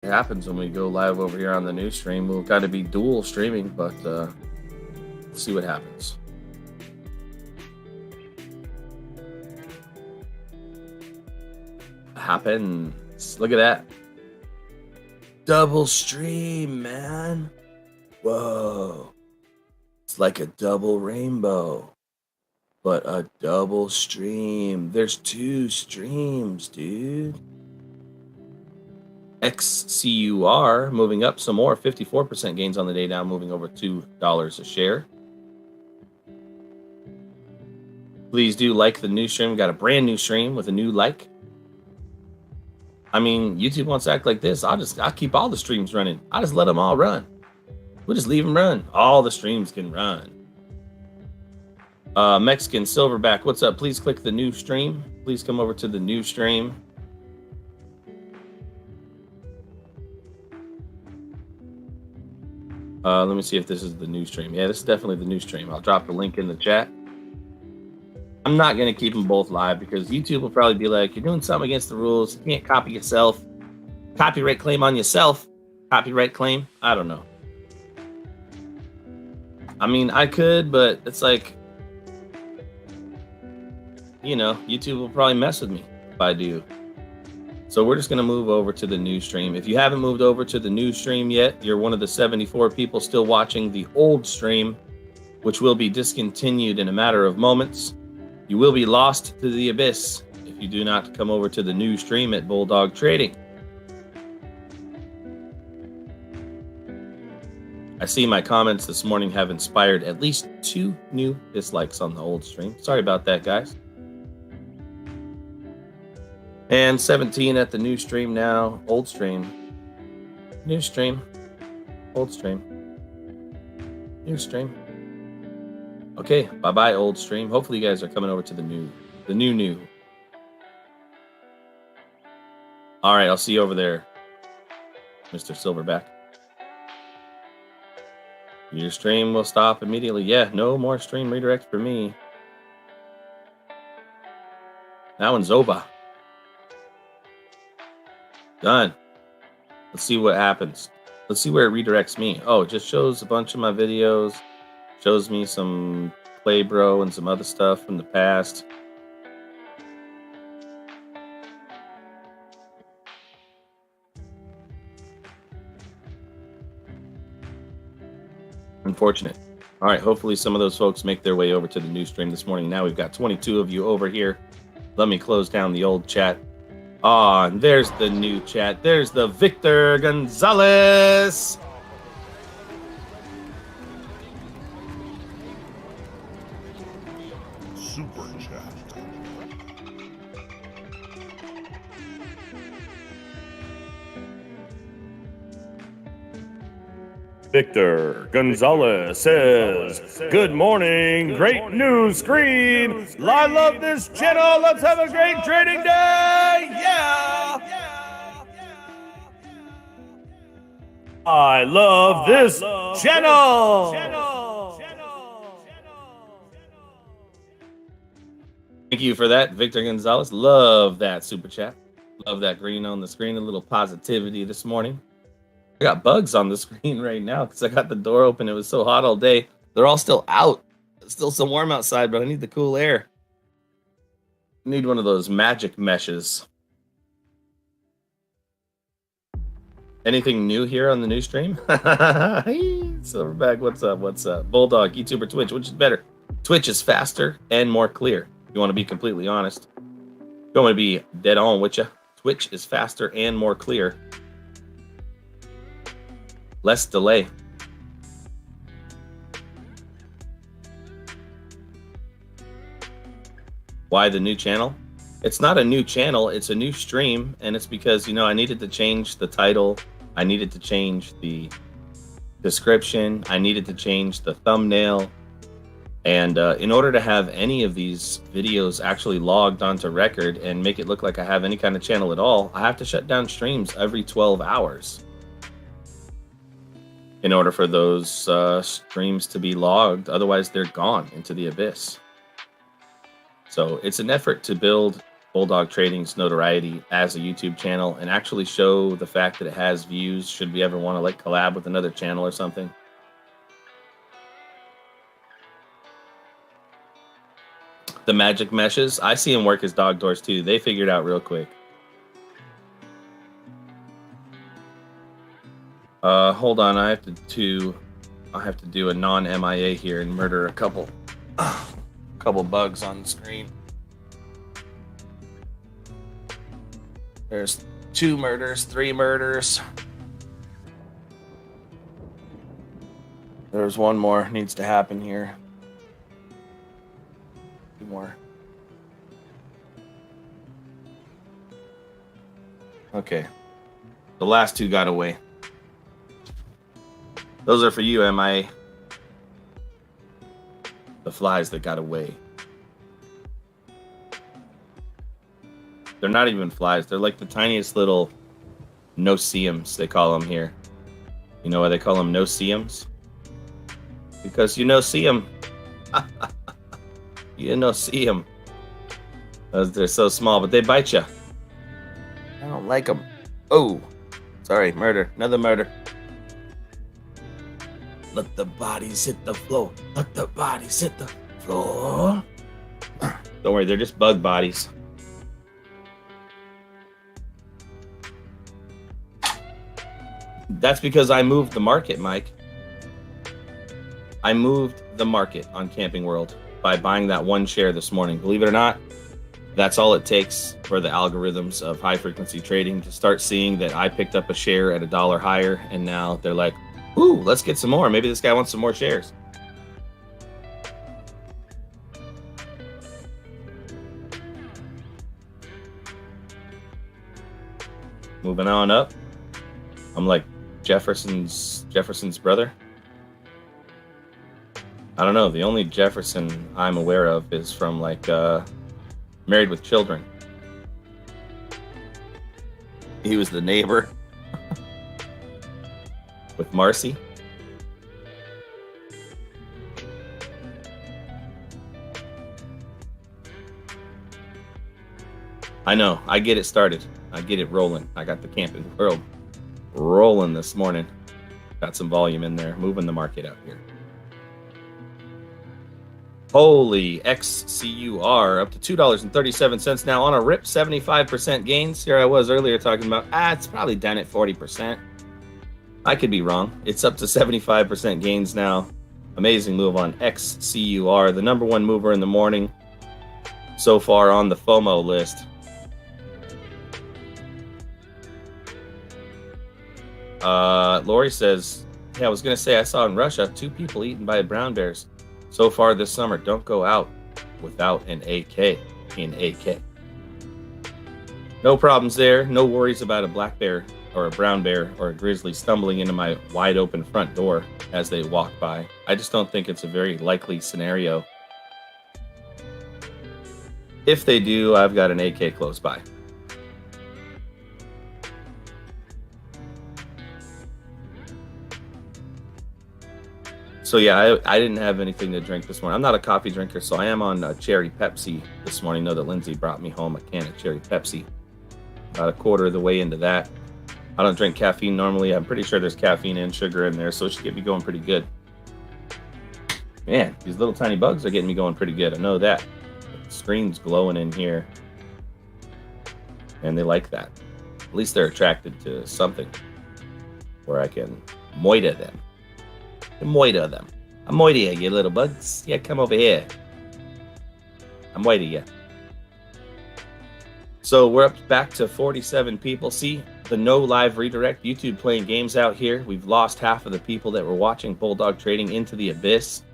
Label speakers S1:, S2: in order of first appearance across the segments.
S1: It happens when we go live over here on the new stream. We've got to be dual streaming, but we'll see what happens. Happens. Look at that. Double stream, man. Whoa. It's like a double rainbow, but a double stream. There's two streams, dude. XCUR moving up some more, 54% gains on the day, now moving over $2 a share. Please do like the new stream. We got a brand new stream with a new like. I mean, YouTube wants to act like this. I'll keep all the streams running. I just let them all run. We'll just leave them run. All the streams can run. Mexican Silverback, what's up? Please click the new stream. Please come over to the new stream. Let me see if this is the new stream. Yeah, this is definitely the new stream. I'll drop the link in the chat. I'm not going to keep them both live because YouTube will probably be like, you're doing something against the rules. You can't copy yourself. Copyright claim on yourself. Copyright claim. I don't know. I mean, I could, but it's like, you know, YouTube will probably mess with me if I do. So we're just going to move over to the new stream. If you haven't moved over to the new stream yet, you're one of the 74 people still watching the old stream, which will be discontinued in a matter of moments. You will be lost to the abyss if you do not come over to the new stream at Bulldog Trading. I see my comments this morning have inspired at least 2 new dislikes on the old stream. Sorry about that, guys. And 17 at the new stream now. Old stream. New stream. Old stream. New stream. Okay, bye-bye, old stream. Hopefully you guys are coming over to the new. All right, I'll see you over there, Mr. Silverback. Your stream will stop immediately. Yeah, no more stream redirect for me. Now in Zoba. Done. Let's see what happens. Let's see where it redirects me. Oh, it just shows a bunch of my videos. Shows me some Play Bro and some other stuff from the past. Unfortunate. All right, hopefully some of those folks make their way over to the new stream this morning. Now we've got 22 of you over here. Let me close down the old chat. Ah, and there's the new chat. There's the Victor Gonzalez.
S2: Super chat.
S3: Victor Gonzalez says, good morning, great news screen. I love this channel. Let's have a great trading day. Yeah. I love this channel.
S1: Thank you for that, Victor Gonzalez. Love that super chat. Love that green on the screen. A little positivity this morning. I got bugs on the screen right now because I got the door open. It was so hot all day. They're all still out. It's still so warm outside, but I need the cool air. I need one of those magic meshes. Anything new here on the new stream? Silverback, what's up? What's up? Bulldog, YouTube, or Twitch? Which is better? Twitch is faster and more clear. If you want to be completely honest. If you want to be dead on with you, Twitch is faster and more clear. Less delay. Why the new channel? It's not a new channel, it's a new stream, and it's because, you know, I needed to change the title, I needed to change the description, I needed to change the thumbnail, and in order to have any of these videos actually logged onto record and make it look like I have any kind of channel at all, I have to shut down streams every 12 hours. In order for those streams to be logged. Otherwise, they're gone into the abyss. So it's an effort to build Bulldog Trading's notoriety as a YouTube channel and actually show the fact that it has views should we ever want to like collab with another channel or something. The magic meshes, I see them work as dog doors too. They figured out real quick. Hold on, I have to do a non-MIA here and murder a couple bugs on the screen. There's 2 murders, 3 murders. There's 1 more needs to happen here. 2 more. Okay. The last 2 got away. Those are for you, MIA. The flies that got away. They're not even flies. They're like the tiniest little no-see-ums, they call them here. You know why they call them no-see-ums? Because you no-see them. You no-see them. They're so small, but they bite you. I don't like them. Oh, sorry, murder. Another murder. Let the bodies hit the floor. Let the bodies hit the floor. Don't worry, they're just bug bodies. That's because I moved the market, Mike. I moved the market on Camping World by buying that 1 share this morning. Believe it or not, that's all it takes for the algorithms of high frequency trading to start seeing that I picked up a share at $1 higher, and now they're like, ooh, let's get some more. Maybe this guy wants some more shares. Moving on up. I'm like Jefferson's brother. I don't know. The only Jefferson I'm aware of is from like Married with Children. He was the neighbor with Marcy. I know. I get it started. I get it rolling. I got the Camping World rolling this morning. Got some volume in there. Moving the market out here. Holy XCUR up to $2.37 now on a rip 75% gains. Here I was earlier talking about, it's probably down at 40%. I could be wrong. It's up to 75% gains now. Amazing move on XCUR, the #1 mover in the morning so far on the FOMO list. Lori says, yeah, I was going to say I saw in Russia 2 people eaten by brown bears so far this summer. Don't go out without an AK in AK. No problems there. No worries about a black bear or a brown bear or a grizzly stumbling into my wide open front door as they walk by. I just don't think it's a very likely scenario. If they do, I've got an AK close by. So yeah, I didn't have anything to drink this morning. I'm not a coffee drinker, so I am on cherry Pepsi this morning. Know that Lindsay brought me home a can of cherry Pepsi. About a quarter of the way into that. I don't drink caffeine normally. I'm pretty sure there's caffeine and sugar in there, so it should get me going pretty good. Man, these little tiny bugs are getting me going pretty good. I know that. The screen's glowing in here. And they like that. At least they're attracted to something where I can moita them. Moita them. I'm moita you little bugs. Yeah, come over here. I'm moita you. So we're up back to 47 people. See the no live redirect. YouTube playing games out here. We've lost half of the people that were watching Bulldog trading into the abyss.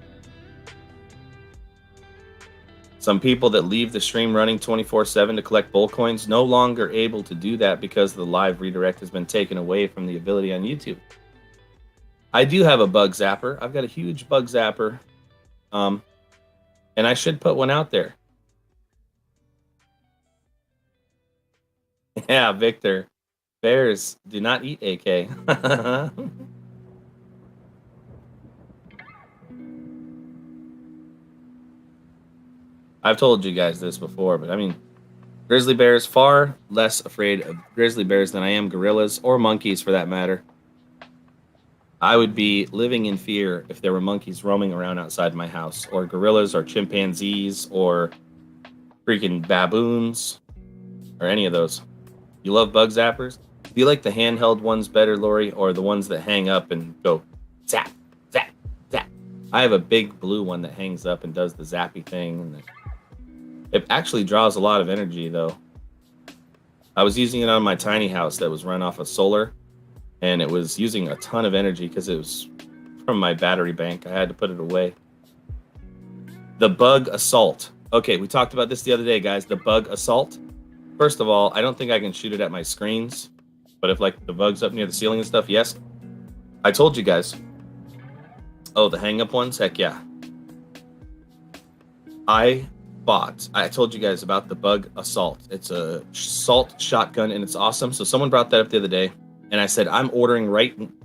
S1: Some people that leave the stream running 24/7 to collect bull coins no longer able to do that because the live redirect has been taken away from the ability on YouTube. I do have a bug zapper. I've got a huge bug zapper. And I should put one out there. Yeah, Victor. Bears do not eat AK. I've told you guys this before, but I mean, Grizzly bears, far less afraid of grizzly bears than I am gorillas or monkeys for that matter. I would be living in fear if there were monkeys roaming around outside my house, or gorillas, or chimpanzees, or freaking baboons, or any of those. You love bug zappers? Do you like the handheld ones better, Lori, or the ones that hang up and go zap, zap, zap? I have a big blue one that hangs up and does the zappy thing. And it actually draws a lot of energy, though. I was using it on my tiny house that was run off of solar, and it was using a ton of energy because it was from my battery bank. I had to put it away. The bug assault. Okay, we talked about this the other day, guys. The bug assault. First of all, I don't think I can shoot it at my screens, but if like the bug's up near the ceiling and stuff, yes. I told you guys. Oh, the hang-up ones? Heck yeah. I told you guys about the bug assault. It's a assault shotgun, and it's awesome. So someone brought that up the other day, and I said, I'm ordering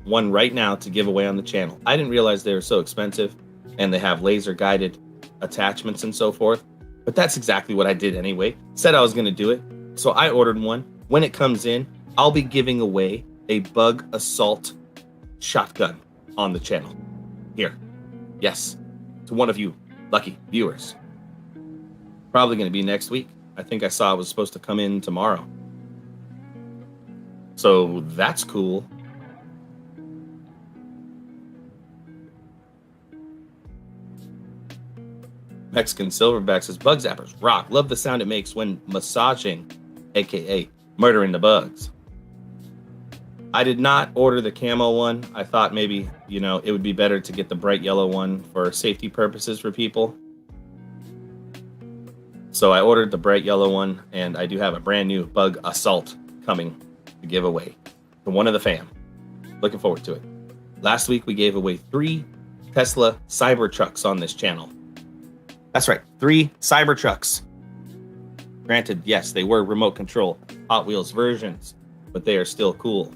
S1: one right now to give away on the channel. I didn't realize they were so expensive, and they have laser-guided attachments and so forth. But that's exactly what I did anyway. Said I was going to do it. So I ordered one. When it comes in, I'll be giving away a bug assault shotgun on the channel. Here. Yes. To one of you lucky viewers. Probably going to be next week. I think I saw it was supposed to come in tomorrow. So that's cool. Mexican Silverback says, bug zappers rock. Love the sound it makes when massaging, aka murdering the bugs. I did not order the camo one. I thought maybe, it would be better to get the bright yellow one for safety purposes for people. So I ordered the bright yellow one, and I do have a brand new bug assault coming to give away to one of the fam. Looking forward to it. Last week we gave away 3 Tesla Cybertrucks on this channel. That's right, 3 Cybertrucks. Granted, yes, they were remote control Hot Wheels versions, but they are still cool.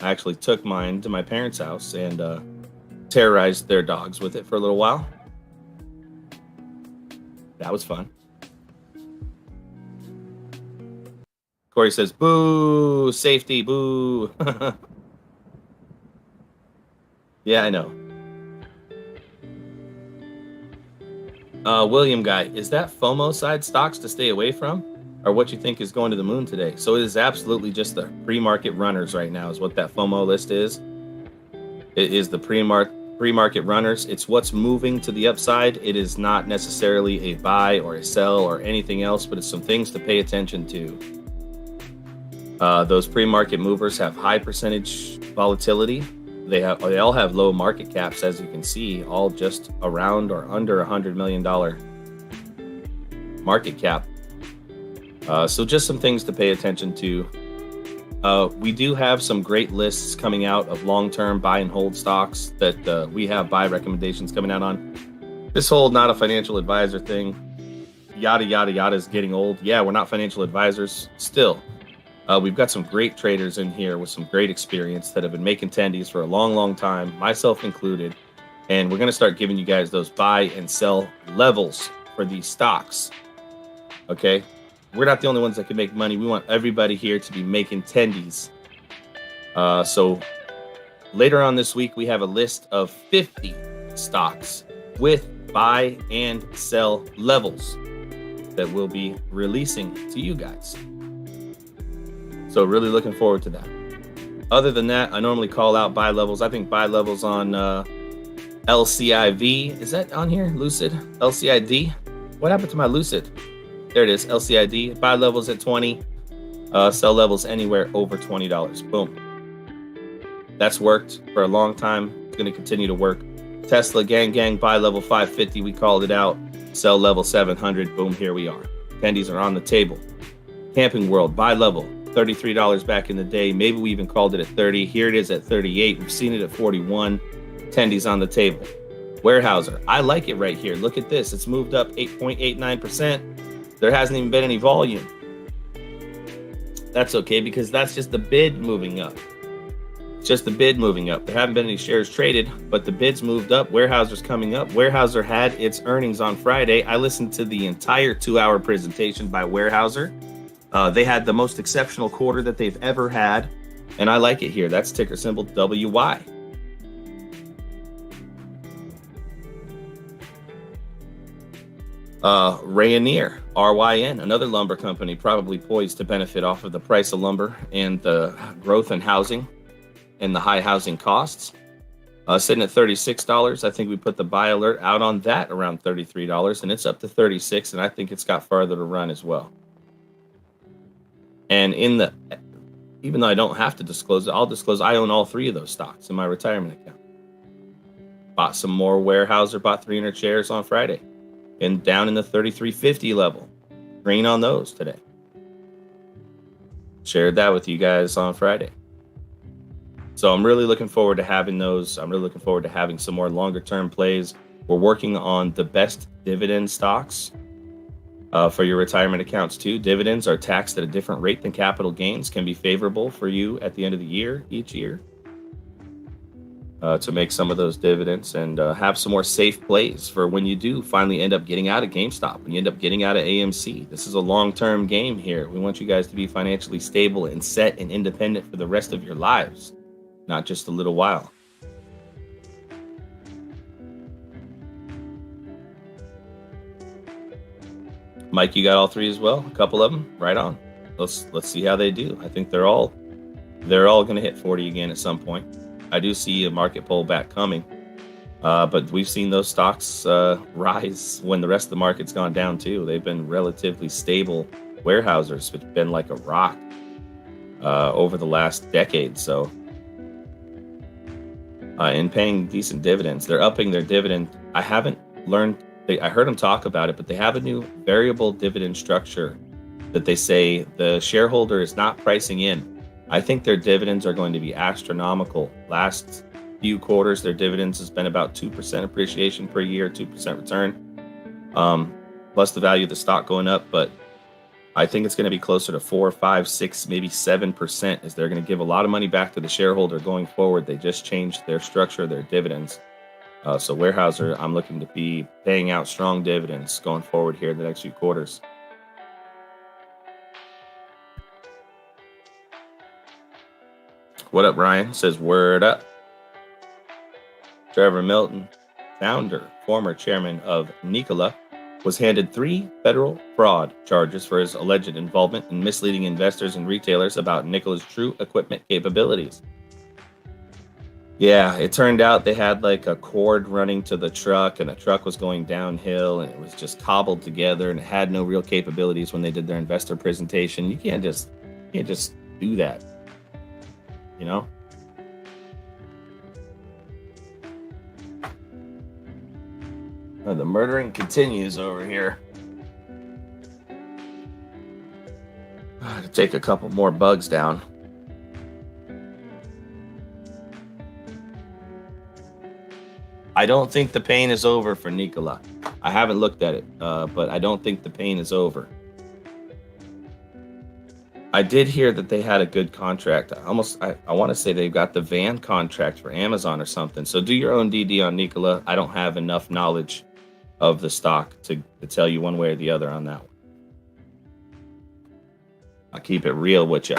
S1: I actually took mine to my parents' house and terrorized their dogs with it for a little while. That was fun. Corey says, boo, safety, boo. Yeah, I know. William Guy, is that FOMO side stocks to stay away from? Or what you think is going to the moon today? So it is absolutely just the pre-market runners right now is what that FOMO list is. It is the pre-market runners. It's what's moving to the upside. It is not necessarily a buy or a sell or anything else, but it's some things to pay attention to. Those pre-market movers have high percentage volatility. They all have low market caps, as you can see, all just around or under $100 million market cap. So just some things to pay attention to. We do have some great lists coming out of long-term buy and hold stocks that we have buy recommendations coming out on. This whole not a financial advisor thing, yada, yada, yada is getting old. Yeah, we're not financial advisors still. We've got some great traders in here with some great experience that have been making tendies for a long, long time, myself included. And we're going to start giving you guys those buy and sell levels for these stocks. Okay? We're not the only ones that can make money. We want everybody here to be making tendies. So later on this week, we have a list of 50 stocks with buy and sell levels that we'll be releasing to you guys. So really looking forward to that. Other than that, I normally call out buy levels. I think buy levels on LCIV. Is that on here? Lucid? LCID? What happened to my Lucid? There it is, LCID. Buy levels at 20. Sell levels anywhere over $20. Boom. That's worked for a long time. It's going to continue to work. Tesla, gang, buy level 550. We called it out. Sell level 700. Boom, here we are. Tendies are on the table. Camping World, buy level $33 back in the day. Maybe we even called it at 30. Here it is at 38. We've seen it at 41. Tendies on the table. Warehouser, I like it right here. Look at this. It's moved up 8.89%. There hasn't even been any volume. That's okay because that's just the bid moving up. It's just the bid moving up. There haven't been any shares traded, but the bids moved up. Weyerhaeuser's coming up. Weyerhaeuser had its earnings on Friday. I listened to the entire 2-hour presentation by Weyerhaeuser. They had the most exceptional quarter that they've ever had, and I like it here. That's ticker symbol WY. Rayonier, RYN, another lumber company, probably poised to benefit off of the price of lumber and the growth in housing and the high housing costs. Sitting at $36. I think we put the buy alert out on that around $33, and it's up to $36, and I think it's got farther to run as well. And even though I don't have to disclose it, I'll disclose I own all 3 of those stocks in my retirement account. Bought some more Weyerhaeuser, bought 300 shares on Friday. And down in the 33.50 level. Green on those today. Shared that with you guys on Friday. So I'm really looking forward to having those. I'm really looking forward to having some more longer term plays. We're working on the best dividend stocks for your retirement accounts too. Dividends are taxed at a different rate than capital gains, can be favorable for you at the end of the year, each year. To make some of those dividends and have some more safe plays for when you do finally end up getting out of GameStop, when you end up getting out of AMC. This is a long-term game here. We want you guys to be financially stable and set and independent for the rest of your lives, not just a little while. Mike, you got all 3 as well? A couple of them? Right on. Let's see how they do. I think they're all going to hit 40 again at some point. I do see a market pullback coming, but we've seen those stocks rise when the rest of the market's gone down too. They've been relatively stable. Weyerhaeuser's been like a rock over the last decade. So, in paying decent dividends, they're upping their dividend. I haven't learned. I heard them talk about it, but they have a new variable dividend structure that they say the shareholder is not pricing in. I think their dividends are going to be astronomical. Last few quarters, their dividends has been about 2% appreciation per year, 2% return, plus the value of the stock going up. But I think it's going to be closer to 4, 5, 6, maybe 7%, as they're going to give a lot of money back to the shareholder going forward. They just changed their structure of their dividends. So Weyerhaeuser, I'm looking to be paying out strong dividends going forward here in the next few quarters. What up, Ryan? Says, word up. Trevor Milton, founder, former chairman of Nikola, was handed 3 federal fraud charges for his alleged involvement in misleading investors and retailers about Nikola's true equipment capabilities. Yeah, it turned out they had like a cord running to the truck, and the truck was going downhill, and it was just cobbled together, and it had no real capabilities when they did their investor presentation. You can't just do that. You know? The murdering continues over here. To take a couple more bugs down. I don't think the pain is over for Nikola. I haven't looked at it, but I don't think the pain is over. I did hear that they had a good contract. I want to say they've got the van contract for Amazon or something. So do your own DD on Nikola. I don't have enough knowledge of the stock to tell you one way or the other on that one. I'll keep it real with you.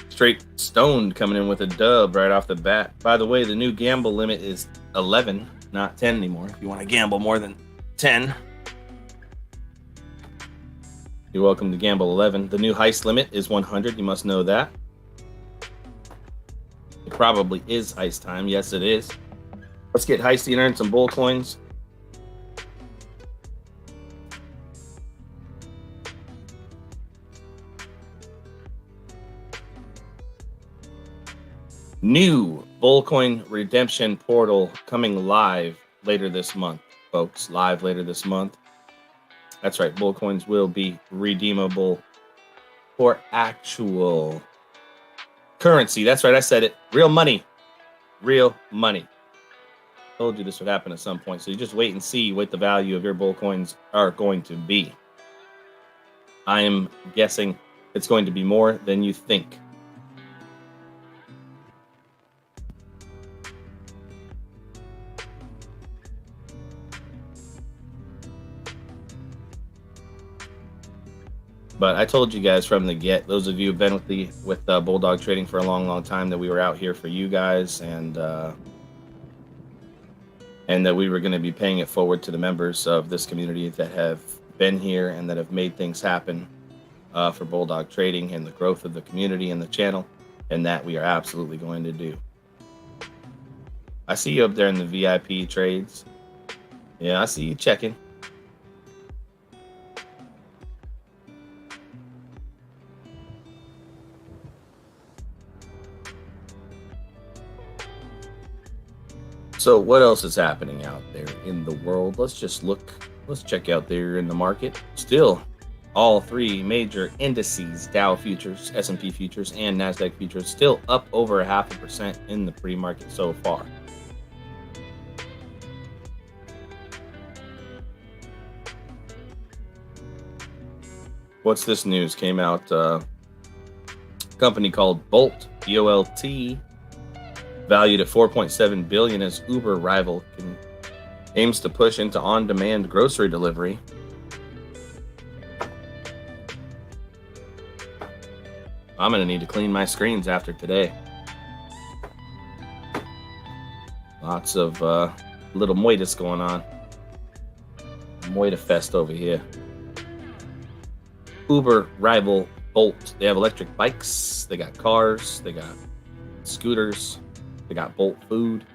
S1: Straight stoned coming in with a dub right off the bat. By the way, the new gamble limit is 11, not 10 anymore. If you want to gamble more than 10, you're welcome to gamble 11. The new heist limit is 100. You must know that. It probably is heist time. Yes, it is. Let's get heisty and earn some bull coins. New Bullcoin redemption portal coming live later this month, folks. Live later this month. That's right. Bullcoins will be redeemable for actual currency. That's right. I said it. Real money. Real money. Told you this would happen at some point. So you just wait and see what the value of your Bullcoins are going to be. I am guessing it's going to be more than you think. But I told you guys from the get, those of you who've been with Bulldog trading for a long time, that we were out here for you guys, and that we were going to be paying it forward to the members of this community that have been here and that have made things happen for Bulldog trading and the growth of the community and the channel, and that we are absolutely going to do. I see you up there in the VIP trades. Yeah, I see you checking. So what else is happening out there in the world? Let's just look. Let's check out there in the market. Still, all three major indices, Dow futures, S&P futures, and NASDAQ futures, still up over 0.5% in the pre-market so far. What's this news? Came out, a company called Bolt, B-O-L-T, valued at $4.7 billion as Uber rival aims to push into on-demand grocery delivery. I'm going to need to clean my screens after today. Lots of little moitas going on. Moita fest over here. Uber rival Bolt. They have electric bikes. They got cars. They got scooters. They got Bolt food.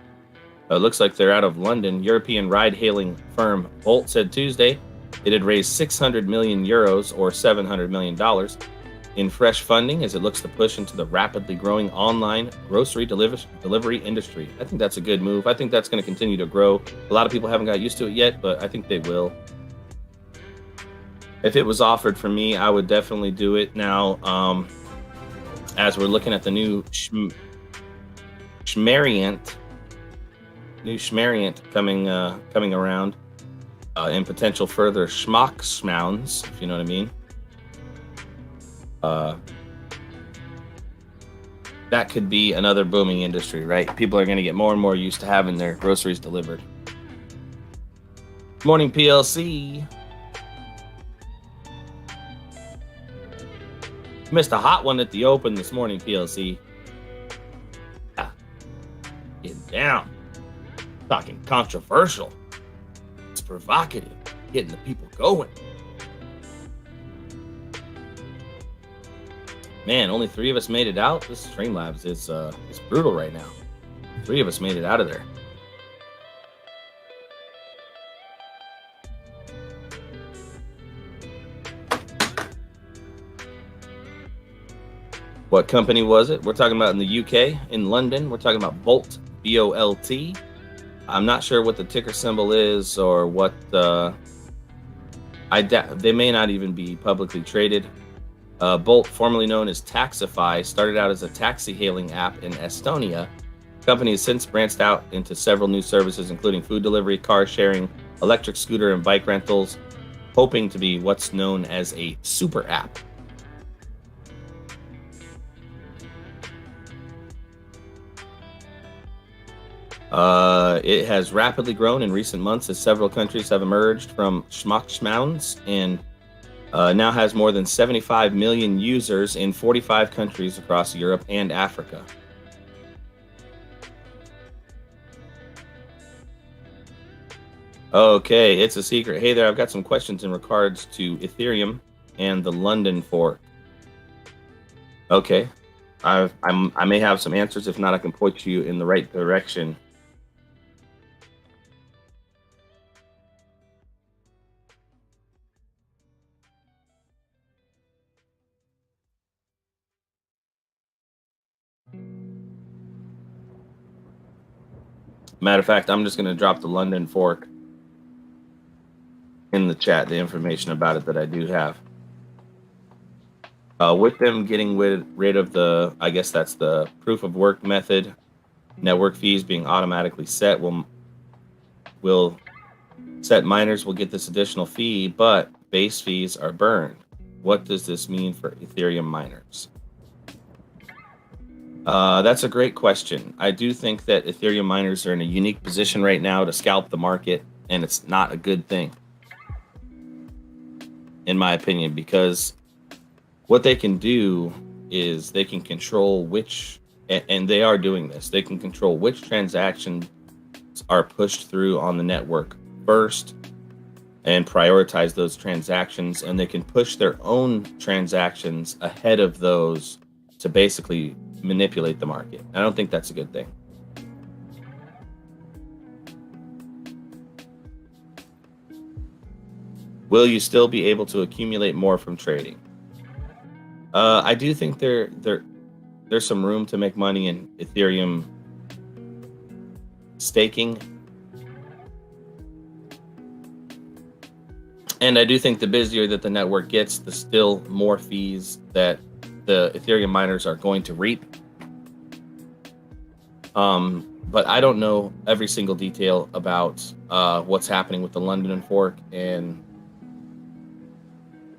S1: It looks like they're out of London. European ride-hailing firm Bolt said Tuesday it had raised 600 million euros or $700 million in fresh funding as it looks to push into the rapidly growing online grocery delivery industry. I think that's a good move. I think that's going to continue to grow. A lot of people haven't got used to it yet, but I think they will. If it was offered for me, I would definitely do it. Now, as we're looking at the new Schmariant coming around, and potential further schmucks, if you know what I mean. That could be another booming industry, right? People are going to get more and more used to having their groceries delivered. Morning, PLC. Missed a hot one at the open this morning, PLC. Getting down. Talking controversial. It's provocative. Getting the people going. Man, only 3 of us made it out. This Streamlabs is brutal right now. 3 of us made it out of there. What company was it? We're talking about in the UK, in London. We're talking about Bolt, B-O-L-T. I'm not sure what the ticker symbol is or what they may not even be publicly traded. Bolt, formerly known as Taxify, started out as a taxi-hailing app in Estonia. The company has since branched out into several new services, including food delivery, car sharing, electric scooter, and bike rentals, hoping to be what's known as a super app. It has rapidly grown in recent months as several countries have emerged from schmucks and now has more than 75 million users in 45 countries across Europe and Africa. Okay, it's a secret. Hey there, I've got some questions in regards to Ethereum and the London fork. Okay, I may have some answers. If not, I can point you in the right direction. Matter of fact, I'm just going to drop the London fork in the chat, the information about it that I do have. With them getting rid of the, I guess that's the proof of work method, network fees being automatically set will set miners will get this additional fee, but base fees are burned. What does this mean for Ethereum miners? That's a great question. I do think that Ethereum miners are in a unique position right now to scalp the market, and it's not a good thing, in my opinion, because what they can do is they can control which, and they are doing this, they can control which transactions are pushed through on the network first and prioritize those transactions, and they can push their own transactions ahead of those to basically manipulate the market. I don't think that's a good thing. Will you still be able to accumulate more from trading? I do think there's some room to make money in Ethereum staking. And I do think the busier that the network gets, the still more fees that the Ethereum miners are going to reap. But I don't know every single detail about what's happening with the London fork and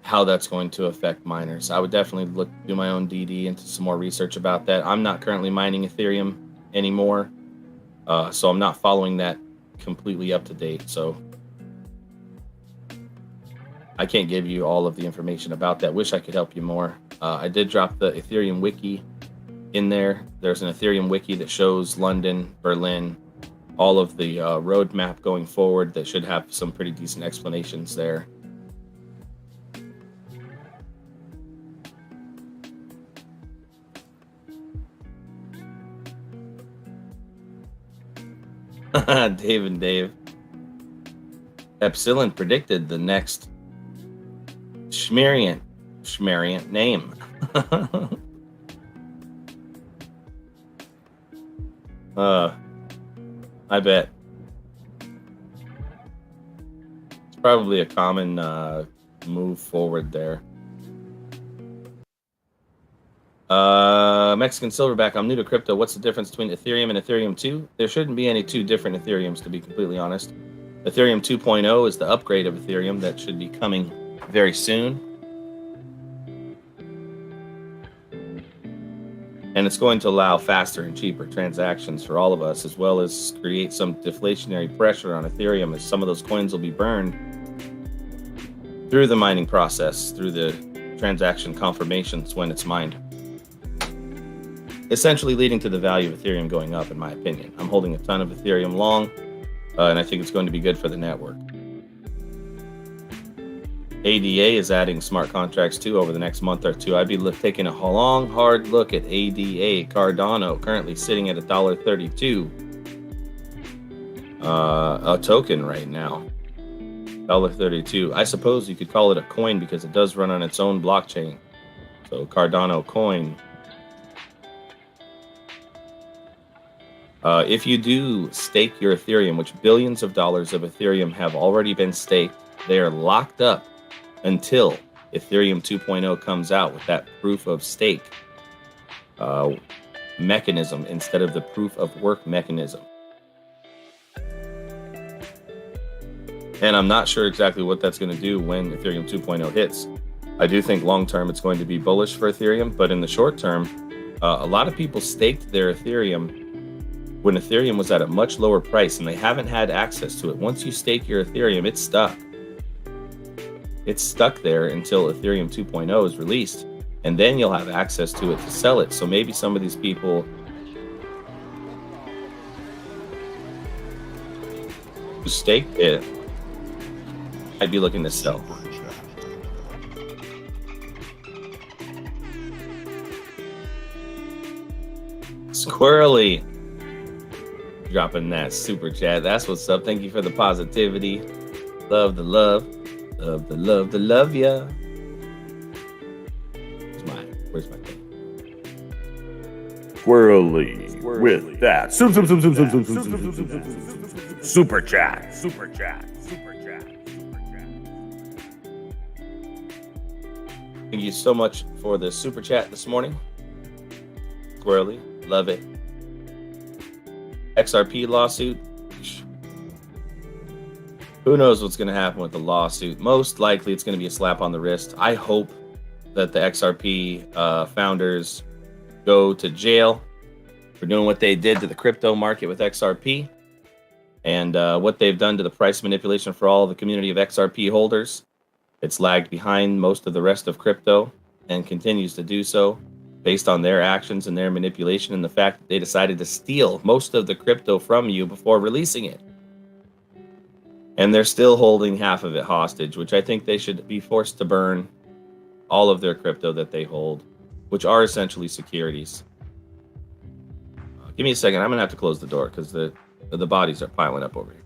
S1: how that's going to affect miners. I would definitely do my own DD into some more research about that. I'm not currently mining Ethereum anymore, so I'm not following that completely up to date. So I can't give you all of the information about that. Wish I could help you more. I did drop the Ethereum wiki in there. There's an Ethereum wiki that shows London, Berlin, all of the roadmap going forward that should have some pretty decent explanations there. Dave and Dave. Epsilon predicted the next Schmariant name. I bet. It's probably a common move forward there. Mexican Silverback, I'm new to crypto. What's the difference between Ethereum and Ethereum 2? There shouldn't be any two different Ethereums, to be completely honest. Ethereum 2.0 is the upgrade of Ethereum that should be coming very soon. And it's going to allow faster and cheaper transactions for all of us, as well as create some deflationary pressure on Ethereum, as some of those coins will be burned through the mining process, through the transaction confirmations when it's mined. Essentially leading to the value of Ethereum going up, in my opinion. I'm holding a ton of Ethereum long, and I think it's going to be good for the network. ADA is adding smart contracts too over the next month or two. I'd be taking a long, hard look at ADA. Cardano currently sitting at $1.32 a token right now. $1.32. I suppose you could call it a coin because it does run on its own blockchain. So Cardano coin. If you do stake your Ethereum, which billions of dollars of Ethereum have already been staked, they are locked up until Ethereum 2.0 comes out with that proof of stake mechanism instead of the proof of work mechanism. And I'm not sure exactly what that's going to do when Ethereum 2.0 hits. I do think long term it's going to be bullish for Ethereum, but in the short term, a lot of people staked their Ethereum when Ethereum was at a much lower price and they haven't had access to it. Once you stake your Ethereum, it's stuck. It's stuck there until Ethereum 2.0 is released, and then you'll have access to it to sell it. So maybe some of these people who staked it might be looking to sell. Squirrely dropping that super chat. That's what's up. Thank you for the positivity. Love the love. Love the love, the love ya. Where's my thing?
S3: squirrely with that super chat.
S1: Thank you so much for the super chat this morning. Squirrely, love it. XRP lawsuit. Who knows what's going to happen with the lawsuit? Most likely it's going to be a slap on the wrist. I hope that the XRP founders go to jail for doing what they did to the crypto market with XRP and what they've done to the price manipulation for all the community of XRP holders. It's lagged behind most of the rest of crypto and continues to do so based on their actions and their manipulation and the fact that they decided to steal most of the crypto from you before releasing it. And they're still holding half of it hostage, which I think they should be forced to burn all of their crypto that they hold, which are essentially securities. Give me a second. I'm going to have to close the door because the bodies are piling up over here.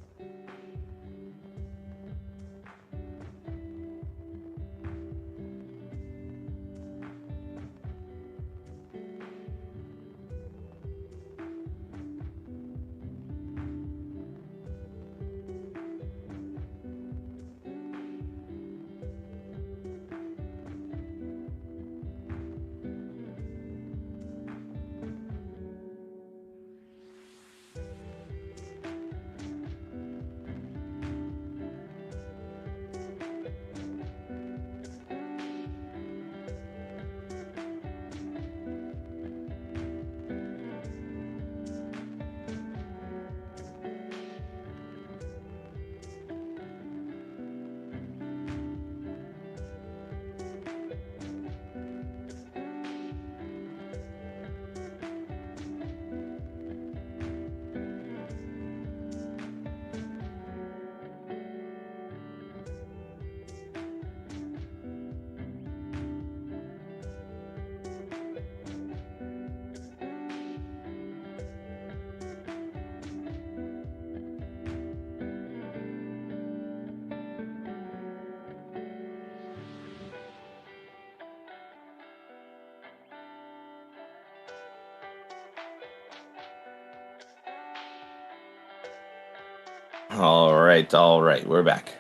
S1: All right, we're back.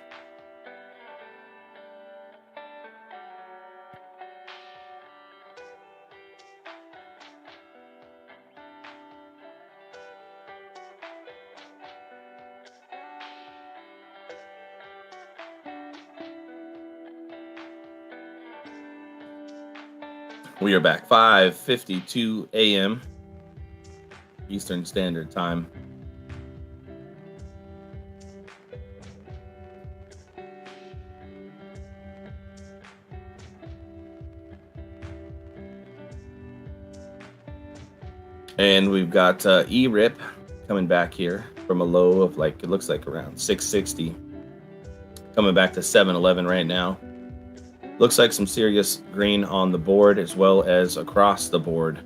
S1: We are back, 5:52 a.m. Eastern Standard Time. And we've got ERIP coming back here from a low of it looks like around 660, coming back to 711 right now. Looks like some serious green on the board as well as across the board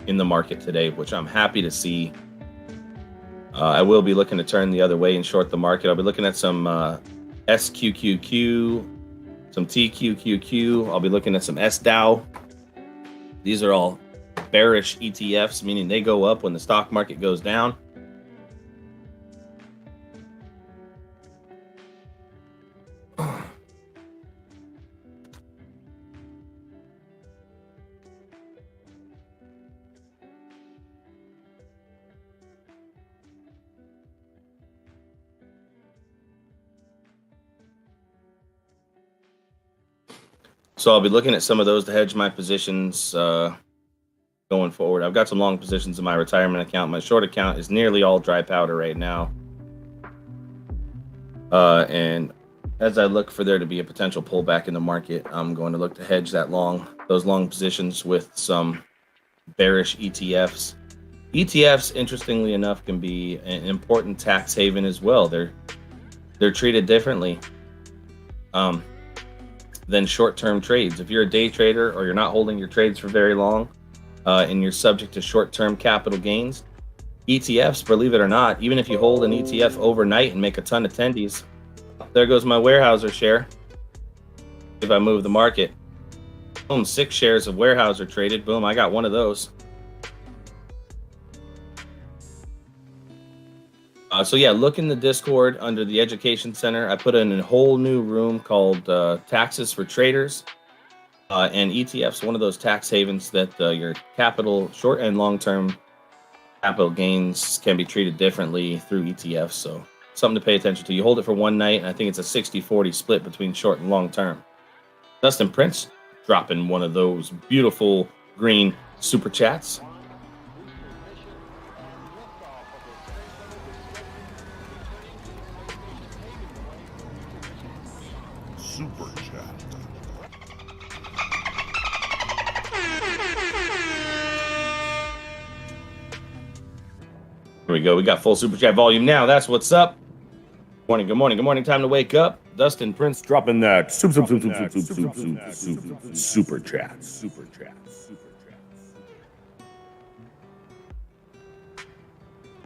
S1: in the market today, which I'm happy to see. I will be looking to turn the other way and short the market. I'll be looking at some SQQQ, some TQQQ. I'll be looking at some SDAO. These are all bearish ETFs, meaning they go up when the stock market goes down. So I'll be looking at some of those to hedge my positions going forward. I've got some long positions in my retirement account. My short account is nearly all dry powder right now. And as I look for there to be a potential pullback in the market, I'm going to look to hedge those long positions with some bearish ETFs. ETFs, interestingly enough, can be an important tax haven as well. They're treated differently than short-term trades. If you're a day trader or you're not holding your trades for very long, and you're subject to short-term capital gains, ETFs, believe it or not, even if you hold an ETF overnight and make a ton of tendies, there goes my Weyerhaeuser share. If I move the market, boom, 6 shares of Weyerhaeuser traded. Boom, I got one of those. So yeah, look in the Discord under the Education Center. I put in a whole new room called Taxes for Traders. And ETFs, one of those tax havens that your capital, short and long-term capital gains can be treated differently through ETFs. So something to pay attention to. You hold it for one night, and I think it's a 60-40 split between short and long-term. Dustin Prince dropping one of those beautiful green super chats.
S3: Super chat.
S1: Here we go. We got full super chat volume now. That's what's up. Morning, good morning, good morning. Time to wake up. Dustin Prince
S3: Dropping that super chat.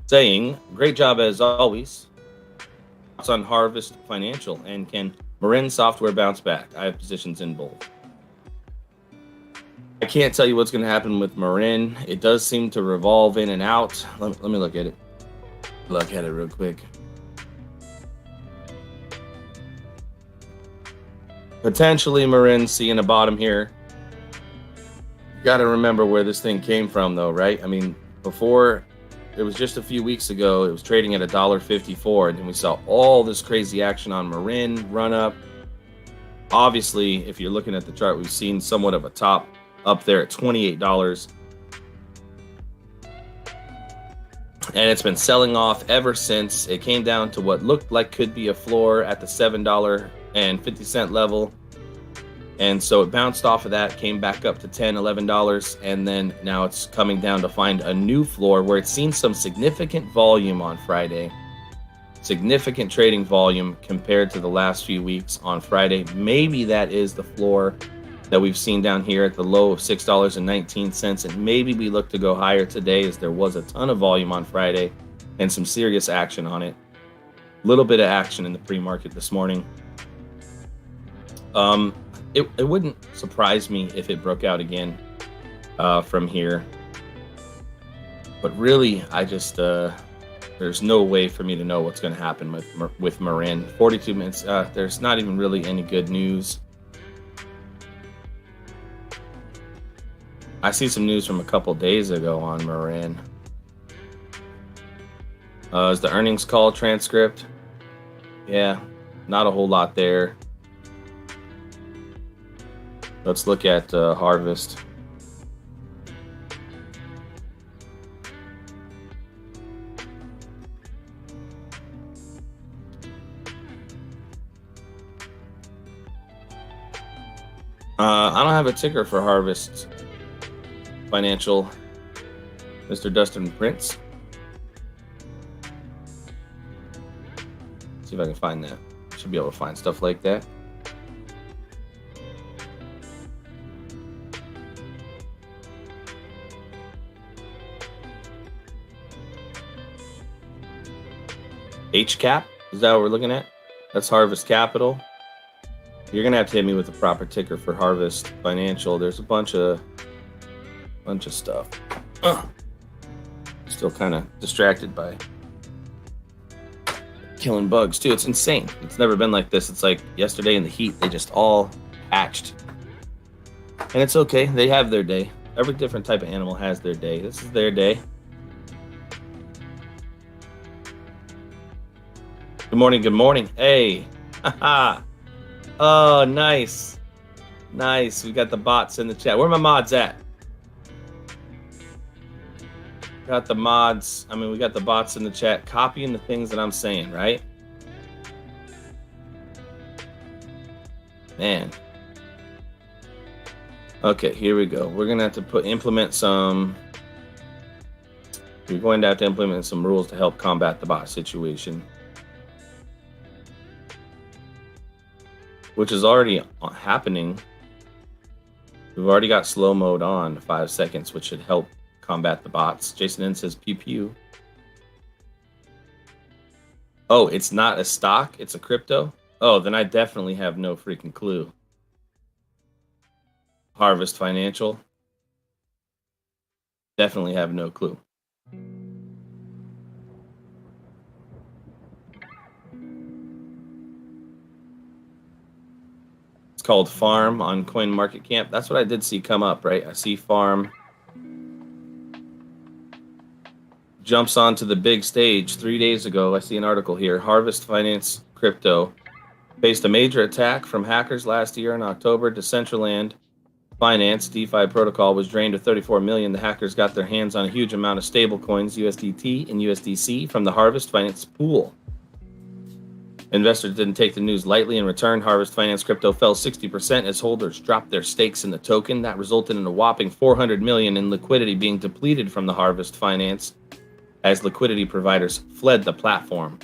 S1: Saying, great job as always. Thoughts on Harvest Financial, and can Marin Software bounce back? I have positions in both. I can't tell you what's going to happen with Marin. It does seem to revolve in and out. Let me look at it. Look at it real quick. Potentially Marin seeing a bottom here. Got to remember where this thing came from, though, right? I mean, before, it was just a few weeks ago, it was trading at $1.54, and then we saw all this crazy action on Marin run up. Obviously, if you're looking at the chart, we've seen somewhat of a top up there at $28. And it's been selling off ever since. It came down to what looked like could be a floor at the $7.50 level. And so it bounced off of that, came back up to $10, $11, and then now it's coming down to find a new floor where it's seen some significant volume on Friday. Significant trading volume compared to the last few weeks on Friday. Maybe that is the floor that we've seen down here at the low of $6.19, and maybe we look to go higher today, as there was a ton of volume on Friday and some serious action on it. A little bit of action in the pre-market this morning. It wouldn't surprise me if it broke out again from here, but really, I just there's no way for me to know what's going to happen with Marin. 42 minutes. There's not even really any good news. I see some news from a couple days ago on Marin. Is the earnings call transcript? Yeah, not a whole lot there. Let's look at Harvest. I don't have a ticker for Harvest Financial, Mr. Dustin Prince. See if I can find that. Should be able to find stuff like that. HCAP, is that what we're looking at? That's Harvest Capital. You're gonna have to hit me with the proper ticker for Harvest Financial. There's a bunch of stuff. Still kind of distracted by killing bugs too. It's insane. It's never been like this. It's like yesterday in the heat, they just all hatched. And it's okay. They have their day. Every different type of animal has their day. This is their day. Good morning, good morning. Hey. Haha. Oh, nice. Nice. We got the bots in the chat. Where are my mods at? Got the mods. I mean, we got the bots in the chat copying the things that I'm saying, right? Man. Okay, here we go. We're going to have to implement some rules to help combat the bot situation, which is already happening. We've already got slow mode on 5 seconds, which should help combat the bots. Jason N says pew pew. Oh, it's not a stock, it's a crypto? Oh, then I definitely have no freaking clue. Harvest Financial. Definitely have no clue. called Farm on CoinMarketCap. That's what I did see come up, right? I see Farm jumps onto the big stage 3 days ago. I see an article here. Harvest Finance Crypto faced a major attack from hackers last year in October. Decentraland Finance DeFi protocol was drained of 34 million. The hackers got their hands on a huge amount of stablecoins, USDT and USDC, from the Harvest Finance pool. Investors didn't take the news lightly. In return, Harvest Finance Crypto fell 60% as holders dropped their stakes in the token. That resulted in a whopping 400 million in liquidity being depleted from the Harvest Finance as liquidity providers fled the platform.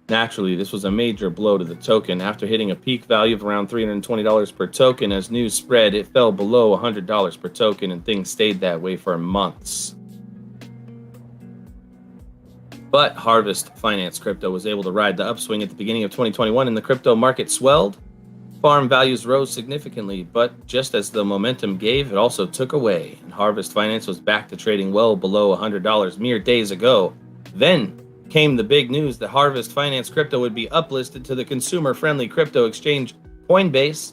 S1: Naturally, this was a major blow to the token. After hitting a peak value of around $320 per token, as news spread, it fell below $100 per token, and things stayed that way for months. But Harvest Finance Crypto was able to ride the upswing at the beginning of 2021, and the crypto market swelled. Farm values rose significantly, but just as the momentum gave, it also took away, and Harvest Finance was back to trading well below $100 mere days ago. Then came the big news that Harvest Finance Crypto would be uplisted to the consumer-friendly crypto exchange Coinbase,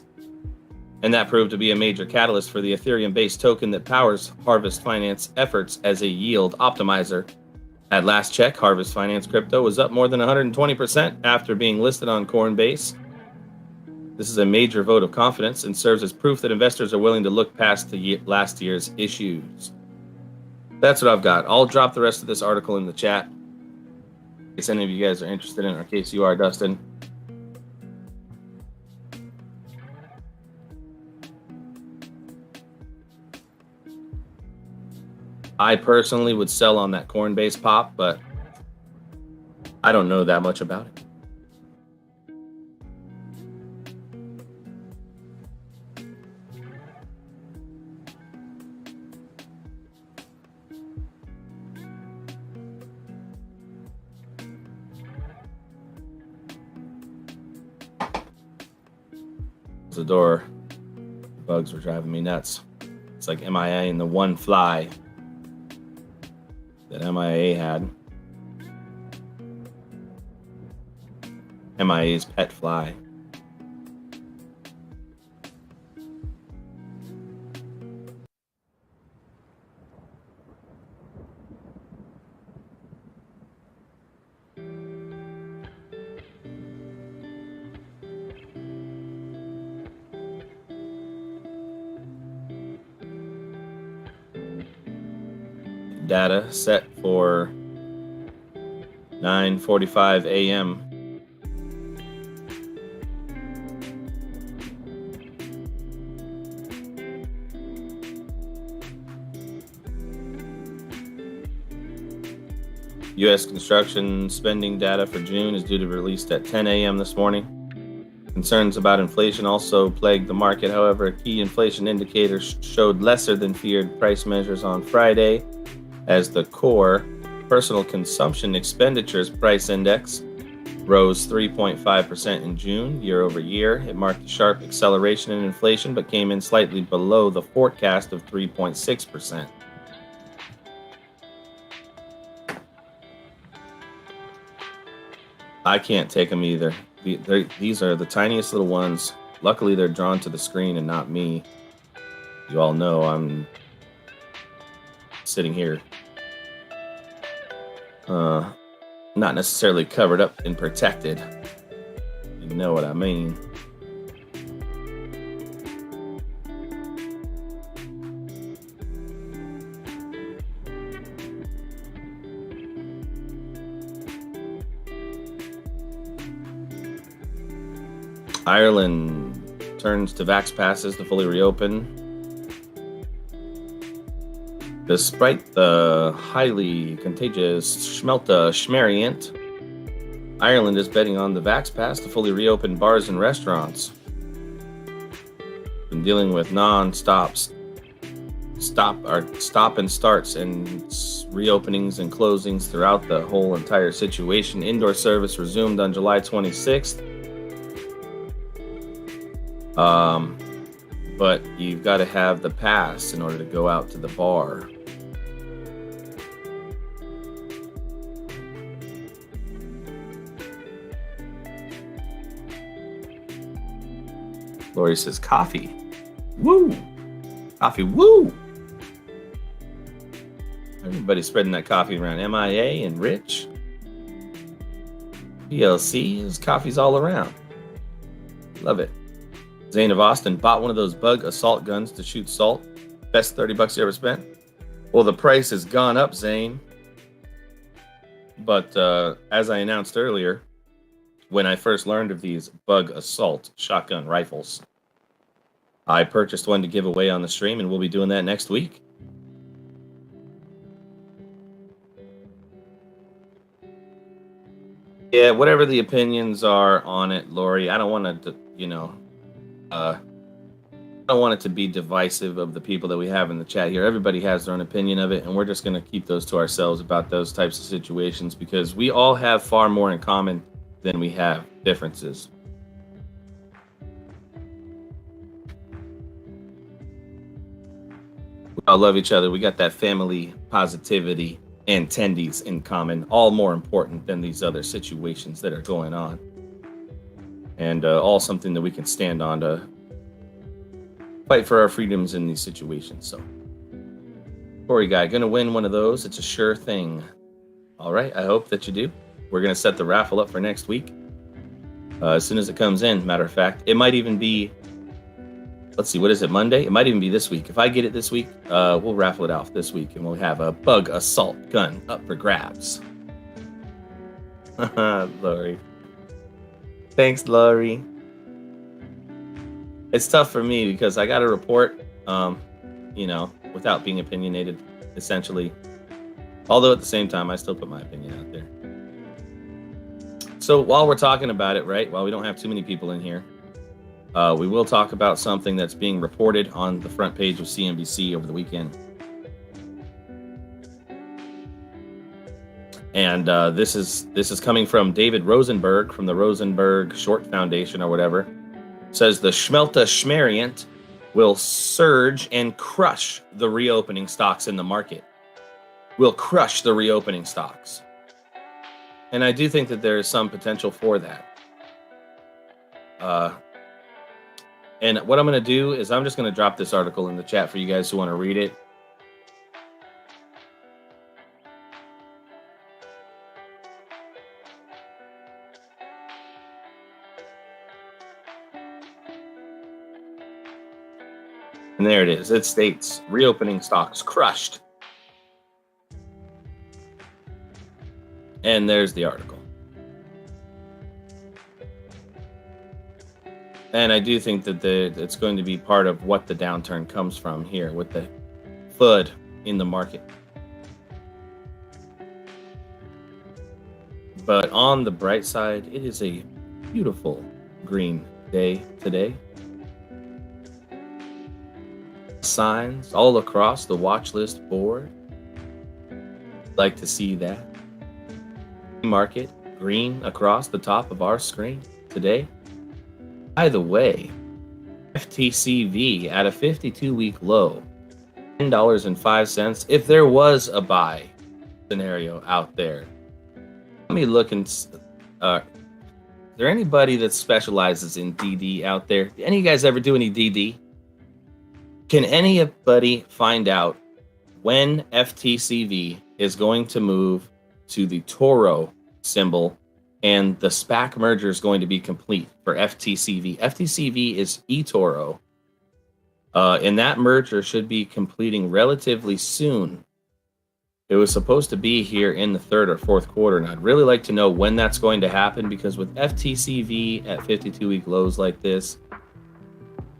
S1: and that proved to be a major catalyst for the Ethereum-based token that powers Harvest Finance efforts as a yield optimizer. At last check, Harvest Finance Crypto was up more than 120% after being listed on Coinbase. This is a major vote of confidence and serves as proof that investors are willing to look past last year's issues. That's what I've got. I'll drop the rest of this article in the chat in case any of you guys are interested in it, or in case you are, Dustin. I personally would sell on that Coinbase pop, but I don't know that much about it. The door. The bugs were driving me nuts. It's like MIA and the one fly that MIA had. MIA's pet fly. Data set for 9:45 a.m. U.S. construction spending data for June is due to be released at 10 a.m. this morning. Concerns about inflation also plagued the market. However, key inflation indicators showed lesser than feared price measures on Friday, as the core personal consumption expenditures price index rose 3.5% in June year over year. It marked a sharp acceleration in inflation, but came in slightly below the forecast of 3.6%. I can't take them either. These are the tiniest little ones. Luckily, they're drawn to the screen and not me. You all know I'm sitting here, not necessarily covered up and protected. You know what I mean. Ireland turns to vax passes to fully reopen. Despite the highly contagious Schmelta variant, Ireland is betting on the vax pass to fully reopen bars and restaurants. Been dealing with non-stops, stop and starts and reopenings and closings throughout the whole entire situation. Indoor service resumed on July 26th. But you've got to have the pass in order to go out to the bar. Lori says coffee. Woo! Coffee, woo! Everybody's spreading that coffee around. MIA and Rich. PLC is coffee's all around. Love it. Zane of Austin bought one of those bug assault guns to shoot salt. Best $30 you ever spent. Well, the price has gone up, Zane. But as I announced earlier, when I first learned of these bug assault shotgun rifles, I purchased one to give away on the stream, and we'll be doing that next week. Yeah, whatever the opinions are on it, Lori, I don't want to, I don't want it to be divisive of the people that we have in the chat here. Everybody has their own opinion of it, and we're just going to keep those to ourselves about those types of situations because we all have far more in common than we have differences. We all love each other. We got that family positivity and tendies in common, all more important than these other situations that are going on. And all something that we can stand on to fight for our freedoms in these situations. So, Corey guy, gonna win one of those. It's a sure thing. All right, I hope that you do. We're gonna set the raffle up for next week. As soon as it comes in, matter of fact, it might even be, let's see, what is it, Monday? It might even be this week. If I get it this week, we'll raffle it off this week and we'll have a bug assault gun up for grabs. Lori. Thanks, Lori. It's tough for me because I got to report, without being opinionated, essentially. Although at the same time, I still put my opinion out there. So while we're talking about it, right, while we don't have too many people in here, we will talk about something that's being reported on the front page of CNBC over the weekend. And this is coming from David Rosenberg from the Rosenberg Short Foundation or whatever. It says the Schmelta Schmariant will surge and crush the reopening stocks in the market. Will crush the reopening stocks. And I do think that there is some potential for that. And what I'm going to do is I'm just going to drop this article in the chat for you guys who want to read it. And there it is. It states, reopening stocks crushed. And there's the article. And I do think that it's going to be part of what the downturn comes from here with the FUD in the market. But on the bright side, it is a beautiful green day today. Signs all across the watch list board. Like to see that. Market green across the top of our screen today. By the way, FTCV at a 52-week low, $10.05. If there was a buy scenario out there, let me look and. Is there anybody that specializes in DD out there? Do any of you guys ever do any DD? Can anybody find out when FTCV is going to move to the Toro symbol and the SPAC merger is going to be complete for FTCV? FTCV is eToro. And that merger should be completing relatively soon. It was supposed to be here in the third or fourth quarter, and I'd really like to know when that's going to happen, because with FTCV at 52-week lows like this,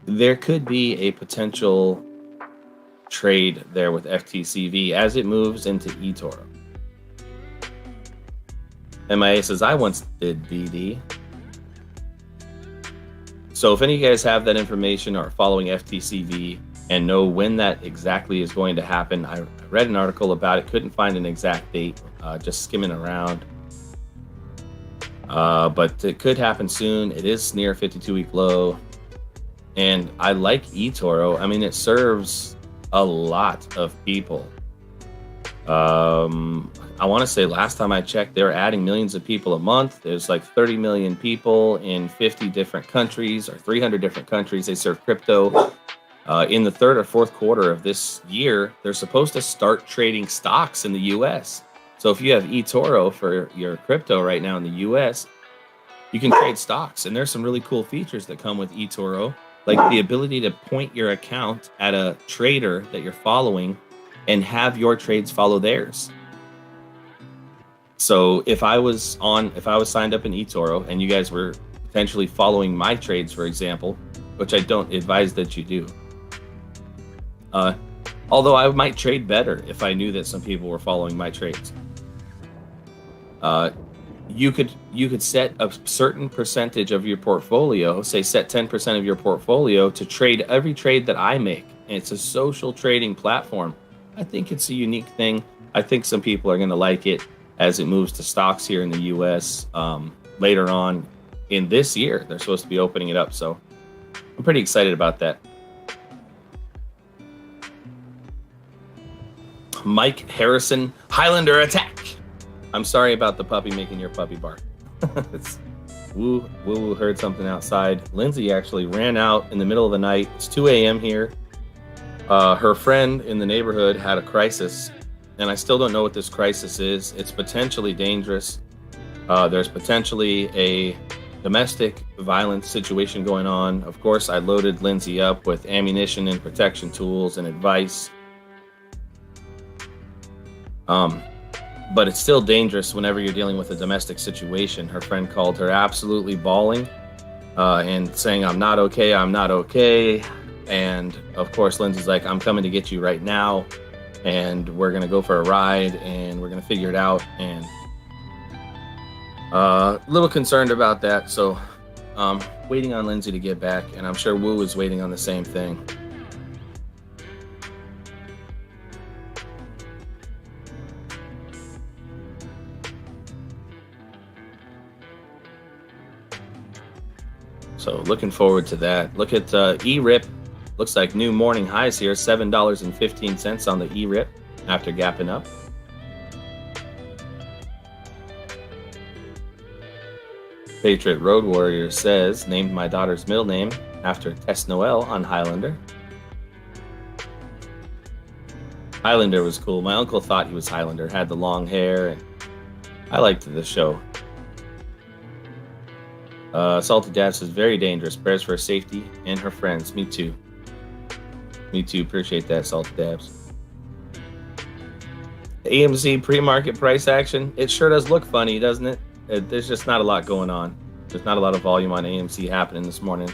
S1: there could be a potential trade there with FTCV as it moves into eToro. MIA says, I once did DD. So if any of you guys have that information or are following FTCV and know when that exactly is going to happen, I read an article about it, couldn't find an exact date, just skimming around. But it could happen soon. It is near 52-week low. And I like eToro. I mean, it serves a lot of people. I want to say last time I checked, they're adding millions of people a month. There's like 30 million people in 50 different countries or 300 different countries. They serve crypto. In the third or fourth quarter of this year, they're supposed to start trading stocks in the U.S. So if you have eToro for your crypto right now in the U.S., you can trade stocks. And there's some really cool features that come with eToro, like the ability to point your account at a trader that you're following and have your trades follow theirs. So if I was signed up in eToro and you guys were potentially following my trades, for example, which I don't advise that you do. Although I might trade better if I knew that some people were following my trades. You could set a certain percentage of your portfolio, say set 10% of your portfolio to trade every trade that I make. And it's a social trading platform. I think it's a unique thing. I think some people are going to like it as it moves to stocks here in the U.S. Later on in this year. They're supposed to be opening it up. So I'm pretty excited about that. Mike Harrison, Highlander attack. I'm sorry about the puppy making your puppy bark. It's woo heard something outside. Lindsay actually ran out in the middle of the night. It's 2 a.m. here. Her friend in the neighborhood had a crisis, and I still don't know what this crisis is. It's potentially dangerous. There's potentially a domestic violence situation going on. Of course, I loaded Lindsay up with ammunition and protection tools and advice. But it's still dangerous whenever you're dealing with a domestic situation. Her friend called her absolutely bawling and saying, I'm not okay. And of course, Lindsay's like, I'm coming to get you right now. And we're going to go for a ride and we're going to figure it out. And a little concerned about that. So waiting on Lindsay to get back. And I'm sure Woo is waiting on the same thing. So looking forward to that. Look at ERIP. Looks like new morning highs here, $7.15 on the ERIP after gapping up. Patriot Road Warrior says, named my daughter's middle name after Tess Noel on Highlander. Highlander was cool. My uncle thought he was Highlander, had the long hair, and I liked the show. Salty Dad says, very dangerous. Prayers for her safety and her friends. Me too. Appreciate that, Salty Dabs. AMC pre-market price action. It sure does look funny, doesn't it? There's just not a lot going on. There's not a lot of volume on AMC happening this morning.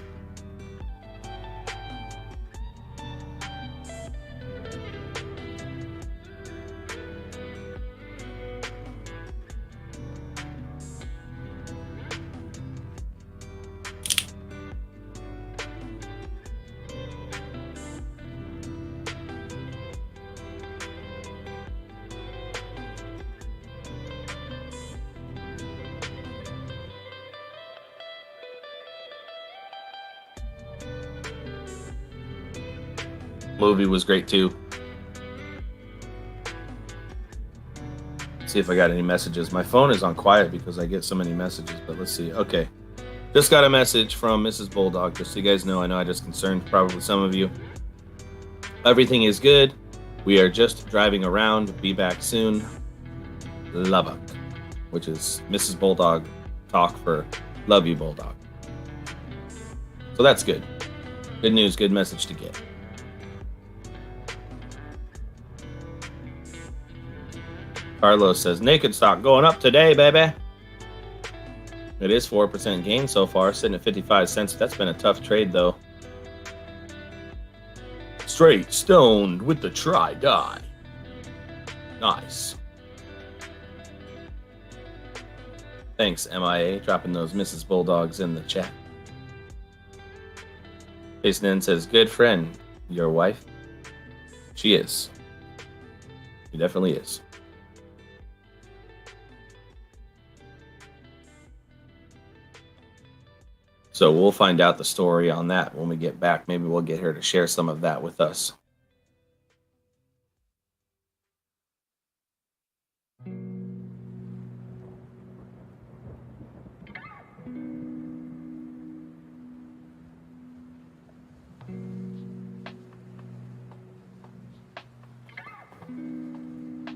S1: Movie was great too. See if I got any messages. My phone is on quiet because I get so many messages, but let's see. Okay. Just got a message from Mrs. Bulldog. Just so you guys know, I know I just concerned probably some of you. Everything is good. We are just driving around. Be back soon. Lubbock, which is Mrs. Bulldog talk for love you, Bulldog. So that's good. Good news, good message to get. Carlos says, naked stock going up today, baby. It is 4% gain so far, sitting at 55 cents. That's been a tough trade, though. Straight stoned with the try-dye. Nice. Thanks, MIA, dropping those Mrs. Bulldogs in the chat. Jason says, good friend, your wife. She is. She definitely is. So we'll find out the story on that when we get back. Maybe we'll get her to share some of that with us.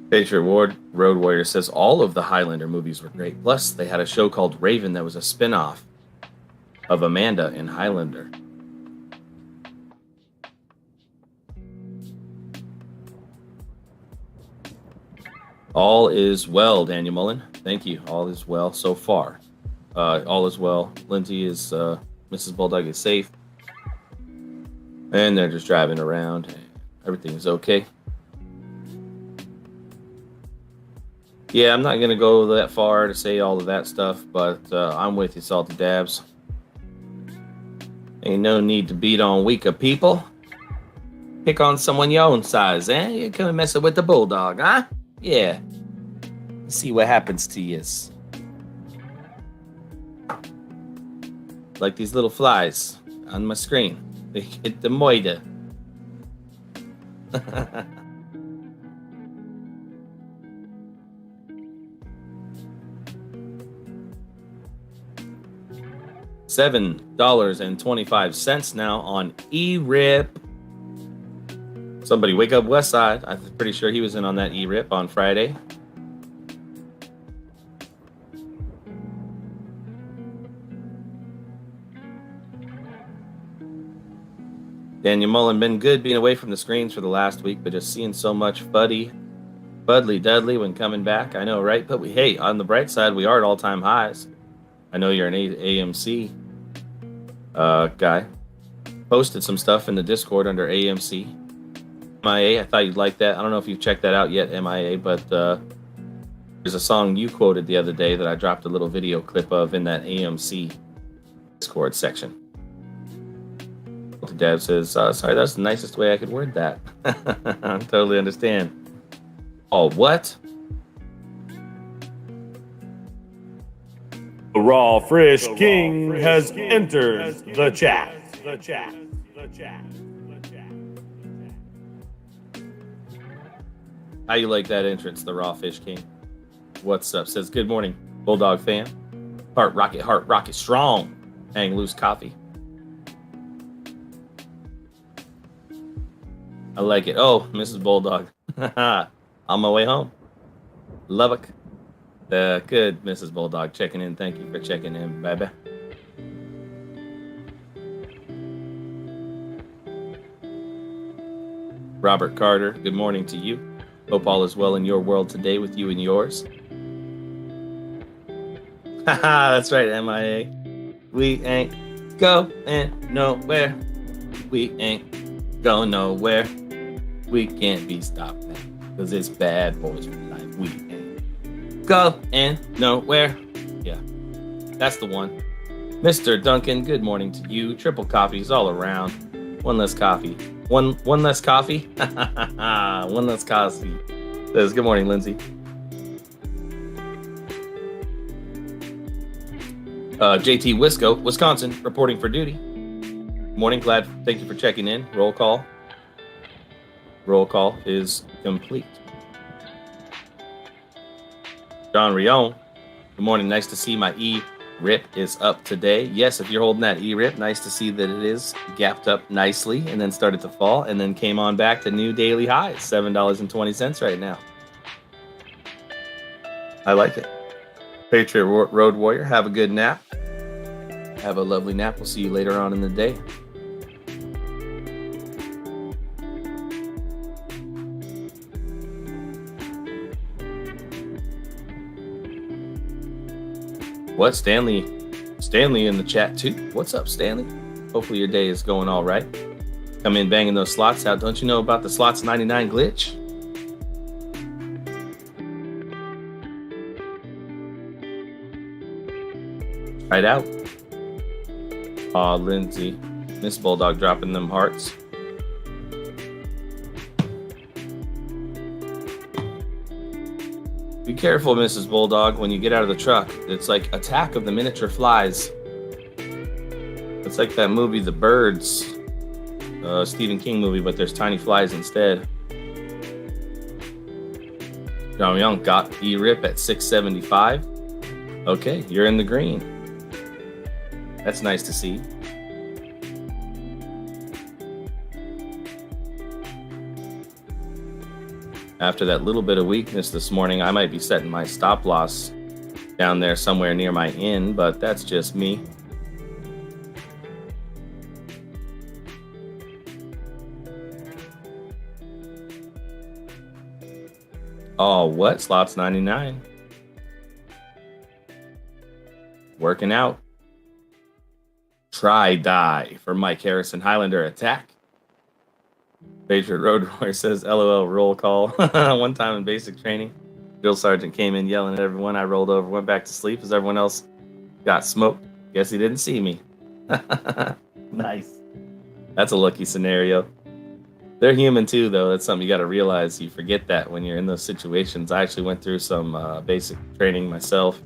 S1: Patriot Road Warrior says all of the Highlander movies were great. Plus, they had a show called Raven that was a spin-off of Amanda in Highlander. All is well, Daniel Mullen. Thank you. All is well so far. All is well. Lindsay is, Mrs. Bulldog is safe. And they're just driving around. Everything is okay. Yeah, I'm not going to go that far to say all of that stuff, but I'm with you, Salty Dabs. Ain't no need to beat on weaker people. Pick on someone your own size, eh? You're coming messing with the Bulldog, huh? Yeah. See what happens to you. Like these little flies on my screen. They hit the MOABA. $7.25 now on E-Rip. Somebody wake up Westside. I'm pretty sure he was in on that E-Rip on Friday. Daniel Mullen, been good being away from the screens for the last week, but just seeing so much Budley Dudley when coming back. I know, right? But hey, on the bright side, we are at all-time highs. I know you're an AMC guy. Posted some stuff in the Discord under AMC. MIA, I thought you'd like that. I don't know if you've checked that out yet, MIA, but there's a song you quoted the other day that I dropped a little video clip of in that AMC Discord section. Dad says, sorry, that's the nicest way I could word that. I totally understand. Oh, what?
S3: The Raw Frisch King has entered the chat.
S1: How you like that entrance, the Raw Fish King? What's up? Says, good morning, Bulldog fan. Heart rocket strong. Hang loose coffee. I like it. Oh, Mrs. Bulldog. On my way home. Lubbock. Good, Mrs. Bulldog, checking in. Thank you for checking in, baby. Robert Carter, good morning to you. Hope all is well in your world today with you and yours. Haha, that's right, MIA. We ain't going nowhere. We ain't going nowhere. We can't be stopped now, because it's bad boys for life. We ain't going nowhere. Yeah, that's the one. Mr. Duncan, good morning to you. Triple coffees all around. One less coffee. One less coffee? One less coffee. Says, good morning, Lindsay. JT Wisco, Wisconsin, reporting for duty. Good morning, glad. Thank you for checking in. Roll call. Roll call is complete. John Rion, good morning. Nice to see my E-Rip is up today. Yes, if you're holding that E-Rip, nice to see that it is gapped up nicely and then started to fall and then came on back to new daily highs, $7.20 right now. I like it. Patriot Road Warrior, have a good nap. Have a lovely nap. We'll see you later on in the day. What, Stanley in the chat too. What's up, Stanley? Hopefully your day is going all right. Come in banging those slots out. Don't you know about the slots 99 glitch? Right out. Aw, Lindsay. Miss Bulldog dropping them hearts. Be careful, Mrs. Bulldog, when you get out of the truck. It's like Attack of the Miniature Flies. It's like that movie, The Birds. Stephen King movie, but there's tiny flies instead. John Young got E-Rip at 675. Okay, you're in the green. That's nice to see. After that little bit of weakness this morning, I might be setting my stop loss down there somewhere near my in, but that's just me. Oh, what? Slots 99. Working out. Try die for Mike Harrison. Highlander attack. Patriot Road Warrior says, LOL roll call. One time in basic training, drill sergeant came in yelling at everyone. I rolled over, went back to sleep as everyone else got smoked. Guess he didn't see me. Nice. That's a lucky scenario. They're human too, though. That's something you got to realize. You forget that when you're in those situations. I actually went through some basic training myself.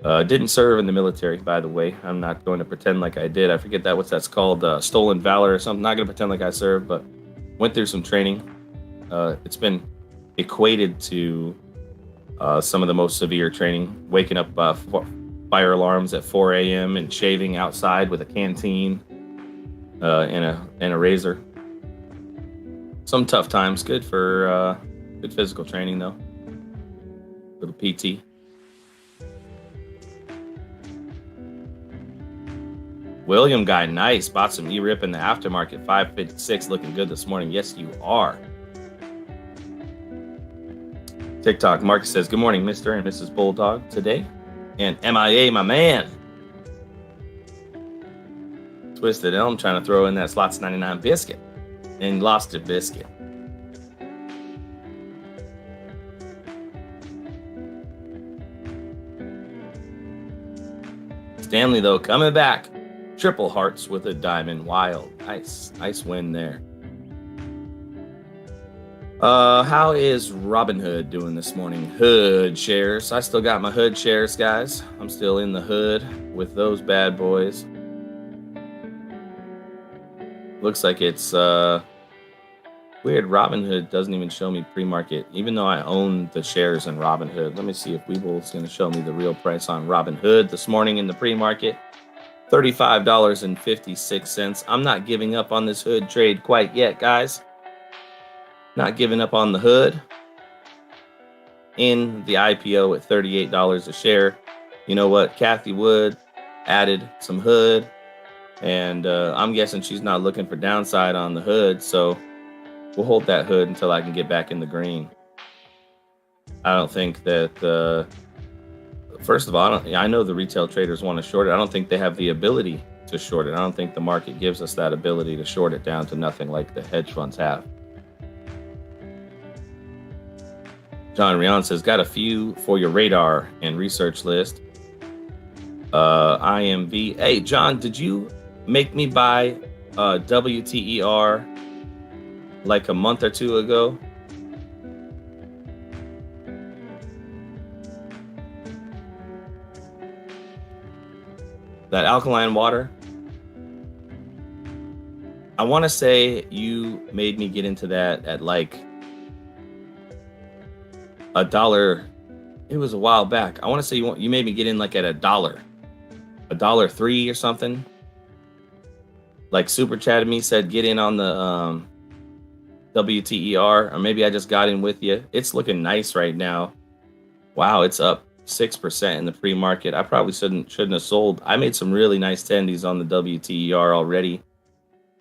S1: Didn't serve in the military, by the way. I'm not going to pretend like I did. I forget what that's called, stolen valor or something. Not going to pretend like I served, but went through some training. It's been equated to some of the most severe training. Waking up fire alarms at 4 a.m. and shaving outside with a canteen and a razor. Some tough times. Good for good physical training, though. Little PT. William guy, nice. Bought some E-Rip in the aftermarket. 556, looking good this morning. Yes, you are. TikTok, Marcus says, good morning, Mr. and Mrs. Bulldog today. And MIA, my man. Twisted Elm trying to throw in that Slots 99 biscuit. And lost a biscuit. Stanley, though, coming back. Triple hearts with a diamond. Wild. Nice win there. How is Robinhood doing this morning? Hood shares. I still got my hood shares, guys. I'm still in the hood with those bad boys. Looks like it's weird. Robinhood doesn't even show me pre-market, even though I own the shares in Robinhood. Let me see if Weeble's going to show me the real price on Robinhood this morning in the pre-market. $35.56. I'm not giving up on this hood trade quite yet, guys. Not giving up on the hood. In the IPO at $38 a share. You know what? Kathy Wood added some hood. And I'm guessing she's not looking for downside on the hood. So we'll hold that hood until I can get back in the green. I don't think that... First of all, I know the retail traders want to short it. I don't think they have the ability to short it. I don't think the market gives us that ability to short it down to nothing like the hedge funds have. John Rion says, got a few for your radar and research list. IMV. Hey, John, did you make me buy WTER like a month or two ago? That alkaline water, I want to say you made me get into that at like $1. It was a while back. I want to say you made me get in like at $1.03 or something. Like super chatted me, said get in on the WTER, or maybe I just got in with you. It's looking nice right now. Wow, it's up 6% in the pre-market. I probably shouldn't have sold. I made some really nice tendies on the WTER already.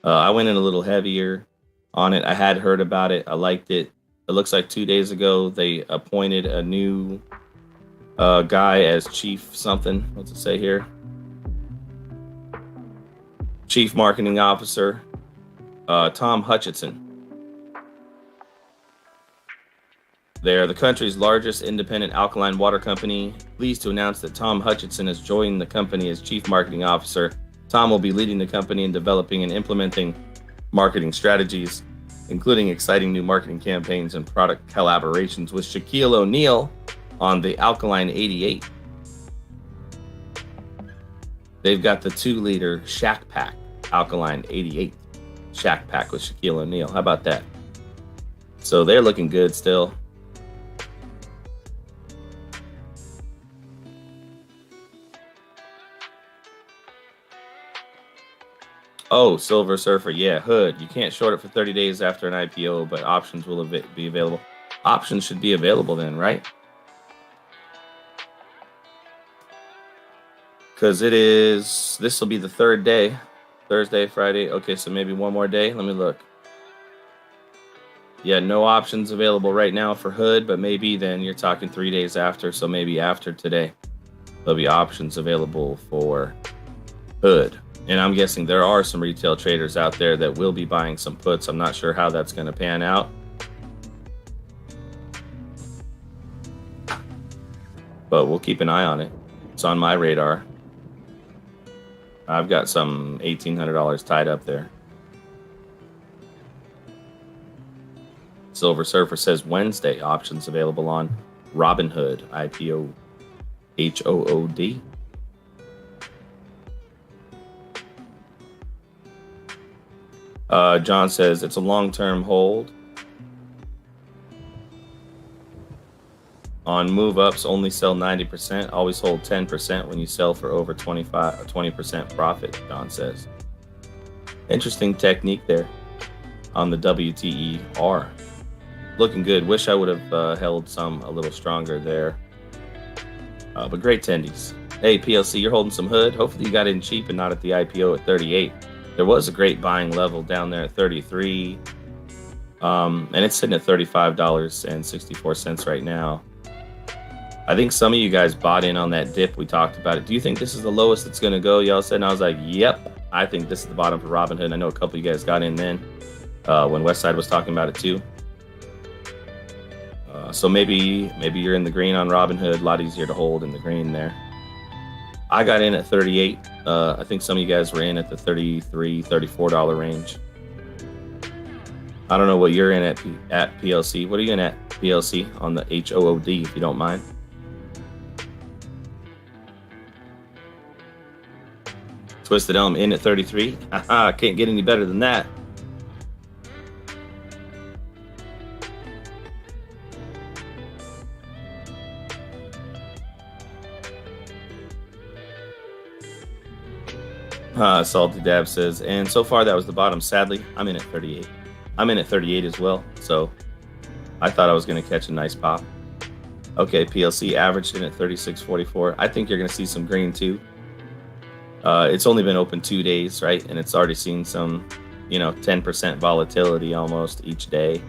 S1: I went in a little heavier on it. I had heard about it. I liked it. It looks like 2 days ago they appointed a new guy as chief something. What's it say here? Chief Marketing Officer, Tom Hutchinson. They're the country's largest independent alkaline water company. Pleased to announce that Tom Hutchinson has joined the company as Chief Marketing Officer. Tom will be leading the company in developing and implementing marketing strategies, including exciting new marketing campaigns and product collaborations with Shaquille O'Neal on the Alkaline 88. They've got the 2-liter Shaq Pack Alkaline 88 Shaq Pack with Shaquille O'Neal. How about that? So they're looking good still. Oh, Silver Surfer. Yeah, Hood. You can't short it for 30 days after an IPO, but options will be available. Options should be available then, right? Because this will be the third day. Thursday, Friday. Okay, so maybe one more day. Let me look. Yeah, no options available right now for Hood, but maybe then you're talking 3 days after, so maybe after today, there'll be options available for Hood. And I'm guessing there are some retail traders out there that will be buying some puts. I'm not sure how that's going to pan out. But we'll keep an eye on it. It's on my radar. I've got some $1,800 tied up there. Silver Surfer says Wednesday options available on Robinhood, IPO HOOD. John says it's a long-term hold. On move ups, only sell 90%. Always hold 10% when you sell for over 20% profit, John says. Interesting technique there on the WTER. Looking good. Wish I would have held some a little stronger there. But great tendies. Hey, PLC, you're holding some Hood. Hopefully you got in cheap and not at the IPO at 38. There was a great buying level down there at 33. And it's sitting at $35.64 right now. I think some of you guys bought in on that dip. We talked about it. Do you think this is the lowest it's going to go? Y'all said, and I was like, yep. I think this is the bottom for Robinhood. I know a couple of you guys got in then when Westside was talking about it too. So maybe you're in the green on Robinhood. A lot easier to hold in the green there. I got in at 38. I think some of you guys were in at the $33, $34 range. I don't know what you're in at PLC. What are you in at PLC on the HOOD, if you don't mind? Twisted Elm in at 33. Haha, can't get any better than that. Salty Dab says, and so far that was the bottom. Sadly, I'm in at 38. I'm in at 38 as well, so I thought I was going to catch a nice pop. Okay, PLC averaged in at 36.44. I think you're going to see some green too. It's only been open 2 days, right? And it's already seen some, 10% volatility almost each day.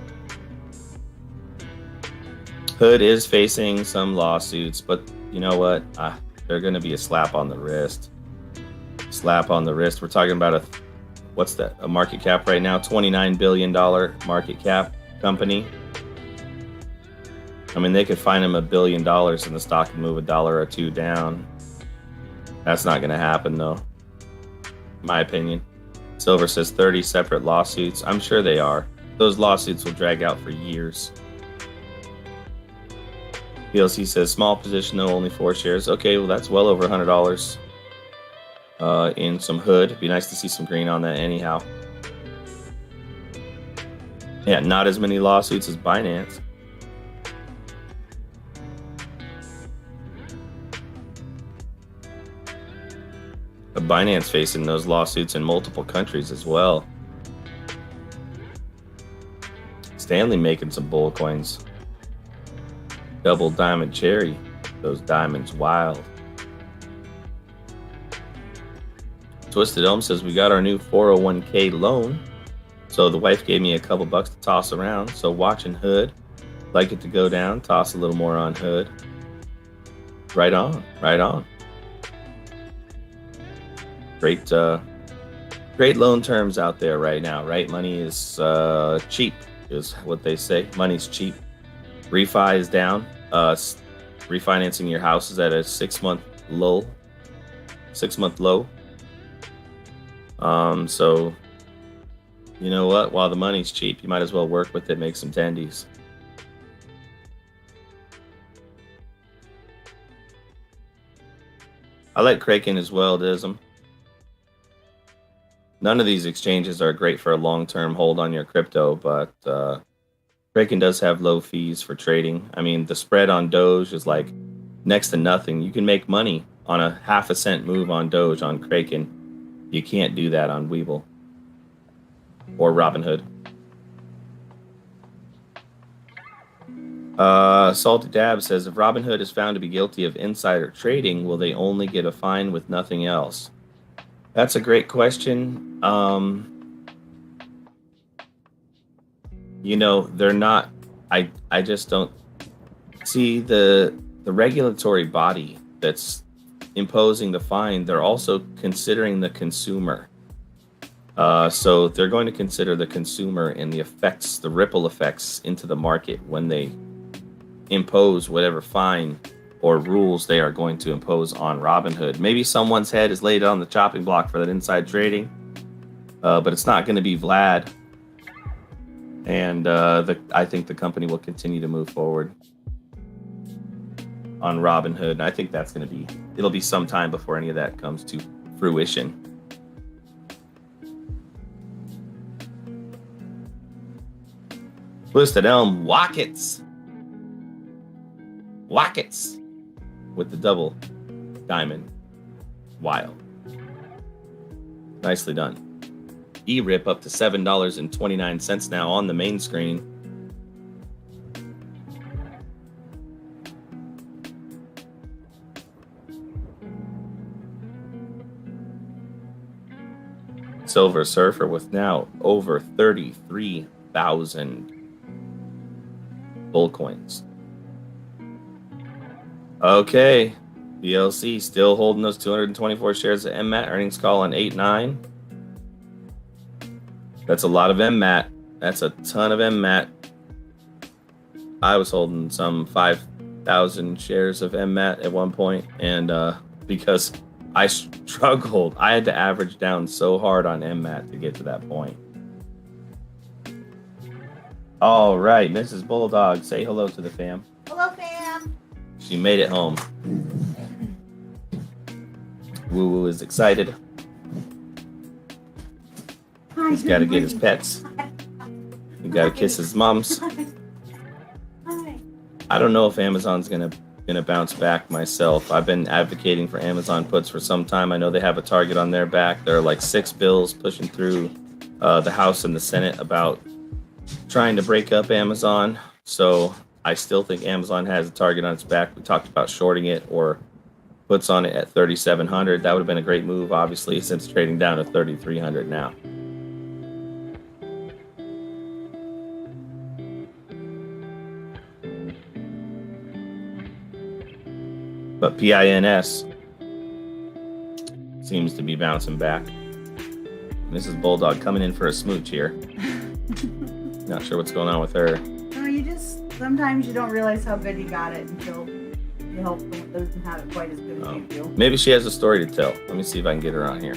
S1: Hood is facing some lawsuits, but you know what? They're going to be a slap on the wrist. Slap on the wrist. We're talking about a market cap right now, $29 billion market cap company. I mean, they could find them $1 billion and the stock could move $1 or $2 down. That's not going to happen though, in my opinion. Silver says 30 separate lawsuits. I'm sure they are. Those lawsuits will drag out for years. PLC says small position though, only 4 shares. Okay, well that's well over $100. In some Hood. Be nice to see some green on that anyhow. Yeah, not as many lawsuits as Binance. But Binance facing those lawsuits in multiple countries as well. Stanley making some bull coins. Double diamond cherry. Those diamonds wild. Twisted Elm says we got our new 401k loan. So the wife gave me a couple bucks to toss around. So watching Hood, like it to go down, toss a little more on Hood. Right on, right on. Great loan terms out there right now, right? Money is cheap, is what they say. Money's cheap. Refi is down. Refinancing your house is at a 6-month low. 6-month low. So you know what? While the money's cheap, you might as well work with it, make some tendies. I like Kraken as well, Dism. None of these exchanges are great for a long-term hold on your crypto, but Kraken does have low fees for trading. I mean, the spread on Doge is like next to nothing. You can make money on a 0.5 cent move on Doge on Kraken. You can't do that on Webull. or Robinhood. Salty Dab says, if Robinhood is found to be guilty of insider trading, will they only get a fine with nothing else? That's a great question. You know, they're not. I just don't see the regulatory body that's imposing the fine. They're also considering the consumer. So they're going to consider the consumer and the effects, the ripple effects into the market when they impose whatever fine or rules they are going to impose on Robinhood. Maybe someone's head is laid on the chopping block for that inside trading, but it's not going to be Vlad. And I think the company will continue to move forward on Robinhood. And I think that's going to be, it'll be some time before any of that comes to fruition. Twisted Elm Wackets with the double diamond. Wild. Nicely done. E-Rip up to $7.29 now on the main screen. Silver Surfer with now over 33,000 bull coins. Okay, BLC still holding those 224 shares of MMAT. Earnings call on 8-9. That's a lot of MMAT. That's a ton of MMAT. I was holding some 5,000 shares of MMAT at one point, and because I struggled, I had to average down so hard on MMAT to get to that point. All right, Mrs. Bulldog, say hello to the fam.
S2: Hello, fam.
S1: She made it home. Woo Woo is excited. He's got to get his pets. He got to kiss his mums. I don't know if Amazon's gonna bounce back myself. I've been advocating for Amazon puts for some time. I know they have a target on their back. There are like 6 bills pushing through the House and the Senate about trying to break up Amazon. So I still think Amazon has a target on its back. We talked about shorting it or puts on it at 3,700. That would have been a great move, obviously, since trading down to 3,300 now. But PINS seems to be bouncing back. Mrs. Bulldog coming in for a smooch here. Not sure what's going on with her.
S2: No, sometimes you don't realize how good you got it until you help someone that doesn't have it quite as good as you do.
S1: Maybe she has a story to tell. Let me see if I can get her on here.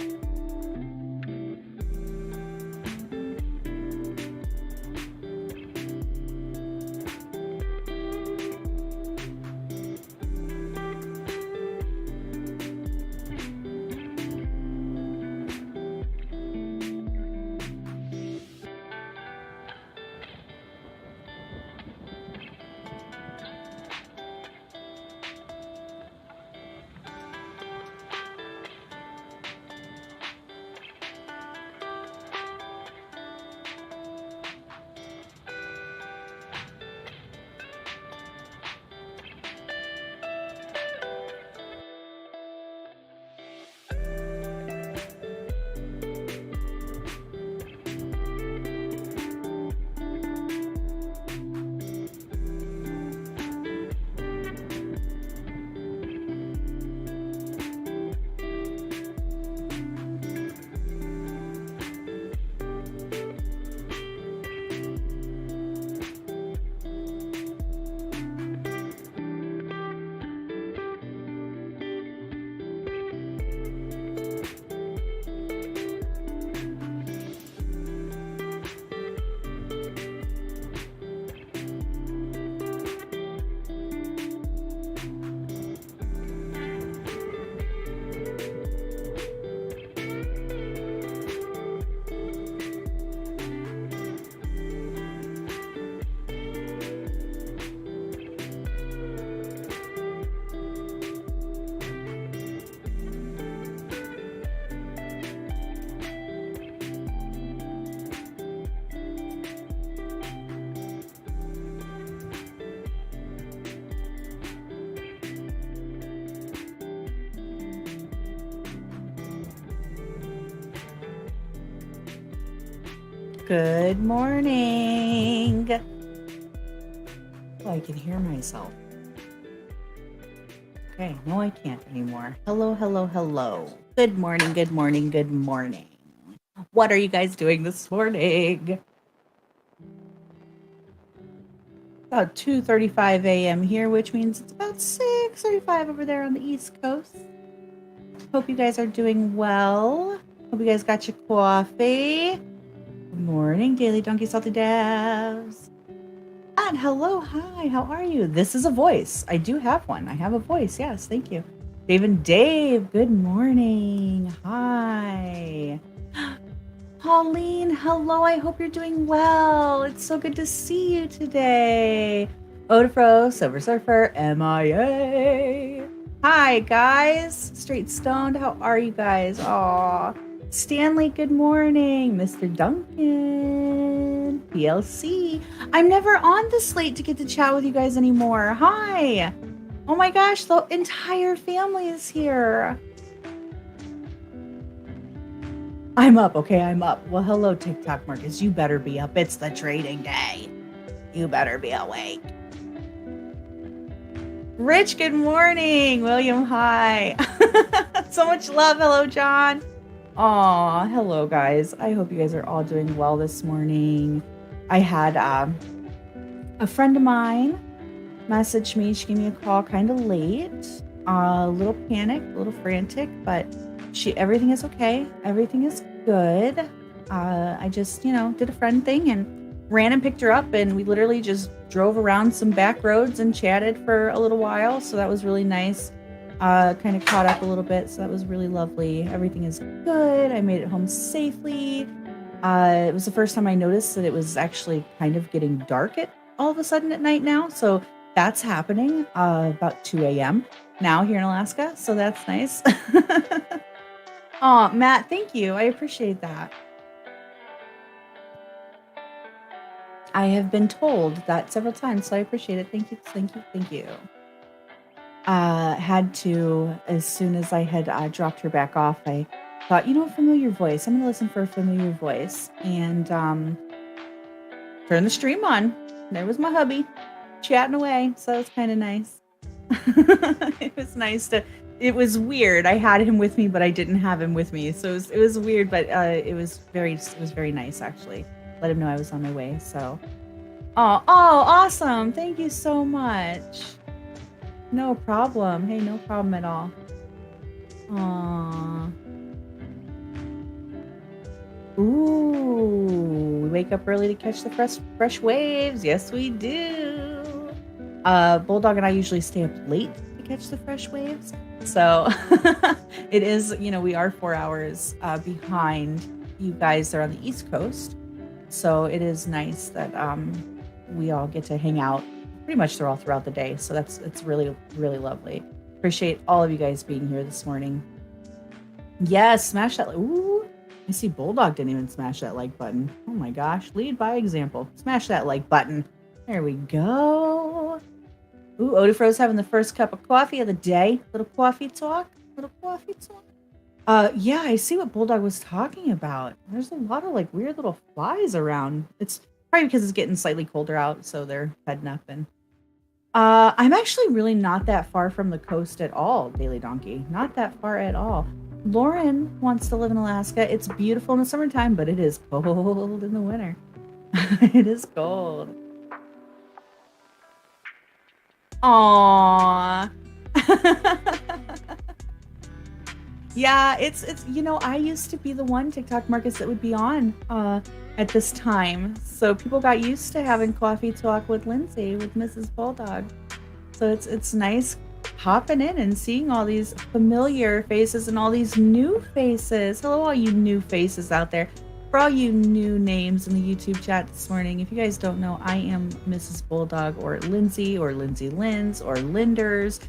S2: Good morning. Oh, I can hear myself. Okay, no, I can't anymore. Hello, hello, hello. Good morning, good morning, good morning. What are you guys doing this morning? About 2:35 a.m. here, which means it's about 6:35 over there on the East Coast. Hope you guys are doing well. Hope you guys got your coffee. Good morning, Daily Donkey Salty Dabs. And hello, hi, how are you? This is a voice. I do have one. I have a voice. Yes, thank you. Dave and Dave, good morning. Hi. Pauline, hello. I hope you're doing well. It's so good to see you today. Odafro, Silver Surfer, MIA. Hi, guys. Straight Stoned, how are you guys? Aw. Stanley, good morning. Mr. Duncan, PLC. I'm never on the slate to get to chat with you guys anymore. Hi. Oh my gosh, the entire family is here. I'm up, okay, I'm up. Well, hello, TikTok Marcus. You better be up. It's the trading day. You better be awake. Rich, good morning. William, hi. So much love. Hello, John. Aw, hello, guys. I hope you guys are all doing well this morning. I had a friend of mine message me. She gave me a call kind of late. A little panicked, a little frantic, but everything is okay. Everything is good. I just, did a friend thing and ran and picked her up, and we literally just drove around some back roads and chatted for a little while. So that was really nice. Kind of caught up a little bit. So that was really lovely. Everything is good. I made it home safely. It was the first time I noticed that it was actually kind of getting dark all of a sudden at night now. So that's happening about 2 a.m. now here in Alaska. So that's nice. Oh, Matt, thank you. I appreciate that. I have been told that several times, so I appreciate it. Thank you, thank you, thank you. Had to, as soon as I had dropped her back off, I thought, familiar voice. I'm going to listen for a familiar voice. And turn the stream on. There was my hubby chatting away. So it was kind of nice. It was nice it was weird. I had him with me, but I didn't have him with me. So it was weird, but it was very nice, actually. Let him know I was on my way. So, oh, awesome. Thank you so much. No problem. Hey, no problem at all. Aww. Ooh, we wake up early to catch the fresh waves. Yes, we do. Bulldog and I usually stay up late to catch the fresh waves. So it is, we are 4 hours behind you guys that are on the East Coast. So it is nice that we all get to hang out pretty much throughout the day. So it's really, really lovely. Appreciate all of you guys being here this morning. Yes, smash that. Ooh, I see Bulldog didn't even smash that like button. Oh my gosh, lead by example. Smash that like button. There we go. Ooh, Odafro's having the first cup of coffee of the day. Little coffee talk. Yeah, I see what Bulldog was talking about. There's a lot of like weird little flies around. It's probably because it's getting slightly colder out, so they're heading up. And I'm actually really not that far from the coast at all, Daily Donkey. Not that far at all. Lauren wants to live in Alaska. It's beautiful in the summertime, but it is cold in the winter. It is cold. Aww. Yeah, it's I used to be the one TikTok Marcus that would be on at this time. So people got used to having coffee talk with Lindsay, with Mrs. Bulldog. So it's nice hopping in and seeing all these familiar faces and all these new faces. Hello, all you new faces out there. For all you new names in the YouTube chat this morning, if you guys don't know, I am Mrs. Bulldog or Lindsay Linds or Linders.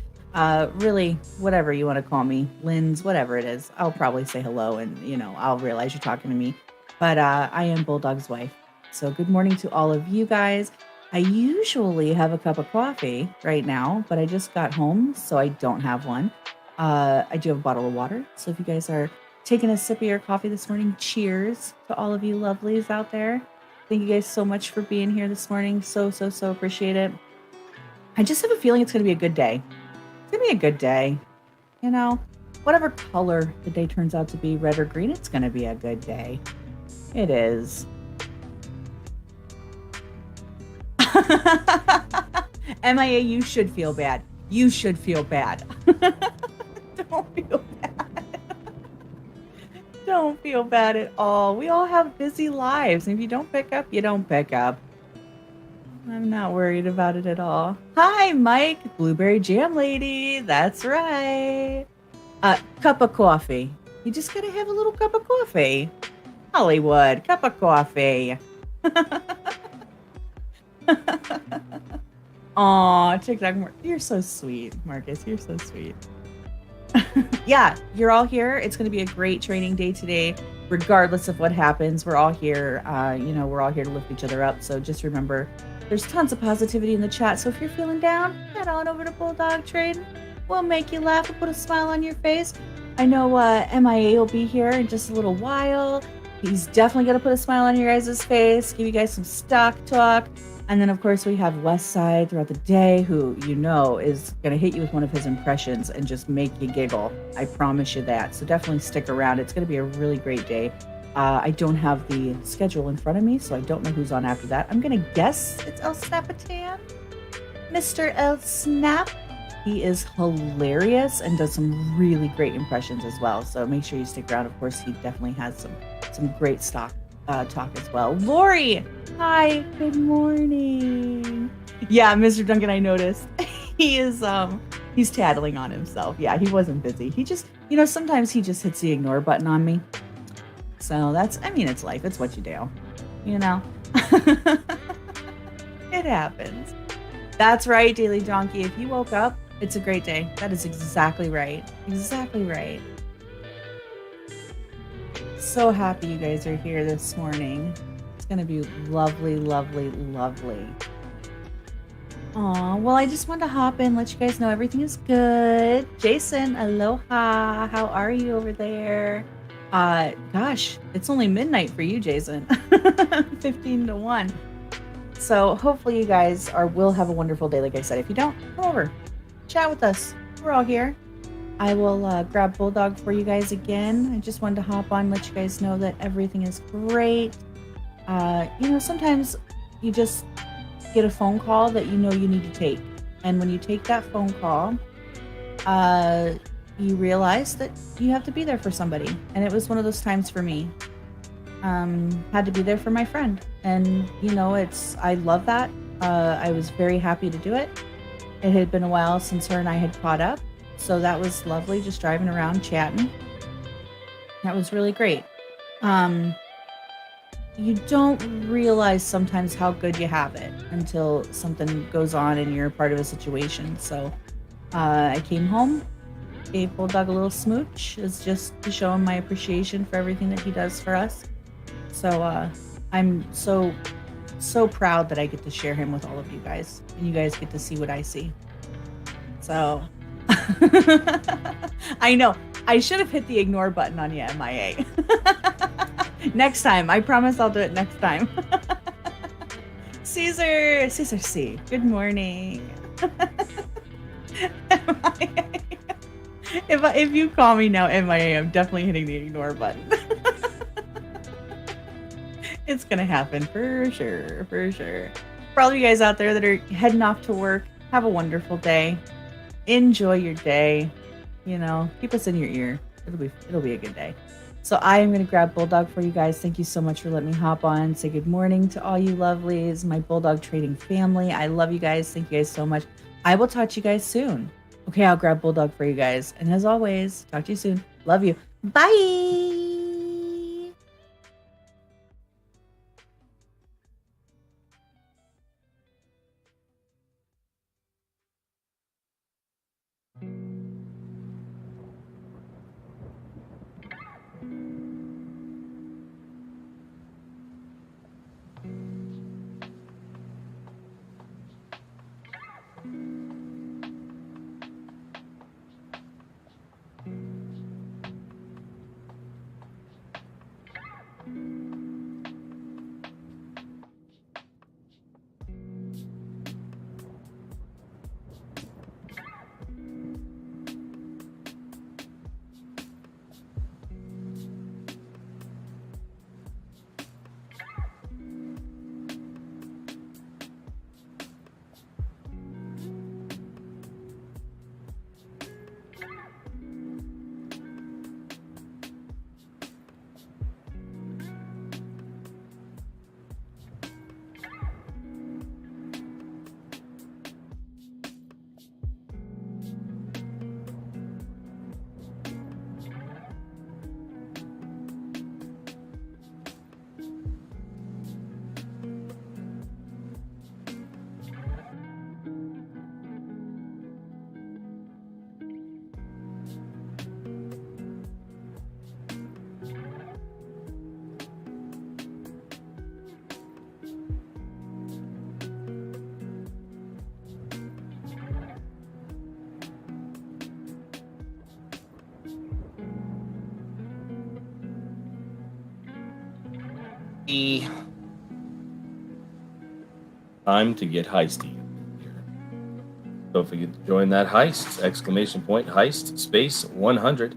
S2: Really, whatever you want to call me, Linds, whatever it is. I'll probably say hello and, I'll realize you're talking to me. But I am Bulldog's wife. So good morning to all of you guys. I usually have a cup of coffee right now, but I just got home, so I don't have one. I do have a bottle of water. So if you guys are taking a sip of your coffee this morning. Cheers to all of you lovelies out there. Thank you guys so much for being here this morning. So appreciate it. I just have a feeling it's going to be a good day. It's going to be a good day. You know, whatever color the day turns out to be, red or green, it's going to be a good day. It is. MIA, you should feel bad. You should feel bad. Don't feel bad. Don't feel bad at all. We all have busy lives. And if you don't pick up, you don't pick up. I'm not worried about it at all. Hi, Mike, Blueberry Jam Lady. That's right. Cup of coffee. You just gotta have a little cup of coffee. Hollywood, cup of coffee. Aw, TikTok, you're so sweet, Marcus. You're so sweet. Yeah, you're all here. It's going to be a great training day today, regardless of what happens. We're all here. We're all here to lift each other up. So just remember, there's tons of positivity in the chat. So if you're feeling down, head on over to Bulldog Trade. We'll make you laugh and put a smile on your face. I know MIA will be here in just a little while. He's definitely going to put a smile on your guys' face, give you guys some stock talk. And then, of course, we have Westside throughout the day, who you know is going to hit you with one of his impressions and just make you giggle. I promise you that. So definitely stick around. It's going to be a really great day. I don't have the schedule in front of me, so I don't know who's on after that. I'm going to guess it's El Snapatan. Mr. El Snap. He is hilarious and does some really great impressions as well. So make sure you stick around. Of course, he definitely has some great stock talk as well. Lori, hi, good morning. Yeah, Mr. Duncan, I noticed he is he's tattling on himself. Yeah, he wasn't busy. He just, sometimes he just hits the ignore button on me. So it's life. It's what you do. It happens. That's right, Daily Donkey. If you woke up, it's a great day. That is exactly right. Exactly right. So happy you guys are here this morning. It's going to be lovely, lovely, lovely. Aw, well, I just wanted to hop in, let you guys know everything is good. Jason, aloha. How are you over there? Gosh, it's only midnight for you, Jason. 15 to 1. So hopefully you guys will have a wonderful day. Like I said, if you don't, come over. Chat with us. We're all here. I will grab Bulldog for you guys again. I just wanted to hop on, let you guys know that everything is great. Sometimes you just get a phone call that you need to take. And when you take that phone call, you realize that you have to be there for somebody. And it was one of those times for me. Had to be there for my friend. And, I love that. I was very happy to do it. It had been a while since her and I had caught up. So that was lovely, just driving around chatting. That was really great. You don't realize sometimes how good you have it until something goes on and you're part of a situation. So I came home, gave Bulldog a little smooch. It's just to show him my appreciation for everything that he does for us. So I'm so proud that I get to share him with all of you guys. And you guys get to see what I see. So... I know. I should have hit the ignore button on you, MIA. Next time. I promise I'll do it next time. Caesar C. Good morning. MIA. If you call me now, MIA, I'm definitely hitting the ignore button. It's going to happen for sure. For sure. For all of you guys out there that are heading off to work, have a wonderful day. Enjoy your day. Keep us in your ear. It'll be a good day. So I am going to grab Bulldog for you guys. Thank you so much for letting me hop on. Say good morning to all you lovelies, my Bulldog trading family. I love you guys. Thank you guys so much. I will talk to you guys soon. Okay, I'll grab Bulldog for you guys. And as always, talk to you soon. Love you. Bye.
S1: Time to get heisty here. Don't forget to join that heist! Exclamation point heist space 100.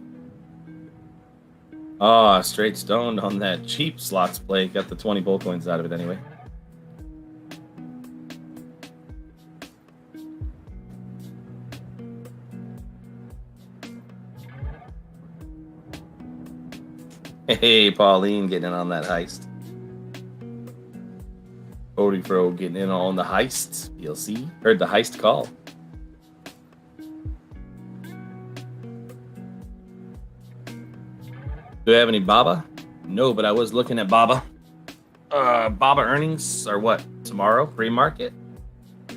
S1: Ah, straight stoned on that cheap slots play. Got the 20 bull coins out of it anyway. Hey, Pauline getting in on that heist. Odie Fro getting in on the heists. You'll see. Heard the heist call. Do we have any BABA? No, but I was looking at BABA. BABA earnings are what? Tomorrow? Pre-market? I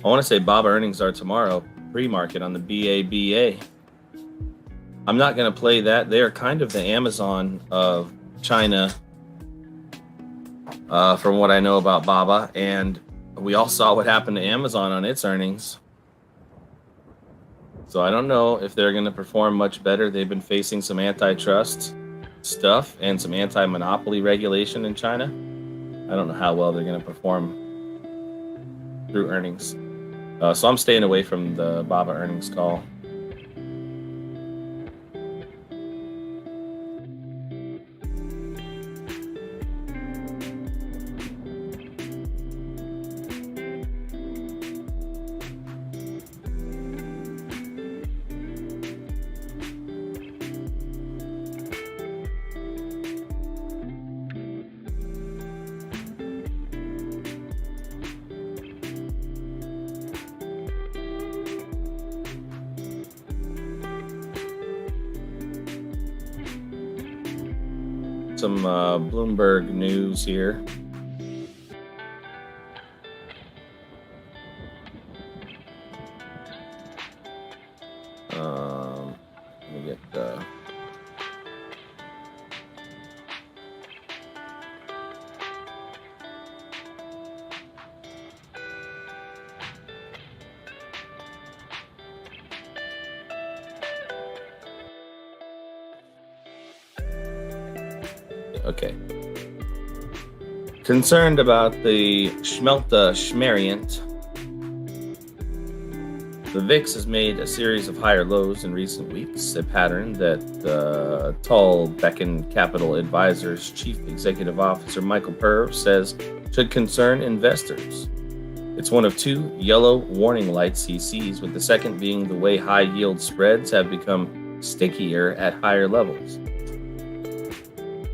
S1: want to say BABA earnings are tomorrow. Pre-market on the BABA. I'm not going to play that. They are kind of the Amazon of China, from what I know about BABA. And we all saw what happened to Amazon on its earnings. So I don't know if they're going to perform much better. They've been facing some antitrust stuff and some anti-monopoly regulation in China. I don't know how well they're going to perform through earnings. So I'm staying away from the BABA earnings call. Some Bloomberg news here. Let me get the okay. Concerned about the Schmelta Schmariant. The VIX has made a series of higher lows in recent weeks, a pattern that Tall Becken Capital Advisors Chief Executive Officer Michael Purv says should concern investors. It's one of two yellow warning lights he sees, with the second being the way high yield spreads have become stickier at higher levels.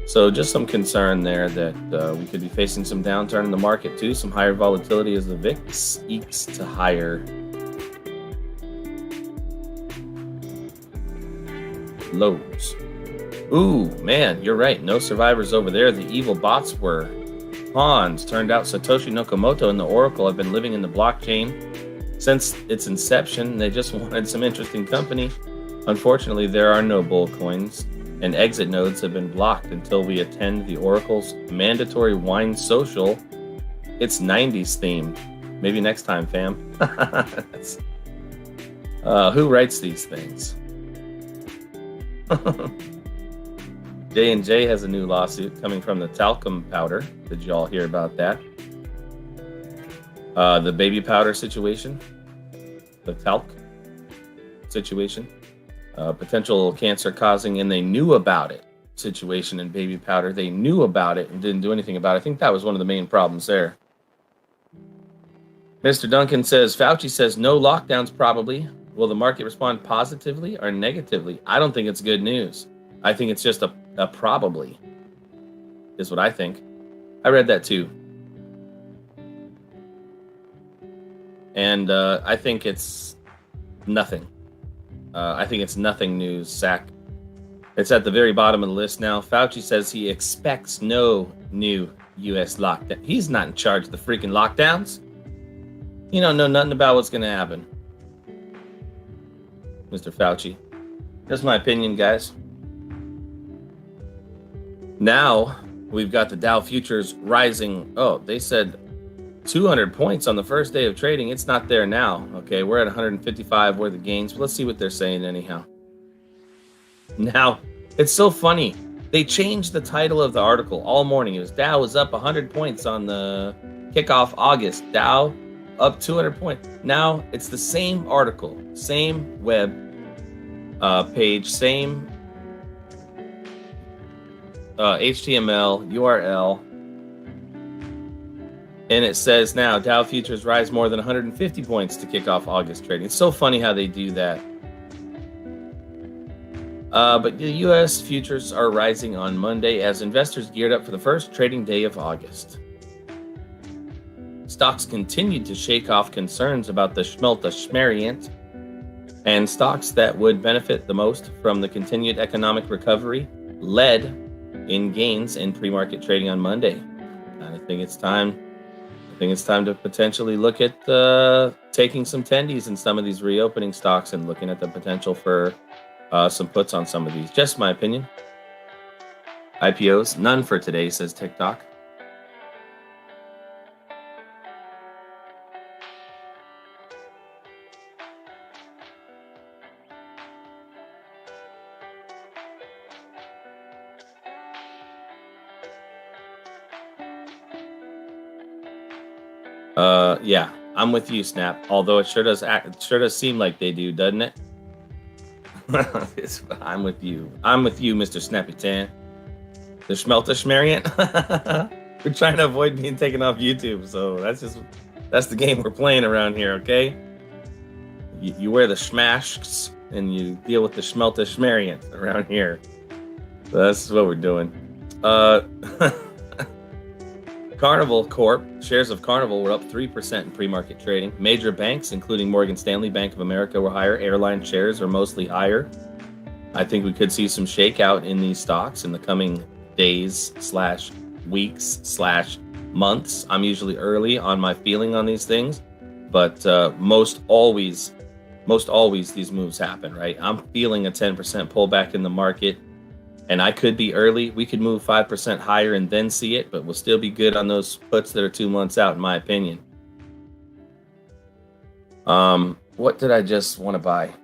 S1: So just some concern there that we could be facing some downturn in the market too, some higher volatility as the VIX ekes to higher lows. Ooh, man, you're right. No survivors over there. The evil bots were pawns. Turned out Satoshi Nakamoto and the Oracle have been living in the blockchain since its inception. They just wanted some interesting company. Unfortunately, there are no bull coins, and exit nodes have been blocked until we attend the Oracle's mandatory wine social. It's 90s themed. Maybe next time, fam. Who writes these things? J&J has a new lawsuit coming from the talcum powder. Did you all hear about that? The baby powder situation, the talc situation, potential cancer causing, and they knew about it situation in baby powder. They knew about it and didn't do anything about it. I think that was one of the main problems there. Mr. Duncan says, Fauci says no lockdowns probably. Will the market respond positively or negatively? I don't think it's good news. I think it's just a probably, is what I think. I read that too. And I think it's nothing. I think it's nothing news, Zach. It's at the very bottom of the list now. Fauci says he expects no new U.S. lockdown. He's not in charge of the freaking lockdowns. You don't know nothing about what's going to happen, Mr. Fauci. That's my opinion, guys. Now, we've got the Dow futures rising. Oh, they said 200 points on the first day of trading. It's not there now. Okay, we're at 155 worth of gains. Let's see what they're saying anyhow. Now, it's so funny. They changed the title of the article all morning. It was Dow was up 100 points on the kickoff August. Dow up 200 points. Now it's the same article, same web page, same HTML, URL. And it says now Dow futures rise more than 150 points to kick off August trading. It's so funny how they do that. But the U.S. futures are rising on Monday as investors geared up for the first trading day of August. Stocks continued to shake off concerns about the Schmelta-Schmeriant, and stocks that would benefit the most from the continued economic recovery led in gains in pre-market trading on Monday. I think it's time to potentially look at taking some tendies in some of these reopening stocks and looking at the potential for some puts on some of these. Just my opinion. IPOs, none for today, says TikTok. Yeah, I'm with you, Snap. Although it sure does seem like they do, doesn't it? I'm with you. I'm with you, Mr. Snappy Tan. The Schmelta-Schmeriant. We're trying to avoid being taken off YouTube, so that's the game we're playing around here, okay? You wear the schmasks and you deal with the Schmelta-Schmeriant around here. So that's what we're doing. Carnival Corp. Shares of Carnival were up 3% in pre-market trading. Major banks, including Morgan Stanley, Bank of America, were higher. Airline shares are mostly higher. I think we could see some shakeout in these stocks in the coming days / weeks / months. I'm usually early on my feeling on these things, but most always these moves happen, right? I'm feeling a 10% pullback in the market. And I could be early. We could move 5% higher and then see it, but we'll still be good on those puts that are 2 months out, in my opinion. What did I just want to buy?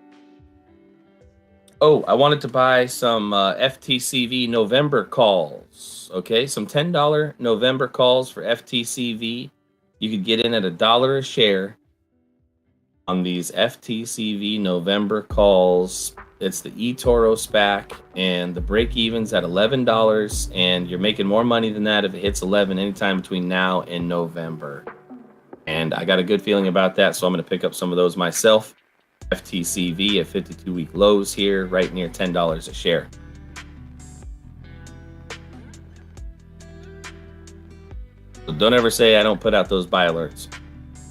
S1: Oh, I wanted to buy some FTCV November calls. Okay, some $10 November calls for FTCV. You could get in at $1 a share on these FTCV November calls. It's the eToro SPAC, and the break even's at $11, and you're making more money than that if it hits 11 anytime between now and November. And I got a good feeling about that, so I'm going to pick up some of those myself. FTCV at 52-week lows here, right near $10 a share. So don't ever say I don't put out those buy alerts.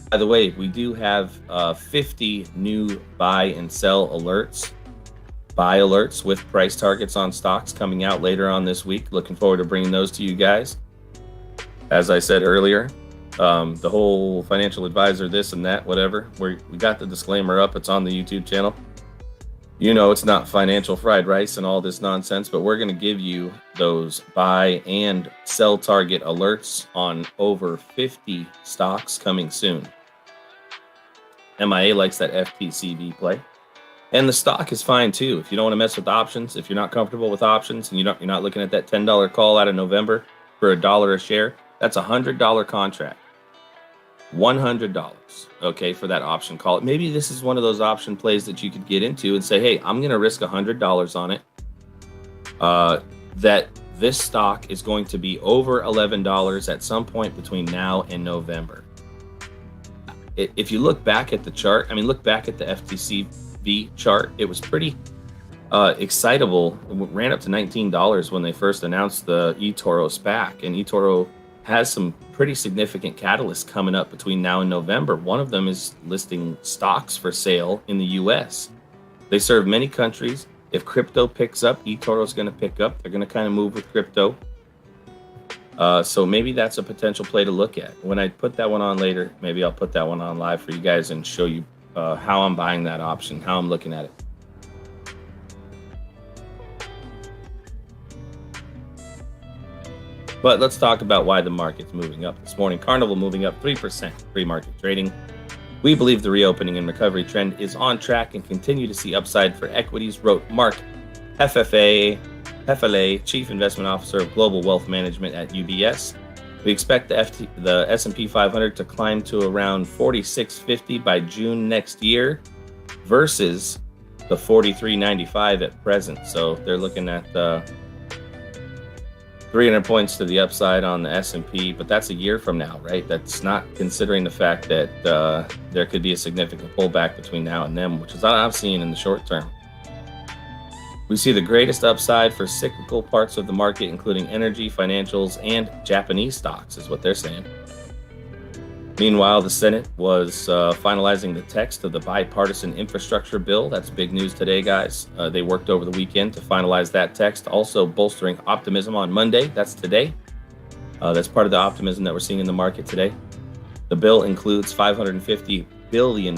S1: By the way, we do have 50 new buy and sell alerts. Buy alerts with price targets on stocks coming out later on this week. Looking forward to bringing those to you guys. As I said earlier, the whole financial advisor, this and that, whatever. We got the disclaimer up. It's on the YouTube channel. You know, it's not financial fried rice and all this nonsense, but we're going to give you those buy and sell target alerts on over 50 stocks coming soon. MIA likes that FTCV play. And the stock is fine too. If you don't want to mess with options, if you're not comfortable with options and you're not looking at that $10 call out of November for $1 a share, that's a $100 contract. $100, okay, for that option call. Maybe this is one of those option plays that you could get into and say, hey, I'm going to risk $100 on it. That this stock is going to be over $11 at some point between now and November. If you look back at the chart, look back at the FTCV chart, it was pretty excitable. It ran up to $19 when they first announced the eToro SPAC, and eToro has some pretty significant catalysts coming up between now and November. One of them is listing stocks for sale in the US. They serve many countries. If crypto picks up, eToro is going to pick up. They're going to kind of move with crypto. So maybe that's a potential play to look at. When I put that one on later, maybe I'll put that one on live for you guys and show you how I'm buying that option, how I'm looking at it. But let's talk about why the market's moving up this morning. Carnival moving up 3% pre-market trading. We believe the reopening and recovery trend is on track and continue to see upside for equities, wrote Mark FFA Hefele, Chief Investment Officer of Global Wealth Management at UBS. We expect the S&P 500 to climb to around 4650 by June next year versus the 4395 at present. So they're looking at 300 points to the upside on the S&P, but that's a year from now, right? That's not considering the fact that there could be a significant pullback between now and then, which is what I'm seeing in the short term. We see the greatest upside for cyclical parts of the market, including energy, financials, and Japanese stocks, is what they're saying. Meanwhile, the Senate was finalizing the text of the bipartisan infrastructure bill. That's big news today, guys. They worked over the weekend to finalize that text, also bolstering optimism on Monday. That's today. That's part of the optimism that we're seeing in the market today. The bill includes $550 billion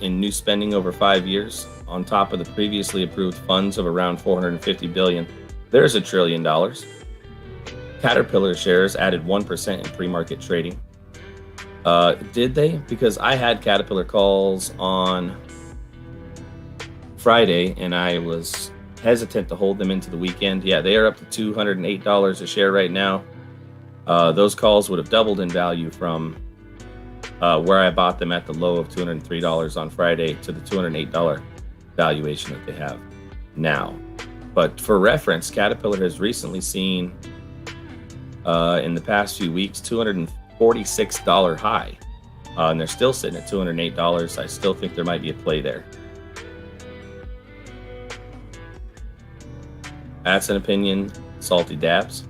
S1: in new spending over 5 years, on top of the previously approved funds of around $450 billion. There's $1 trillion. Caterpillar shares added 1% in pre-market trading. Did they? Because I had Caterpillar calls on Friday and I was hesitant to hold them into the weekend. Yeah, they are up to $208 a share right now. Those calls would have doubled in value from where I bought them at the low of $203 on Friday to the $208 valuation that they have now. But for reference, Caterpillar has recently seen in the past few weeks $246 high, and they're still sitting at $208. I still think there might be a play there. That's an opinion, salty dabs.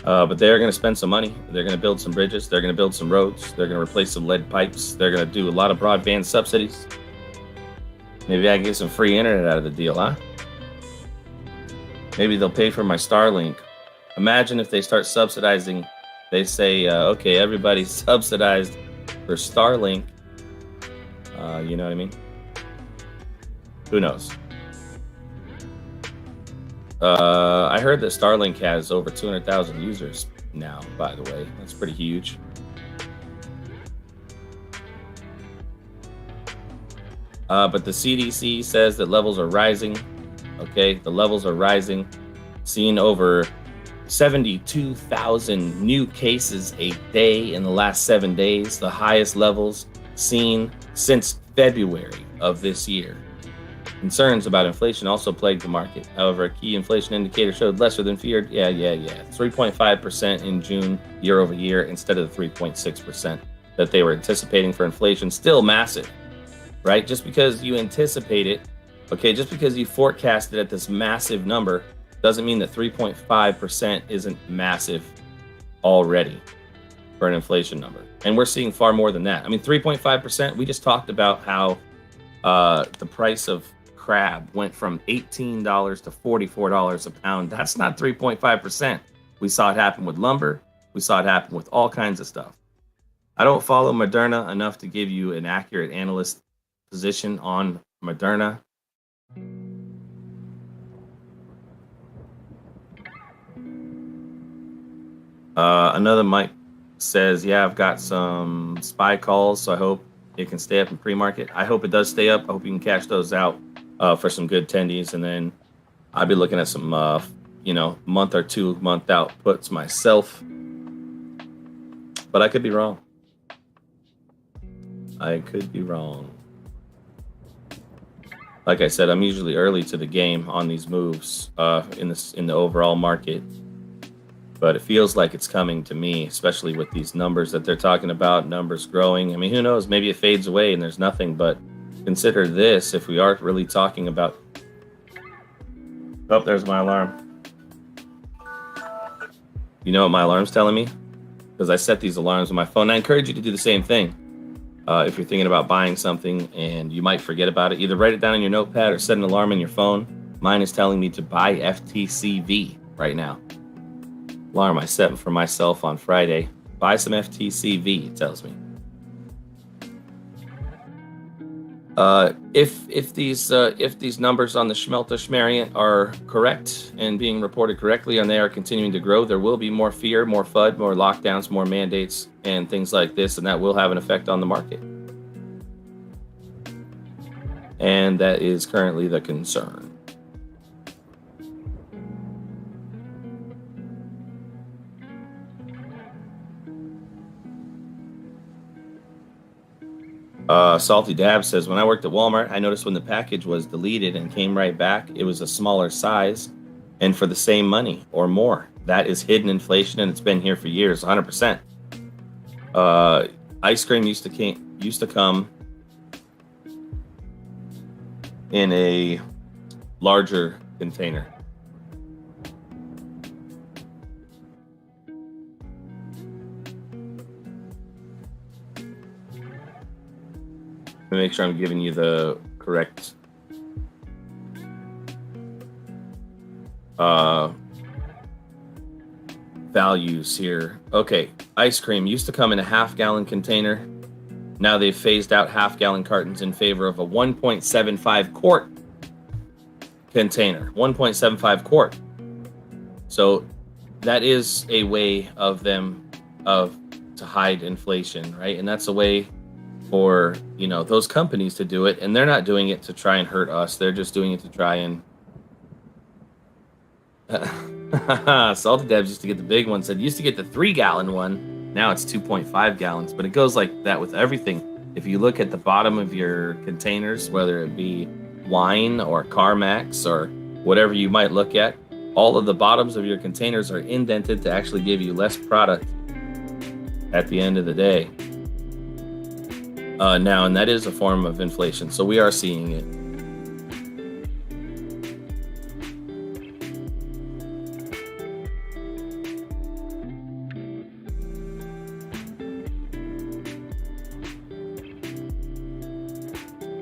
S1: But they're going to spend some money. They're going to build some bridges. They're going to build some roads. They're going to replace some lead pipes. They're going to do a lot of broadband subsidies. Maybe I can get some free internet out of the deal, huh? Maybe they'll pay for my Starlink. Imagine if they start subsidizing. They say, okay, everybody's subsidized for Starlink. You know what I mean? Who knows? I heard that Starlink has over 200,000 users now, by the way. That's pretty huge. But the CDC says that levels are rising. Okay, the levels are rising. Seen over 72,000 new cases a day in the last 7 days, the highest levels seen since February of this year. Concerns about inflation also plagued the market. However, a key inflation indicator showed lesser than feared. 3.5% in June year over year instead of the 3.6% that they were anticipating for inflation. Still massive, right? Just because you anticipate it, okay, just because you forecast it at this massive number doesn't mean that 3.5% isn't massive already for an inflation number. And we're seeing far more than that. I mean, 3.5%, we just talked about how the price of crab went from $18 to $44 a pound. That's not 3.5%. We saw it happen with lumber. We saw it happen with all kinds of stuff. I don't follow Moderna enough to give you an accurate analyst position on Moderna. Another Mike says, yeah, I've got some SPY calls, so I hope it can stay up in pre-market. I hope it does stay up. I hope you can cash those out for some good tendies, and then I'll be looking at some, month or 2 month out puts myself. But I could be wrong. I could be wrong. Like I said, I'm usually early to the game on these moves in the overall market. But it feels like it's coming to me, especially with these numbers that they're talking about, numbers growing. I mean, who knows? Maybe it fades away and there's nothing. But consider this, if we are really talking about... Oh, there's my alarm. You know what my alarm's telling me? Because I set these alarms on my phone. I encourage you to do the same thing. If you're thinking about buying something and you might forget about it, either write it down in your notepad or set an alarm in your phone. Mine is telling me to buy FTCV right now. Alarm I set for myself on Friday. Buy some FTCV, it tells me. If these numbers on the Schmelter-Schmariant are correct and being reported correctly, and they are continuing to grow, there will be more fear, more FUD, more lockdowns, more mandates, and things like this, and that will have an effect on the market. And that is currently the concern. Salty Dab says, when I worked at Walmart, I noticed when the package was deleted and came right back, it was a smaller size and for the same money or more. That is hidden inflation, and it's been here for years, 100%. Ice cream used to come in a larger container. Let me make sure I'm giving you the correct values here. Okay, ice cream used to come in a half-gallon container. Now they've phased out half-gallon cartons in favor of a 1.75 quart container. 1.75 quart. So that is a way of them to hide inflation, right? And that's a way for, you know, those companies to do it, and they're not doing it to try and hurt us. They're just doing it to try and Salty Debs used to get the big one. Said used to get the 3-gallon one. Now it's 2.5 gallons, but it goes like that with everything. If you look at the bottom of your containers, whether it be wine or CarMax or whatever you might look at, all of the bottoms of your containers are indented to actually give you less product at the end of the day. Now, and that is a form of inflation, so we are seeing it.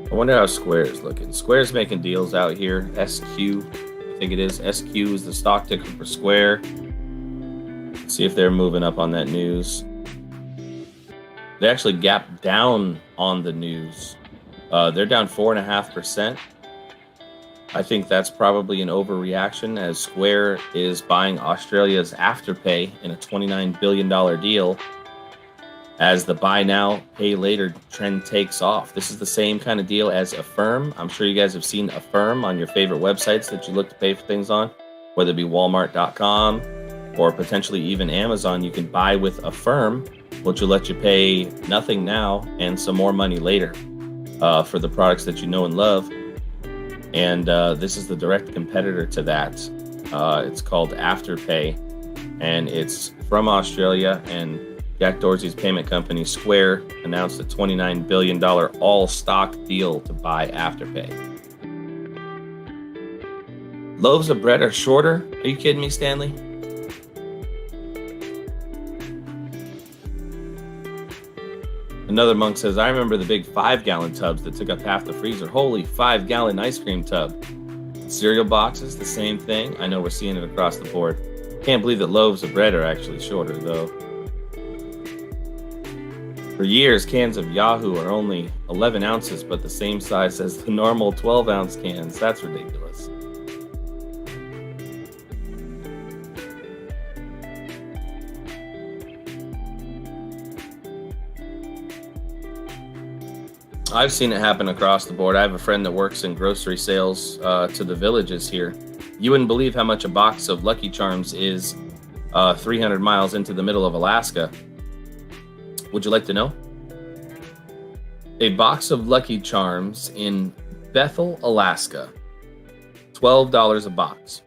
S1: I wonder how Square is looking. Square's making deals out here. SQ, I think it is. SQ is the stock ticker for Square. Let's see if they're moving up on that news. They actually gapped down on the news. They're down 4.5%. I think that's probably an overreaction, as Square is buying Australia's Afterpay in a $29 billion deal as the buy now, pay later trend takes off. This is the same kind of deal as Affirm. I'm sure you guys have seen Affirm on your favorite websites that you look to pay for things on, whether it be Walmart.com or potentially even Amazon. You can buy with Affirm, which will let you pay nothing now and some more money later for the products that you know and love. And this is the direct competitor to that. It's called Afterpay, and it's from Australia. And Jack Dorsey's payment company, Square, announced a $29 billion all-stock deal to buy Afterpay. Loaves of bread are shorter? Are you kidding me, Stanley? Another monk says, I remember the big 5-gallon tubs that took up half the freezer. Holy 5-gallon ice cream tub. Cereal boxes, the same thing. I know we're seeing it across the board. Can't believe that loaves of bread are actually shorter, though. For years, cans of Yahoo are only 11 ounces, but the same size as the normal 12-ounce cans. That's ridiculous. I've seen it happen across the board. I have a friend that works in grocery sales to the villages here. You wouldn't believe how much a box of Lucky Charms is 300 miles into the middle of Alaska. Would you like to know? A box of Lucky Charms in Bethel, Alaska, $12 a box.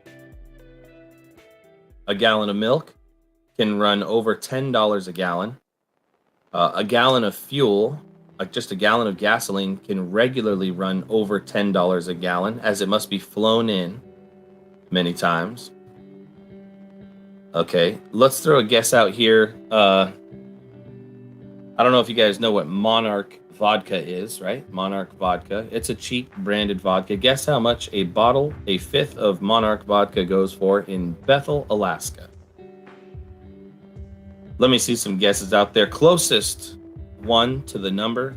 S1: A gallon of milk can run over $10 a gallon. A gallon of fuel, like just a gallon of gasoline, can regularly run over $10 a gallon, as it must be flown in many times. Okay, let's throw a guess out here. I don't know if you guys know what Monarch vodka is, right? Monarch vodka. It's a cheap branded vodka. Guess how much a bottle, a fifth of Monarch vodka goes for in Bethel, Alaska? Let me see some guesses out there. Closest one to the number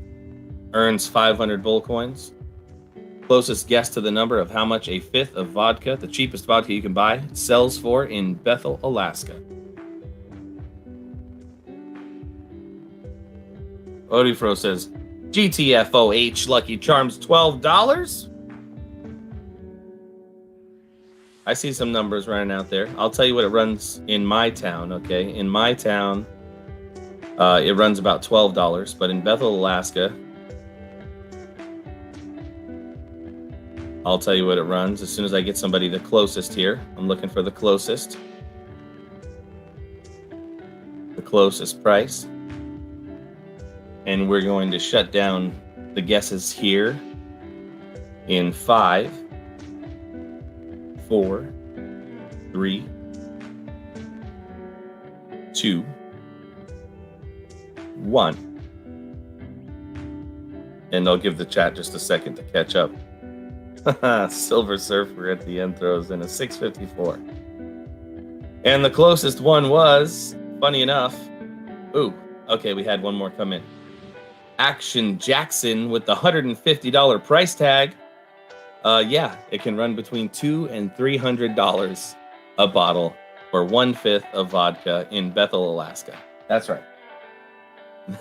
S1: earns 500 bull coins. Closest guess to the number of how much a fifth of vodka, the cheapest vodka you can buy, sells for in Bethel, Alaska. Odifro says, GTFOH Lucky Charms, $12? I see some numbers running out there. I'll tell you what it runs in my town, okay? In my town, it runs about $12, but in Bethel, Alaska, I'll tell you what it runs as soon as I get somebody the closest here. I'm looking for the closest. The closest price. And we're going to shut down the guesses here in 5, 4, 3, 2, 1. And I'll give the chat just a second to catch up. Silver Surfer at the end throws in a 654. And the closest one was, funny enough, okay, we had one more come in. Action Jackson with the $150 price tag. Yeah, it can run between $200 and $300 a bottle for 1/5 of vodka in Bethel, Alaska. That's right.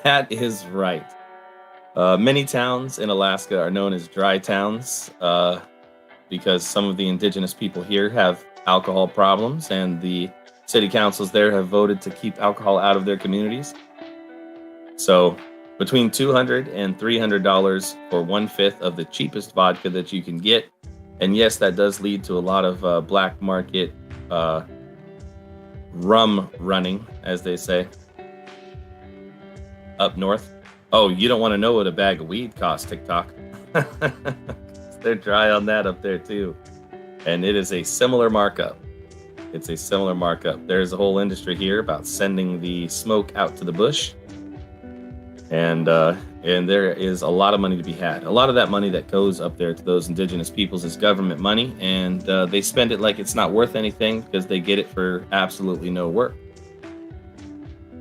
S1: That is right. Many towns in Alaska are known as dry towns because some of the indigenous people here have alcohol problems, and the city councils there have voted to keep alcohol out of their communities. So between $200 and $300 for 1/5 of the cheapest vodka that you can get. And yes, that does lead to a lot of black market rum running, as they say, up north. Oh, you don't want to know what a bag of weed costs, TikTok. They're dry on that up there too. And it is a similar markup. It's a similar markup. There's a whole industry here about sending the smoke out to the bush. And there is a lot of money to be had. A lot of that money that goes up there to those indigenous peoples is government money, and they spend it like it's not worth anything because they get it for absolutely no work.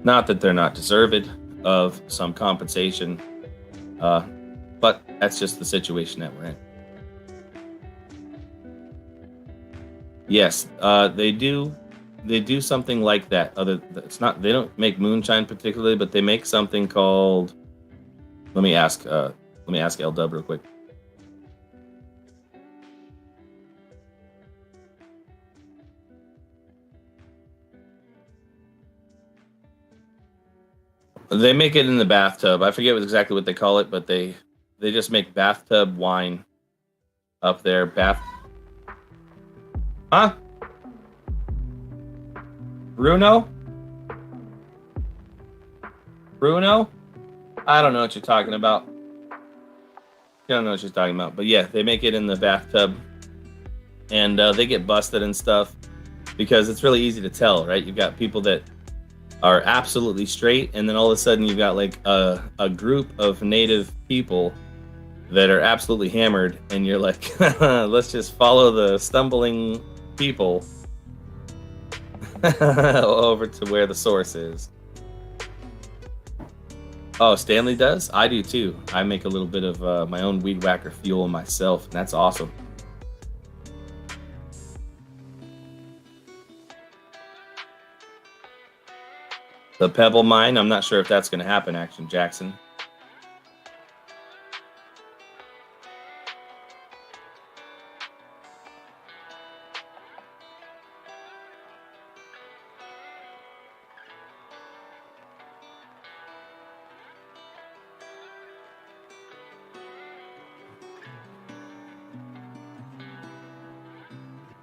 S1: Not that they're not deserved of some compensation, but that's just the situation that we're in. Yes, they do something like that. They don't make moonshine particularly, but they make something called. Let me ask L Dub real quick. They make it in the bathtub. I forget exactly what they call it, but they just make bathtub wine up there. Huh? Bruno? I don't know what you're talking about. I don't know what you're talking about. But yeah, they make it in the bathtub. And they get busted and stuff because it's really easy to tell, right? You've got people that are absolutely straight, and then all of a sudden you've got like a group of native people that are absolutely hammered, and you're like, let's just follow the stumbling people over to where the source is. Oh, Stanley does? I do too. I make a little bit of my own weed whacker fuel myself, and that's awesome. The Pebble Mine, I'm not sure if that's going to happen, Action Jackson.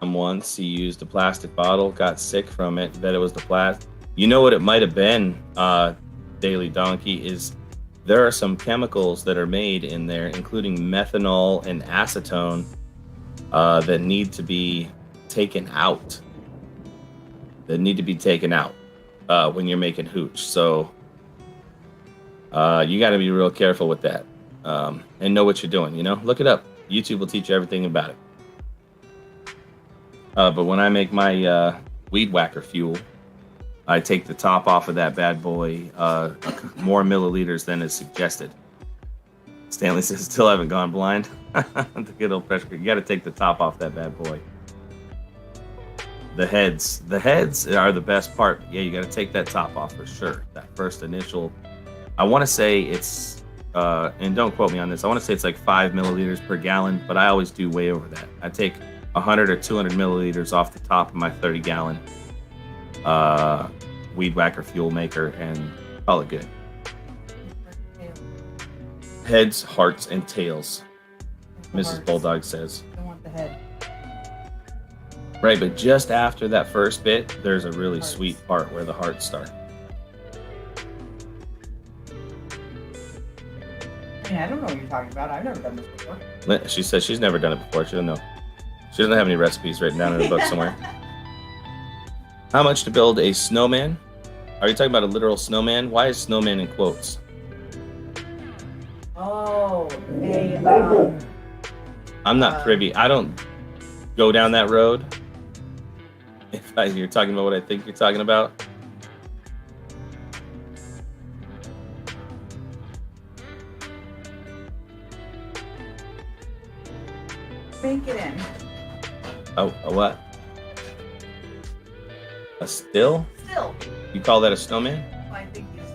S1: Once he used a plastic bottle, got sick from it, bet it was the plastic. You know what it might have been, Daily Donkey, is there are some chemicals that are made in there, including methanol and acetone, that need to be taken out. When you're making hooch. So you got to be real careful with that and know what you're doing. You know, look it up. YouTube will teach you everything about it. But when I make my weed whacker fuel, I take the top off of that bad boy, more milliliters than is suggested. Stanley says, still haven't gone blind. The good old pressure. You got to take the top off that bad boy. The heads are the best part. Yeah, you got to take that top off for sure. That first initial, I want to say it's, and don't quote me on this, I want to say it's like 5 milliliters per gallon, but I always do way over that. I take 100 or 200 milliliters off the top of my 30-gallon weed whacker fuel maker and call it good. Heads, hearts, and tails, Mrs. Bulldog says.
S2: Don't want ahead.
S1: Right, but just after that first bit, there's a really sweet part where the hearts start.
S2: I mean, I don't know what you're talking about. I've never done this before.
S1: She says she's never done it before. She doesn't know. She doesn't have any recipes written down in a book somewhere. How much to build a snowman? Are you talking about a literal snowman? Why is snowman in quotes?
S2: Oh,
S1: I'm not privy. I don't go down that road. If you're talking about what I think you're talking about.
S2: Bank it in.
S1: Oh, a what? A still?
S2: Still.
S1: You call that a snowman?
S2: Well, I think he's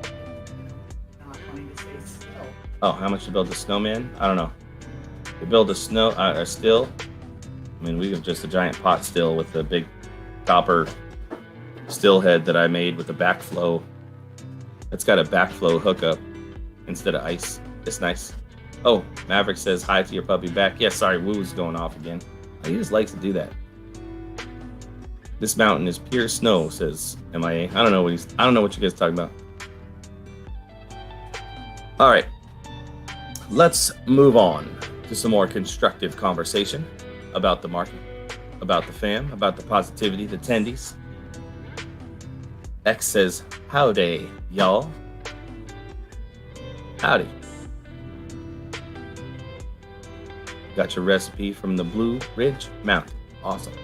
S2: not wanting to say still.
S1: Oh, how much to build a snowman? I don't know. To build a still? I mean, we have just a giant pot still with a big copper still head that I made with a backflow. It's got a backflow hookup instead of ice. It's nice. Oh, Maverick says hi to your puppy back. Yeah, sorry, Woo's going off again. He just likes to do that. This mountain is pure snow, says MIA. I don't know what you guys are talking about. All right. Let's move on to some more constructive conversation about the market, about the fam, about the positivity, the tendies. X says, howdy, y'all. Howdy. Got your recipe from the Blue Ridge Mountain. Awesome.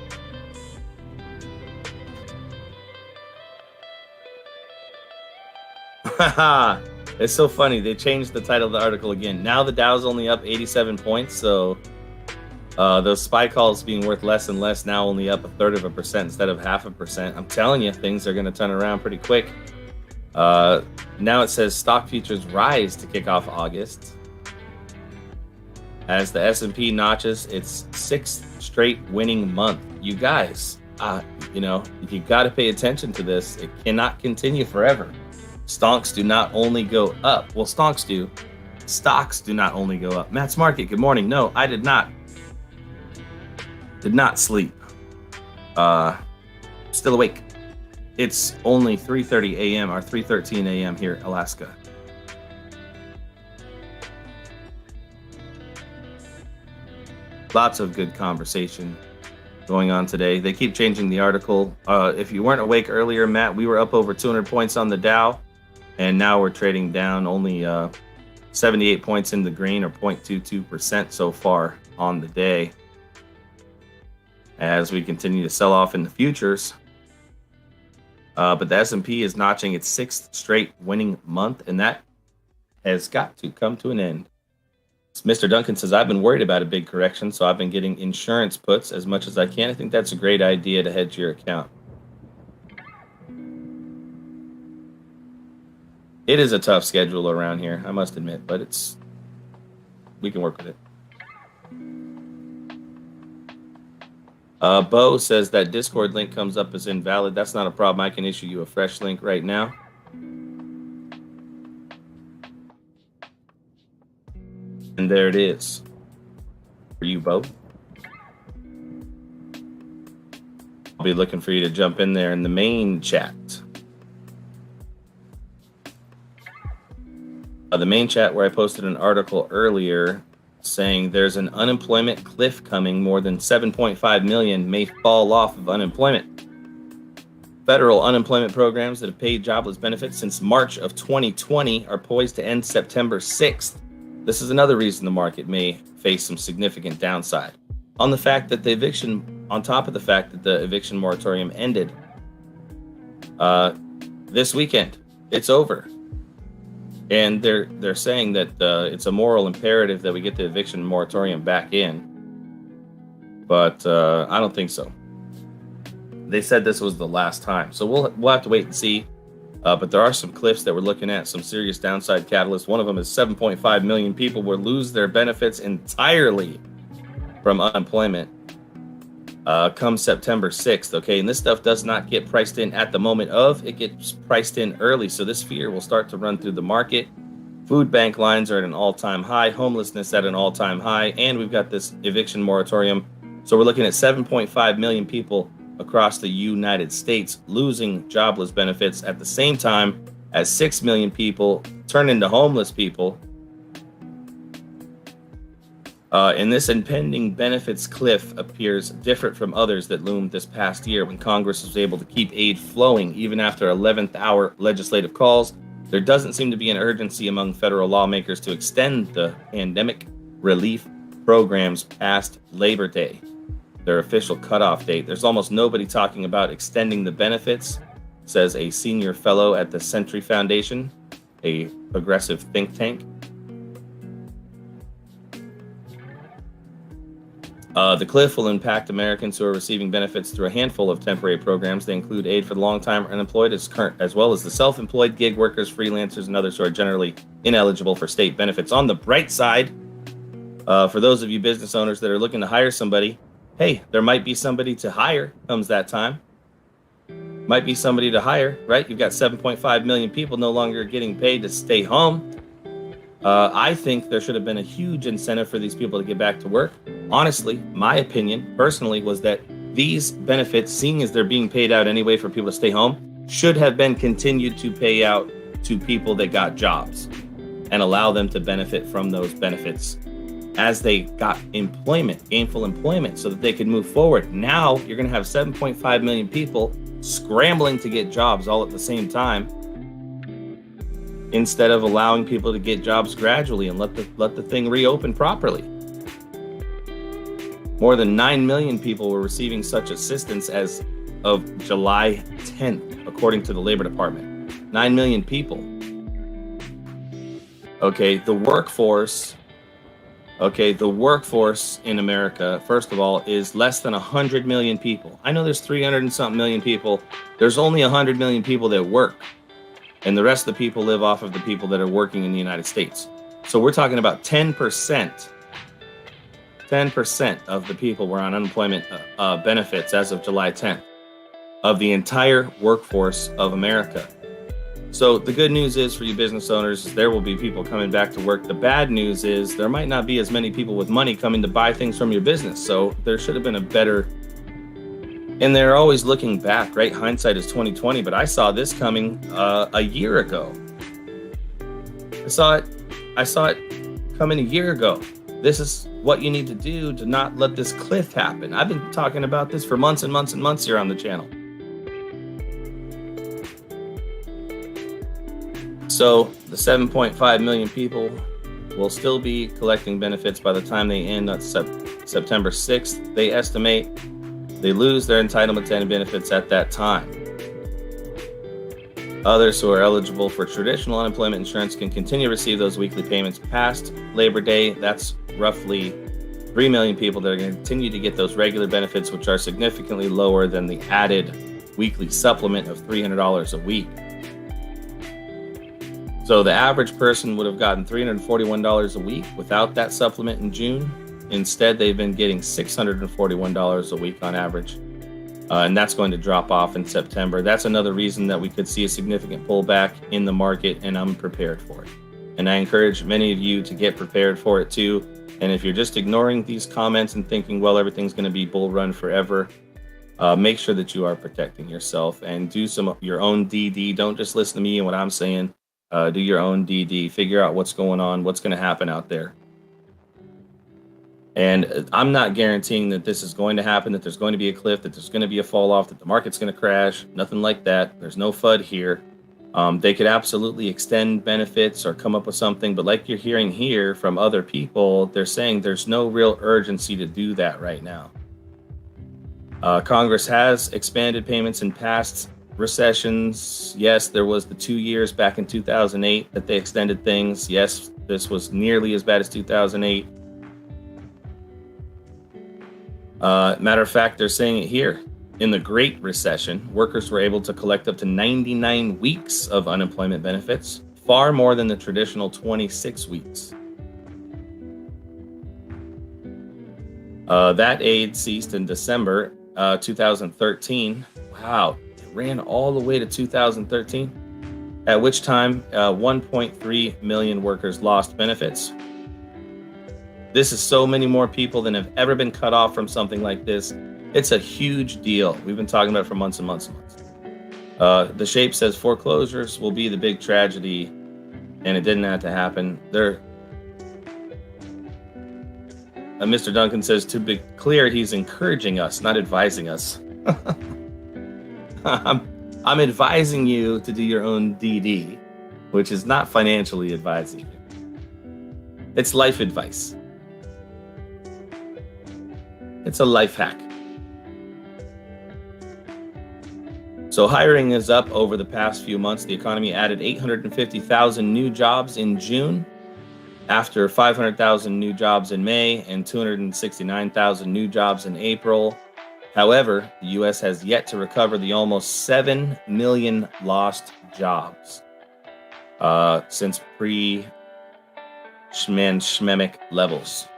S1: Haha. It's so funny. They changed the title of the article again. Now the Dow's only up 87 points, so those SPY calls being worth less and less, now only up 1/3% instead of 0.5%. I'm telling you, things are going to turn around pretty quick. Now it says stock futures rise to kick off August as the S&P notches its 6th straight winning month. You guys, you got to pay attention to this. It cannot continue forever. Stonks do not only go up. Well, stonks do. Stocks do not only go up. Matt's Market, good morning. No, I did not. Did not sleep. Still awake. It's only 3:30 a.m. or 3:13 a.m. here in Alaska. Lots of good conversation going on today. They keep changing the article. If you weren't awake earlier, Matt, we were up over 200 points on the Dow, and now we're trading down only 78 points in the green, or 0.22% so far on the day, as we continue to sell off in the futures. But the S&P is notching its 6th straight winning month, and that has got to come to an end. Mr. Duncan says, I've been worried about a big correction, so I've been getting insurance puts as much as I can. I think that's a great idea to hedge your account. It is a tough schedule around here, I must admit, but we can work with it. Bo says that Discord link comes up as invalid. That's not a problem. I can issue you a fresh link right now. And there it is for you, Bo. I'll be looking for you to jump in there in the main chat. The main chat where I posted an article earlier saying there's an unemployment cliff coming. More than 7.5 million may fall off of unemployment. Federal unemployment programs that have paid jobless benefits since March of 2020 are poised to end September 6th. This is another reason the market may face some significant downside. On top of the fact that the eviction moratorium ended this weekend. It's over. And they're saying that it's a moral imperative that we get the eviction moratorium back in. But I don't think so. They said this was the last time. So we'll have to wait and see. But there are some cliffs that we're looking at, some serious downside catalysts. One of them is 7.5 million people will lose their benefits entirely from unemployment come September 6th. Okay, and this stuff does not get priced in at the moment of. It gets priced in early. So this fear will start to run through the market. Food bank lines are at an all-time high. Homelessness at an all-time high. And we've got this eviction moratorium So we're looking at 7.5 million people across the United States losing jobless benefits at the same time as 6 million people turn into homeless people. And this impending benefits cliff appears different from others that loomed this past year when Congress was able to keep aid flowing even after 11th hour legislative calls. There doesn't seem to be an urgency among federal lawmakers to extend the pandemic relief programs past Labor Day, their official cutoff date. There's almost nobody talking about extending the benefits, says a senior fellow at the Century Foundation, a progressive think tank. The cliff will impact Americans who are receiving benefits through a handful of temporary programs. They include aid for the long-time unemployed, as well as the self-employed, gig workers, freelancers, and others who are generally ineligible for state benefits. On the bright side, for those of you business owners that are looking to hire somebody, hey, there might be somebody to hire comes that time. Might be somebody to hire, right? You've got 7.5 million people no longer getting paid to stay home. I think there should have been a huge incentive for these people to get back to work. Honestly, my opinion personally was that these benefits, seeing as they're being paid out anyway for people to stay home, should have been continued to pay out to people that got jobs and allow them to benefit from those benefits as they got employment, gainful employment, so that they could move forward. Now you're going to have 7.5 million people scrambling to get jobs all at the same time, instead of allowing people to get jobs gradually and let the thing reopen properly. More than 9 million people were receiving such assistance as of July 10th, according to the Labor Department. 9 million people. Okay, the workforce in America, first of all, is less than 100 million people. I know there's 300 and something million people. There's only 100 million people that work. And the rest of the people live off of the people that are working in the United States. So we're talking about 10%. 10% of the people were on unemployment benefits as of July 10th of the entire workforce of America. So the good news is for you business owners is there will be people coming back to work. The bad news is there might not be as many people with money coming to buy things from your business. So there should have been a better... And they're always looking back, right? Hindsight is 2020, but I saw this coming a year ago. I saw it coming a year ago. This is what you need to do to not let this cliff happen. I've been talking about this for months and months and months here on the channel. So the 7.5 million people will still be collecting benefits by the time they end on September 6th. They estimate they lose their entitlement to any benefits at that time. Others who are eligible for traditional unemployment insurance can continue to receive those weekly payments past Labor Day. That's roughly 3 million people that are going to continue to get those regular benefits, which are significantly lower than the added weekly supplement of $300 a week. So the average person would have gotten $341 a week without that supplement in June. Instead, they've been getting $641 a week on average. And that's going to drop off in September. That's another reason that we could see a significant pullback in the market, and I'm prepared for it. And I encourage many of you to get prepared for it too. And if you're just ignoring these comments and thinking, well, everything's going to be bull run forever, make sure that you are protecting yourself and do some of your own DD. Don't just listen to me and what I'm saying. Do your own DD. Figure out what's going on, what's going to happen out there. And I'm not guaranteeing that this is going to happen, that there's going to be a cliff, that there's going to be a fall off, that the market's going to crash. Nothing like that. There's no FUD here. They could absolutely extend benefits or come up with something. But like you're hearing here from other people, they're saying there's no real urgency to do that right now. Congress has expanded payments in past recessions. Yes, there was the 2 years back in 2008 that they extended things. Yes, this was nearly as bad as 2008. Matter of fact, they're saying it here. In the Great Recession, workers were able to collect up to 99 weeks of unemployment benefits, far more than the traditional 26 weeks. That aid ceased in December 2013. Wow, it ran all the way to 2013, at which time 1.3 million workers lost benefits. This is so many more people than have ever been cut off from something like this. It's a huge deal. We've been talking about it for months and months and months. The Shape says foreclosures will be the big tragedy, and it didn't have to happen. Mr. Duncan says, to be clear, he's encouraging us, not advising us. I'm advising you to do your own DD, which is not financially advising you. It's life advice. It's a life hack. So hiring is up over the past few months. The economy added 850,000 new jobs in June, after 500,000 new jobs in May and 269,000 new jobs in April. However, the U.S. has yet to recover the almost 7 million lost jobs since pre-shmemic levels.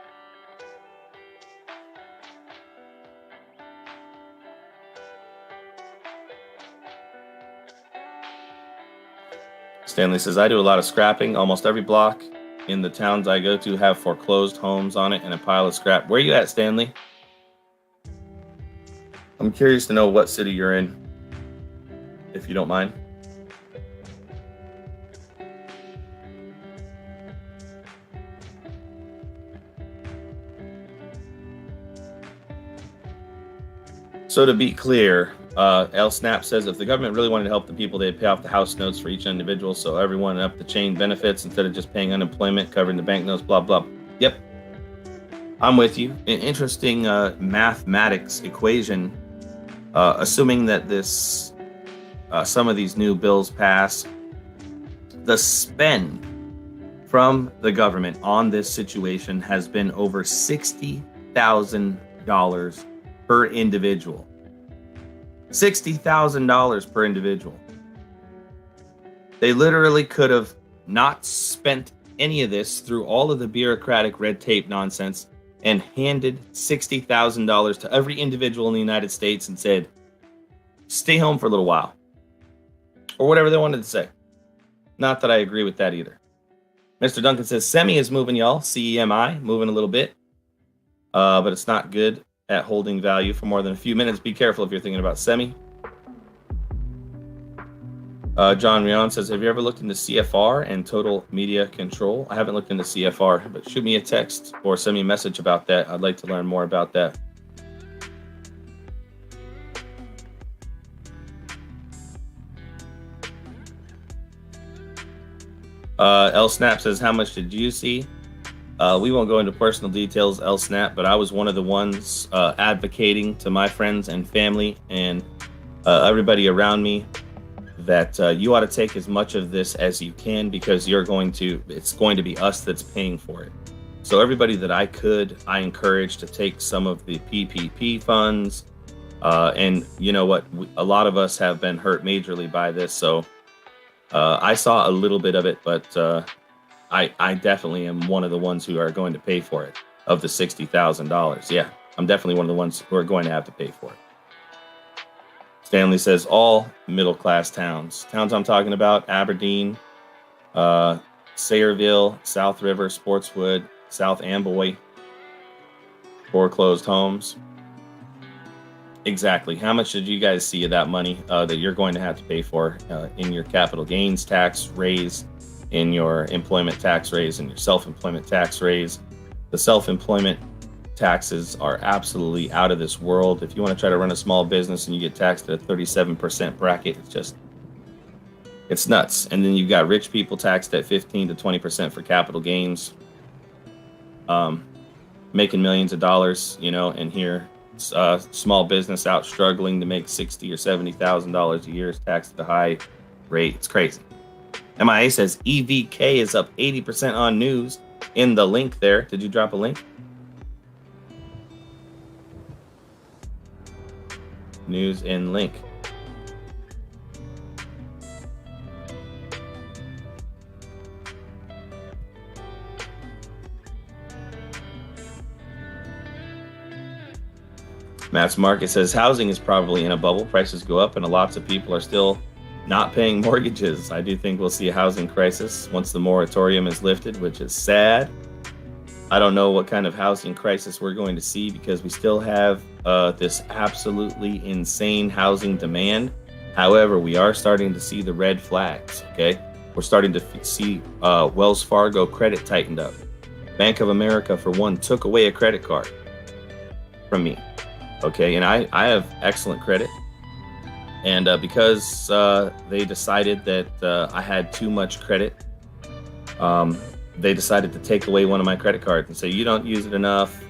S1: Stanley says, I do a lot of scrapping. Almost every block in the towns I go to have foreclosed homes on it and a pile of scrap. Where are you at, Stanley? I'm curious to know what city you're in, if you don't mind. So to be clear, L Snap says if the government really wanted to help the people, they'd pay off the house notes for each individual so everyone up the chain benefits instead of just paying unemployment, covering the bank notes, blah, blah. Yep, I'm with you. An interesting mathematics equation, assuming that this some of these new bills pass, the spend from the government on this situation has been over $60,000 per individual. $60,000 per individual. They literally could have not spent any of this through all of the bureaucratic red tape nonsense and handed $60,000 to every individual in the United States and said, stay home for a little while. Or whatever they wanted to say. Not that I agree with that either. Mr. Duncan says, Semi is moving, y'all. CEMI, moving a little bit. But it's not good at holding value for more than a few minutes. Be careful if you're thinking about Semi. John Rion says, have you ever looked into CFR and total media control? I haven't looked into CFR, but shoot me a text or send me a message about that. I'd like to learn more about that. L Snap says, how much did you see? We won't go into personal details, L Snap, but I was one of the ones advocating to my friends and family and everybody around me that you ought to take as much of this as you can because it's going to be us that's paying for it. So everybody that I encouraged to take some of the PPP funds. And you know what? A lot of us have been hurt majorly by this. So I saw a little bit of it, but I definitely am one of the ones who are going to pay for it of the $60,000. Yeah, I'm definitely one of the ones who are going to have to pay for it. Stanley says all middle-class towns. Towns I'm talking about, Aberdeen, Sayreville, South River, Sportswood, South Amboy, foreclosed homes. Exactly. How much did you guys see of that money that you're going to have to pay for in your capital gains tax raise, in your employment tax raise, and your self-employment tax raise? The self-employment taxes are absolutely out of this world. If you want to try to run a small business and you get taxed at a 37% bracket, it's nuts. And then you've got rich people taxed at 15 to 20% for capital gains, making millions of dollars, and here small business out struggling to make $60,000 or $70,000 a year is taxed at a high rate. It's crazy. MIA says EVK is up 80% on news in the link there. Did you drop a link? News in link. Matt's Market says housing is probably in a bubble. Prices go up and lots of people are still not paying mortgages. I do think we'll see a housing crisis once the moratorium is lifted, which is sad. I don't know what kind of housing crisis we're going to see because we still have this absolutely insane housing demand. However, we are starting to see the red flags, okay? We're starting to see Wells Fargo credit tightened up. Bank of America, for one, took away a credit card from me, okay? And I have excellent credit. And because they decided that I had too much credit, they decided to take away one of my credit cards and say, you don't use it enough.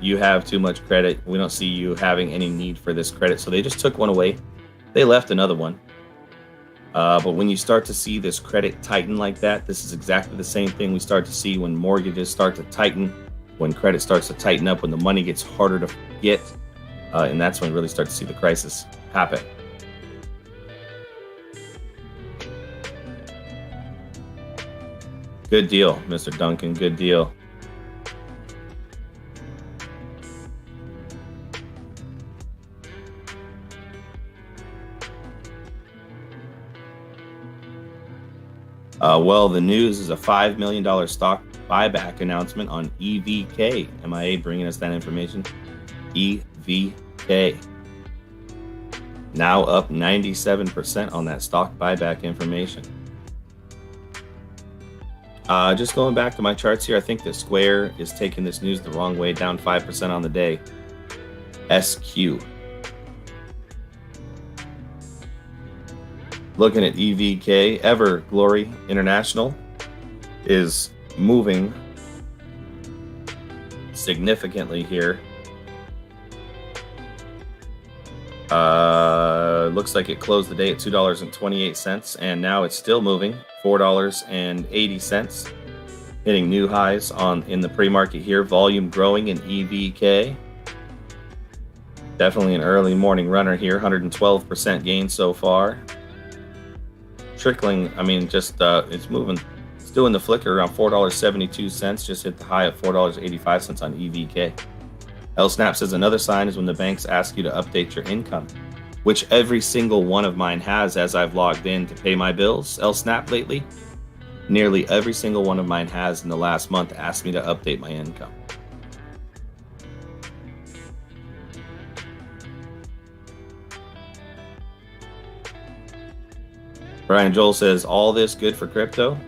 S1: You have too much credit. We don't see you having any need for this credit. So they just took one away. They left another one. But when you start to see this credit tighten like that, this is exactly the same thing we start to see when mortgages start to tighten, when credit starts to tighten up, when the money gets harder to get. And that's when we really start to see the crisis happen. Good deal, Mr. Duncan. Good deal. Well, the news is a $5 million stock buyback announcement on EVK. MIA bringing us that information. EVK. Now up 97% on that stock buyback information. Just going back to my charts here, I think that Square is taking this news the wrong way, down 5% on the day. SQ. Looking at EVK, Everglory International is moving significantly here. Looks like it closed the day at $2.28, and now it's still moving, $4.80, hitting new highs in the pre-market here. Volume growing in EVK. Definitely an early morning runner here, 112% gain so far. Trickling, it's moving. It's doing the flicker around $4.72, just hit the high at $4.85 on EVK. LSNAP says another sign is when the banks ask you to update your income, which every single one of mine has as I've logged in to pay my bills. LSNAP lately, nearly every single one of mine has in the last month asked me to update my income. Brian Joel says, all this good for crypto?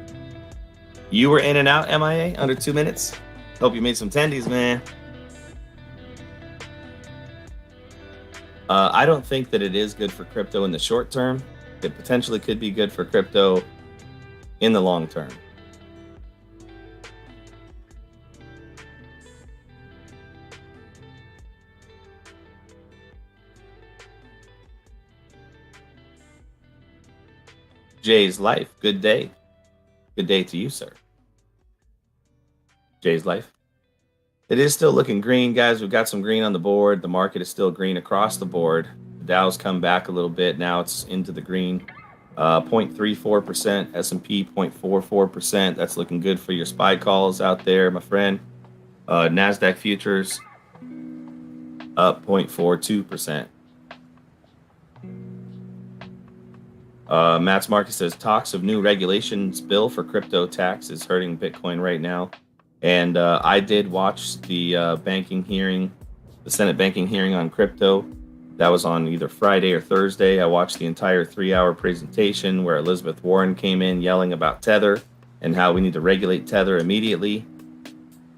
S1: You were in and out, MIA, under 2 minutes. Hope you made some tendies, man. I don't think that it is good for crypto in the short term. It potentially could be good for crypto in the long term. Jay's Life, good day. Good day to you, sir. Jay's Life. It is still looking green, guys. We've got some green on the board. The market is still green across the board. The Dow's come back a little bit. Now it's into the green. 0.34%, S&P 0.44%. That's looking good for your SPY calls out there, my friend. NASDAQ futures up 0.42%. Matt's Market says talks of new regulations bill for crypto tax is hurting Bitcoin right now. And I did watch the banking hearing, the Senate banking hearing on crypto. That was on either Friday or Thursday. I watched the entire 3-hour presentation where Elizabeth Warren came in yelling about Tether and how we need to regulate Tether immediately,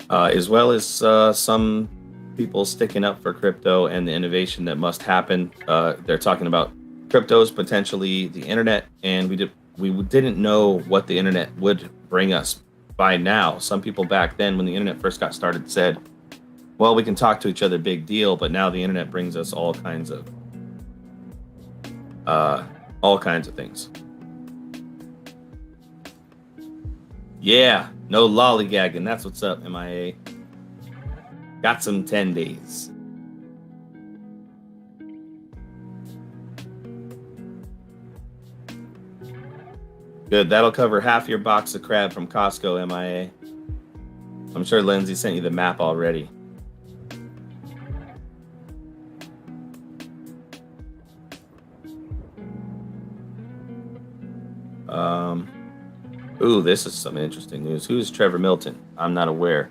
S1: as well as some people sticking up for crypto and the innovation that must happen. They're talking about cryptos, potentially the internet, and we didn't know what the internet would bring us by now. Some people back then, when the internet first got started, said, well, we can talk to each other, big deal, but now the internet brings us all kinds of things. Yeah, no lollygagging. That's what's up, MIA. Got some 10 days. Good. That'll cover half your box of crab from Costco, MIA. I'm sure Lindsay sent you the map already. Ooh, this is some interesting news. Who's Trevor Milton? I'm not aware.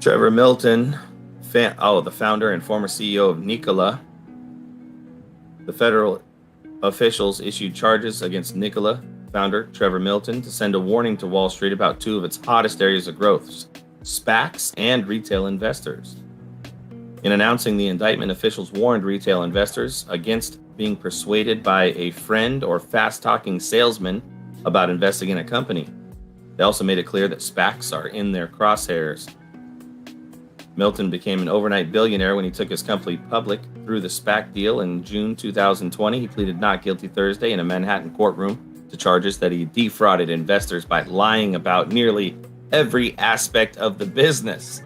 S1: Trevor Milton, the founder and former CEO of Nikola. The federal officials issued charges against Nikola founder Trevor Milton to send a warning to Wall Street about two of its hottest areas of growth, SPACs and retail investors. In announcing the indictment, officials warned retail investors against being persuaded by a friend or fast-talking salesman about investing in a company. They also made it clear that SPACs are in their crosshairs. Milton became an overnight billionaire when he took his company public through the SPAC deal in June 2020. He pleaded not guilty Thursday in a Manhattan courtroom to charges that he defrauded investors by lying about nearly every aspect of the business.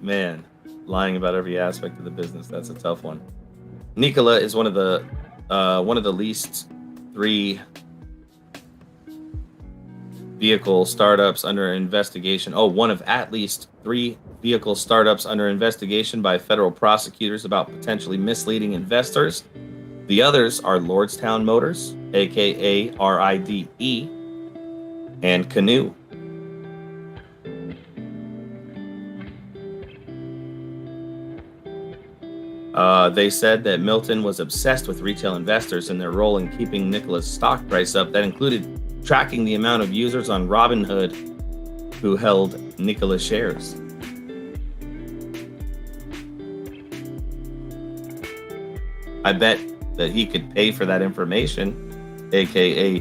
S1: Man, lying about every aspect of the business, that's a tough one. Nikola is one of the least three vehicle startups under investigation. One of at least three vehicle startups under investigation by federal prosecutors about potentially misleading investors. The others are Lordstown Motors, aka RIDE, and Canoe. They said that Milton was obsessed with retail investors and their role in keeping Nikola's stock price up. That included tracking the amount of users on Robinhood who held Nikola shares. I bet that he could pay for that information, aka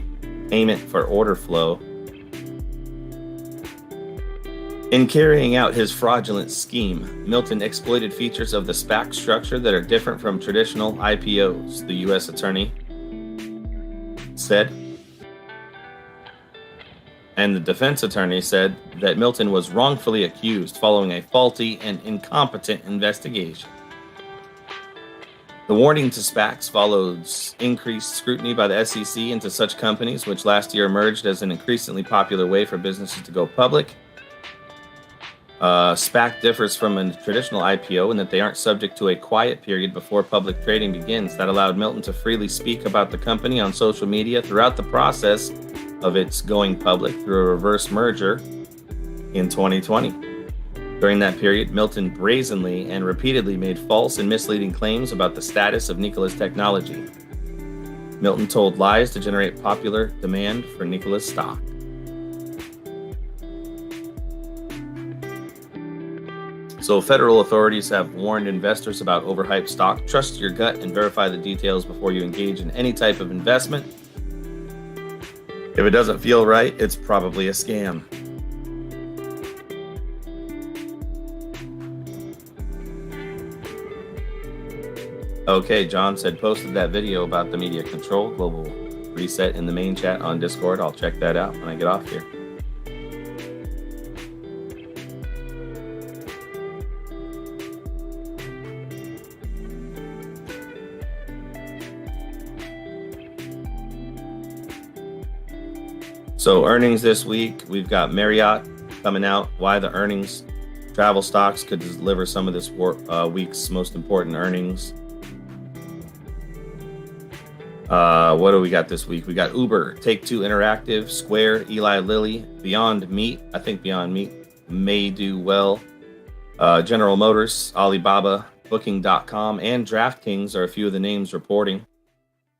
S1: payment for order flow. In carrying out his fraudulent scheme, Milton exploited features of the SPAC structure that are different from traditional IPOs, the U.S. attorney said. And the defense attorney said that Milton was wrongfully accused following a faulty and incompetent investigation. The warning to SPACs follows increased scrutiny by the SEC into such companies, which last year emerged as an increasingly popular way for businesses to go public. SPAC differs from a traditional IPO in that they aren't subject to a quiet period before public trading begins. That allowed Milton to freely speak about the company on social media throughout the process of its going public through a reverse merger in 2020. During that period, Milton brazenly and repeatedly made false and misleading claims about the status of Nikola's technology. Milton told lies to generate popular demand for Nikola's stock. So federal authorities have warned investors about overhyped stock. Trust your gut and verify the details before you engage in any type of investment. If it doesn't feel right, it's probably a scam. Okay, John said posted that video about the media control global reset in the main chat on Discord. I'll check that out when I get off here. So earnings this week, we've got Marriott coming out. Why the earnings, travel stocks could deliver some of this week's most important earnings. What do we got this week? We got Uber, Take-Two Interactive, Square, Eli Lilly, Beyond Meat. I think Beyond Meat may do well. General Motors, Alibaba, Booking.com, and DraftKings are a few of the names reporting.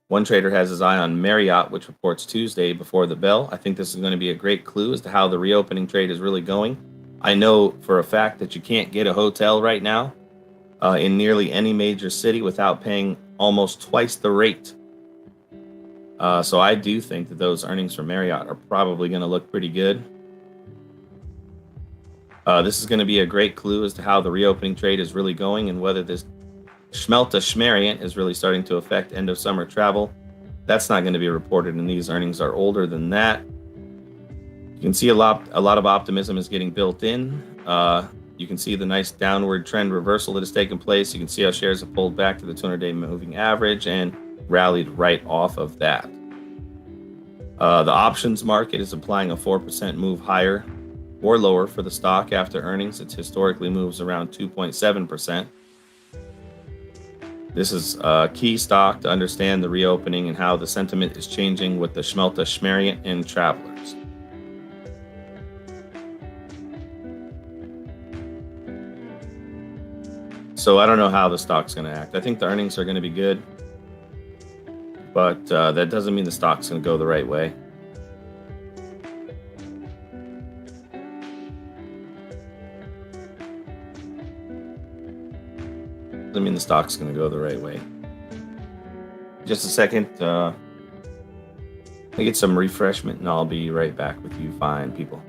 S1: One trader has his eye on Marriott, which reports Tuesday before the bell. I think this is going to be a great clue as to how the reopening trade is really going. I know for a fact that you can't get a hotel right now in nearly any major city without paying almost twice the rate. So I do think that those earnings from Marriott are probably going to look pretty good. This is going to be a great clue as to how the reopening trade is really going and whether this Schmelta Schmariant is really starting to affect end of summer travel. That's not going to be reported, and these earnings are older than that. You can see a lot of optimism is getting built in. You can see the nice downward trend reversal that has taken place. You can see how shares have pulled back to the 200-day moving average and rallied right off of that. The options market is applying a 4% move higher or lower for the stock after earnings. It historically moves around 2.7%. This is a key stock to understand the reopening and how the sentiment is changing with the Schmelta Schmariant and travelers. So I don't know how the stock's going to act. I think the earnings are going to be good, but that doesn't mean the stock's going to go the right way. Doesn't mean the stock's going to go the right way. Just a second. I get some refreshment and I'll be right back with you fine people.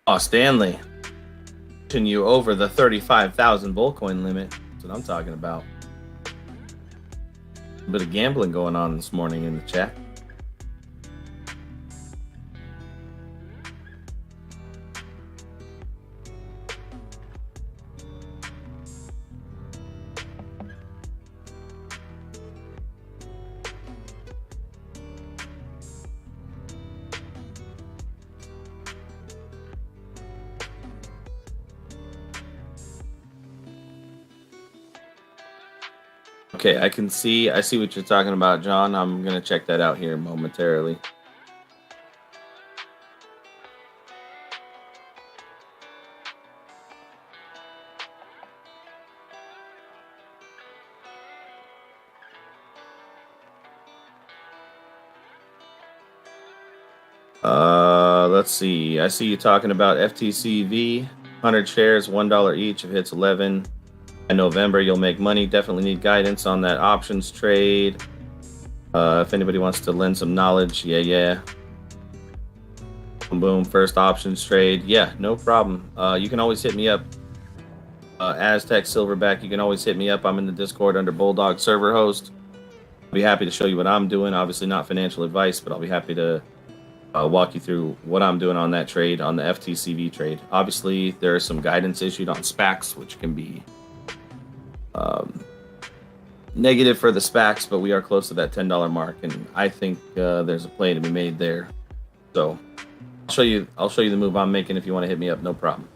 S1: Oh, Stanley, pushing you over the 35,000 Bullcoin limit. That's what I'm talking about. A bit of gambling going on this morning in the chat. Okay, I see what you're talking about, John. I'm going to check that out here momentarily. Let's see. I see you talking about FTCV, 100 shares, $1 each. If it hits 11 in November, you'll make money. Definitely need guidance on that options trade. If anybody wants to lend some knowledge, yeah. Boom, first options trade. Yeah, no problem. You can always hit me up. Aztec Silverback, you can always hit me up. I'm in the Discord under Bulldog server host. I'll be happy to show you what I'm doing. Obviously not financial advice, but I'll be happy to walk you through what I'm doing on that trade, on the FTCV trade. Obviously, there is some guidance issued on SPACs, which can be negative for the SPACs, but we are close to that $10 mark, and I think there's a play to be made there. So I'll show you the move I'm making if you want to hit me up, no problem.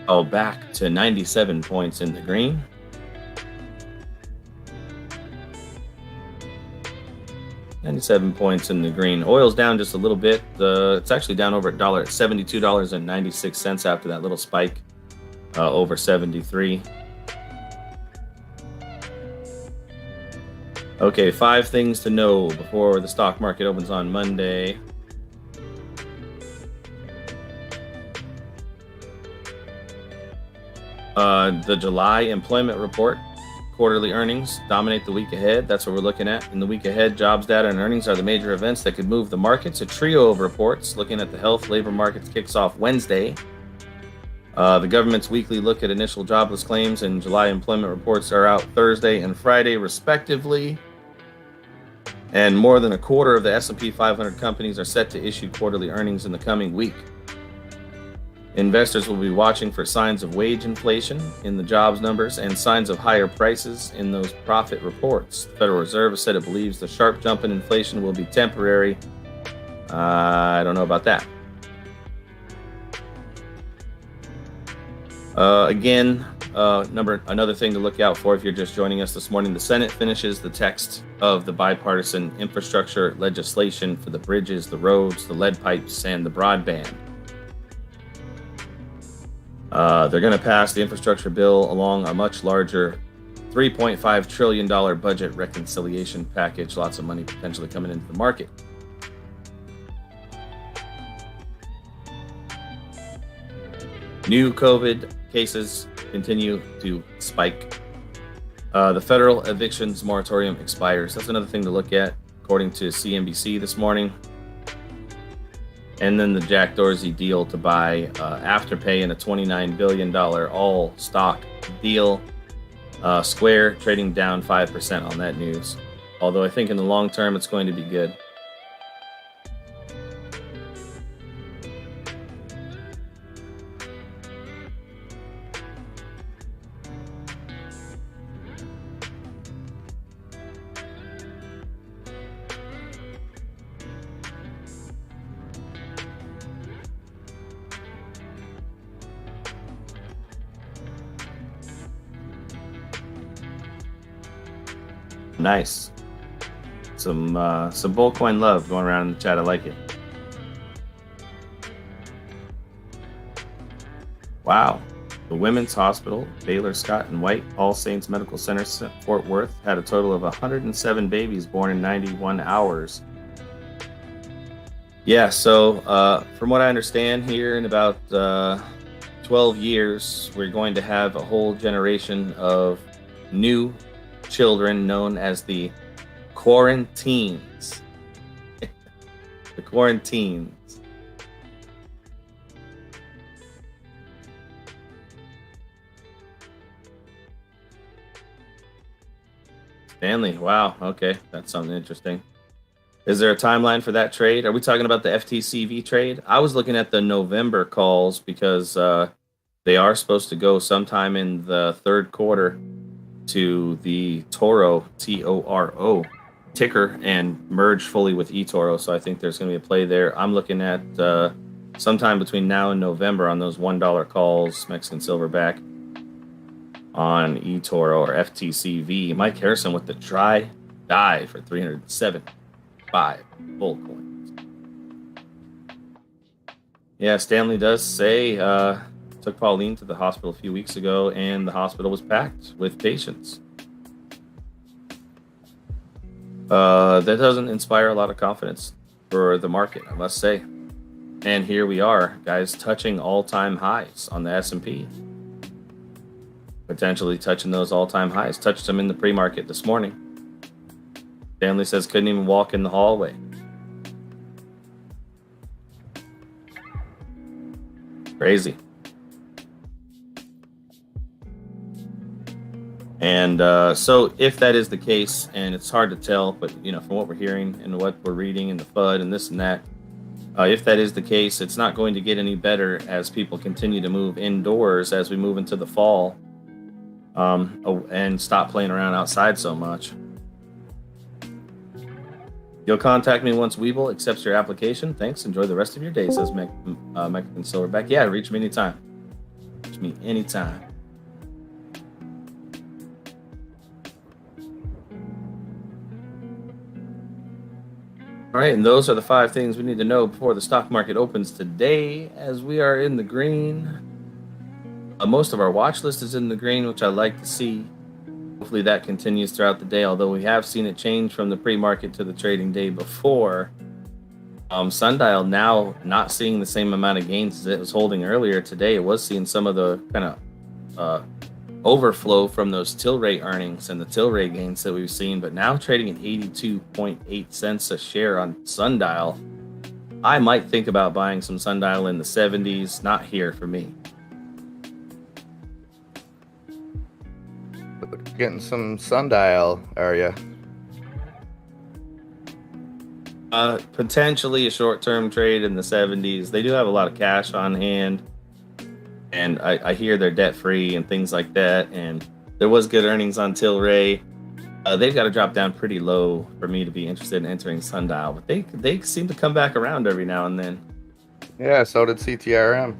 S1: Oh, back to 97 points in the green. $97 points in the green. Oil's down just a little bit. It's actually down over $1 at $72.96 after that little spike over 73. Okay, 5 things to know before the stock market opens on Monday. The July employment report, quarterly earnings dominate the week ahead. That's what we're looking at. In the week ahead, jobs data and earnings are the major events that could move the markets. A trio of reports looking at the health labor markets kicks off Wednesday. The government's weekly look at initial jobless claims and July employment reports are out Thursday and Friday, respectively. And more than a quarter of the S&P 500 companies are set to issue quarterly earnings in the coming week. Investors will be watching for signs of wage inflation in the jobs numbers and signs of higher prices in those profit reports. The Federal Reserve has said it believes the sharp jump in inflation will be temporary. I don't know about that. Another thing to look out for if you're just joining us this morning, the Senate finishes the text of the bipartisan infrastructure legislation for the bridges, the roads, the lead pipes, and the broadband. They're going to pass the infrastructure bill along a much larger $3.5 trillion budget reconciliation package. Lots of money potentially coming into the market. New COVID cases continue to spike. The federal evictions moratorium expires. That's another thing to look at, according to CNBC this morning. And then the Jack Dorsey deal to buy Afterpay in a $29 billion all-stock deal. Square trading down 5% on that news. Although I think in the long term, it's going to be good. Nice. Some Bullcoin love going around in the chat. I like it. Wow. The Women's Hospital, Baylor Scott and White All Saints Medical Center, Fort Worth, had a total of 107 babies born in 91 hours. Yeah, so from what I understand here, in about 12 years, we're going to have a whole generation of new children known as the quarantines. The quarantines. Stanley, wow, okay, that's something interesting. Is there a timeline for that trade? Are we talking about the FTCV trade? I was looking at the November calls because they are supposed to go sometime in the third quarter to the Toro, Toro ticker and merge fully with eToro. So I think there's going to be a play there. I'm looking at sometime between now and November on those $1 calls, Mexican Silverback on eToro or FTCV. Mike Harrison with the dry die for 375 bull coins. Yeah, Stanley does say took Pauline to the hospital a few weeks ago, and the hospital was packed with patients. That doesn't inspire a lot of confidence for the market, I must say. And here we are, guys, touching all-time highs on the S&P. Potentially touching those all-time highs. Touched them in the pre-market this morning. Stanley says couldn't even walk in the hallway. Crazy. And so if that is the case, and it's hard to tell, but from what we're hearing and what we're reading in the FUD and this and that, if that is the case, it's not going to get any better as people continue to move indoors as we move into the fall, and stop playing around outside so much. You'll contact me once Webull accepts your application. Thanks. Enjoy the rest of your day, says Mexican Silverback. Yeah, reach me anytime. Reach me anytime. All right, and those are the 5 things we need to know before the stock market opens today, as we are in the green. Most of our watch list is in the green, which I like to see. Hopefully that continues throughout the day, although we have seen it change from the pre-market to the trading day before. Sundial now not seeing the same amount of gains as it was holding earlier today. It was seeing some of the kind of overflow from those Tilray earnings and the Tilray gains that we've seen, but now trading at 82.8 cents a share on Sundial. I might think about buying some Sundial in the 70s. Not here for me.
S4: Getting some Sundial, are you?
S1: Potentially a short-term trade in the 70s. They do have a lot of cash on hand, and I hear they're debt-free and things like that. And there was good earnings on Tilray. They've got to drop down pretty low for me to be interested in entering Sundial, but they seem to come back around every now and then.
S4: Yeah, so did CTRM.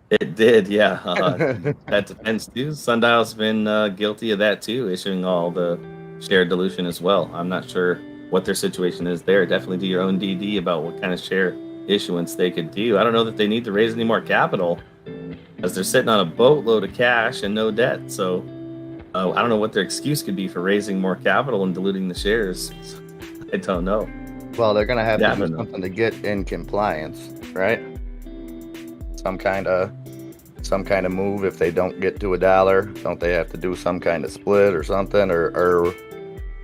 S1: It did, yeah. That depends too. Sundial's been guilty of that too, issuing all the share dilution as well. I'm not sure what their situation is there. Definitely do your own DD about what kind of share issuance they could do. I don't know that they need to raise any more capital, as they're sitting on a boatload of cash and no debt. So I don't know what their excuse could be for raising more capital and diluting the shares. I don't know.
S4: Well, they're gonna have to do something to get in compliance, right? Some kind of move. If they don't get to $1, don't they have to do some kind of split or something? Or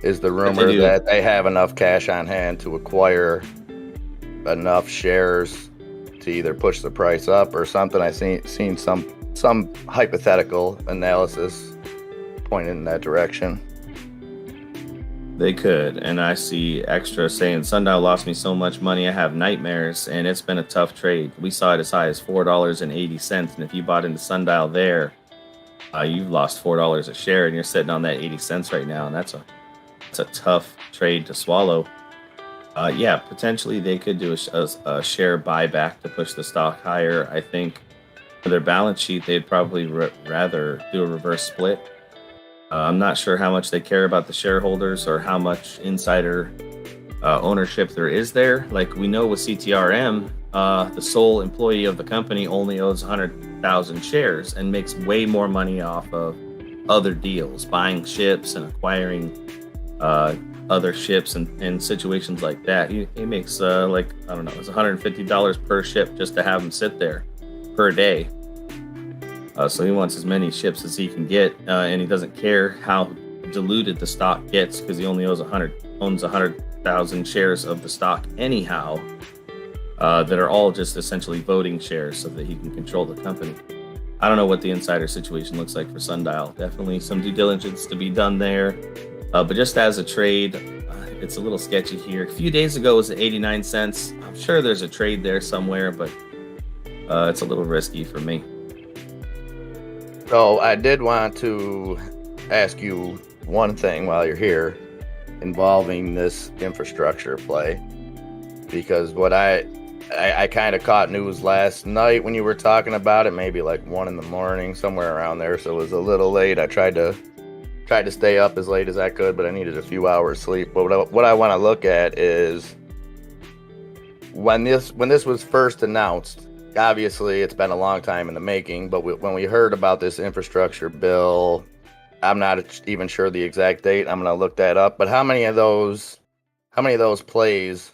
S4: is the rumor that they have enough cash on hand to acquire enough shares to either push the price up or something? I've seen some hypothetical analysis pointing in that direction.
S1: They could, and I see extra saying Sundial lost me so much money I have nightmares, and it's been a tough trade. We saw it as high as $4.80, and if you bought into Sundial there, you've lost $4 a share, and you're sitting on that 80 cents right now, and that's a tough trade to swallow. Yeah, potentially they could do a share buyback to push the stock higher. I think for their balance sheet, they'd probably rather do a reverse split. I'm not sure how much they care about the shareholders or how much insider ownership there is there. Like we know with CTRM, the sole employee of the company only owns 100,000 shares and makes way more money off of other deals, buying ships and acquiring other ships and situations like that. He makes it's $150 per ship just to have him sit there per day. So he wants as many ships as he can get, and he doesn't care how diluted the stock gets because he only owns 100,000 shares of the stock anyhow, that are all just essentially voting shares so that he can control the company. I don't know what the insider situation looks like for Sundial. Definitely some due diligence to be done there, but just as a trade, it's a little sketchy here. A few days ago it was at 89 cents. I'm sure there's a trade there somewhere, but it's a little risky for me.
S4: So I did want to ask you one thing while you're here involving this infrastructure play, because what I kind of caught news last night when you were talking about it, maybe like 1 a.m, somewhere around there. So it was a little late. I tried to stay up as late as I could, but I needed a few hours sleep. But what I want to look at is when this was first announced. Obviously, it's been a long time in the making, but when we heard about this infrastructure bill, I'm not even sure the exact date. I'm going to look that up. But how many of those plays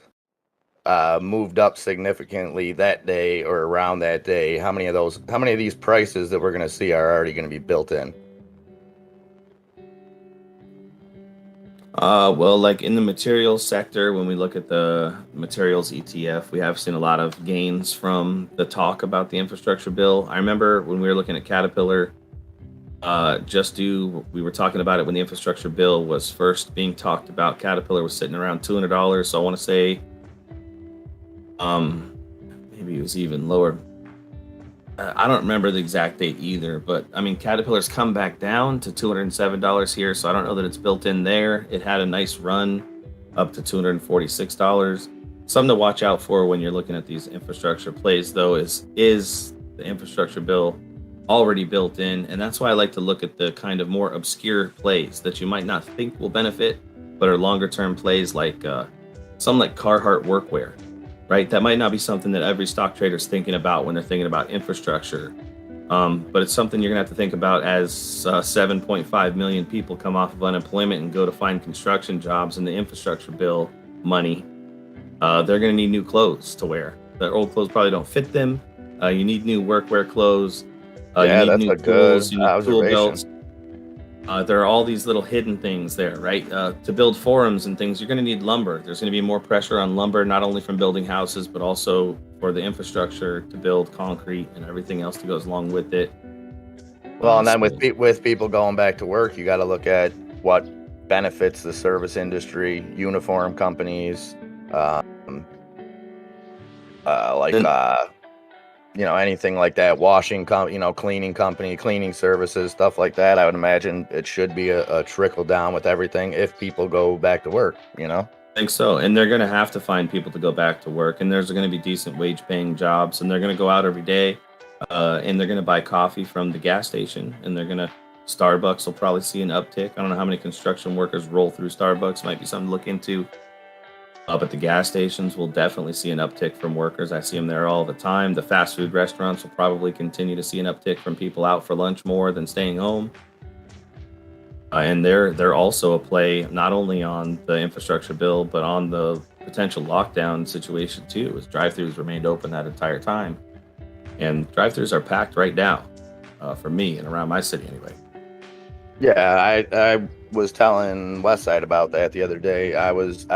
S4: moved up significantly that day or around that day? How many of these prices that we're going to see are already going to be built in?
S1: Well, like in the materials sector, when we look at the materials ETF, we have seen a lot of gains from the talk about the infrastructure bill. I remember when we were looking at Caterpillar, we were talking about it when the infrastructure bill was first being talked about. Caterpillar was sitting around $200. So I want to say, maybe it was even lower. I don't remember the exact date either, but I mean, Caterpillar's come back down to $207 here, so I don't know that it's built in there. It had a nice run up to $246. Something to watch out for when you're looking at these infrastructure plays, though, is the infrastructure bill already built in? And that's why I like to look at the kind of more obscure plays that you might not think will benefit, but are longer term plays, like something like Carhartt Workwear. Right, that might not be something that every stock trader is thinking about when they're thinking about infrastructure. But it's something you're going to have to think about as 7.5 million people come off of unemployment and go to find construction jobs, and the infrastructure bill money. They're going to need new clothes to wear. Their old clothes probably don't fit them. You need new workwear clothes. You need
S4: that's
S1: new
S4: a
S1: tools.
S4: good
S1: You need tool
S4: observation.
S1: belts. There are all these little hidden things there, right? To build forums and things, you're going to need lumber. There's going to be more pressure on lumber, not only from building houses, but also for the infrastructure to build concrete and everything else that goes along with it.
S4: Well, and then with people going back to work, you got to look at what benefits the service industry, uniform companies, anything like that, cleaning company, cleaning services, stuff like that. I would imagine it should be a trickle down with everything if people go back to work,
S1: I think so. And they're going to have to find people to go back to work, and there's going to be decent wage paying jobs, and they're going to go out every day, and they're going to buy coffee from the gas station, and Starbucks will probably see an uptick. I don't know how many construction workers roll through Starbucks. Might be something to look into. But the gas stations will definitely see an uptick from workers. I see them there all the time. The fast food restaurants will probably continue to see an uptick from people out for lunch more than staying home. And they're also a play not only on the infrastructure bill, but on the potential lockdown situation too, as drive-thrus remained open that entire time. And drive-thrus are packed right now, for me and around my city anyway.
S4: Yeah, I was telling Westside about that the other day. I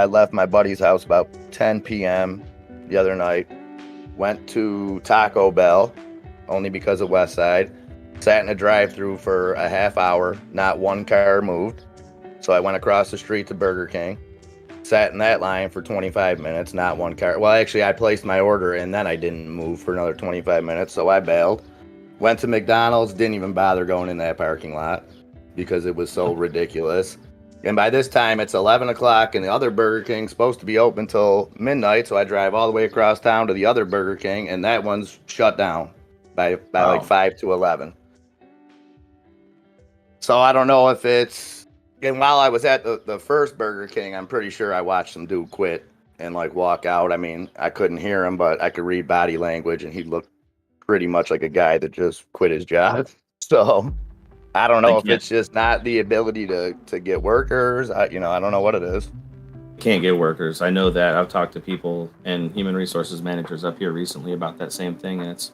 S4: left my buddy's house about 10 p.m. the other night, went to Taco Bell, only because of Westside, sat in a drive-thru for a half hour, not one car moved. So I went across the street to Burger King, sat in that line for 25 minutes, not one car. Well, actually, I placed my order and then I didn't move for another 25 minutes, so I bailed. Went to McDonald's, didn't even bother going in that parking lot because it was so ridiculous. And by this time, it's 11 o'clock, and the other Burger King's supposed to be open till midnight, so I drive all the way across town to the other Burger King, and that one's shut down by like 5 to 11. So I don't know if it's... And while I was at the first Burger King, I'm pretty sure I watched some dude quit and like walk out. I mean, I couldn't hear him, but I could read body language, and he looked pretty much like a guy that just quit his job. So... I don't know if it's just not the ability to get workers. I don't know what it is.
S1: Can't get workers. I know that. I've talked to people and human resources managers up here recently about that same thing, and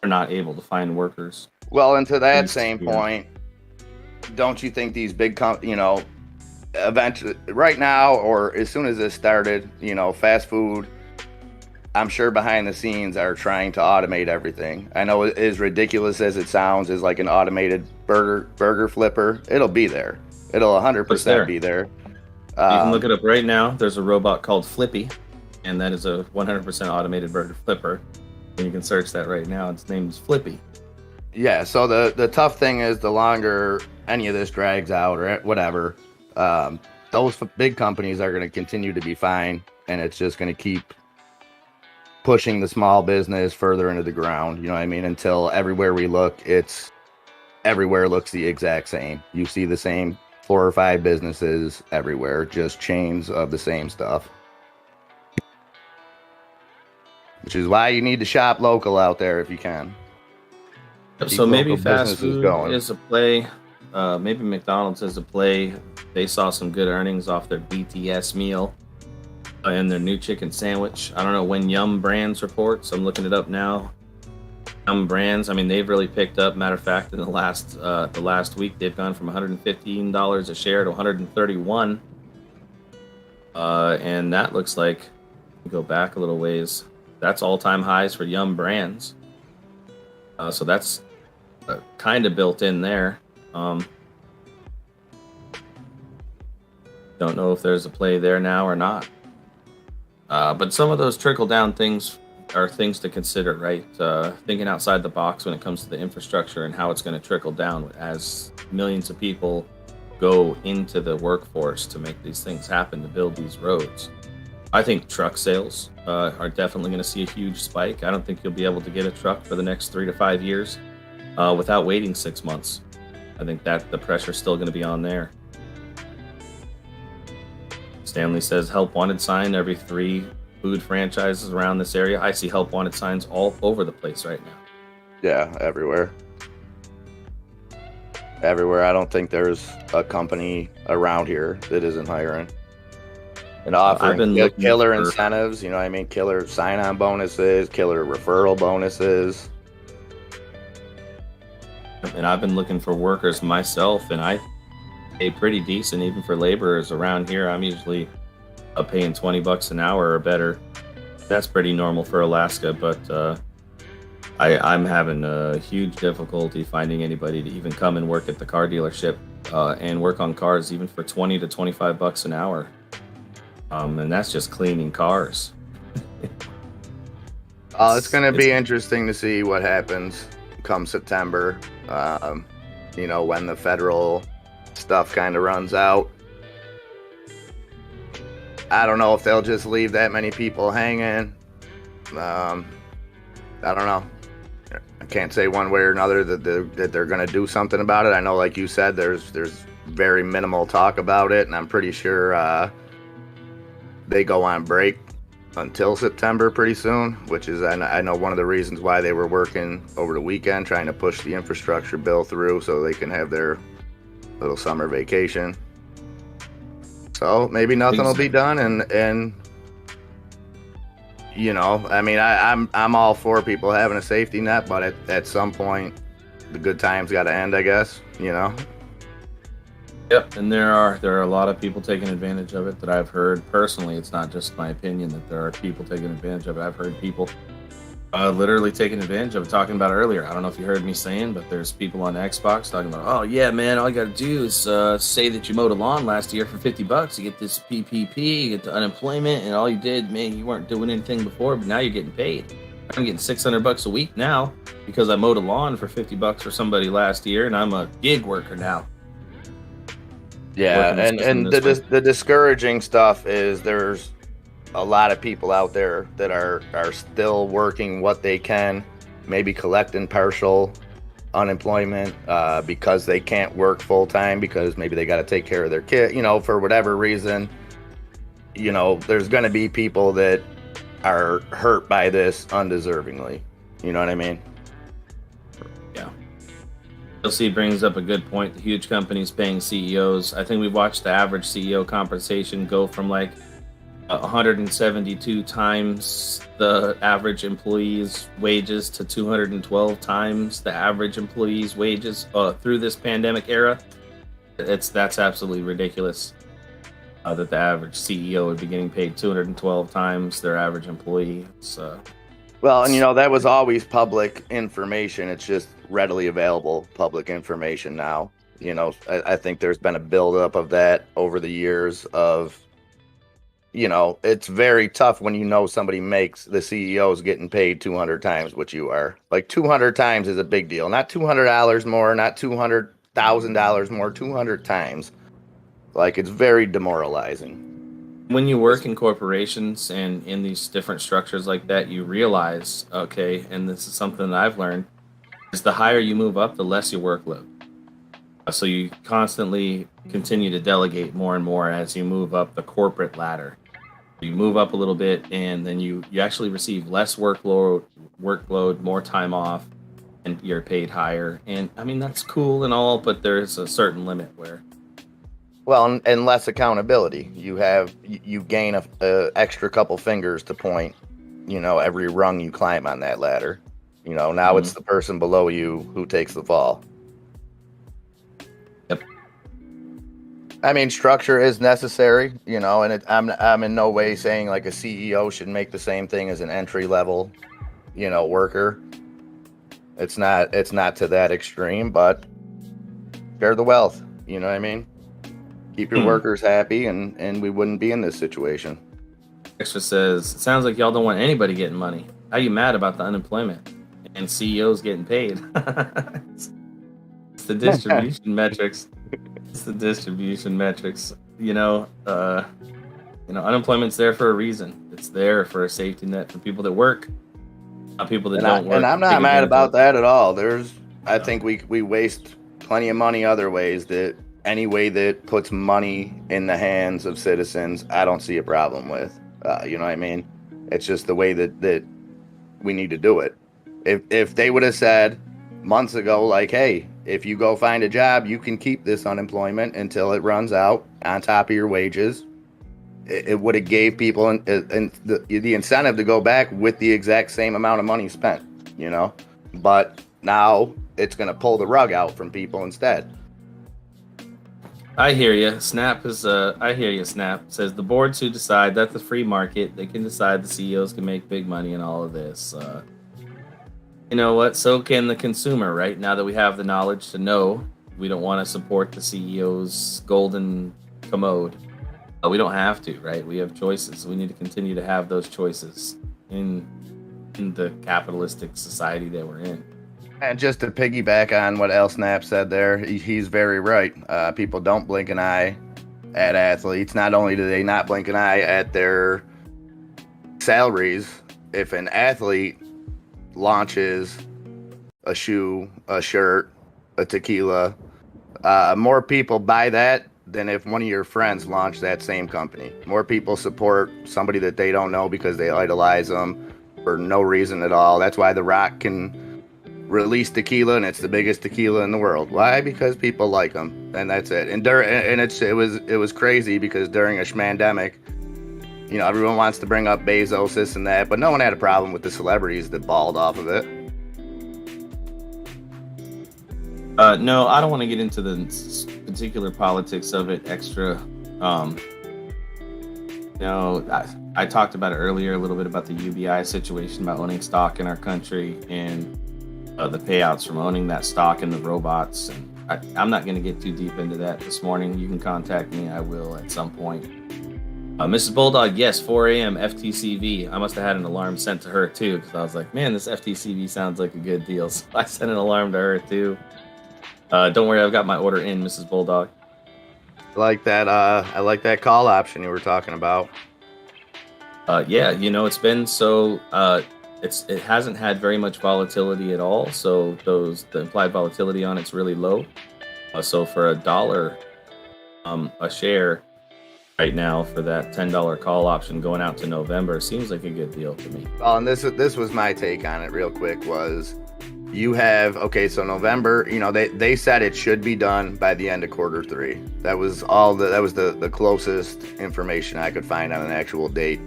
S1: they're not able to find workers.
S4: Well, and to that same point, don't you think these big eventually, right now or as soon as this started, fast food, I'm sure behind the scenes are trying to automate everything. I know as ridiculous as it sounds, is like an automated burger flipper. It'll be there. It'll 100% be there.
S1: You can look it up right now. There's a robot called Flippy, and that is a 100% automated burger flipper. And you can search that right now. Its name is Flippy.
S4: Yeah, so the tough thing is the longer any of this drags out or whatever, those big companies are going to continue to be fine, and it's just going to keep pushing the small business further into the ground, you know what I mean? Until everywhere we look, everywhere looks the exact same. You see the same 4 or 5 businesses everywhere, just chains of the same stuff. Which is why you need to shop local out there if you can.
S1: So maybe fast food is a play. Maybe McDonald's is a play. They saw some good earnings off their BTS meal and their new chicken sandwich. I don't know when Yum Brands reports. I'm looking it up now. Yum Brands, I mean, they've really picked up. Matter of fact, in the last week, they've gone from $115 a share to $131. And that looks like, go back a little ways, that's all-time highs for Yum Brands. So that's kind of built in there. Don't know if there's a play there now or not. But some of those trickle-down things are things to consider, right? Thinking outside the box when it comes to the infrastructure and how it's going to trickle down as millions of people go into the workforce to make these things happen, to build these roads. I think truck sales are definitely going to see a huge spike. I don't think you'll be able to get a truck for the next 3 to 5 years without waiting 6 months. I think that the pressure's still going to be on there. Stanley says help wanted sign every 3 food franchises around this area. I see help wanted signs all over the place right now.
S4: Yeah, everywhere. everywhere. I don't think there's a company around here that isn't hiring and offering killer incentives. You know what I mean? Killer sign-on bonuses, killer referral bonuses.
S1: And I've been looking for workers myself, and I pay pretty decent even for laborers around here. I'm usually paying $20 an hour or better. That's pretty normal for Alaska, but I'm having a huge difficulty finding anybody to even come and work at the car dealership and work on cars even for $20 to $25 an hour. And that's just cleaning cars.
S4: It's going to be interesting to see what happens come September, you know, when the federal stuff kind of runs out. I don't know if they'll just leave that many people hanging. I don't know. I can't say one way or another that they're going to do something about it. I know, like you said, there's very minimal talk about it, and I'm pretty sure they go on break until September pretty soon, which is, I know, one of the reasons why they were working over the weekend trying to push the infrastructure bill through so they can have their little summer vacation. So maybe nothing will be done, and you know, I mean, I'm all for people having a safety net, but at some point, the good times got to end, I guess. You know.
S1: Yep, and there are a lot of people taking advantage of it that I've heard personally. It's not just my opinion that there are people taking advantage of it. I've heard people literally taking advantage of it, talking about it earlier. I don't know if you heard me saying, but there's people on Xbox talking about, oh yeah, man, all you got to do is say that you mowed a lawn last year for $50. You get this PPP, you get the unemployment, and all you did, man, you weren't doing anything before, but now you're getting paid. I'm getting $600 a week now because I mowed a lawn for $50 for somebody last year, and I'm a gig worker now.
S4: Yeah, and the discouraging stuff is there's a lot of people out there that are still working what they can, maybe collecting partial unemployment because they can't work full time because maybe they got to take care of their kid, you know, for whatever reason. You know, there's going to be people that are hurt by this undeservingly. You know what I mean?
S1: Yeah. LC brings up a good point. The huge companies paying CEOs. I think we watched the average CEO compensation go from like 172 times the average employee's wages to 212 times the average employee's wages through this pandemic era. That's absolutely ridiculous that the average CEO would be getting paid 212 times their average employee.
S4: Well, and you know, that was always public information. It's just readily available public information now. You know, I think there's been a buildup of that over the years of, you know, it's very tough when you know somebody makes, the CEO's getting paid 200 times what you are. Like 200 times is a big deal. Not $200 more, not $200,000 more, 200 times. Like, it's very demoralizing.
S1: When you work in corporations and in these different structures like that, you realize, okay, and this is something that I've learned, is the higher you move up, the less your workload. So you constantly continue to delegate more and more as you move up the corporate ladder. You move up a little bit, and then you actually receive less workload, more time off, and you're paid higher. And I mean, that's cool and all, but there's a certain limit where.
S4: Well, and less accountability. You gain a extra couple fingers to point, you know, every rung you climb on that ladder. You know, now it's the person below you who takes the fall.
S1: Yep.
S4: I mean, structure is necessary, you know, and I'm in no way saying like a CEO should make the same thing as an entry level, you know, worker. It's not to that extreme, but share the wealth. You know what I mean? Keep your workers happy, and we wouldn't be in this situation.
S1: Extra says, it sounds like y'all don't want anybody getting money. How you mad about the unemployment and CEOs getting paid? It's the distribution metrics. It's the distribution metrics. You know, unemployment's there for a reason. It's there for a safety net for people that work, not people that don't work.
S4: And I'm not mad about that at all. I think we waste plenty of money other ways. That any way that puts money in the hands of citizens, I don't see a problem with. You know what I mean? It's just the way that we need to do it. If they would have said months ago, like, hey, if you go find a job, you can keep this unemployment until it runs out on top of your wages. It would have gave people the incentive to go back with the exact same amount of money spent, you know. But now it's going to pull the rug out from people instead.
S1: I hear you. Snap is I hear you. Snap says the boards who decide that the free market, they can decide the CEOs can make big money and all of this. You know what? So can the consumer, right? Now that we have the knowledge to know, we don't want to support the CEO's golden commode. We don't have to, right? We have choices. We need to continue to have those choices in the capitalistic society that we're in.
S4: And just to piggyback on what L Snap said there, he's very right. People don't blink an eye at athletes. Not only do they not blink an eye at their salaries, if an athlete launches a shoe, a shirt, a tequila, more people buy that than if one of your friends launched that same company. More people support somebody that they don't know because they idolize them for no reason at all. That's why The Rock can release tequila and it's the biggest tequila in the world. Why? Because people like them, and that's it. And it was crazy because during a schmandemic, you know, everyone wants to bring up Bezos, this and that, but no one had a problem with the celebrities that balled off of it.
S1: No, I don't want to get into the particular politics of it extra. I talked about it earlier a little bit about the UBI situation, about owning stock in our country and the payouts from owning that stock and the robots. And I'm not going to get too deep into that this morning. You can contact me. I will at some point. Mrs. Bulldog, yes, 4 a.m. FTCV. I must have had an alarm sent to her too because I was like, man, this FTCV sounds like a good deal. So I sent an alarm to her too. Don't worry, I've got my order in, Mrs. Bulldog.
S4: I like that call option you were talking about.
S1: Yeah, you know, it's been so it hasn't had very much volatility at all. So the implied volatility on it's really low. So for $1 a share right now for that $10 call option going out to November seems like a good deal to me.
S4: Well, and this was my take on it real quick was you have, okay, so November, you know, they said it should be done by the end of Q3. That was the closest information I could find on an actual date.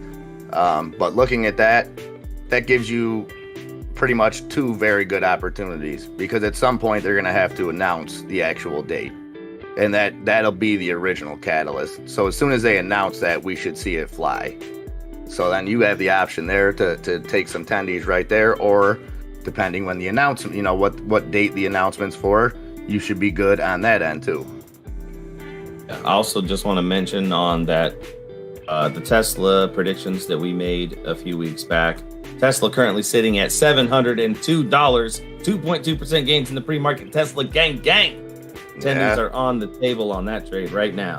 S4: But looking at that gives you pretty much two very good opportunities because at some point they're going to have to announce the actual date. And that'll be the original catalyst. So as soon as they announce that, we should see it fly. So then you have the option there to take some tendies right there, or depending when the announcement, you know, what date the announcement's for, you should be good on that end too.
S1: I also just want to mention on that the Tesla predictions that we made a few weeks back. Tesla currently sitting at $702, 2.2% gains in the pre-market. Tesla gang. Tenders are on the table on that trade right now.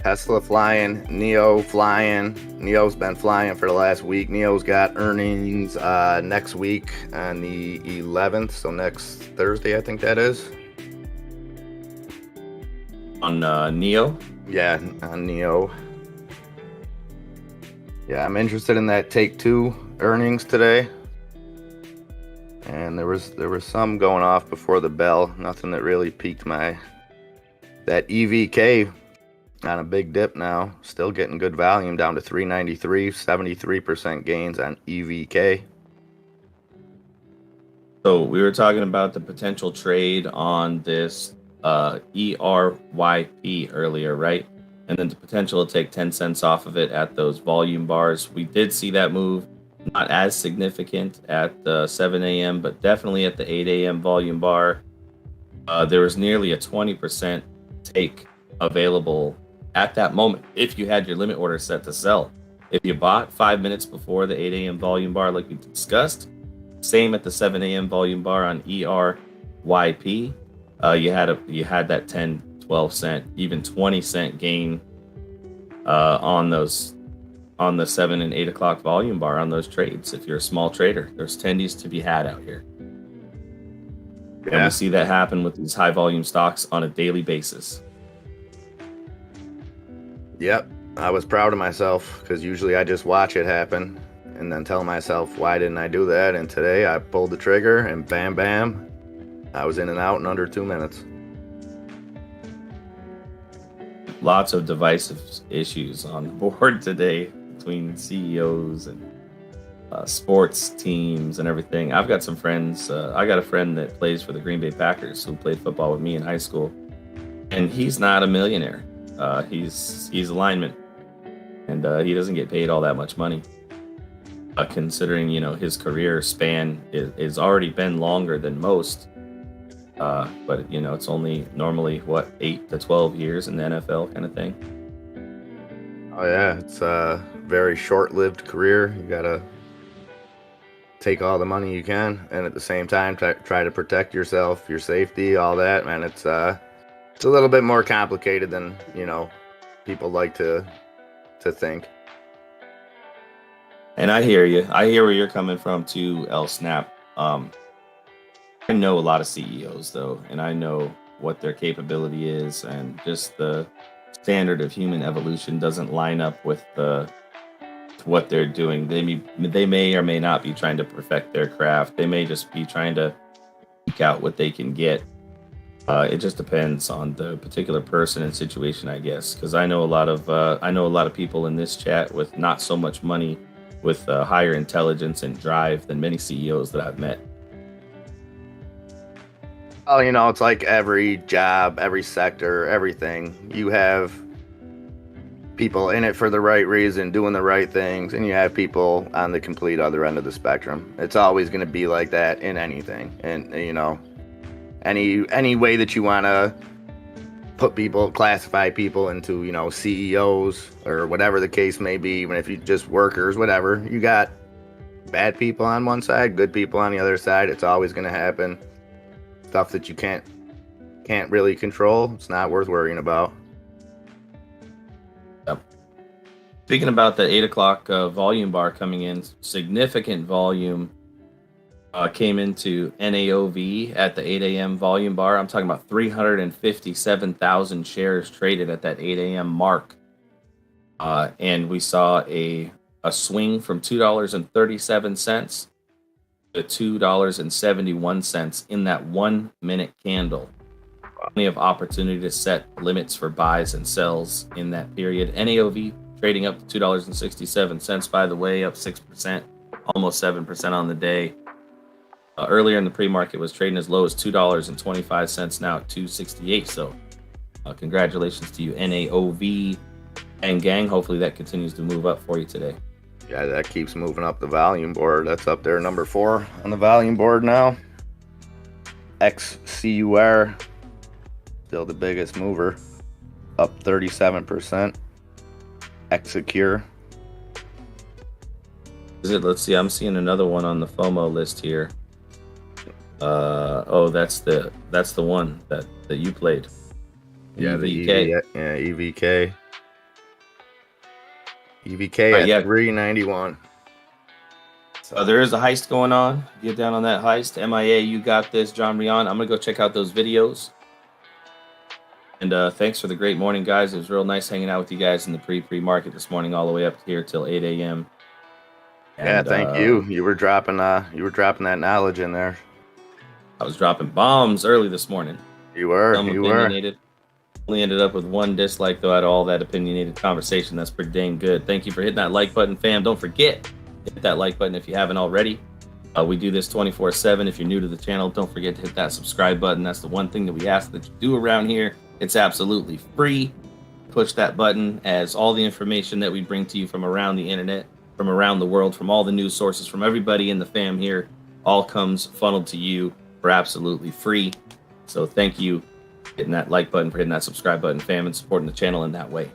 S4: Tesla flying, NIO flying. NIO's been flying for the last week. NIO's got earnings next week on the 11th, so next Thursday, I think that is.
S1: On NIO?
S4: Yeah, on NIO. Yeah, I'm interested in that Take-Two earnings today. And there was some going off before the bell. Nothing that really piqued that EVK on a big dip now. Still getting good volume down to 393, 73% gains on EVK.
S1: So we were talking about the potential trade on this ERYP earlier, right? And then the potential to take 10 cents off of it at those volume bars. We did see that move, not as significant at the 7 a.m., but definitely at the 8 a.m. volume bar. There was nearly a 20% take available at that moment if you had your limit order set to sell. If you bought 5 minutes before the 8 a.m. volume bar like we discussed, same at the 7 a.m. volume bar on ERYP, you had that 10, 12 cent, even 20 cent gain on the 7 and 8 o'clock volume bar on those trades. If you're a small trader, there's tendies to be had out here. Yeah. And we see that happen with these high volume stocks on a daily basis.
S4: Yep. I was proud of myself because usually I just watch it happen and then tell myself, why didn't I do that? And today I pulled the trigger and bam, bam, I was in and out in under 2 minutes.
S1: Lots of divisive issues on the board today between CEOs and sports teams and everything. I've got some friends. I got a friend that plays for the Green Bay Packers who played football with me in high school, and he's not a millionaire. He's a lineman, and he doesn't get paid all that much money. Considering his career span is already been longer than most, but it's only normally 8 to 12 years in the NFL kind of thing.
S4: Oh yeah, it's a very short-lived career. You gotta take all the money you can, and at the same time try to protect yourself, your safety, all that. Man, it's a little bit more complicated than people like to think.
S1: And I hear you. I hear where you're coming from too, L Snap. I know a lot of CEOs though, and I know what their capability is, and just the standard of human evolution doesn't line up with what they're doing. They may or may not be trying to perfect their craft. They may just be trying to eke out what they can get. It just depends on the particular person and situation, I guess. Because I know a lot of people in this chat with not so much money, with higher intelligence and drive than many CEOs that I've met.
S4: Oh, it's like every job, every sector, everything. You have people in it for the right reason, doing the right things, and you have people on the complete other end of the spectrum. It's always going to be like that in anything. And, any way that you want to classify people into, CEOs or whatever the case may be, even if you just workers, whatever, you got bad people on one side, good people on the other side. It's always going to happen. Stuff that you can't really control. It's not worth worrying about.
S1: Yep. Speaking about the 8 o'clock volume bar coming in, significant volume came into NAOV at the 8 a.m. volume bar. I'm talking about 357,000 shares traded at that 8 a.m. mark. And we saw a swing from $2.37 to $2.71 in that 1 minute candle. Plenty of opportunity to set limits for buys and sells in that period. NAOV trading up to $2.67, by the way, up 6%, almost 7% on the day. Earlier in the pre-market was trading as low as $2.25, now at $2.68. So congratulations to you, NAOV and gang. Hopefully that continues to move up for you today.
S4: Yeah, that keeps moving up the volume board. That's up there, number 4 on the volume board now. XCUR, still the biggest mover, up 37%. Xecure.
S1: Let's see. I'm seeing another one on the FOMO list here. That's the one that you played.
S4: Yeah,
S1: EVK.
S4: EVK. EVK at 391.
S1: So there is a heist going on. Get down on that heist. MIA, you got this. John Rion. I'm gonna go check out those videos. And thanks for the great morning, guys. It was real nice hanging out with you guys in the pre-market this morning, all the way up here till 8 a.m.
S4: Yeah, thank you. You were dropping that knowledge in there.
S1: I was dropping bombs early this morning.
S4: You were.
S1: Only ended up with one dislike, though, out of all that opinionated conversation. That's pretty dang good. Thank you for hitting that like button, fam. Don't forget, hit that like button if you haven't already. We do this 24/7. If you're new to the channel, don't forget to hit that subscribe button. That's the one thing that we ask that you do around here. It's absolutely free. Push that button, as all the information that we bring to you from around the internet, from around the world, from all the news sources, from everybody in the fam here, all comes funneled to you for absolutely free. So thank you for hitting that like button, for hitting that subscribe button, fam, and supporting the channel in that way.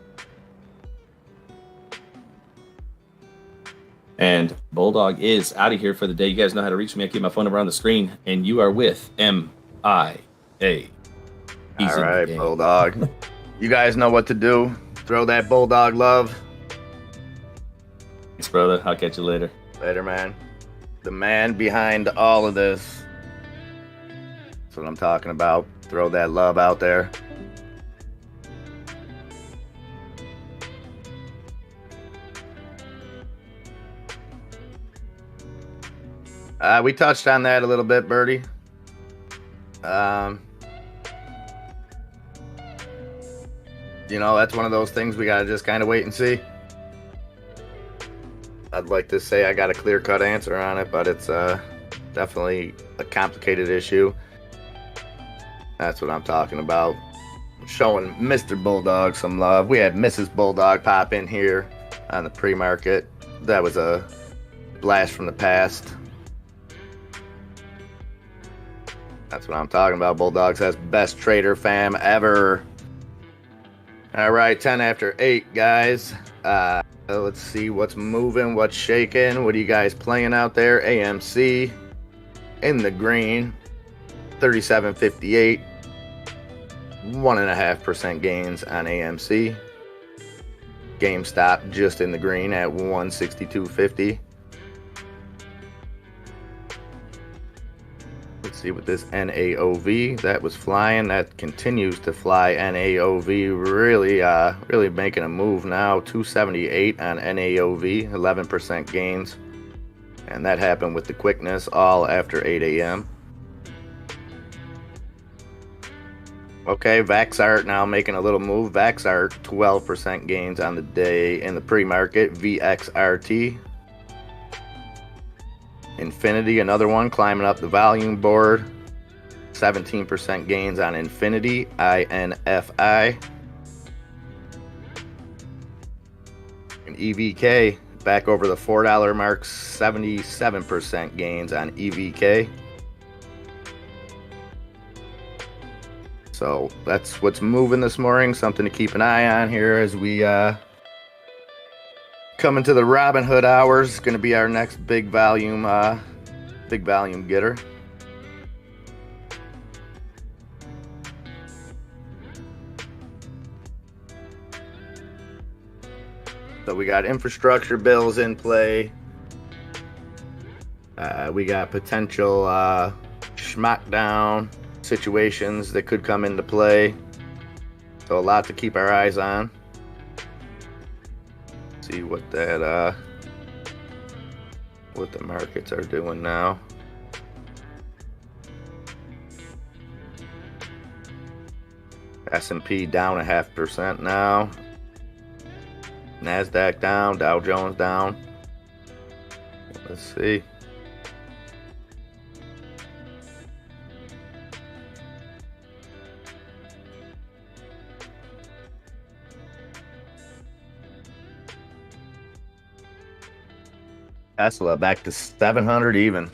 S1: And Bulldog is out of here for the day. You guys know how to reach me. I keep my phone number on the screen, and you are with MIA.
S4: All right, Bulldog. You guys know what to do. Throw that Bulldog love.
S1: Thanks, brother. I'll catch you later.
S4: Later, man. The man behind all of this. That's what I'm talking about. Throw that love out there. We touched on that a little bit, Birdie. That's one of those things we gotta just kind of wait and see. I'd like to say I got a clear-cut answer on it, but it's definitely a complicated issue. That's what I'm talking about. Showing Mr. Bulldog some love. We had Mrs. Bulldog pop in here on the pre-market. That was a blast from the past. That's what I'm talking about. Bulldog says best trader fam ever. All right, 10 after 8, guys. Let's see what's moving, what's shaking. What are you guys playing out there? AMC in the green, 37.58. 1.5% gains on AMC. GameStop just in the green at 162.50. Let's see what this NAOV, that was flying, that continues to fly. NAOV really making a move now. 278 on NAOV, 11% gains, and that happened with the quickness all after 8 a.m. Okay, Vaxart now making a little move. Vaxart 12% gains on the day in the pre-market. VXRT. Infinity, another one climbing up the volume board. 17% gains on Infinity. INFI. And EVK back over the $4 mark. 77% gains on EVK. So that's what's moving this morning. Something to keep an eye on here as we come into the Robinhood hours. It's going to be our next big volume getter. So we got infrastructure bills in play. We got potential schmackdown situations that could come into play. So a lot to keep our eyes on. See what that what the markets are doing now. S&P down 0.5% now. NASDAQ down, Dow Jones down. Let's see. Tesla back to 700 even.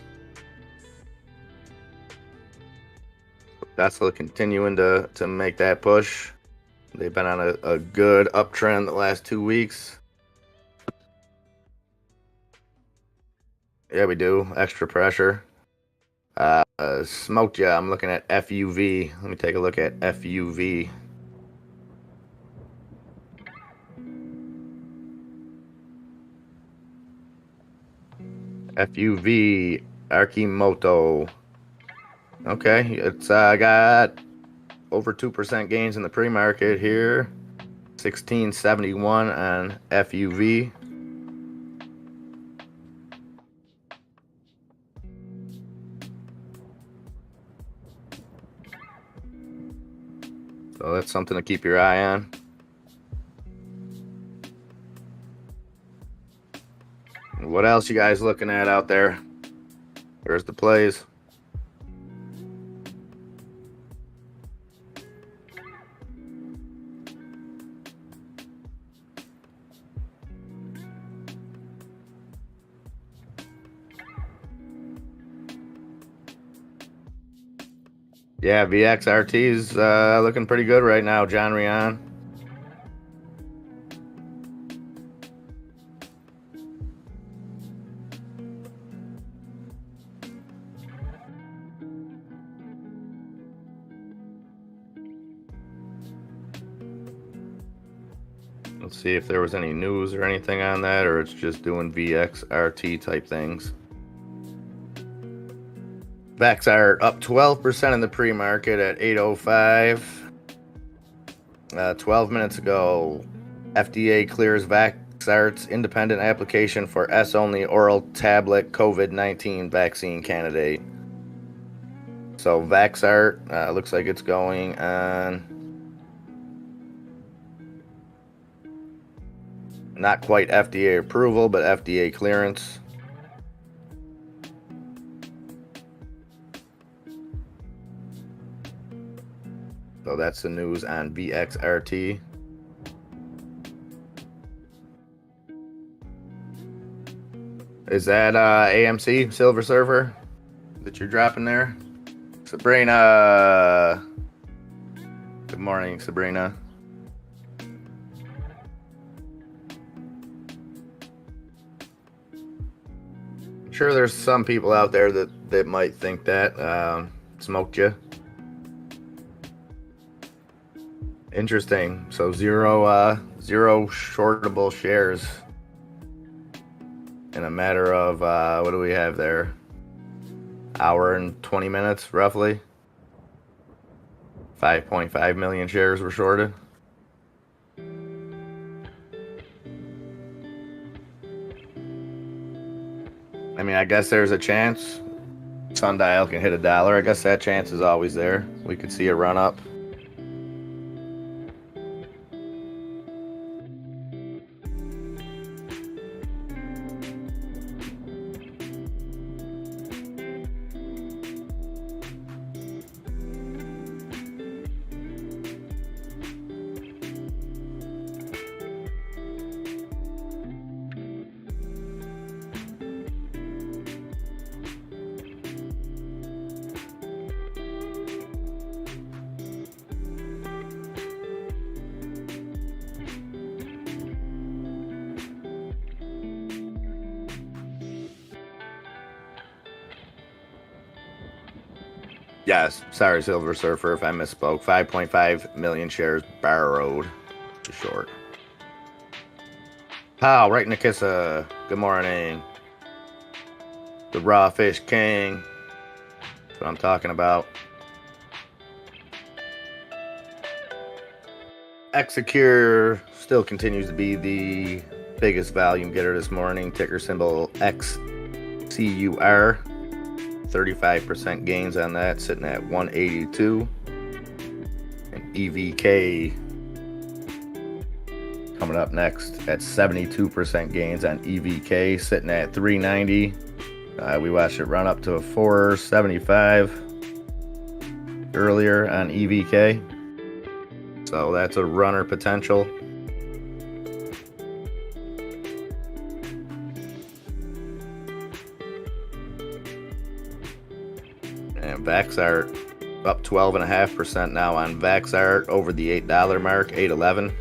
S4: Tesla continuing to make that push. They've been on a good uptrend the last 2 weeks. Yeah, we do. Extra pressure. Smoked ya. I'm looking at FUV. Let me take a look at FUV. FUV Arkimoto. Okay, it's got over 2% gains in the pre-market here. 1671 on FUV. So that's something to keep your eye on. What else you guys looking at out there? There's the plays. Yeah, VXRT's looking pretty good right now, John Rion. Let's see if there was any news or anything on that, or it's just doing VXRT type things. Vaxart up 12% in the pre-market at 805. 12 minutes ago, FDA clears Vaxart's independent application for S-only oral tablet COVID-19 vaccine candidate. So Vaxart looks like it's going on not quite FDA approval, but FDA clearance. So that's the news on VXRT. Is that AMC Silver Surfer that you're dropping there? Sabrina. Good morning, Sabrina. I'm sure there's some people out there that might think that. Smoked you. Interesting. So zero shortable shares in a matter of what do we have there? Hour and 20 minutes, roughly. 5.5 million shares were shorted. I mean, I guess there's a chance Sundial can hit $1. I guess that chance is always there. We could see a run up. Yes, sorry, Silver Surfer, if I misspoke. 5.5 million shares borrowed to short. Pal, right in the kissa. Good morning. The Raw Fish King. That's what I'm talking about. Execure still continues to be the biggest volume getter this morning. Ticker symbol XCUR. 35% gains on that, sitting at 182. And EVK coming up next at 72% gains on EVK, sitting at 390. We watched it run up to 475 earlier on EVK. So that's a runner potential. And Vaxart up 12.5% now on Vaxart, over the $8 mark, $8.11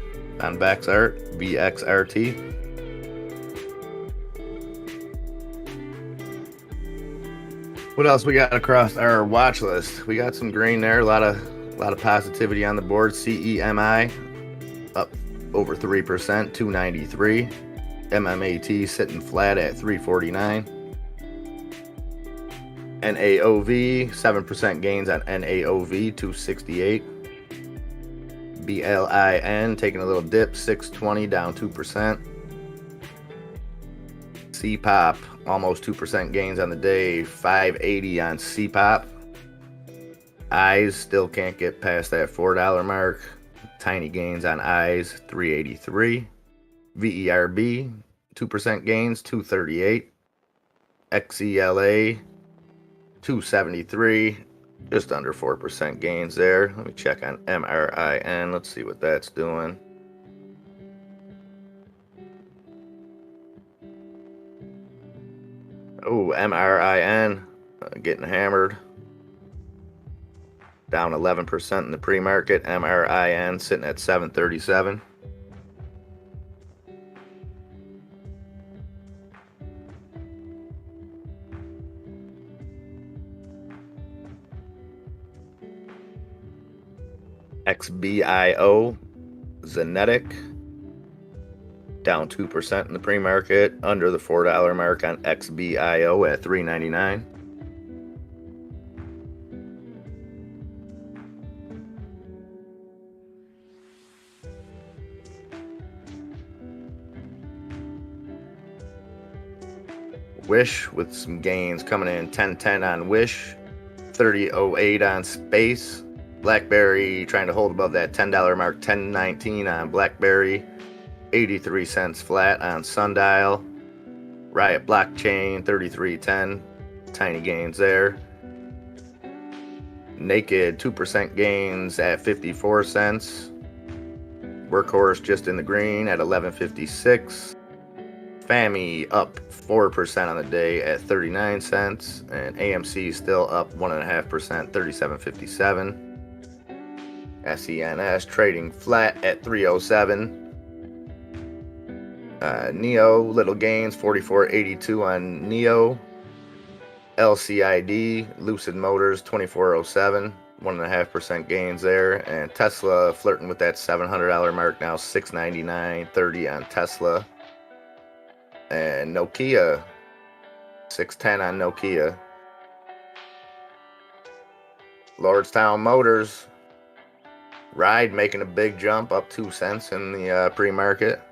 S4: on Vaxart, VXRT. What else we got across our watch list? We got some green there, a lot of positivity on the board. CEMI up over 3%, 293. MMAT sitting flat at 349. NAOV, 7% gains on NAOV, 268. BLIN taking a little dip, 620, down 2%. CPOP, almost 2% gains on the day, 580 on CPOP. Eyes still can't get past that $4 mark. Tiny gains on Eyes, 383. VERB, 2% gains, 238. XELA, 273, just under 4% gains there. Let me check on MRIN. Let's see what that's doing. Oh, MRIN getting hammered. Down 11% in the pre-market. MRIN sitting at 737. XBIO, Zenetic, down 2% in the pre-market, under the $4 mark on XBIO at $3.99. Wish with some gains coming in, 10.10 on Wish, 30.08 on Space. BlackBerry trying to hold above that $10 mark, 10.19 on BlackBerry. 83 cents flat on Sundial. Riot Blockchain 33.10, tiny gains there. Naked 2% gains at 54 cents. Workhorse just in the green at 11.56. FAMI up 4% on the day at 39 cents, and AMC still up 1.5%, 37.57. SENS trading flat at 307. Neo, little gains, 44.82 on Neo. LCID, Lucid Motors, 24.07, 1.5% gains there. And Tesla flirting with that $700 mark now, 699.30 on Tesla. And Nokia, 610 on Nokia. Lordstown Motors, Ride making a big jump, up 2 cents in the pre-market.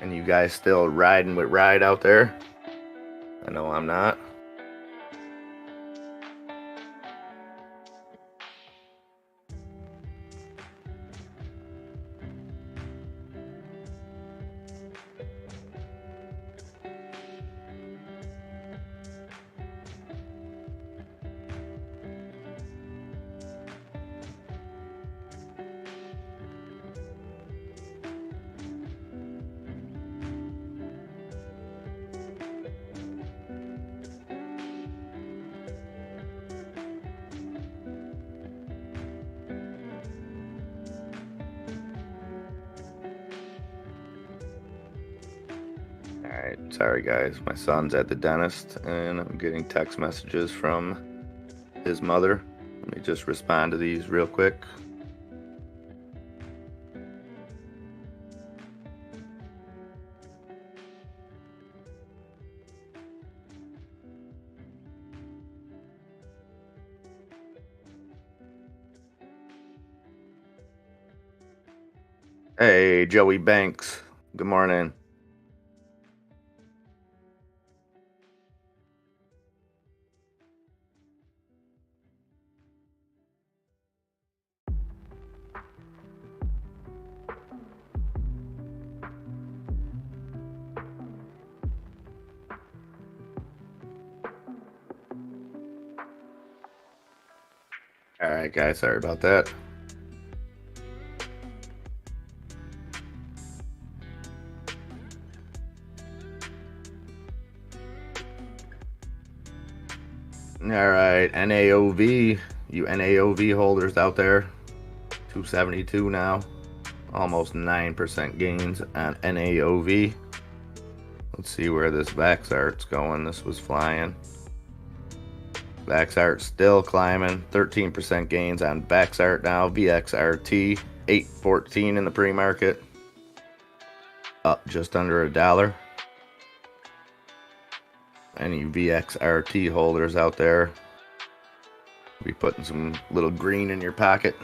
S4: And you guys still riding with Ride out there? I know I'm not. Alright, sorry guys, my son's at the dentist and I'm getting text messages from his mother. Let me just respond to these real quick. Hey, Joey Banks, good morning. Alright guys, sorry about that. Alright, NAOV, you NAOV holders out there, 272 now, almost 9% gains on NAOV. Let's see where this VaxArt's going. This was flying. VaxArt still climbing, 13% gains on VaxArt now. VXRT, 8.14 in the pre-market, up just under $1. Any VXRT holders out there, be putting some little green in your pocket.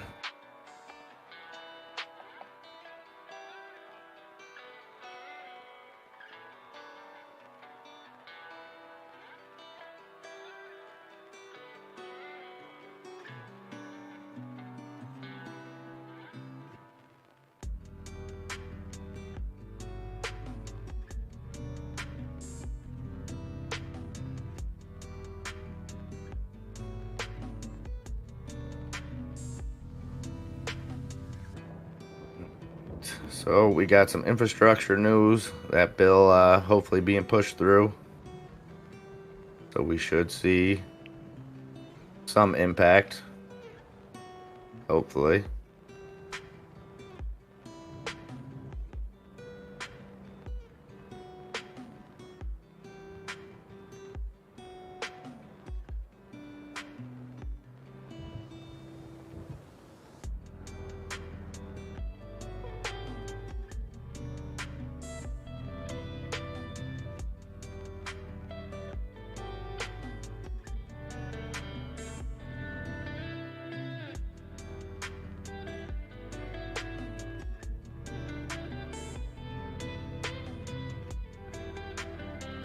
S4: So we got some infrastructure news, that bill hopefully being pushed through. So we should see some impact, hopefully.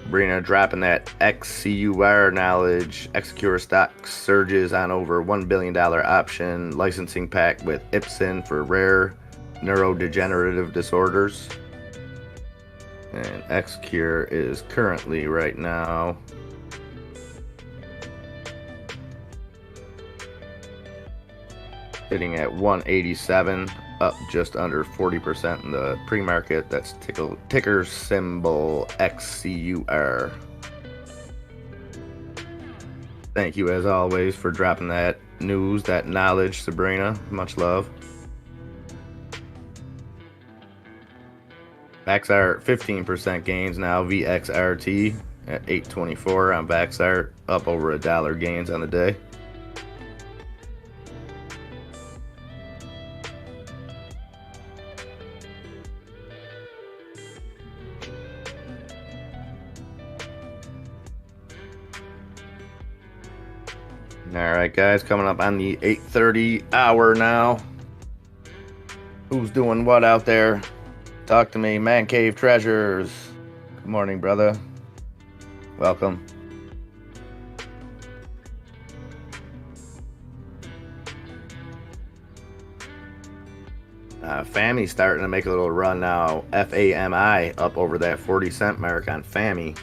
S4: Sabrina dropping that XCUR knowledge. Execure stock surges on over $1 billion option licensing pack with Ipsen for rare neurodegenerative disorders. And Execure is currently right now sitting at 187, up just under 40% in the pre-market. That's ticker symbol XCUR. Thank you as always for dropping that news, that knowledge, Sabrina. Much love. Vaxart 15% gains now. VXRT at 824 on Vaxart, up over $1 gains on the day. All right, guys, coming up on the 8:30 hour now. Who's doing what out there? Talk to me, Man Cave Treasures. Good morning, brother. Welcome. FAMI starting to make a little run now. FAMI up over that 40-cent mark on FAMI.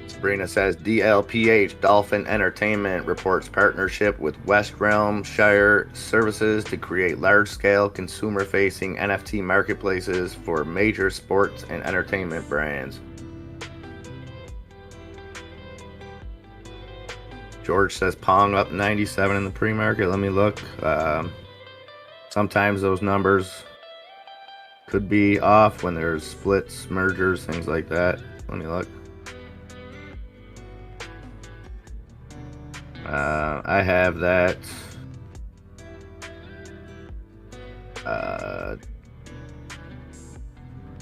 S4: Sabrina says DLPH Dolphin Entertainment reports partnership with West Realm Shire Services to create large-scale consumer-facing NFT marketplaces for major sports and entertainment brands. George says Pong up 97 in the pre-market. Let me look. Sometimes those numbers could be off when there's splits, mergers, things like that. Let me look. I have that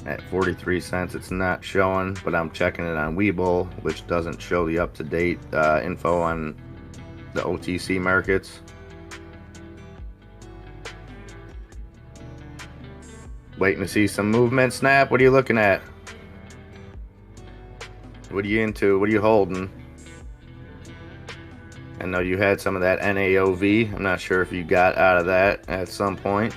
S4: at 43 cents. It's not showing, but I'm checking it on Webull, which doesn't show the up-to-date info on the OTC markets. Waiting to see some movement. Snap, what are you looking at? What are you into? What are you holding? I know you had some of that NAOV. I'm not sure if you got out of that at some point.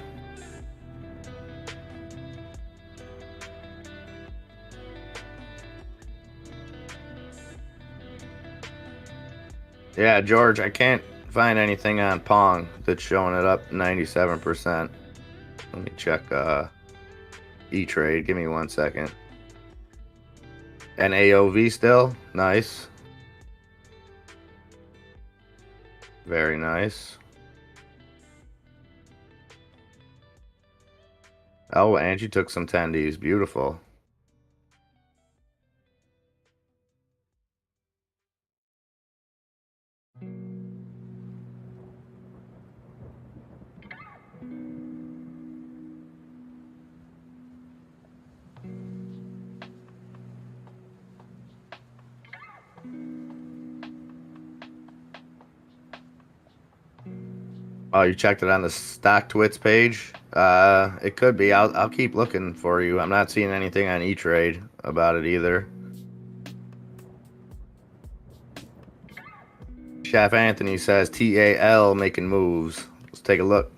S4: Yeah, George, I can't find anything on Pong that's showing it up 97%. Let me check E-Trade. Give me 1 second. NAOV still? Nice. Very nice. Oh, and you took some tendies. Beautiful. Oh, you checked it on the StockTwits page? It could be. I'll keep looking for you. I'm not seeing anything on E-Trade about it either. Chef Anthony says TAL making moves. Let's take a look.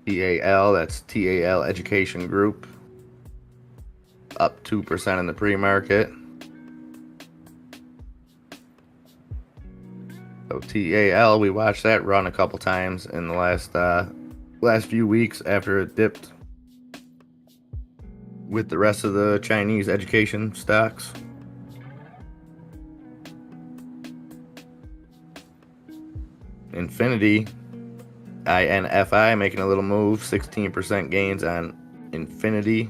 S4: TAL, that's TAL Education Group. Up 2% in the pre-market. So TAL, we watched that run a couple times in the last few weeks after it dipped with the rest of the Chinese education stocks. Infinity, INFI making a little move, 16% gains on Infinity.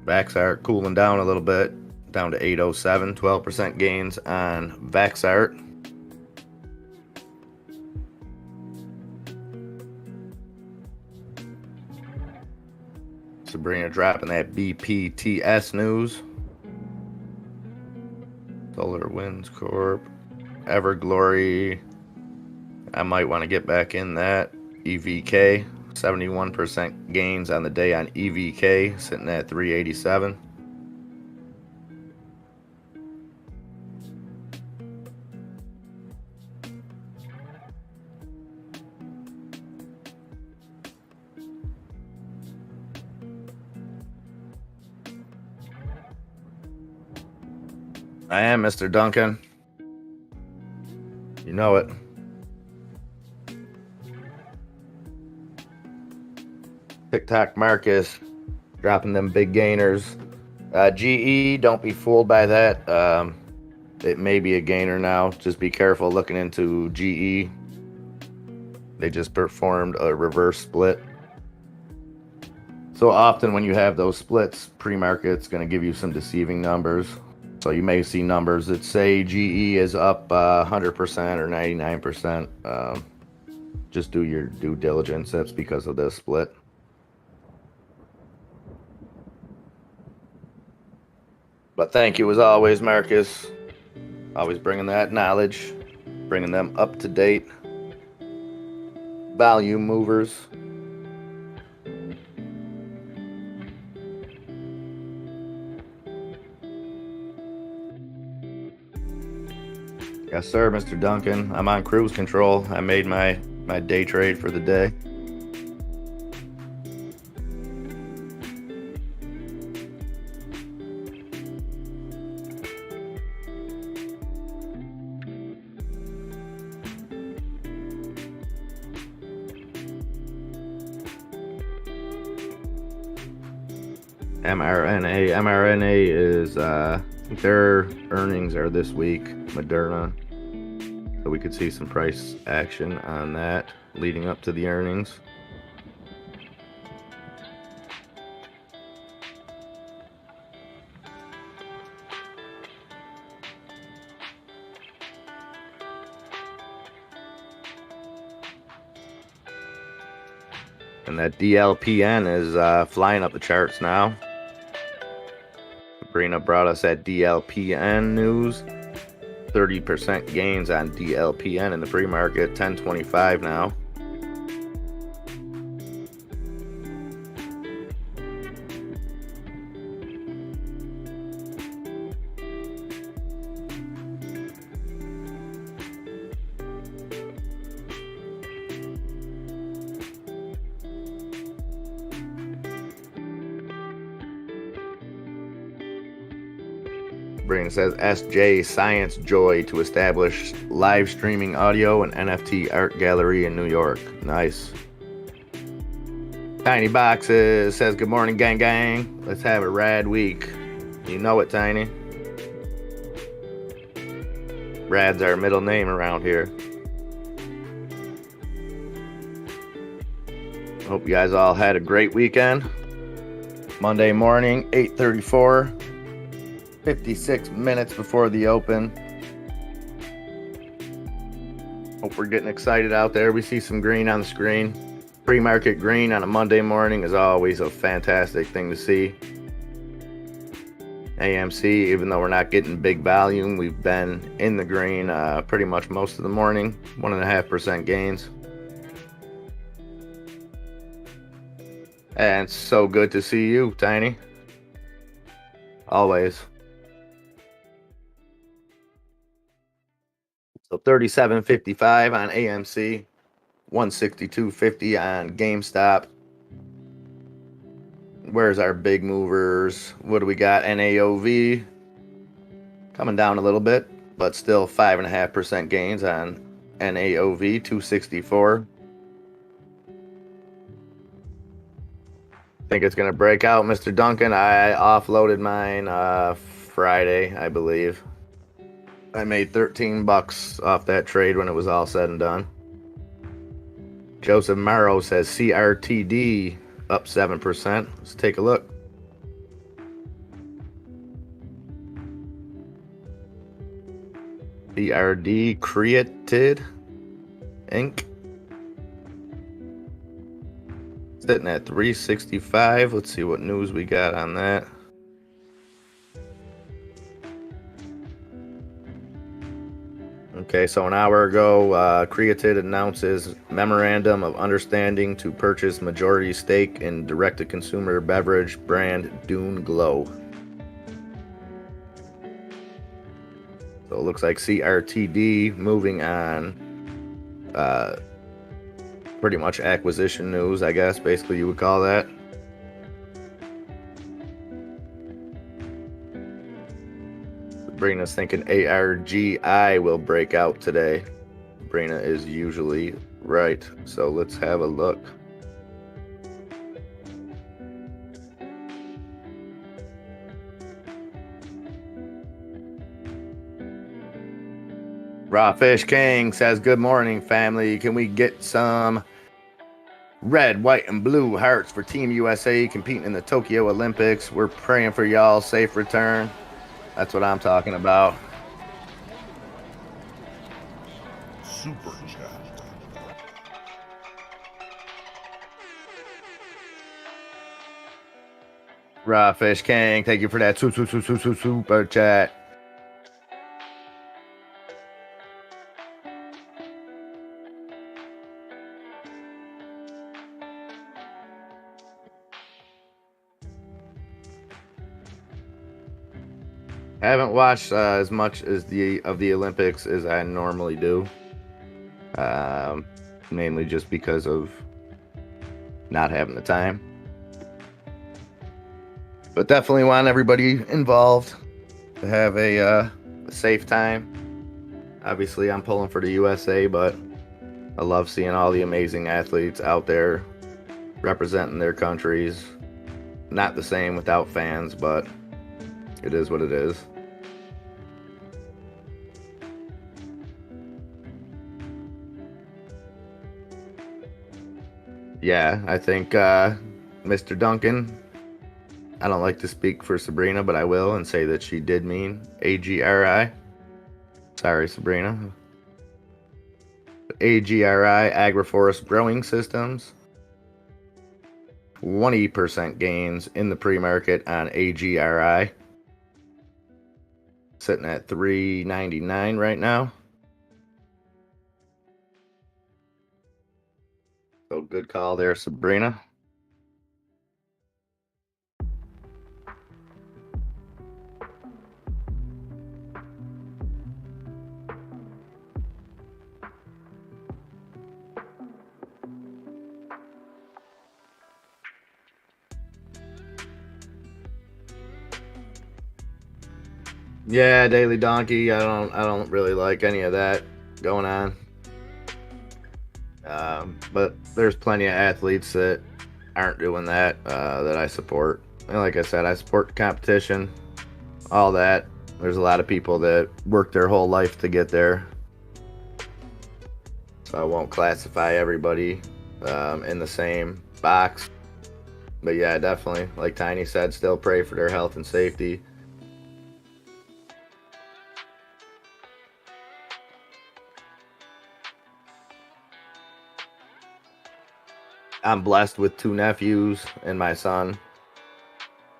S4: Vaxart cooling down a little bit, down to 807, 12% gains on Vaxart. Sabrina dropping that BPTS news. Solar Winds Corp. Everglory, I might want to get back in that. EVK, 71% gains on the day on EVK, sitting at 387. I am Mr. Duncan. You know it. TikTok Marcus dropping them big gainers. GE, don't be fooled by that. It may be a gainer now. Just be careful looking into GE. They just performed a reverse split. So often when you have those splits, pre-market's going to give you some deceiving numbers. So you may see numbers that say GE is up 100% or 99%. Just do your due diligence. That's because of this split. But thank you as always, Marcus. Always bringing that knowledge, bringing them up to date. Value movers. Yes, sir, Mr. Duncan. I'm on cruise control. I made my day trade for the day. mRNA is their earnings are this week, Moderna. So we could see some price action on that leading up to the earnings. And that DLPN is flying up the charts now. Sabrina brought us that DLPN news. 30% gains on DLPN in the pre-market, 1025 now. Brain says SJ Science Joy to establish live streaming audio and NFT art gallery in New York. Nice. Tiny Boxes says good morning, gang gang. Let's have a rad week. You know it, Tiny. Rad's our middle name around here. Hope you guys all had a great weekend. Monday morning, 8:34. 56 minutes before the open. Hope we're getting excited out there. We see some green on the screen. Pre-market green on a Monday morning is always a fantastic thing to see. AMC, even though we're not getting big volume, we've been in the green pretty much most of the morning. 1.5% gains. And it's so good to see you, Tiny. Always. So 37.55 on AMC, 162.50 on GameStop. Where's our big movers? What do we got? NAOV coming down a little bit, but still 5.5% gains on NAOV, 264. Think it's going to break out, Mr. Duncan. I offloaded mine Friday, I believe. I made $13 off that trade when it was all said and done. Joseph Morrow says CRTD up 7%. Let's take a look. CRD Created Inc. Sitting at 365. Let's see what news we got on that. Okay, so an hour ago, Creatid announces memorandum of understanding to purchase majority stake in direct-to-consumer beverage brand Dune Glow. So it looks like CRTD moving on. Pretty much acquisition news, I guess, basically you would call that. Sabrina's thinking ARGI will break out today. Sabrina is usually right, so let's have a look. Raw Fish King says, good morning, family. Can we get some red, white, and blue hearts for Team USA competing in the Tokyo Olympics? We're praying for y'all safe return. That's what I'm talking about.
S3: Super chat.
S4: Raw Fish King, thank you for that super chat. I haven't watched as much as the Olympics as I normally do, mainly just because of not having the time. But definitely want everybody involved to have a safe time. Obviously, I'm pulling for the USA, but I love seeing all the amazing athletes out there representing their countries. Not the same without fans, but it is what it is. Yeah, I think Mr. Duncan, I don't like to speak for Sabrina, but I will and say that she did mean AGRI. Sorry, Sabrina. AGRI, Agroforest Growing Systems. 20% gains in the pre-market on AGRI. Sitting at $3.99 right now. So good call there, Sabrina. Yeah, Daily Donkey. I don't really like any of that going on. But there's plenty of athletes that aren't doing that that I support. And like I said, I support the competition, all that. There's a lot of people that work their whole life to get there. So I won't classify everybody in the same box. But yeah, definitely, like Tiny said, still pray for their health and safety. I'm blessed with 2 nephews and my son.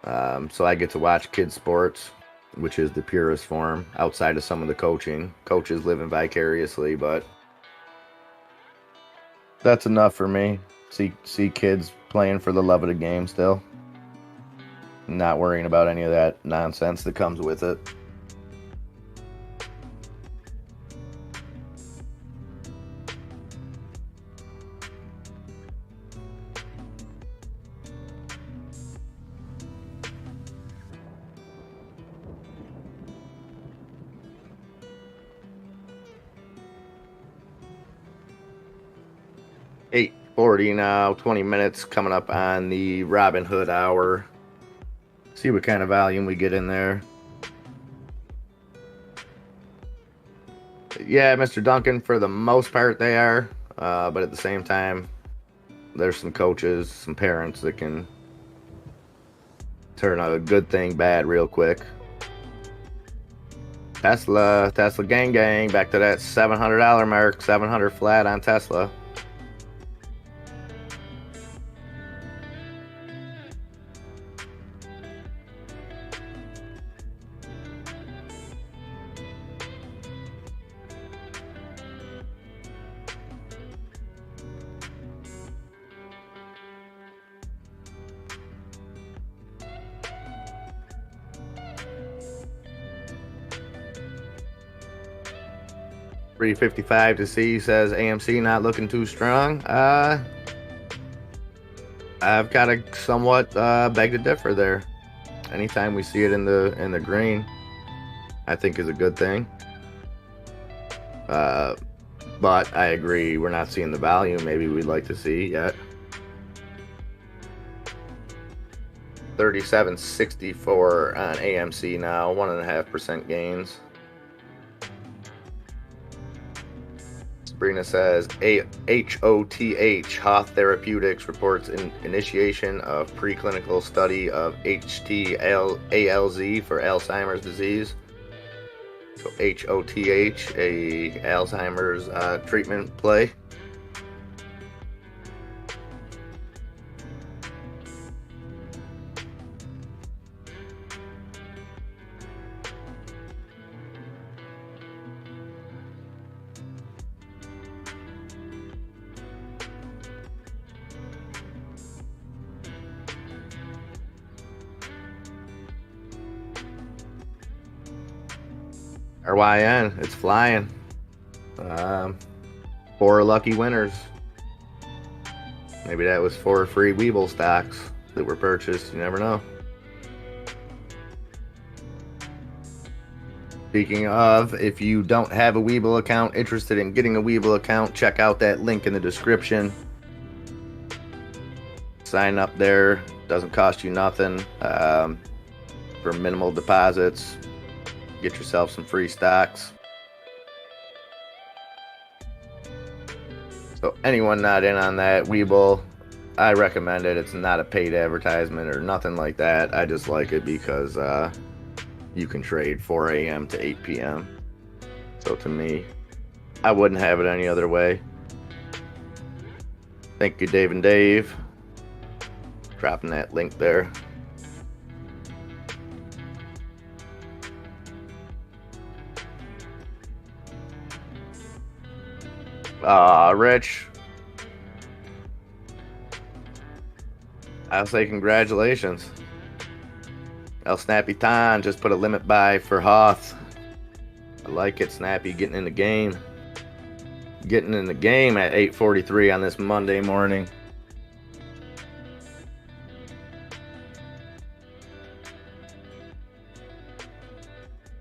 S4: So I get to watch kids sports, which is the purest form outside of some of the coaching. Coaches living vicariously, but that's enough for me. See kids playing for the love of the game still. Not worrying about any of that nonsense that comes with it. $8:40 now, 20 minutes coming up on the Robin Hood hour. See what kind of volume we get in there. Yeah, Mr. Duncan, for the most part they are. But at the same time, there's some coaches, some parents that can turn a good thing bad real quick. Tesla gang, back to that $700 mark, 700 flat on Tesla. 355 to see says AMC not looking too strong. I've got to somewhat beg to differ there. Anytime we see it in the green, I think is a good thing. But I agree, we're not seeing the value maybe we'd like to see yet. 37.64 on AMC now, 1.5% gains. Sabrina says HOTH, Hoth Therapeutics, reports initiation of preclinical study of HTALZ for Alzheimer's disease. So HOTH, a Alzheimer's treatment play. RYN, it's flying. 4 lucky winners. Maybe that was 4 free Weeble stocks that were purchased. You never know. Speaking of, if you don't have a Weeble account, interested in getting a Weeble account, check out that link in the description. Sign up there. Doesn't cost you nothing. For minimal deposits. Get yourself some free stocks. So anyone not in on that, Weeble, I recommend it. It's not a paid advertisement or nothing like that. I just like it because you can trade 4 a.m. to 8 p.m. So to me, I wouldn't have it any other way. Thank you, Dave and Dave. Dropping that link there. Rich, I'll say congratulations. El Snappy Ton just put a limit buy for Hoth. I like it, Snappy, getting in the game. Getting in the game at 8:43 on this Monday morning.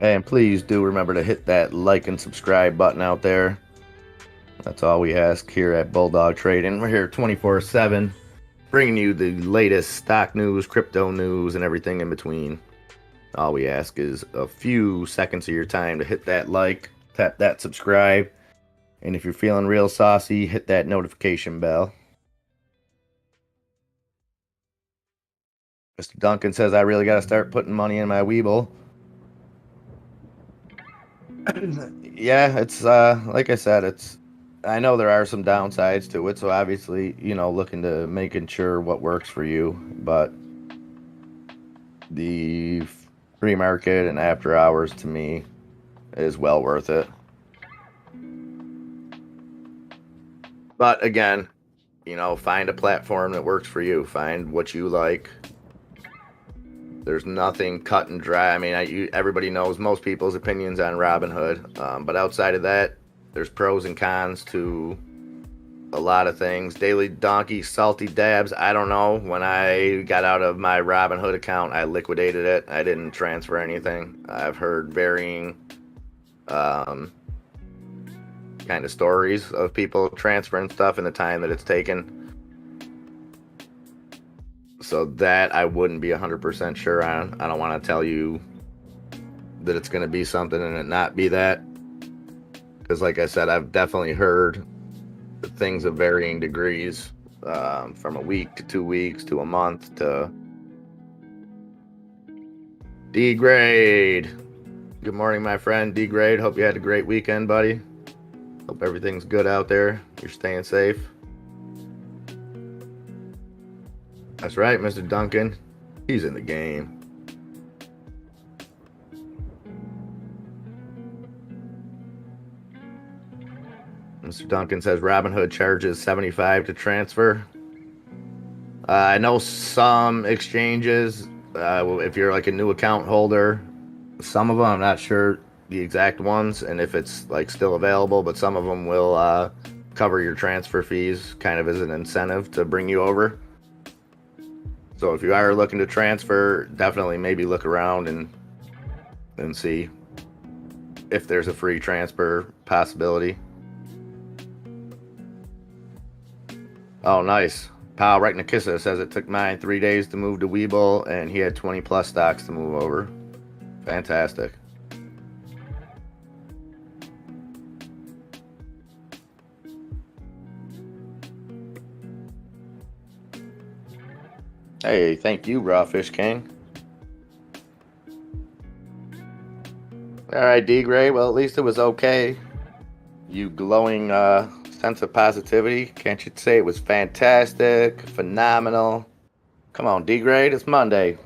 S4: And please do remember to hit that like and subscribe button out there. That's all we ask here at Bulldog Trading. We're here 24/7, bringing you the latest stock news, crypto news, and everything in between. All we ask is a few seconds of your time to hit that like, tap that subscribe, and if you're feeling real saucy, hit that notification bell. Mr. Duncan says, I really got to start putting money in my Weeble. Yeah, it's like I said, I know there are some downsides to it, so obviously, looking to making sure what works for you, but the pre-market and after hours to me is well worth it. But again, find a platform that works for you. Find what you like. There's nothing cut and dry. I mean, everybody knows most people's opinions on Robinhood, but outside of that, there's pros and cons to a lot of things. Daily Donkey, salty dabs. I don't know. When I got out of my Robinhood account, I liquidated it. I didn't transfer anything. I've heard varying kind of stories of people transferring stuff in the time that it's taken. So that I wouldn't be 100% sure on. I don't want to tell you that it's going to be something and it not be that. Because like I said, I've definitely heard things of varying degrees, from a week to 2 weeks to a month to D-Grade. Good morning, my friend D-Grade. Hope you had a great weekend, buddy. Hope everything's good out there. You're staying safe. That's right, Mr. Duncan. He's in the game. Mr. Duncan says Robinhood charges $75 to transfer. I know some exchanges, if you're like a new account holder, some of them, I'm not sure the exact ones and if it's like still available, but some of them will cover your transfer fees kind of as an incentive to bring you over. So if you are looking to transfer, definitely maybe look around and see if there's a free transfer possibility. Oh, nice. Pal right Nakissa says it took mine 3 days to move to Webull, and he had 20 plus stocks to move over. Fantastic. Hey, thank you, Raw Fish King. All right, D Gray. Well, at least it was okay. You glowing sense of positivity. Can't you say it was fantastic, phenomenal? Come on, D Grade. It's Monday.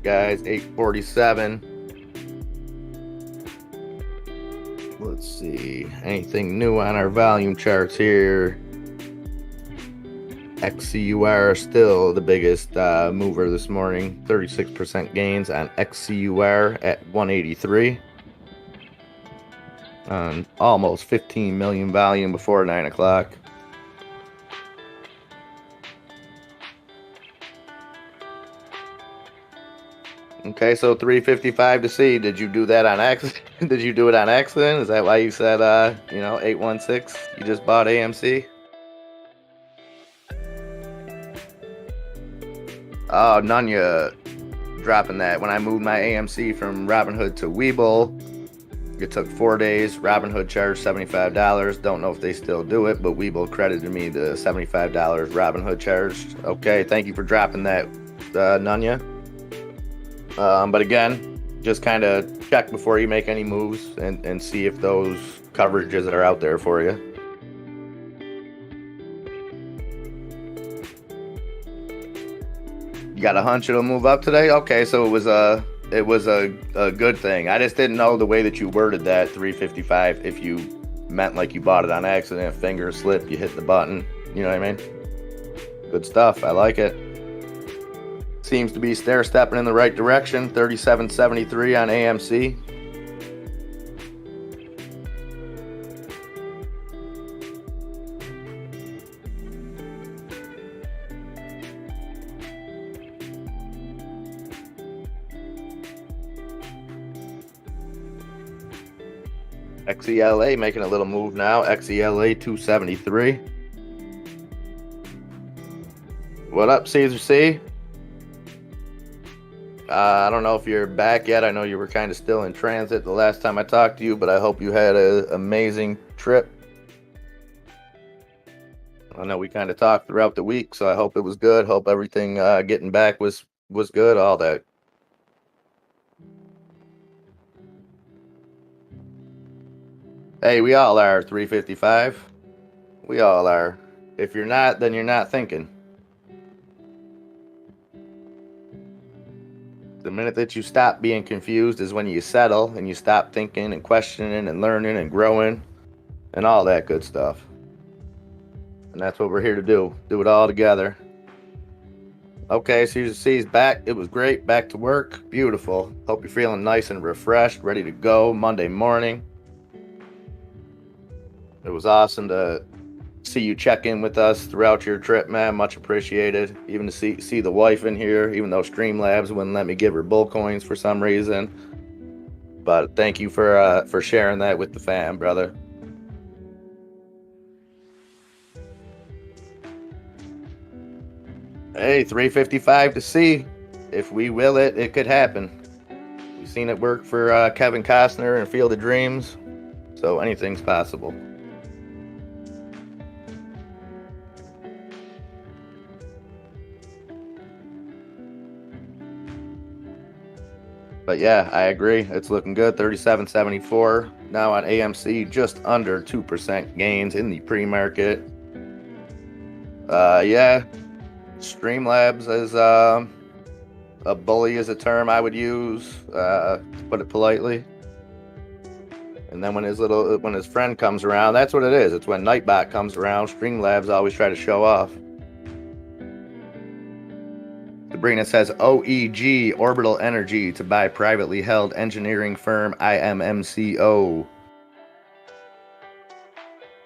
S4: Guys, 8:47. Let's see. Anything new on our volume charts here? XCUR still the biggest mover this morning. 36% gains on XCUR at 183. On almost 15 million volume before 9 o'clock. Okay, so 355 to see. Did you do that on accident? Did you do it on accident? Is that why you said, 816? You just bought AMC? Oh, Nunya dropping that. When I moved my AMC from Robinhood to Webull, it took 4 days. Robinhood charged $75. Don't know if they still do it, but Webull credited me the $75 Robinhood charged. Okay, thank you for dropping that, Nunya. But again, just kind of check before you make any moves and see if those coverages are out there for you. You got a hunch it'll move up today? Okay, so it was a good thing. I just didn't know the way that you worded that 355 if you meant like you bought it on accident, finger slip, you hit the button. You know what I mean? Good stuff. I like it. Seems to be stair-stepping in the right direction. 37.73 on AMC. XELA making a little move now. XELA 273. What up, Caesar C? I don't know if you're back yet. I know you were kind of still in transit the last time I talked to you, but I hope you had an amazing trip. I know we kind of talked throughout the week, so I hope it was good. Hope everything getting back was good, all that. Hey, we all are 355. We all are. If you're not, then you're not thinking. The minute that you stop being confused is when you settle and you stop thinking and questioning and learning and growing and all that good stuff. And that's what we're here to do. Do it all together. Okay, Caesar C's back. It was great. Back to work. Beautiful. Hope you're feeling nice and refreshed, ready to go Monday morning. It was awesome to see you check in with us throughout your trip, man. Much appreciated. Even to see the wife in here, even though Streamlabs wouldn't let me give her bull coins for some reason. But thank you for sharing that with the fam, brother. Hey, 355 to see. If we will it, it could happen. We've seen it work for Kevin Costner in Field of Dreams, so anything's possible. But yeah, I agree. It's looking good. 37.74 now on AMC, just under 2% gains in the pre-market. Yeah, Streamlabs is a bully is a term I would use, to put it politely. And then when his friend comes around, that's what it is. It's when Nightbot comes around. Streamlabs always try to show off. Sabrina says OEG, Orbital Energy, to buy privately held engineering firm IMMCO.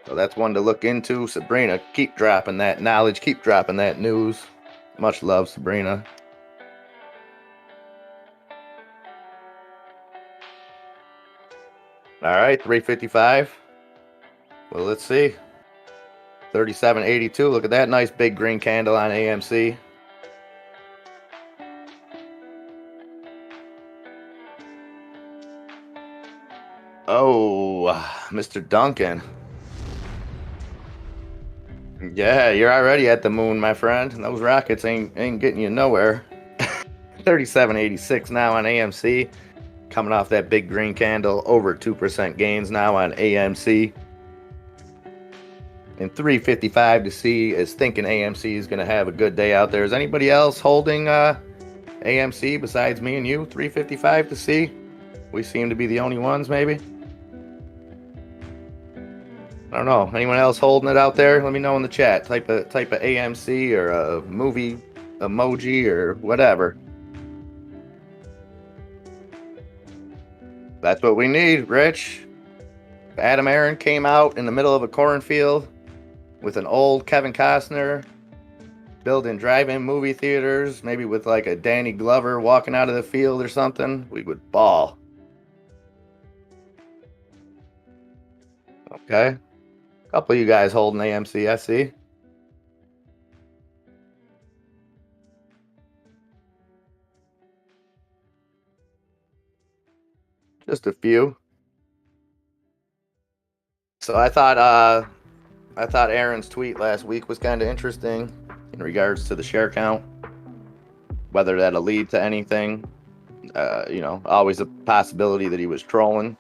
S4: So that's one to look into. Sabrina, keep dropping that knowledge, keep dropping that news. Much love, Sabrina. All right, 355. Well, let's see. 37.82. Look at that nice big green candle on AMC. Oh, Mr. Duncan. Yeah, you're already at the moon, my friend. Those rockets ain't getting you nowhere. 37.86 now on AMC. Coming off that big green candle, over 2% gains now on AMC. And 355 to see is thinking AMC is going to have a good day out there. Is anybody else holding AMC besides me and you? 355 to see. We seem to be the only ones, maybe. I don't know. Anyone else holding it out there? Let me know in the chat. Type of AMC or a movie emoji or whatever. That's what we need, Rich. Adam Aaron came out in the middle of a cornfield with an old Kevin Costner, building drive-in movie theaters, maybe with like a Danny Glover walking out of the field or something. We would ball. Okay. A couple of you guys holding AMC, I see. Just a few. So I thought Aaron's tweet last week was kind of interesting in regards to the share count. Whether that'll lead to anything, always a possibility that he was trolling.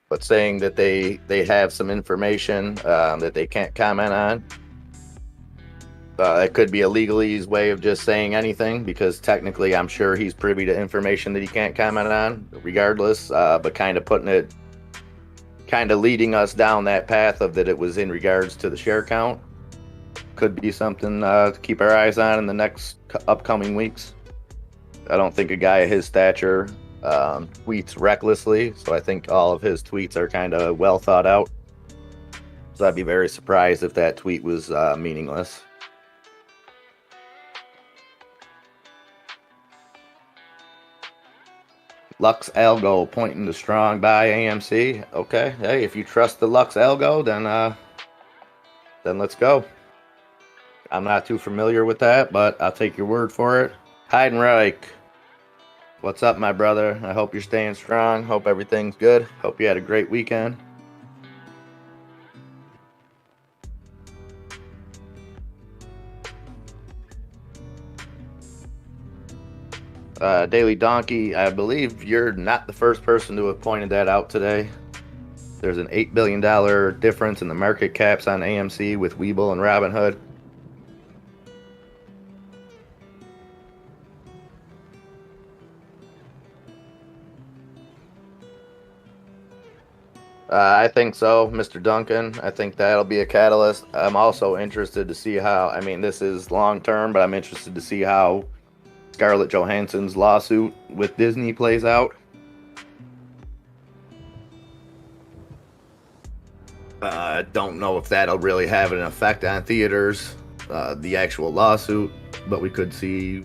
S4: But saying that they have some information that they can't comment on. It could be a legalese way of just saying anything, because technically I'm sure he's privy to information that he can't comment on, regardless. But kind of leading us down that path of that it was in regards to the share count. Could be something to keep our eyes on in the next upcoming weeks. I don't think a guy of his stature tweets recklessly, so I think all of his tweets are kind of well thought out. So I'd be very surprised if that tweet was meaningless. Lux Algo pointing to strong buy AMC. Okay, hey, if you trust the Lux Algo, then let's go. I'm not too familiar with that, but I'll take your word for it. Heidenreich, what's up, my brother? I hope you're staying strong. Hope everything's good. Hope you had a great weekend. Daily Donkey, I believe you're not the first person to have pointed that out today. There's an $8 billion difference in the market caps on AMC with Webull and Robinhood. I think so, Mr. Duncan. I think that'll be a catalyst. I'm also interested to see how, this is long term, but I'm interested to see how Scarlett Johansson's lawsuit with Disney plays out. I don't know if that'll really have an effect on theaters, the actual lawsuit, but we could see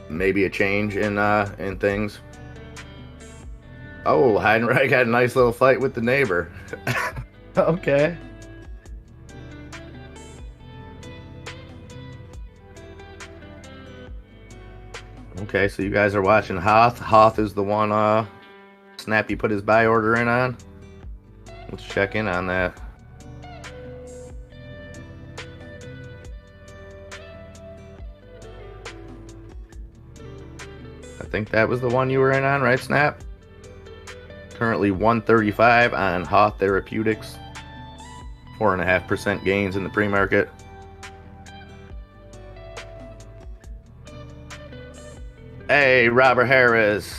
S4: maybe a change in things. Oh, Heidenreich had a nice little fight with the neighbor. Okay. Okay, so you guys are watching Hoth. Hoth is the one Snappy put his buy order in on. Let's check in on that. think that was the one you were in on, right, Snap? Currently 135 on Halt Therapeutics. 4.5% gains in the pre-market. Hey, Robert Harris.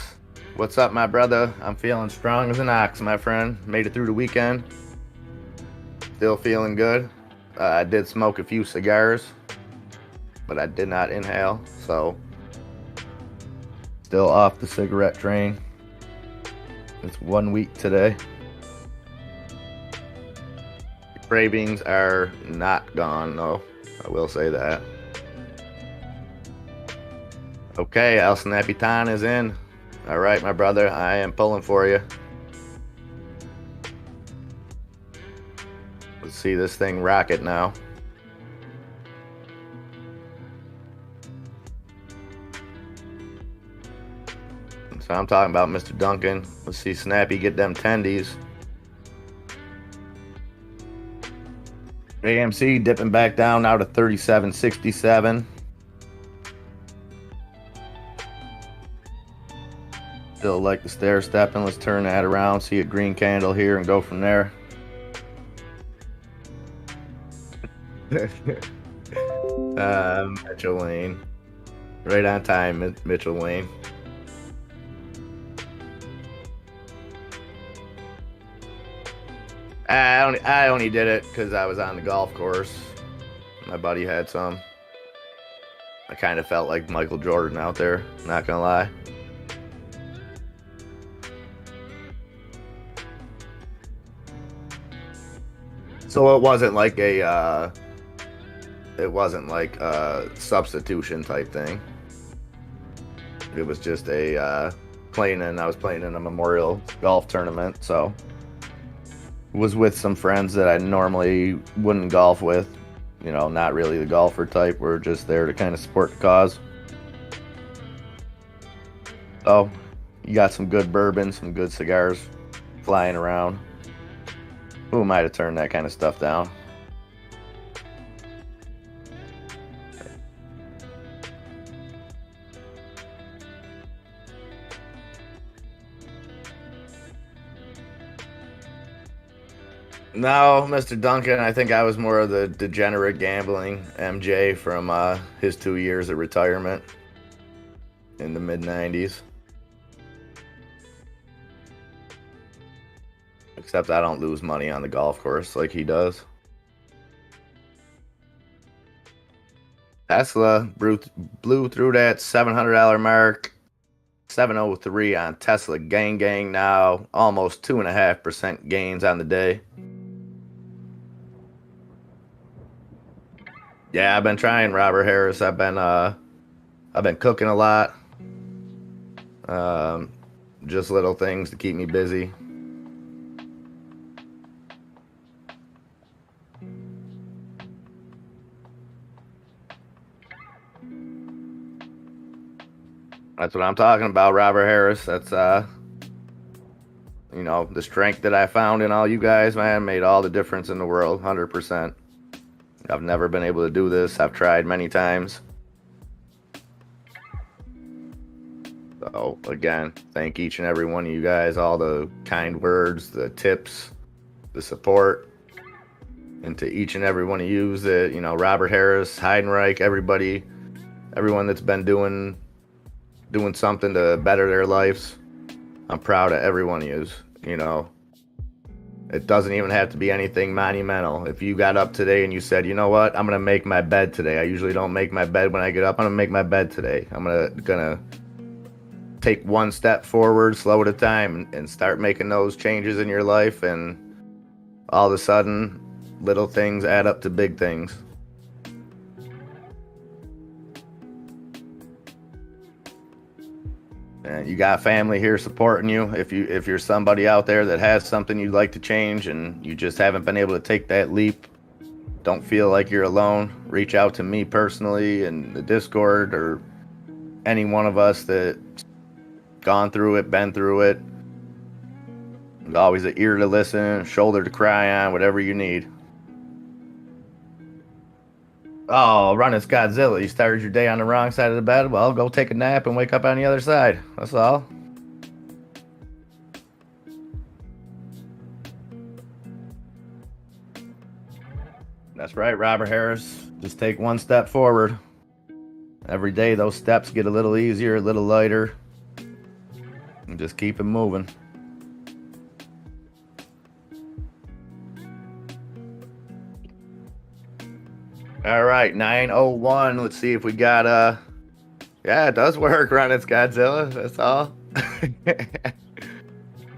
S4: What's up, my brother? I'm feeling strong as an ox, my friend. Made it through the weekend. Still feeling good. I did smoke a few cigars, but I did not inhale, so still off the cigarette train. It's 1 week today. Cravings are not gone, though. I will say that. Okay, El Snapitan is in. All right, my brother, I am pulling for you. Let's see this thing rocket now. So I'm talking about Mr. Duncan. Let's see Snappy get them tendies. AMC dipping back down now to 37.67. Still like the stair stepping. Let's turn that around, see a green candle here, and go from there. Mitchell Lane. Right on time, Mitchell Lane. I only did it because I was on the golf course. My buddy had some. I kind of felt like Michael Jordan out there, not gonna lie. So it wasn't like a substitution type thing. It was just I was playing in a memorial golf tournament, so was with some friends that I normally wouldn't golf with. You know, not really the golfer type. We're just there to kind of support the cause. So, you got some good bourbon, some good cigars flying around. Who might have turned that kind of stuff down? No, Mr. Duncan, I think I was more of the degenerate gambling MJ from his 2 years of retirement in the mid-90s. Except I don't lose money on the golf course like he does. Tesla blew through that $700 mark. 703 on Tesla. Gang now. Almost 2.5% gains on the day. Yeah, I've been trying, Robert Harris. I've been cooking a lot. Just little things to keep me busy. That's what I'm talking about, Robert Harris. That's you know, the strength that I found in all you guys, man, made all the difference in the world, 100%. I've never been able to do this. I've tried many times. So, again, thank each and every one of you guys, all the kind words, the tips, the support. And to each and every one of you that, you know, Robert Harris, Heidenreich, everyone that's been doing something to better their lives. I'm proud of every one of you, you know. It doesn't even have to be anything monumental. If you got up today and you said, you know what, I'm going to make my bed today. I usually don't make my bed when I get up. I'm going to make my bed today. I'm gonna take one step forward, slow at a time, and start making those changes in your life. And all of a sudden, little things add up to big things. And you got family here supporting you. If you're somebody out there that has something you'd like to change and you just haven't been able to take that leap, don't feel like you're alone. Reach out to me personally in the Discord or any one of us that's gone through it, been through it. There's always an ear to listen, shoulder to cry on, whatever you need. Oh, run, it's Godzilla. You started your day on the wrong side of the bed. Well, go take a nap and wake up on the other side. That's all. That's right, Robert Harris. Just take one step forward. Every day, those steps get a little easier, a little lighter. And just keep it moving. All right, 9:01. Let's see if we got yeah, it does work. Run, it's Godzilla. That's all.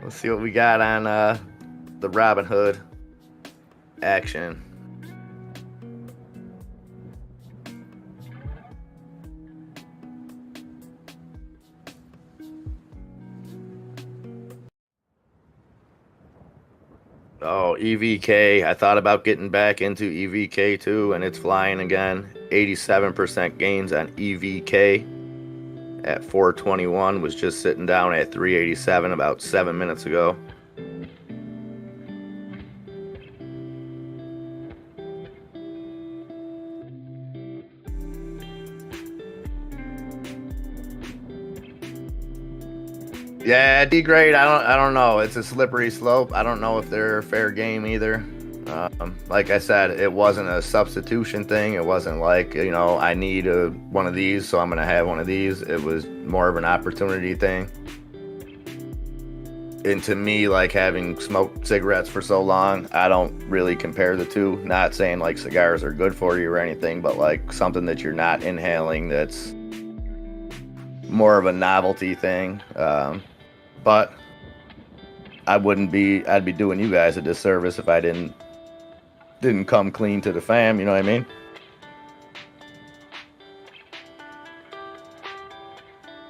S4: Let's see what we got on the Robin Hood action. Oh, EVK. I thought about getting back into EVK too, and it's flying again. 87% gains on EVK at 421. Was just sitting down at 387 about 7 minutes ago. Yeah, D-grade, I don't know. It's a slippery slope. I don't know if they're fair game either. Like I said, it wasn't a substitution thing. It wasn't like, you know, I need one of these, so I'm going to have one of these. It was more of an opportunity thing. And to me, like having smoked cigarettes for so long, I don't really compare the two. Not saying like cigars are good for you or anything, but like something that you're not inhaling that's more of a novelty thing. But I'd be doing you guys a disservice if I didn't come clean to the fam, you know what I mean?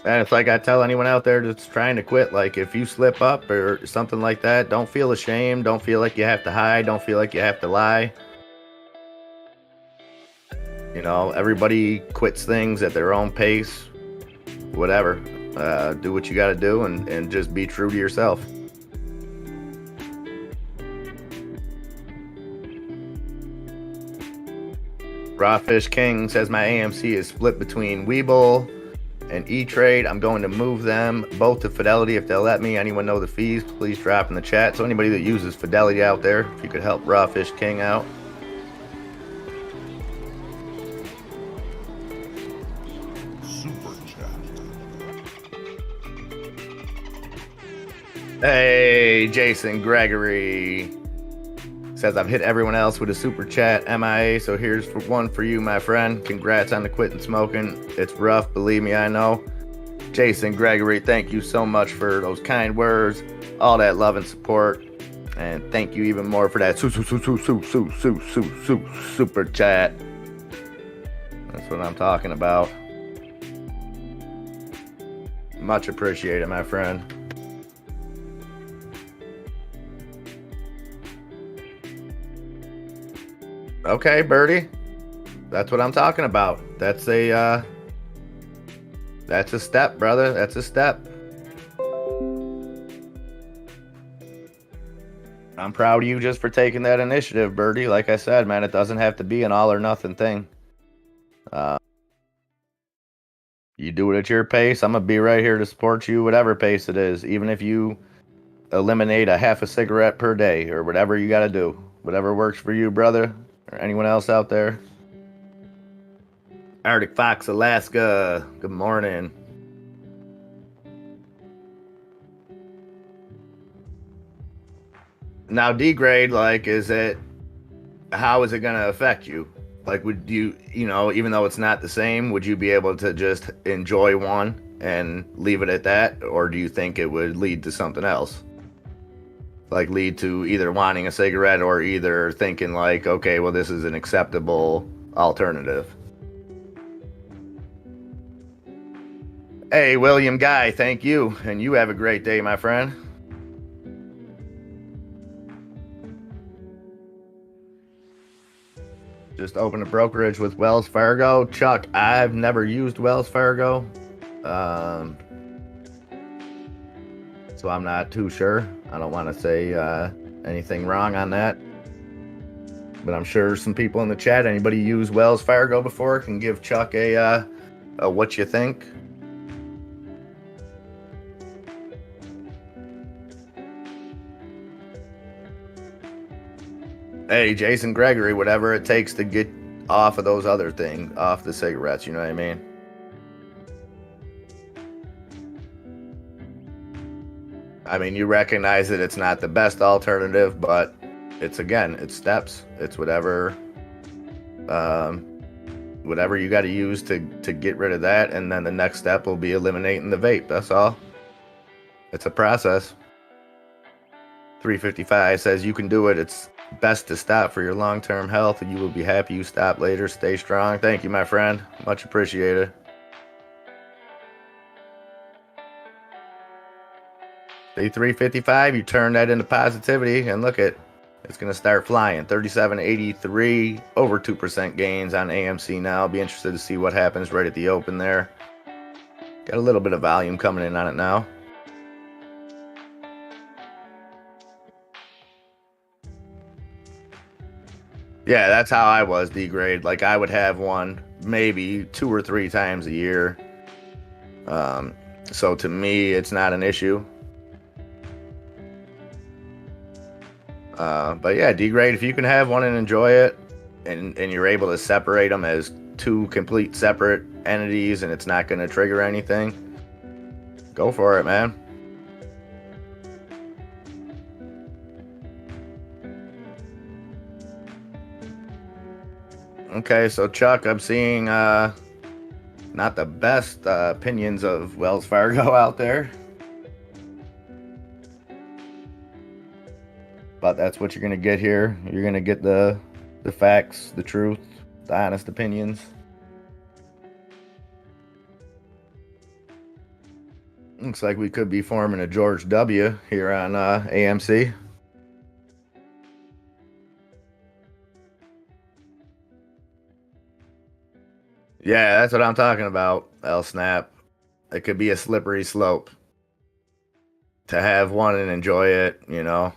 S4: And it's like I tell anyone out there that's trying to quit, like if you slip up or something like that, don't feel ashamed, don't feel like you have to hide, don't feel like you have to lie. You know, everybody quits things at their own pace, whatever. Do what you got to do and just be true to yourself. Raw Fish King says my AMC is split between Webull and E-Trade. I'm going to move them both to Fidelity if they'll let me. Anyone know the fees? Please drop in the chat. So anybody that uses Fidelity out there, if you could help Raw Fish King out. Hey, Jason Gregory says I've hit everyone else with a super chat MIA, so here's one for you, my friend. Congrats on the quitting smoking. It's rough, believe me, I know. Jason Gregory, thank you so much for those kind words, all that love and support, and thank you even more for that super chat. That's what I'm talking about. Much appreciated, my friend. Okay, Birdie. That's what I'm talking about. That's a step, brother. That's a step. I'm proud of you just for taking that initiative, Birdie. Like I said, man, it doesn't have to be an all or nothing thing. You do it at your pace. I'm going to be right here to support you, whatever pace it is. Even if you eliminate a half a cigarette per day or whatever you got to do. Whatever works for you, brother. Or anyone else out there? Arctic Fox, Alaska. Good morning. Now, degrade, like, how is it going to affect you? Like, would you know, even though it's not the same, would you be able to just enjoy one and leave it at that? Or do you think it would lead to something else? Like lead to either wanting a cigarette or either thinking like, okay, well, this is an acceptable alternative. Hey, William Guy, thank you. And you have a great day, my friend. Just opened a brokerage with Wells Fargo. Chuck, I've never used Wells Fargo. So I'm not too sure. I don't want to say anything wrong on that. But I'm sure some people in the chat, anybody use Wells Fargo before, can give Chuck a what you think. Hey, Jason Gregory, whatever it takes to get off of those other things, off the cigarettes, you know what I mean? I mean, you recognize that it's not the best alternative, but it's, again, it's steps. It's whatever whatever you got to use to get rid of that, and then the next step will be eliminating the vape. That's all. It's a process. 355 says you can do it. It's best to stop for your long-term health, and you will be happy you stop later. Stay strong. Thank you, my friend. Much appreciated. Day 355, you turn that into positivity, and look at it's going to start flying. 37.83, over 2% gains on AMC now. I'll be interested to see what happens right at the open there. Got a little bit of volume coming in on it now. Yeah, that's how I was, D-grade. Like, I would have one maybe 2 or 3 times a year. So to me, it's not an issue. But yeah, D-grade, if you can have one and enjoy it, and you're able to separate them as 2 complete separate entities, and it's not going to trigger anything, go for it, man. Okay, so Chuck, I'm seeing not the best opinions of Wells Fargo out there. But that's what you're going to get here. You're going to get the facts, the truth, the honest opinions. Looks like we could be forming a George W. here on AMC. Yeah, that's what I'm talking about, L-Snap. It could be a slippery slope. To have one and enjoy it, you know.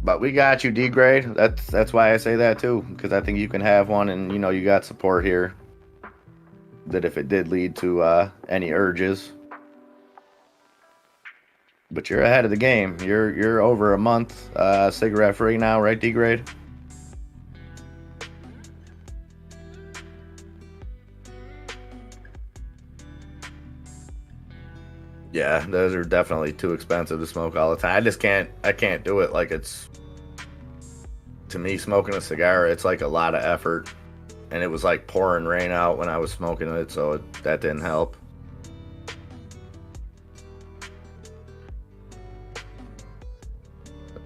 S4: But we got you, D-grade. That's why I say that too, because I think you can have one, and you know you got support here. That if it did lead to any urges, but you're ahead of the game. You're over a month cigarette free now, right, D-grade? Yeah, those are definitely too expensive to smoke all the time. I can't do it. Like, it's, to me, smoking a cigar, it's like a lot of effort. And it was like pouring rain out when I was smoking it, so that didn't help.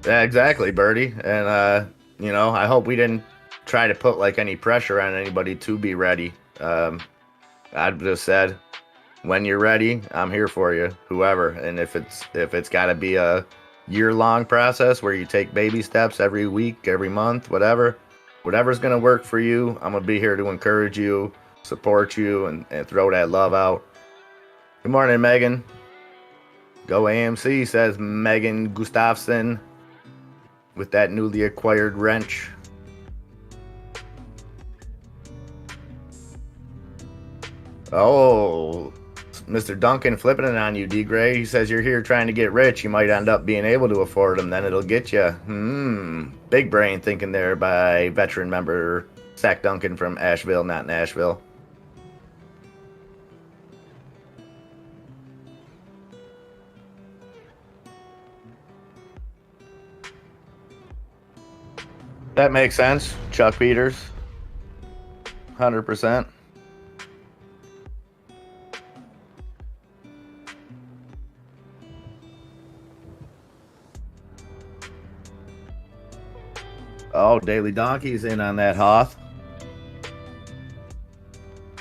S4: Yeah, exactly, Birdie. And, you know, I hope we didn't try to put like any pressure on anybody to be ready. I've just said, when you're ready, I'm here for you, whoever. And if it's got to be a year-long process where you take baby steps every week, every month, whatever's going to work for you, I'm going to be here to encourage you, support you, and throw that love out. Good morning, Megan. Go AMC, says Megan Gustafson with that newly acquired wrench. Oh, Mr. Duncan flipping it on you, D-Gray. He says you're here trying to get rich. You might end up being able to afford them. Then it'll get you. Big brain thinking there by veteran member Zach Duncan from Asheville, not Nashville. That makes sense. Chuck Peters. 100%. Oh, Daily Donkey's in on that, Hoth.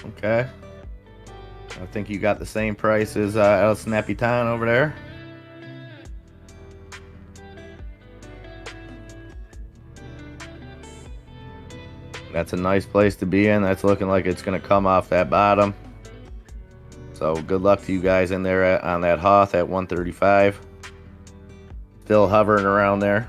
S4: Okay. I think you got the same price as El Snappy Town over there. That's a nice place to be in. That's looking like it's going to come off that bottom. So good luck to you guys in there on that Hoth at 135. Still hovering around there.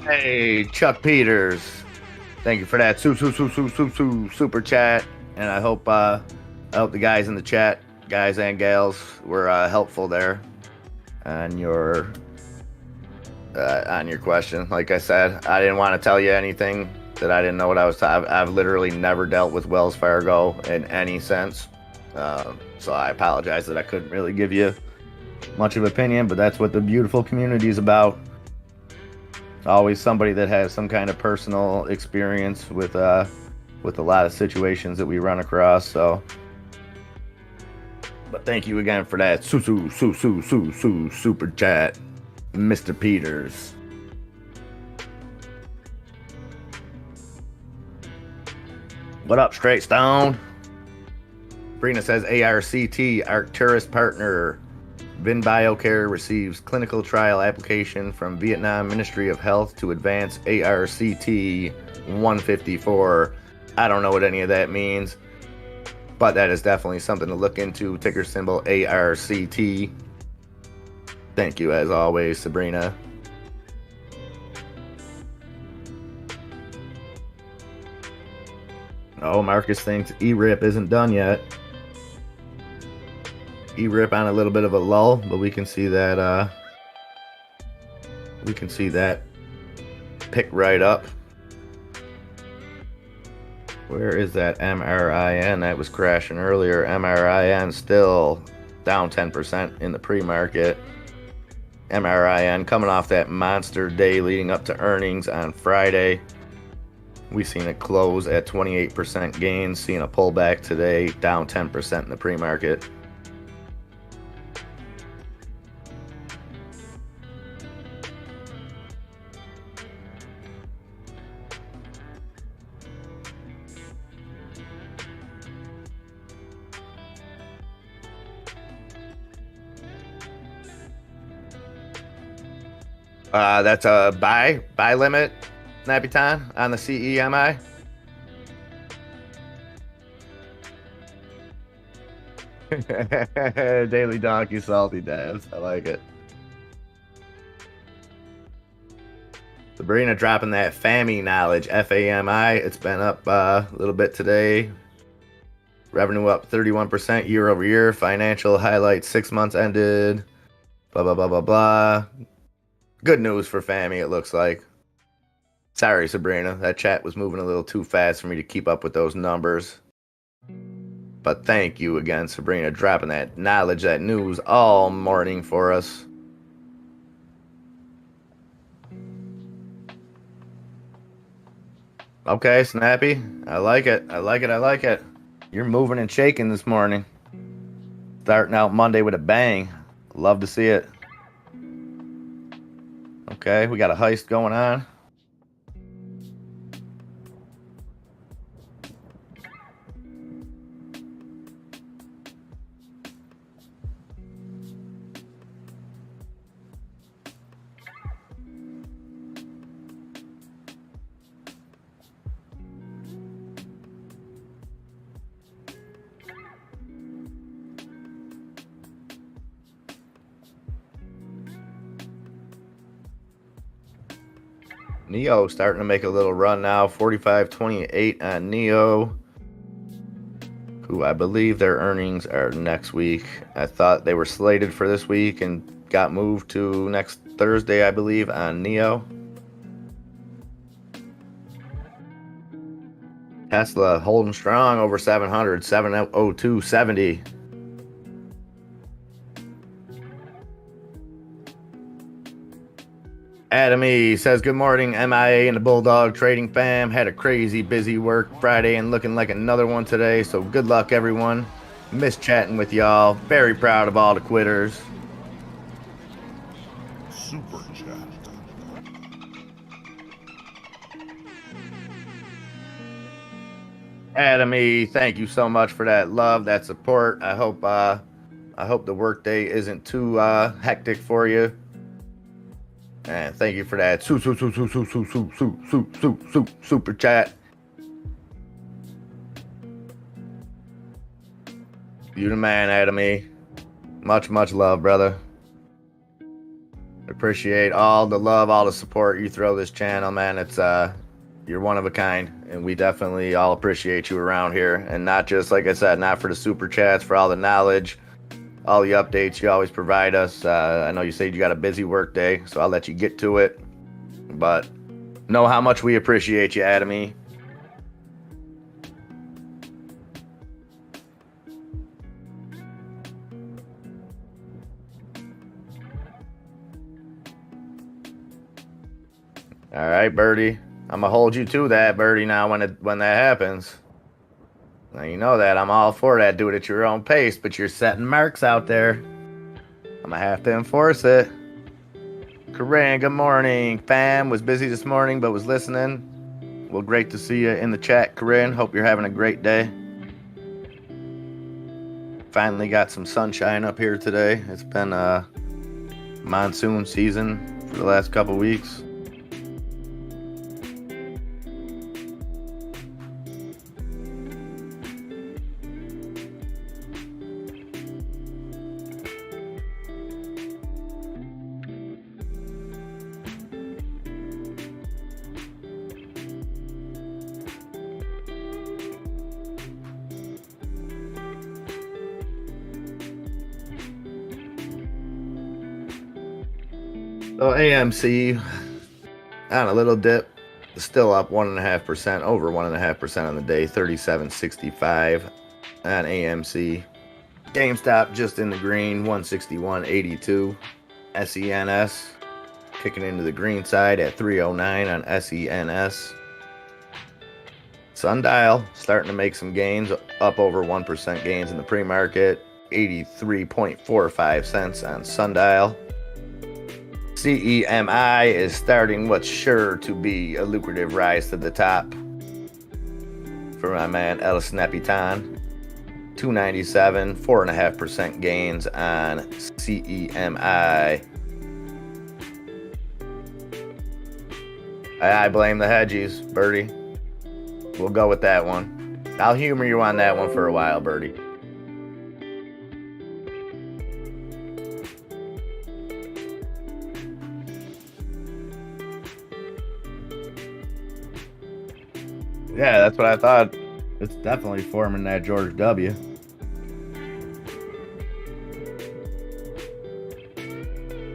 S4: Hey, Chuck Peters. Thank you for that super chat. And I hope the guys in the chat, guys and gals, were helpful there on your question. Like I said, I didn't want to tell you anything that I didn't know what I was I've literally never dealt with Wells Fargo in any sense. So I apologize that I couldn't really give you much of an opinion, but that's what the beautiful community is about. Always somebody that has some kind of personal experience with a lot of situations that we run across. So, but thank you again for that super chat, Mr. Peters. What up, Straight Stone? Brina says ARCT, Arcturus partner. Vin Biocare receives clinical trial application from Vietnam Ministry of Health to advance ARCT 154. I don't know what any of that means, but that is definitely something to look into. Ticker symbol ARCT. Thank you as always, Sabrina. Oh, Marcus thinks ERIP isn't done yet. ERIP on a little bit of a lull, but we can see that pick right up. Where is that MRIN that was crashing earlier? MRIN still down 10% in the pre-market. MRIN coming off that monster day leading up to earnings on Friday. We've seen it close at 28% gains, seeing a pullback today, down 10% in the pre-market. That's a buy limit, Napitan, on the CEMI. Daily Donkey Salty Dabs. I like it. Sabrina dropping that FAMI knowledge, FAMI. It's been up a little bit today. Revenue up 31% year over year. Financial highlights 6 months ended. Blah, blah, blah, blah, blah. Good news for FAMI, it looks like. Sorry, Sabrina. That chat was moving a little too fast for me to keep up with those numbers. But thank you again, Sabrina, dropping that knowledge, that news all morning for us. Okay, Snappy. I like it. I like it. I like it. You're moving and shaking this morning. Starting out Monday with a bang. Love to see it. Okay, we got a heist going on. Neo starting to make a little run now. 45.28 on Neo, who I believe their earnings are next week. I thought they were slated for this week and got moved to next Thursday, I believe, on Neo. Tesla holding strong over 700, 702.70. Adam E says, good morning, MIA and the Bulldog trading fam. Had a crazy busy work Friday and looking like another one today. So good luck, everyone. Miss chatting with y'all. Very proud of all the quitters.
S5: Super chat.
S4: Adam E, thank you so much for that love, that support. I hope the workday isn't too hectic for you. And thank you for that super chat. You the man, Adam E. Much love, brother. Appreciate all the love, all the support you throw this channel, man. It's you're one of a kind, and we definitely all appreciate you around here. And not just, like I said, not for the super chats, for all the knowledge, all the updates you always provide us. I know you said you got a busy work day, so I'll let you get to it. But know how much we appreciate you, Adamy. All right, Birdie. I'm gonna hold you to that, Birdie. Now, when that happens, now you know that I'm all for that. Do it at your own pace, but you're setting marks out there. I'm gonna have to enforce it. Corinne, good morning, fam. Was busy this morning, but was listening. Well, great to see you in the chat, Corinne. Hope you're having a great day. Finally got some sunshine up here today. It's been monsoon season for the last couple weeks. So AMC on a little dip, still up 1.5%, over 1.5% on the day, 37.65 on AMC. GameStop just in the green, 161.82. SENS kicking into the green side at 309 on SENS. Sundial starting to make some gains, up over 1% gains in the pre-market, 83.45 cents on Sundial. CEMI is starting what's sure to be a lucrative rise to the top for my man El Snapitan. 297, 4.5% gains on CEMI. I blame the hedgies, Birdie. We'll go with that one. I'll humor you on that one for a while, Birdie. Yeah, that's what I thought. It's definitely forming that George W.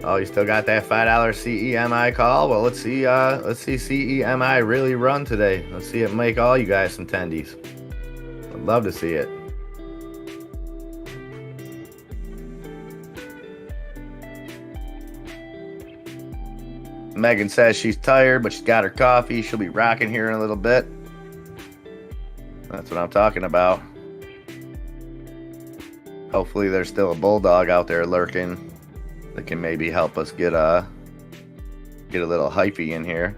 S4: Oh, you still got that $5 CEMI call? Well, let's see CEMI really run today. Let's see it make all you guys some tendies. I'd love to see it. Megan says she's tired, but she's got her coffee. She'll be rocking here in a little bit. That's what I'm talking about. Hopefully there's still a Bulldog out there lurking that can maybe help us get a little hypey in here.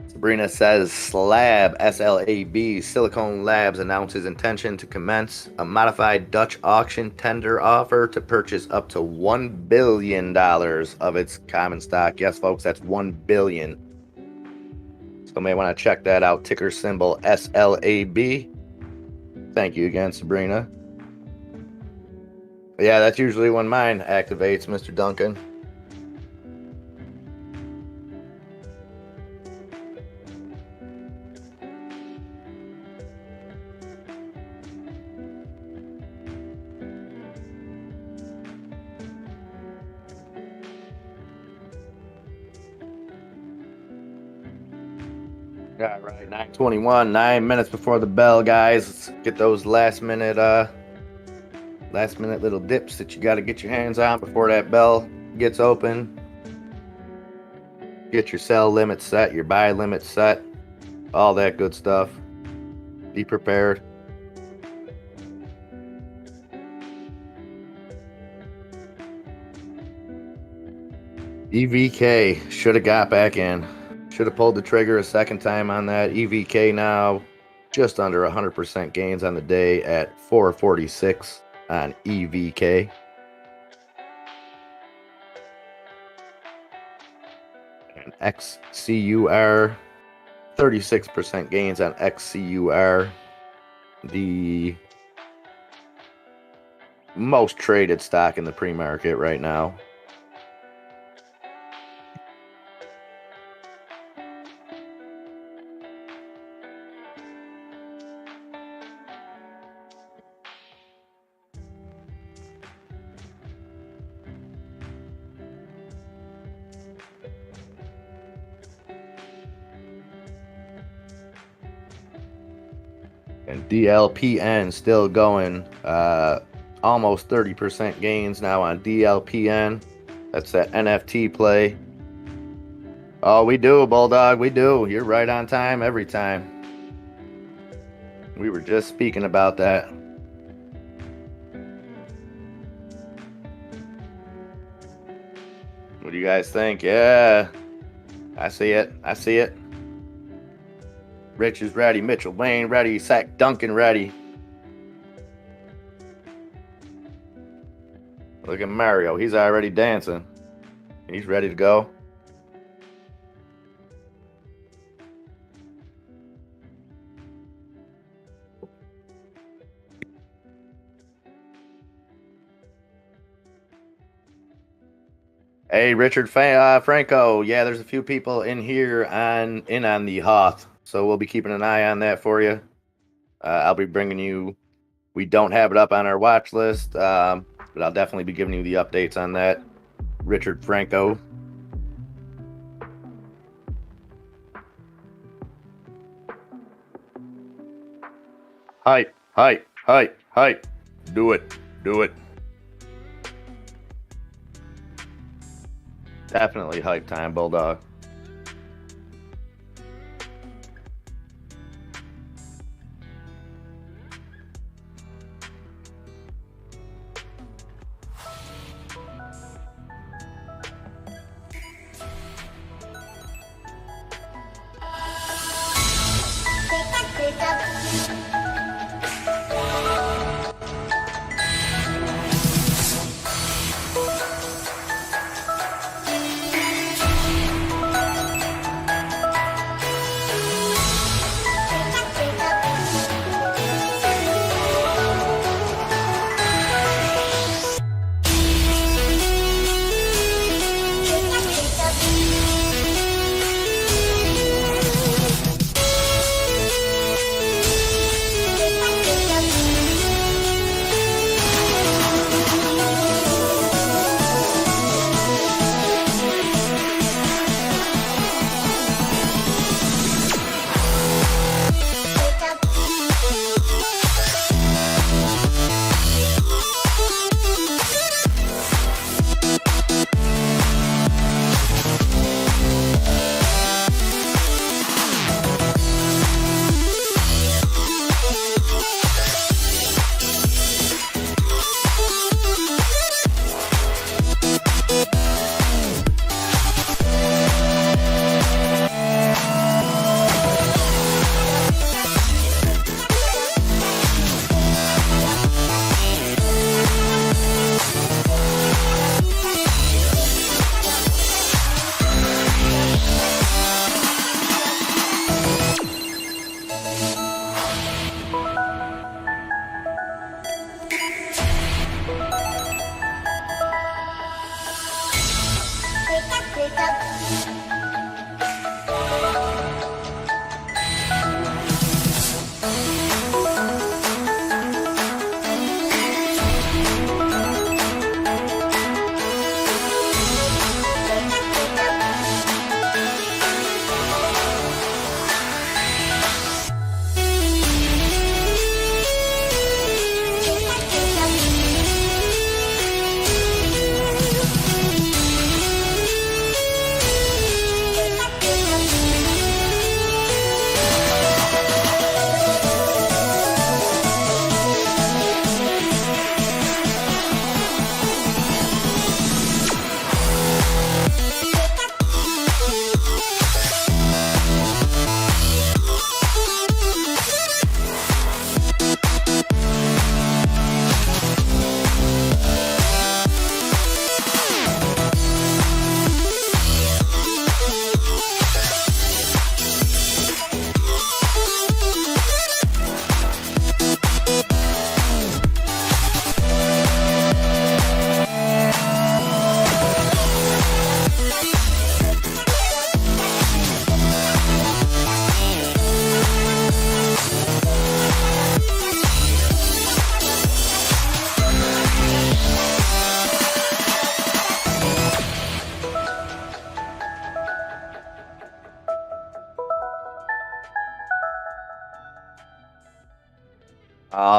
S4: Sabrina says Slab, SLAB, Silicon Labs announces intention to commence a modified Dutch auction tender offer to purchase up to $1 billion of its common stock. Yes, folks, that's $1 billion. So you may want to check that out. Ticker symbol SLAB. Thank you again, Sabrina. But yeah, that's usually when mine activates, Mr. Duncan. All right, 9:21, 9 minutes before the bell, guys. Let's get those last minute little dips that you got to get your hands on before that bell gets open. Get your sell limit set, your buy limit set, all that good stuff. Be prepared. EVK should have got back in. Should have pulled the trigger a second time on that. EVK now just under 100% gains on the day at 446 on EVK. And XCUR, 36% gains on XCUR. The most traded stock in the pre-market right now. And DLPN still going, almost 30% gains now on DLPN. That's that NFT play. Oh, we do, Bulldog, we do. You're right on time every time. We were just speaking about that. What do you guys think? Yeah, I see it. I see it. Rich is ready. Mitchell Wayne ready. Sack Duncan ready. Look at Mario. He's already dancing. He's ready to go. Hey, Richard Franco. Yeah, there's a few people in here on the Hoth. So we'll be keeping an eye on that for you. I'll be bringing you, we don't have it up on our watch list, but I'll definitely be giving you the updates on that. Richard Franco. Hype, hype, hype, hype. Do it, do it. Definitely hype time, Bulldog.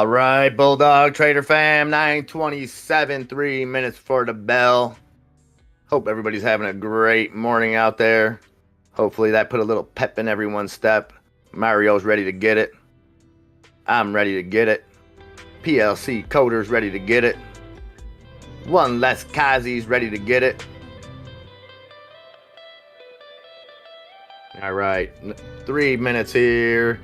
S4: All right, Bulldog Trader Fam, 9:27, 3 minutes before the bell. Hope everybody's having a great morning out there. Hopefully that put a little pep in everyone's step. Mario's ready to get it. I'm ready to get it. PLC Coder's ready to get it. One less Kazi's ready to get it. All right, 3 minutes here.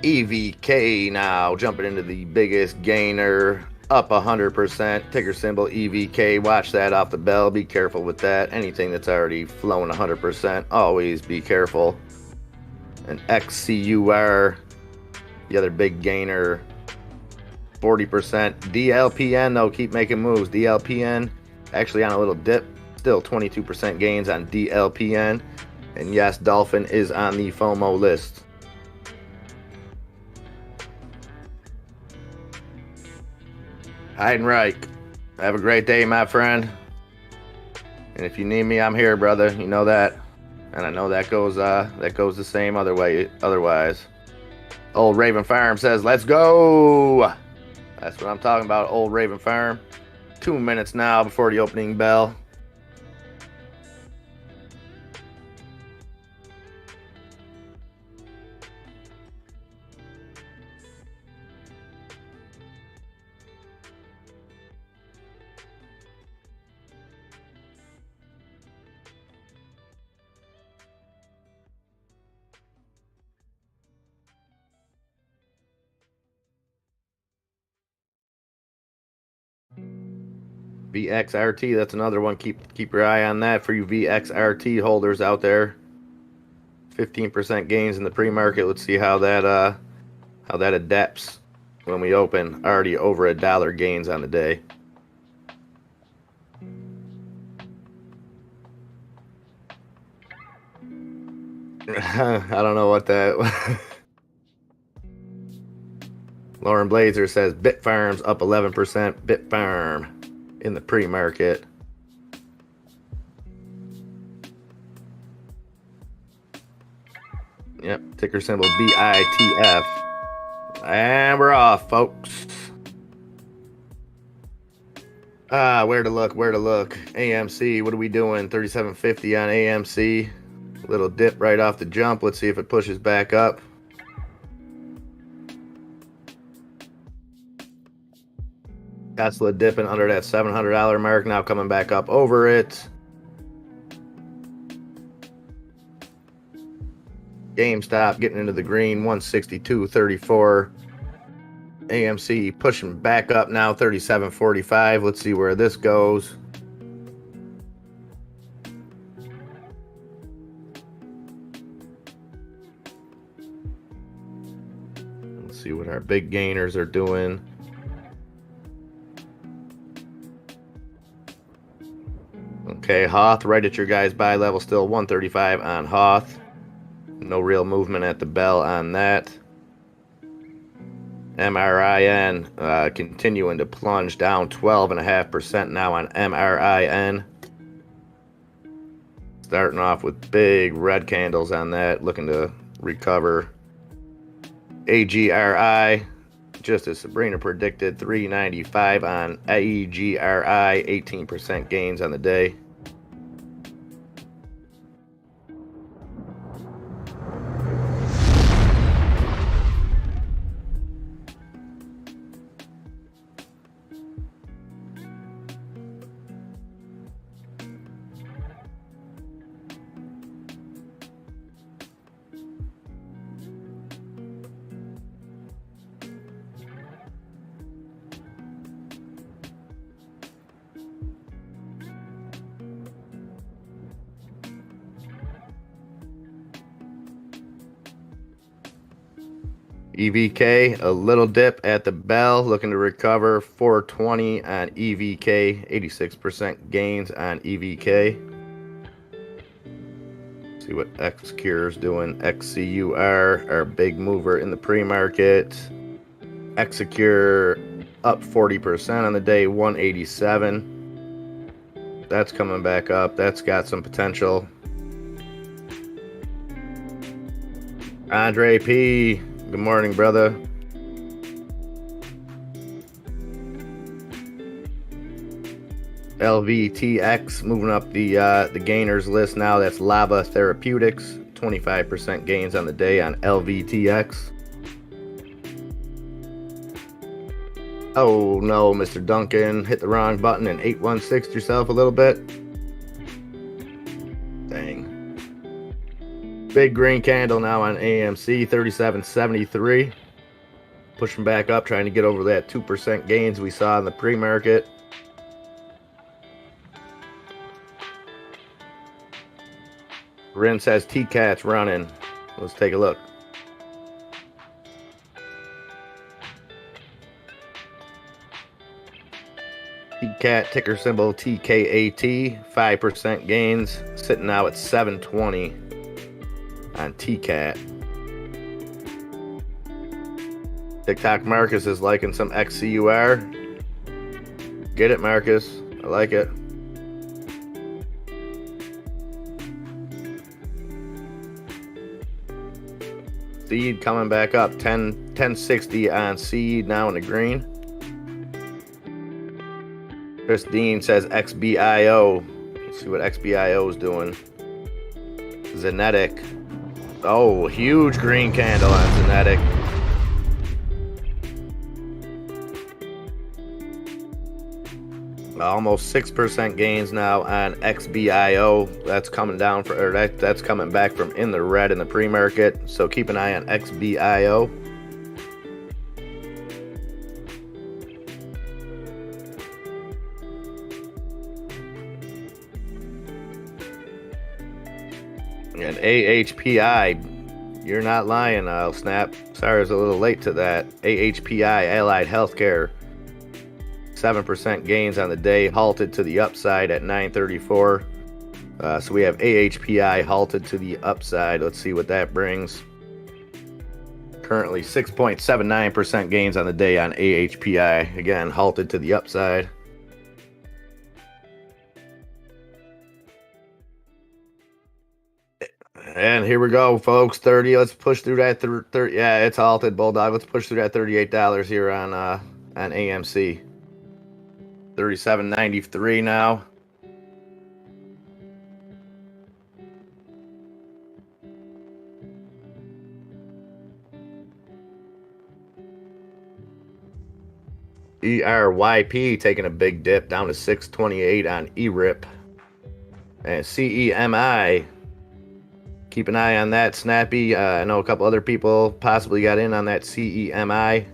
S4: EVK now jumping into the biggest gainer, up 100%. Ticker symbol EVK. Watch that off the bell. Be careful with that. Anything that's already flown 100%, always be careful. And XCUR, the other big gainer, 40%. DLPN though, keep making moves. DLPN actually on a little dip, still 22% gains on DLPN. And yes, Dolphin is on the FOMO list. Heidenreich, have a great day, my friend. And if you need me, I'm here, brother. You know that. And I know that goes the same other way. Otherwise, Old Raven Farm says, "Let's go." That's what I'm talking about, Old Raven Farm. 2 minutes now before the opening bell. VXRT, that's another one. Keep your eye on that for you VXRT holders out there. 15% gains in the pre-market. Let's see how that adapts when we open. Already over $1 gains on the day. I don't know what that. Lauren Blazer says Bitfarm's up 11%. Bitfarm in the pre-market. Yep, ticker symbol BITF. And we're off, folks. Where to look? AMC, what are we doing? 37.50 on AMC. Little dip right off the jump. Let's see if it pushes back up. Tesla dipping under that $700 mark, now coming back up over it. GameStop getting into the green, 162.34. AMC pushing back up now, 37.45. Let's see where this goes. Let's see what our big gainers are doing. Okay, Hoth right at your guys' buy level, still 135 on Hoth. No real movement at the bell on that. MRIN continuing to plunge down 12.5% now on MRIN. Starting off with big red candles on that, looking to recover. AGRI, just as Sabrina predicted, 395 on AGRI, 18% gains on the day. EVK, a little dip at the bell, looking to recover. 420 on EVK, 86% gains on EVK. See what XCure is doing. XCUR, our big mover in the pre-market. XCure up 40% on the day, 187. That's coming back up. That's got some potential. Andre P, good morning, brother. LVTX moving up the gainers list now. That's Lava Therapeutics, 25% gains on the day on LVTX. Oh no, Mr. Duncan, hit the wrong button and 816 yourself a little bit. Dang. Big green candle now on AMC, 37.73. Pushing back up, trying to get over that 2% gains we saw in the pre-market. Rin says T-Cat's running. Let's take a look. T-Cat, ticker symbol TKAT, 5% gains, sitting now at 720 on T-Cat. TikTok Marcus is liking some XCUR. Get it, Marcus. I like it. Seed coming back up, 1060 on Seed, now in the green. Chris Dean says XBIO. Let's see what XBIO is doing. Zenetic. Oh, huge green candle on Zenetic. Almost 6% gains now on XBIO. That's coming down that's coming back from in the red in the pre-market. So keep an eye on XBIO. And AHPI, you're not lying, I'll snap. Sorry, I was a little late to that. AHPI, Allied Healthcare, 7% gains on the day, halted to the upside at 934. So we have AHPI halted to the upside. Let's see what that brings. Currently 6.79% gains on the day on AHPI. Again, halted to the upside. And here we go, folks. 30. Let's push through that 30. Yeah, it's halted, Bulldog. Let's push through that $38 here on AMC. 37.93 now. ERYP taking a big dip down to 628 on ERIP. And CEMI, keep an eye on that. Snappy, I know a couple other people possibly got in on that CEMI.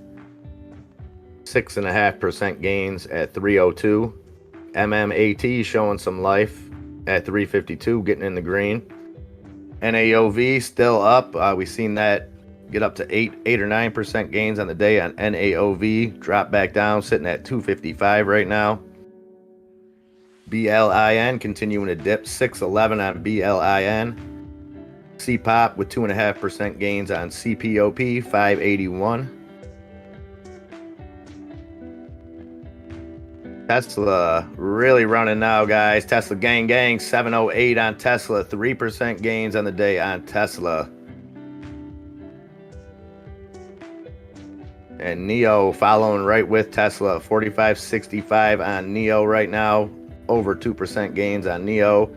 S4: 6.5% gains at 302. MMAT showing some life at 352, getting in the green. NAOV still up. We've seen that get up to 8 or 9% gains on the day on NAOV. Drop back down, sitting at 255 right now. BLIN continuing to dip, 611 on BLIN. CPOP with 2.5% gains on CPOP, 581. Tesla really running now, guys. Tesla gang, 708 on Tesla, 3% gains on the day on Tesla. And NIO following right with Tesla, 45.65 on NIO right now, over 2% gains on NIO.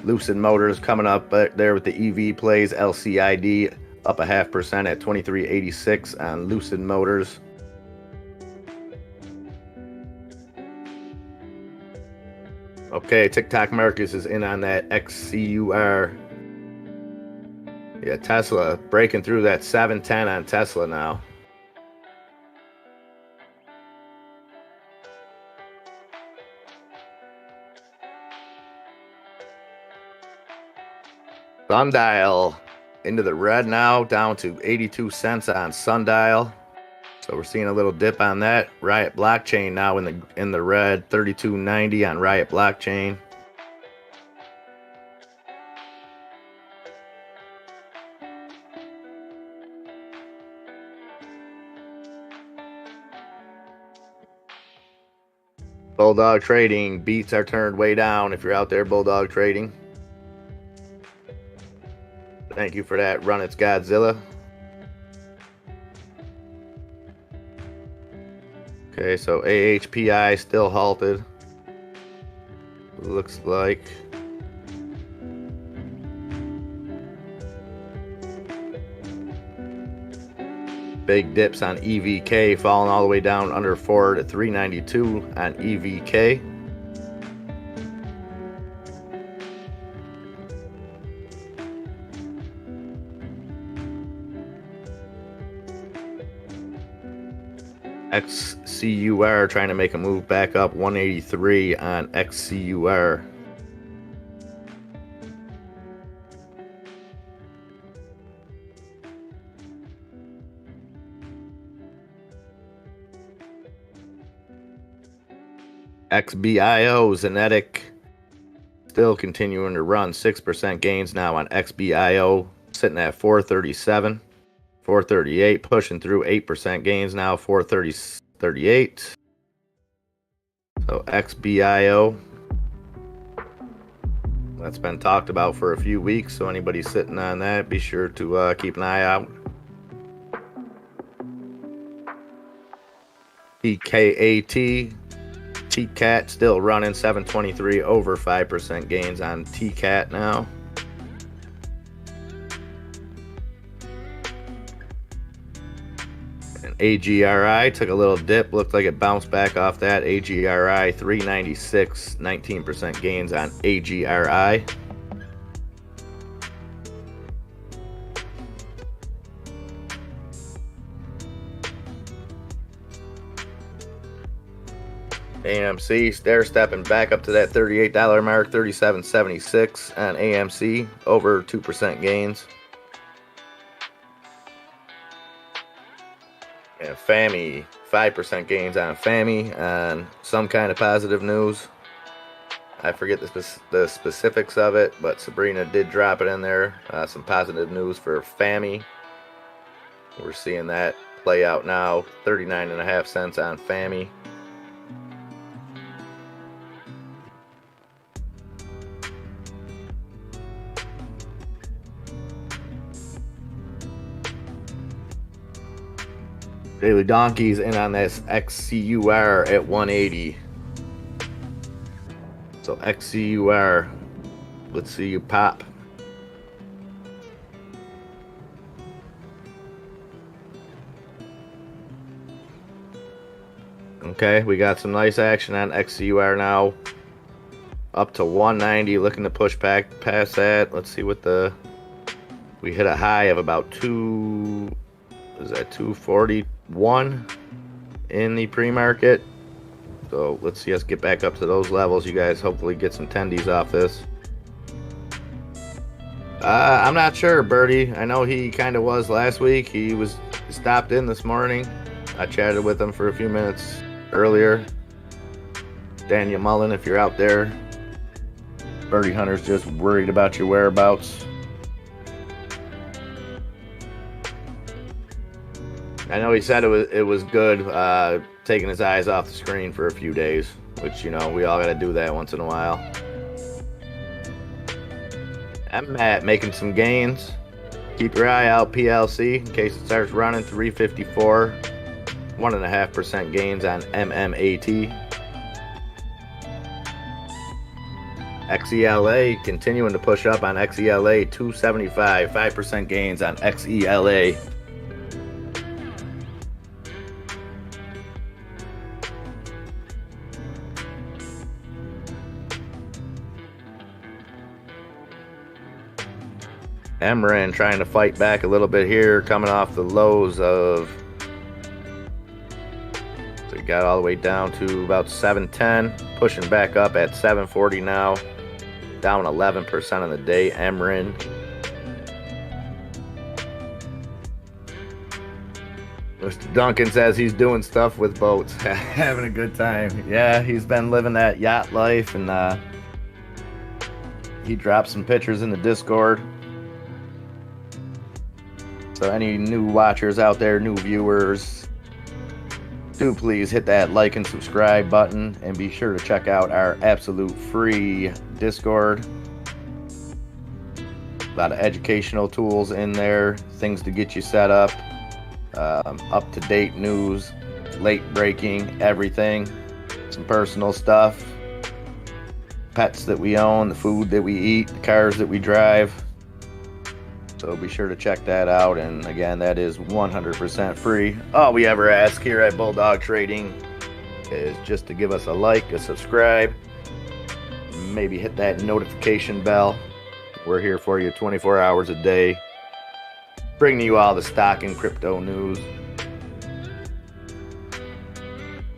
S4: Lucid Motors coming up there with the EV plays. LCID up 0.5% at 23.86 on Lucid Motors. Okay, TikTok Marcus is in on that XCUR. Yeah, Tesla breaking through that 710 on Tesla now. Sundial into the red now, down to 82 cents on Sundial. So we're seeing a little dip on that. Riot Blockchain now in the red, 32.90 on Riot Blockchain. Bulldog Trading, beats are turned way down if you're out there, Bulldog Trading. Thank you for that, Run It's Godzilla. Okay, so AHPI still halted. looks like. Big dips on EVK, falling all the way down under 4 to 392 on EVK. XCUR trying to make a move back up, 183 on XCUR. XBIO Zenetic still continuing to run, 6% gains now on XBIO, sitting at 437. 438, pushing through 8% gains now, 438. So XBIO, that's been talked about for a few weeks, so anybody sitting on that, be sure to keep an eye out. TKAT, TCAT still running, 723, over 5% gains on TCAT now. AGRI took a little dip, looked like it bounced back off that. AGRI 396, 19% gains on AGRI. AMC, they're stepping back up to that $38 mark, $37.76 on AMC, over 2% gains. And FAMI, 5% gains on FAMI, and some kind of positive news. I forget the specifics of it, but Sabrina did drop it in there. Some positive news for FAMI. We're seeing that play out now. 39.5 cents on FAMI. Daily Donkeys in on this XCUR at 180. So XCUR, let's see you pop. Okay, we got some nice action on XCUR now. Up to 190, looking to push back past that. Let's see what we hit a high of about 241 in the pre-market. So let's see us get back up to those levels. You guys hopefully get some tendies off this. I'm not sure, Birdie. I know he kind of was last week. He stopped in this morning. I chatted with him for a few minutes earlier. Daniel Mullen, if you're out there, Birdie Hunter's just worried about your whereabouts. I know he said it was good taking his eyes off the screen for a few days, which, you know, we all got to do that once in a while. I'm Matt making some gains. Keep your eye out, PLC, in case it starts running. 354, 1.5% gains on MMAT. XELA continuing to push up on XELA, 275, 5% gains on XELA. Emran trying to fight back a little bit here, coming off the lows of, so he got all the way down to about 710, pushing back up at 740 now, down 11% on the day. Emran. Mr. Duncan says he's doing stuff with boats, having a good time. Yeah, he's been living that yacht life, and he dropped some pictures in the Discord. So any new watchers out there, new viewers, do please hit that like and subscribe button, and be sure to check out our absolute free Discord. A lot of educational tools in there, things to get you set up, up-to-date news, late breaking, everything, some personal stuff. pets that we own, the food that we eat, the cars that we drive. So be sure to check that out. And again, that is 100% free. All we ever ask here at Bulldog Trading is just to give us a like, a subscribe, maybe hit that notification bell. We're here for you 24 hours a day, bringing you all the stock and crypto news.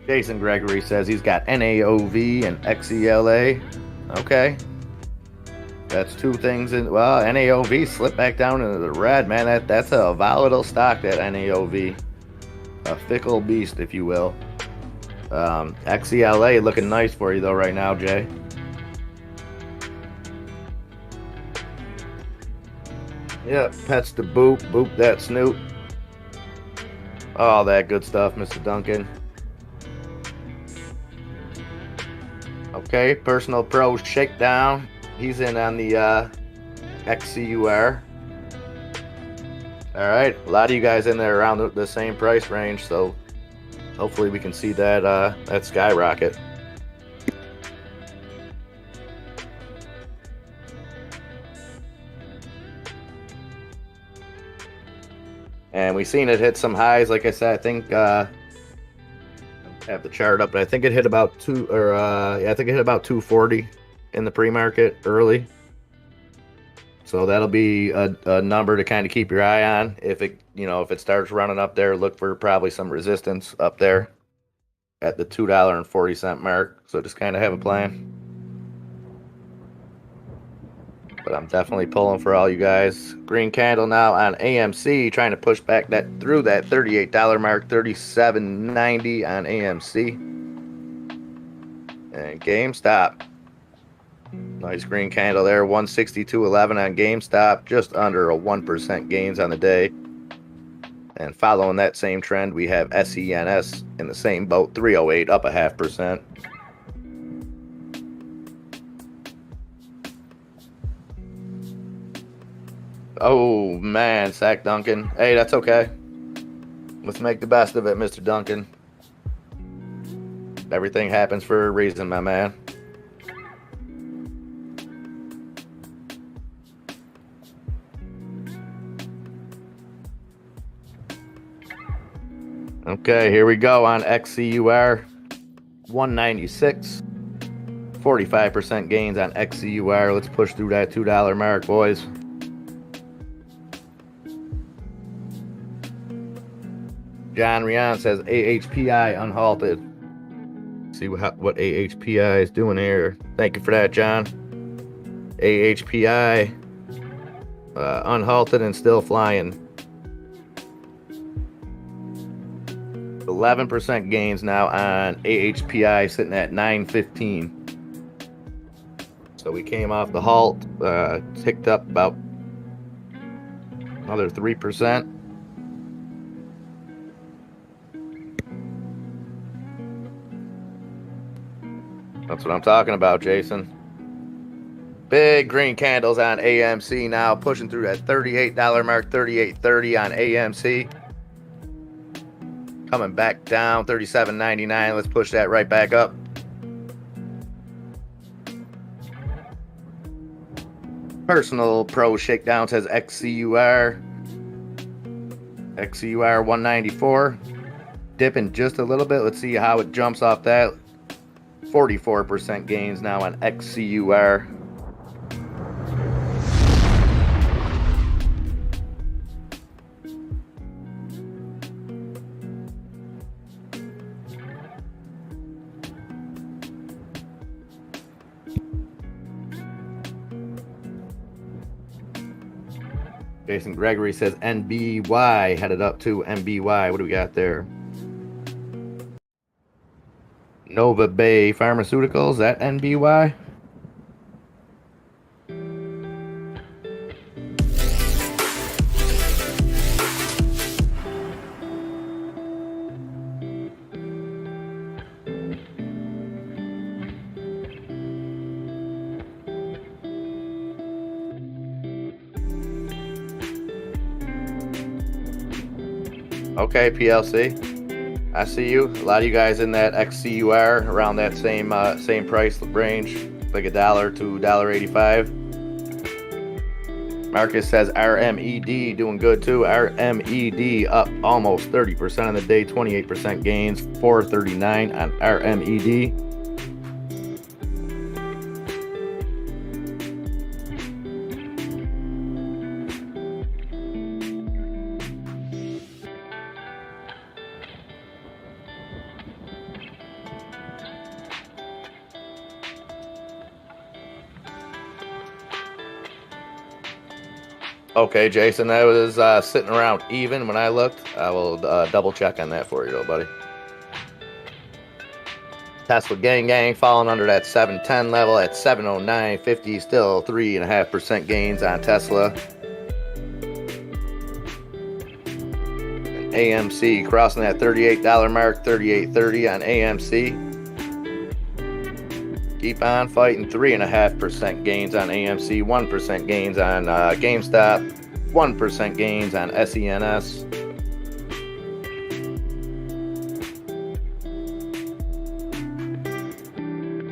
S4: Jason Gregory says he's got NAOV and XELA. Okay. That's two things. Well, NAOV slipped back down into the red, man. That's a volatile stock, that NAOV. A fickle beast, if you will. XELA looking nice for you, though, right now, Jay. Yep, pets to boop, boop that snoot. All that good stuff, Mr. Duncan. Okay, Personal Pro Shakedown. He's in on the XCUR. All right, a lot of you guys in there around the same price range, so hopefully we can see that skyrocket. And we've seen it hit some highs. Like I said, I think I have the chart up, but I think it hit about 240 in the pre-market early. So that'll be a number to kind of keep your eye on. If it starts running up there, look for probably some resistance up there at the $2.40 mark. So just kind of have a plan. But I'm definitely pulling for all you guys. Green candle now on AMC, trying to push back through that $38 mark, $37.90 on AMC. And GameStop. Nice green candle there, 162.11 on GameStop, just under a 1% gains on the day. And following that same trend, we have SENS in the same boat, 308, up a 0.5%. Oh, man, Sack Duncan. Hey, that's okay. Let's make the best of it, Mr. Duncan. Everything happens for a reason, my man. Okay, here we go on XCUR. 196. 45% gains on XCUR. Let's push through that $2 mark, boys. John Rian says AHPI unhalted. See what AHPI is doing here. Thank you for that, John. AHPI unhalted and still flying. 11% gains now on AHPI, sitting at 915. So we came off the halt, ticked up about another 3%. That's what I'm talking about, Jason. Big green candles on AMC now, pushing through that $38 mark, $38.30 on AMC. Coming back down, $37.99. Let's push that right back up. Personal Pro Shakedown says XCUR. XCUR 194. Dipping just a little bit. Let's see how it jumps off that. 44% gains now on XCUR. Jason Gregory says NBY headed up to NBY. What do we got there? Nova Bay Pharmaceuticals at NBY. Okay, PLC. I see you. A lot of you guys in that XCUR around that same price range. like $1 to $1.85. Marcus says RMED doing good too. RMED up almost 30% on the day, 28% gains, 439 on RMED. Okay, Jason, that was sitting around even when I looked. I will double check on that for you, though, buddy. Tesla gang falling under that 710 level at 709.50, still 3.5% gains on Tesla. And AMC crossing that $38 mark, 38.30 on AMC. Keep on fighting. 3.5% gains on AMC, 1% gains on GameStop, 1% gains on SENS.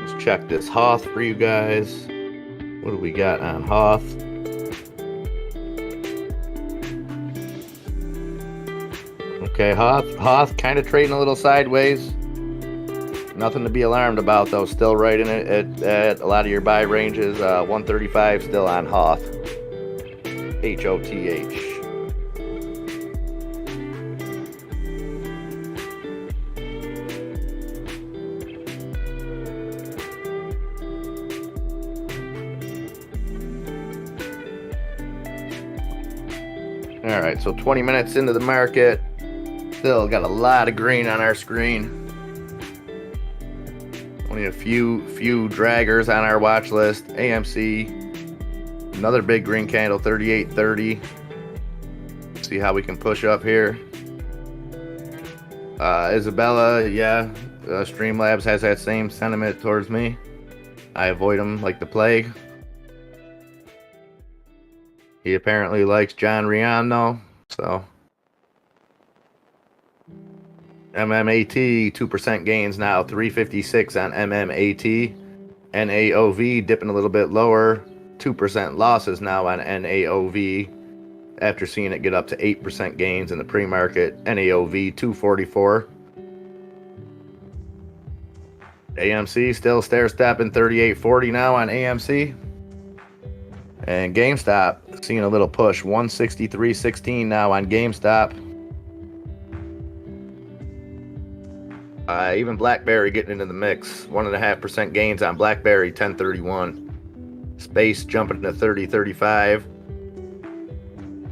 S4: Let's check this Hoth for you guys. What do we got on Hoth? Okay, Hoth kind of trading a little sideways. Nothing to be alarmed about, though. Still right in it at a lot of your buy ranges. 135 still on Hoth. HOTH. All right, so 20 minutes into the market. Still got a lot of green on our screen. Only a few draggers on our watch list. AMC, another big green candle, 38.30. See how we can push up here. Isabella, yeah, Streamlabs has that same sentiment towards me. I avoid him like the plague. He apparently likes John Rion, though, so. MMAT, 2% gains now, 356 on MMAT. NAOV dipping a little bit lower, 2% losses now on NAOV after seeing it get up to 8% gains in the pre-market. NAOV 244. AMC still stair-stepping, 38.40 now on AMC. And GameStop seeing a little push, 163.16 now on GameStop. Even BlackBerry getting into the mix. 1.5% gains on BlackBerry, 10.31. Space jumping to 30.35.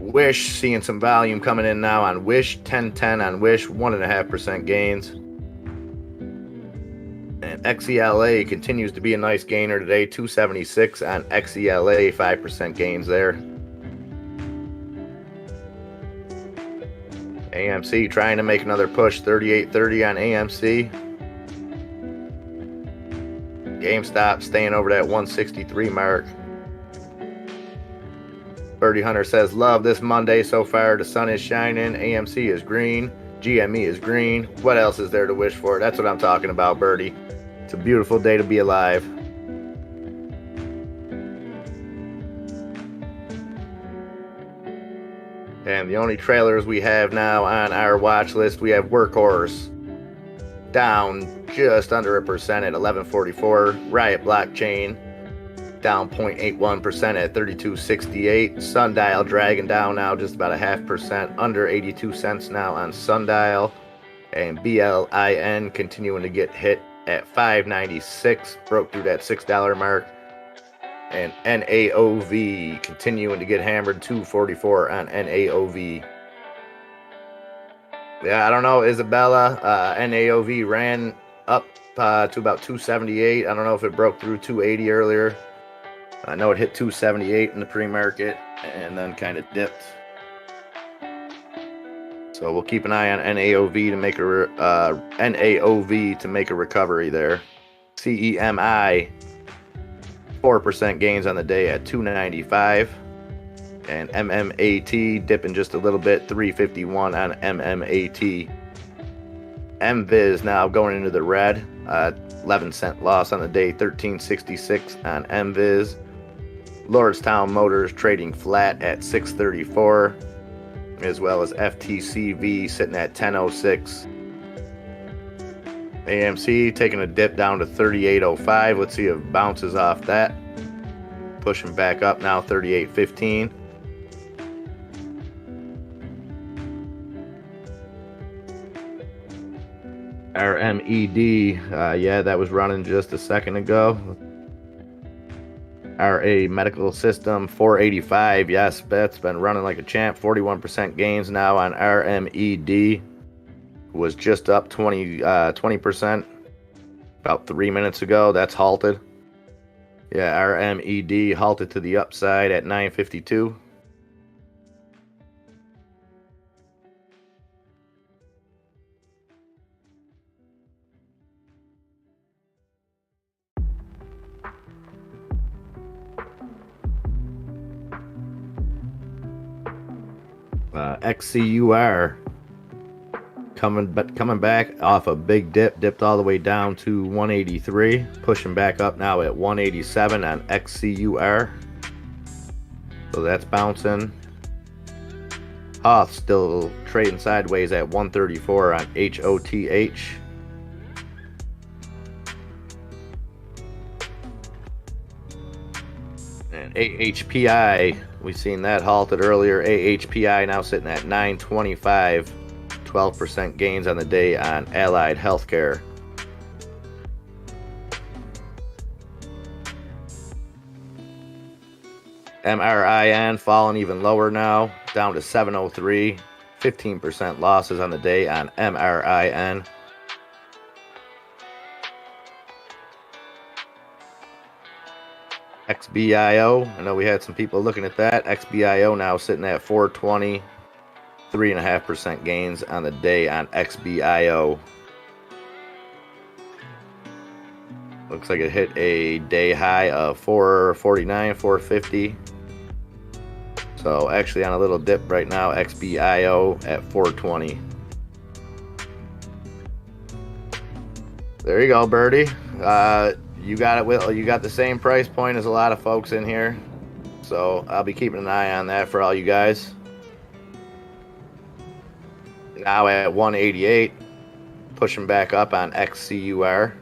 S4: Wish seeing some volume coming in now on Wish, 10.10 on Wish, 1.5% gains. And XELA continues to be a nice gainer today, 276 on XELA, 5% gains there. AMC trying to make another push, 38.30 on AMC. GameStop staying over that 163 mark. Birdie Hunter says, love this Monday so far. The sun is shining. AMC is green. GME is green. What else is there to wish for? That's what I'm talking about, Birdie. It's a beautiful day to be alive. And the only trailers we have now on our watch list, we have Workhorse down just under 1% at 11.44. Riot Blockchain down 0.81% at 32.68. Sundial dragging down now just about 0.5%, under 82 cents now on Sundial. And BLIN continuing to get hit at 5.96, broke through that $6 mark. And NAOV continuing to get hammered, 2.44 on NAOV. Yeah, I don't know, Isabella. NAOV ran up to about 278. I don't know if it broke through 280 earlier. I know it hit 278 in the pre-market and then kind of dipped. So we'll keep an eye on NAOV to make a recovery there. CEMI. 4% gains on the day at 295. And MMAT dipping just a little bit, 351 on MMAT. MViz now going into the red. 11-cent loss on the day, 1366 on MViz. Lordstown Motors trading flat at 634, as well as FTCV sitting at 1006. AMC taking a dip down to 3805. Let's see if it bounces off that. Pushing back up now, 3815. Our MED, yeah, that was running just a second ago. RA Medical System 485, yes, that's been running like a champ. 41% gains now on RMED. Was just up 20% about 3 minutes ago. That's halted. Yeah, RMED halted to the upside at 952. XCUR coming back off a big dipped all the way down to 183, pushing back up now at 187 on XCUR. So that's bouncing. Hoth still trading sideways at 134 on HOTH. And AHPI, we've seen that halted earlier. AHPI now sitting at 925, 12% gains on the day on Allied Healthcare. MRIN falling even lower now, down to 703, 15% losses on the day on MRIN. XBIO, I know we had some people looking at that. XBIO now sitting at 420, 3.5% gains on the day on XBIO. Looks like it hit a day high of 449, 450. So actually on a little dip right now, XBIO at 420. There you go, Birdie. You got it. Will, you got the same price point as a lot of folks in here, so I'll be keeping an eye on that for all you guys. Now at 188, pushing back up on XCUR.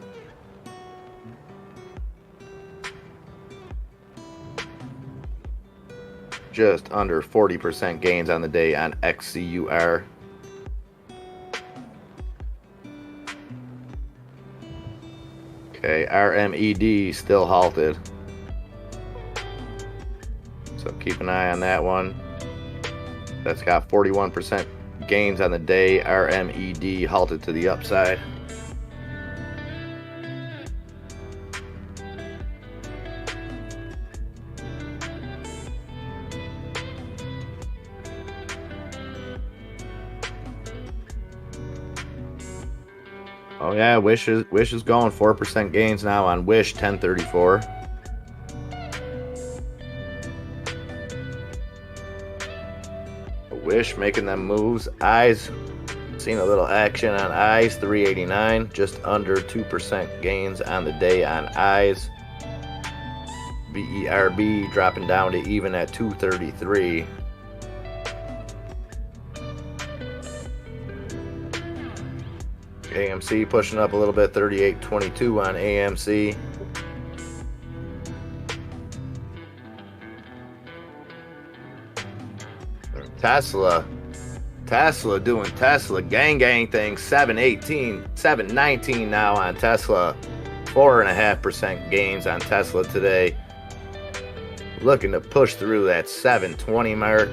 S4: Just under 40% gains on the day on XCUR. Okay, RMED still halted. So keep an eye on that one. That's got 41% gains on the day. RMED halted to the upside. Oh yeah, Wish is going 4% gains now on Wish 1034. Wish making them moves. Eyes, seen a little action on Eyes 389, just under 2% gains on the day on Eyes. BERB dropping down to even at 233. AMC pushing up a little bit, 38.22 on AMC. Tesla doing Tesla gang things, 718, 719 now on Tesla. 4.5% gains on Tesla today. Looking to push through that 720 mark.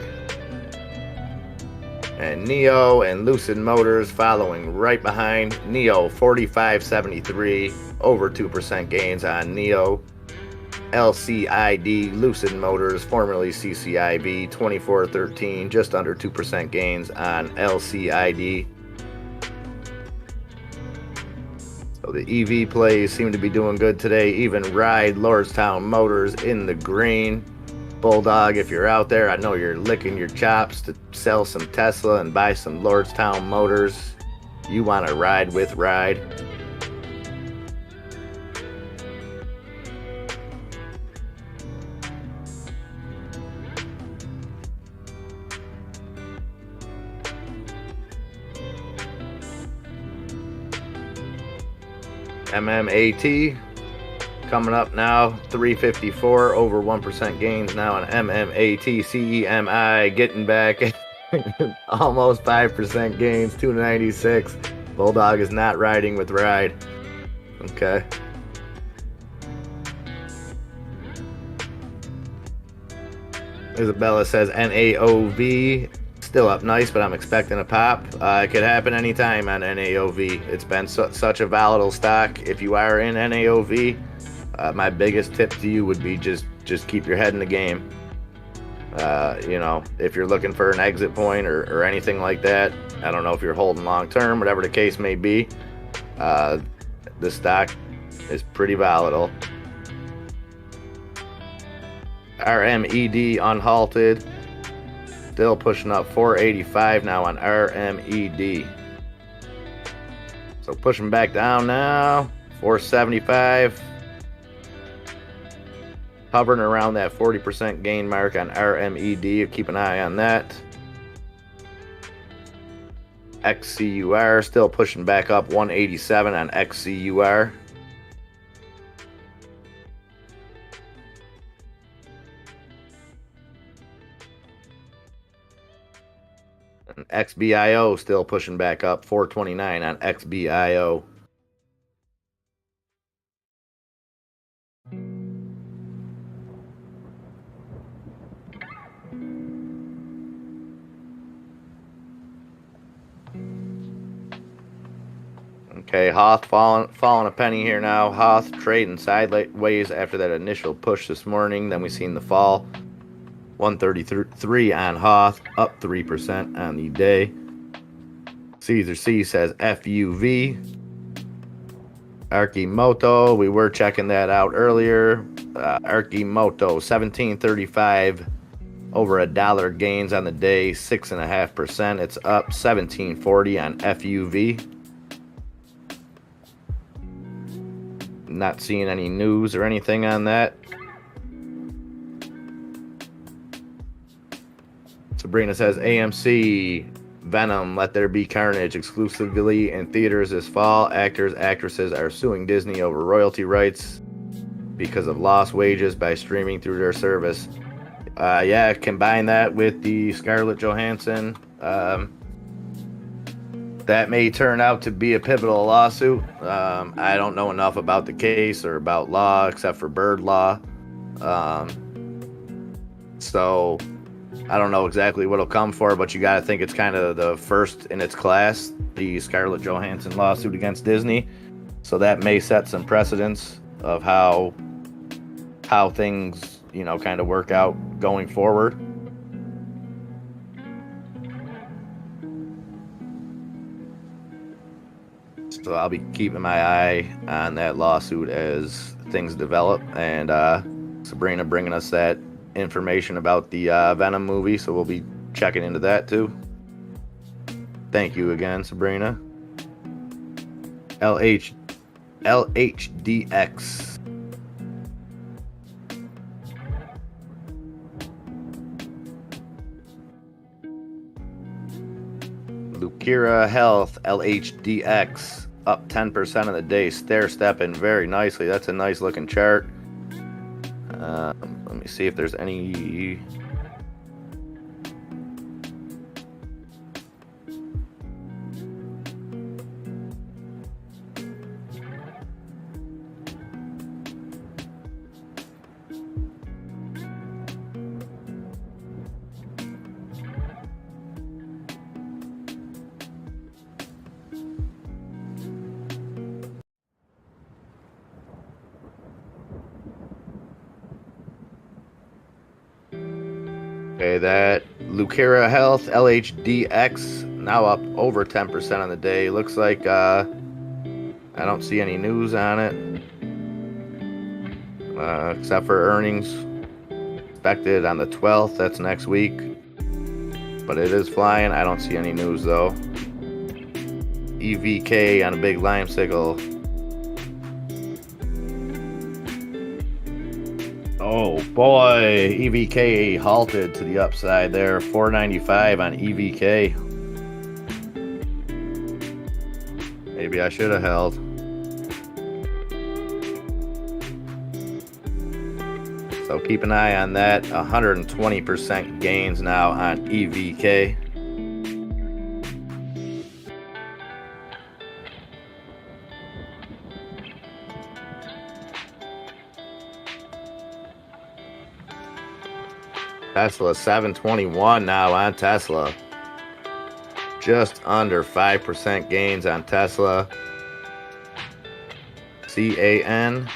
S4: And NIO and Lucid Motors following right behind. NIO 45.73, over 2% gains on NIO. LCID Lucid Motors, formerly CCIB, 24.13, just under 2% gains on LCID. So the EV plays seem to be doing good today. Even Ride Lordstown Motors in the green. Bulldog, if you're out there, I know you're licking your chops to sell some Tesla and buy some Lordstown Motors. You want to ride with Ride. MMAT coming up now, 354, over 1% gains now on MMAT. CEMI getting back almost 5% gains, 296. Bulldog is not riding with ride. Okay. Isabella says NAOV still up nice, but I'm expecting a pop. It could happen anytime on NAOV. It's been such a volatile stock. If you are in NAOV, my biggest tip to you would be just keep your head in the game. You know, if you're looking for an exit point or anything like that, I don't know if you're holding long term, whatever the case may be, the stock is pretty volatile. RMED unhalted, still pushing up 485 now on RMED. So pushing back down now, 475. Hovering around that 40% gain mark on RMED. Keep an eye on that. XCUR still pushing back up 187 on XCUR. And XBIO still pushing back up 429 on XBIO. Okay, Hoth falling a penny here now. Hoth trading sideways after that initial push this morning. Then we seen the fall. 133 on Hoth, up 3% on the day. Caesar C says FUV. Arkimoto, we were checking that out earlier. Arkimoto, 1735, over $1 gains on the day, 6.5%. It's up 1740 on FUV. Not seeing any news or anything on that. Sabrina says AMC Venom, Let There Be Carnage, exclusively in theaters this fall. Actresses are suing Disney over royalty rights because of lost wages by streaming through their service. Yeah, combine that with the Scarlett Johansson. That may turn out to be a pivotal lawsuit. I don't know enough about the case or about law except for bird law. So I don't know exactly what it'll come for, but you got to think it's kind of the first in its class, the Scarlett Johansson lawsuit against Disney. So that may set some precedents of how things, you know, kind of work out going forward. So I'll be keeping my eye on that lawsuit as things develop. And Sabrina bringing us that information about the Venom movie, so we'll be checking into that too. Thank you again, Sabrina. LHDX. Lucira Health, LHDX, up 10% of the day, stair-stepping very nicely. That's a nice looking chart. Let me see if there's any. Okay, that Lucira Health, LHDX, now up over 10% on the day. Looks like I don't see any news on it, except for earnings expected on the 12th. That's next week. But it is flying. I don't see any news, though. EVK on a big lime sickle. Oh boy, EVK halted to the upside there. 495 on EVK. Maybe I should have held. So keep an eye on that. 120% gains now on EVK. Tesla 721 now on Tesla. Just under 5% gains on Tesla. CAN.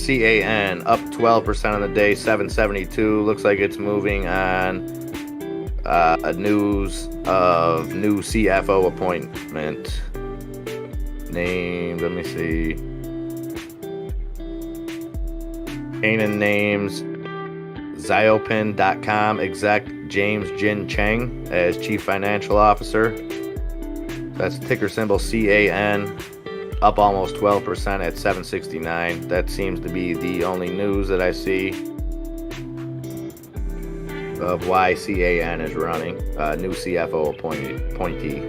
S4: CAN up 12% on the day, 772. Looks like it's moving on a news of new CFO appointment. Named, let me see. Canaan names Xiaopin.com exec James Jin Cheng as Chief Financial Officer. That's ticker symbol CAN, up almost 12% at 769. That seems to be the only news that I see of why CAN is running. New CFO appointee.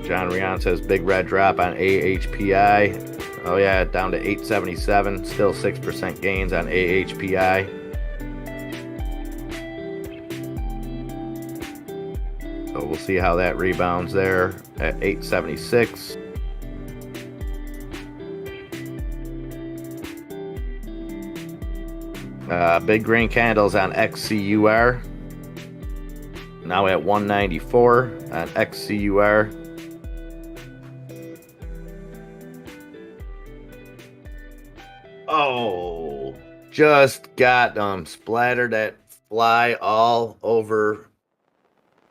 S4: John Rion says big red drop on AHPI. Oh yeah, down to 877. Still 6% gains on AHPI. So we'll see how that rebounds there at 876. Big green candles on XCUR. Now at 194 on XCUR. Oh, just got splattered that fly all over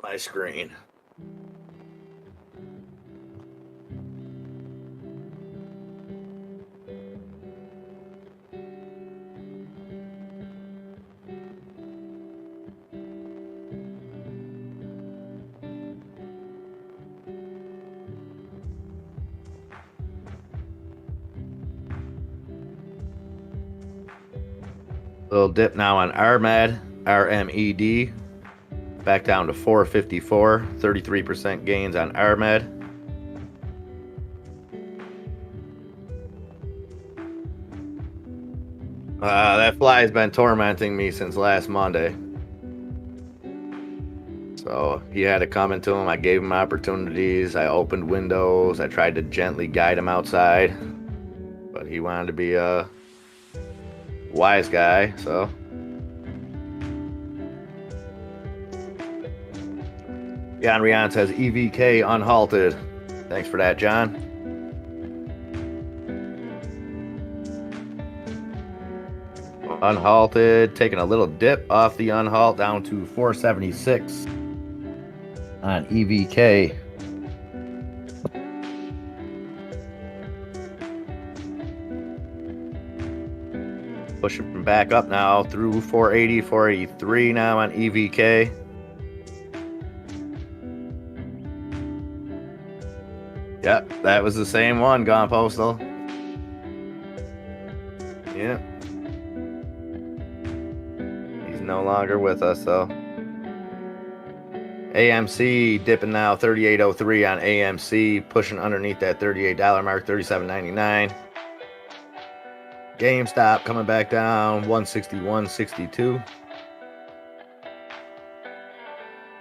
S4: my screen. Little dip now on RMED, back down to 454, 33% gains on RMED. That fly has been tormenting me since last Monday. So he had to come into him. I gave him opportunities. I opened windows. I tried to gently guide him outside, but he wanted to be a wise guy, so John Rion says EVK unhalted. Thanks for that, John. Unhalted, taking a little dip off the unhalt down to 476 on EVK. Pushing back up now through 480, 483 now on EVK. Yep, that was the same one, Gone Postal. Yep. He's no longer with us, though. AMC dipping now 38.03 on AMC, pushing underneath that $38 mark, $37.99. GameStop coming back down 161.62.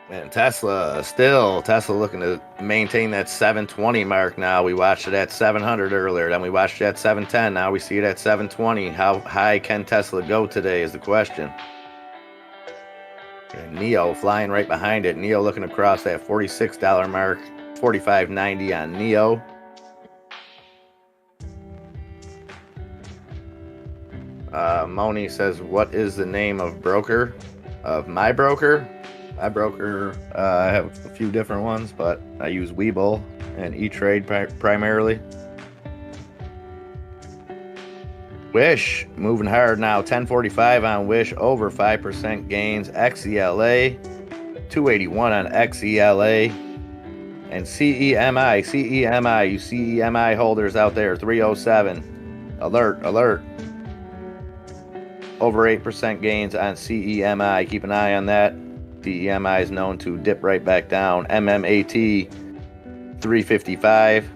S4: And Tesla looking to maintain that 720 mark now. We watched it at 700 earlier, then we watched it at 710. Now we see it at 720. How high can Tesla go today is the question. And NEO flying right behind it. NEO looking across that $46 mark, $45.90 on NEO. Moni says, what is the name of broker? Of my broker? My broker, I have a few different ones, but I use Webull and E-Trade primarily. Wish, moving hard now, 1045 on Wish, over 5% gains. XELA, 281 on XELA. And CEMI, you CEMI holders out there, 307. Alert, alert. Over 8% gains on CEMI. Keep an eye on that. CEMI is known to dip right back down. MMAT 355.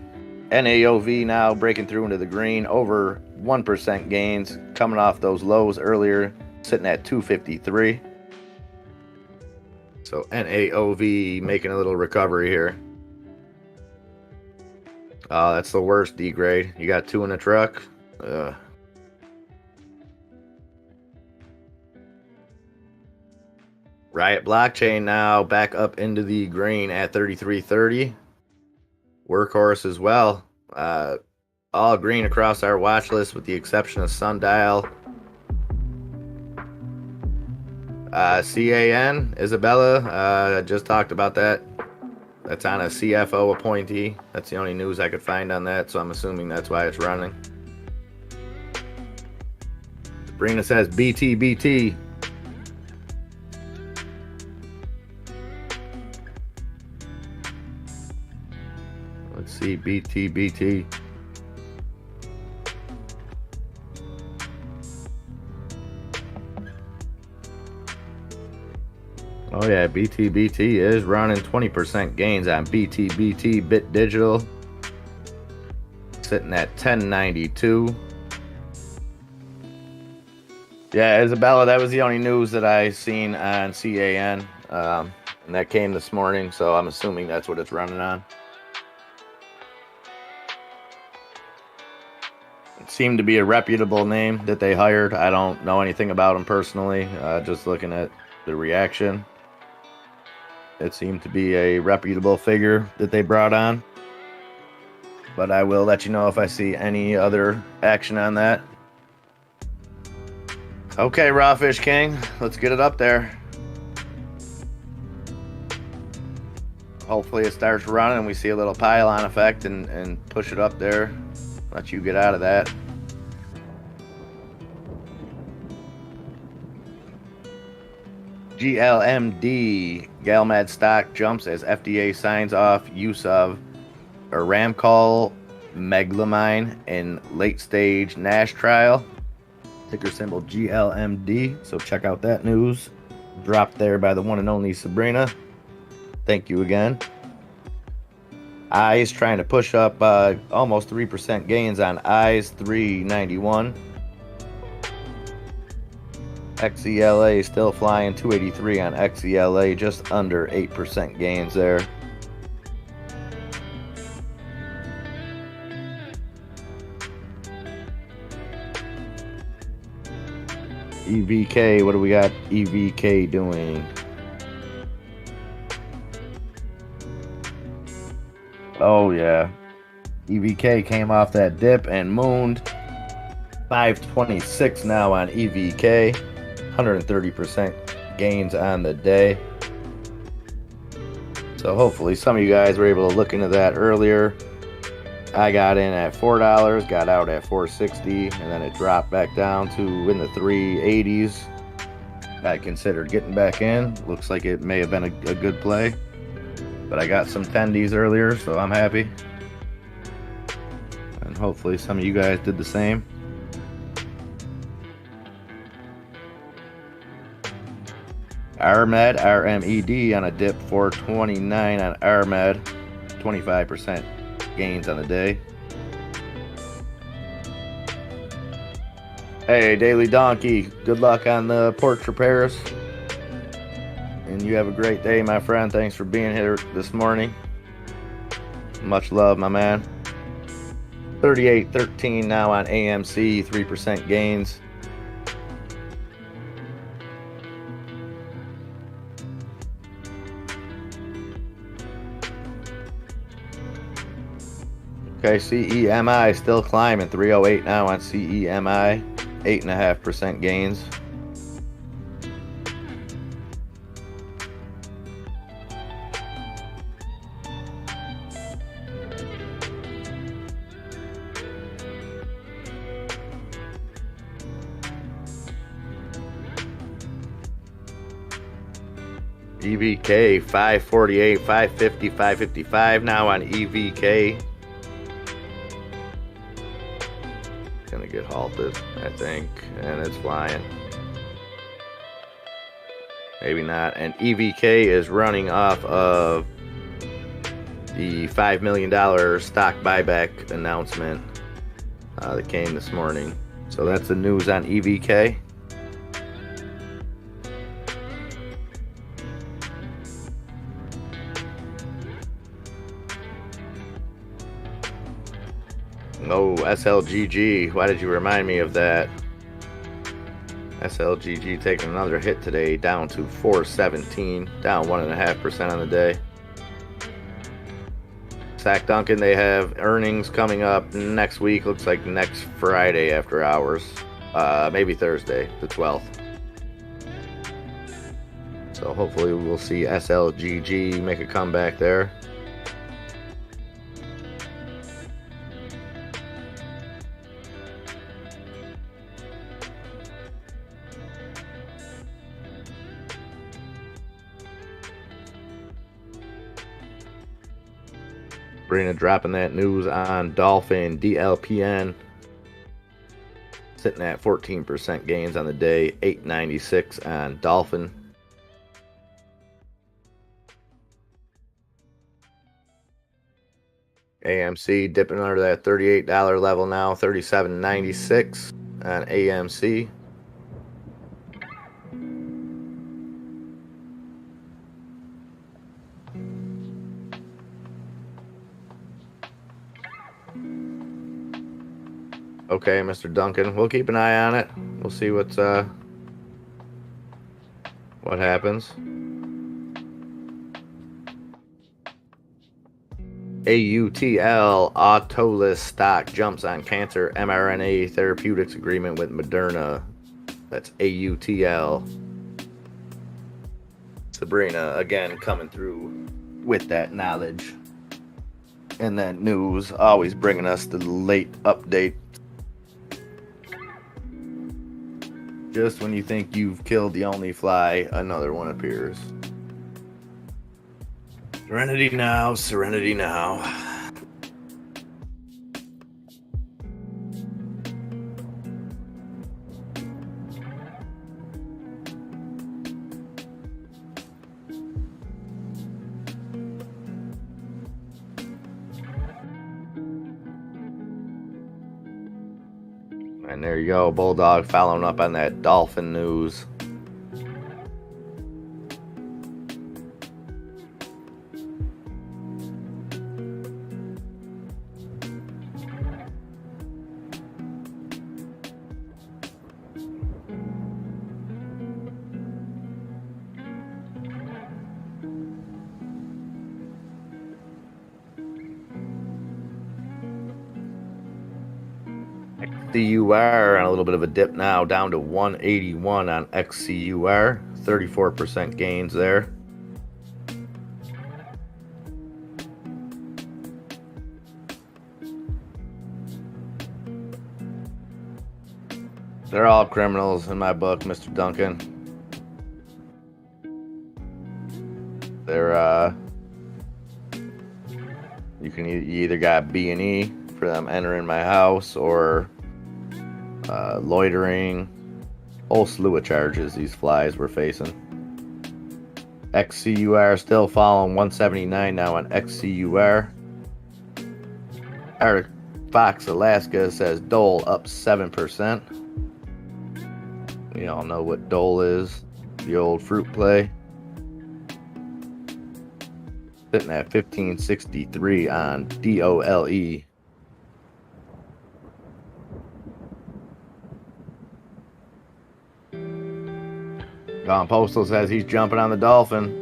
S4: NAOV now breaking through into the green. Over 1% gains. Coming off those lows earlier. Sitting at 253. So NAOV making a little recovery here. Oh, that's the worst D grade. You got 2 in the truck. Riot Blockchain now back up into the green at 33.30. Workhorse as well. All green across our watch list with the exception of Sundial. CAN, Isabella, I just talked about that. That's on a CFO appointee. That's the only news I could find on that, so I'm assuming that's why it's running. Sabrina says BT. Let's see, BT. Oh yeah, BT is running 20% gains on BT Bit Digital. Sitting at 1092. Yeah, Isabella, that was the only news that I seen on CAN. And that came this morning, so I'm assuming that's what it's running on. It seemed to be a reputable name that they hired. I don't know anything about them personally. Just looking at the reaction. It seemed to be a reputable figure that they brought on. But I will let you know if I see any other action on that. Okay, Rawfish King, let's get it up there. Hopefully it starts running and we see a little pile-on effect and push it up there. Let you get out of that. GLMD, Galmad stock jumps as FDA signs off use of Aramcol meglamine in late-stage NASH trial. Ticker symbol GLMD. So check out that news. Dropped there by the one and only Sabrina. Thank you again. Eyes trying to push up almost 3% gains on Eyes 391. XELA still flying 283 on XELA, just under 8% gains there. EVK, what do we got EVK doing? Oh yeah, EVK came off that dip and mooned. 526 now on EVK, 130% gains on the day. So hopefully some of you guys were able to look into that earlier. I got in at $4, got out at $4.60, and then it dropped back down to in the 380s. I considered getting back in. Looks like it may have been a good play. But I got some tendies earlier, so I'm happy. And hopefully some of you guys did the same. RMED, RMED on a dip, 429 on RMED, 25% gains on the day. Hey, Daily Donkey, good luck on the porch repairs. And you have a great day, my friend. Thanks for being here this morning. Much love, my man. 38.13 now on AMC, 3% gains. Okay, CEMI still climbing, 308 now on CEMI, 8.5% gains. EVK 548, 550, 555 now on EVK. gonna get halted, I think, and it's flying. Maybe not. And EVK is running off of the $5 million stock buyback announcement that came this morning. So that's the news on EVK. Oh, SLGG. Why did you remind me of that? SLGG taking another hit today, down to 417, down 1.5% on the day. Sack Duncan, they have earnings coming up next week. Looks like next Friday after hours. Maybe Thursday, the 12th. So hopefully we'll see SLGG make a comeback there. Brina dropping that news on Dolphin DLPN, sitting at 14% gains on the day, 896 on Dolphin. AMC dipping under that $38 level now, $37.96 on AMC. Okay, Mr. Duncan, we'll keep an eye on it. We'll see what happens. AUTL Autolus stock jumps on cancer mRNA therapeutics agreement with Moderna. That's AUTL. Sabrina again coming through with that knowledge and that news, always bringing us the late update. Just when you think you've killed the only fly, another one appears. Serenity now, serenity now. And there you go, Bulldog following up on that Dolphin news. XCUR on a little bit of a dip now, down to 181 on XCUR, 34% gains there. They're all criminals in my book, Mr. Duncan. They're you either got B&E for them entering my house or loitering, whole slew of charges these flies were facing. XCUR still following 179 now on XCUR. Our Fox Alaska says Dole up 7%. We all know what Dole is, the old fruit play. Sitting at 1563 on DOLE. Don Postal says he's jumping on the Dolphin.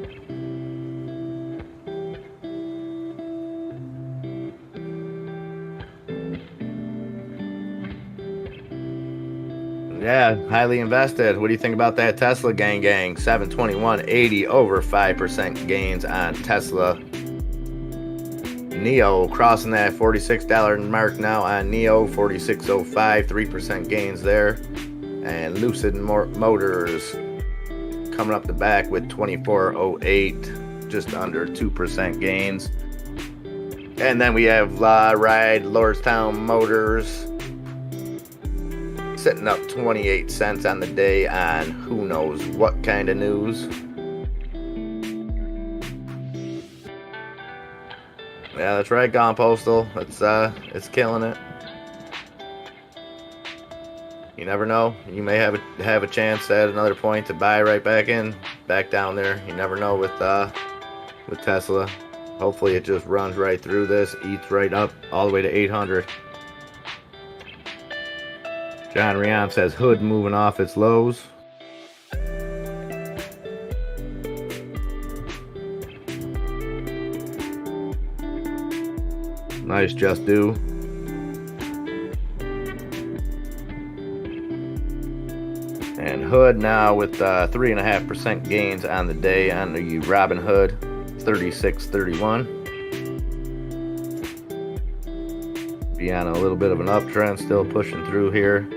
S4: Yeah, highly invested. What do you think about that Tesla gang? 721.80, over 5% gains on Tesla. NEO crossing that $46 mark now on NEO, 46.05, 3% gains there. And Lucid Motors coming up the back with 24.08, just under 2% gains. And then we have Ride, Lordstown Motors sitting up 28 cents on the day on who knows what kind of news. Yeah, that's right, Gone Postal. It's killing it. You never know. You may have a chance at another point to buy right back down there. You never know with Tesla. Hopefully it just runs right through this, eats right up all the way to 800. John Rion says Hood moving off its lows. Nice, Just Do. And Hood now with 3.5% gains on the day on the Robin Hood, 36.31. Be on a little bit of an uptrend, still pushing through here.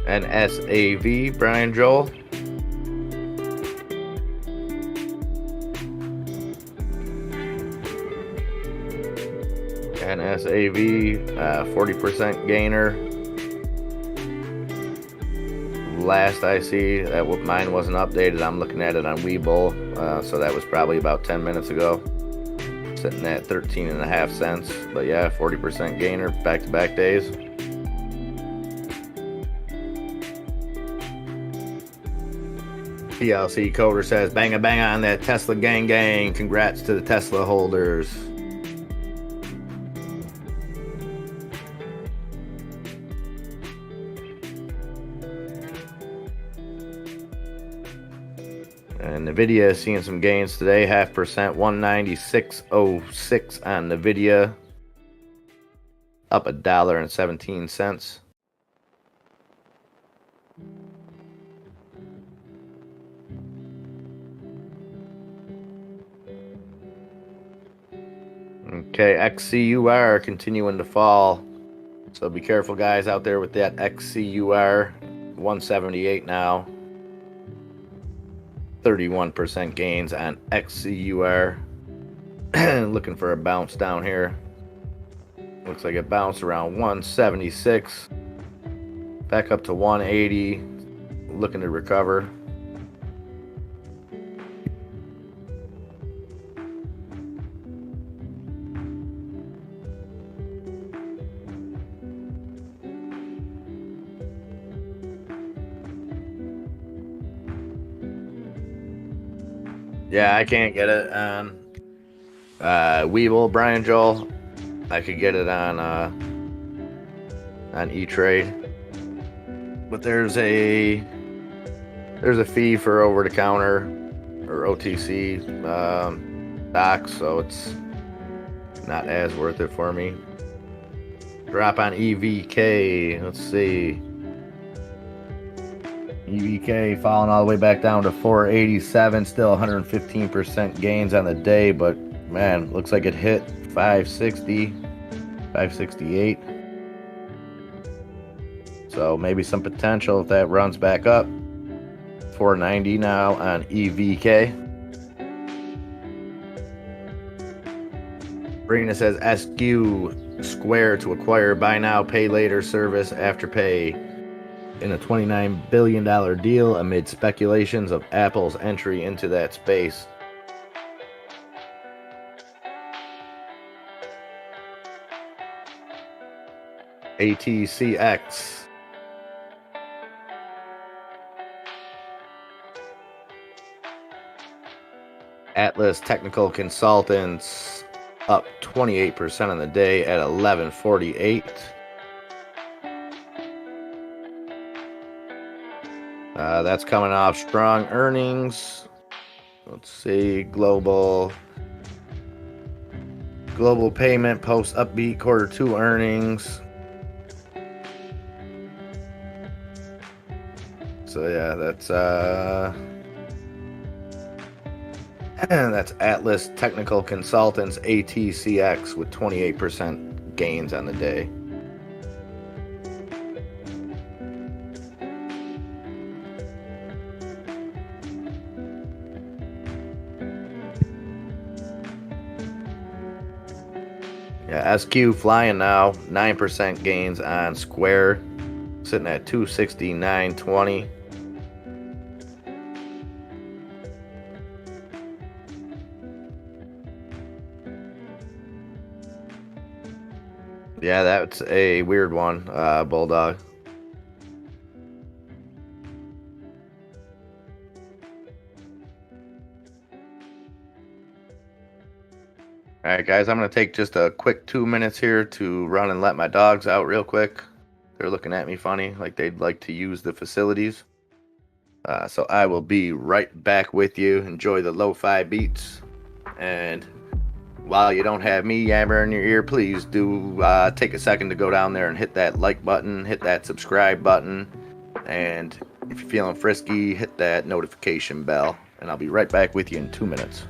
S4: And SAV, Brian Joel. And SAV, 40% gainer. Last I see, mine wasn't updated. I'm looking at it on Webull, so that was probably about 10 minutes ago. Sitting at 13.5 cents. But yeah, 40% gainer, back-to-back days. PLC Coder says, banga banga on that Tesla gang. Congrats to the Tesla holders. And NVIDIA is seeing some gains today, 0.5%, 196.06 on NVIDIA. Up $1.17. Okay, XCUR continuing to fall. So be careful, guys, out there with that XCUR. 178 now. 31% gains on XCUR. Looking for a bounce down here. Looks like it bounced around 176. Back up to 180. Looking to recover. Yeah, I can't get it on Webull, Brian Joel. I could get it on E-Trade, but there's a fee for over the counter or OTC stocks, so it's not as worth it for me. Drop on EVK. Let's see. EVK falling all the way back down to 487, still 115% gains on the day, but man, looks like it hit 560, 568. So maybe some potential if that runs back up. 490 now on EVK. Brina says SQ Square to acquire buy now, pay later service Afterpay in a $29 billion deal amid speculations of Apple's entry into that space. ATCX. Atlas Technical Consultants up 28% on the day at 1148. That's coming off strong earnings. Let's see, global payment post upbeat Q2 earnings. So yeah, that's Atlas Technical Consultants, ATCX, with 28% gains on the day. Yeah, SQ flying now. 9% gains on Square. Sitting at 269.20. Yeah, that's a weird one, Bulldog. All right, guys, I'm going to take just a quick 2 minutes here to run and let my dogs out real quick. They're looking at me funny, like they'd like to use the facilities. So I will be right back with you. Enjoy the lo-fi beats. And while you don't have me yammer in your ear, please do take a second to go down there and hit that like button, hit that subscribe button, and if you're feeling frisky, hit that notification bell. And I'll be right back with you in 2 minutes.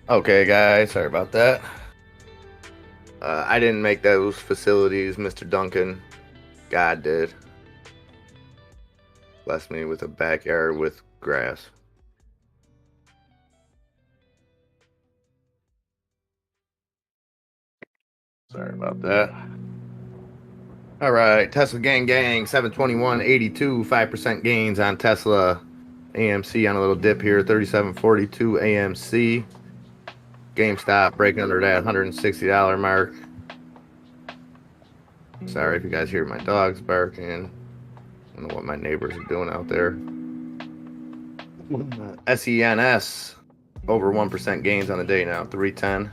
S4: Okay, guys, sorry about that. I didn't make those facilities, Mr. Duncan. God did. Blessed me with a backyard with grass. Sorry about that. All right, Tesla gang, 721.82, 5% gains on Tesla. AMC on a little dip here, 37.42 AMC. GameStop breaking under that $160 mark. Sorry if you guys hear my dogs barking. I don't know what my neighbors are doing out there. SENS over 1% gains on the day now, 310.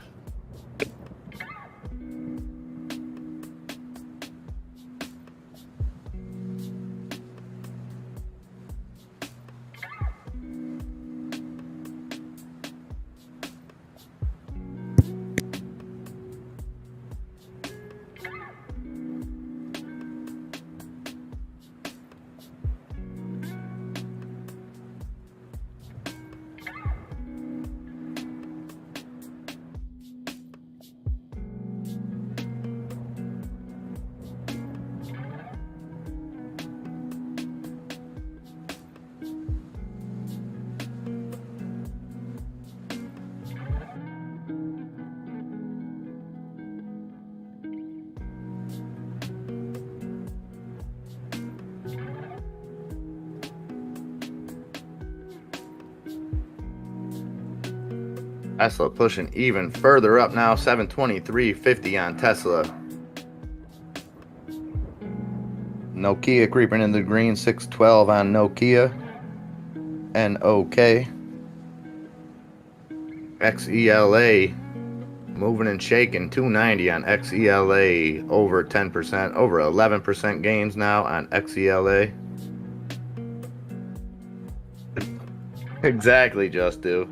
S4: Tesla pushing even further up now, 723.50 on Tesla. Nokia creeping in the green, 612 on Nokia. NOK. XELA moving and shaking, 290 on XELA, over 10%, over 11% gains now on XELA. Exactly, Just Do.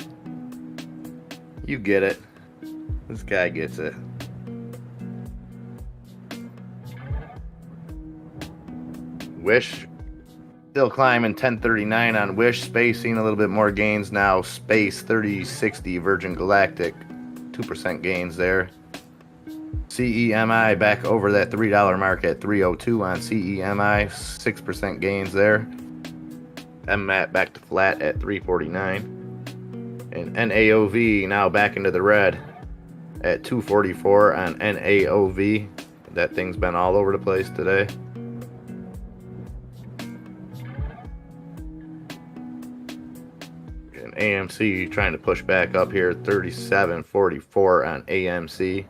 S4: You get it. This guy gets it. Wish still climbing, 1039 on Wish. Space seeing a little bit more gains now. Space 3060 Virgin Galactic, 2% gains there. CEMI back over that $3 mark at 302 on CEMI, 6% gains there. MMAT back to flat at 349. And NAOV now back into the red at 244 on NAOV. That thing's been all over the place today. And AMC trying to push back up here, 37.44 on AMC.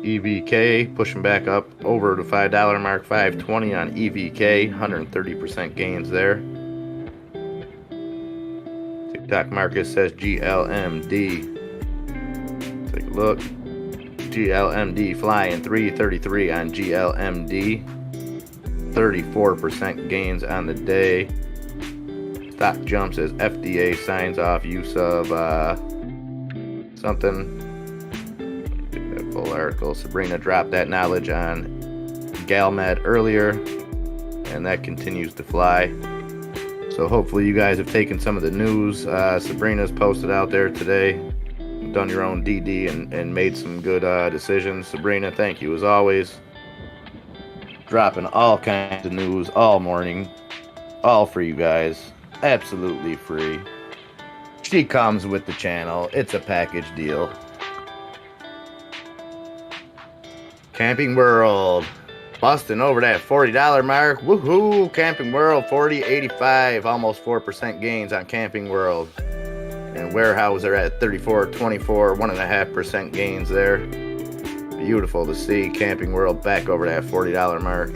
S4: EVK pushing back up over the $5 mark, 520 on EVK, 130% gains there. TikTok market says GLMD. Take a look. GLMD flying, 333 on GLMD, 34% gains on the day. Stock jumps as FDA signs off use of something. Full article. Sabrina dropped that knowledge on GalMed earlier, and that continues to fly. So hopefully you guys have taken some of the news Sabrina's posted out there today, done your own DD, and made some good decisions. Sabrina, thank you as always. Dropping all kinds of news all morning, all for you guys, absolutely free. She comes with the channel. It's a package deal. Camping World busting over that $40 mark. Woohoo! Camping World 40.85, almost 4% gains on Camping World. And Warehouser at 34.24, 1.5% gains there. Beautiful to see Camping World back over that $40 mark.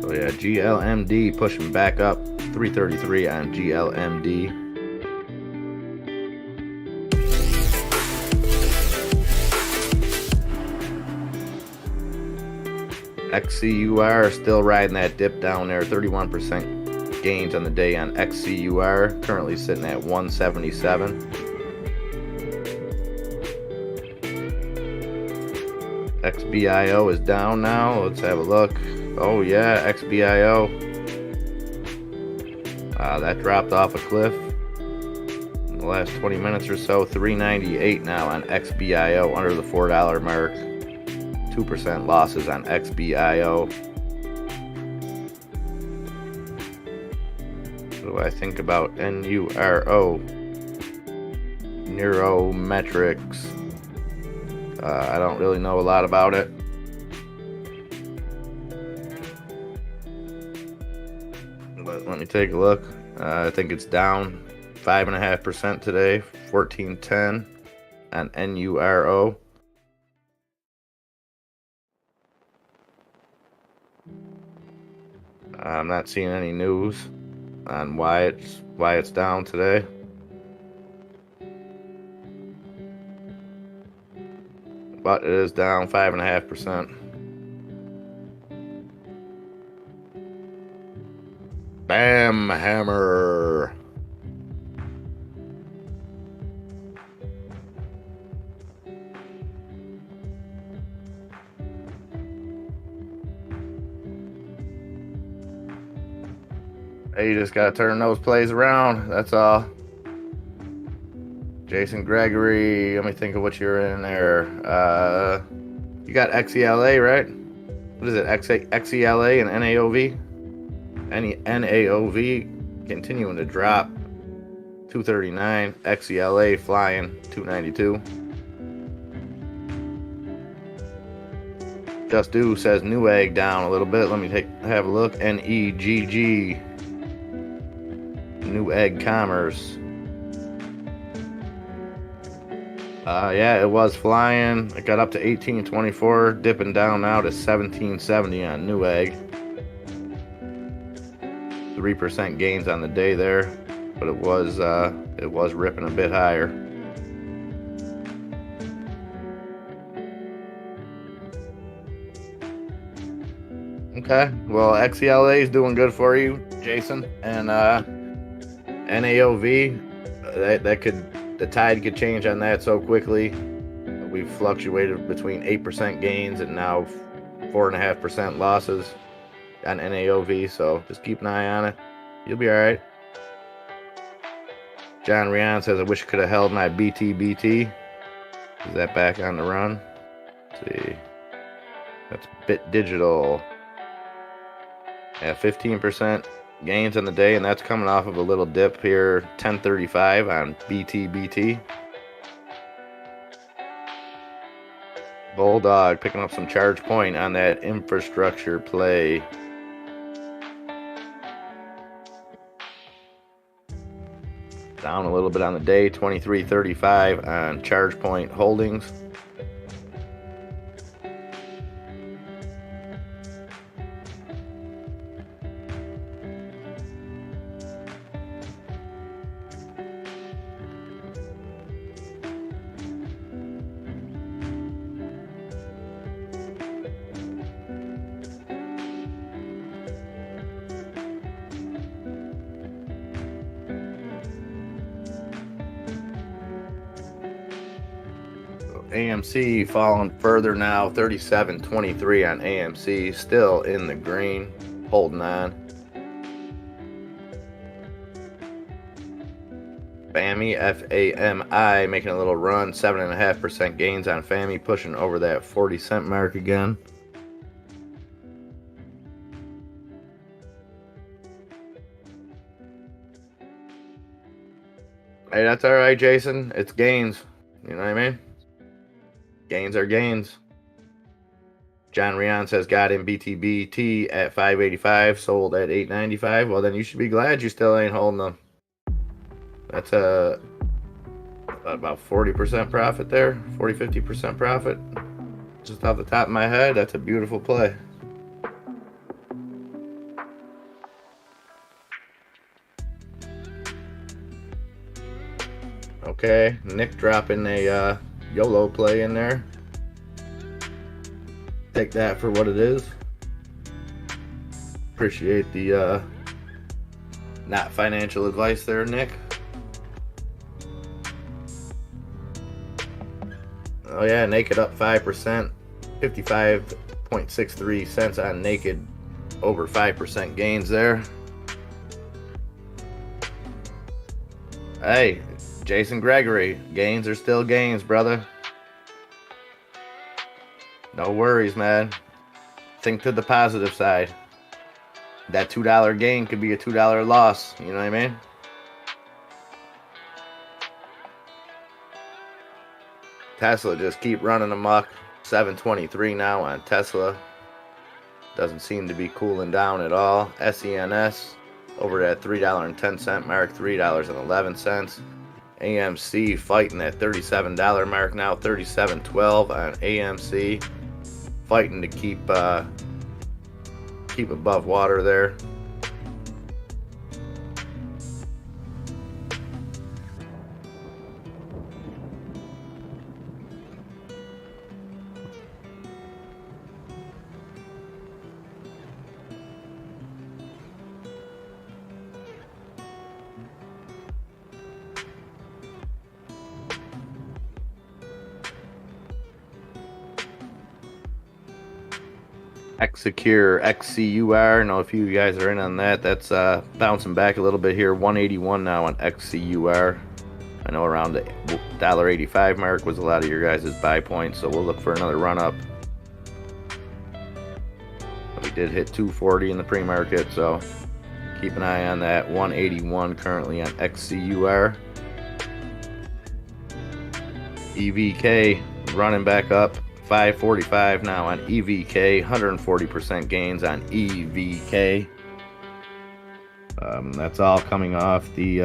S4: So yeah, GLMD pushing back up, 333 on GLMD. XCUR still riding that dip down there. 31% gains on the day on XCUR. Currently sitting at 177. XBIO is down now. Let's have a look. Oh yeah, XBIO. That dropped off a cliff in the last 20 minutes or so. 398 now on XBIO, under the $4 mark. 2% losses on XBIO. What do I think about NURO? Neurometrics. I don't really know a lot about it. But let me take a look. I think it's down 5.5% today, 1410 on NURO. I'm not seeing any news on why it's down today. But it is down 5.5%. Bam hammer. Hey, you just gotta turn those plays around. That's all. Jason Gregory, let me think of what you're in there. You got XELA, right? What is it? XELA and NAOV? NAOV continuing to drop. 239. XELA flying 292. Just Do says Newegg down a little bit. Let me have a look. NEGG. Newegg Commerce. Yeah, it was flying. It got up to 1824, dipping down now to 1770 on Newegg. 3% gains on the day there, but it was ripping a bit higher. Okay, well, XELA is doing good for you, Jason, and NAOV, the tide could change on that so quickly. We've fluctuated between 8% gains and now 4.5% losses on NAOV, so just keep an eye on it. You'll be all right. John Rian says, I wish I could have held my BTBT. Is that back on the run? Let's see. That's Bit Digital. Yeah, 15% gains on the day, and that's coming off of a little dip here, 1035 on BTBT. Bulldog picking up some charge point on that infrastructure play. Down a little bit on the day, 2335 on charge point holdings. AMC falling further now, 37.23 on AMC, still in the green, holding on. FAMI, FAMI, making a little run, 7.5% gains on FAMI, pushing over that 40-cent mark again. Hey, that's all right, Jason. It's gains. You know what I mean? Gains are gains. John Rian says got in BTBT at 585, sold at 895. Well, then you should be glad you still ain't holding them. That's about 40% profit there, 40-50% profit. Just off the top of my head, that's a beautiful play. Okay, Nick dropping a YOLO play in there. Take that for what it is. Appreciate the not financial advice there, Nick. Oh yeah, Naked up 5%, 55.63 cents on Naked, over 5% gains there. Hey, Jason Gregory, gains are still gains, brother. No worries, man. Think to the positive side. That $2 gain could be a $2 loss. You know what I mean? Tesla just keep running amok. 723 now on Tesla. Doesn't seem to be cooling down at all. SENS over at $3.10 mark, $3.11. AMC fighting that $37 mark now, $37.12 on AMC. Fighting to keep above water there. Xsecure, XCUR. I don't know if you guys are in on that. That's bouncing back a little bit here. 181 now on XCUR. I know around the $1.85 mark was a lot of your guys' buy points, so we'll look for another run up. We did hit 240 in the pre-market, so keep an eye on that. 181 currently on XCUR. EVK running back up. 545 now on EVK, 140% gains on EVK. That's all coming off the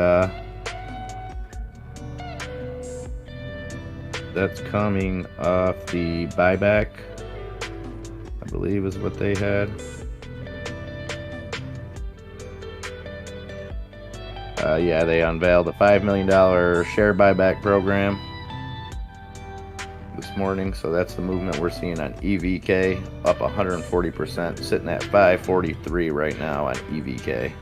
S4: buyback, I believe is what they had. Yeah, they unveiled a $5 million share buyback program this morning, so that's the movement we're seeing on EVK, up 140%, sitting at 543 right now on EVK.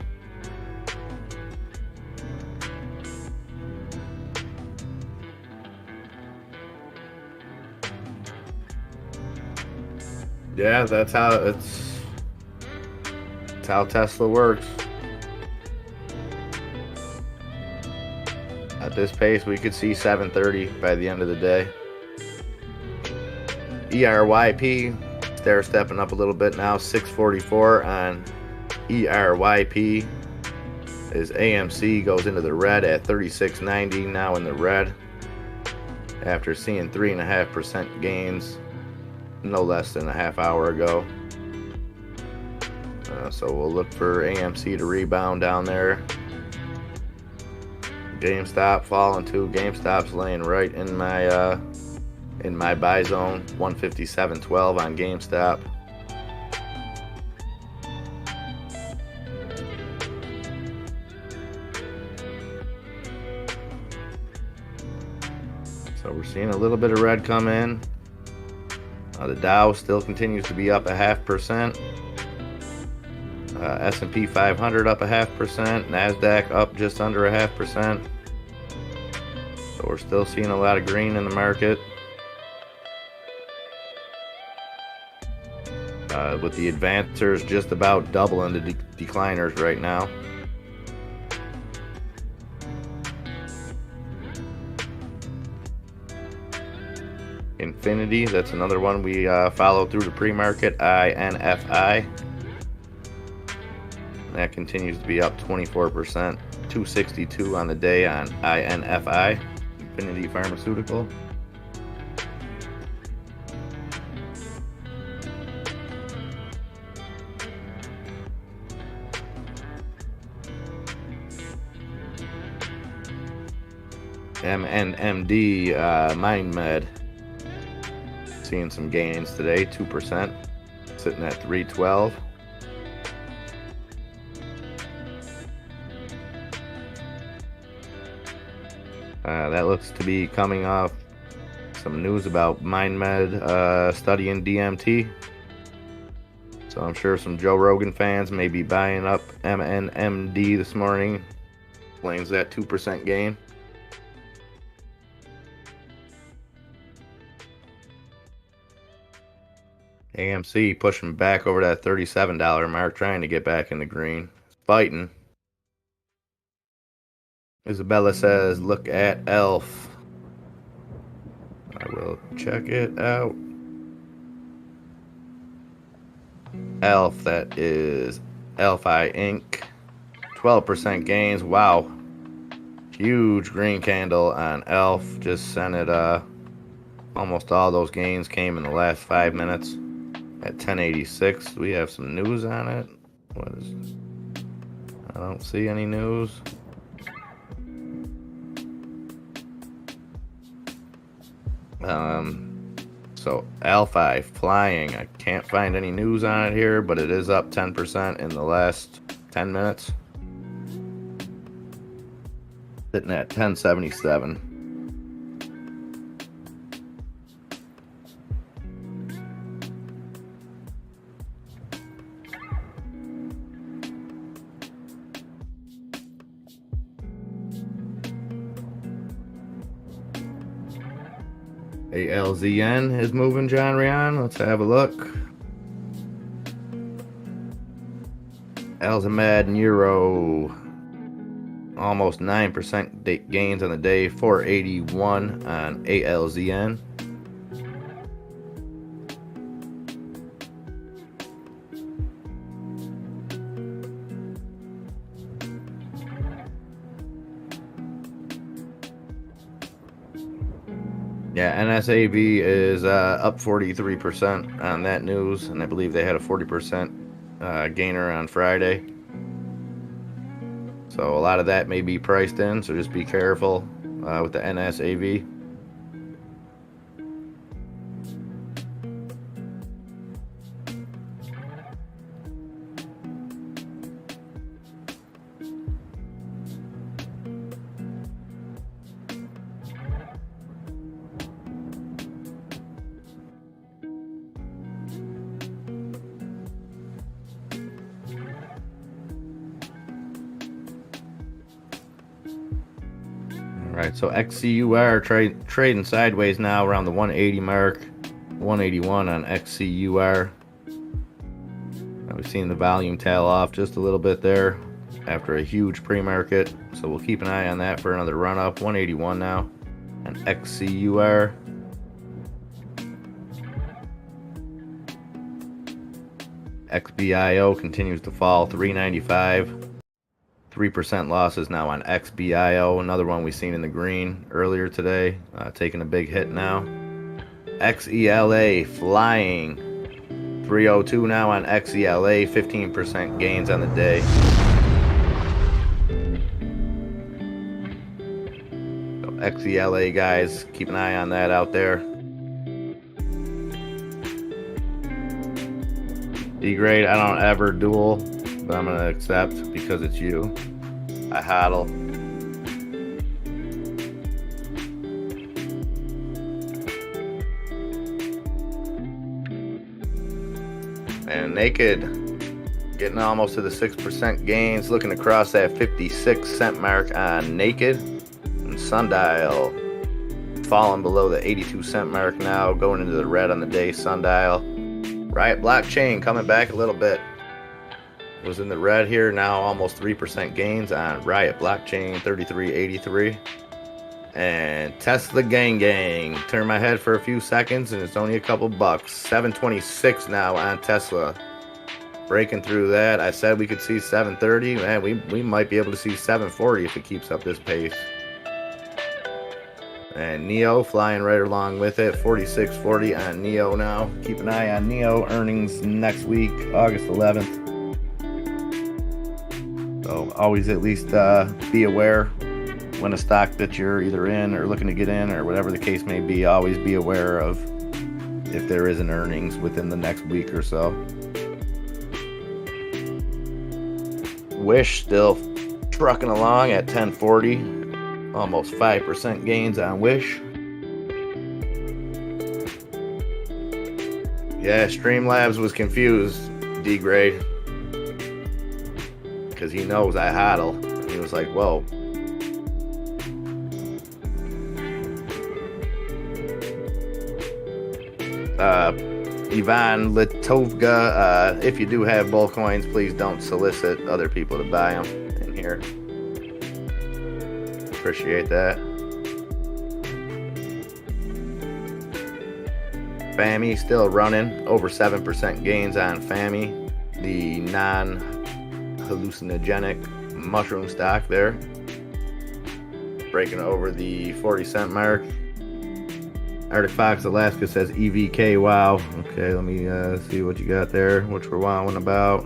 S4: Yeah, that's how Tesla works. At this pace, we could see 730 by the end of the day. ERYP, they're stepping up a little bit now, 644 on ERYP. As AMC goes into the red at 36.90, now in the red, after seeing 3.5% gains no less than a half hour ago. So we'll look for AMC to rebound down there. GameStop falling too. GameStop's laying right in my buy zone, 157.12 on GameStop. So we're seeing a little bit of red come in. The Dow still continues to be up 0.5%. S&P 500 up 0.5%. NASDAQ up just under 0.5%. So we're still seeing a lot of green in the market. With the advancers just about doubling the decliners right now. Infinity, that's another one we follow through the pre-market, INFI. That continues to be up 24%, 262 on the day on INFI, Infinity Pharmaceutical. MNMD, MindMed, seeing some gains today, 2%, sitting at 312. That looks to be coming off some news about MindMed studying DMT. So I'm sure some Joe Rogan fans may be buying up MNMD this morning. Explains that 2% gain. AMC pushing back over that $37 mark, trying to get back in the green. It's fighting. Isabella says, look at ELF. I will check it out. ELF, that is ELFI Inc. 12% gains. Wow. Huge green candle on ELF. Just sent it. Almost all those gains came in the last 5 minutes at 1086. Do we have some news on it? What is it? I don't see any news. So Alphi flying. I can't find any news on it here, but it is up 10% in the last 10 minutes. Sitting at 1077. ALZN is moving, John Rion. Let's have a look. Alzamed Euro, almost 9% gains on the day, 481 on ALZN. Yeah, NSAV is up 43% on that news, and I believe they had a 40% gainer on Friday. So a lot of that may be priced in, so just be careful with the NSAV. Alright, so XCUR trading sideways now around the 180 mark, 181 on XCUR. We've seen the volume tail off just a little bit there after a huge pre-market, so we'll keep an eye on that for another run up. 181 now on XCUR. XBIO continues to fall, 395. 3% losses now on XBIO, another one we've seen in the green earlier today, taking a big hit now. XELA flying, 302 now on XELA, 15% gains on the day. So XELA guys, keep an eye on that out there. D-grade, I don't ever duel, but I'm going to accept because it's you. I hodl. And Naked getting almost to the 6% gains, looking across that 56 cent mark on Naked. And Sundial falling below the 82 cent mark now, going into the red on the day. Sundial. Riot Blockchain coming back a little bit. Was in the red here, now almost 3% gains on Riot Blockchain, 33.83. And Tesla Gang turn my head for a few seconds and it's only a couple bucks. 726 now on Tesla, breaking through that. I said we could see 730. Man, we might be able to see 740 if it keeps up this pace. And Neo flying right along with it, 46.40 on Neo now. Keep an eye on Neo earnings next week, August 11th. So always at least be aware when a stock that you're either in or looking to get in or whatever the case may be, always be aware of if there is an earnings within the next week or so. Wish still trucking along at 1040, almost 5% gains on Wish. Yeah, Streamlabs was confused. degrade because he knows I hodl. He was like, whoa. Ivan Litovga, if you do have bull coins, please don't solicit other people to buy them in here. Appreciate that. FAMI still running, over 7% gains on FAMI, the non-hallucinogenic mushroom stock there. Breaking over the 40-cent mark. Arctic Fox Alaska says EVK, wow. Okay, let me see what you got there, which we're wowing about.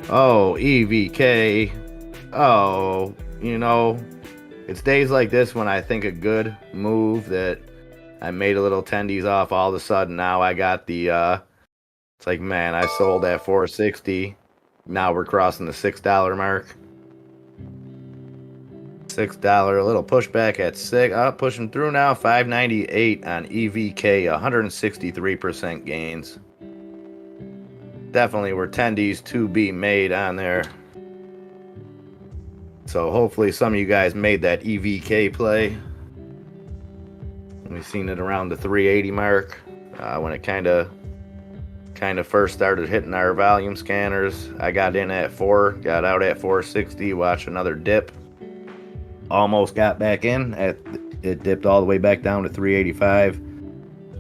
S4: Oh, EVK. Oh, you know, it's days like this when I think a good move that I made a little tendies off, all of a sudden now I got the, it's like, man, I sold at $4.60. Now we're crossing the $6 mark. $6, a little pushback at $6, pushing through now, $5.98 on EVK, 163% gains. Definitely were tendies to be made on there. So hopefully some of you guys made that EVK play. We've seen it around the 380 mark when it kind of first started hitting our volume scanners. I got in at 4, got out at 460, watched another dip. Almost got back in. It dipped all the way back down to 385.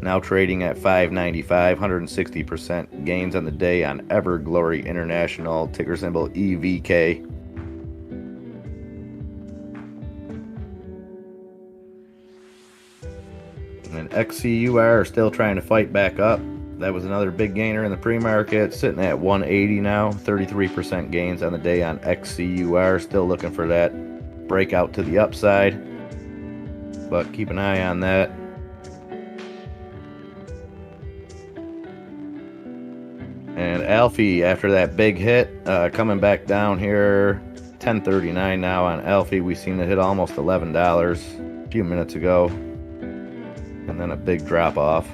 S4: Now trading at 595, 160% gains on the day on Everglory International, ticker symbol EVK. And XCUR are still trying to fight back up. That was another big gainer in the pre-market, sitting at 180 now, 33% gains on the day on XCUR. Still looking for that breakout to the upside, but keep an eye on that. And Alfie, after that big hit, coming back down here, 10.39 now on Alfie. We seen it hit almost $11 a few minutes ago, and then a big drop off.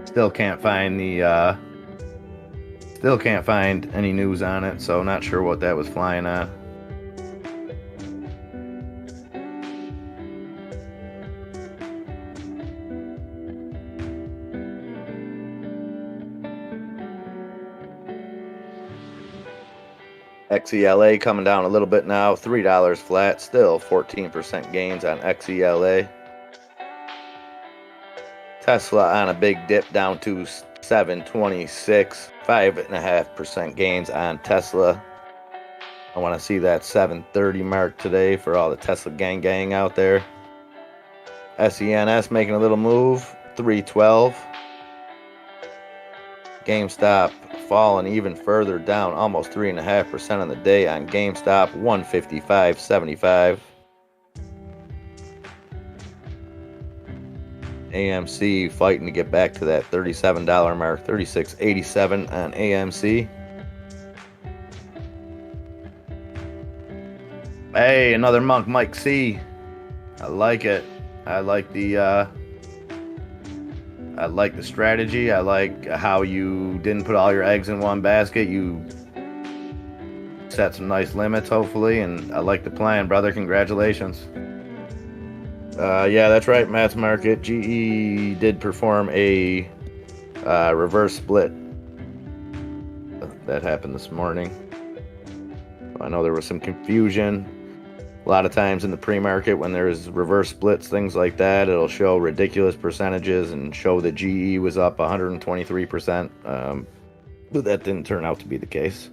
S4: Still can't find any news on it, so not sure what that was flying on. XELA coming down a little bit now, $3 flat, still 14% gains on XELA. Tesla on a big dip down to 726, 5.5% gains on Tesla. I want to see that 730 mark today for all the Tesla gang out there. SENS making a little move, 312. GameStop falling even further down, almost 3.5% on the day on GameStop, 155.75. AMC fighting to get back to that $37 mark, 36.87 on AMC. Hey, another monk, Mike C. I like it. I like the strategy. I like how you didn't put all your eggs in one basket. You set some nice limits, hopefully, and I like the plan, brother. Congratulations. Yeah, that's right, Matt's Market. GE did perform a reverse split. That happened this morning. I know there was some confusion. A lot of times in the pre-market when there's reverse splits, things like that, it'll show ridiculous percentages and show that GE was up 123%. But that didn't turn out to be the case.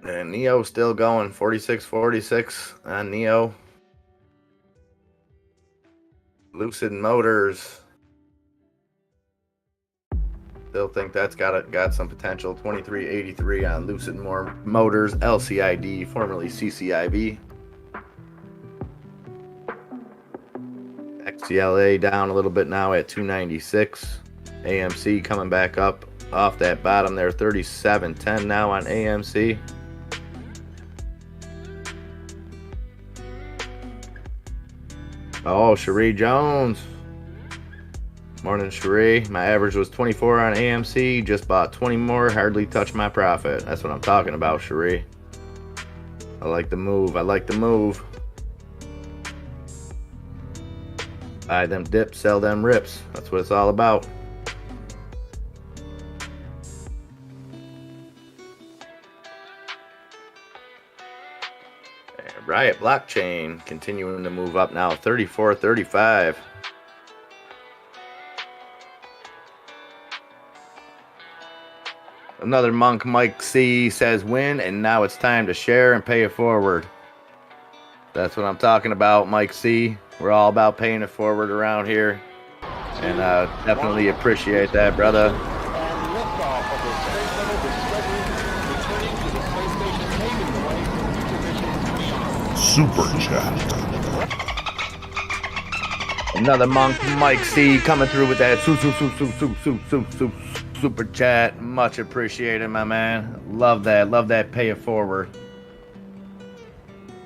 S4: And Neo still going, 46.46 on Neo. Lucid Motors. Still think that's got some potential. 23.83 on Lucid Motors, LCID, formerly CCIB. XCLA down a little bit now at 296. AMC coming back up off that bottom there, 37.10 now on AMC. Oh, Cherie Jones. Morning, Cherie. My average was 24 on AMC. Just bought 20 more. Hardly touched my profit. That's what I'm talking about, Cherie. I like the move. I like the move. Buy them dips, sell them rips. That's what it's all about. Riot Blockchain continuing to move up now, 34.35. Another monk, Mike C, says win, and now it's time to share and pay it forward. That's what I'm talking about, Mike C. We're all about paying it forward around here, and definitely appreciate that, brother.
S3: Super chat.
S4: Another monk, Mike C, coming through with that super chat. Much appreciated, my man. Love that. Love that. Pay it forward.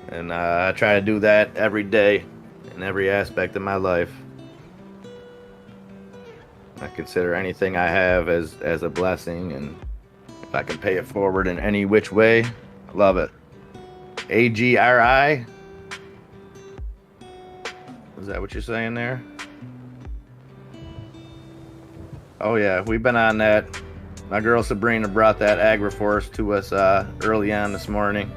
S4: And I try to do that every day in every aspect of my life. I consider anything I have as a blessing, and if I can pay it forward in any which way, I love it. AGRI. Is that what you're saying there? Oh yeah, we've been on that. My girl Sabrina brought that AgriForce to us early on this morning.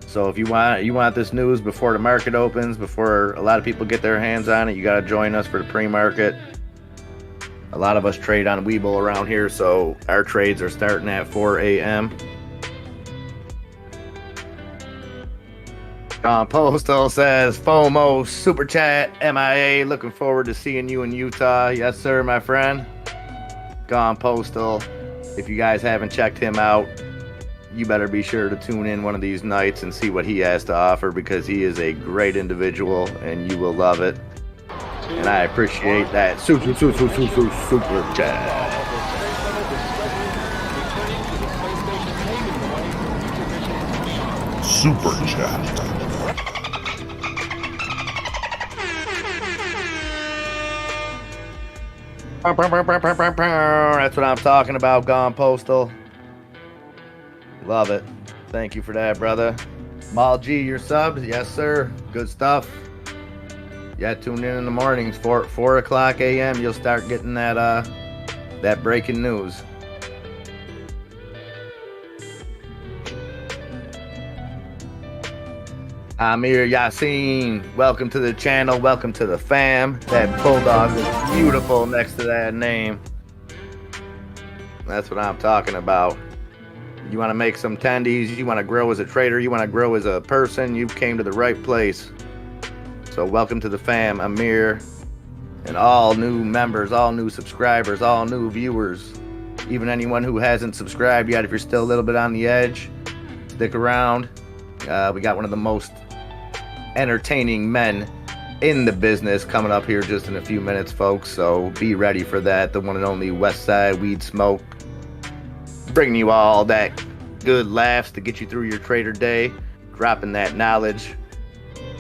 S4: So if you want this news before the market opens, before a lot of people get their hands on it, you got to join us for the pre-market. A lot of us trade on Webull around here, so our trades are starting at 4 a.m. Postal says, FOMO, super chat, MIA, looking forward to seeing you in Utah. Yes, sir, my friend. Gone Postal. If you guys haven't checked him out, you better be sure to tune in one of these nights and see what he has to offer, because he is a great individual and you will love it. And I appreciate that super chat.
S3: Super chat.
S4: That's what I'm talking about, Gone Postal. Love it. Thank you for that, brother. Mal G, your subs. Yes, sir. Good stuff. Yeah, tune in the mornings. 4 o'clock a.m. You'll start getting that breaking news. Amir Yassin, welcome to the channel. Welcome to the fam. That Bulldog is beautiful next to that name. That's what I'm talking about. You want to make some tendies, you want to grow as a trader, you want to grow as a person, you came to the right place. So welcome to the fam, Amir, and all new members, all new subscribers, all new viewers, even anyone who hasn't subscribed yet. If you're still a little bit on the edge, stick around. We got one of the most entertaining men in the business coming up here just in a few minutes, folks, so be ready for that. The one and only Westside Weed Smoke, bringing you all that good laughs to get you through your trader day, dropping that knowledge,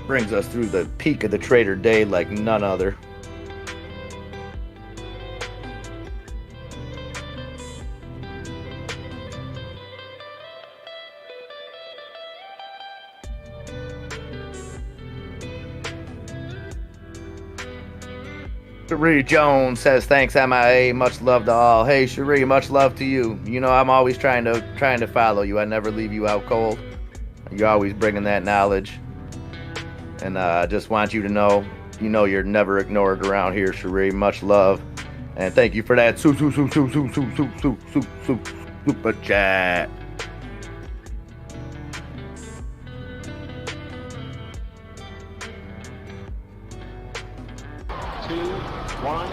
S4: brings us through the peak of the trader day like none other. Cherie Jones says, thanks, MIA. Much love to all. Hey, Cherie, much love to you. You know, I'm always trying to follow you. I never leave you out cold. You're always bringing that knowledge. And I just want you to know, you're never ignored around here, Cherie. Much love. And thank you for that super chat.
S5: 2, 1,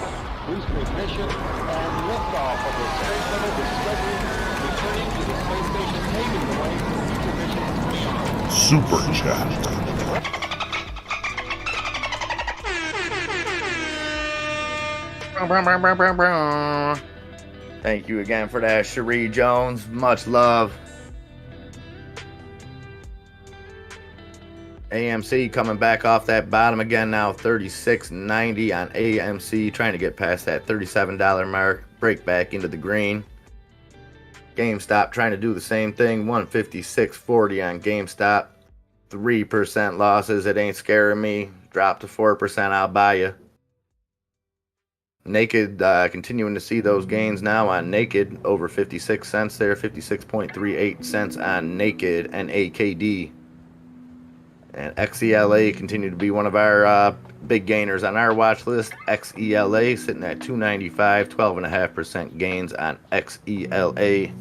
S5: boost ignition, and liftoff of the Space Shuttle Discovery, returning to the space station, paving the way for future missions.
S3: Super chat.
S4: Thank you again for that, Cherie Jones. Much love. AMC coming back off that bottom again now, $36.90 on AMC, trying to get past that $37 mark, break back into the green. GameStop trying to do the same thing, $156.40 on GameStop, 3% losses. It ain't scaring me. Drop to 4%, I'll buy you. Naked, continuing to see those gains now on Naked, over 56 cents there, 56.38 cents on Naked and AKD. And XELA continue to be one of our big gainers on our watch list. XELA sitting at 295, 12.5% gains on XELA.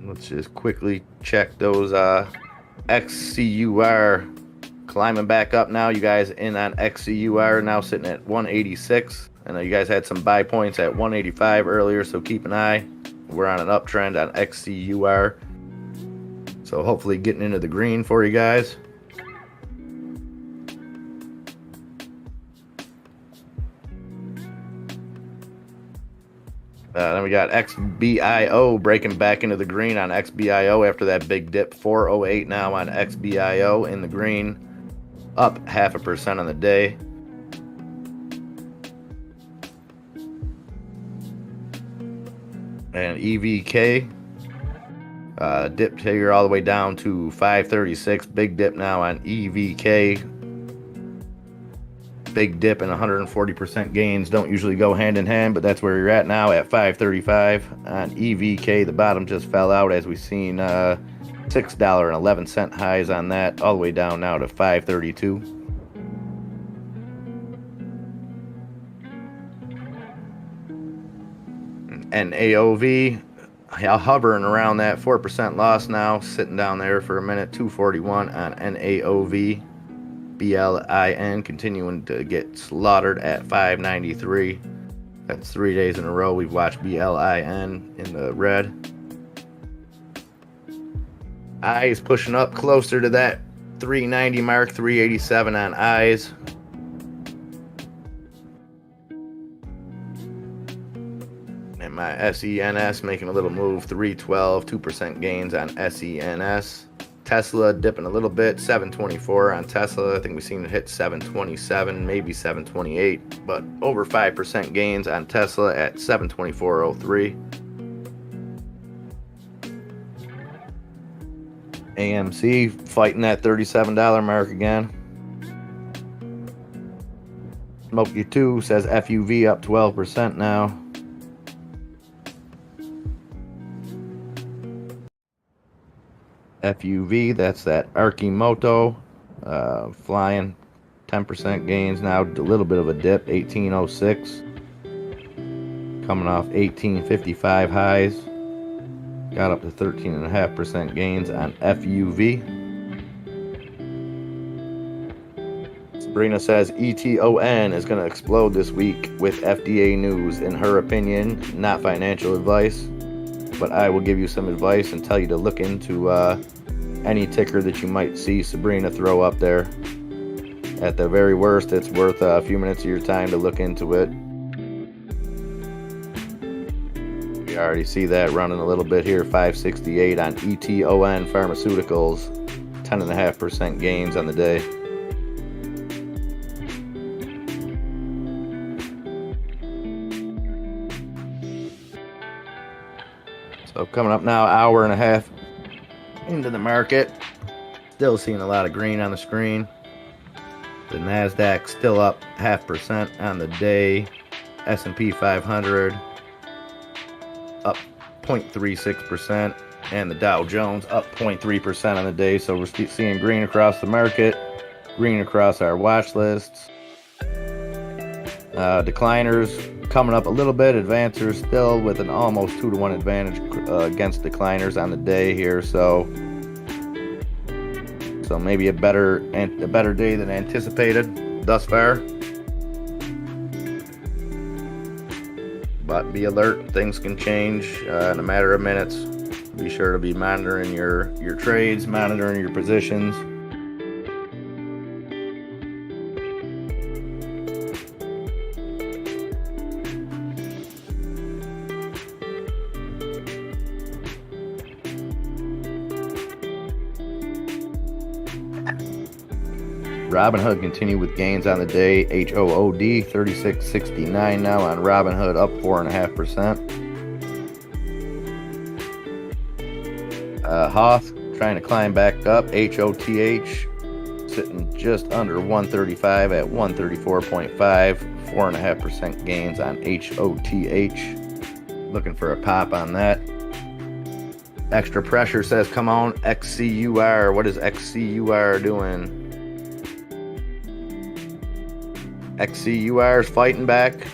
S4: Let's just quickly check those XCUR climbing back up now. You guys in on XCUR now sitting at 186. I know you guys had some buy points at 185 earlier, so keep an eye. We're on an uptrend on XCUR. So hopefully getting into the green for you guys. Then we got XBIO breaking back into the green on XBIO after that big dip. 408 now on XBIO in the green, up 0.5% on the day. And EVK dipped here all the way down to 536. Big dip now on EVK. Big dip and 140% gains don't usually go hand in hand, but that's where you're at now at 535 on EVK. The bottom just fell out as we've seen $6.11 highs on that, all the way down now to 532. And AOV hovering around that 4% loss now, sitting down there for a minute. 241 on NAOV. BLIN continuing to get slaughtered at 593. That's 3 days in a row we've watched BLIN in the red. Eyes pushing up closer to that 390 mark, 387 on eyes. And my SENS making a little move, 312, 2% gains on SENS. Tesla dipping a little bit, 724 on Tesla. I think we've seen it hit 727, maybe 728, but over 5% gains on Tesla at 724.03. AMC fighting that $37 mark again. Smokey 2 says FUV up 12% now. FUV, that's that Arkimoto, flying 10% gains now, a little bit of a dip, 1806, coming off 1855 highs, got up to 13.5% gains on FUV. Sabrina says ETON is going to explode this week with FDA news, in her opinion, not financial advice. But I will give you some advice and tell you to look into any ticker that you might see Sabrina throw up there. At the very worst, it's worth a few minutes of your time to look into it. We already see that running a little bit here, 568 on ETON Pharmaceuticals, 10.5% gains on the day. So coming up now, hour and a half into the market. Still seeing a lot of green on the screen. The NASDAQ still up 0.5% on the day. S&P 500 up 0.36%. And the Dow Jones up 0.3% on the day. So we're seeing green across the market. Green across our watch lists. Decliners coming up a little bit. Advancers still with an almost 2-to-1 advantage against decliners on the day here. So maybe a better day than anticipated thus far. But be alert, things can change in a matter of minutes. Be sure to be monitoring your trades, monitoring your positions. Robinhood continue with gains on the day. HOOD 36.69 now on Robinhood, up 4.5%. Hoth trying to climb back up. HOTH sitting just under 135 at 134.5. 4.5% gains on HOTH. Looking for a pop on that. Extra pressure says, come on, XCUR. What is XCUR doing? XCUR is fighting back.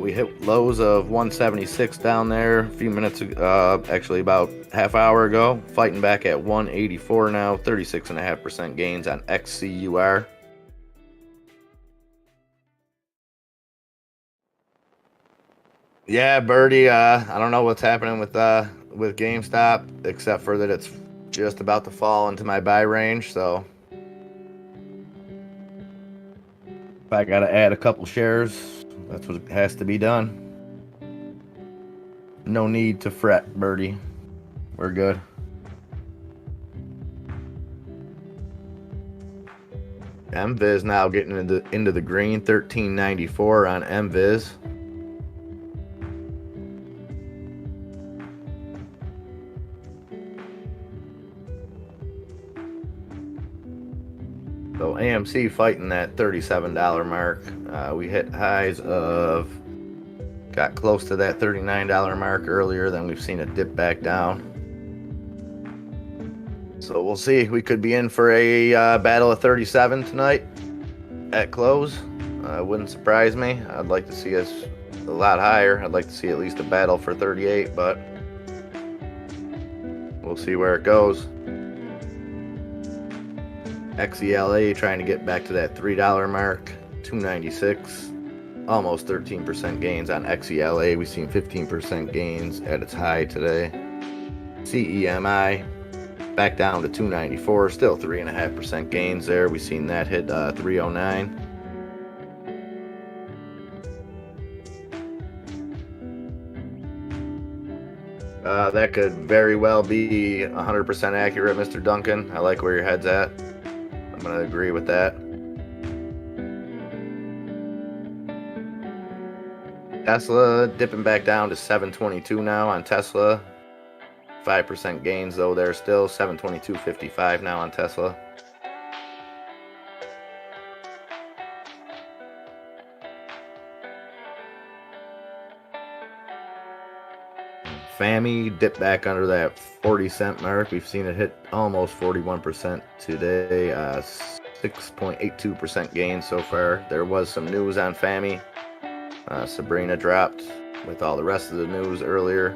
S4: We hit lows of 176 down there a few minutes ago, actually about half hour ago. Fighting back at 184 now, 36.5% gains on XCUR. Yeah, Birdie, I don't know what's happening with GameStop, except for that it's just about to fall into my buy range, so if I gotta add a couple shares, that's what has to be done. No need to fret, Birdie. We're good. MViz now getting into the green, 1394 on MViz. So AMC fighting that $37 mark. We hit highs of, got close to that $39 mark earlier, then we've seen it dip back down. So we'll see. We could be in for a battle of 37 tonight at close. Wouldn't surprise me. I'd like to see us a lot higher. I'd like to see at least a battle for 38, but we'll see where it goes. XELA trying to get back to that $3 mark, 296, almost 13% gains on XELA. We've seen 15% gains at its high today. CEMI back down to 294, still 3.5% gains there. We've seen that hit 309. That could very well be 100% accurate, Mr. Duncan. I like where your head's at. I'm going to agree with that. Tesla dipping back down to 722 now on Tesla. 5% gains though there still. 722.55 now on Tesla. FAMI dipped back under that 40-cent mark. We've seen it hit almost 41% today. 6.82% gain so far. There was some news on FAMI. Sabrina dropped with all the rest of the news earlier.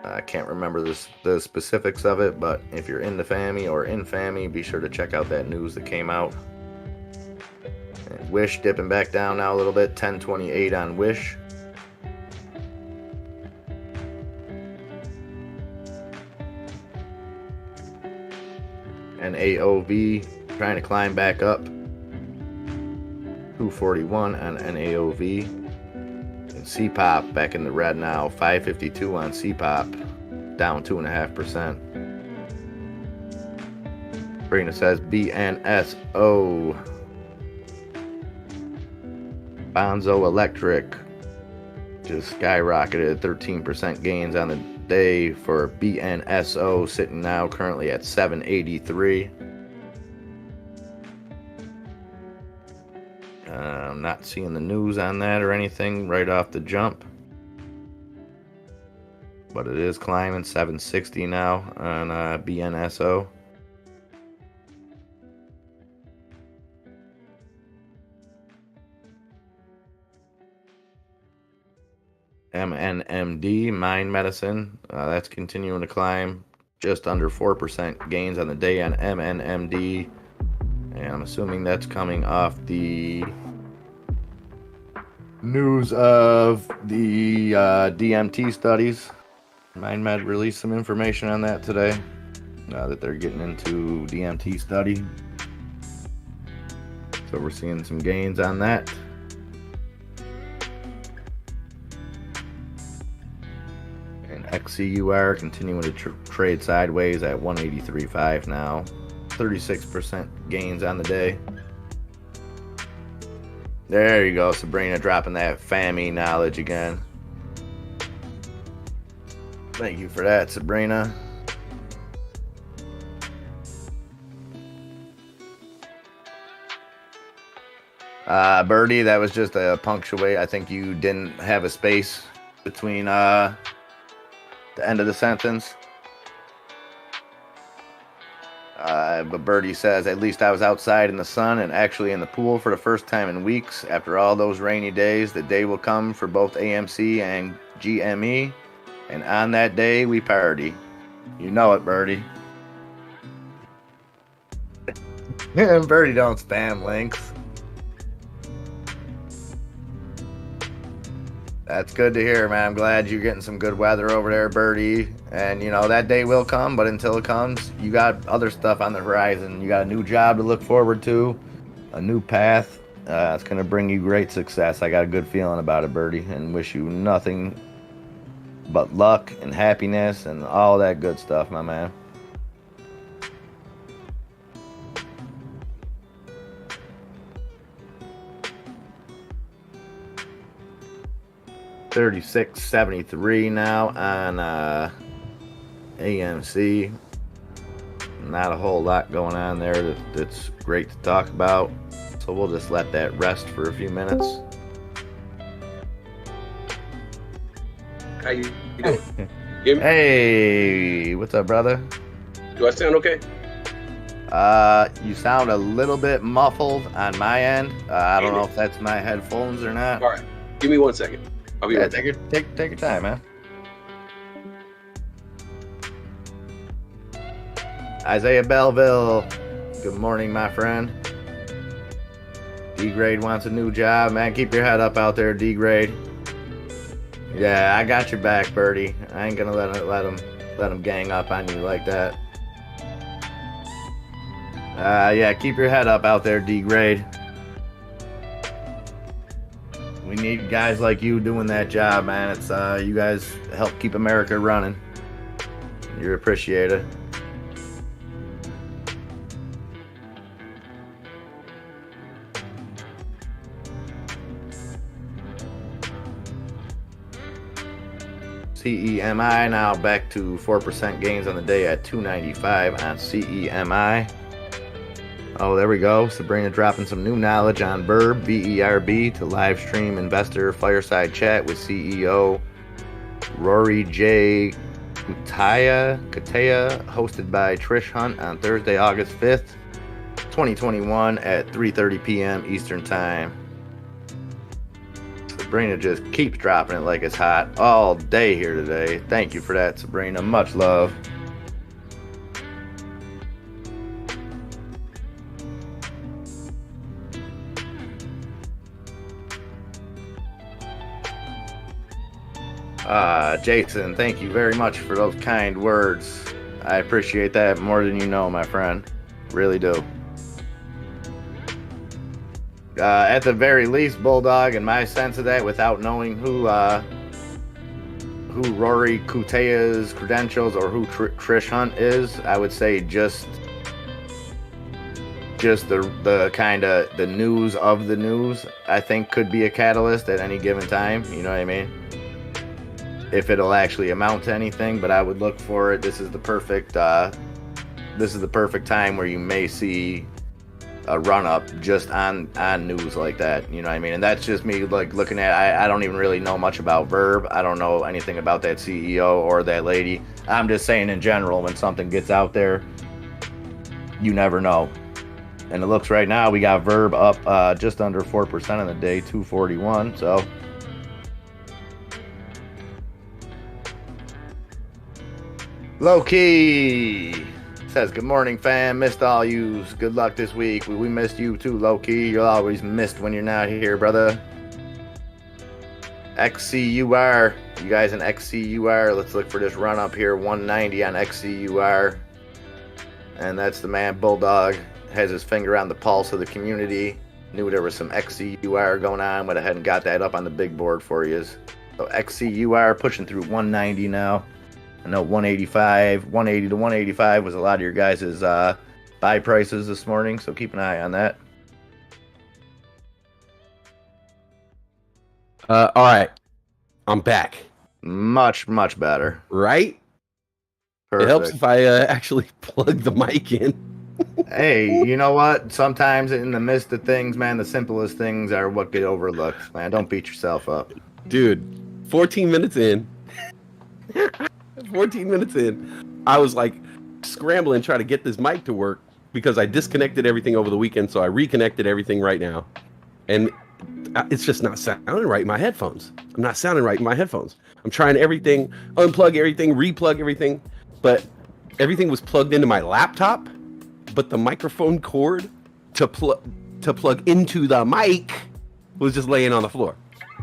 S4: I can't remember the specifics of it, but if you're in the FAMI or in FAMI, be sure to check out that news that came out. And Wish dipping back down now a little bit. 1028 on Wish. And AOV trying to climb back up. 241 on NAOV. And CPOP back in the red now. 552 on CPOP, down 2.5%. Sabrina says BNSO. Bonzo Electric just skyrocketed, 13% gains on the day for BNSO, sitting now currently at 783. I'm not seeing the news on that or anything right off the jump, but it is climbing, 760 now on BNSO. MNMD, Mind Medicine, that's continuing to climb, just under 4% gains on the day on MNMD, and I'm assuming that's coming off the news of the DMT studies. MindMed released some information on that today, that they're getting into DMT study, so we're seeing some gains on that. XCUR continuing to trade sideways at 183.5 now. 36% gains on the day. There you go, Sabrina, dropping that FAMI knowledge again. Thank you for that, Sabrina. Birdie, that was just a punctuate. I think you didn't have a space between the end of the sentence. But Birdie says, at least I was outside in the sun and actually in the pool for the first time in weeks. After all those rainy days, the day will come for both AMC and GME. And on that day, we party. You know it, Birdie. Birdie don't spam links. That's good to hear, man. I'm glad you're getting some good weather over there, Birdie. And, you know, that day will come, but until it comes, you got other stuff on the horizon. You got a new job to look forward to, a new path. It's going to bring you great success. I got a good feeling about it, Birdie, and wish you nothing but luck and happiness and all that good stuff, my man. $36.73 now on AMC. Not a whole lot going on there that's great to talk about, so we'll just let that rest for a few minutes.
S6: How you doing? Hear me?
S4: Hey, what's up, brother?
S6: Do I sound okay?
S4: You sound a little bit muffled on my end. I don't know if that's my headphones or not.
S6: All right, give me 1 second. I'll be
S4: Yeah,
S6: right
S4: take your time, man. Isaiah Belleville, good morning, my friend. D-Grade wants a new job, man. Keep your head up out there, D-Grade. Yeah, I got your back, Birdie. I ain't gonna let him gang up on you like that. Yeah, keep your head up out there, D-Grade. We need guys like you doing that job, man. It's you guys help keep America running. You're appreciated. CEMI now back to 4% gains on the day at 295 on CEMI. Oh, there we go. Sabrina dropping some new knowledge on VERB, V-E-R-B, to live stream investor fireside chat with CEO Rory J. Kutaya, hosted by Trish Hunt on Thursday, August 5th, 2021 at 3:30 p.m. Eastern Time. Sabrina just keeps dropping it like it's hot all day here today. Thank you for that, Sabrina. Much love. Jason, thank you very much for those kind words. I appreciate that more than you know, my friend. Really do. At the very least, Bulldog, in my sense of that, without knowing who Rory Kutaya's credentials or who Trish Hunt is, I would say just the kind of the news of the news, I think could be a catalyst at any given time. You know what I mean? If it'll actually amount to anything, but I would look for it. This is the perfect time where you may see a run up just on news like that. You know what I mean? And that's just me like looking at. I don't even really know much about VERB. I don't know anything about that CEO or that lady. I'm just saying in general, when something gets out there, you never know. And it looks right now we got VERB up just under 4% on the day, 241. So. Low key says, good morning, fam. Missed all yous. Good luck this week. We missed you too, low key. You're always missed when you're not here, brother. XCUR. You guys in XCUR, let's look for this run up here. 190 on XCUR. And that's the man, Bulldog. Has his finger on the pulse of the community. Knew there was some XCUR going on. Went ahead and got that up on the big board for you. So XCUR pushing through 190 now. I know 180 to 185 was a lot of your guys' buy prices this morning, so keep an eye on that.
S7: All right, I'm back.
S4: Much better.
S7: Right?
S4: Perfect.
S7: It helps if I actually plug the mic in.
S4: Hey, you know what? Sometimes in the midst of things, man, the simplest things are what get overlooked, man. Don't beat yourself up.
S7: Dude, 14 minutes in. 14 minutes in. I was like scrambling trying to get this mic to work because I disconnected everything over the weekend, so I reconnected everything right now. And it's just not sounding right in my headphones. I'm not sounding right in my headphones. I'm trying everything, unplug everything, replug everything, but everything was plugged into my laptop, but the microphone cord to plug into the mic was just laying on the floor.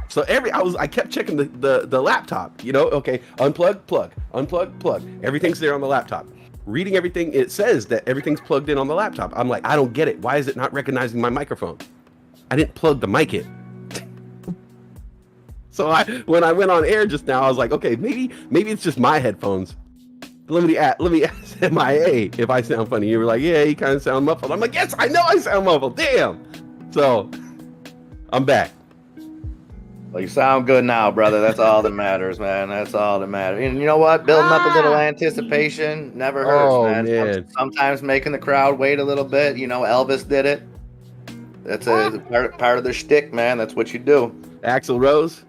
S7: So I kept checking the laptop, you know, okay, unplug, plug, unplug, plug. Everything's there on the laptop. Reading everything, it says that everything's plugged in on the laptop. I'm like, I don't get it. Why is it not recognizing my microphone? I didn't plug the mic in. So when I went on air just now, I was like, okay, maybe it's just my headphones. Let me ask MIA if I sound funny. You were like, yeah, you kind of sound muffled. I'm like, yes, I know I sound muffled. Damn. So I'm back.
S4: Well, you sound good now, brother. That's all that matters, man. That's all that matters. And you know what? Building up a little anticipation never hurts, man. Sometimes making the crowd wait a little bit. You know, Elvis did it. That's a part of the shtick, man. That's what you do.
S7: Axl Rose?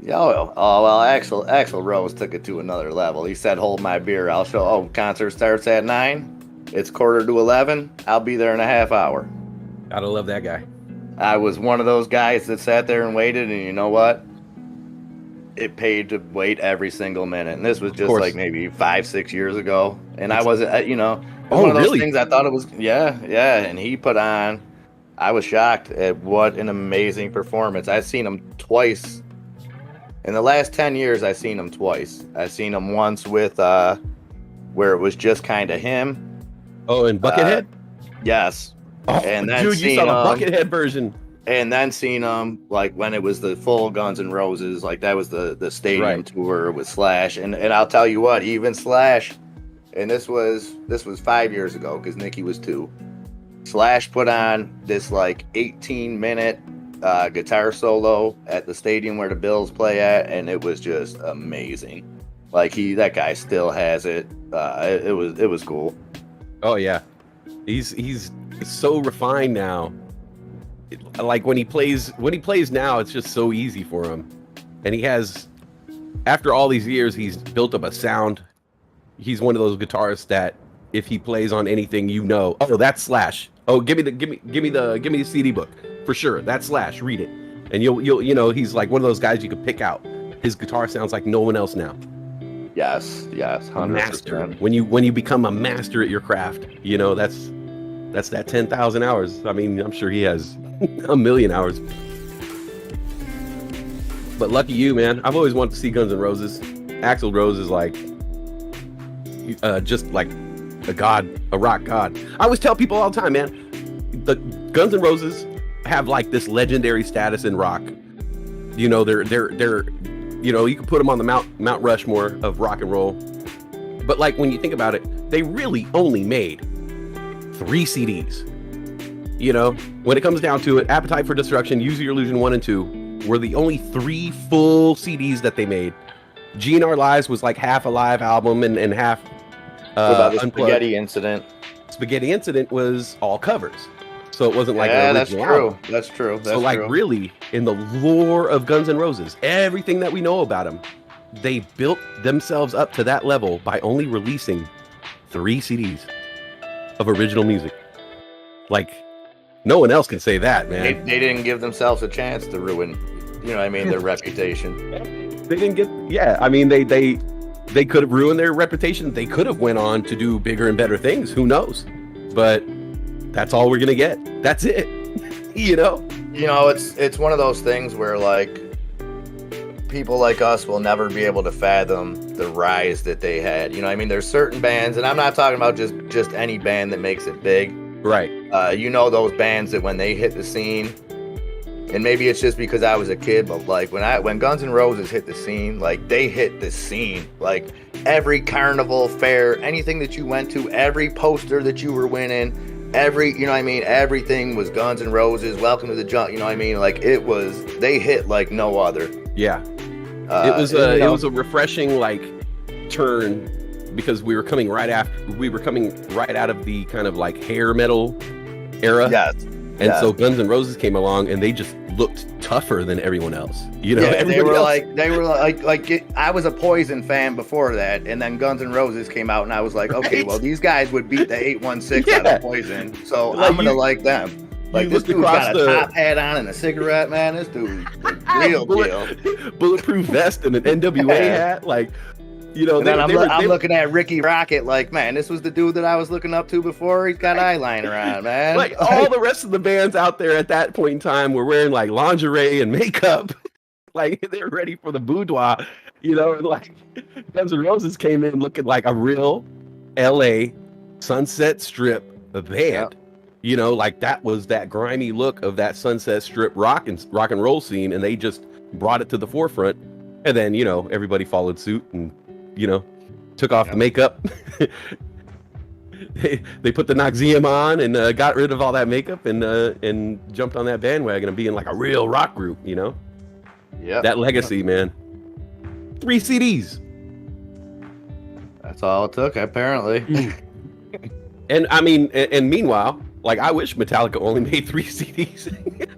S4: Oh well, Axl Rose took it to another level. He said, "Hold my beer. I'll show." Oh, concert starts at 9. It's 11:15. I'll be there in a half hour.
S7: Gotta love that guy.
S4: I was one of those guys that sat there and waited, and you know what? It paid to wait every single minute. And this was just like maybe 5-6 years ago. And I wasn't, you know, one of those things I thought it was, yeah. And he put on, I was shocked at what an amazing performance. I've seen him twice. In the last 10 years, I've seen him twice. I've seen him once with, where it was just kind of him.
S7: Oh, and Buckethead?
S4: Yes.
S7: Oh, and then dude, you saw the Buckethead version.
S4: And then seen them like when it was the full Guns N' Roses, like that was the stadium tour with Slash. And I'll tell you what, even Slash, and this was 5 years ago because Nikki was 2. Slash put on this like 18-minute guitar solo at the stadium where the Bills play at, and it was just amazing. Like that guy still has it. It was cool.
S7: Oh yeah, he's so refined now. Like when he plays now, it's just so easy for him. And he has, after all these years, he's built up a sound. He's one of those guitarists that if he plays on anything, you know, oh, that's Slash. Oh, give me the CD book for sure. That's Slash. Read it, and you'll you know, he's like one of those guys you could pick out. His guitar sounds like no one else now.
S4: Yes, 100%.
S7: Master. When you become a master at your craft, you know, that's that 10,000 hours. I mean, I'm sure he has a million hours. But lucky you, man. I've always wanted to see Guns N' Roses. Axl Rose is like, just like a god, a rock god. I always tell people all the time, man, the Guns N' Roses have like this legendary status in rock. You know, they're you know, you can put them on the Mount Rushmore of rock and roll. But like when you think about it, they really only made 3 CDs. You know, when it comes down to it, Appetite for Destruction, Use Your Illusion 1 and 2 were the only 3 full CDs that they made. GNR Lives was like half a live album and half
S4: what about the
S7: unplugged.
S4: Spaghetti Incident?
S7: Spaghetti Incident was all covers. So it wasn't like
S4: an
S7: original
S4: that's true.
S7: album.
S4: That's true.
S7: So like really, in the lore of Guns N' Roses, everything that we know about them, they built themselves up to that level by only releasing 3 CDs of original music. Like, no one else can say that, man.
S4: They didn't give themselves a chance to ruin, you know what I mean, their reputation.
S7: They didn't get, yeah, I mean, they could have ruined their reputation. They could have went on to do bigger and better things. Who knows? But that's all we're going to get. That's it. You know?
S4: You know, it's one of those things where, like, people like us will never be able to fathom the rise that they had. You know what I mean? There's certain bands, and I'm not talking about just any band that makes it big.
S7: Right.
S4: You know those bands that when they hit the scene, and maybe it's just because I was a kid, but like when Guns N' Roses hit the scene, like they hit the scene. Like every carnival fair, anything that you went to, every poster that you were winning, you know what I mean? Everything was Guns N' Roses, Welcome to the Jungle, you know what I mean? Like they hit like no other.
S7: Yeah. It was a refreshing like turn because we were coming right out of the kind of like hair metal era.
S4: Yes.
S7: And so Guns N' Roses came along and they just looked tougher than everyone else. You know,
S4: yeah, they were like I was a Poison fan before that, and then Guns N' Roses came out and I was like, okay, well these guys would beat the 816 out of Poison. So like I'm gonna like them. Like this dude's got a top hat on and a cigarette, man. This dude's the real deal.
S7: Bulletproof vest and an NWA hat, like, you know.
S4: And then I'm looking at Ricky Rocket, like, man, this was the dude that I was looking up to before. He's got eyeliner on, man.
S7: Like all the rest of the bands out there at that point in time were wearing like lingerie and makeup, like they're ready for the boudoir, you know. And like Guns N' Roses came in looking like a real LA Sunset Strip band. Yep. You know, like that was that grimy look of that Sunset Strip rock and roll scene, and they just brought it to the forefront. And then, you know, everybody followed suit and, you know, took off the makeup. they put the Noxium on and got rid of all that makeup and jumped on that bandwagon of being like a real rock group, you know?
S4: Yeah.
S7: That legacy, man. 3 CDs.
S4: That's all it took, apparently.
S7: And I mean, and meanwhile, like I wish Metallica only made 3 CDs.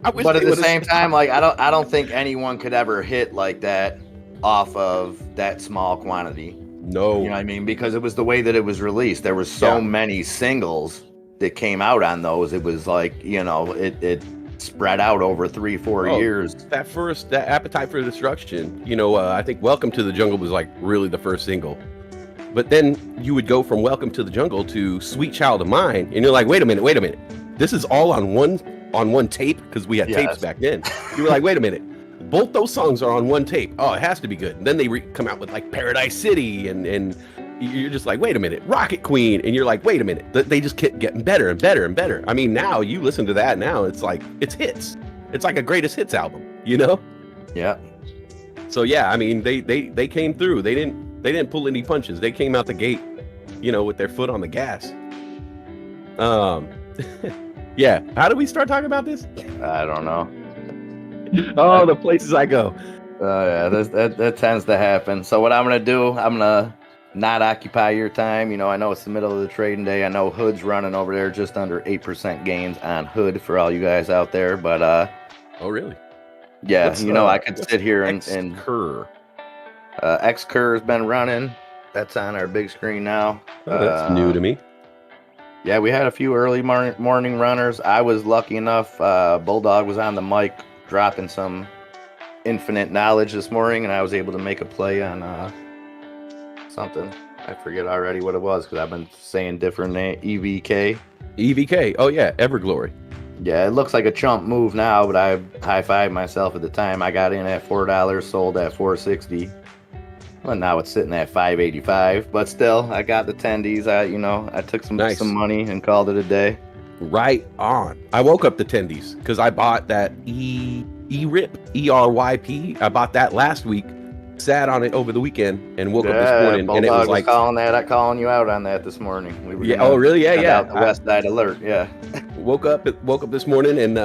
S4: But at the same time, like I don't think anyone could ever hit like that off of that small quantity.
S7: No.
S4: You know what I mean? Because it was the way that it was released. There were so many singles that came out on those. It was like, you know, it spread out over 3-4 years.
S7: That Appetite for Destruction, you know, I think Welcome to the Jungle was like really the first single. But then you would go from Welcome to the Jungle to Sweet Child of Mine, and you're like, wait a minute. This is all on one tape, because we had tapes back then. You were like, wait a minute. Both those songs are on one tape. Oh, it has to be good. And then they come out with like Paradise City, and you're just like, wait a minute, Rocket Queen, and you're like, wait a minute. They just kept getting better and better and better. I mean, now you listen to that now, it's like it's hits. It's like a greatest hits album, you know?
S4: Yeah.
S7: So yeah, I mean, they came through. They didn't pull any punches. They came out the gate, you know, with their foot on the gas. Yeah. How did we start talking about this?
S4: I don't know.
S7: Oh, the places I go.
S4: Yeah, that tends to happen. So what I'm gonna do, I'm gonna not occupy your time. You know, I know it's the middle of the trading day. I know Hood's running over there just under 8% gains on Hood for all you guys out there. But
S7: oh really?
S4: Yeah, you know, I could sit here and
S7: X-Cur.
S4: X-Cur has been running. That's on our big screen now.
S7: Oh, that's new to me.
S4: Yeah, we had a few early morning runners. I was lucky enough. Bulldog was on the mic dropping some infinite knowledge this morning, and I was able to make a play on something. I forget already what it was because I've been saying different EVK.
S7: EVK. Oh, yeah. Everglory.
S4: Yeah, it looks like a chump move now, but I high-fived myself at the time. I got in at $4, sold at $4.60. Well, now it's sitting at $5.85, but still, I got the tendies. I took some money and called it a day.
S7: Right on. I woke up the tendies because I bought that ERYP, ERYP. I bought that last week, sat on it over the weekend, and woke up this morning,
S4: Bulldog
S7: and it was like
S4: calling you out on that this morning. We were
S7: oh really? Yeah.
S4: Out the West Side Alert. Yeah.
S7: Woke up this morning, and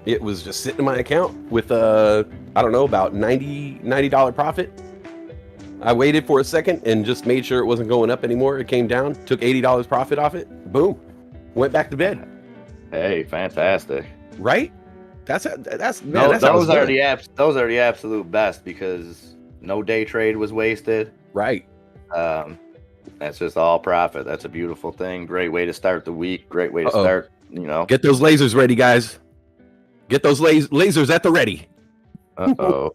S7: it was just sitting in my account with I don't know, about $90 profit. I waited for a second and just made sure it wasn't going up anymore. It came down, took $80 profit off it. Boom. Went back to bed.
S4: Hey, fantastic.
S7: Right? Those are
S4: the absolute best because no day trade was wasted.
S7: Right.
S4: That's just all profit. That's a beautiful thing. Great way to start the week. Great way to start,
S7: Get those lasers ready, guys. Get those lasers at the ready.
S4: Uh-oh.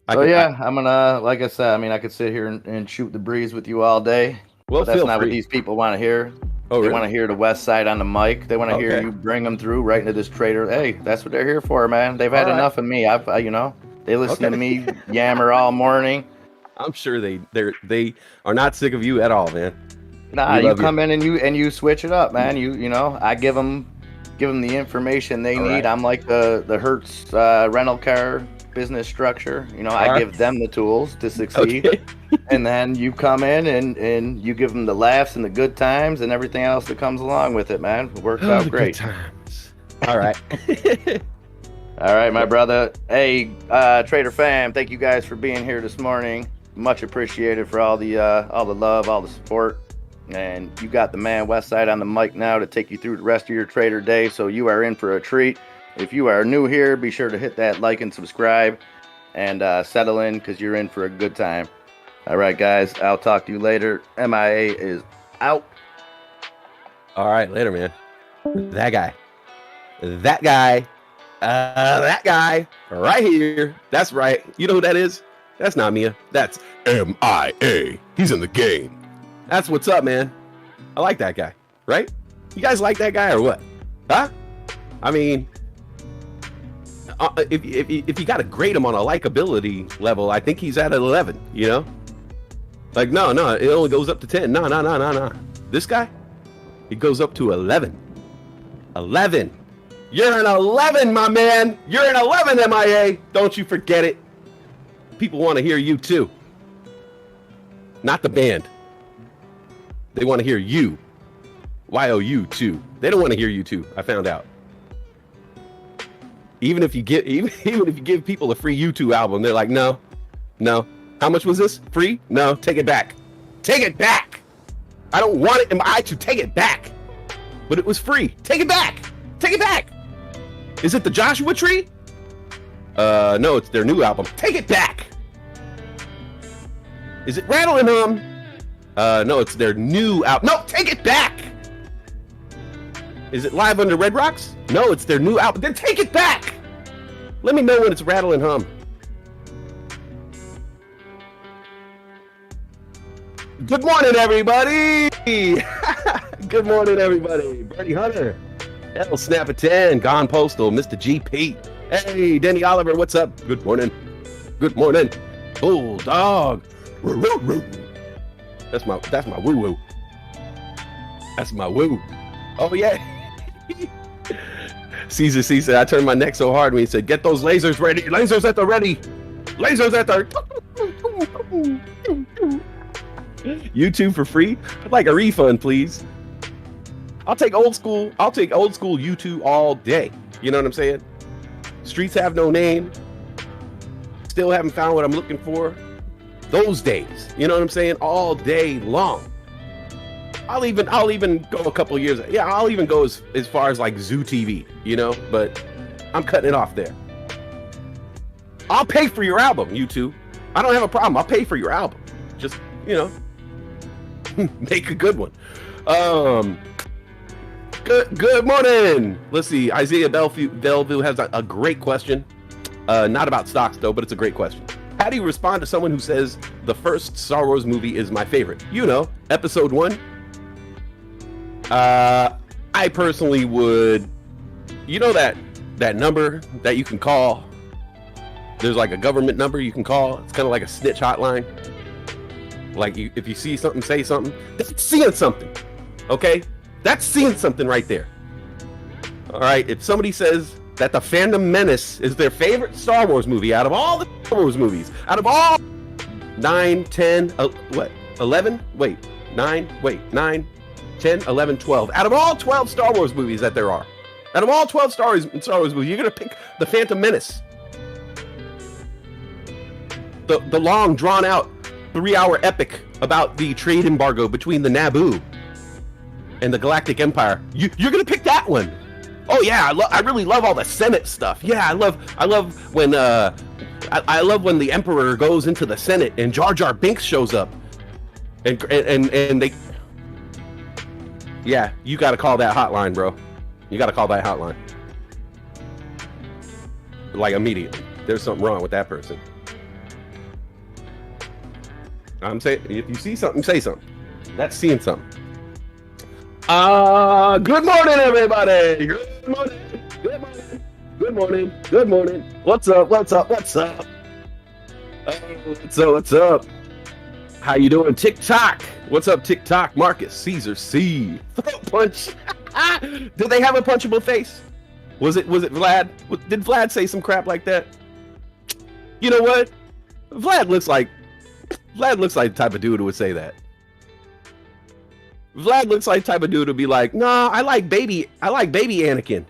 S4: I'm gonna, like I said, I could sit here and shoot the breeze with you all day. Well, that's not what these people want to hear.
S7: Oh,
S4: they
S7: really?
S4: want to hear the West Side on the mic. They want to hear you bring them through right into this trader. Hey, that's what they're here for, man. They've had enough of me. They listen to me yammer all morning.
S7: I'm sure they are not sick of you at all, man.
S4: Nah, you come in and you switch it up, man. I give them the information they need. I'm like the Hertz rental car business structure. You know,
S7: All
S4: I
S7: right.
S4: give them the tools to succeed.
S7: Okay.
S4: And then you come in and you give them the laughs and the good times and everything else that comes along with it, man. It works out
S7: the
S4: great.
S7: good times. All right.
S4: All right, my brother. Hey, Trader fam, thank you guys for being here this morning. Much appreciated for all the love, all the support. And you got the man Westside on the mic now to take you through the rest of your trader day. So you are in for a treat. If you are new here, be sure to hit that like and subscribe and settle in because you're in for a good time. All right, guys. I'll talk to you later. MIA is out.
S7: All right, later, man. That guy right here. That's right. You know who that is? That's not Mia. That's MIA. He's in the game. That's what's up, man. I like that guy, right? You guys like that guy or what? Huh? I mean, if you got to grade him on a likability level, I think he's at an 11, you know? Like, no, it only goes up to 10. No. This guy, it goes up to 11. 11. You're an 11, my man. You're an 11, MIA. Don't you forget it. People want to hear you too. Not the band. They want to hear you. YOU too. They don't want to hear you too. I found out. Even if you give people a free U2 album, they're like, no. How much was this? Free? No, take it back. Take it back. I don't want it in my eye to take it back. But it was free. Take it back. Take it back. Is it the Joshua Tree? No, it's their new album. Take it back. Is it Rattle and Hum? No, it's their new album. No, take it back. Is it Live Under Red Rocks? No, it's their new album. Then take it back. Let me know when it's Rattle and Hum. Good morning, everybody. Good morning, everybody. Bernie Hunter. Hell, Snap at 10. Gone Postal. Mr. GP. Hey, Denny Oliver. What's up? Good morning. Good morning. Bulldog. That's my woo woo. That's my woo. Oh yeah. Caesar C said I turned my neck so hard when he said, "Get those lasers ready. Lasers at the ready. Lasers at the." YouTube for free? I'd like a refund, please. I'll take old school YouTube all day. You know what I'm saying? Streets have no name. Still haven't found what I'm looking for. Those days. You know what I'm saying? All day long. I'll even go a couple of years. Yeah, I'll even go as far as like Zoo TV, you know, but I'm cutting it off there. I'll pay for your album, YouTube. I don't have a problem. I'll pay for your album. Just, you know, make a good one. Good morning. Let's see. Isaiah Bellevue has a great question. Not about stocks though, but it's a great question. How do you respond to someone who says the first Star Wars movie is my favorite? You know, Episode 1. I personally would, you know, that number that you can call. There's like a government number you can call. It's kind of like a snitch hotline. Like if you see something, say something. That's seeing something. Okay? That's seeing something right there. All right. If somebody says that The Phantom Menace is their favorite Star Wars movie out of all the Star Wars movies, out of all 9, 10, 11? Wait, 9, 10, 11, 12. Out of all 12 Star Wars movies that there are, out of all 12 Star Wars movies, you're going to pick The Phantom Menace. The long, drawn-out, 3-hour epic about the trade embargo between the Naboo and the Galactic Empire. You're going to pick that one. Oh, yeah, I really love all the Senate stuff. Yeah, I love when I love when the Emperor goes into the Senate and Jar Jar Binks shows up. And they... Yeah, you got to call that hotline, bro. You got to call that hotline. Like, immediately. There's something wrong with that person. I'm saying, if you see something, say something. That's seeing something. Good morning, everybody. Good morning. Good morning. Good morning. Good morning. What's up? What's up? What's up? What's up? How you doing, TikTok? What's up, TikTok? Marcus, Caesar, C. Throat punch. Did they have a punchable face? Was it Vlad? Did Vlad say some crap like that? You know what? Vlad looks like the type of dude who would say that. Vlad looks like the type of dude who would be like, "Nah, I like baby Anakin.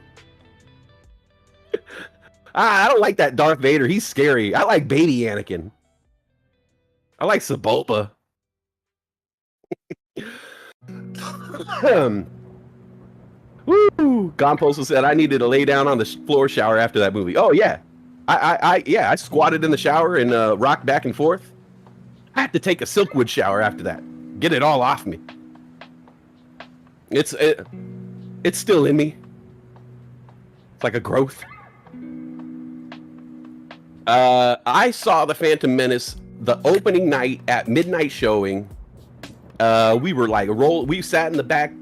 S7: I don't like that Darth Vader. He's scary. I like baby Anakin. I like Sebulba." Woo! Gomposo said I needed to lay down on the floor shower after that movie. Oh yeah, I squatted in the shower and rocked back and forth. I had to take a Silkwood shower after that. Get it all off me. It's still in me. It's like a growth. I saw The Phantom Menace the opening night at midnight showing. We were like we sat in the back.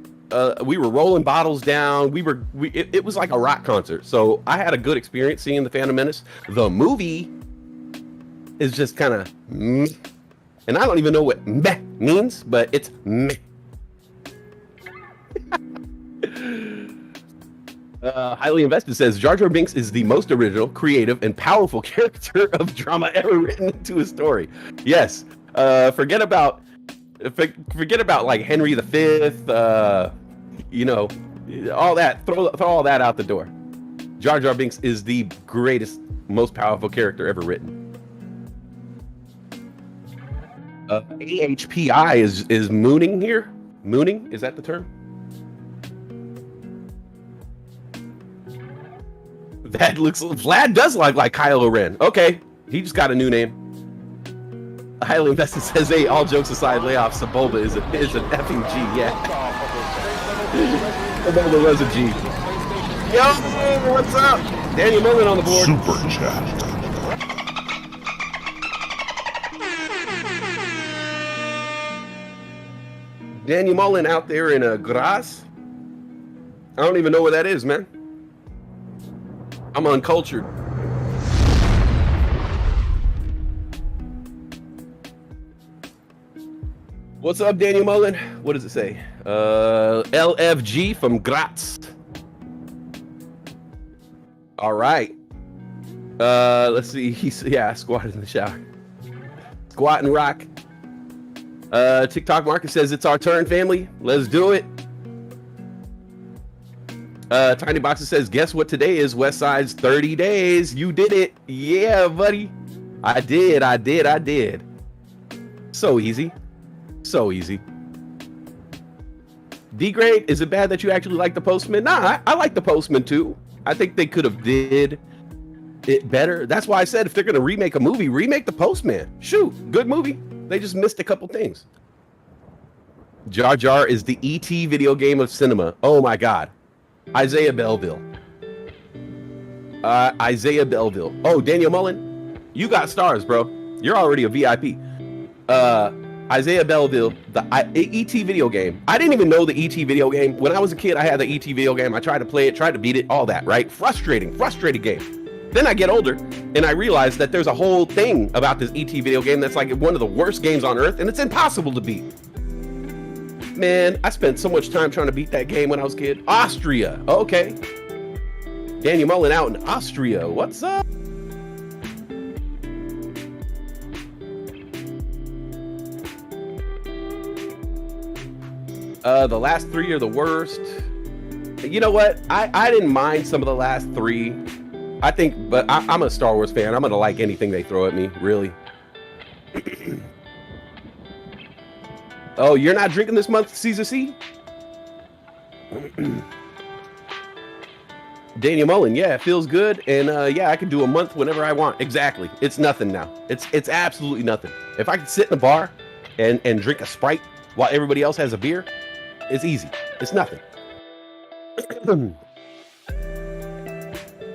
S7: We were rolling bottles down. It was like a rock concert. So I had a good experience seeing The Phantom Menace. The movie is just kind of meh. And I don't even know what meh means, but it's meh. Highly Invested says Jar Jar Binks is the most original, creative, and powerful character of drama ever written into a story. Yes. Forget about like Henry V, all that. Throw all that out the door. Jar Jar Binks is the greatest, most powerful character ever written. AHPI is mooning here. Mooning, is that the term? Vlad does look like Kylo Ren. Okay, he just got a new name. Highly Invested says, "Hey, all jokes aside, layoff Sebulba is an effing G." Yeah, Sebulba was a G. Yo, what's up? Daniel Mullen on the board.
S8: Super chat.
S7: Daniel Mullen out there in Graz. I don't even know where that is, man. I'm uncultured. What's up, Daniel Mullen? What does it say? LFG from Graz. All right. Let's see. I squatted in the shower. Squat and rock. TikTok Market says it's our turn, family. Let's do it. Tiny Boxer says, guess what today is? West Side's 30 days. You did it. Yeah, buddy. I did. So easy. D-Grade, is it bad that you actually like The Postman? Nah, I like The Postman too. I think they could have did it better. That's why I said if they're going to remake a movie, remake The Postman. Shoot, good movie. They just missed a couple things. Jar Jar is the E.T. video game of cinema. Oh my God. Isaiah Belleville. Oh, Daniel Mullen, you got stars, bro. You're already a VIP. Isaiah Belleville, the E.T. video game. I didn't even know the E.T. video game. When I was a kid, I had the E.T. video game. I tried to play it, tried to beat it, all that, right? Frustrating game. Then I get older, and I realize that there's a whole thing about this E.T. video game that's like one of the worst games on earth, and it's impossible to beat. Man, I spent so much time trying to beat that game when I was a kid. Austria, okay. Daniel Mullen out in Austria, what's up? The last three are the worst. You know what? I didn't mind some of the last three. I think, but I'm a Star Wars fan. I'm going to like anything they throw at me, really. Oh, you're not drinking this month, Caesar C? Daniel Mullen, yeah, it feels good. And yeah, I can do a month whenever I want. Exactly. It's nothing now. It's absolutely nothing. If I could sit in a bar and drink a Sprite while everybody else has a beer, it's easy. It's nothing.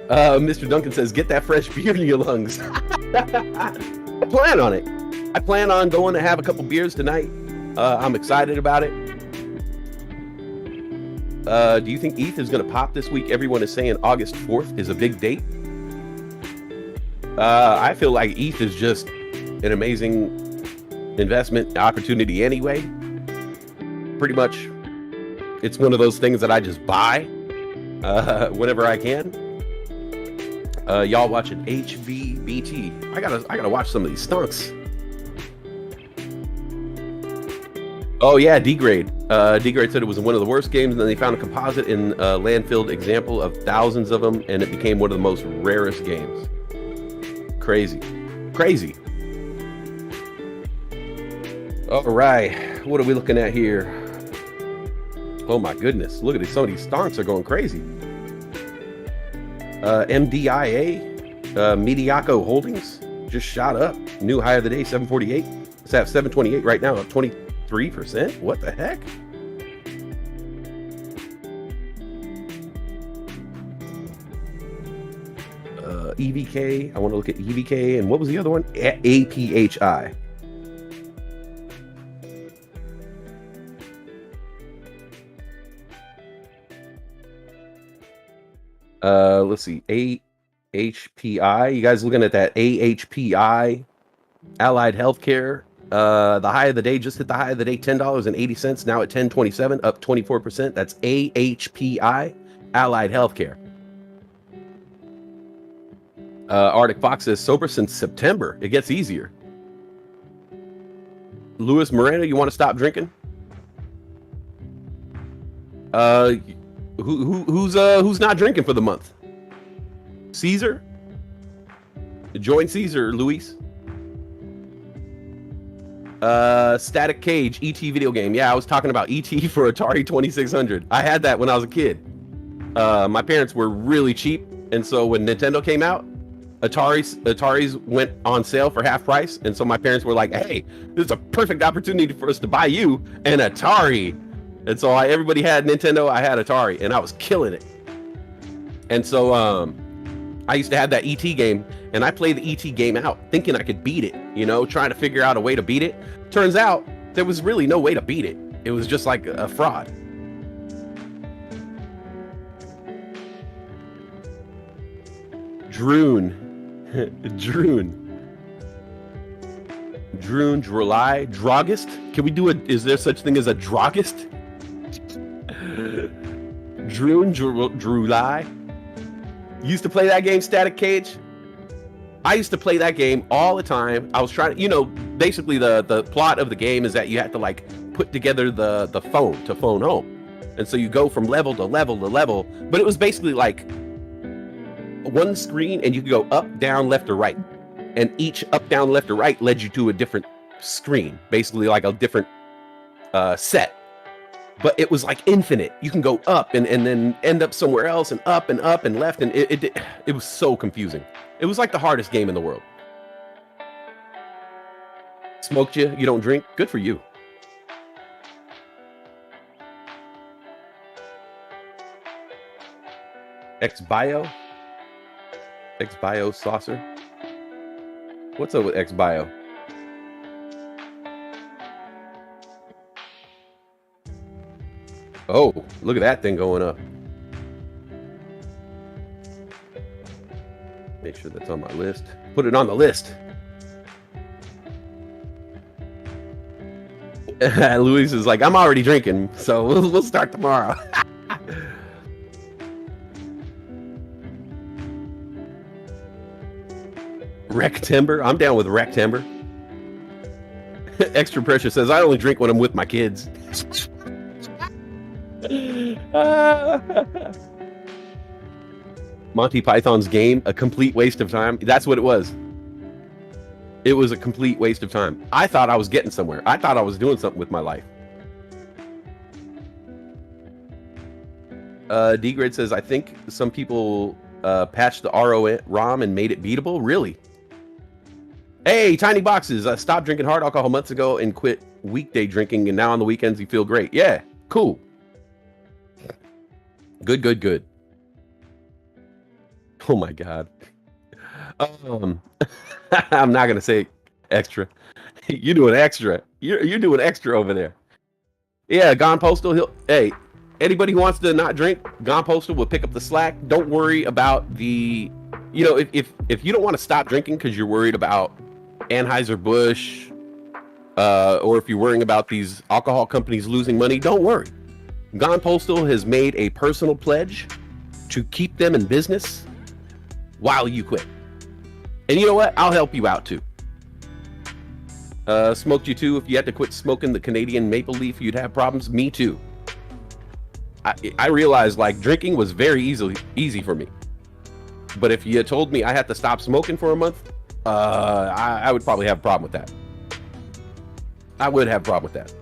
S7: Mr. Duncan says, get that fresh beer in your lungs. I plan on it. I plan on going to have a couple beers tonight. I'm excited about it. Do you think ETH is going to pop this week? Everyone is saying August 4th is a big date. I feel like ETH is just an amazing investment opportunity anyway. Pretty much, it's one of those things that I just buy whenever I can. Y'all watching HVBT? I gotta watch some of these stunks. Oh yeah, D-Grade. D-Grade said it was one of the worst games, and then they found a composite in a landfilled example of thousands of them, and it became one of the most rarest games. Crazy. All right, what are we looking at here? Oh my goodness, look at this. Some of these stonks are going crazy. MDIA, Mediaco Holdings, just shot up. New high of the day, 748. It's at 728 right now, up 23%. What the heck? EVK, I want to look at EVK, and what was the other one? APHI. Let's see, AHPI. You guys looking at that AHPI, Allied Healthcare. The high of the day, just hit the high of the day, $10.80, now at $10.27, up 24%. That's AHPI, Allied Healthcare. Arctic Fox says sober since September. It gets easier. Luis Moreno, you want to stop drinking? Who's not drinking for the month? Caesar? Join Caesar, Luis. Static Cage, ET video game. Yeah, I was talking about ET for Atari 2600. I had that when I was a kid. My parents were really cheap, and so when Nintendo came out, Ataris went on sale for half price, and so my parents were like, hey, this is a perfect opportunity for us to buy you an Atari. And so everybody had Nintendo, I had Atari, and I was killing it. And so I used to have that ET game, and I played the ET game out thinking I could beat it, you know, trying to figure out a way to beat it. Turns out there was really no way to beat it. It was just like a fraud. Droon, Drulai, Drogist. Can we do is there such thing as a Drogist? Drulai. Used to play that game, Static Cage. I used to play that game all the time. I was trying to, you know, basically the plot of the game is that you have to like put together the phone to phone home. And so you go from level to level to level, but it was basically like one screen and you could go up, down, left, or right. And each up, down, left, or right led you to a different screen, basically like a different set. But it was like infinite. You can go up and then end up somewhere else and up and left. And it was so confusing. It was like the hardest game in the world. Smoked you? You don't drink? Good for you. Xbio saucer. What's up with Xbio? Oh, look at that thing going up. Make sure that's on my list. Put it on the list. Luis is like, I'm already drinking, so we'll start tomorrow. Rectember. I'm down with Rectember. Extra Pressure says, I only drink when I'm with my kids. Monty Python's Game, a complete waste of time. That's what it was. It was a complete waste of time. I thought I was getting somewhere. I thought I was doing something with my life. D-Grade says, I think some people patched the ROM and made it beatable. Really? Hey, Tiny Boxes. I stopped drinking hard alcohol months ago and quit weekday drinking, and now on the weekends you feel great. Yeah, cool. Good. Oh my God. I'm not gonna say extra. You're doing extra. You're doing extra over there. Yeah, Gone Postal. Hey, anybody who wants to not drink, Gone Postal will pick up the slack. Don't worry about the, you know, if you don't want to stop drinking because you're worried about Anheuser-Busch, or if you're worrying about these alcohol companies losing money, don't worry. Gone Postal has made a personal pledge to keep them in business while you quit. And you know what? I'll help you out too. Smoked you too. If you had to quit smoking the Canadian maple leaf, you'd have problems. Me too. I realized like drinking was very easy for me. But if you had told me I had to stop smoking for a month, I would probably have a problem with that. I would have a problem with that.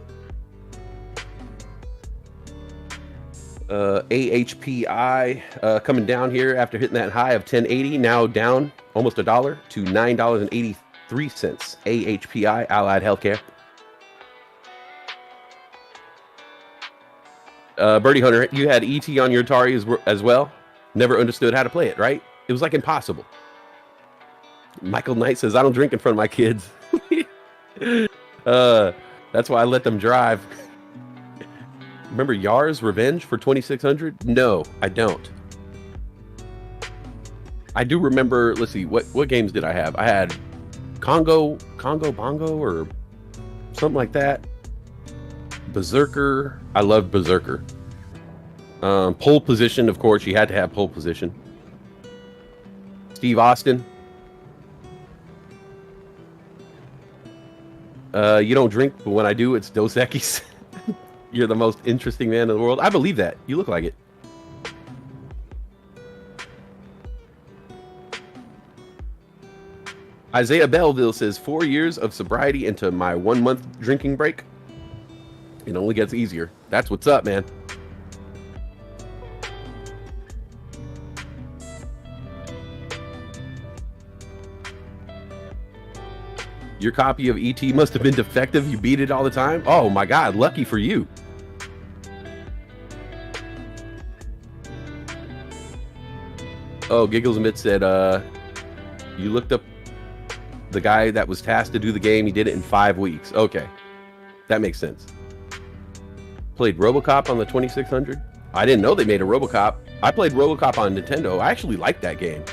S7: AHPI coming down here after hitting that high of 1080, now down almost $1 to $9.83. AHPI, Allied Healthcare. Birdie Hunter, you had ET on your Atari as well. Never understood how to play it, right? It was like impossible. Michael Knight says, I don't drink in front of my kids. That's why I let them drive. Remember Yar's Revenge for 2600? No, I don't. I do remember, let's see, what games did I have? I had Congo Bongo or something like that. Berserker. I loved Berserker. Pole Position, of course, you had to have Pole Position. Steve Austin. You don't drink, but when I do, it's Dos Equis. You're the most interesting man in the world. I believe that. You look like it. Isaiah Belleville says 4 years of sobriety into my 1 month drinking break. It only gets easier. That's what's up, man. Your copy of ET must have been defective. You beat it all the time. Oh my God, lucky for you. Oh, Giggles and Bit said, you looked up the guy that was tasked to do the game. He did it in 5 weeks. Okay, that makes sense. Played RoboCop on the 2600. I didn't know they made a RoboCop. I played RoboCop on Nintendo. I actually liked that game.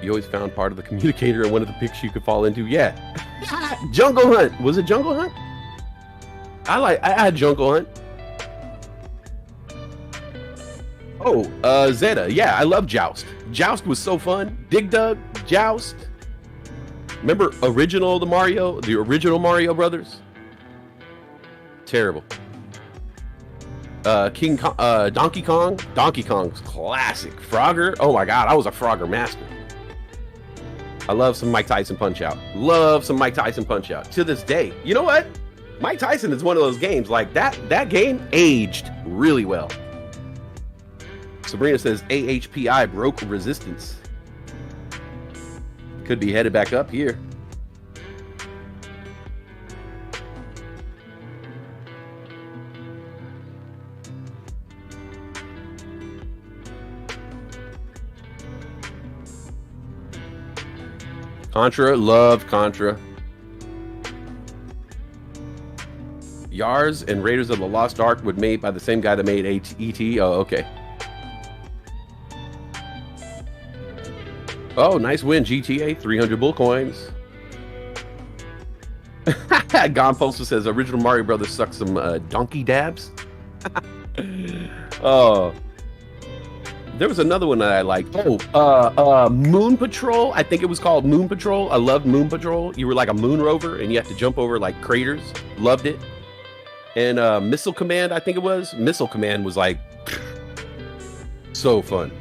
S7: You always found part of the communicator in one of the picks you could fall into. Yeah. Jungle Hunt. Was it Jungle Hunt? I had Jungle Hunt. Oh, Zeta. Yeah, I love Joust. Joust was so fun. Dig Dug, Joust. Remember the original Mario Brothers? Terrible. Donkey Kong. Donkey Kong's classic. Frogger. Oh my God, I was a Frogger master. I love some Mike Tyson Punch-Out. Love some Mike Tyson Punch-Out. To this day. You know what? Mike Tyson is one of those games. Like, that game aged really well. Sabrina says, AHPI broke resistance. Could be headed back up here. Contra, loved Contra. Yars and Raiders of the Lost Ark were made by the same guy that made ET. Oh, okay. Oh, nice win, GTA. 300 bull coins. Gone Poster says, original Mario Brothers sucked some donkey dabs. Oh. There was another one that I liked. Oh, Moon Patrol. I think it was called Moon Patrol. I loved Moon Patrol. You were like a moon rover and you had to jump over like craters. Loved it. And Missile Command, I think it was. Missile Command was like so fun.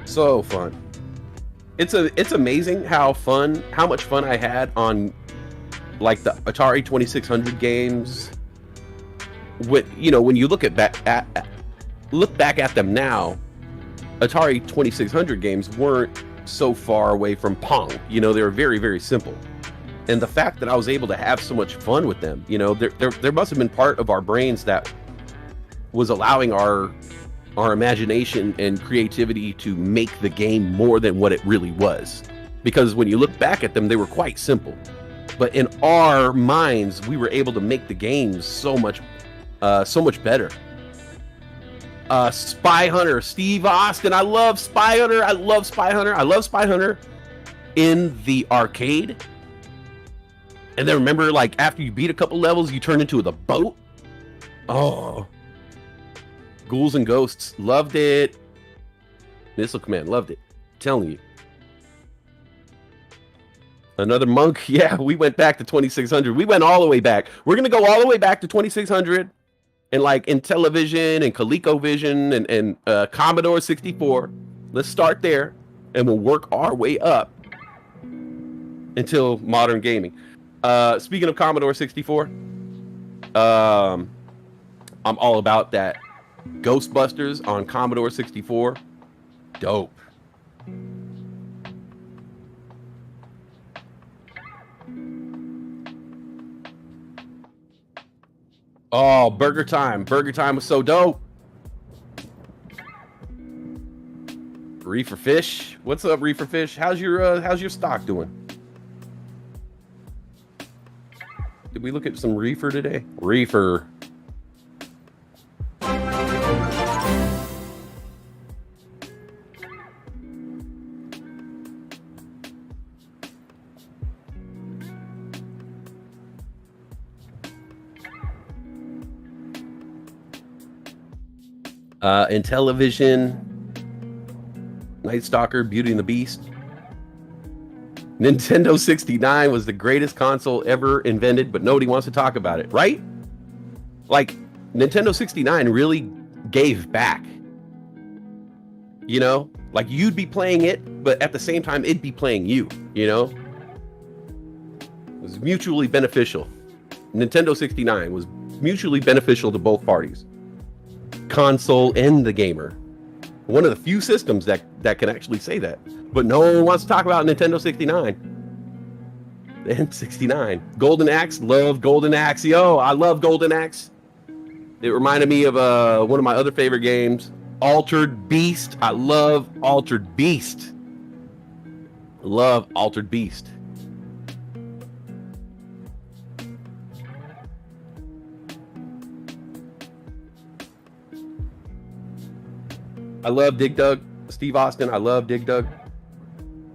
S7: So fun. It's amazing how much fun I had on like the Atari 2600 games. When you look back at them now, Atari 2600 games weren't so far away from Pong. They were very, very simple. And the fact that I was able to have so much fun with them, there must have been part of our brains that was allowing our imagination and creativity to make the game more than what it really was. Because when you look back at them, they were quite simple. But in our minds, we were able to make the games so much better. Spy Hunter, Steve Austin. I love Spy Hunter. I love Spy Hunter in the arcade. And then remember, like, after you beat a couple levels, you turn into the boat. Oh. Ghouls and Ghosts. Loved it. Missile Command. Loved it. I'm telling you. Another Monk. Yeah, we went back to 2600. We went all the way back. We're going to go all the way back to 2600. And like Intellivision and ColecoVision and Commodore 64. Let's start there. And we'll work our way up until modern gaming. Speaking of Commodore 64, I'm all about that. Ghostbusters on Commodore 64. Dope. Oh, Burger Time. Burger Time was so dope. Reefer Fish. What's up, Reefer Fish? How's your stock doing? Did we look at some reefer today? Reefer. Intellivision, Night Stalker, Beauty and the Beast. Nintendo 69 was the greatest console ever invented, but nobody wants to talk about it, right? Like, Nintendo 69 really gave back. You know? Like, you'd be playing it, but at the same time, it'd be playing you, you know? It was mutually beneficial. Nintendo 69 was mutually beneficial to both parties. Console and the gamer. One of the few systems that can actually say that. But no one wants to talk about Nintendo 69. The N69. Golden Axe. Love Golden Axe. Yo, I love Golden Axe. It reminded me of one of my other favorite games. Altered Beast. I love Altered Beast. Love Altered Beast. I love Dig Dug. Steve Austin, I love Dig Dug.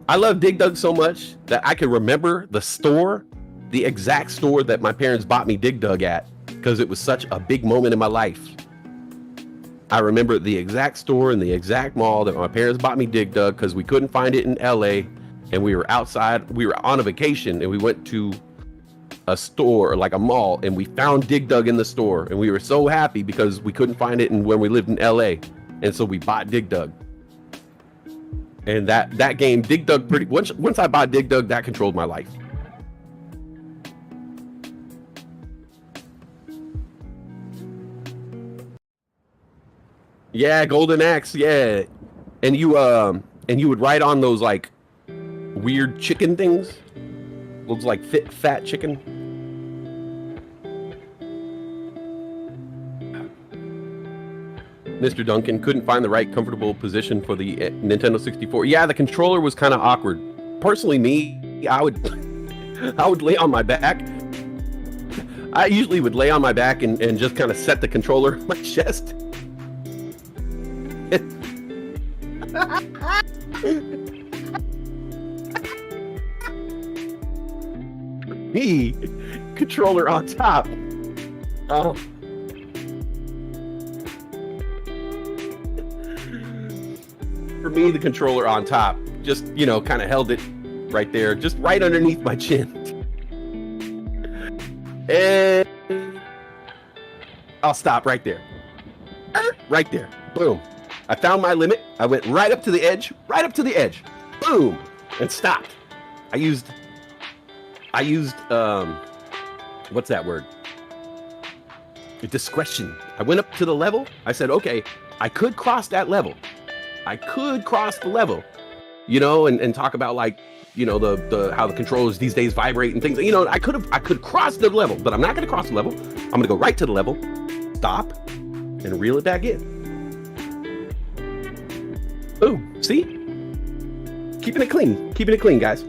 S7: I love Dig Dug so much that I can remember the store, the exact store that my parents bought me Dig Dug at, because it was such a big moment in my life. I remember the exact store and the exact mall that my parents bought me Dig Dug because we couldn't find it in LA, and we were outside, we were on a vacation, and we went to a store, like a mall, and we found Dig Dug in the store, and we were so happy because we couldn't find it when we lived in LA. And so we bought Dig Dug. And that game, Dig Dug, once I bought Dig Dug, that controlled my life. Yeah, Golden Axe, yeah. And you would ride on those like weird chicken things. Looks like fat chicken. Mr. Duncan couldn't find the right comfortable position for the Nintendo 64. Yeah, the controller was kind of awkward. Personally, me, I would lay on my back. I usually would lay on my back and just kind of set the controller on my chest. Me, controller on top. Oh. For me, the controller on top, just, you know, kind of held it right there, just right underneath my chin. And I'll stop right there. Right there. Boom. I found my limit. I went right up to the edge, boom, and stopped. I used what's that word? Discretion. I went up to the level. I said, okay, I could cross that level. I could cross the level, you know, and talk about, like, you know, the how the controllers these days vibrate and things. You know, I could cross the level, but I'm not going to cross the level. I'm going to go right to the level, stop, and reel it back in. Boom. See? Keeping it clean, guys.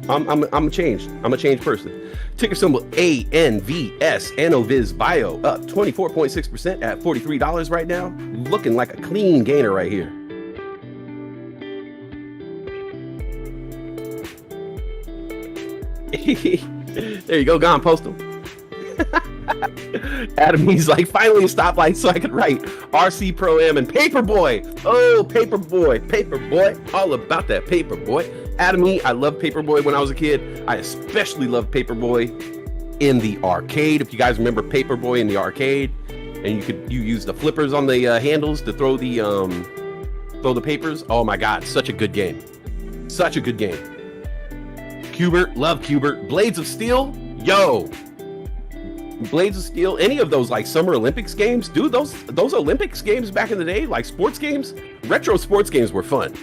S7: I'm changed. I'm a changed person. Ticker symbol ANVS, Anoviz Bio, up 24.6% at $43 right now. Looking like a clean gainer right here. There you go, gone postal. Adam, he's like, finally a stoplight so I could write RC Pro Am and Paperboy. Oh, Paperboy, all about that Paperboy. Adam, I loved Paperboy when I was a kid. I especially loved Paperboy in the arcade. If you guys remember Paperboy in the arcade, and you use the flippers on the handles to throw the papers. Oh my God, such a good game. Such a good game. Cubert, love Cubert. Blades of Steel, yo. Blades of Steel, any of those like Summer Olympics games, dude, those Olympics games back in the day, like sports games, retro sports games were fun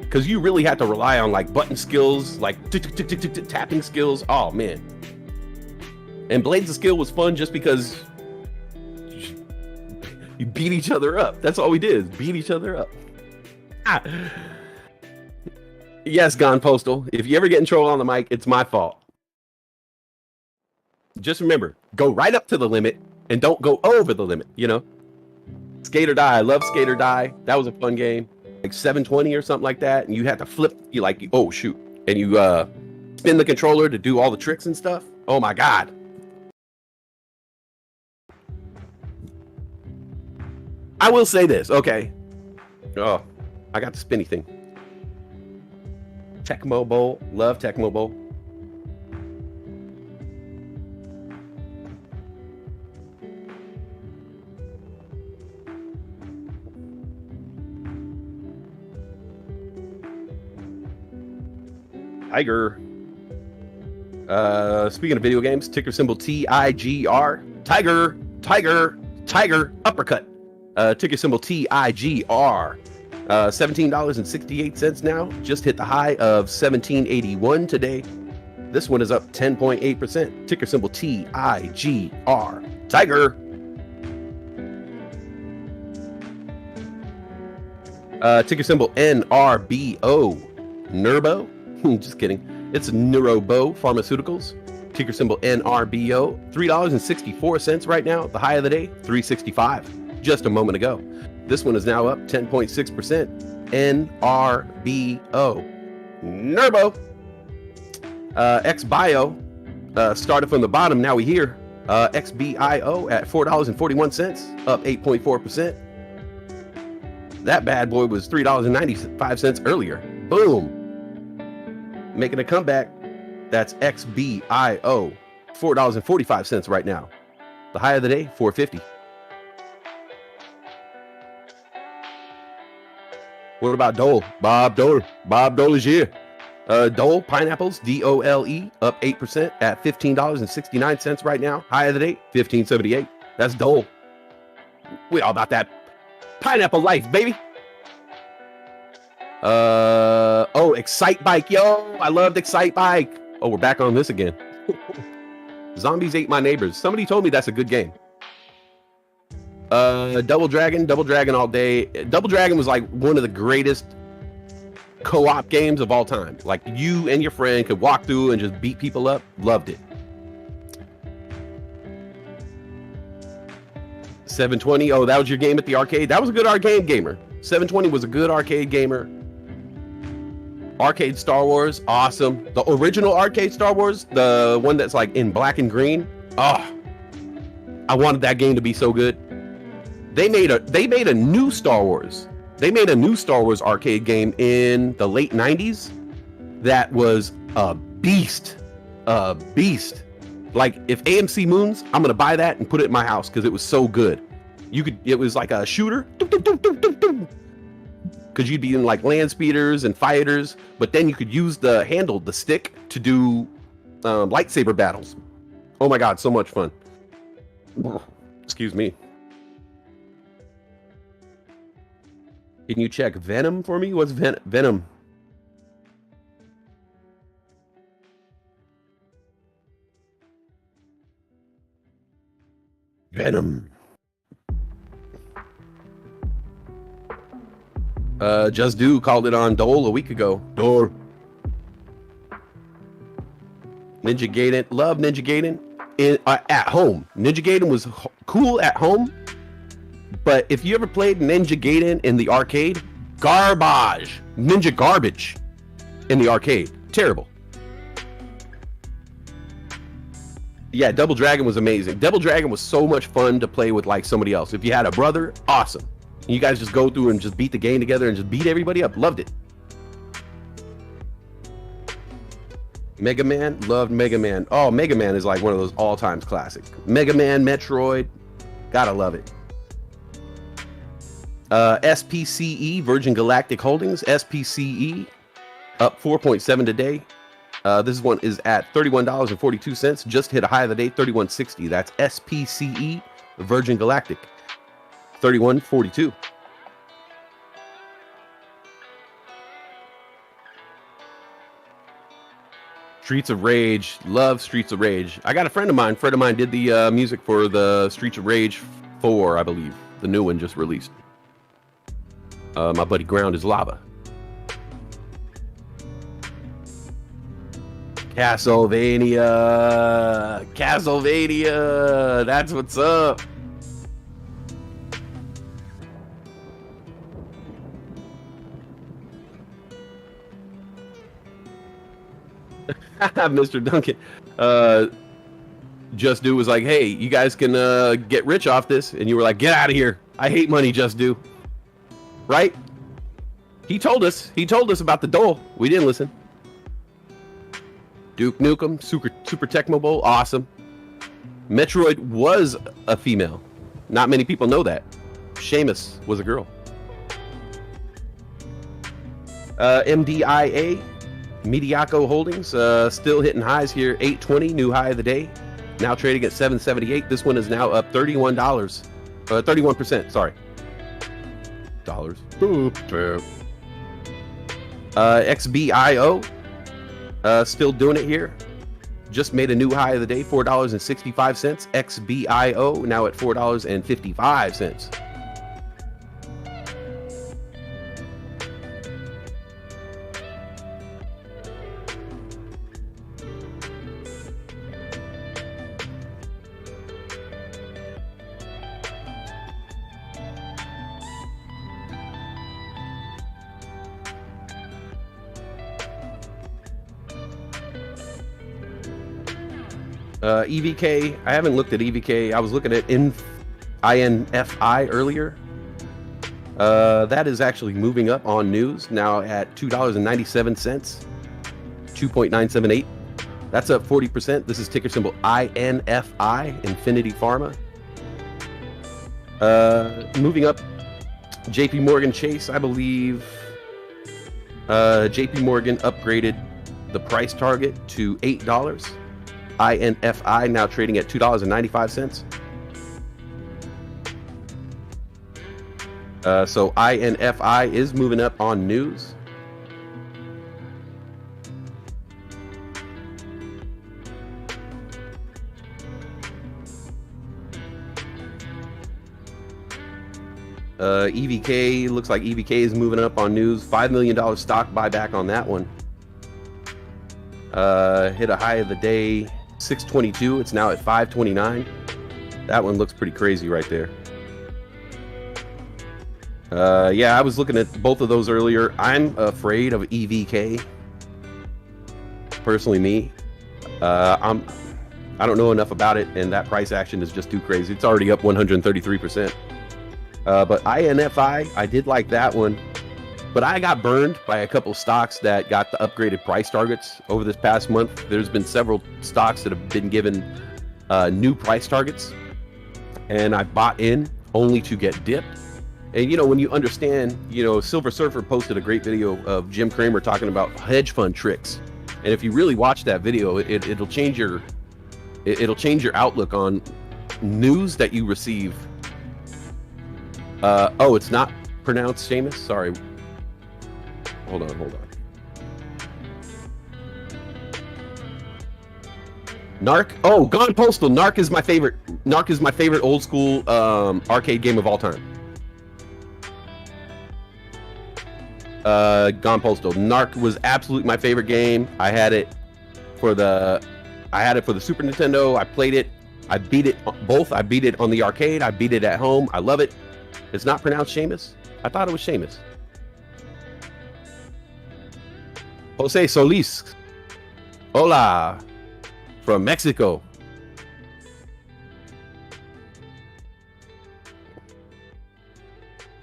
S7: because you really had to rely on like button skills, like tapping skills. Oh man. And Blades of Steel was fun just because you beat each other up. That's all we did, is beat each other up. Yes, Gone Postal. If you ever get in trouble on the mic, it's my fault. Just remember, go right up to the limit and don't go over the limit, you know? Skate or Die. I love Skate or Die. That was a fun game. Like 720 or something like that. And you had to flip, oh, shoot. And you spin the controller to do all the tricks and stuff. Oh, my God. I will say this. Okay. Oh, I got the spinny thing. Tecmo Bowl. Love Tecmo Bowl. Tiger. Speaking of video games, ticker symbol TIGR. Tiger, uppercut. Ticker symbol TIGR. $17.68 now. Just hit the high of $17.81 today. This one is up 10.8%. Ticker symbol TIGR. Tiger. Ticker symbol NRBO. Nurbo. Just kidding. It's Neurobo Pharmaceuticals. Ticker symbol NRBO. $3.64 right now. The high of the day, $3.65 just a moment ago. This one is now up 10.6%. NRBO. Nurbo. XBio started from the bottom. Now we hear XBIO at $4.41, up 8.4%. That bad boy was $3.95 earlier. Boom. Making a comeback. That's XBIO. $4.45 right now. The high of the day, $4.50. What about Dole? Bob Dole is here. Dole Pineapples, DOLE, up 8% at $15.69 right now. High of the day, $15.78. That's Dole. We all about that pineapple life, baby. Excite Bike. Yo, I loved Excite Bike. Oh, we're back on this again. Zombies Ate My Neighbors. Somebody told me that's a good game. Double Dragon all day. Double Dragon was like one of the greatest co-op games of all time. Like you and your friend could walk through and just beat people up. Loved it. 720. Oh, that was your game at the arcade. That was a good arcade gamer. 720 was a good arcade gamer. Arcade Star Wars, awesome. The original arcade Star Wars, the one that's like in black and green. Oh, I wanted that game to be so good. They made a new Star Wars. They made a new Star Wars arcade game in the late 90s that was a beast. A beast. Like if AMC moons, I'm gonna buy that and put it in my house because it was so good. It was like a shooter. Because you'd be in like land speeders and fighters, but then you could use the handle, the stick, to do lightsaber battles. Oh my God, so much fun. Excuse me. Can you check Venom for me? What's Venom? Venom. Just Do called it on Dole a week ago. Dole. Ninja Gaiden. Love Ninja Gaiden. At home. Ninja Gaiden was cool at home. But if you ever played Ninja Gaiden in the arcade, garbage. Ninja garbage in the arcade. Terrible. Yeah, Double Dragon was amazing. Double Dragon was so much fun to play with like somebody else. If you had a brother, awesome. You guys just go through and just beat the game together and just beat everybody up. Loved it. Mega Man, loved Mega Man. Oh, Mega Man is like one of those all-time classic. Mega Man, Metroid, gotta love it. SPCE, Virgin Galactic Holdings, SPCE, up 4.7 today. This one is at $31.42. Just hit a high of the day, $31.60. That's SPCE, Virgin Galactic, $31.42. Streets of Rage, love Streets of Rage. I got a friend of mine. Friend of mine did the music for the Streets of Rage 4, I believe. The new one just released. My buddy Ground is Lava. Castlevania, that's what's up. Mr. Duncan, Just Do was like, hey, you guys can get rich off this, and you were like, get out of here. I hate money, Just Do. Right? He told us about the dole. We didn't listen. Duke Nukem, Super Tecmo Bowl, awesome. Metroid was a female. Not many people know that. Seamus was a girl. MDIA, Mediaco Holdings, still hitting highs here. 820, new high of the day. Now trading at 778. This one is now up $31. 31%, sorry. Dollars. XBIO, still doing it here. Just made a new high of the day, $4.65. XBIO now at $4.55. EVK, I haven't looked at EVK. I was looking at INFI earlier. That is actually moving up on news, now at $2.97, 2.978. That's up 40%. This is ticker symbol INFI, Infinity Pharma. Moving up, JP Morgan Chase, I believe. JP Morgan upgraded the price target to $8. INFI now trading at $2.95. So INFI is moving up on news. EVK, looks like EVK is moving up on news. $5 million stock buyback on that one. Hit a high of the day, 622. It's now at 529. That one looks pretty crazy right there. Yeah, I was looking at both of those earlier. I'm afraid of EVK. Personally, me. I don't know enough about it, and that price action is just too crazy. It's already up 133%. But INFI, I did like that one. But I got burned by a couple stocks that got the upgraded price targets over this past month. There's been several stocks that have been given new price targets, and I bought in only to get dipped. And, you know, when you understand, you know, Silver Surfer posted a great video of Jim Cramer talking about hedge fund tricks. And if you really watch that video, it'll change your outlook on news that you receive. Oh, it's not pronounced Seamus? Sorry. Hold on. Narc? Oh, Gone Postal. Narc is my favorite. Narc is my favorite old school arcade game of all time. Gone Postal. Narc was absolutely my favorite game. I had it for the Super Nintendo. I played it. I beat it both. I beat it on the arcade. I beat it at home. I love it. It's not pronounced Seamus. I thought it was Seamus. Jose Solis. Hola. From Mexico.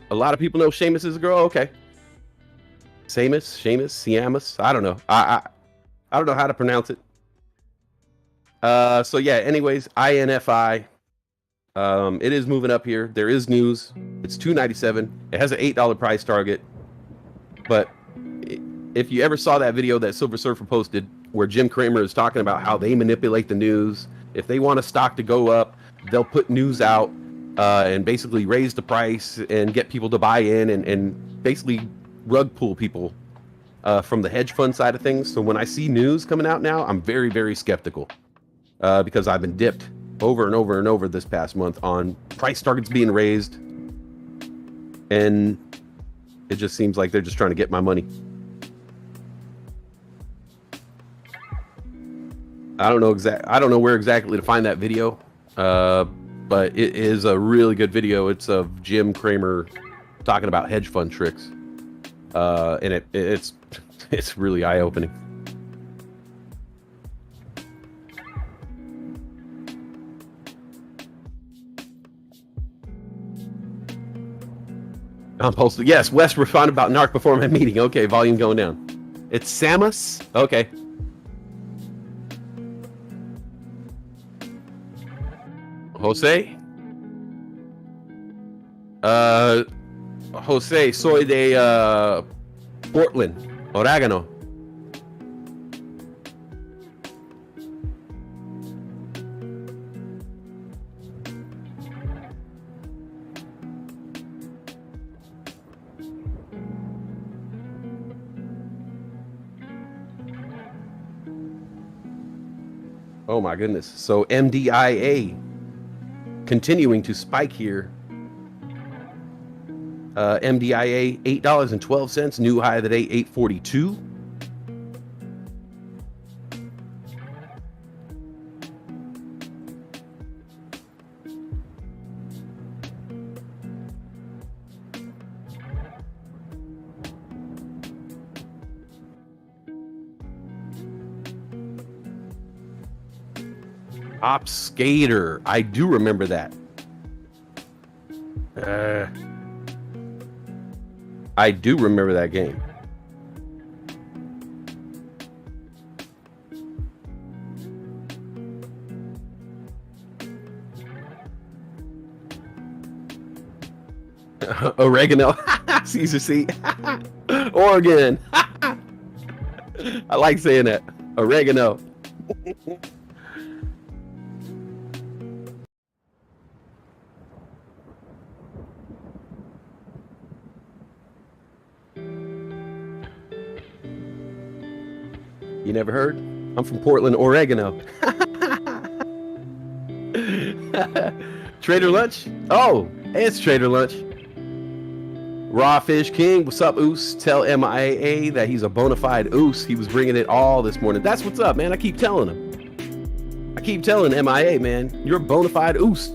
S7: A lot of people know Seamus is a girl. Okay. Seamus. I don't know. I don't know how to pronounce it. So yeah, anyways, INFI. It is moving up here. There is news. It's $2.97. It has an $8 price target. But if you ever saw that video that Silver Surfer posted where Jim Cramer is talking about how they manipulate the news, if they want a stock to go up, they'll put news out and basically raise the price and get people to buy in and basically rug pull people from the hedge fund side of things. So when I see news coming out now, I'm very, very skeptical because I've been dipped over and over and over this past month on price targets being raised. And it just seems like they're just trying to get my money. I don't know where exactly to find that video. But it is a really good video. It's of Jim Cramer talking about hedge fund tricks. And it's really eye-opening. I'm posted. Yes, Wes responded about NARC before my meeting. Okay, volume going down. It's Samus? Okay. Jose? Jose, soy de Portland, Oregano. Oh my goodness. So MDIA continuing to spike here. MDIA $8.12, new high of the day $8.42. Op Skater, I do remember that. I do remember that game. Oregano, Caesar C. Oregon. I like saying that. Oregano. You never heard? I'm from Portland, Oregano. Trader Lunch? Oh, it's Trader Lunch. Raw Fish King, what's up, Oos? Tell MIA that he's a bona fide Oos. He was bringing it all this morning. That's what's up, man. I keep telling him. I keep telling MIA, man, you're a bona fide Oos.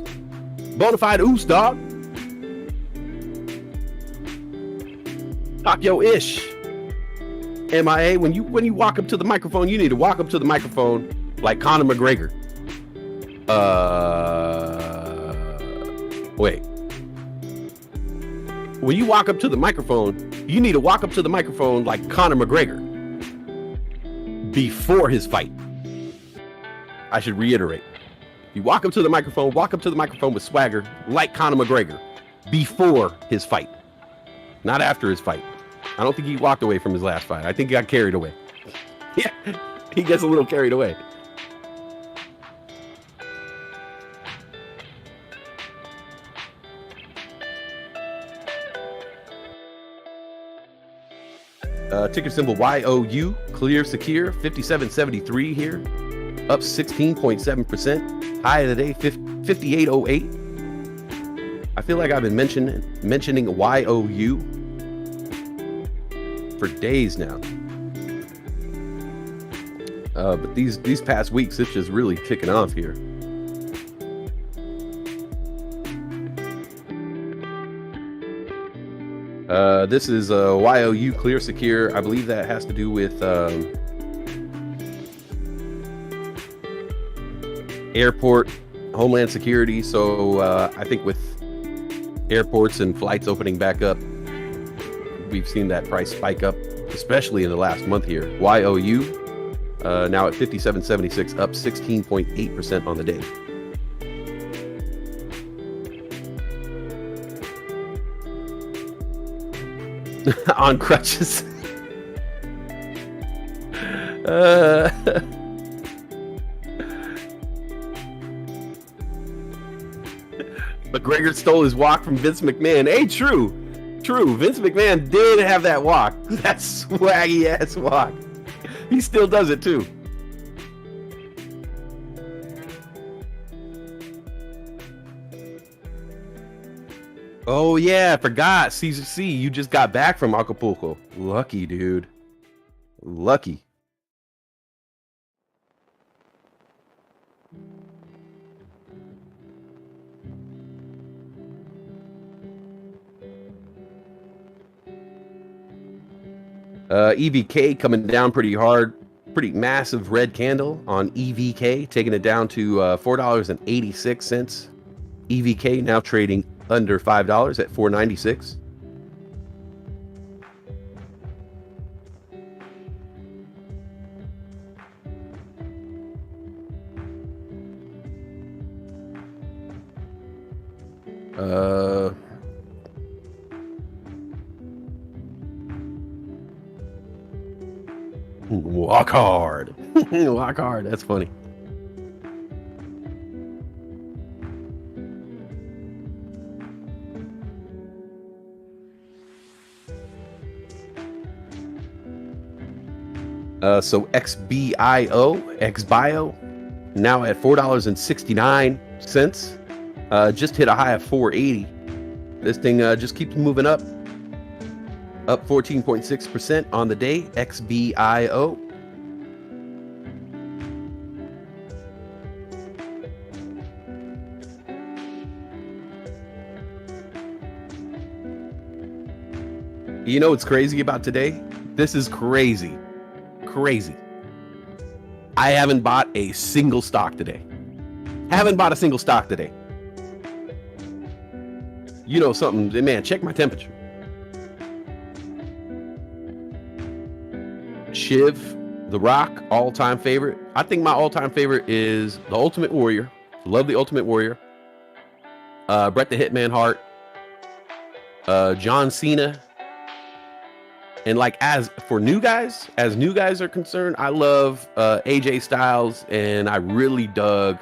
S7: Bona fide Oos, dog. Talk yo ish. MIA, when you walk up to the microphone, you need to walk up to the microphone like Conor McGregor. Wait. When you walk up to the microphone, you need to walk up to the microphone like Conor McGregor before his fight. I should reiterate. You walk up to the microphone with swagger like Conor McGregor before his fight, not after his fight. I don't think he walked away from his last fight. I think he got carried away. Yeah, he gets a little carried away. Ticker symbol YOU, clear, secure, 57.73 here, up 16.7%. High of the day, 58.08. I feel like I've been mentioning YOU for days now. But these past weeks, it's just really kicking off here. This is YOU clear secure. I believe that has to do with airport, Homeland Security. So I think with airports and flights opening back up, we've seen that price spike up, especially in the last month here. YOU now at 57.76, up 16.8% on the day. On crutches. McGregor stole his walk from Vince McMahon. Hey, true. Vince McMahon did have that walk. That swaggy ass walk. He still does it too. Oh yeah, I forgot. CC, you just got back from Acapulco. Lucky, dude. Lucky. EVK coming down pretty hard. Pretty massive red candle on EVK, taking it down to $4.86. EVK now trading under $5 at $4.96. Walk hard. Walk hard. That's funny. So XBIO now at $4.69. Just hit a high of 480. This thing just keeps moving up 14.6% on the day. XBIO. You know what's crazy about today? This is crazy. I haven't bought a single stock today. You know something, man, check my temperature. Shiv, The Rock, all-time favorite. I think my all-time favorite is The Ultimate Warrior. Love The Ultimate Warrior. Bret the Hitman Hart. John Cena. And like as new guys are concerned, I love AJ Styles, and I really dug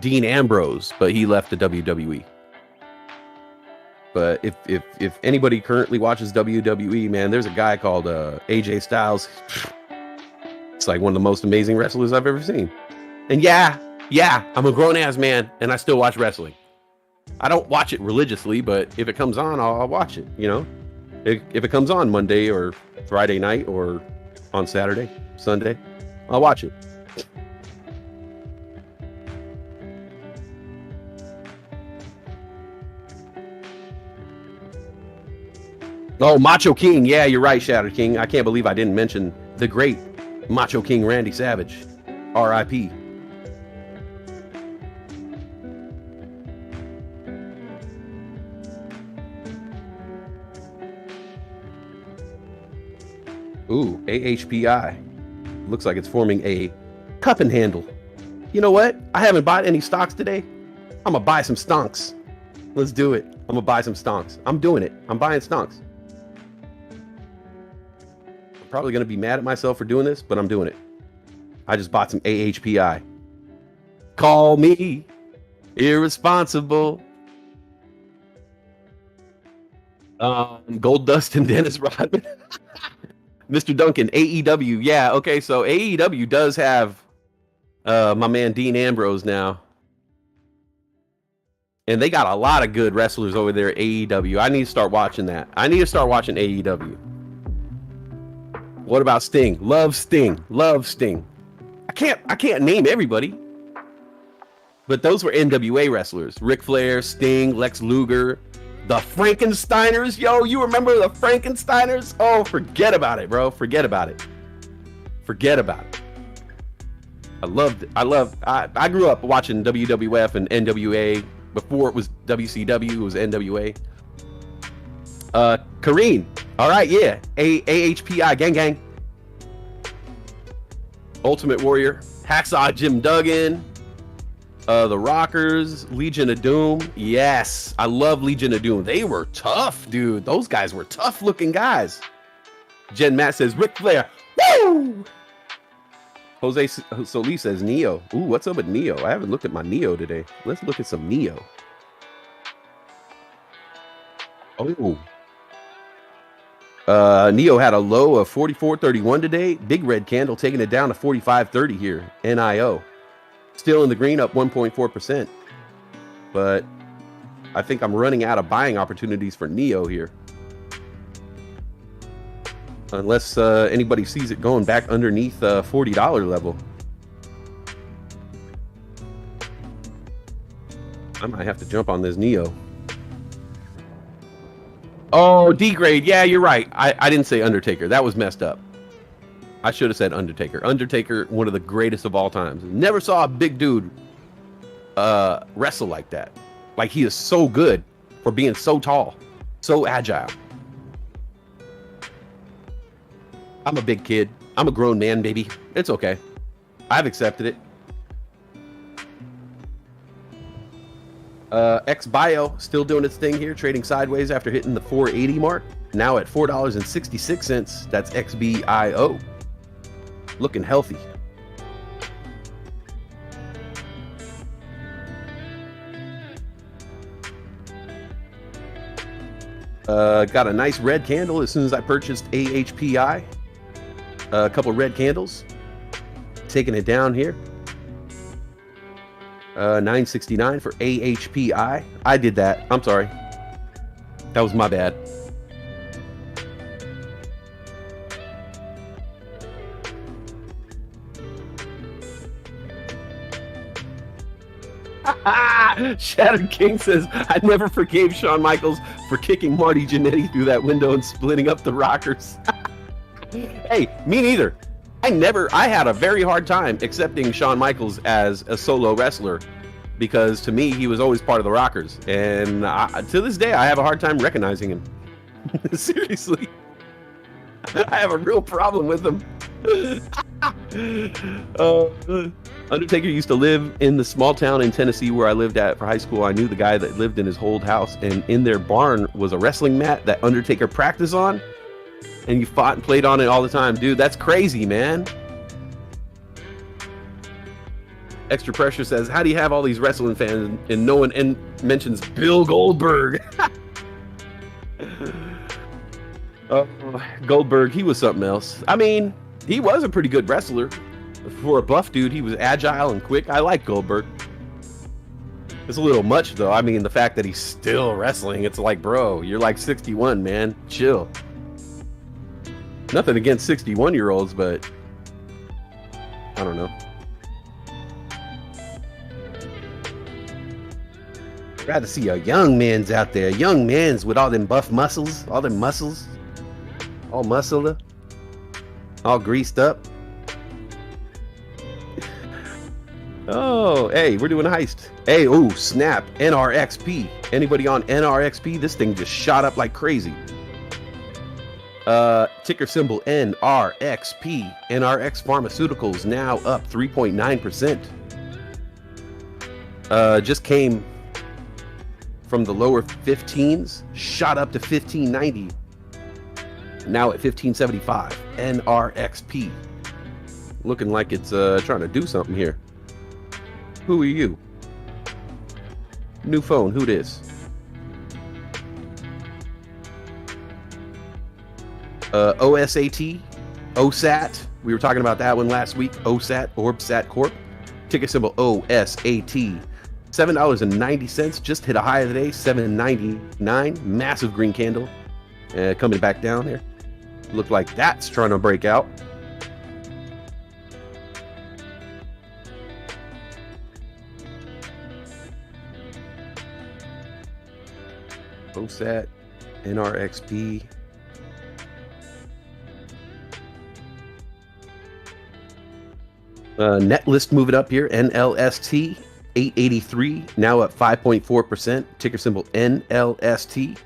S7: Dean Ambrose, but he left the WWE. But if anybody currently watches WWE, man, there's a guy called AJ Styles. It's like one of the most amazing wrestlers I've ever seen. And yeah, I'm a grown ass man, and I still watch wrestling. I don't watch it religiously, but if it comes on, I'll watch it, you know? If it comes on Monday or Friday night or on Saturday, Sunday, I'll watch it. Oh, Macho King. Yeah, you're right, Shattered King. I can't believe I didn't mention the great Macho King Randy Savage. R.I.P. Ooh, AHPI. Looks like it's forming a cup and handle. You know what? I haven't bought any stocks today. I'm going to buy some stonks. Let's do it. I'm going to buy some stonks. I'm doing it. I'm buying stonks. I'm probably going to be mad at myself for doing this, but I'm doing it. I just bought some AHPI. Call me irresponsible. Gold Dust and Dennis Rodman. Mr. Duncan, AEW. Yeah, okay, so AEW does have my man Dean Ambrose now. And they got a lot of good wrestlers over there at AEW. I need to start watching that. I need to start watching AEW. What about Sting? Love Sting. I can't name everybody. But those were NWA wrestlers. Ric Flair, Sting, Lex Luger, the Frankensteiners. Yo, you remember the Frankensteiners? Oh, forget about it, bro. Forget about it. I grew up watching WWF and NWA before it was WCW, it was NWA. Kareen. All right, yeah. AHPI, gang, gang. Ultimate Warrior. Hacksaw Jim Duggan. The Rockers. Legion of Doom. Yes, I love Legion of Doom. They were tough, dude. Those guys were tough looking guys. Jen Matt says, Ric Flair. Woo! Jose Solis says, Neo. Ooh, what's up with Neo? I haven't looked at my Neo today. Let's look at some Neo. Oh. Neo had a low of 44.31 today. Big red candle taking it down to 45.30 here. NIO. Still in the green, up 1.4%. But I think I'm running out of buying opportunities for Neo here. Unless anybody sees it going back underneath $40 level. I might have to jump on this Neo. Oh, D-grade. Yeah, you're right. I didn't say Undertaker. That was messed up. I should have said Undertaker. Undertaker, one of the greatest of all times. Never saw a big dude wrestle like that. Like, he is so good for being so tall, so agile. I'm a big kid. I'm a grown man, baby. It's okay. I've accepted it. XBio still doing its thing here, trading sideways after hitting the 480 mark. Now at $4.66. That's XBIO. Looking healthy. Got a nice red candle as soon as I purchased AHPI. A couple red candles. Taking it down here. 969 for AHPI. I did that. I'm sorry. That was my bad. Shattered King says, I never forgave Shawn Michaels for kicking Marty Jannetty through that window and splitting up the Rockers. Hey, me neither. I had a very hard time accepting Shawn Michaels as a solo wrestler because to me, he was always part of the Rockers. And to this day, I have a hard time recognizing him. Seriously. I have a real problem with him. Undertaker used to live in the small town in Tennessee where I lived at for high school. I knew the guy that lived in his old house, and in their barn was a wrestling mat that Undertaker practiced on. And you fought and played on it all the time. Dude, that's crazy, man. Extra Pressure says, how do you have all these wrestling fans and no one mentions Bill Goldberg? Goldberg, he was something else. I mean, he was a pretty good wrestler. For a buff dude, he was agile and quick. I like Goldberg. It's a little much, though. I mean, the fact that he's still wrestling, it's like, bro, you're like 61, man. Chill. Nothing against 61-year-olds, but I don't know. Rather see a young man's out there. Young man's with all them buff muscles, all them muscles, all muscular, all greased up. Oh, hey, we're doing a heist. Hey, oh, snap. NRXP. Anybody on NRXP? This thing just shot up like crazy. Ticker symbol NRXP. NRX Pharmaceuticals now up 3.9%. Just came from the lower 15s, shot up to 1590. Now at 1575. NRXP. Looking like it's trying to do something here. Who are you? New phone, who this? OSAT, OSAT. We were talking about that one last week. OSAT, Orbsat Corp. Ticker symbol OSAT. $7.90. Just hit a high today. $7.99. Massive green candle. Coming back down here. Look like that's trying to break out. OSAT, NRXP. Net list moving up here. NLST 883, now up 5.4%. Ticker symbol NLST.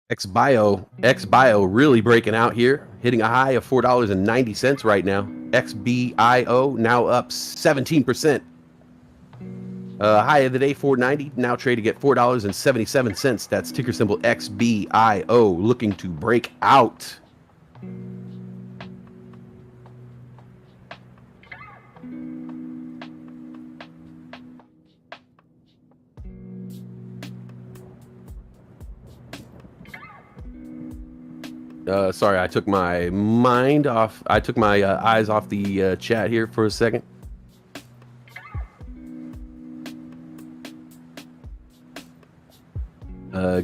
S7: XBio really breaking out here, hitting a high of $4.90 right now. XBIO now up 17%. High of the day, $4.90, now trading at $4.77. That's ticker symbol XBIO, looking to break out. Sorry, I took my mind off. I took my eyes off the chat here for a second.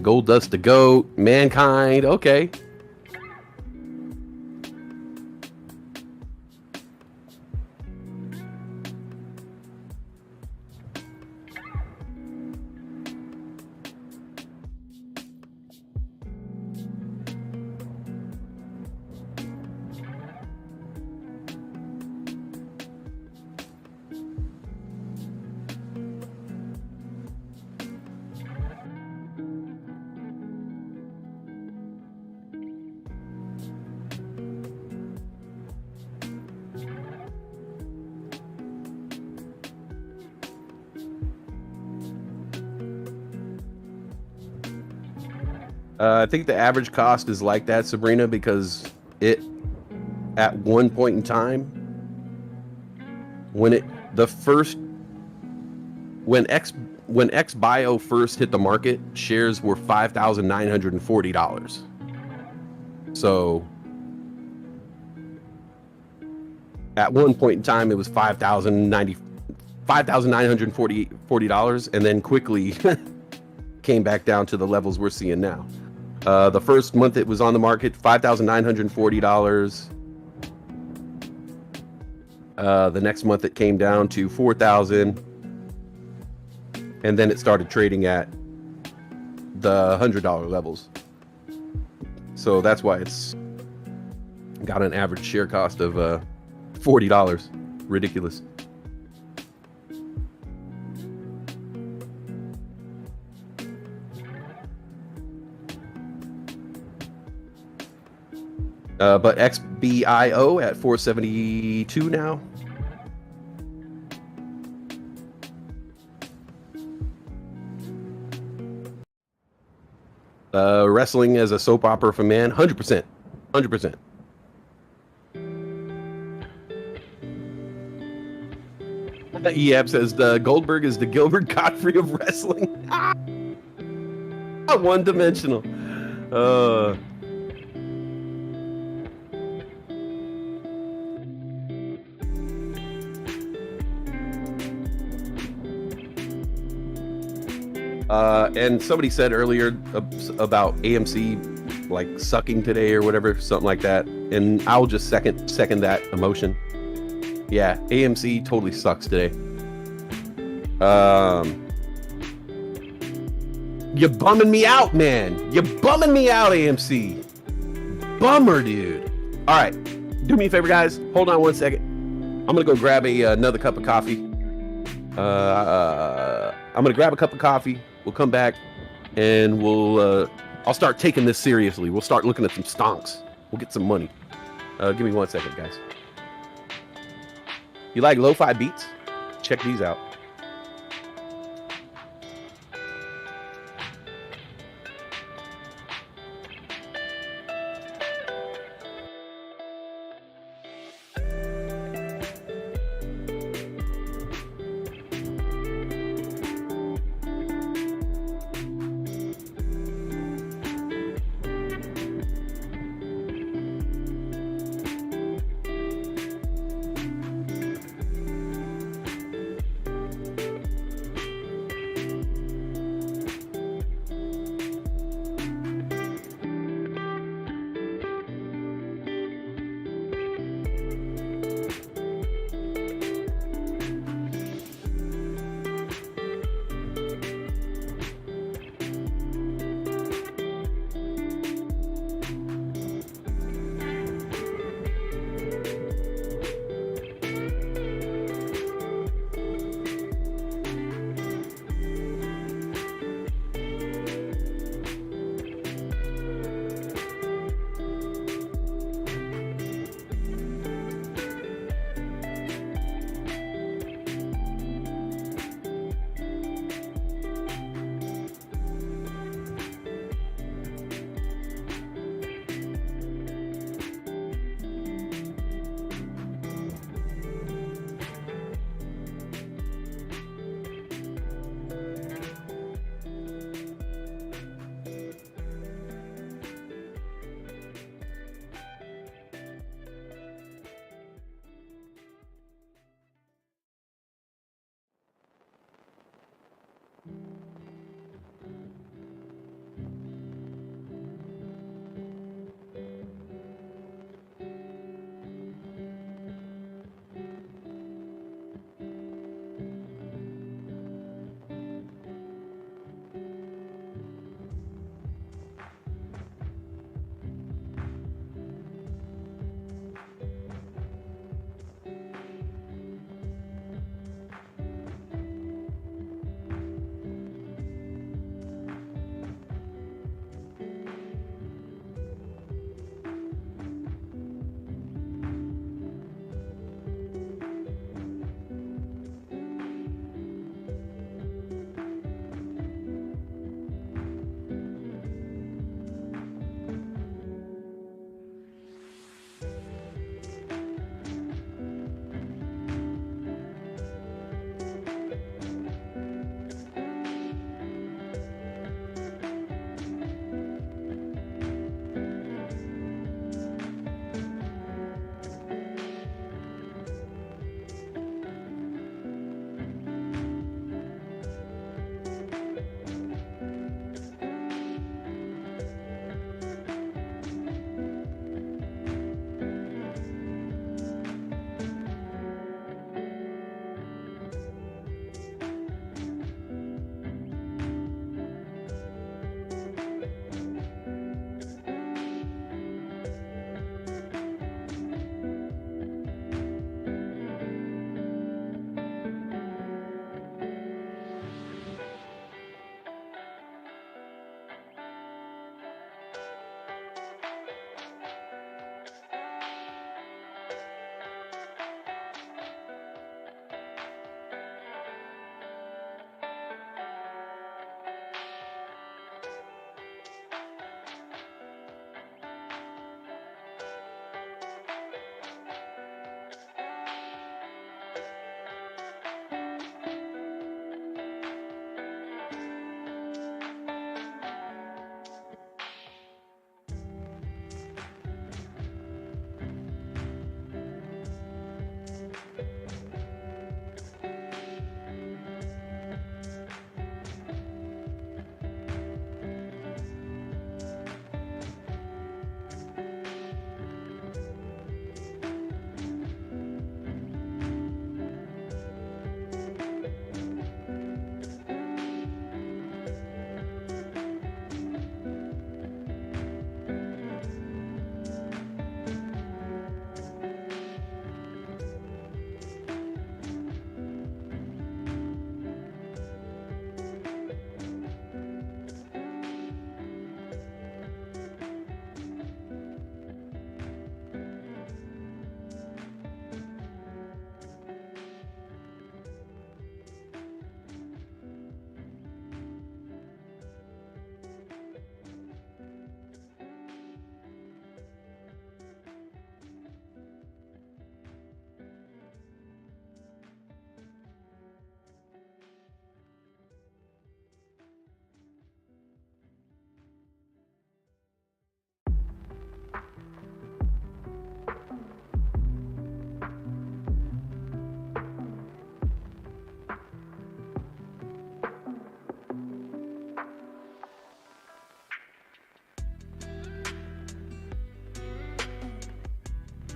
S7: Gold Dust to Goat, Mankind, okay. I think the average cost is like that, Sabrina, because it, at one point in time, when XBio first hit the market, shares were $5,940. So at one point in time, it was $5,940, and then quickly came back down to the levels we're seeing now. The first month it was on the market, $5,940. The next month it came down to $4,000, and then it started trading at the $100 levels. So that's why it's got an average share cost of $40. Ridiculous. But XBIO at 472 now. Wrestling as a soap opera for man, 100%. 100%. Eab says Goldberg is the Gilbert Godfrey of wrestling. One dimensional. And somebody said earlier about AMC like sucking today or whatever, something like that. And I'll just second that emotion. Yeah, AMC totally sucks today. You're bumming me out, man. You're bumming me out, AMC. Bummer, dude. All right, do me a favor, guys. Hold on one second. I'm gonna go grab another cup of coffee. I'm gonna grab a cup of coffee. We'll come back and I'll start taking this seriously. We'll start looking at some stonks. We'll get some money. Give me 1 second, guys. You like lo-fi beats? Check these out.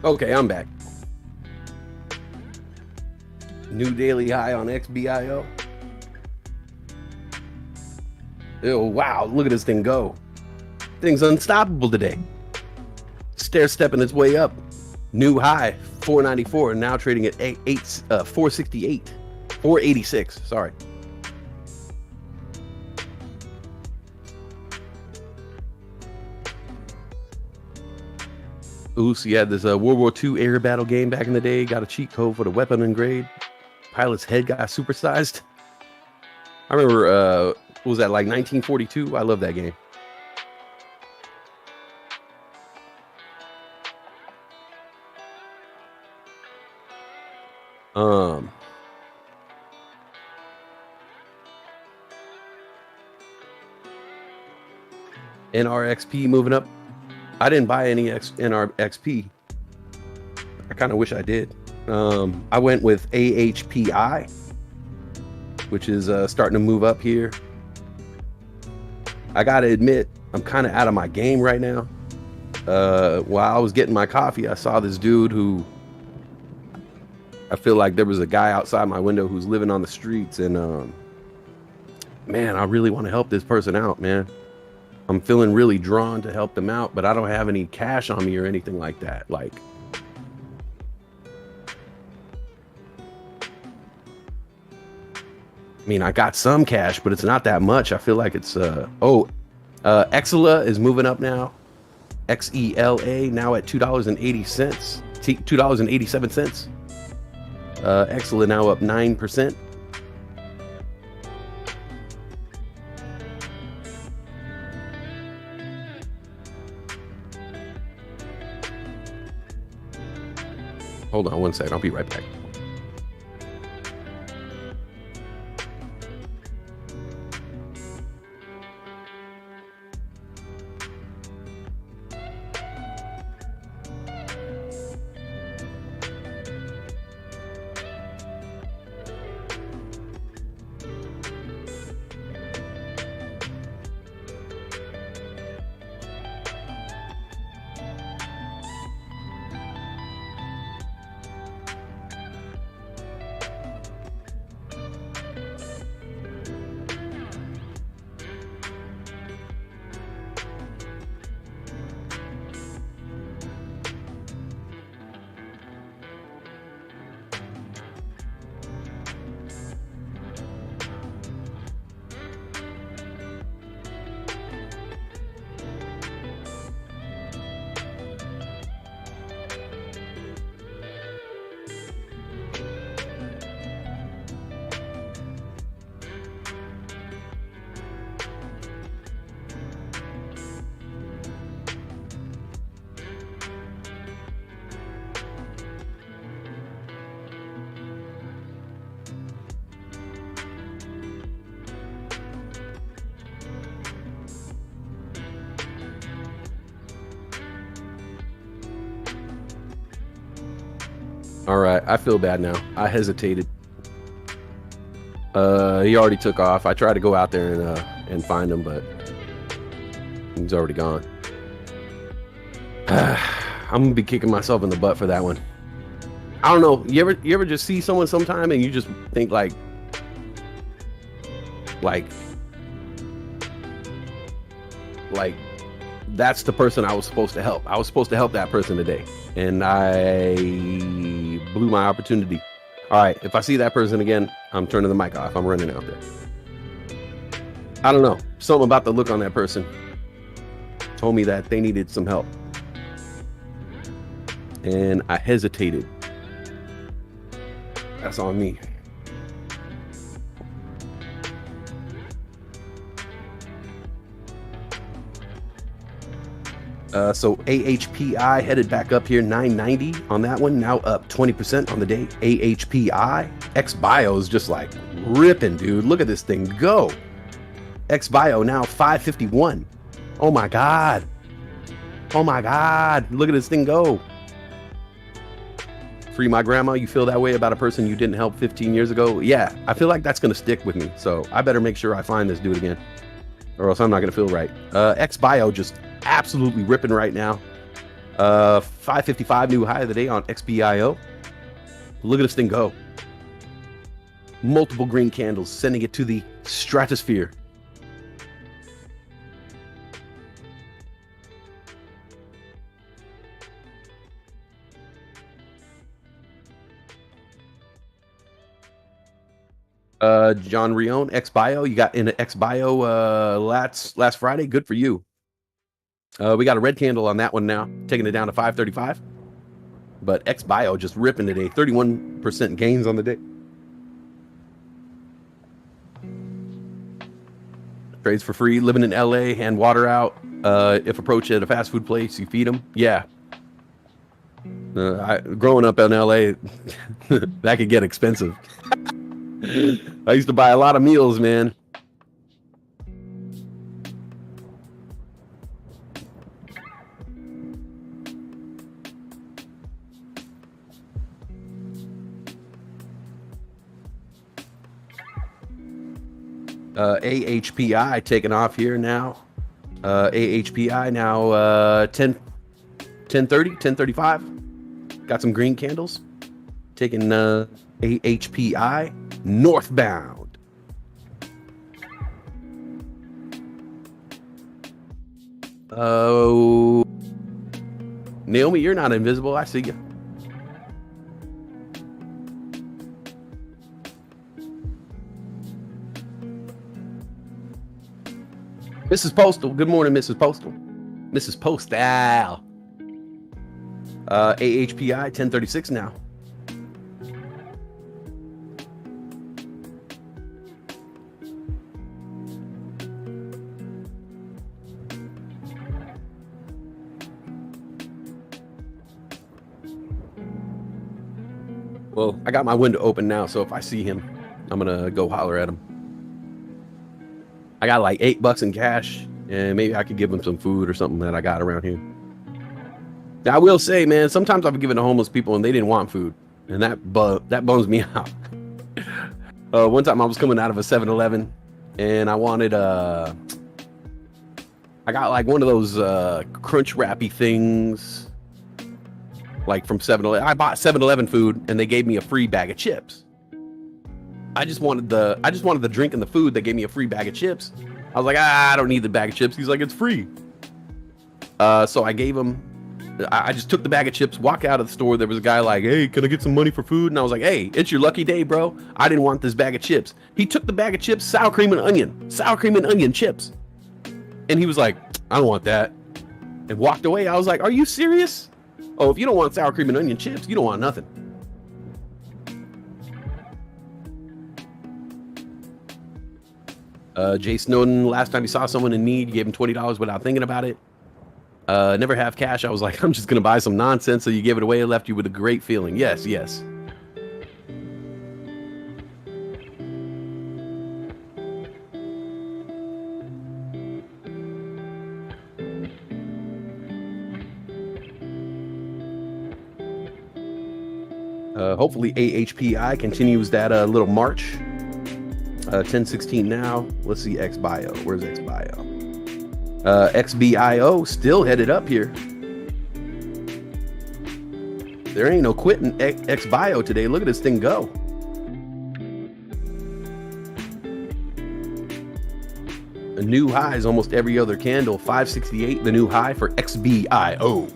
S7: Okay, I'm back. New daily high on XBIO. Oh, wow, look at this thing go. Thing's unstoppable today. Stair stepping its way up. New high, 494, now trading at 468. 486, sorry. Ooh, so you had this World War II air battle game back in the day. Got a cheat code for the weapon upgrade. Pilot's head got supersized. I remember, what was that, like 1942? I love that game. NRXP moving up. I didn't buy any NRXP. I kind of wish I did. I went with AHPI, which is starting to move up here. I gotta admit, I'm kind of out of my game right now. While I was getting my coffee, I saw this dude who I feel like there was a guy outside my window who's living on the streets, and man, I really want to help this person out, man. I'm feeling really drawn to help them out, but I don't have any cash on me or anything like that. Like, I mean, I got some cash, but it's not that much. I feel like it's, Exela is moving up now. XELA now at $2.80, $2.87. Exela now up 9%. Hold on one second. I'll be right back. All right, I feel bad now. I hesitated. He already took off. I tried to go out there and find him, but he's already gone. I'm gonna be kicking myself in the butt for that one. I don't know. You ever just see someone sometime and you just think like that's the person I was supposed to help. I was supposed to help that person today, and I blew my opportunity. All right, if I see that person again, I'm turning the mic off. I'm running out there. I don't know. Something about the look on that person told me that they needed some help, and I hesitated. That's on me. So AHPI headed back up here, 990 on that one, now up 20% on the day. AHPI, XBio is just like ripping, dude. Look at this thing go. XBio now 551. Oh my God. Oh my God. Look at this thing go. Free my grandma. You feel that way about a person you didn't help 15 years ago? Yeah, I feel like that's going to stick with me. So I better make sure I find this dude again, or else I'm not going to feel right. XBio just absolutely ripping right now. 555 new high of the day on XBIO. Look at this thing go. Multiple green candles sending it to the stratosphere. John Rione, XBio. You got into XBio last Friday. Good for you. We got a red candle on that one now, taking it down to 535. But XBio just ripping today. 31% gains on the day. Trades for free. Living in LA, hand water out. If approached at a fast food place, you feed them. Yeah. Growing up in LA, that could get expensive. I used to buy a lot of meals, man. AHPI taking off here now. AHPI now 10:30, 10:35. Got some green candles. Taking AHPI northbound. Oh, Naomi, you're not invisible. I see you. Mrs. Postal. Good morning, Mrs. Postal. Mrs. Postal. AHPI 1036 now. Well, I got my window open now, so if I see him, I'm gonna go holler at him. I got like $8 in cash, and maybe I could give him some food or something that I got around here. Now, I will say, man, sometimes I've given to homeless people and they didn't want food, and that bums me out. One time I was coming out of a 7-Eleven, and I wanted I got like one of those crunch wrappy things, like from 7-Eleven. I bought 7-Eleven food, and they gave me a free bag of chips. I just wanted the drink and the food. They gave me a free bag of chips. I was like, I don't need the bag of chips. He's like, it's free. So I gave him. I just took the bag of chips, walked out of the store. There was a guy like, hey, can I get some money for food? And I was like, hey, it's your lucky day, bro. I didn't want this bag of chips. He took the bag of chips, sour cream and onion chips. And he was like, I don't want that. And walked away. I was like, are you serious? Oh, if you don't want sour cream and onion chips, you don't want nothing. Jay Snowden, last time he saw someone in need, gave him $20 without thinking about it. Never have cash. I was like, I'm just going to buy some nonsense. So you gave it away and left you with a great feeling. Yes, yes. Hopefully AHPI continues that little march. 1016 now. Let's see XBio. Where's XBio? XBIO still headed up here. There ain't no quitting XBio today. Look at this thing go. A new high is almost every other candle. 568, the new high for XBIO.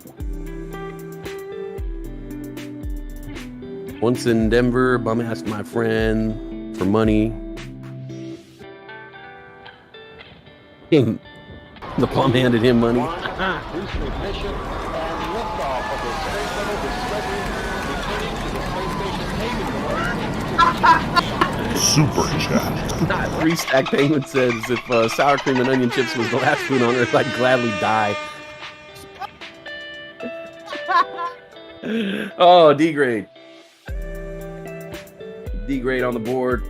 S7: Once in Denver, bum asked my friend for money. The plum handed him money.
S5: Boost ignition and liftoff of the space shuttle Discovery returning to the space station paving the way.
S3: Super chat.
S7: Not 3-Stack Penguin says, if sour cream and onion chips was the last food on earth, I'd gladly die. Oh, D-grade. D-grade on the board.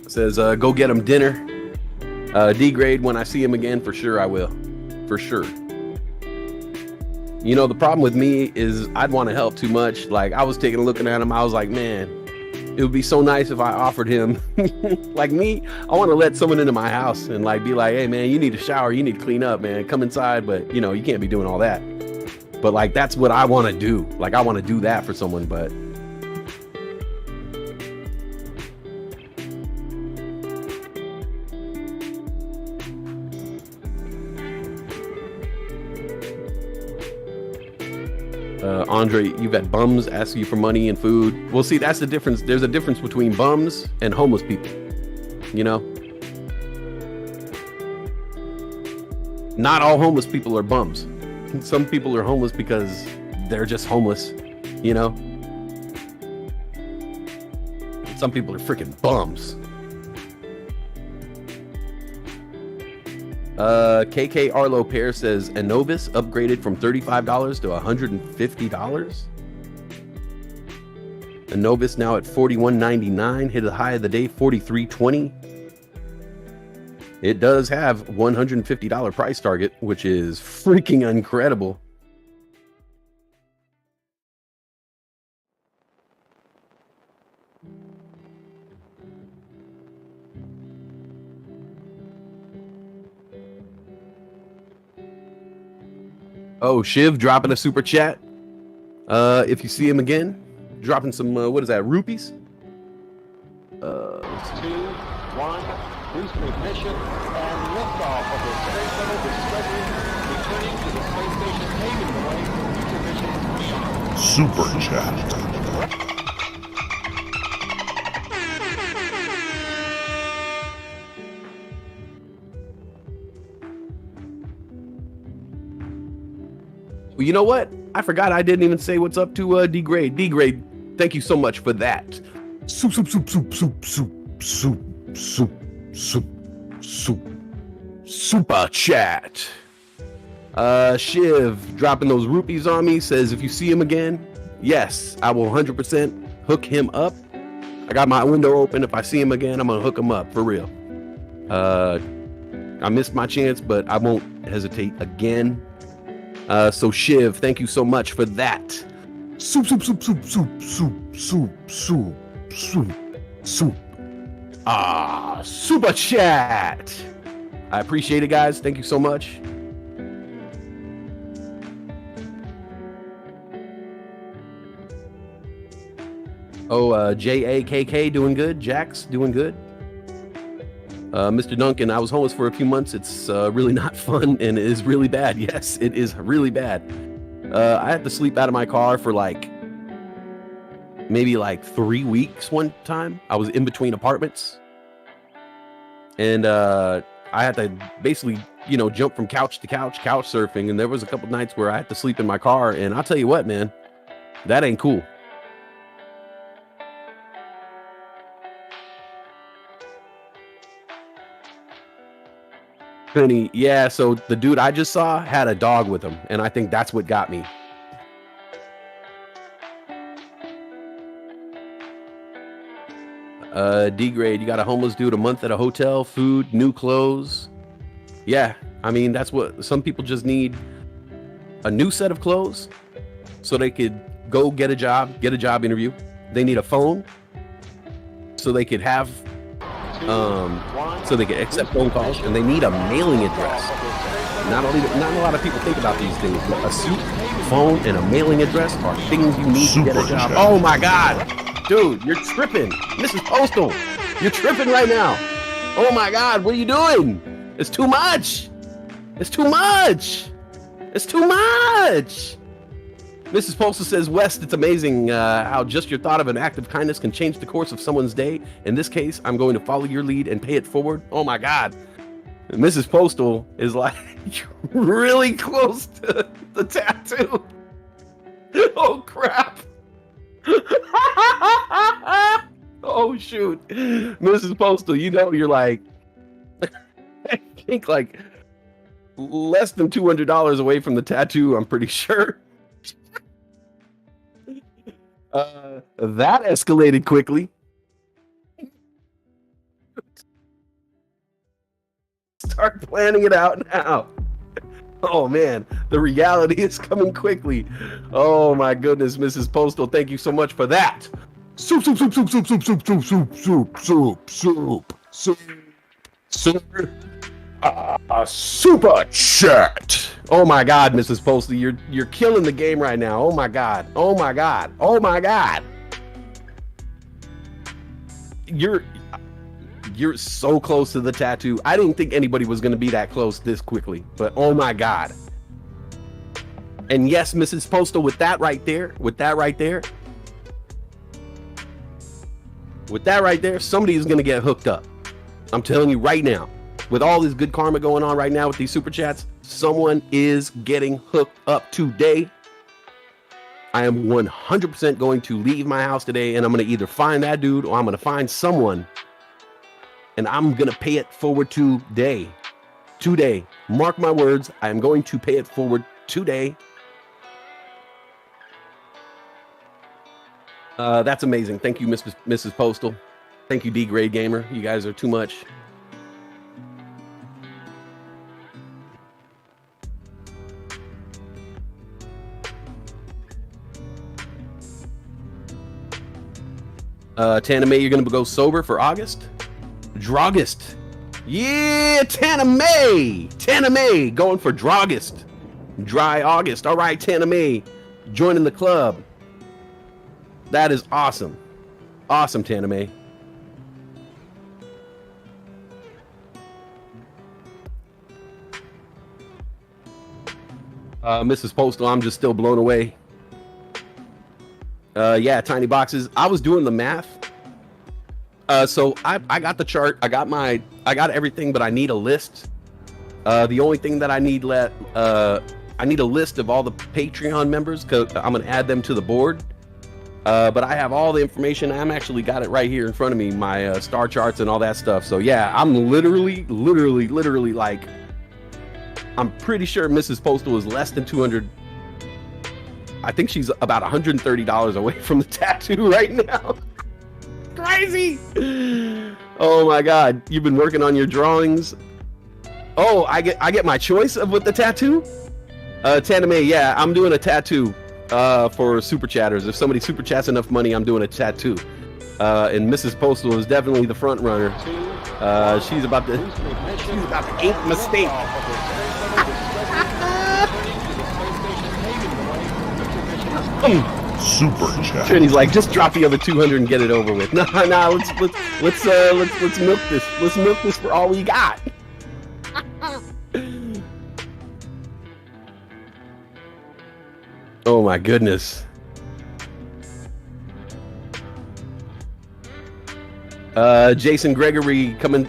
S7: Says, go get him dinner. D-grade, when I see him again, for sure I will. For sure. You know, the problem with me is I'd want to help too much. Like, I was looking at him, I was like, man, It would be so nice if I offered him, like me, I want to let someone into my house and like be like, hey man, you need to shower, you need to clean up, man, come inside, but you know, you can't be doing all that. But like, that's what I want to do. Like, I want to do that for someone, but Andre, you've had bums ask you for money and food. Well, see, that's the difference. There's a difference between bums and homeless people, you know? Not all homeless people are bums. Some people are homeless because they're just homeless, you know? Some people are freaking bums. KK Arlo Pear says Enovis upgraded from $35 to $150. Enovis now at $41.99, hit a high of the day, $43.20. It does have $150 price target, which is freaking incredible. Oh, Shiv dropping a super chat. If you see him again, dropping some, what is that, rupees?
S5: 2, 1, booster ignition, and liftoff of the Space Shuttle Discovery, returning to the space station, paving the way for future missions beyond.
S3: Super chat.
S7: Well, you know what? I forgot I didn't even say what's up to D-Grade. D-Grade, thank you so much for that. Soup, soup, soup, soup, soup, soup, soup, soup, soup, soup, super chat. Shiv dropping those rupees on me, says if you see him again, yes, I will 100% hook him up. I got my window open. If I see him again, I'm gonna hook him up for real. I missed my chance, but I won't hesitate again. So Shiv, thank you so much for that. Soup, soup, soup, soup, soup, soup, soup, soup, soup, soup. Super chat. I appreciate it, guys. Thank you so much. Oh, JAKK doing good. Jax doing good. Mr. Duncan, I was homeless for a few months. It's really not fun and it is really bad. Yes, it is really bad. I had to sleep out of my car for maybe 3 weeks one time. I was in between apartments. And I had to basically, jump from couch to couch surfing. And there was a couple nights where I had to sleep in my car. And I'll tell you what, man, that ain't cool. Penny, yeah, so the dude I just saw had a dog with him, and I think that's what got me. D-Grade, you got a homeless dude a month at a hotel, food, new clothes. Yeah, I mean, that's what some people just need, a new set of clothes so they could go get a job interview. They need a phone so they could have so they can accept phone calls, and they need a mailing address. Not a lot of people think about these things, but a suit, phone, and a mailing address are things you need to get a job. Oh my God, dude, you're tripping, Mrs. Postal, you're tripping right now. Oh my God, what are you doing? It's too much. It's too much. It's too much. Mrs. Postal says, West, it's amazing how just your thought of an act of kindness can change the course of someone's day. In this case, I'm going to follow your lead and pay it forward. Oh my God. And Mrs. Postal is really close to the tattoo. Oh crap. Oh shoot. Mrs. Postal, you're I think less than $200 away from the tattoo, I'm pretty sure. That escalated quickly. Start planning it out now. Oh man, the reality is coming quickly. Oh my goodness, Mrs. Postal, thank you so much for that. Soup, soup, soup, soup, soup, soup, soup, soup, soup, soup, soup, soup, soup, soup. Super chat. Oh my God, Mrs. Postley, you're killing the game right now. Oh my God. Oh my God. Oh my God. You're so close to the tattoo. I didn't think anybody was going to be that close this quickly, but oh my God. And yes, Mrs. Postal, with that right there, somebody is going to get hooked up. I'm telling you right now, with all this good karma going on right now with these super chats, someone is getting hooked up today. I am 100% going to leave my house today, and I'm going to either find that dude or I'm going to find someone, and I'm going to pay it forward today. Today. Mark my words. I am going to pay it forward today. That's amazing. Thank you, Mrs. Postal. Thank you, D-Grade Gamer. You guys are too much. Tana May, you're going to go sober for August? Drogist. Yeah, Tana May. Tana May going for Drogist. Dry August. All right, Tana May joining the club. That is awesome. Awesome, Tana May. Mrs. Postal, I'm just still blown away. Yeah, tiny boxes. I was doing the math. So I got the chart. I got everything, but I need a list. The only thing that I need I need a list of all the Patreon members because I'm gonna add them to the board. But I have all the information. I'm actually got it right here in front of me, my star charts and all that stuff. So yeah, I'm literally like, I'm pretty sure Mrs. Postal is less than 200. I think she's about $130 away from the tattoo right now. Crazy. Oh my God. You've been working on your drawings. Oh, I get my choice of what the tattoo? Tana May, yeah, I'm doing a tattoo for super chatters. If somebody super chats enough money, I'm doing a tattoo. And Mrs. Postal is definitely the front runner. She's about to ink mistake.
S3: Super chat.
S7: Trinity's like, just drop the other 200 and get it over with. Nah, let's milk this. Let's milk this for all we got. Oh my goodness. Jason Gregory coming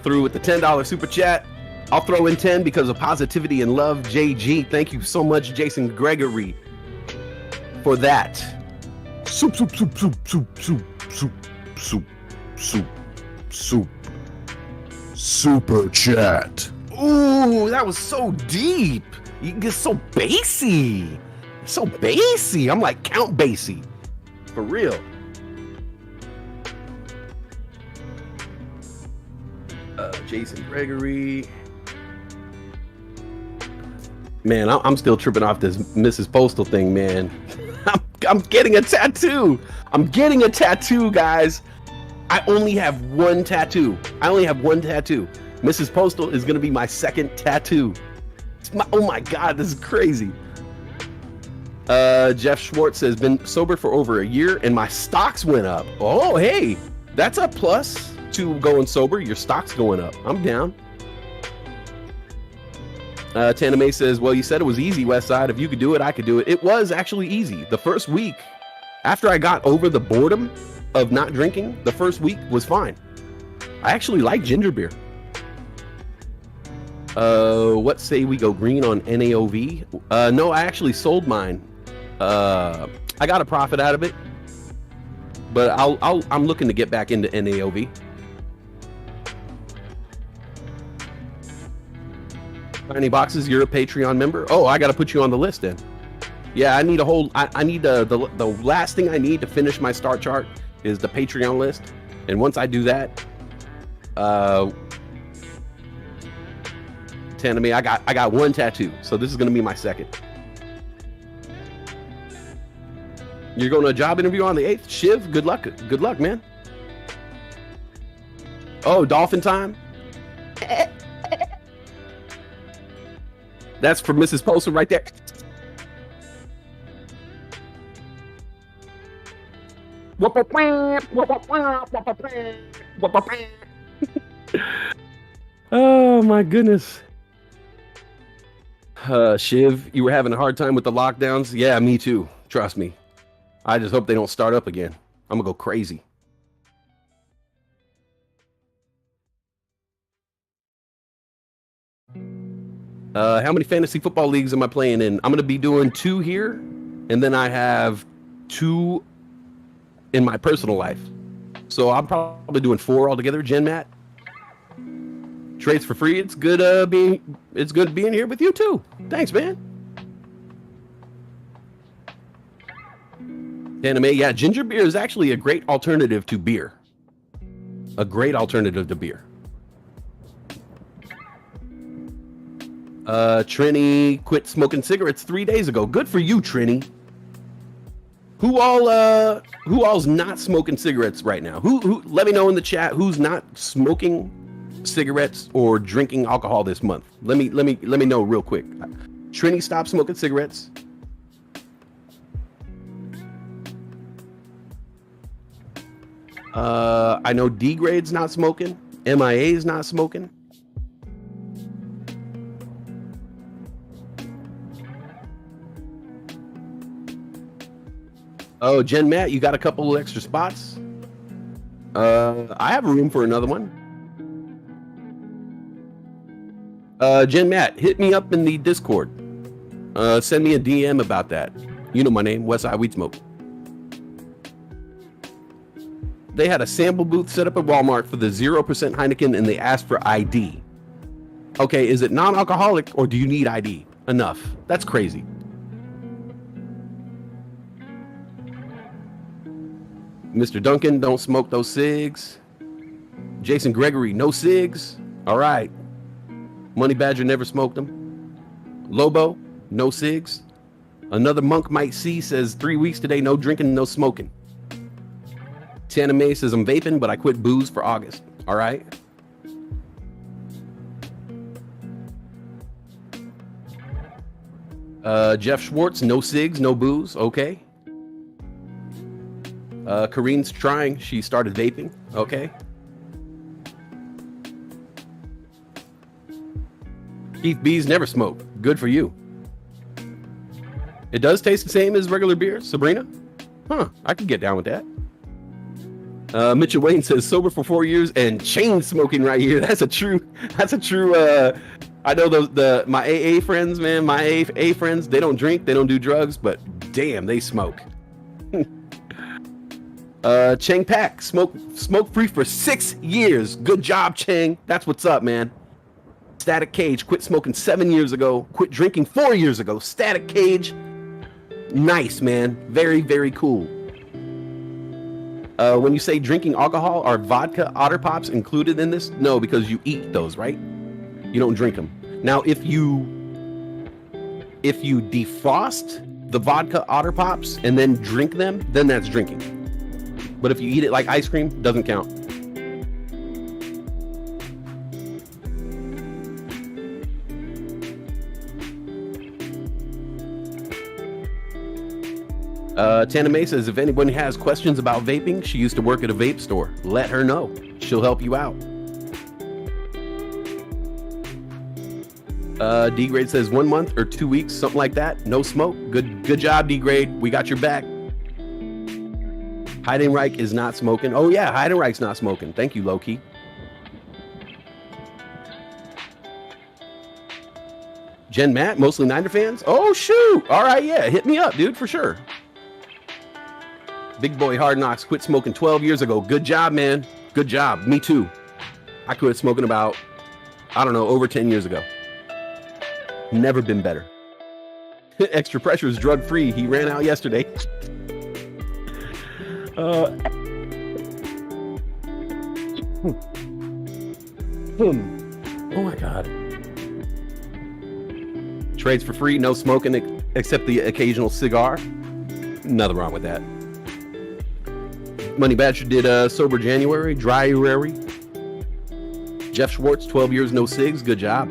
S7: through with the $10 super chat. I'll throw in 10 because of positivity and love. JG, thank you so much, Jason Gregory, for that. Soup, soup, soup, soup, soup, soup, soup, soup, soup, soup. Super chat. Ooh, that was so deep. You get so bassy. So bassy. I'm like Count Basie. For real. Jason Gregory. Man, I'm still tripping off this Mrs. Postal thing, man. I'm getting a tattoo. I'm getting a tattoo, guys. I only have one tattoo. Mrs. Postal is going to be my second tattoo. Oh my God, this is crazy. Jeff Schwartz says, been sober for over a year and my stocks went up. Oh, hey, that's a plus to going sober. Your stocks going up. I'm down. Tana May says, well, you said it was easy, Westside. If you could do it, I could do it. It was actually easy. The first week, after I got over the boredom of not drinking, the first week was fine. I actually like ginger beer. What say we go green on NAOV? No, I actually sold mine. I got a profit out of it, but I'm looking to get back into NAOV. Tiny boxes, you're a Patreon member. Oh, I got to put you on the list then. Yeah, I need a whole. I need the last thing I need to finish my star chart is the Patreon list, and once I do that, Tana May, I got one tattoo, so this is gonna be my second. You're going to a job interview on the 8th? Shiv, good luck. Good luck, man. Oh, dolphin time? That's for Mrs. Postal right there. Oh my goodness. Shiv, you were having a hard time with the lockdowns? Yeah, me too. Trust me. I just hope they don't start up again. I'm gonna go crazy. How many fantasy football leagues am I playing in? I'm gonna be doing 2 here, and then I have 2 in my personal life. So I'm probably doing 4 altogether. Jen Matt. Trades for free. It's good being here with you too. Thanks, man. Anime, yeah, ginger beer is actually a great alternative to beer. A great alternative to beer. Trini quit smoking cigarettes 3 days ago. Good for you, Trini. Who all's not smoking cigarettes right now? Who let me know in the chat who's not smoking cigarettes or drinking alcohol this month. Let me know real quick. Trini stopped smoking cigarettes. I know D Grade's not smoking. MIA's not smoking. Oh, Jen Matt, you got a couple of extra spots? I have room for another one. Jen Matt, hit me up in the Discord. Send me a DM about that. You know my name, Westside Weed Smoke. They had a sample booth set up at Walmart for the 0% Heineken, and they asked for ID. Okay, is it non-alcoholic or do you need ID? Enough. That's crazy. Mr. Duncan, don't smoke those cigs. Jason Gregory, no cigs. All right. Money Badger never smoked them. Lobo, no cigs. Another Monk Might See says 3 weeks today, no drinking, no smoking. Tana May says I'm vaping, but I quit booze for August. All right. Jeff Schwartz, no cigs, no booze. Okay. Kareen's trying. She started vaping. Okay. Keith B's never smoked. Good for you. It does taste the same as regular beer, Sabrina? Huh, I could get down with that. Mitchell Wayne says sober for 4 years and chain smoking right here. That's a true, I know my AA friends, man, my AA friends, they don't drink, they don't do drugs, but damn, they smoke. Cheng Pak, smoke free for 6 years. Good job, Cheng. That's what's up, man. Static Cage, quit smoking 7 years ago, quit drinking 4 years ago. Static Cage, nice, man. Very, very cool. When you say drinking alcohol, are vodka Otter Pops included in this? No, because you eat those, right? You don't drink them. Now, if you defrost the vodka Otter Pops and then drink them, then that's drinking. But if you eat it like ice cream, doesn't count. Tana May says, if anyone has questions about vaping, she used to work at a vape store. Let her know. She'll help you out. D-Grade says 1 month or 2 weeks, something like that. No smoke. Good job, D-Grade. We got your back. Heidenreich is not smoking. Oh, yeah, Heidenreich's not smoking. Thank you, Loki. Jen Matt, mostly Niner fans? Oh, shoot. All right, yeah, hit me up, dude, for sure. Big Boy Hard Knocks quit smoking 12 years ago. Good job, man. Good job. Me too. I quit smoking about, I don't know, over 10 years ago. Never been better. Extra Pressure is drug-free. He ran out yesterday. Oh my God. Trades for free, no smoking except the occasional cigar. Nothing wrong with that. Money Badger did sober January, dry-uary. Jeff Schwartz, 12 years, no cigs. Good job.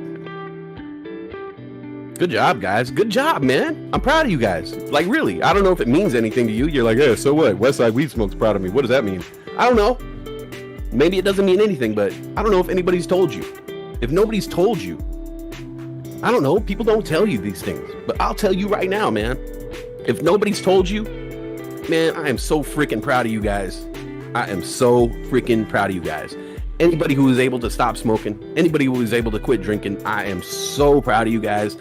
S7: Good job, guys. Good job, man. I'm proud of you guys. Like, really. I don't know if it means anything to you. You're like, yeah, so what? Westside Weed Smoke's proud of me. What does that mean? I don't know. Maybe it doesn't mean anything, but I don't know if anybody's told you. If nobody's told you, I don't know. People don't tell you these things. But I'll tell you right now, man. If nobody's told you, man, I am so freaking proud of you guys. I am so freaking proud of you guys. Anybody who is able to stop smoking, anybody who is able to quit drinking, I am so proud of you guys.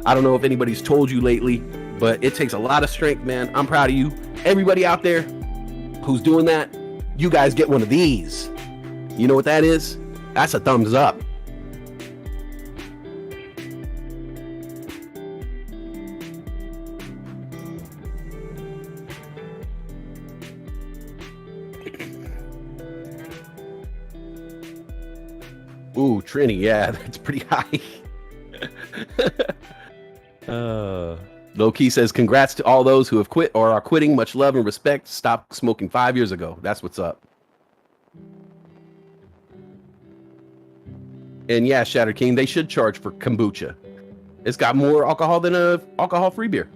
S7: I don't know if anybody's told you lately, but it takes a lot of strength, man. I'm proud of you. Everybody out there who's doing that, you guys get one of these. You know what that is? That's a thumbs up. Ooh, Trini, yeah, that's pretty high. Low Key says, congrats to all those who have quit or are quitting. Much love and respect. Stopped smoking 5 years ago. That's what's up. And yeah, Shatter King, they should charge for kombucha. It's got more alcohol than a alcohol-free beer.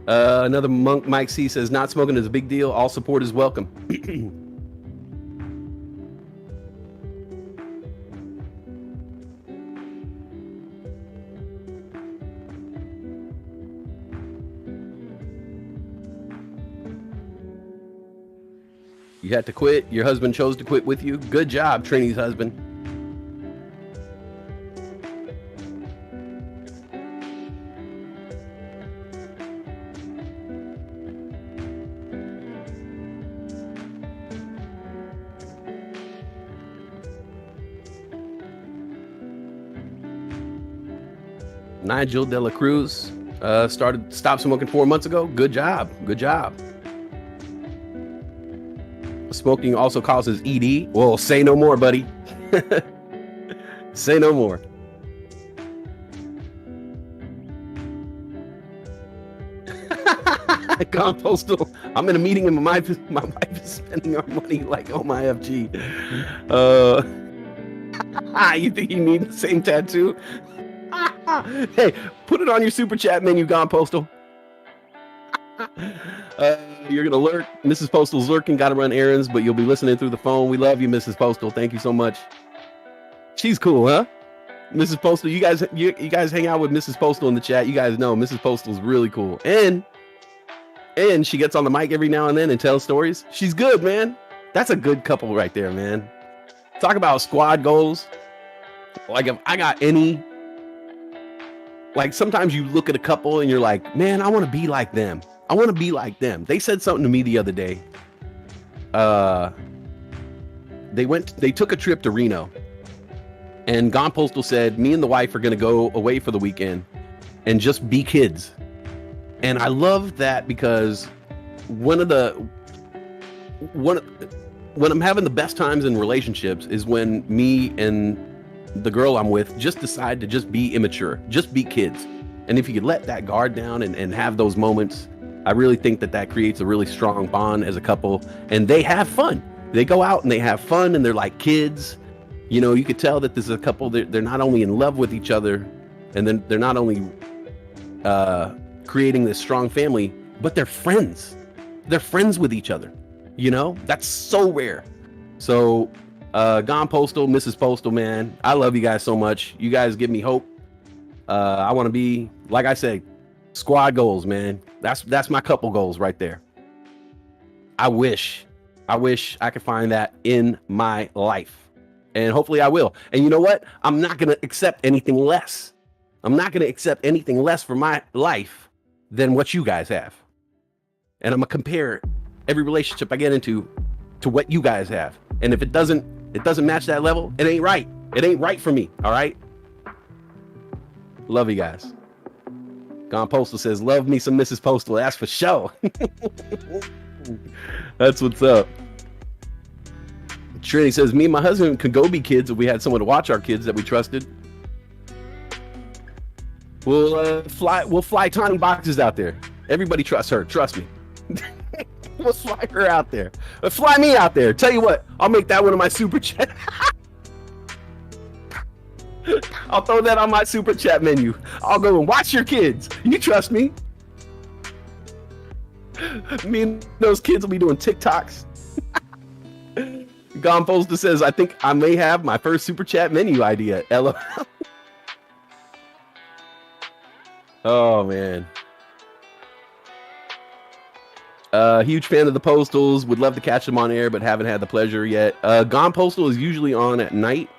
S7: Another monk, Mike C, says not smoking is a big deal. All support is welcome. You had to quit. Your husband chose to quit with you. Good job, Trini's husband. Nigel De La Cruz stopped smoking 4 months ago. Good job. Good job. Smoking also causes ED. Well, say no more, buddy. Say no more. Gone Postal. I'm in a meeting and my wife is spending our money like on my FG. You think you need the same tattoo? Hey, put it on your super chat menu, Gone Postal. You're gonna lurk. Mrs. Postal's lurking, gotta run errands, but you'll be listening through the phone. We love you, Mrs. Postal. Thank you so much. She's cool, huh? Mrs. Postal, you guys hang out with Mrs. Postal in the chat. You guys know Mrs. Postal's really cool. And she gets on the mic every now and then and tells stories. She's good, man. That's a good couple right there, man. Talk about squad goals. Like if I got any, like sometimes you look at a couple and you're like, man, I want to be like them. I want to be like them. They said something to me the other day. They took a trip to Reno, and Gone Postal said, me and the wife are going to go away for the weekend and just be kids. And I love that because when I'm having the best times in relationships is when me and the girl I'm with just decide to just be immature, just be kids. And if you could let that guard down and have those moments, I really think that creates a really strong bond as a couple, and they have fun. They go out and they have fun and they're like kids. You know, you could tell that this is a couple, they're not only in love with each other, and then they're not only creating this strong family, but they're friends. They're friends with each other. You know, that's so rare. So Gone Postal, Mrs. Postal, man, I love you guys so much. You guys give me hope. I want to be, like I say, squad goals, man. That's my couple goals right there. I wish I could find that in my life, and hopefully I will. And you know what? I'm not going to accept anything less. I'm not going to accept anything less for my life than what you guys have. And I'm going to compare every relationship I get into to what you guys have. And if it doesn't it doesn't match that level, it ain't right. It ain't right for me. All right. Love you guys. Gone Postal says, love me some Mrs. Postal. That's for sure. That's what's up. Trinity says, me and my husband could go be kids if we had someone to watch our kids that we trusted. We'll fly tiny boxes out there. Everybody trusts her. Trust me. We'll fly her out there. Fly me out there. Tell you what, I'll make that one of my super chat. I'll throw that on my super chat menu. I'll go and watch your kids. You trust me. Me and those kids will be doing TikToks. Gone Poster says, I think I may have my first super chat menu idea. LOL. Oh, man. Huge fan of the Postals. Would love to catch them on air, but haven't had the pleasure yet. Gone Postal is usually on at night.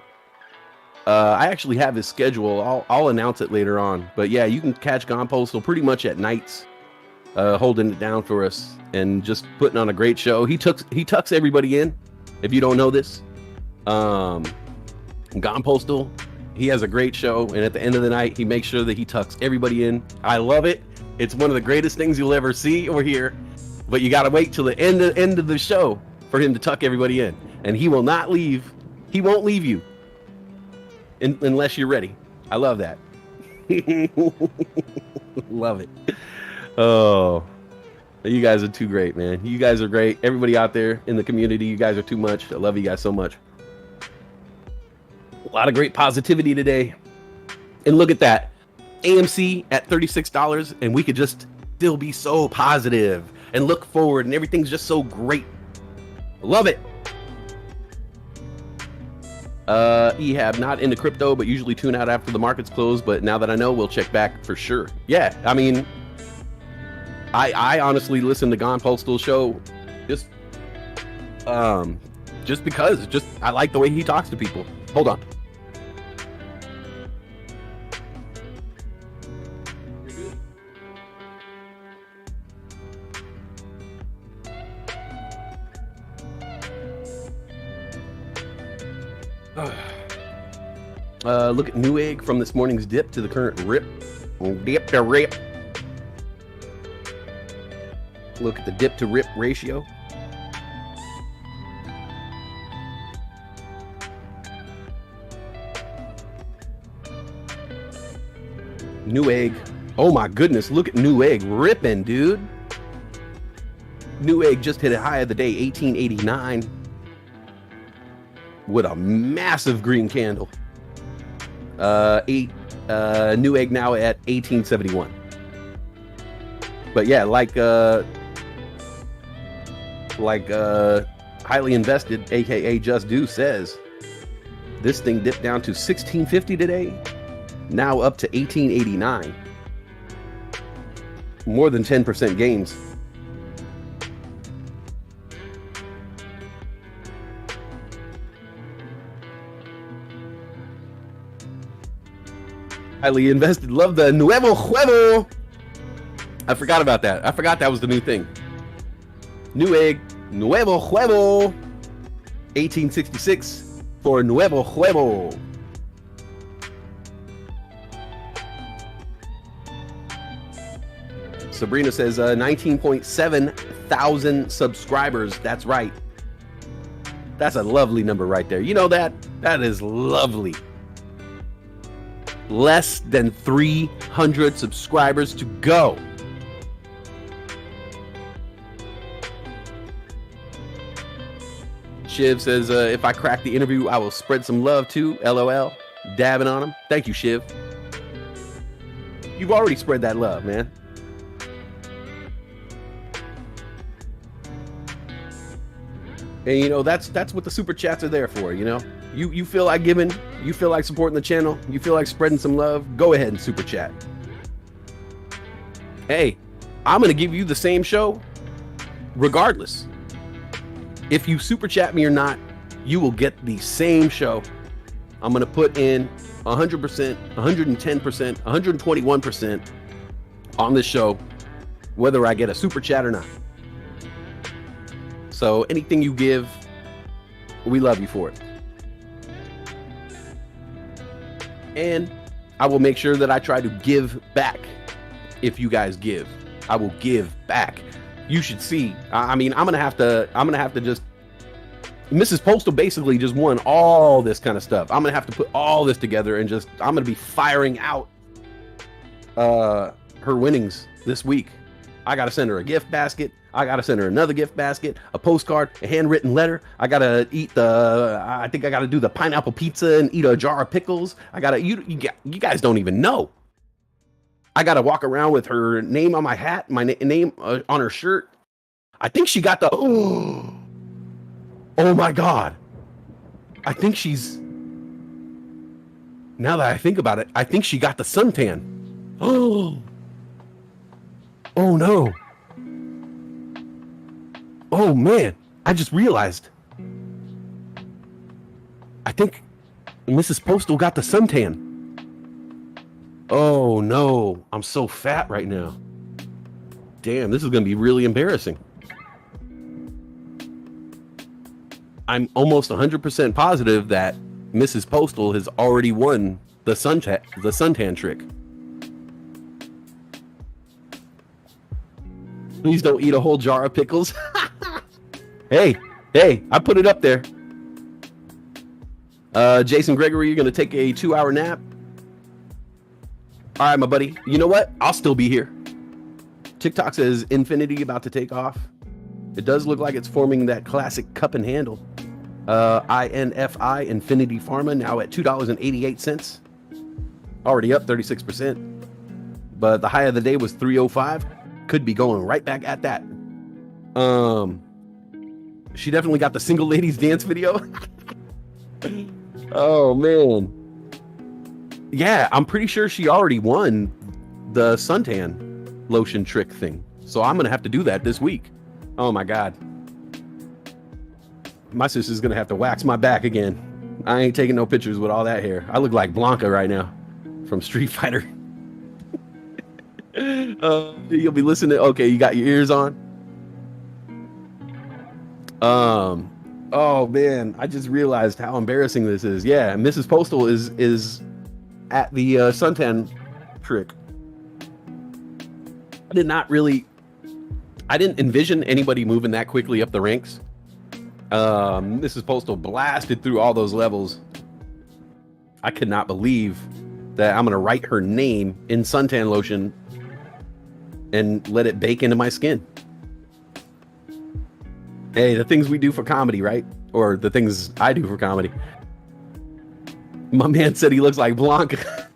S7: I actually have his schedule. I'll announce it later on. But yeah, you can catch Gone Postal pretty much at nights, holding it down for us and just putting on a great show. He tucks everybody in. If you don't know this, Gone Postal, he has a great show, and at the end of the night, he makes sure that he tucks everybody in. I love it. It's one of the greatest things you'll ever see or hear. But you gotta wait till the end of the show for him to tuck everybody in, and he will not leave. He won't leave you unless you're ready. I love that. Love it. Oh, you guys are too great, man. You guys are great. Everybody out there in the community, you guys are too much. I love you guys so much. A lot of great positivity today. And look at that. AMC at $36, and we could just still be so positive and look forward, and everything's just so great. Love it. Ehab, not into crypto, but usually tune out after the markets close. But now that I know, we'll check back for sure. Yeah, I mean, I honestly listen to Gone Postal show just because I like the way he talks to people. Hold on. Look at Newegg from this morning's dip to the current rip. Dip to rip. Look at the dip to rip ratio. Newegg. Oh my goodness, look at Newegg ripping, dude. Newegg just hit a high of the day, 1889. With a massive green candle. Newegg now at 1871. But yeah, like highly invested, aka Just Do, says this thing dipped down to 1650 today, now up to 1889. More than 10% gains. Highly invested. Love the Nuevo Huevo. I forgot about that. I forgot that was the new thing. Newegg, Nuevo Huevo. 1866 for Nuevo Huevo. Sabrina says 19.7 thousand subscribers. That's right. That's a lovely number right there. You know that? That is lovely. Less than 300 subscribers to go. Shiv says, if I crack the interview, I will spread some love too. LOL. Dabbing on him. Thank you, Shiv. You've already spread that love, man. And you know, that's what the super chats are there for, you know? You feel like giving, you feel like supporting the channel, you feel like spreading some love, go ahead and super chat. Hey, I'm going to give you the same show regardless. If you super chat me or not, you will get the same show. I'm going to put in 100%, 110%, 121% on this show, whether I get a super chat or not. So anything you give, we love you for it. And I will make sure that I try to give back. If you guys give, I will give back. You should see. I mean, I'm gonna have to just. Mrs. Postal basically just won all this kind of stuff. I'm gonna have to put all this together and I'm gonna be firing out her winnings this week. I gotta send her a gift basket. I gotta send her another gift basket, a postcard, a handwritten letter. I gotta eat I think I gotta do the pineapple pizza and eat a jar of pickles. You guys don't even know. I gotta walk around with her name on my hat, my name on her shirt. I think she got the, oh my God. I think now that I think about it, I think she got the suntan. Oh no. Oh man, I just realized. I think Mrs. Postal got the suntan. Oh no, I'm so fat right now. Damn, this is gonna be really embarrassing. I'm almost 100% positive that Mrs. Postal has already won the suntan trick. Please don't eat a whole jar of pickles. Hey, I put it up there. Jason Gregory, you're gonna take a 2-hour nap. All right, my buddy. You know what? I'll still be here. TikTok says Infinity about to take off. It does look like it's forming that classic cup and handle. INFI, Infinity Pharma, now at $2.88. Already up 36%. But the high of the day was 305. Could be going right back at that. She definitely got the single ladies dance video. Oh, man. Yeah, I'm pretty sure she already won the suntan lotion trick thing. So I'm going to have to do that this week. Oh, my God. My sister's going to have to wax my back again. I ain't taking no pictures with all that hair. I look like Blanca right now from Street Fighter. You'll be listening. Okay, you got your ears on. Oh, man. I just realized how embarrassing this is. Yeah, Mrs. Postal is at the suntan trick. I didn't envision anybody moving that quickly up the ranks. Mrs. Postal blasted through all those levels. I could not believe that I'm going to write her name in suntan lotion and let it bake into my skin. Hey, the things we do for comedy, right? Or the things I do for comedy. My man said he looks like Blanca.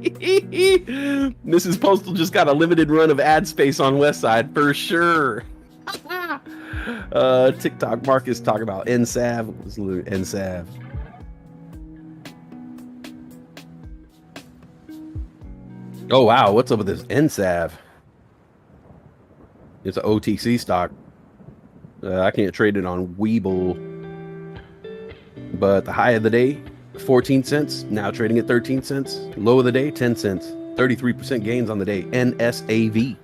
S7: Mrs. Postal just got a limited run of ad space on Westside for sure. TikTok Marcus talk about NSAV. Let's look at NSAV. Oh wow, what's up with this NSAV? It's an OTC stock. I can't trade it on Webull. But the high of the day, 14 cents. Now trading at 13 cents. Low of the day, 10 cents. 33% gains on the day. NSAV.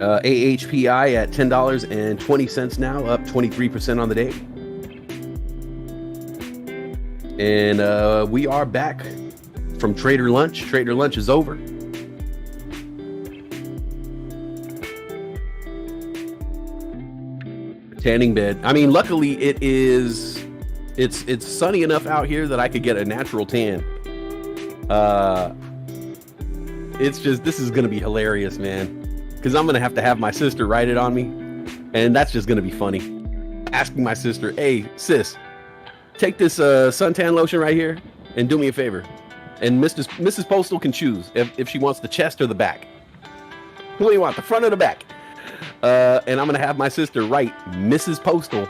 S7: AHPI at $10.20 now, up 23% on the day. And we are back from Trader Lunch. Trader Lunch is over. Tanning bed. I mean, luckily it's sunny enough out here that I could get a natural tan. It's just, this is gonna be hilarious, man. Because I'm gonna have to have my sister write it on me, and that's just gonna be funny. Asking my sister, hey sis, take this suntan lotion right here and do me a favor. And Mrs. Postal can choose if she wants the chest or the back. Who do you want, the front or the back? And I'm gonna have my sister write Mrs. Postal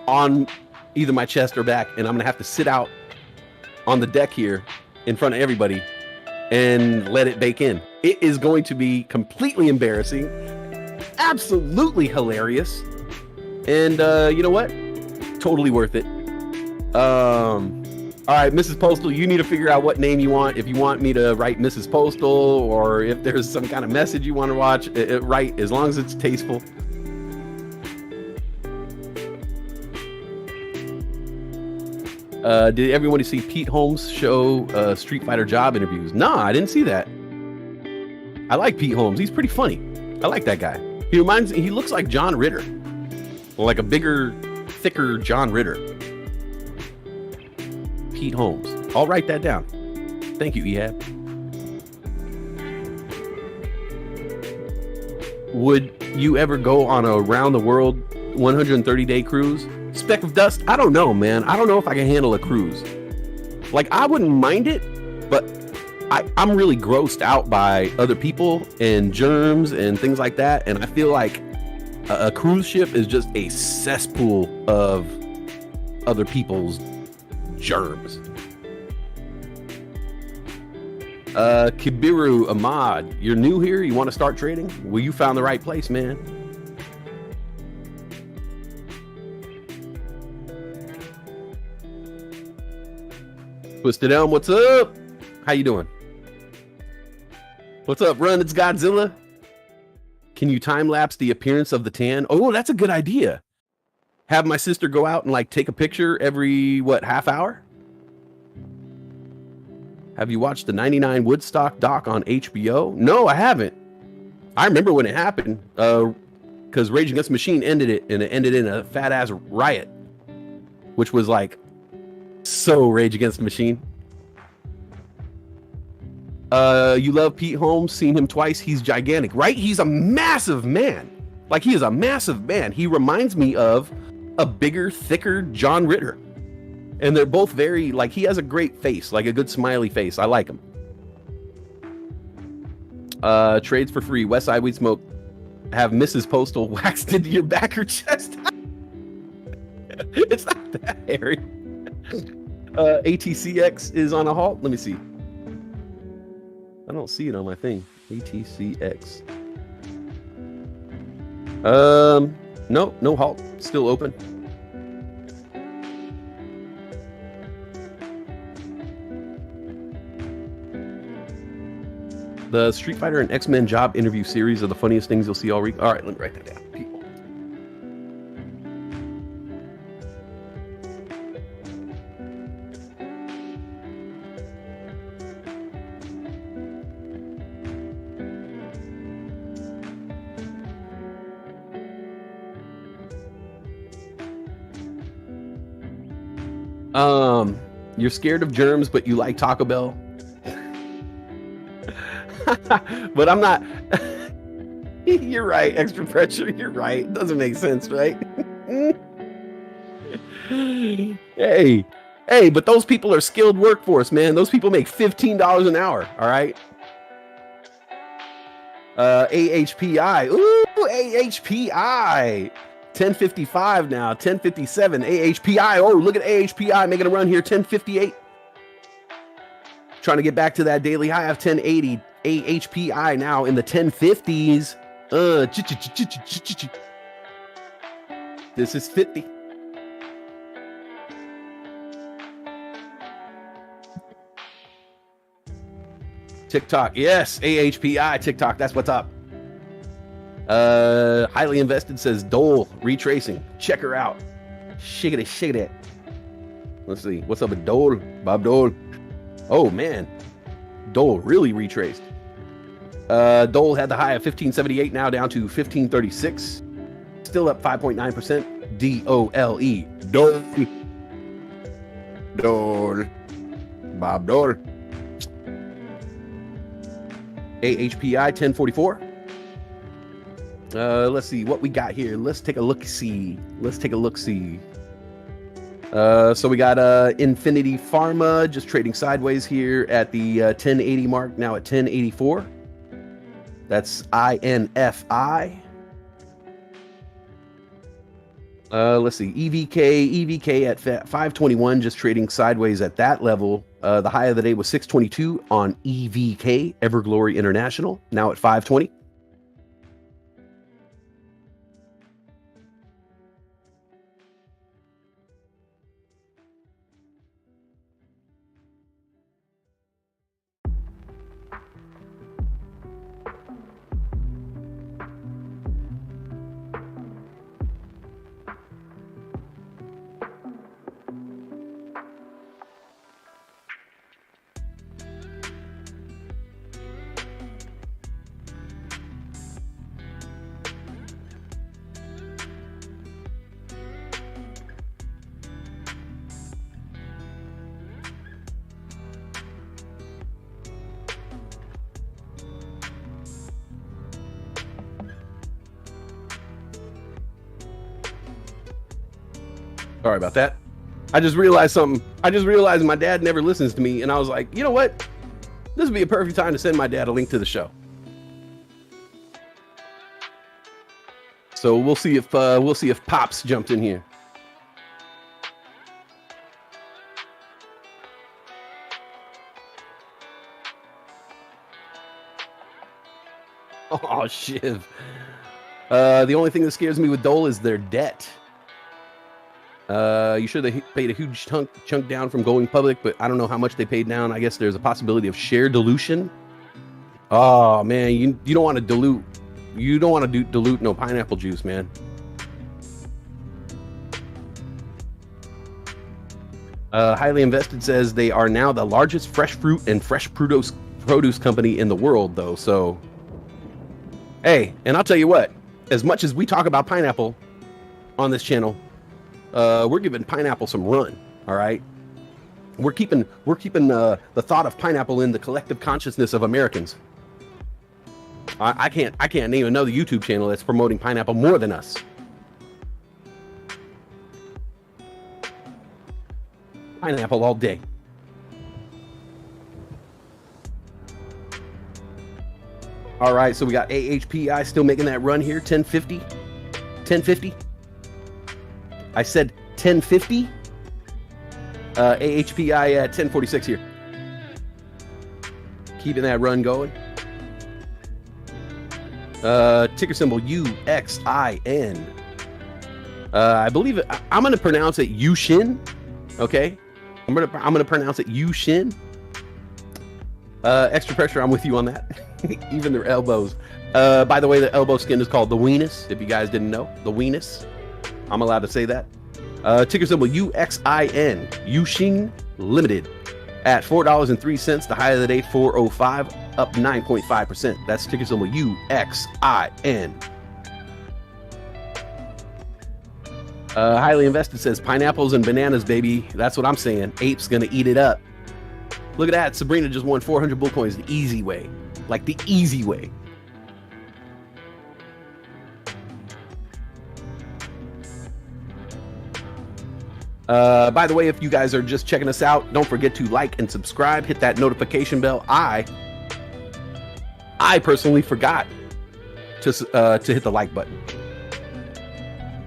S7: on either my chest or back, and I'm gonna have to sit out on the deck here in front of everybody and let it bake in. It is going to be completely embarrassing, absolutely hilarious, and you know what? Totally worth it. All right, Mrs. Postal, you need to figure out what name you want. If you want me to write Mrs. Postal, or if there's some kind of message you want to write, as long as it's tasteful. Did everybody see Pete Holmes' show Street Fighter job interviews? Nah, I didn't see that. I like Pete Holmes. He's pretty funny. I like that guy. He looks like John Ritter. Like a bigger, thicker John Ritter. Pete Holmes. I'll write that down. Thank you, Ehab. Would you ever go on a round-the-world 130-day cruise? Speck of dust? I don't know, man. I don't know if I can handle a cruise. Like, I wouldn't mind it, but I'm really grossed out by other people and germs and things like that. And I feel like a cruise ship is just a cesspool of other people's germs. Kibiru Ahmad, you're new here? You want to start trading? Well, you found the right place, man. Twisted Elm, what's up? How you doing? What's up, Run? It's Godzilla. Can you time lapse the appearance of the tan? Oh, that's a good idea. Have my sister go out and like take a picture every half hour? Have you watched the 99 Woodstock doc on HBO? No, I haven't. I remember when it happened, because Rage Against the Machine ended it, and it ended in a fat ass riot, which was like so Rage Against the Machine. You love Pete Holmes, seen him twice. He's gigantic, right? He's a massive man. Like, he is a massive man. He reminds me of a bigger, thicker John Ritter. And they're both very, like, he has a great face, like a good smiley face. I like him. Trades for free. Westside Weed Smoke. Have Mrs. Postal waxed into your back or chest. It's not that hairy. ATCX is on a halt. Let me see. I don't see it on my thing. ATCX. No, no halt. Still open. The Street Fighter and X-Men job interview series are the funniest things you'll see all week. All right, let me write that down, people. You're scared of germs, but you like Taco Bell. But I'm not. You're right. Extra pressure. You're right. It doesn't make sense, right? Hey, but those people are skilled workforce, man. Those people make $15 an hour. All right. AHPI. Ooh, AHPI. 1055 now. 1057. AHPI. Oh, look at AHPI making a run here. 1058. Trying to get back to that daily high of 1080. AHPI now in the 1050s. This is 50. TikTok, yes, AHPI, TikTok, that's what's up. Highly invested says Dole retracing. Check her out. Shiggity. Let's see, what's up with Dole? Bob Dole. Oh man, Dole really retraced. Dole had the high of 1578, now down to 1536. Still up 5.9%. D-O-L-E. Dole. Dole. Bob Dole. AHPI 1044. Let's see what we got here. Let's take a look-see. So we got Infinity Pharma just trading sideways here at the 1080 mark, now at 1084. That's INFI. Let's see, EVK at 521, just trading sideways at that level. The high of the day was 622 on EVK, Everglory International, now at 520. Sorry about that. I just realized something. I just realized my dad never listens to me, and I was like, you know what? This would be a perfect time to send my dad a link to the show. So we'll see if Pops jumps in here. Oh, Shiv. The only thing that scares me with Dole is their debt. You sure they paid a huge chunk down from going public, but I don't know how much they paid down. I guess there's a possibility of share dilution. Oh man, you don't want to dilute. You don't want to dilute no pineapple juice, man. Highly Invested says they are now the largest fresh fruit and fresh produce company in the world, though. So, hey, and I'll tell you what. As much as we talk about pineapple on this channel, we're giving pineapple some run. All right, we're keeping the thought of pineapple in the collective consciousness of Americans. I can't name another YouTube channel that's promoting pineapple more than us. Pineapple all day. All right, so we got AHPI still making that run here, 1050. 1050. I said 1050. AHPI at 1046 here. Keeping that run going. Ticker symbol UXIN. I believe it. I'm gonna pronounce it Yushin. Okay, I'm gonna pronounce it Yushin. Extra pressure. I'm with you on that. Even their elbows. By the way, the elbow skin is called the weenus. If you guys didn't know, the weenus. I'm allowed to say that. Ticker symbol UXIN. Yuxing Limited at $4.03. The high of the day 405, up 9.5%. That's ticker symbol UXIN. Highly Invested says pineapples and bananas, baby. That's what I'm saying. Ape's gonna eat it up. Look at that. Sabrina just won 400 bull coins the easy way. Like the easy way. By the way, if you guys are just checking us out, don't forget to like and subscribe. Hit that notification bell. I personally forgot to hit the like button.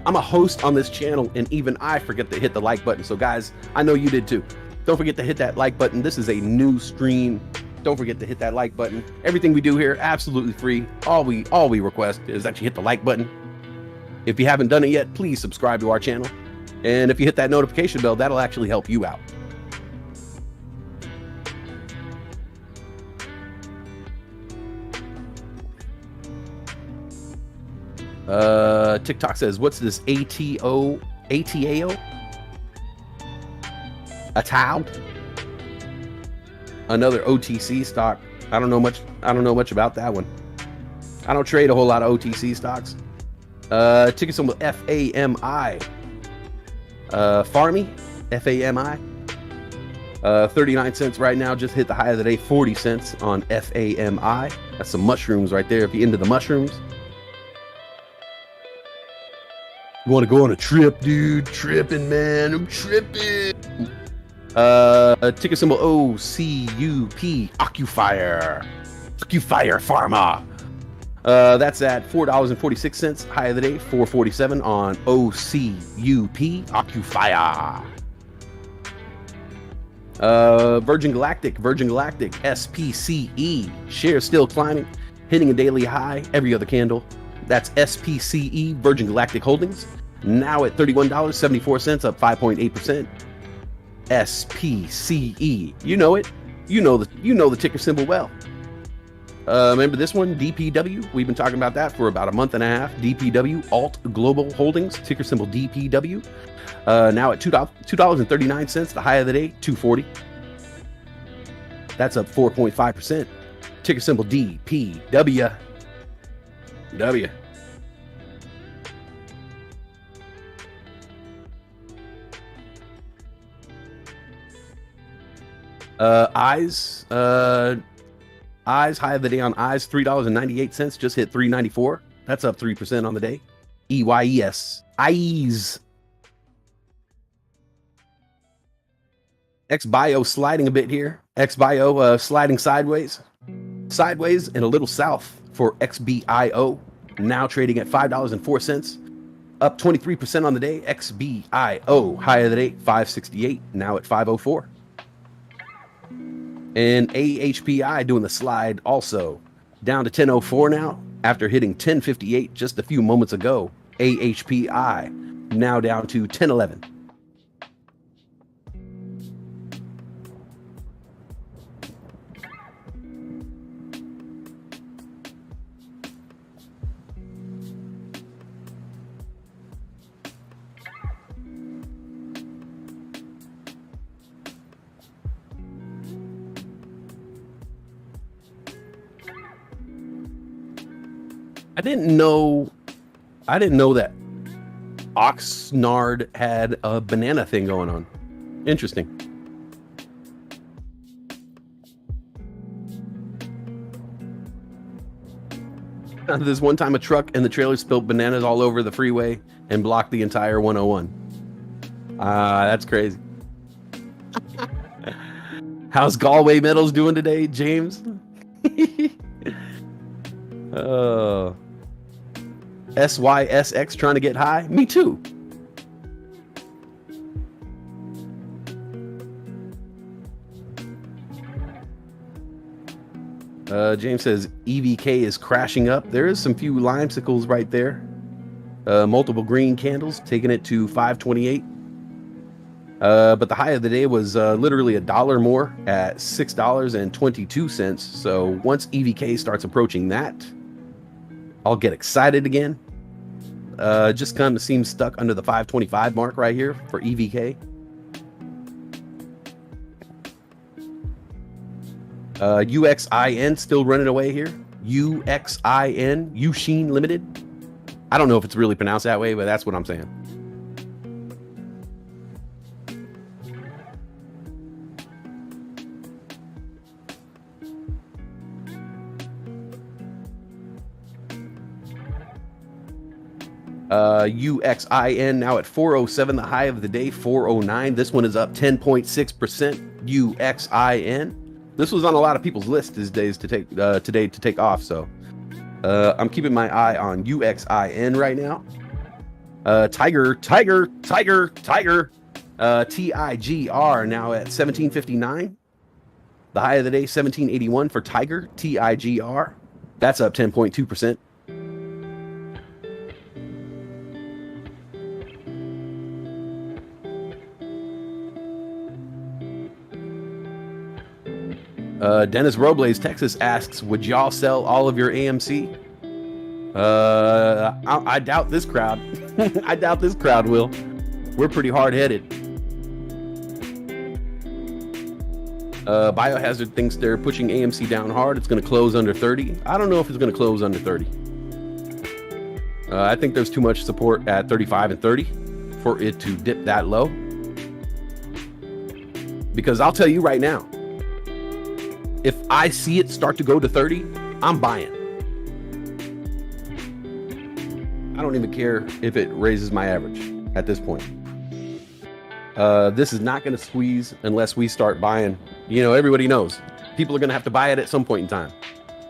S7: I'm a host on this channel, and even I forget to hit the like button. So guys, I know you did too. Don't forget to hit that like button. This is a new stream. Don't forget to hit that like button. Everything we do here, absolutely free. All we request is that you hit the like button. If you haven't done it yet, please subscribe to our channel. And if you hit that notification bell, that'll actually help you out. TikTok says, what's this ATAO? ATAO? Another OTC stock. I don't know much about that one. I don't trade a whole lot of OTC stocks. Ticker symbol FAMI. Farmy, FAMI. 39 cents right now. Just hit the high of the day, 40 cents on FAMI. That's some mushrooms right there. If you're into the mushrooms. You want to go on a trip, dude? Tripping, man. I'm tripping. Ticker symbol OCUP. Occupier Pharma. That's at $4.46. High of the day, $4.47 on OCUP. Occupier. Virgin Galactic, SPCE. Shares still climbing, hitting a daily high every other candle. That's SPCE, Virgin Galactic Holdings. Now at $31.74, up 5.8%. SPCE. You know it. You know the ticker symbol well. Remember this one, DPW? We've been talking about that for about a month and a half. DPW, Alt Global Holdings, ticker symbol DPW. Now at $2.39. The high of the day, $2.40. That's up 4.5%. Ticker symbol DPW. W. Eyes high of the day on Eyes, $3.98, just hit $3.94. That's up 3% on the day. EYES. Eyes. XBio sliding a bit here. XBio sliding sideways and a little south for XBIO. Now trading at $5.04, up 23% on the day. XBIO high of the day 568, now at 504. And AHPI doing the slide also, down to 1004 now after hitting 1058 just a few moments ago. AHPI now down to 1011. I didn't know that Oxnard had a banana thing going on. Interesting. This one time a truck and the trailer spilled bananas all over the freeway and blocked the entire 101. That's crazy. How's Galway Metals doing today, James? SYSX trying to get high? Me too. James says EVK is crashing up. There is some few limesicles right there. Multiple green candles taking it to 528. But the high of the day was literally $1 more at $6.22. So once EVK starts approaching that, I'll get excited again. Just kind of seems stuck under the 525 mark right here for EVK. UXIN still running away here. UXIN, Usheen Limited. I don't know if it's really pronounced that way, but that's what I'm saying. UXIN now at 407, the high of the day 409. This one is up 10.6%. UXIN. This was on a lot of people's list these days to take today to take off. So I'm keeping my eye on UXIN right now. Tiger. TIGR now at 1759. The high of the day 1781 for Tiger TIGR. That's up 10.2%. Dennis Robles, Texas asks, would y'all sell all of your AMC? I doubt this crowd. I doubt this crowd will. We're pretty hard-headed. Biohazard thinks they're pushing AMC down hard. It's going to close under 30. I don't know if it's going to close under 30. I think there's too much support at 35 and 30 for it to dip that low. Because I'll tell you right now, if I see it start to go to 30, I'm buying. I don't even care if it raises my average at this point. This is not going to squeeze unless we start buying. You know, everybody knows people are going to have to buy it at some point in time.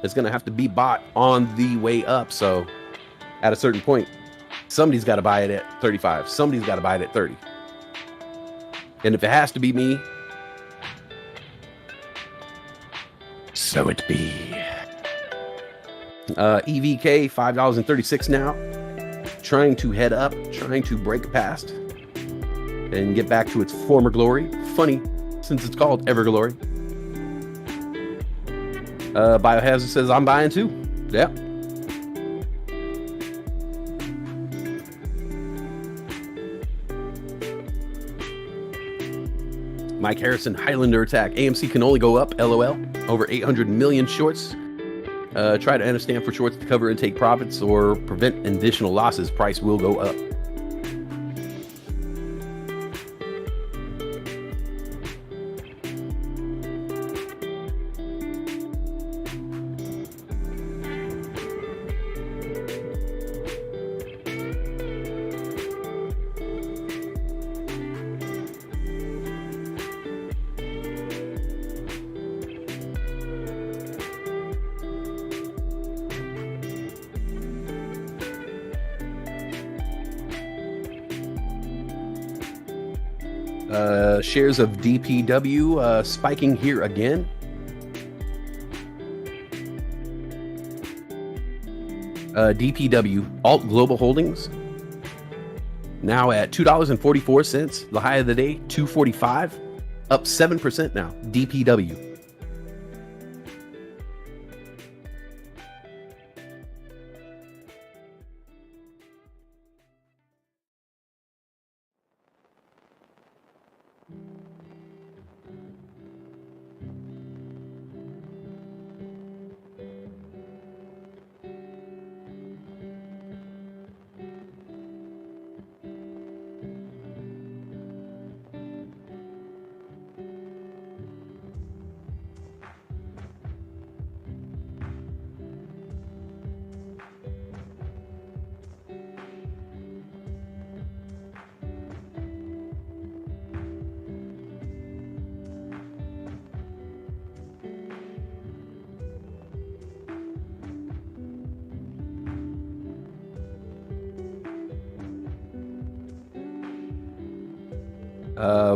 S7: It's going to have to be bought on the way up. So at a certain point, somebody's got to buy it at 35. Somebody's got to buy it at 30. And if it has to be me, so it be. EVK, $5.36 now. Trying to head up, trying to break past and get back to its former glory. Funny, since it's called Everglory. Biohazard says, I'm buying too. Yeah. Mike Harrison, Highlander attack. AMC can only go up, LOL. Over 800 million shorts. Try to understand for shorts to cover and take profits or prevent additional losses. Price will go up. Shares of DPW spiking here again. DPW, Alt Global Holdings, now at $2.44. The high of the day, $2.45, up 7% now. DPW.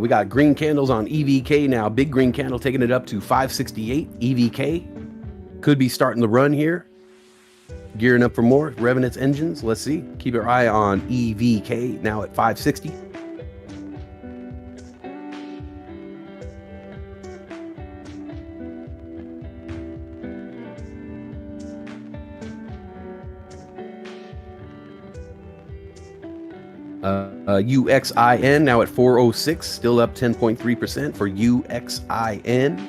S7: We got green candles on EVK now. Big green candle taking it up to 568. EVK could be starting the run here. Gearing up for more. Revving its engines. Let's see. Keep your eye on EVK now at 560. UXIN now at 406, still up 10.3% for UXIN.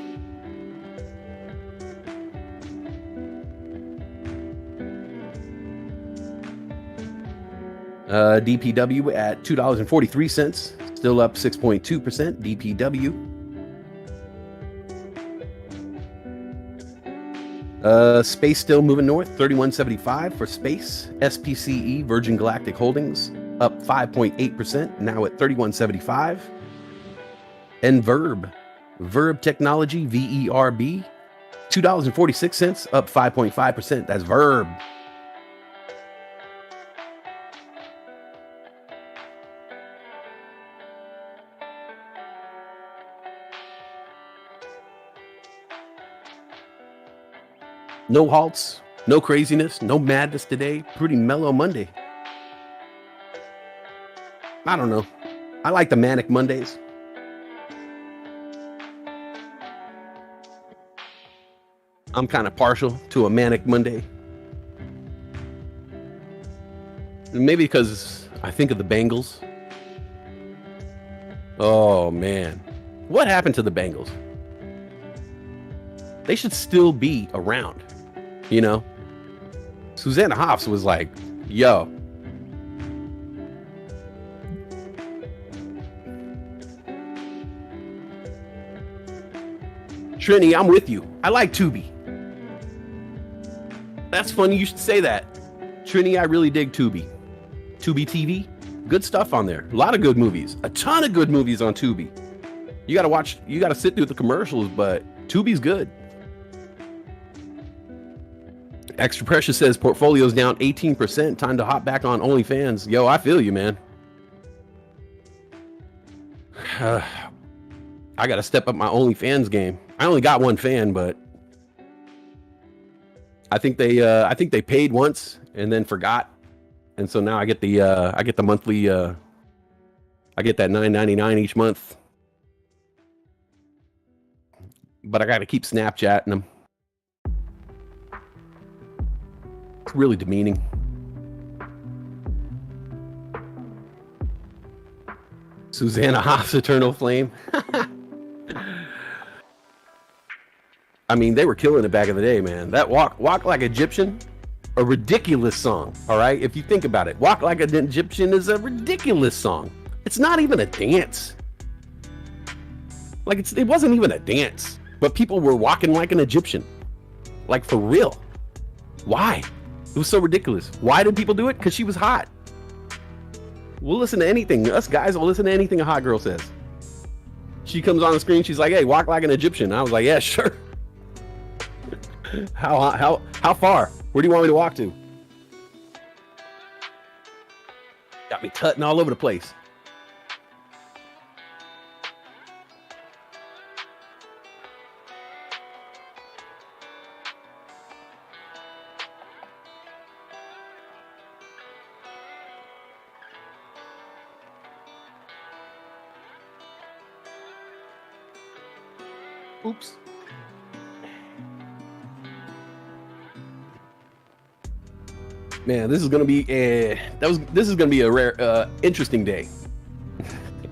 S7: DPW at $2.43, still up 6.2%. DPW. Space still moving north, 3175 for Space. SPCE, Virgin Galactic Holdings, up 5.8%, now at 3175. And Verb Technology, VERB, $2.46, up 5.5%. That's Verb. No halts, no craziness, no madness today. Pretty mellow Monday. I don't know. I like the manic Mondays. I'm kind of partial to a manic Monday. Maybe because I think of the Bengals. Oh, man. What happened to the Bengals? They should still be around, you know? Susanna Hoffs was like, yo, Trini, I'm with you. I like Tubi. That's funny you should say that. Trini, I really dig Tubi. Tubi TV, good stuff on there. A lot of good movies. A ton of good movies on Tubi. You gotta watch, you gotta sit through the commercials, but Tubi's good. Extra Precious says portfolio's down 18%. Time to hop back on OnlyFans. Yo, I feel you, man. I gotta step up my OnlyFans game. I only got one fan, but I think they paid once and then forgot, and so now I get the monthly. I get that $9.99 each month, but I got to keep Snapchatting them. It's really demeaning. Susanna Hoff's Eternal Flame. I mean, they were killing it back in the day, man. That Walk Like Egyptian, a ridiculous song, all right? If you think about it, Walk Like an Egyptian is a ridiculous song. It's not even a dance. Like, it wasn't even a dance, but people were walking like an Egyptian. Like, for real. Why? It was so ridiculous. Why did people do it? Because she was hot. We'll listen to anything. Us guys will listen to anything a hot girl says. She comes on the screen, she's like, hey, walk like an Egyptian. I was like, yeah, sure. How far? Where do you want me to walk to? Got me tutting all over the place. Oops. Man, this is gonna be a rare, interesting day.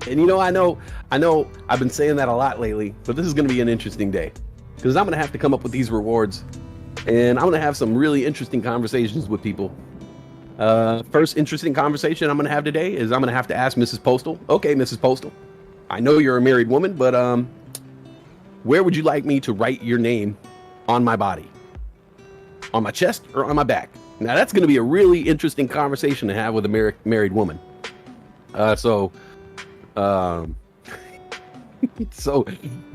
S7: And I know, I've been saying that a lot lately, but this is gonna be an interesting day because I'm gonna have to come up with these rewards, and I'm gonna have some really interesting conversations with people. First interesting conversation I'm gonna have today is I'm gonna have to ask Mrs. Postal. Okay, Mrs. Postal, I know you're a married woman, but where would you like me to write your name on my body? On my chest or on my back? Now that's going to be a really interesting conversation to have with a married woman. So Gone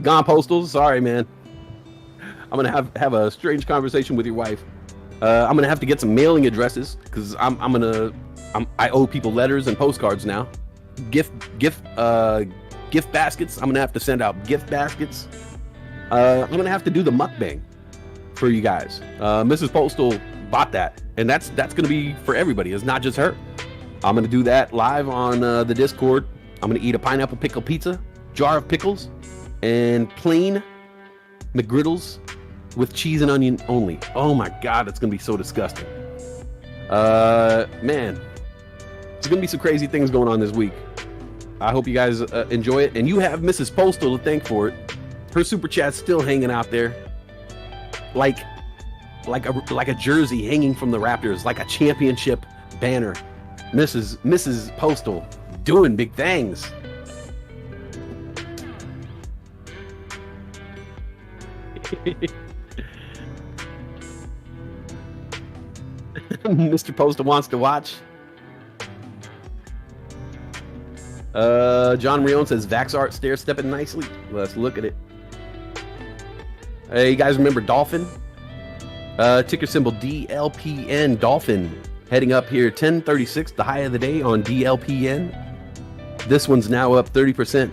S7: Postal, sorry man. I'm gonna have a strange conversation with your wife. I'm gonna have to get some mailing addresses because I owe people letters and postcards now. Gift baskets. I'm gonna have to send out gift baskets. I'm gonna have to do the mukbang for you guys. Mrs. Postal bought that, and that's gonna be for everybody. It's not just her. I'm gonna do that live on the Discord. I'm gonna eat a pineapple pickle pizza, jar of pickles, and plain McGriddles with cheese and onion only. Oh my god, that's gonna be so disgusting. Man, there's gonna be some crazy things going on this week. I hope you guys enjoy it, and you have Mrs. Postal to thank for it. Her super chat's still hanging out there, like a jersey hanging from the Raptors, like a championship banner. Mrs. Postal doing big things. Mr. Postal wants to watch. John Rion says Vaxart stair stepping nicely. Let's look at it. Hey, you guys remember Dolphin? Ticker symbol DLPN, Dolphin. Heading up here, 1036, the high of the day on DLPN. This one's now up 30%.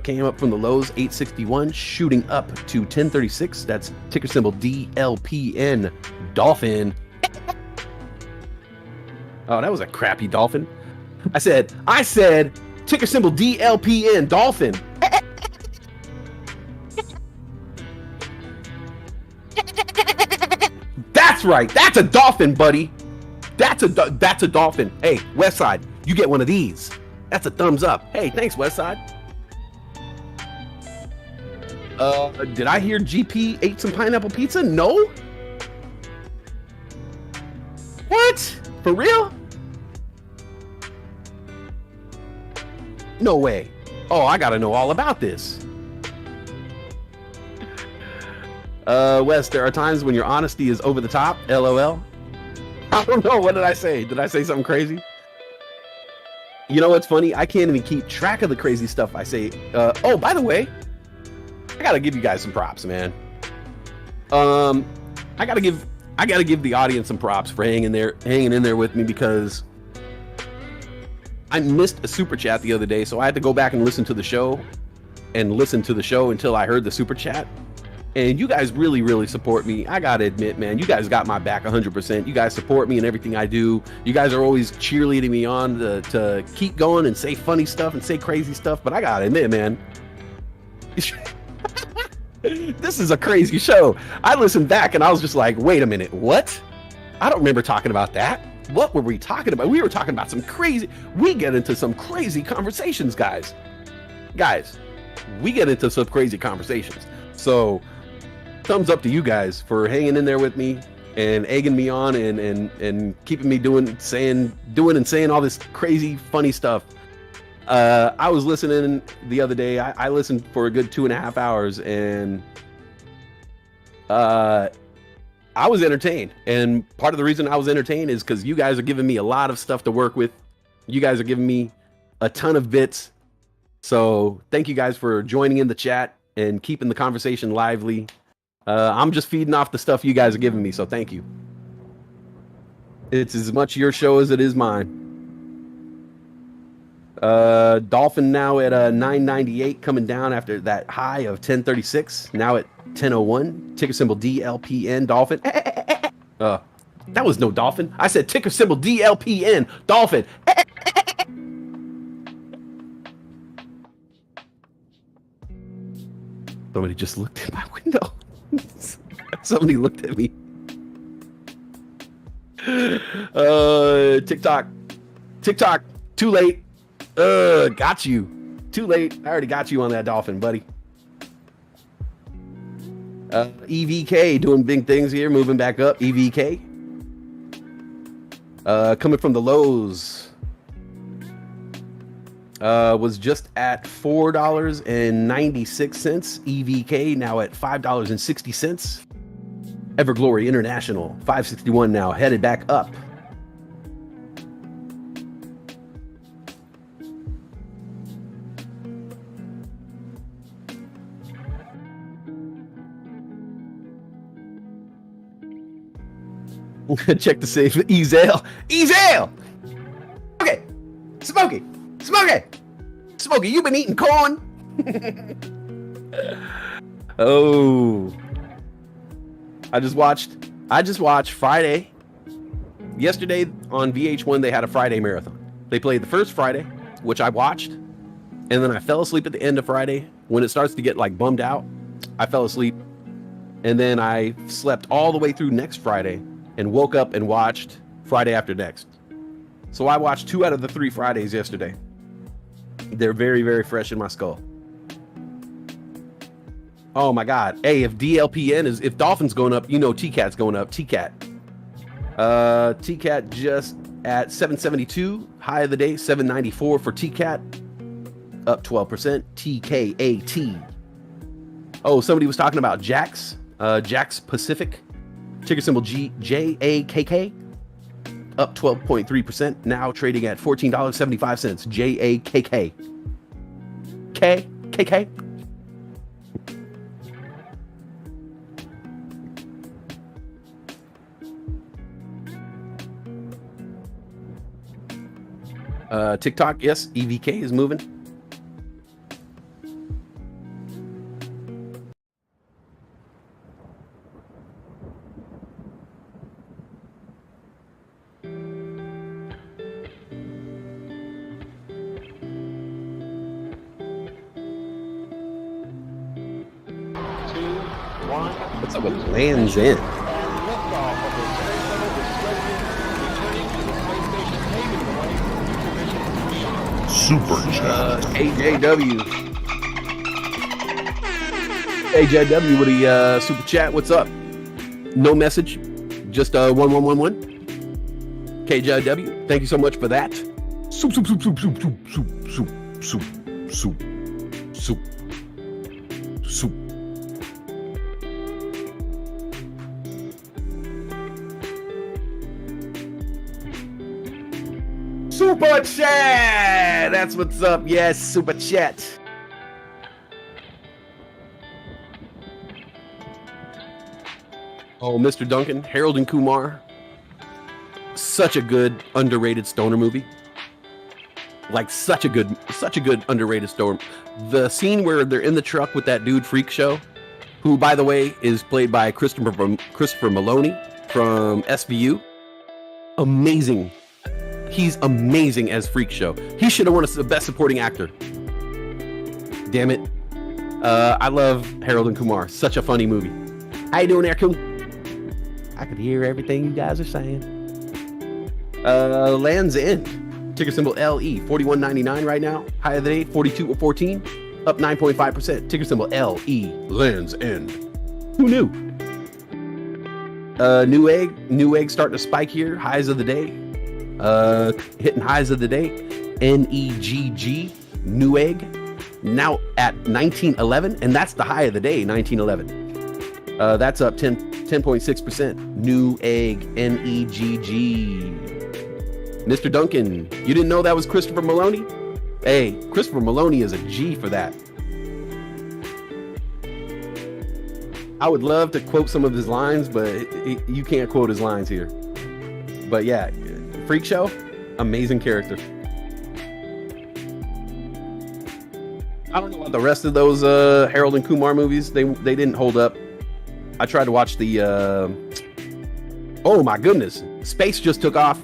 S7: Came up from the lows, 861, shooting up to 1036. That's ticker symbol DLPN, Dolphin. Oh, that was a crappy dolphin. I said, ticker symbol DLPN, Dolphin. That's right. That's a dolphin, buddy. That's a dolphin. Hey, Westside, you get one of these. That's a thumbs up. Hey, thanks, Westside. Did I hear GP ate some pineapple pizza? No. What? For real? No way. Oh, I gotta know all about this. Wes, there are times when your honesty is over the top. LOL. I don't know. What did I say? Did I say something crazy? You know what's funny? I can't even keep track of the crazy stuff I say. Oh, by the way, I gotta give you guys some props, man. I gotta give the audience some props for hanging in there with me, because I missed a super chat the other day, so I had to go back and listen to the show until I heard the super chat. And you guys really, really support me. I gotta admit, man, you guys got my back 100%. You guys support me in everything I do. You guys are always cheerleading me on to keep going and say funny stuff and say crazy stuff. But I gotta admit, man, this is a crazy show. I listened back and I was just like, wait a minute, what? I don't remember talking about that. What were we talking about? We were talking about we get into some crazy conversations, guys. We get into some crazy conversations. So thumbs up to you guys for hanging in there with me and egging me on and keeping me doing and saying all this crazy funny stuff. I was listening the other day. I listened for a good 2.5 hours, and I was entertained. And part of the reason I was entertained is because you guys are giving me a lot of stuff to work with. You guys are giving me a ton of bits. So thank you guys for joining in the chat and keeping the conversation lively. I'm just feeding off the stuff you guys are giving me, so thank you. It's as much your show as it is mine. Dolphin now at 998, coming down after that high of 1036. Now at 1001. Ticker symbol DLPN, Dolphin. That was no dolphin. I said ticker symbol DLPN, Dolphin. Somebody just looked at my window. Somebody looked at me. TikTok. Too late. Got you. Too late. I already got you on that dolphin, buddy. EVK doing big things here, moving back up. EVK. Coming from the lows. Was just at $4.96. EVK now at $5.60. Everglory International, 561 now, headed back up. Check to save Ezel. Okay. Smokey, you been eating corn? Oh. I just watched Friday. Yesterday on VH1 they had a Friday marathon. They played the first Friday, which I watched, and then I fell asleep at the end of Friday. When it starts to get like bummed out, I fell asleep, and then I slept all the way through next Friday and woke up and watched Friday after next. So I watched 2 out of the 3 Fridays yesterday. They're very, very fresh in my skull. Oh my God. Hey, if if Dolphin's going up, you know TCAT's going up. TCAT just at 772. High of the day, 794 for TCAT. Up 12%. TKAT. Oh, somebody was talking about JAX. JAX Pacific. Ticker symbol JAKK. Up 12.3%. Now trading at $14.75. JAKK. KKK. TikTok, yes, EVK is moving. What's up with Lands End?
S3: Super chat.
S7: AJW with the super chat. What's up? No message, just 1111. KJW, thank you so much for that. Soup. Super chat! That's what's up. Yes, super chat. Oh, Mr. Duncan, Harold and Kumar. Such a good underrated stoner movie. Like such a good underrated stoner. The scene where they're in the truck with that dude Freak Show, who by the way is played by Christopher Maloney from SVU. Amazing. He's amazing as Freak Show. He should have won the Best Supporting Actor. Damn it. I love Harold and Kumar. Such a funny movie. How you doing there, Coon? I could hear everything you guys are saying. Lands End. Ticker symbol LE. 41.99 right now. High of the day, 42.14. Up 9.5%. Ticker symbol LE. Lands End. Who knew? New egg starting to spike here. Highs of the day. Hitting highs of the day. NEGG, Newegg, now at 1911, and that's the high of the day, 1911. That's up 10.6%. Newegg, NEGG. Mr. Duncan, you didn't know that was Christopher Maloney? Hey, Christopher Maloney is a G for that. I would love to quote some of his lines, but you can't quote his lines here. But yeah, Freak Show, amazing character. I don't know about the rest of those Harold and Kumar movies. They didn't hold up. I tried to watch the oh my goodness, Space just took off.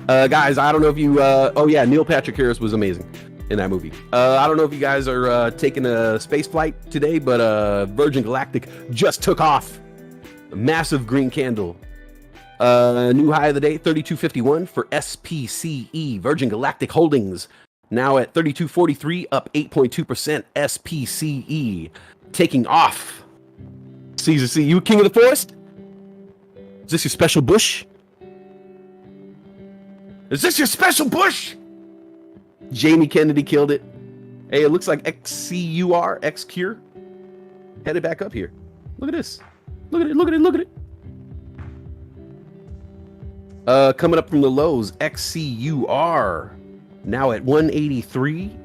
S7: Guys, I don't know if you oh yeah, Neil Patrick Harris was amazing in that movie. I don't know if you guys are taking a space flight today, but Virgin Galactic just took off. A massive green candle. New high of the day, 32.51 for SPCE, Virgin Galactic Holdings. Now at 32.43, up 8.2%. SPCE taking off. Caesar C, you king of the forest? Is this your special bush? Is this your special bush? Jamie Kennedy killed it. Hey, it looks like XCUR, XCure, headed back up here. Look at this. Look at it, look at it, look at it. Coming up from the lows, XCUR, now at 183.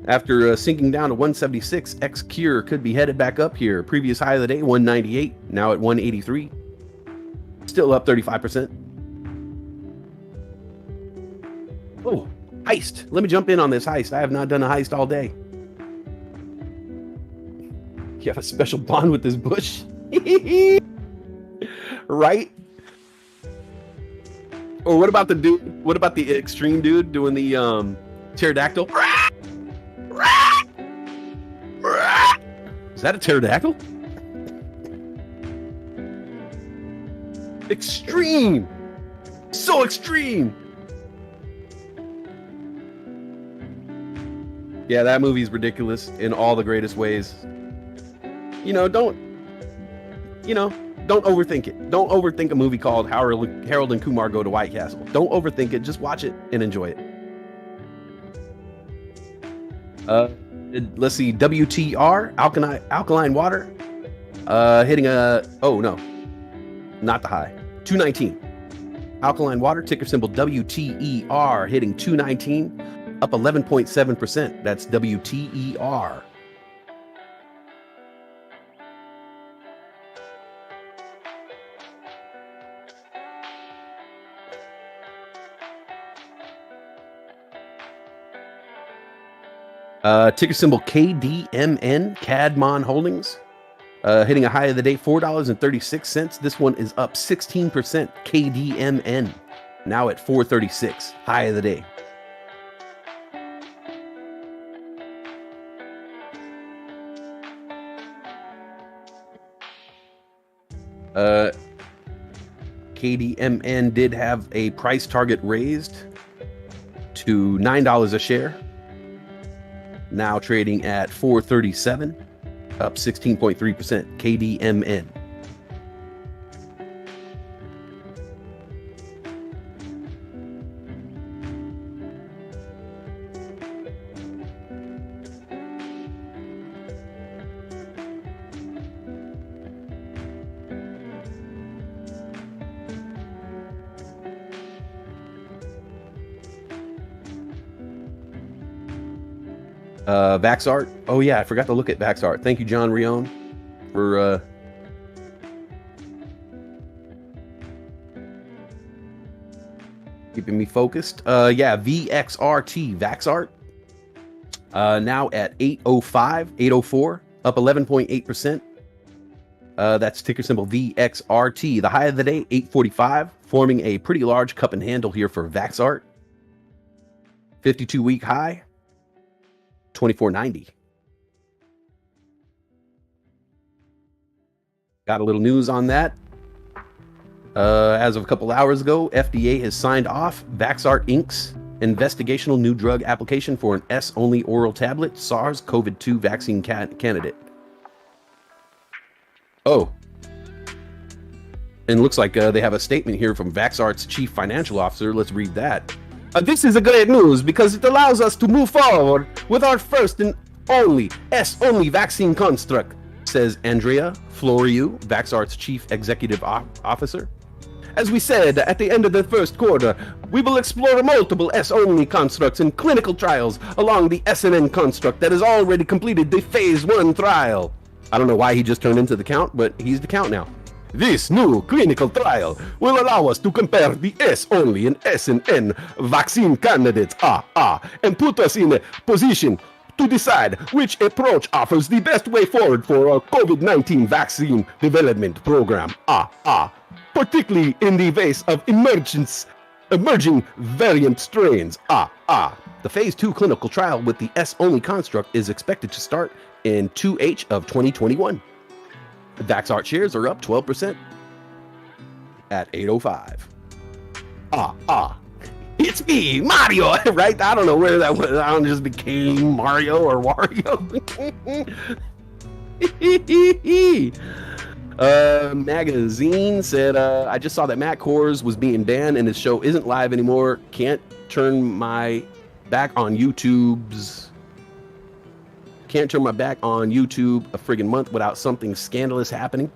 S7: After sinking down to 176, XCure could be headed back up here. Previous high of the day, 198, now at 183. Still up 35%. Oh, heist. Let me jump in on this heist. I have not done a heist all day. You have a special bond with this bush? Right? Or what about the dude? What about the extreme dude doing the pterodactyl? Is that a pterodactyl? Extreme! So extreme! Yeah, that movie's ridiculous in all the greatest ways. Don't overthink it. Don't overthink a movie called Harold and Kumar Go to White Castle. Don't overthink it. Just watch it and enjoy it. Let's see. WTR, alkaline water, hitting not the high. 219. Alkaline water, ticker symbol WTER, hitting 219. Up 11.7%. That's WTER. Ticker symbol KDMN, Cadmon Holdings, hitting a high of the day, $4.36. This one is up 16%. KDMN, now at $4.36, high of the day. KDMN did have a price target raised to $9 a share. Now trading at $4.37, up 16.3%. KDMN. Vaxart. Oh yeah, I forgot to look at Vaxart. Thank you, John Rione, for keeping me focused. Yeah, VXRT, Vaxart. Now at 804, up 11.8%. That's ticker symbol VXRT. The high of the day, 845, forming a pretty large cup and handle here for Vaxart. 52-week high, 24.90. Got a little news on that. As of a couple hours ago, FDA has signed off Vaxart Inc.'s investigational new drug application for an S-only oral tablet SARS-CoV-2 vaccine candidate. Oh. And looks like they have a statement here from Vaxart's chief financial officer. Let's read that. This is a great news because it allows us to move forward with our first and only S-only vaccine construct, says Andrea Floriu, Vaxart's chief executive officer. As we said at the end of the first quarter, we will explore multiple S-only constructs in clinical trials along the SNN construct that has already completed the phase 1 trial. I don't know why he just turned into the count, but he's the count now. This new clinical trial will allow us to compare the S-only and SNN vaccine candidates, and put us in a position to decide which approach offers the best way forward for our COVID-19 vaccine development program, particularly in the face of emerging variant strains, The phase 2 clinical trial with the S-only construct is expected to start in 2H of 2021. Vaxart shares are up 12% at 805. It's me, Mario, right? I don't know where that was. I don't just became Mario or Wario. Magazine said, I just saw that Matt Kors was being banned and his show isn't live anymore. Can't turn my back on YouTube's. Can't turn my back on YouTube a friggin' month without something scandalous happening.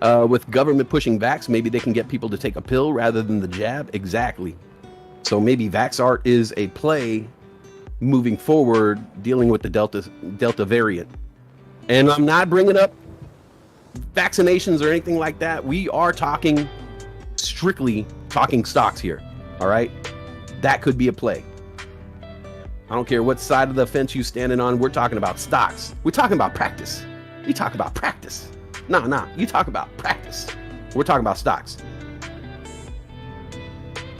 S7: With government pushing vax, maybe they can get people to take a pill rather than the jab. Exactly. So maybe Vaxart is a play moving forward, dealing with the Delta variant. And I'm not bringing up vaccinations or anything like that. We are strictly talking stocks here. All right. That could be a play. I don't care what side of the fence you standing on. We're talking about stocks. We're talking about practice. You talk about practice. Nah. You talk about practice. We're talking about stocks.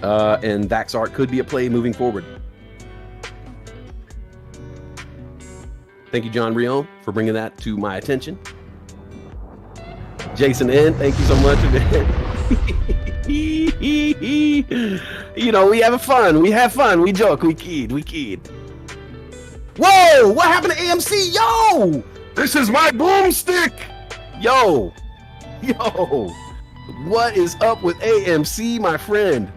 S7: And Vaxart could be a play moving forward. Thank you, John Rion, for bringing that to my attention. Jason N, thank you so much. You know, we have fun. We have fun. We joke. We kid. Whoa! What happened to AMC? Yo!
S3: This is my boomstick.
S7: Yo! What is up with AMC, my friend?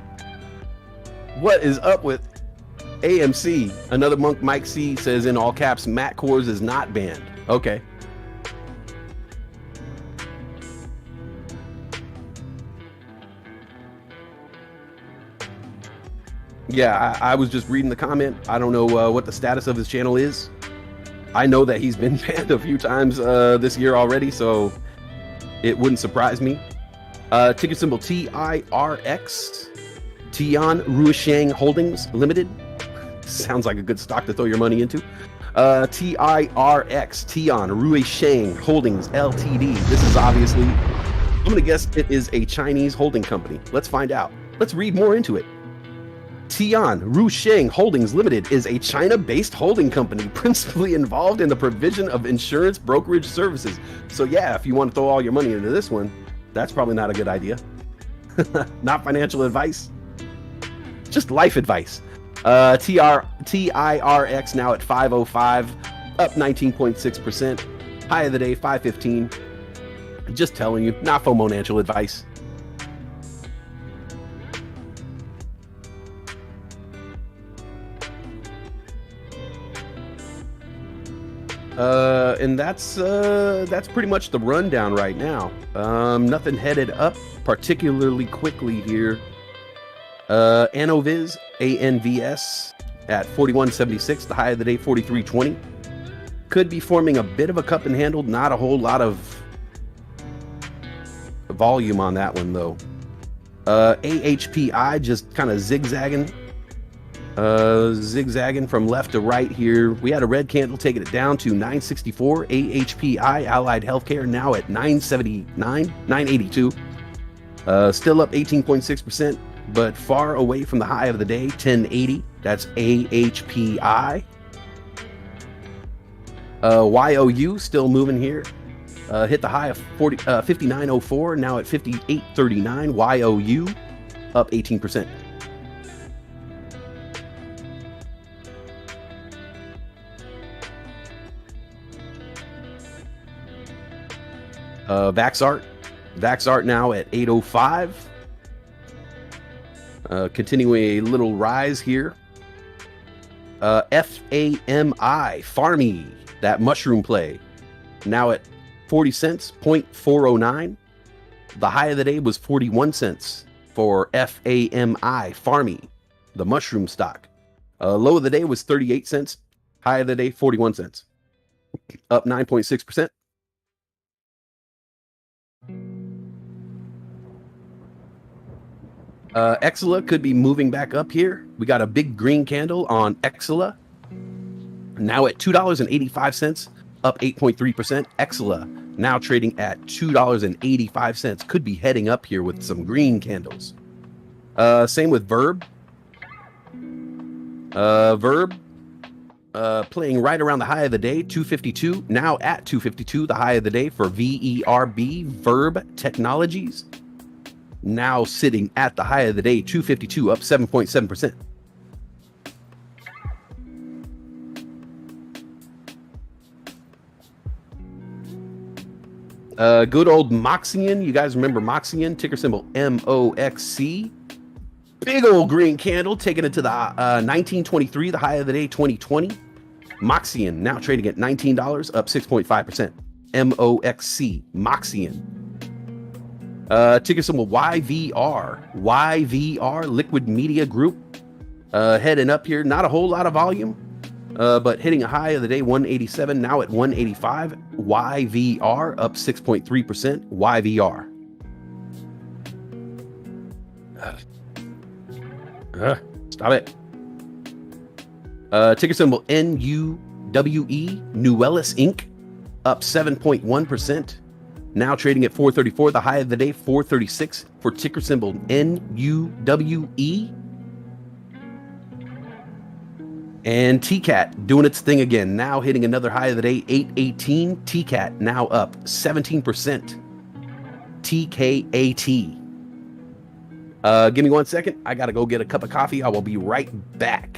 S7: What is up with AMC? Another monk, Mike C, says in all caps, Matt Kors is not banned. Okay. Yeah, I was just reading the comment. I don't know what the status of his channel is. I know that he's been banned a few times this year already, so it wouldn't surprise me. Ticker symbol TIRX, Tian Ruisheng Holdings Limited. Sounds like a good stock to throw your money into. TIRX, Tian Ruisheng Holdings Ltd. This is obviously, I'm going to guess it is a Chinese holding company. Let's find out. Let's read more into it. Tian Ruisheng Holdings Limited is a China-based holding company principally involved in the provision of insurance brokerage services. So yeah, if you want to throw all your money into this one, that's probably not a good idea. Not financial advice, just life advice. TIRX now at 505, up 19.6%. High of the day, 515. Just telling you, not FOMO-financial advice. And that's pretty much the rundown right now. Nothing headed up particularly quickly here. ANVS at 41.76, the high of the day 43.20. Could be forming a bit of a cup and handle, not a whole lot of volume on that one though. AHPI just kind of zigzagging from left to right here. We had a red candle taking it down to 964. AHPI, Allied Healthcare, now at 982. Still up 18.6%, but far away from the high of the day, 1080. That's AHPI. YOU still moving here. Hit the high of 59.04, now at 58.39. YOU up 18%. Vaxart now at 805. Continuing a little rise here. FAMI, Farmy, that mushroom play, now at 40 cents, 0.409. The high of the day was 41 cents for FAMI, Farmy, the mushroom stock. Low of the day was 38 cents. High of the day, 41 cents. Up 9.6%. Exela could be moving back up here. We got a big green candle on Exela, now at $2.85, up 8.3%. Exela now trading at $2.85, could be heading up here with some green candles. Same with Verb. Verb playing right around the high of the day, 252. Now at 252, the high of the day for VERB, Verb Technologies. Now sitting at the high of the day, 252, up 7.7%. Good old Moxian. You guys remember Moxian? Ticker symbol MOXC. Big old green candle taking it to the 1923, the high of the day, 2020. Moxian now trading at $19, up 6.5%. MOXC, Moxian. Ticker symbol YVR. YVR, Liquid Media Group. Heading up here. Not a whole lot of volume, but hitting a high of the day, 187, now at 185. YVR, up 6.3%. YVR. Stop it. Ticker symbol NUWE, Nuwellis Inc., up 7.1%. Now trading at 434. The high of the day, 436 for ticker symbol NUWE. And TCAT doing its thing again. Now hitting another high of the day, 818. TCAT now up 17%. TKAT. Give me 1 second. I got to go get a cup of coffee. I will be right back.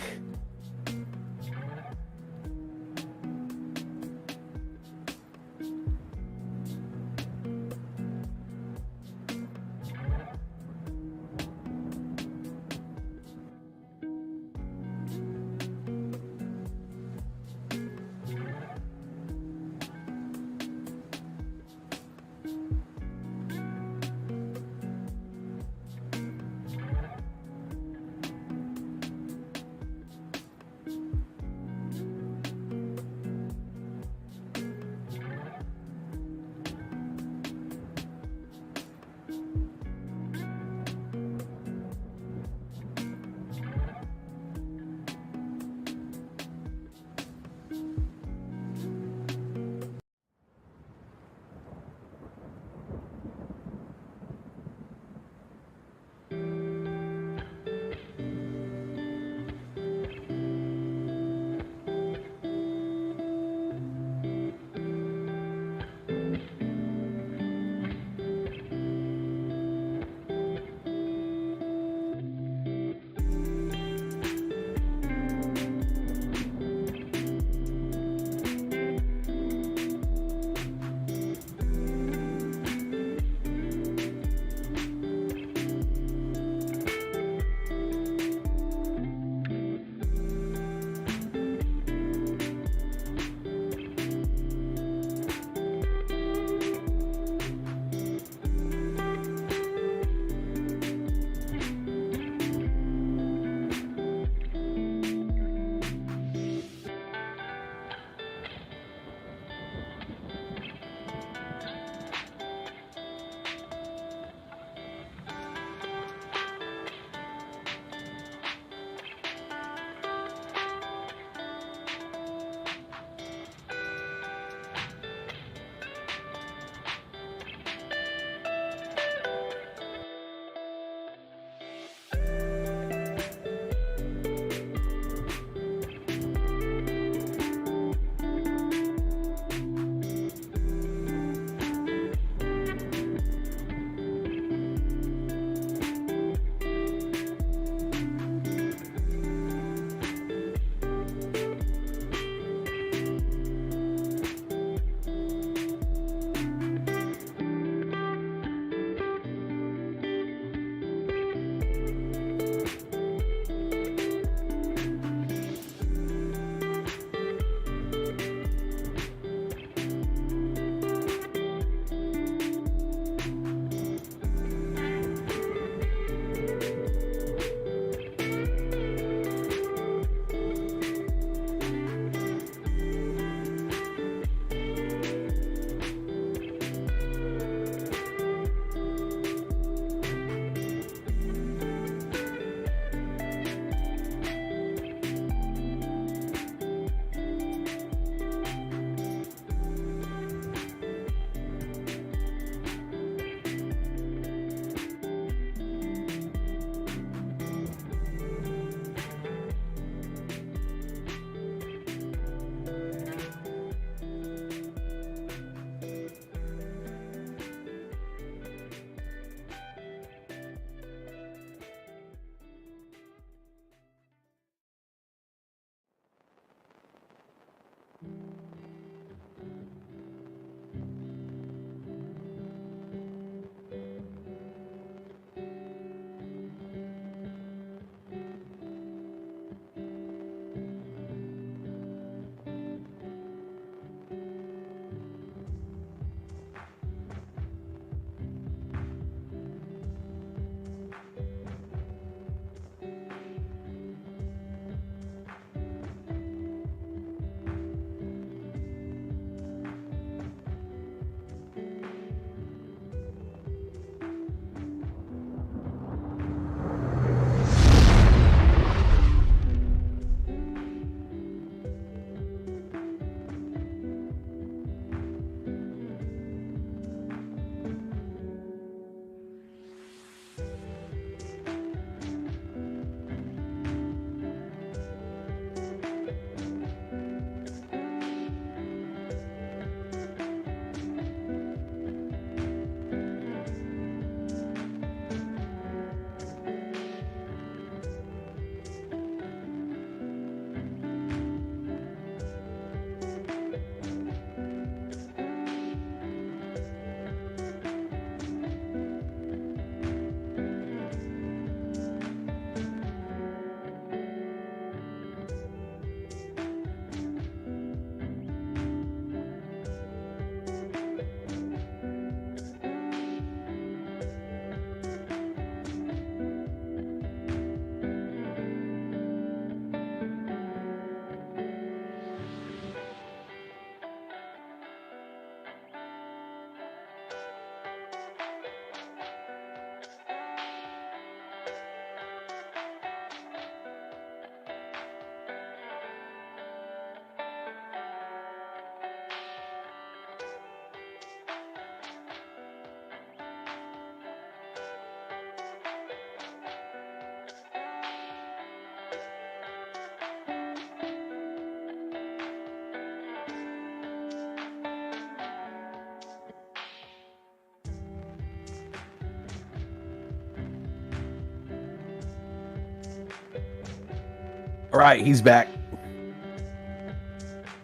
S7: All right, he's back.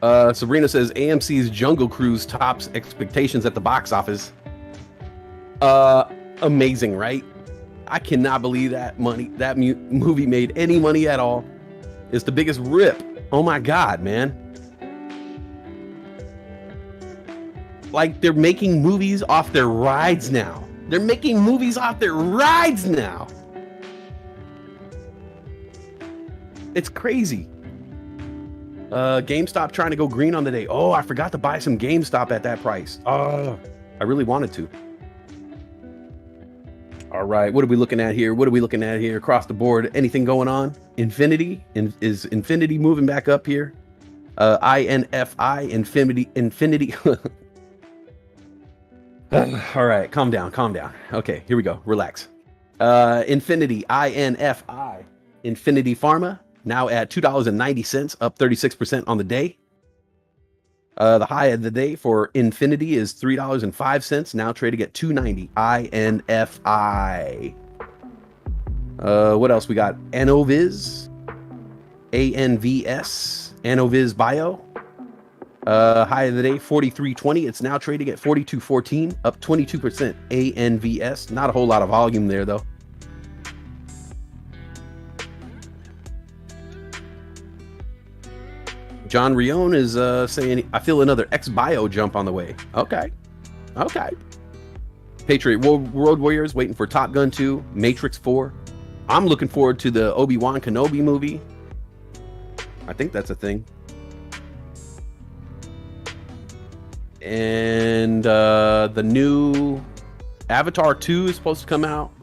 S7: Sabrina says AMC's Jungle Cruise tops expectations at the box office. Amazing, right? I cannot believe that movie made any money at all. It's the biggest rip. Oh my God, man. Like, they're making movies off their rides now. It's crazy. GameStop trying to go green on the day. Oh, I forgot to buy some GameStop at that price. I really wanted to. All right, what are we looking at here? Across the board? Anything going on? Infinity? Is Infinity moving back up here? INFI, Infinity. All right, calm down. Okay, here we go. Relax. Infinity, INFI, Infinity Pharma, now at $2.90, up 36% on the day. The high of the day for Infinity is $3.05, now trading at $2.90. INFI. What else we got? Anoviz, ANVS, Anoviz Bio. High of the day, 43.20. It's now trading at 42.14, up 22%. ANVS. Not a whole lot of volume there, though. John Rione is saying, I feel another X-Bio jump on the way. Okay. Patriot Road Warriors waiting for Top Gun 2, Matrix 4. I'm looking forward to the Obi-Wan Kenobi movie. I think that's a thing. And the new Avatar 2 is supposed to come out.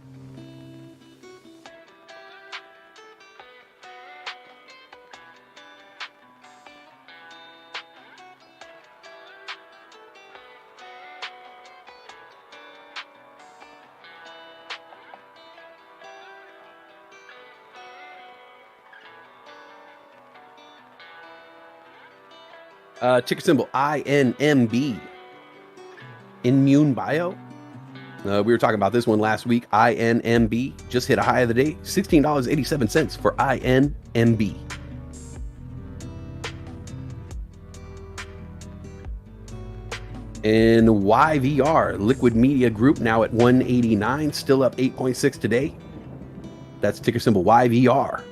S7: Ticker symbol INMB. Immune Bio. We were talking about this one last week. INMB just hit a high of the day, $16.87 for INMB. And YVR, Liquid Media Group, now at 189, still up 8.6 today. That's ticker symbol YVR.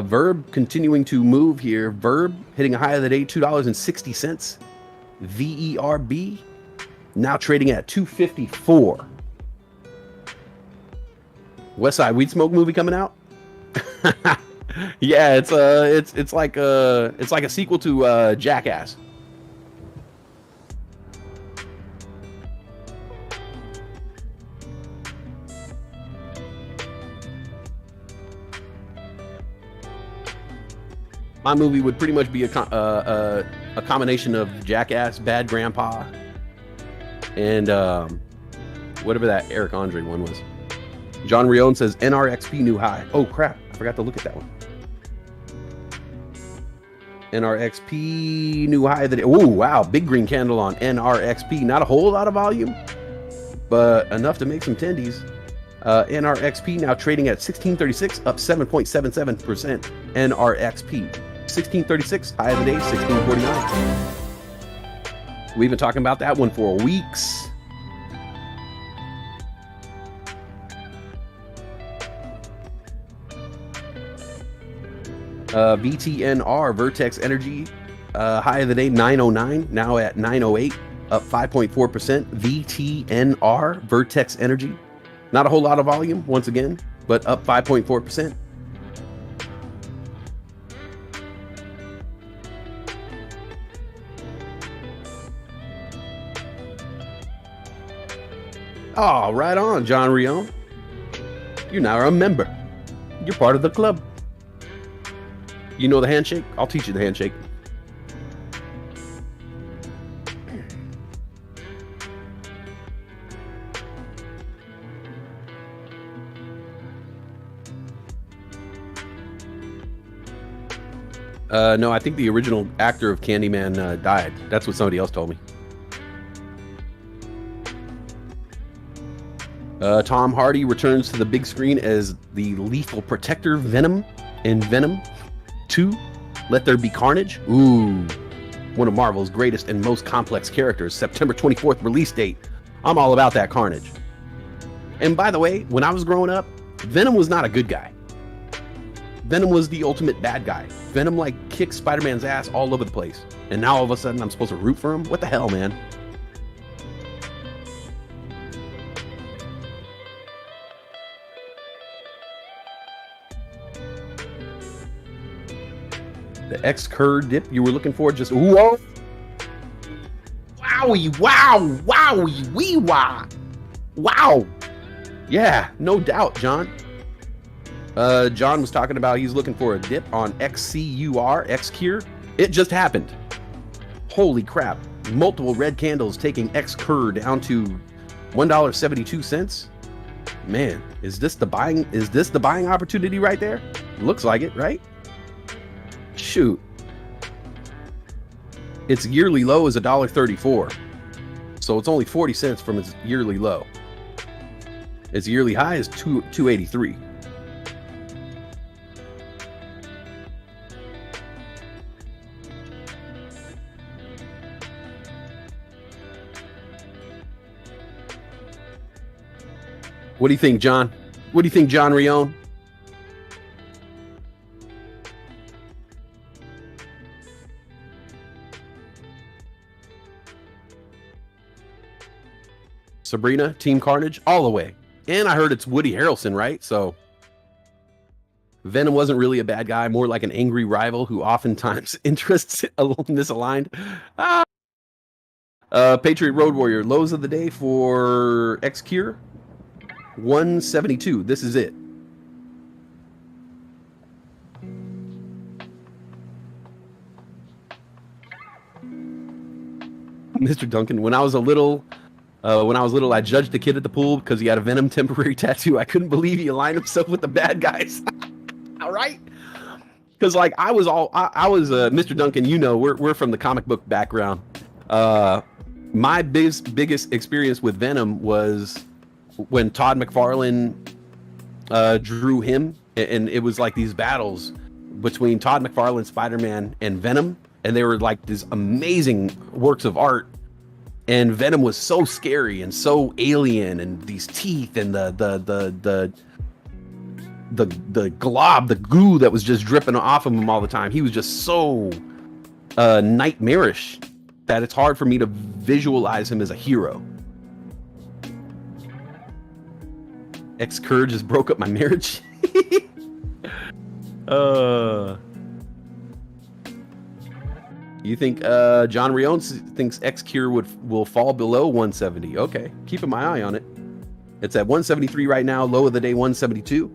S7: Verb continuing to move here. Verb hitting a high of the day, $2.60. VERB now trading at $2.54. West Side Weed Smoke movie coming out. Yeah, it's like a sequel to Jackass. My movie would pretty much be a combination of Jackass, Bad Grandpa, and whatever that Eric Andre one was. John Rione says NRXP new high. Oh crap, I forgot to look at that one. NRXP new high of the day. Oh wow, big green candle on NRXP. Not a whole lot of volume, but enough to make some tendies. NRXP now trading at 1636, up 7.77%. NRXP 1636, high of the day 1649. We've been talking about that one for weeks. VTNR Vertex Energy, high of the day 909, now at 908, up 5.4%. VTNR Vertex Energy. Not a whole lot of volume, once again, but up 5.4%. Oh, right on, John Rione. You now are a member. You're part of the club. You know the handshake? I'll teach you the handshake. No, I think the original actor of Candyman died. That's what somebody else told me. Tom Hardy returns to the big screen as the lethal protector Venom in Venom 2, Let There Be Carnage. Ooh, one of Marvel's greatest and most complex characters. September 24th release date. I'm all about that Carnage. And by the way, when I was growing up, Venom was not a good guy. Venom was the ultimate bad guy. Venom like kicked Spider-Man's ass all over the place. And now all of a sudden I'm supposed to root for him? What the hell, man? The X-Curd dip you were looking for just whoa. Wowie, wow, wowie, wee wah. Wow. Yeah, no doubt, John. John was talking about he's looking for a dip on XCUR, Xcure. It just happened. Holy crap. Multiple red candles taking X-Cur down to $1.72. Man, is this the buying opportunity right there? Looks like it, right? Shoot. Its yearly low is $1.34. So it's only 40 cents from its yearly low. Its yearly high is $2.83. What do you think, John? What do you think, John Rione? Sabrina, Team Carnage, all the way. And I heard it's Woody Harrelson, right? So Venom wasn't really a bad guy, more like an angry rival who oftentimes interests misaligned. Patriot Road Warrior, lows of the day for X-Cure, 172. This is it. Mr. Duncan, when I was little, I judged the kid at the pool because he had a Venom temporary tattoo. I couldn't believe he aligned himself with the bad guys. All right, because like I was Mr. Duncan. You know, we're from the comic book background. My biggest experience with Venom was when Todd McFarlane drew him, and it was like these battles between Todd McFarlane, Spider-Man, and Venom, and they were like these amazing works of art. And Venom was so scary and so alien, and these teeth and the glob, the goo that was just dripping off of him all the time. He was just so nightmarish that it's hard for me to visualize him as a hero. X-Cur just broke up my marriage. You think John Rione thinks X-Cure will fall below 170? Okay, keeping my eye on it. It's at 173 right now. Low of the day 172.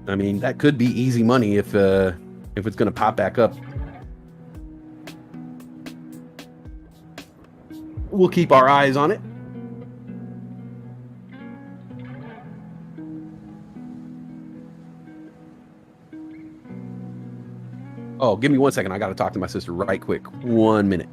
S7: I mean, that could be easy money if it's going to pop back up. We'll keep our eyes on it. Oh, give me 1 second. I got to talk to my sister right quick. 1 minute.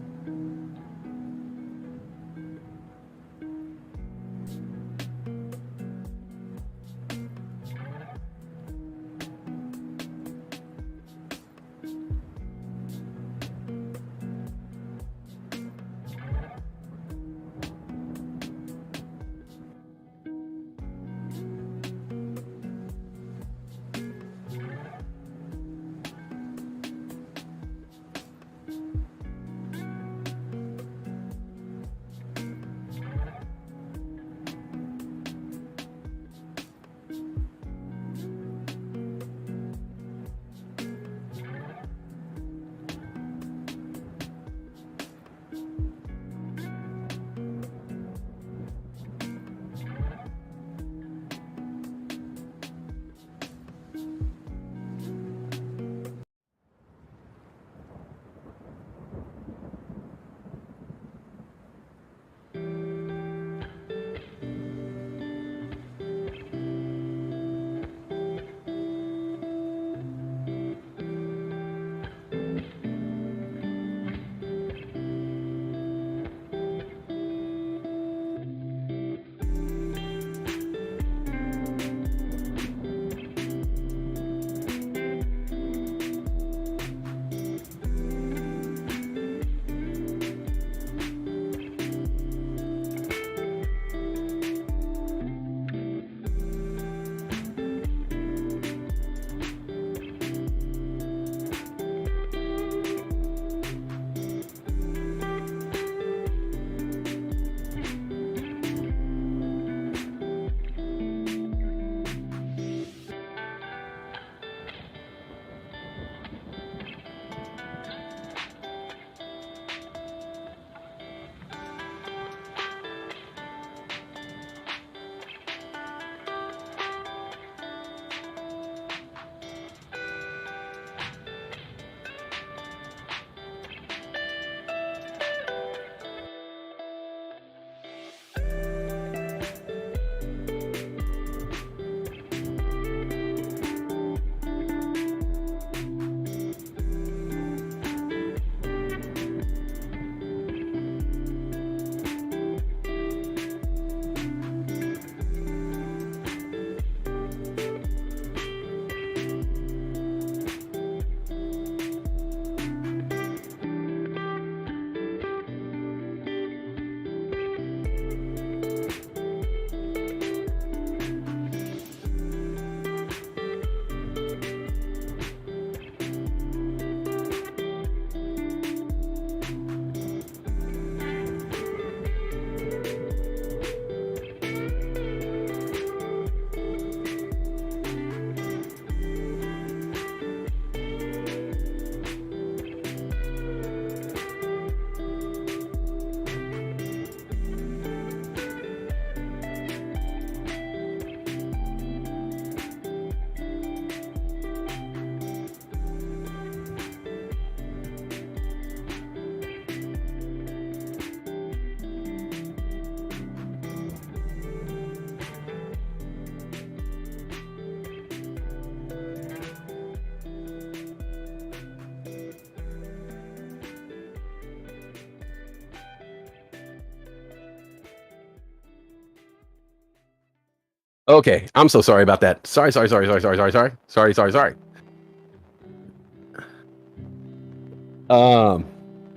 S7: Okay, I'm so sorry about that. Sorry. I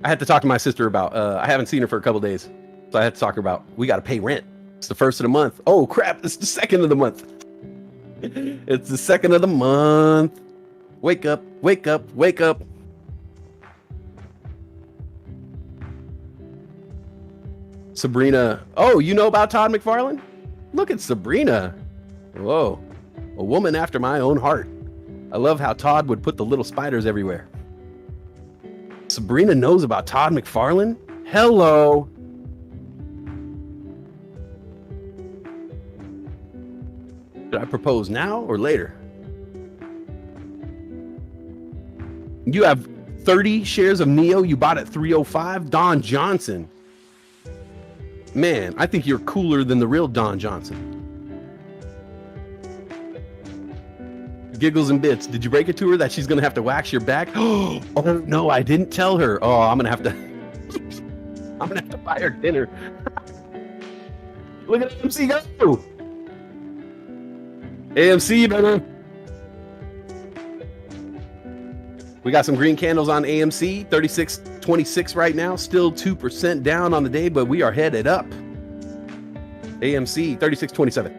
S7: had to talk to my sister about. I haven't seen her for a couple days, so I had to talk to her about. We got to pay rent. It's the first of the month. Oh crap! It's the second of the month. It's the second of the month. Wake up! Wake up! Wake up! Sabrina. Oh, you know about Todd McFarlane? Look at Sabrina. Whoa, a woman after my own heart. I love how Todd would put the little spiders everywhere. Sabrina knows about Todd McFarlane? Hello. Should I propose now or later? You have 30 shares of NEO you bought at 305. Don Johnson. Man, I think you're cooler than the real Don Johnson. Giggles and bits. Did you break it to her that she's gonna have to wax your back? Oh no, I didn't tell her. Oh, I'm gonna have to buy her dinner. Look at AMC go. AMC, brother. We got some green candles on AMC, 36.26 right now, still 2% down on the day, but we are headed up. AMC 36.27.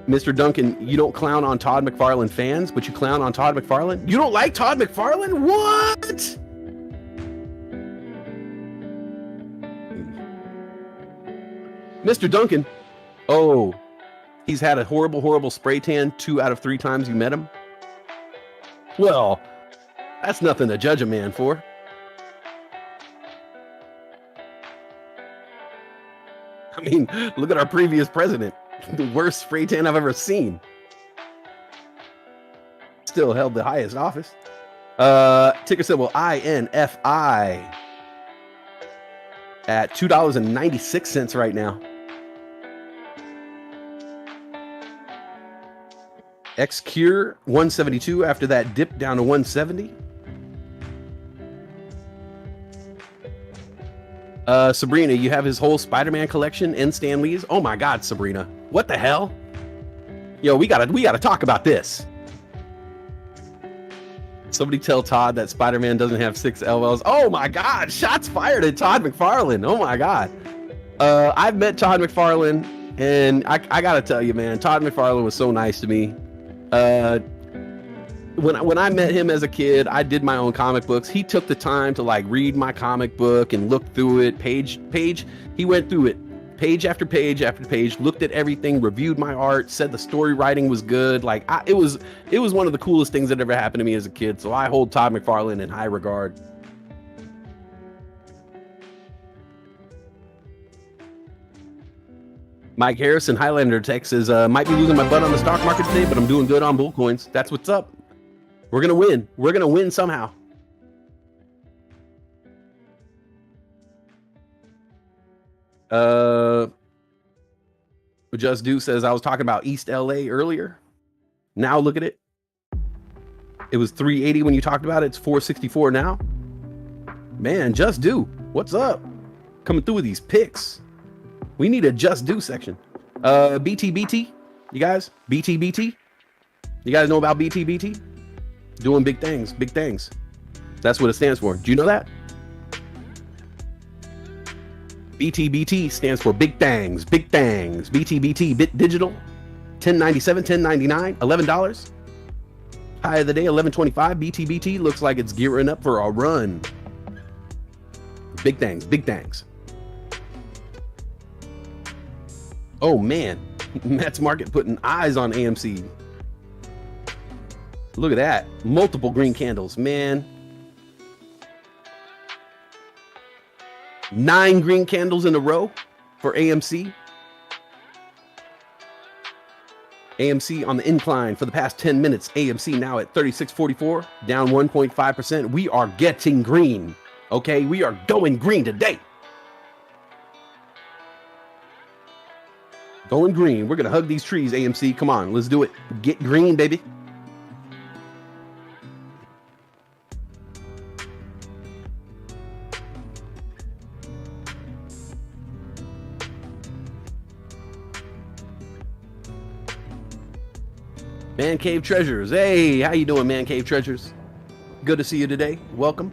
S7: Mr. Duncan, you don't clown on Todd McFarlane fans, but you clown on Todd McFarlane? You don't like Todd McFarlane? What? Mr. Duncan, oh, he's had a horrible spray tan 2 out of 3 times you met him? Well, that's nothing to judge a man for. I mean, look at our previous president. The worst spray tan I've ever seen. Still held the highest office. Ticker symbol INFI at $2.96 right now. XCure 172 after that dip down to 170. Sabrina, you have his whole Spider-Man collection and Stan Lee's. Oh my God, Sabrina, what the hell? Yo, we gotta talk about this. Somebody tell Todd that Spider-Man doesn't have 6 LLs. Oh my God, shots fired at Todd McFarlane. Oh my God. I've met Todd McFarlane, and I gotta tell you, man, Todd McFarlane was so nice to me. When I met him as a kid, I did my own comic books. He took the time to like read my comic book and look through it page. He went through it page after page after page, looked at everything, reviewed my art, said the story writing was good. Like it was one of the coolest things that ever happened to me as a kid. So I hold Todd McFarlane in high regard. Mike Harrison, Highlander, Texas, might be losing my butt on the stock market today, but I'm doing good on bull coins. That's what's up. We're going to win. We're going to win somehow. Just Do says, I was talking about East LA earlier. Now look at it. It was 380 when you talked about it. It's 464 now. Man, Just Do, what's up? Coming through with these picks. We need a Just Do section. BTBT, you guys? BTBT? You guys know about BTBT? Doing big things, big things. That's what it stands for. Do you know that? BTBT stands for big things, big things. BTBT, Bit Digital, 1097, 1099, $11. High of the day, 1125. BTBT looks like it's gearing up for a run. Big things, big things. Oh man, Matt's Market putting eyes on AMC. Look at that. Multiple green candles, man. 9 green candles in a row for AMC. AMC on the incline for the past 10 minutes. AMC now at 36.44, down 1.5%. We are getting green. Okay, we are going green today. Going green. We're going to hug these trees, AMC. Come on, let's do it. Get green, baby. Man Cave Treasures. Hey, how you doing, Man Cave Treasures? Good to see you today. Welcome.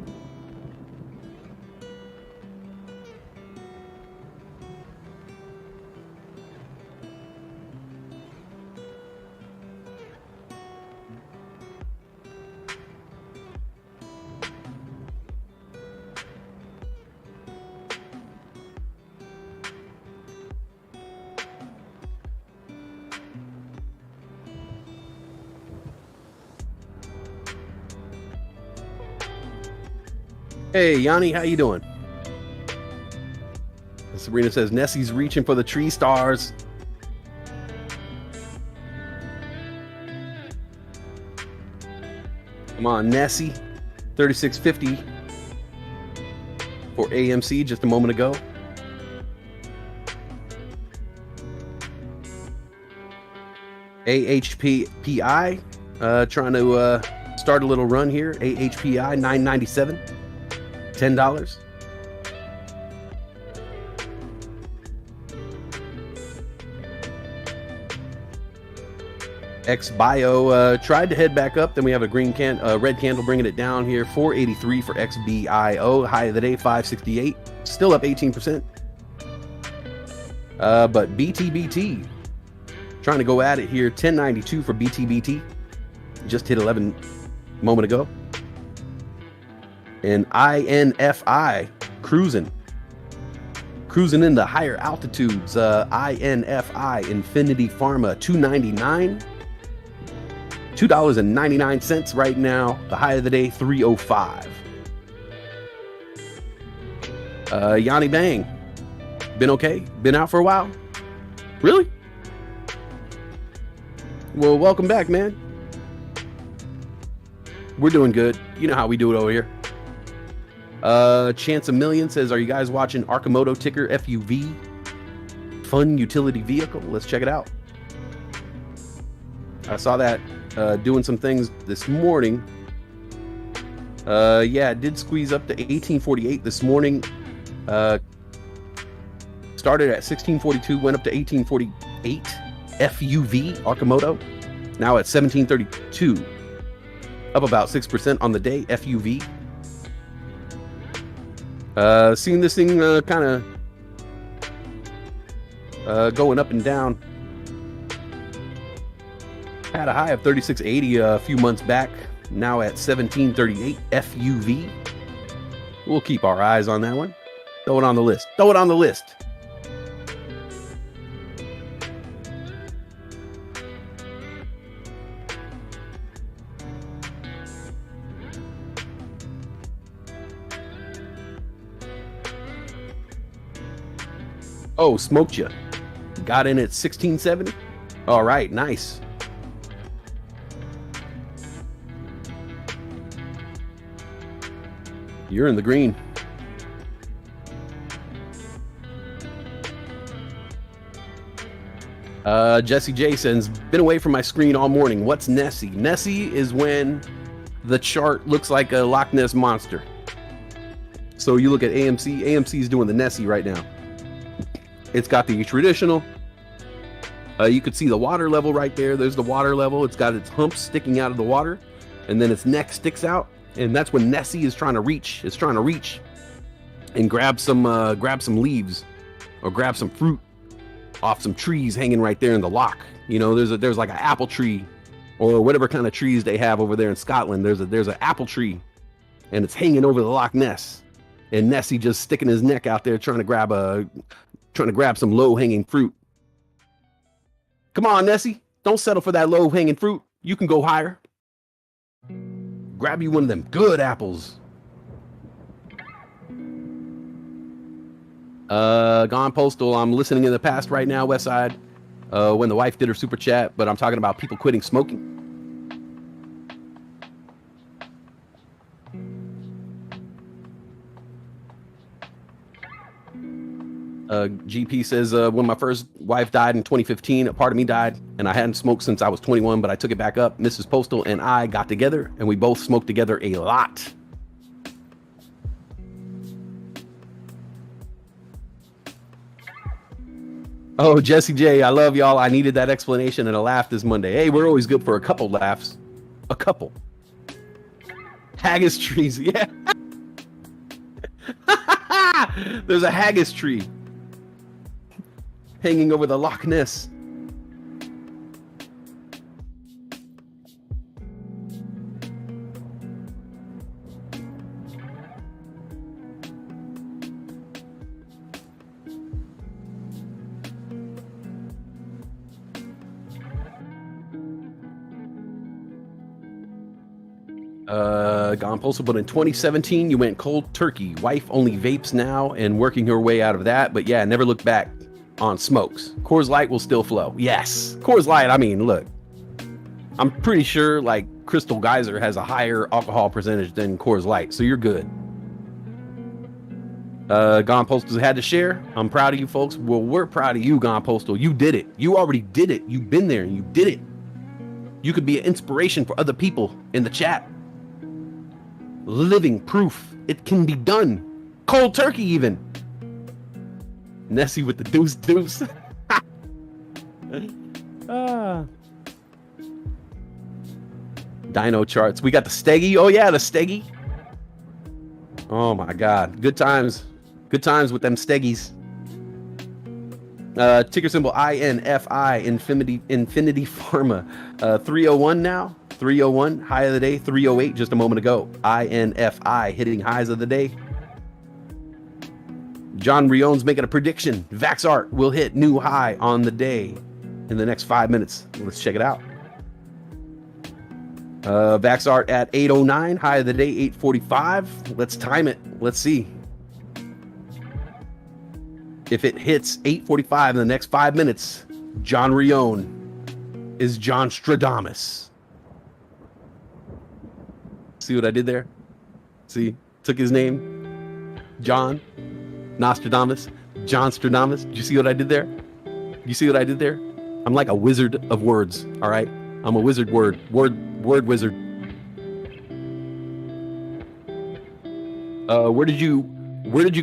S7: Hey, Yanni, how you doing? Sabrina says Nessie's reaching for the tree stars. Come on, Nessie. 36.50 for AMC just a moment ago. AHPI trying to start a little run here. AHPI 997. $10. XBio tried to head back up. Then we have a red candle bringing it down here. 483 for XBIO. High of the day 568. Still up 18%. But BTBT trying to go at it here. 1092 for BTBT. Just hit 11 a moment ago. And INFI cruising in the higher altitudes. INFI Infinity Pharma 299, $2.99 right now. The high of the day 305. Yanni Bang, been okay? Been out for a while? Really? Well, welcome back, man. We're doing good. You know how we do it over here. Chance a Million says, are you guys watching Arcimoto ticker FUV? Fun utility vehicle. Let's check it out. I saw that doing some things this morning. Yeah, it did squeeze up to 1848 this morning. Started at 1642, went up to 1848. FUV Arcimoto. Now at 1732. Up about 6% on the day. FUV. Seeing this thing kind of going up and down. Had a high of 3680 a few months back. Now at 1738 FUV. We'll keep our eyes on that one. Throw it on the list. Throw it on the list. Oh, smoked you. Got in at 1670. All right, nice. You're in the green. Jesse J says, been away from my screen all morning. What's Nessie? Nessie is when the chart looks like a Loch Ness monster. So you look at AMC. AMC is doing the Nessie right now. It's got the traditional. You could see the water level right there. There's the water level. It's got its humps sticking out of the water, and then its neck sticks out, and that's when Nessie is trying to reach. It's trying to reach and grab some leaves or grab some fruit off some trees hanging right there in the loch. You know, there's like an apple tree or whatever kind of trees they have over there in Scotland. There's an apple tree, and it's hanging over the Loch Ness, and Nessie just sticking his neck out there trying to grab some low-hanging fruit. Come on, Nessie. Don't settle for that low-hanging fruit. You can go higher. Grab you one of them good apples. Gone Postal. I'm listening in the past right now, Westside, when the wife did her super chat, but I'm talking about people quitting smoking. GP says, when my first wife died in 2015, a part of me died, and I hadn't smoked since I was 21, but I took it back up. Mrs. Postal and I got together, and we both smoked together a lot. Oh, Jesse J, I love y'all. I needed that explanation and a laugh this Monday. Hey, we're always good for a couple laughs. A couple. Haggis trees, yeah. There's a haggis tree hanging over the Loch Ness. Gone postal, but in 2017 you went cold turkey. Wife only vapes now and working her way out of that, but yeah, never looked back on smokes. Coors Light will still flow. Yes, Coors Light. I mean, look, I'm pretty sure like Crystal Geyser has a higher alcohol percentage than Coors Light, so you're good. Gone Postal had to share. I'm proud of you folks. Well, we're proud of you, Gone Postal. You did it. You already did it. You've been there and you did it. You could be an inspiration for other people in the chat. Living proof it can be done. Cold turkey even. Nessie with the deuce. Dino charts. We got the Steggy. Oh yeah, the Steggy. Oh my God. Good times. Good times with them Steggies. Ticker symbol INFI, Infinity Pharma. 301 now. 301, high of the day. 308 just a moment ago. INFI hitting highs of the day. John Rione's making a prediction. Vaxart will hit new high on the day in the next 5 minutes. Let's check it out. Vaxart at 809, high of the day 845. Let's time it. Let's see if it hits 845 in the next 5 minutes. John Rione is John Stradamus. See what I did there? See, took his name, John Nostradamus, John Stradamus. Did you see what I did there? You see what I did there? I'm like a wizard of words. All right, I'm a wizard word wizard. Where did you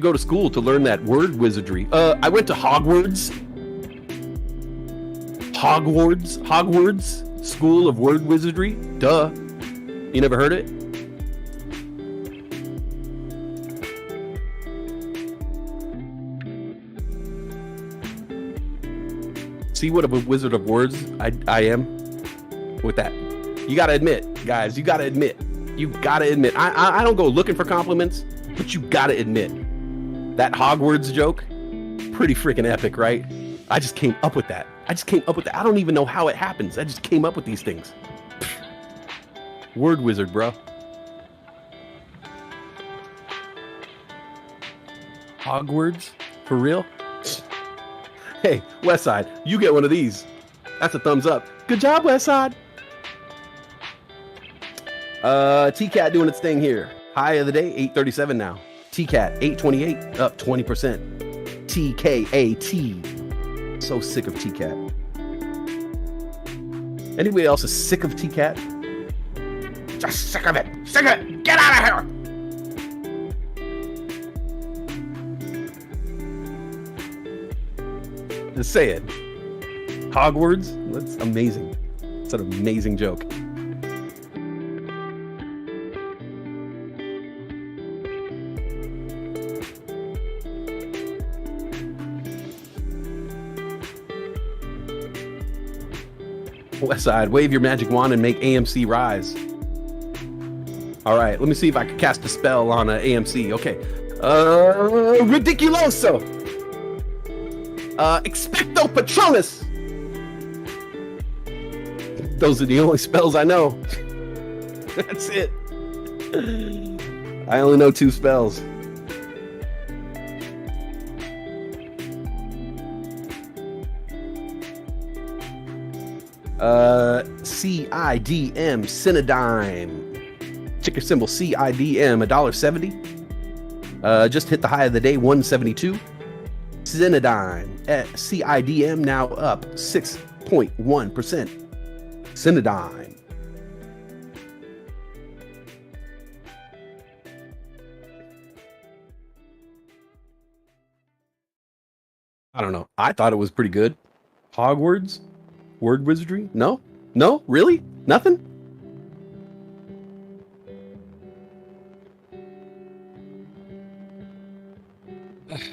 S7: go to school to learn that word wizardry? I went to Hogwarts School of Word Wizardry. Duh. You never heard it? See what a wizard of words I am with that. You gotta admit, guys, you gotta admit. I don't go looking for compliments, but you gotta admit that Hogwarts joke, pretty freaking epic, right? I just came up with that. I don't even know how it happens. I just came up with these things. Word wizard, bro. Hogwarts? For real? Hey, Westside, you get one of these. That's a thumbs up. Good job, Westside. TCAT doing its thing here. High of the day, 837 now. TCAT, 828, up 20%. TKAT. So sick of TCAT. Anybody else is sick of TCAT? Just sick of it. Sick of it. Get out of here. Just say it. Hogwarts? That's amazing. It's an amazing joke. Westside, wave your magic wand and make AMC rise. All right, let me see if I can cast a spell on AMC. Okay. Ridiculoso. Expecto Patronus. Those are the only spells I know. That's it. I only know 2 spells. CIDM, Cinedime. Ticker symbol CIDM, $1.70. Just hit the high of the day, 172. Cinedime at CIDM now up 6.1%. Cinedime. I don't know. I thought it was pretty good. Hogwarts? Word wizardry? No? No? Really? Nothing?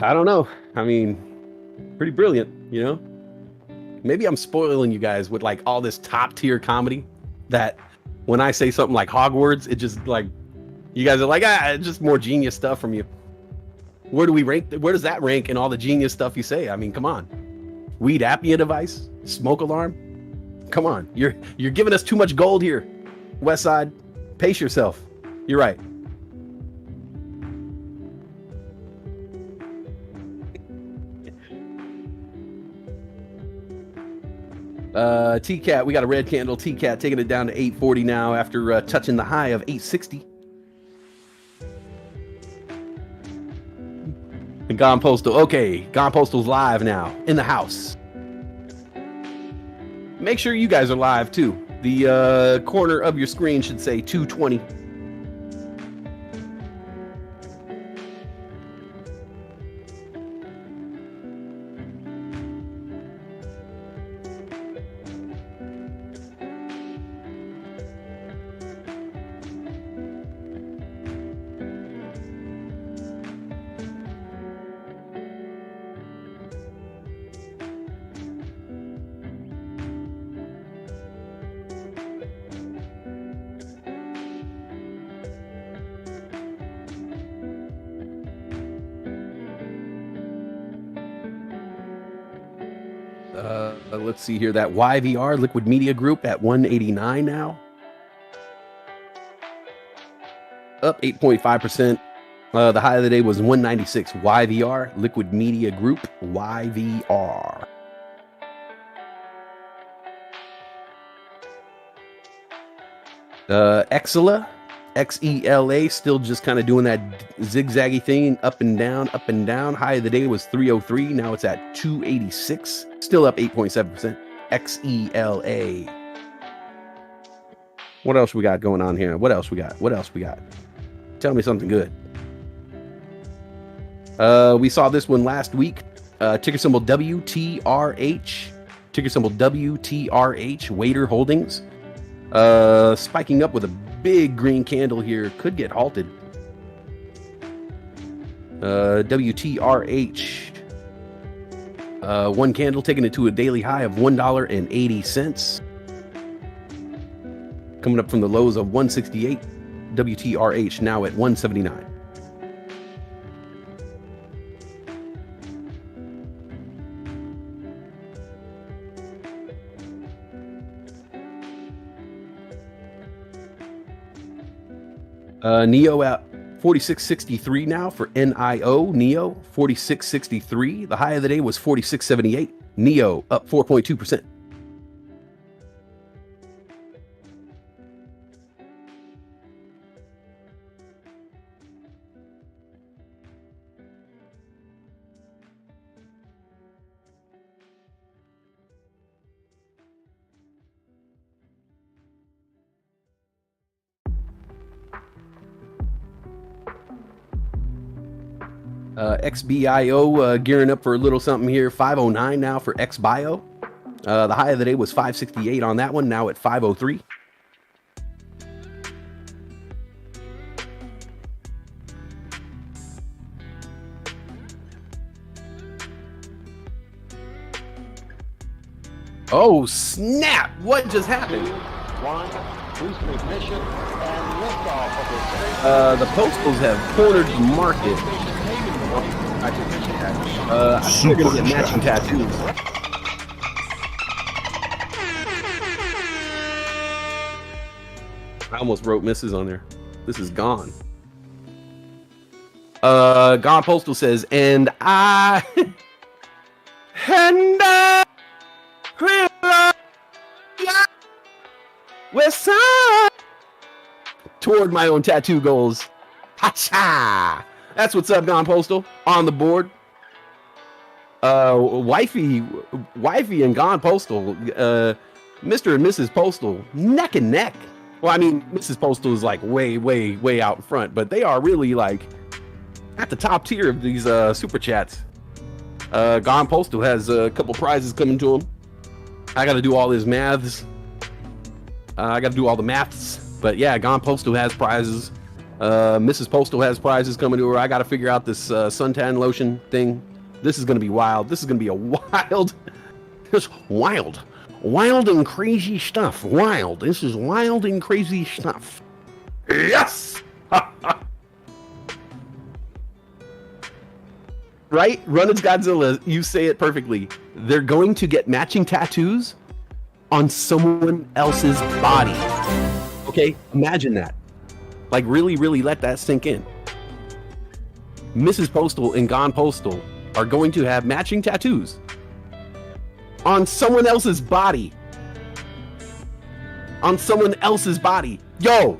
S7: I don't know. I mean, pretty brilliant, you know? Maybe I'm spoiling you guys with like all this top tier comedy that when I say something like Hogwarts, it just like, you guys are like, it's just more genius stuff from you. Where do we rank? Where does that rank in all the genius stuff you say? I mean, come on. Weed apnea device, smoke alarm. Come on, you're giving us too much gold here. West Side, pace yourself. You're right. T-Cat, we got a red candle. T-Cat taking it down to 840 now after touching the high of 860. And Gone Postal. Okay, Gone Postal's live now in the house. Make sure you guys are live too. The corner of your screen should say 220. Let's see here. That YVR Liquid Media Group at 189 now. Up 8.5%. The high of the day was 196. YVR Liquid Media Group. YVR. Exela. XELA still just kind of doing that zigzaggy thing, up and down, up and down. High of the day was 303. Now it's at 286. Still up 8.7%. XELA. What else we got going on here? What else we got? What else we got? Tell me something good. We saw this one last week. Ticker symbol WTRH. Ticker symbol WTRH. Waiter Holdings. Spiking up with a big green candle here. Could get halted. WTRH. One candle taking it to a daily high of $1.80. Coming up from the lows of 168. WTRH now at 179. NEO at 46.63 now for NIO. NEO 46.63. The high of the day was 46.78. NEO up 4.2%. XBIO gearing up for a little something here. 509 now for XBIO. The high of the day was 568 on that one. Now at 503. Oh snap! What just happened?
S5: Boost ignition and liftoff of the space.
S7: The Postals have cornered the market. I think they're gonna get matching tattoos. I almost wrote misses on there. This is gone. Gone Postal says, and I will love you with some toward my own tattoo goals. Ha-cha! That's what's up, Gone Postal. On the board. Wifey and Gone Postal, Mr. and Mrs. Postal, neck and neck. Well, I mean, Mrs. Postal is like way out in front, but they are really like at the top tier of these super chats. Gone Postal has a couple prizes coming to him. I got to do all his maths. I got to do all the maths. But yeah, Gone Postal has prizes. Mrs. Postal has prizes coming to her. I got to figure out this suntan lotion thing. This is going to be wild. This is going to be a wild, just wild and crazy stuff. Wild. This is wild and crazy stuff. Yes! Right? Runners Godzilla, you say it perfectly. They're going to get matching tattoos on someone else's body. Okay? Imagine that. Like, really, really let that sink in. Mrs. Postal and Gone Postal are going to have matching tattoos on someone else's body. On someone else's body. Yo!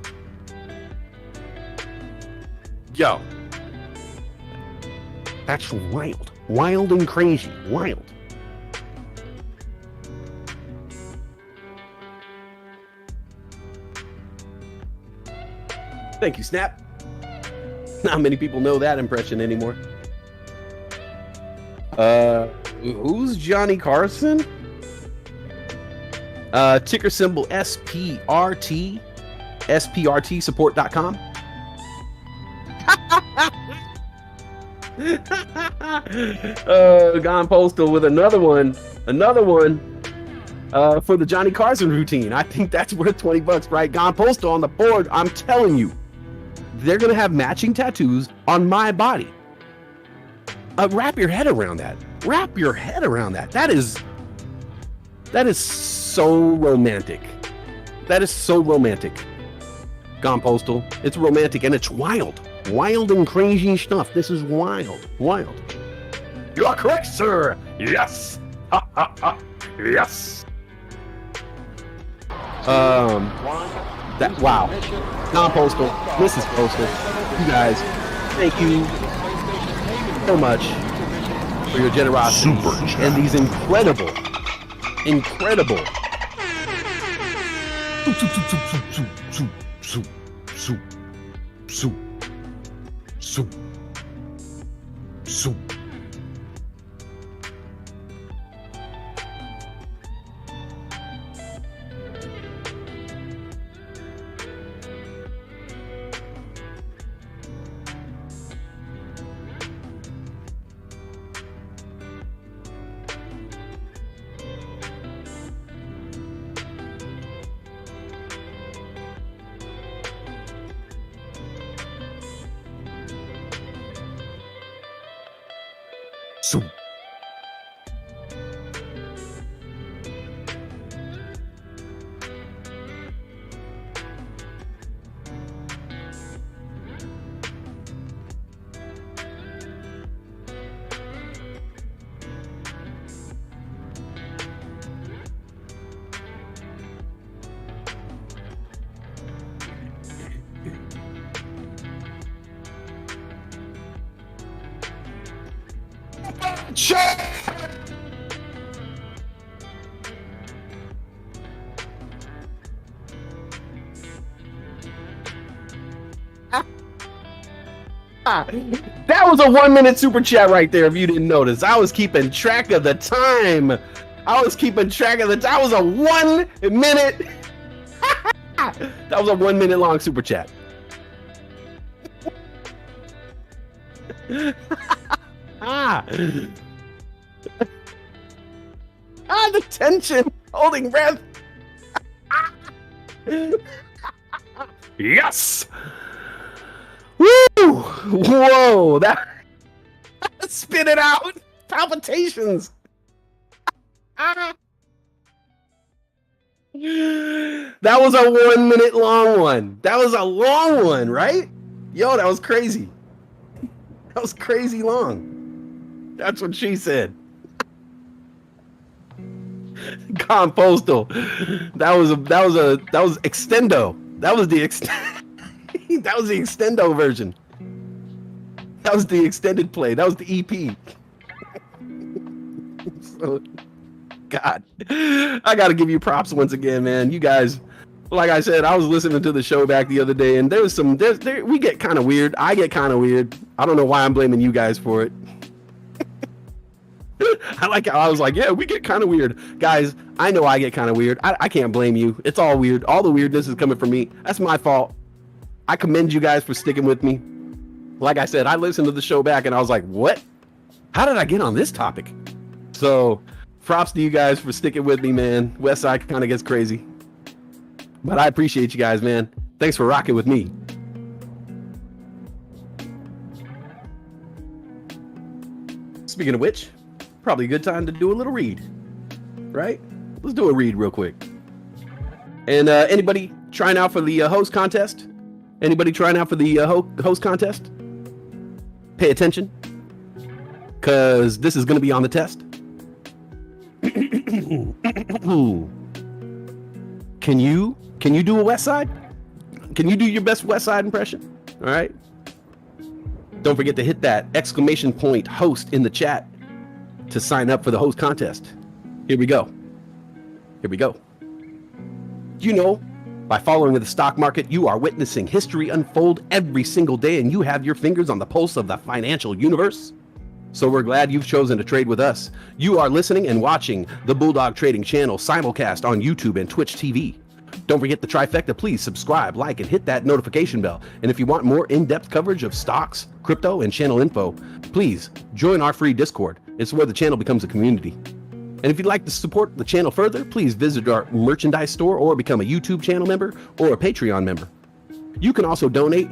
S7: That's wild. Wild and crazy. Wild. Thank you, Snap. Not many people know that impression anymore. Who's Johnny Carson? Ticker symbol SPRT. SPRTsupport.com. Gone Postal with another one for the Johnny Carson routine. I think that's worth $20, right? Gone Postal on the board. I'm telling you, they're gonna have matching tattoos on my body. Wrap your head around that. Wrap your head around that. That is so romantic. That is so romantic. Gone Postal. It's romantic and it's wild. Wild and crazy stuff. This is wild. Wild. You are correct, sir. Yes. Ha, ha, ha. Yes. Wow. Gone Postal. Mrs. Postal. You guys, thank you so much for your generosity and these incredible soup. Soup. That was a 1 minute super chat right there. If you didn't notice, I was keeping track of the time. That was a 1 minute. That was a 1 minute long super chat. The tension, holding breath. Yes. Woo! Whoa! That spit it out. Palpitations. That was a 1 minute long one. That was a long one, right? Yo, that was crazy. That was crazy long. That's what she said. Gone Postal. That was extendo. That was the extendo version. That was the extended play. That was the EP. So, God, I got to give you props once again, man. You guys, like I said, I was listening to the show back the other day, and we get kind of weird. I get kind of weird. I don't know why I'm blaming you guys for it. I like how I was like, yeah, we get kind of weird. Guys, I know I get kind of weird. I can't blame you. It's all weird. All the weirdness is coming from me. That's my fault. I commend you guys for sticking with me. Like I said, I listened to the show back and I was like, what? How did I get on this topic? So props to you guys for sticking with me, man. Westside kind of gets crazy. But I appreciate you guys, man. Thanks for rocking with me. Speaking of which, probably a good time to do a little read, right? Let's do a read real quick. And anybody trying out for the host contest? Anybody trying out for the host contest? Pay attention, because this is going to be on the test. Can you do a West Side? Can you do your best West Side impression? All right. Don't forget to hit that exclamation point host in the chat to sign up for the host contest. Here we go. Here we go. You know, by following the stock market, you are witnessing history unfold every single day, and you have your fingers on the pulse of the financial universe. So we're glad you've chosen to trade with us. You are listening and watching the Bulldog Trading Channel simulcast on YouTube and Twitch TV. Don't forget the trifecta. Please subscribe, like, and hit that notification bell. And if you want more in-depth coverage of stocks, crypto, and channel info, please join our free Discord. It's where the channel becomes a community. And if you'd like to support the channel further, please visit our merchandise store or become a YouTube channel member or a Patreon member. You can also donate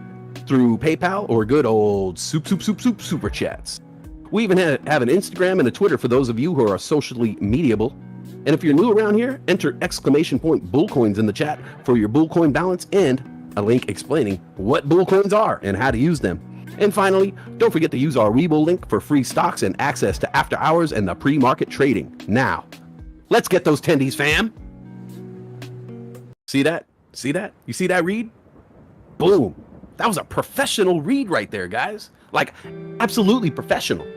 S7: through PayPal or good old super chats. We even have an Instagram and a Twitter for those of you who are socially mediable. And if you're new around here, enter exclamation point bullcoins in the chat for your bullcoin balance and a link explaining what bullcoins are and how to use them. And finally, don't forget to use our Webull link for free stocks and access to after hours and the pre-market trading. Now, let's get those tendies, fam. See that? See that? You see that read? Boom. That was a professional read right there, guys. Like, absolutely professional.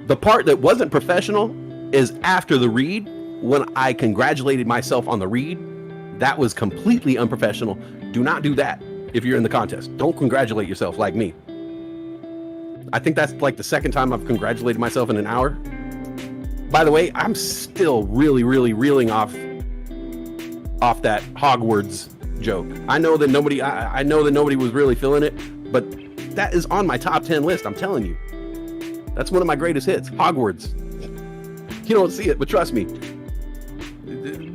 S7: The part that wasn't professional is after the read, when I congratulated myself on the read. That was completely unprofessional. Do not do that if you're in the contest. Don't congratulate yourself like me. I think that's like the second time I've congratulated myself in an hour. By the way, I'm still really reeling off that Hogwarts joke. I know that nobody was really feeling it, but that is on my top 10 list. I'm telling you, that's one of my greatest hits. Hogwarts. You don't see it, but trust me,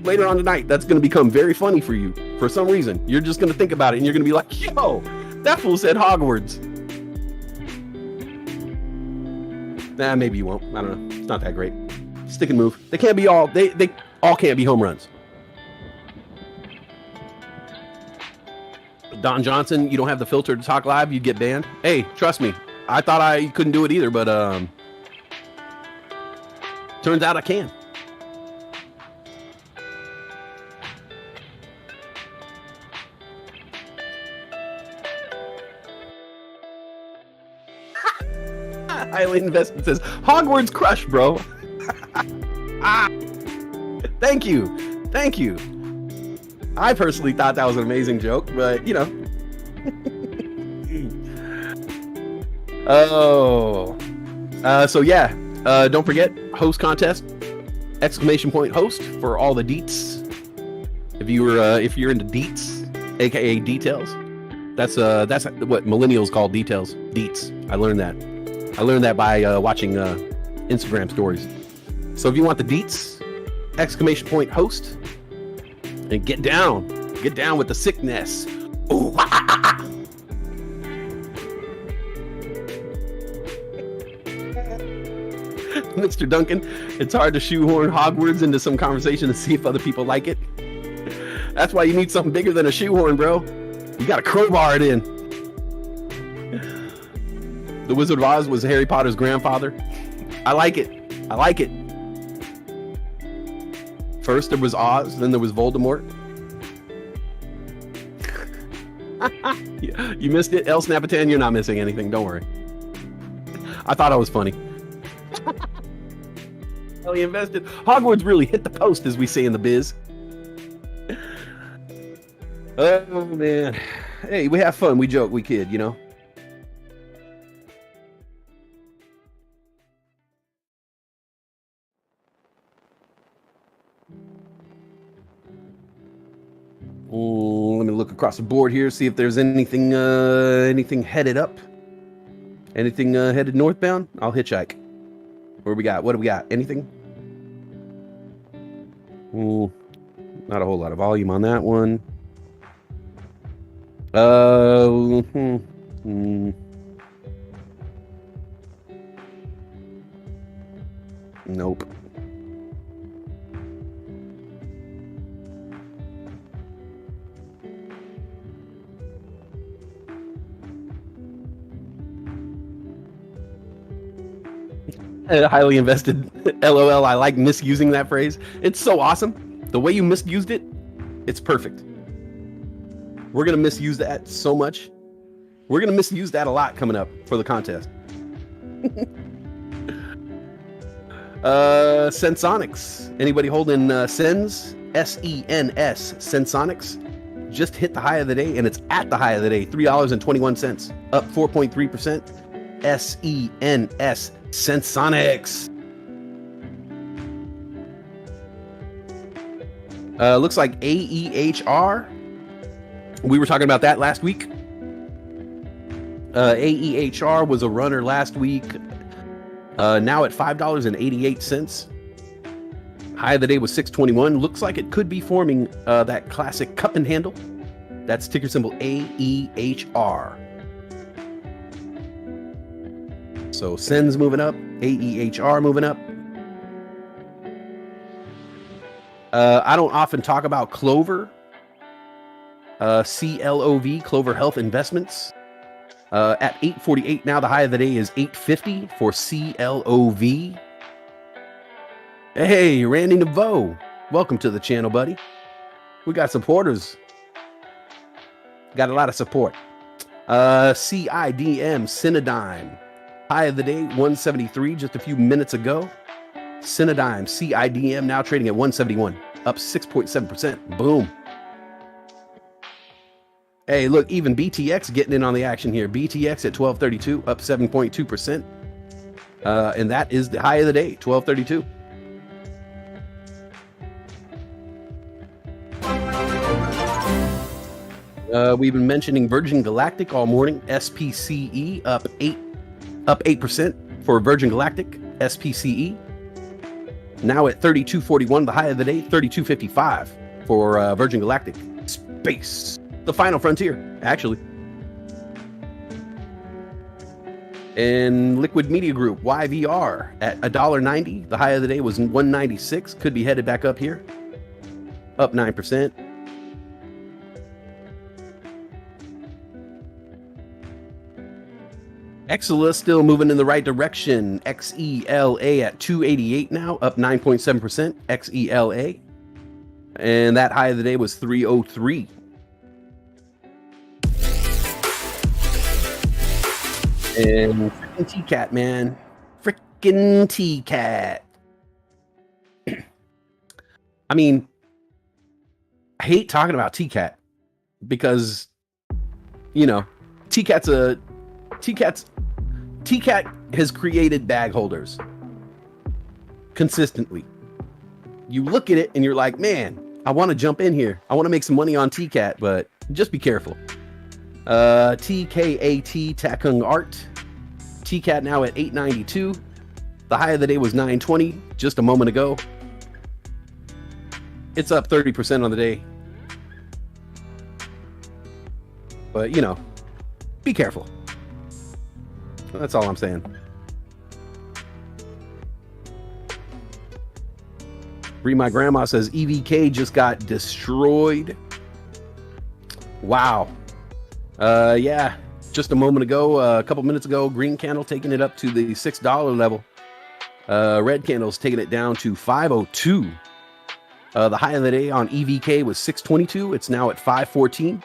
S7: later on tonight, that's going to become very funny for you. For some reason, you're just going to think about it and you're going to be like, yo, that fool said Hogwarts. Nah, maybe you won't. I don't know. It's not that great. Stick and move. They can't be all, they all can't be home runs. Don Johnson, you don't have the filter to talk live, you'd get banned. Hey, trust me, I thought I couldn't do it either, but turns out I can. Highly Investment says, Hogwarts crush, bro. Thank you. Thank you. I personally thought that was an amazing joke, but you know. So yeah, don't forget, host contest, exclamation point host for all the deets. If you're into deets, aka details, that's what millennials call details. Deets. I learned that by watching Instagram stories. So if you want the deets, exclamation point host, and get down with the sickness. Ooh, Mr. Duncan, it's hard to shoehorn Hogwarts into some conversation to see if other people like it. That's why you need something bigger than a shoehorn, bro. You got to crowbar it in. The Wizard of Oz was Harry Potter's grandfather. I like it. First there was Oz, then there was Voldemort. You missed it. El Snapatan, you're not missing anything. Don't worry. I thought I was funny. He invested. Hogwarts really hit the post, as we say in the biz. Oh, man. Hey, we have fun. We joke. We kid, you know. Let me look across the board here, see if there's anything headed up. Anything headed northbound? I'll hitchhike. What do we got? Anything? Not a whole lot of volume on that one. Nope. Highly invested. LOL. I like misusing that phrase. It's so awesome. The way you misused it, it's perfect. We're going to misuse that so much. We're going to misuse that a lot coming up for the contest. Sensonics. Anybody holding Sens? S-E-N-S. Sensonics. Just hit the high of the day, and it's at the high of the day. $3.21. Up 4.3%. S-E-N-S. Sensonics. Looks like AEHR. We were talking about that last week. AEHR was a runner last week. Now at $5.88. High of the day was $6.21. Looks like it could be forming that classic cup and handle. That's ticker symbol AEHR. So Sens moving up, AEHR moving up. I don't often talk about Clover. CLOV, Clover Health Investments. At 8.48 now, the high of the day is 8.50 for CLOV. Hey, Randy Naveau. Welcome to the channel, buddy. We got supporters. Got a lot of support. CIDM, Cinedigm. High of the day, 173 just a few minutes ago. Cinedigm, CIDM, now trading at 171, up 6.7%. Boom. Hey, look, even BTX getting in on the action here. BTX at 1232, up 7.2%. And that is the high of the day, 1232. We've been mentioning Virgin Galactic all morning. SPCE up 8% for Virgin Galactic. SPCE now at 32.41. The high of the day, 32.55 for Virgin Galactic. Space, the final frontier, actually. And Liquid Media Group, YVR at $1.90. The high of the day was 196. Could be headed back up here. Up 9%. Exela still moving in the right direction. XELA at 288 now, up 9.7%. XELA. And that high of the day was 303. And freaking T-Cat, man. Freaking T-Cat. I mean, I hate talking about T-Cat because, you know, T-Cat has created bag holders consistently. You look at it and you're like, man, I want to jump in here. I want to make some money on T-Cat, but just be careful. TKAT Takung Art. T-Cat now at 892. The high of the day was 920 just a moment ago. It's up 30% on the day. But, you know, be careful. That's all I'm saying. My grandma says EVK just got destroyed. Wow. Yeah, just a moment ago, a couple minutes ago, green candle taking it up to the $6 level. Red candle's taking it down to 502. The high of the day on EVK was 622. It's now at 514.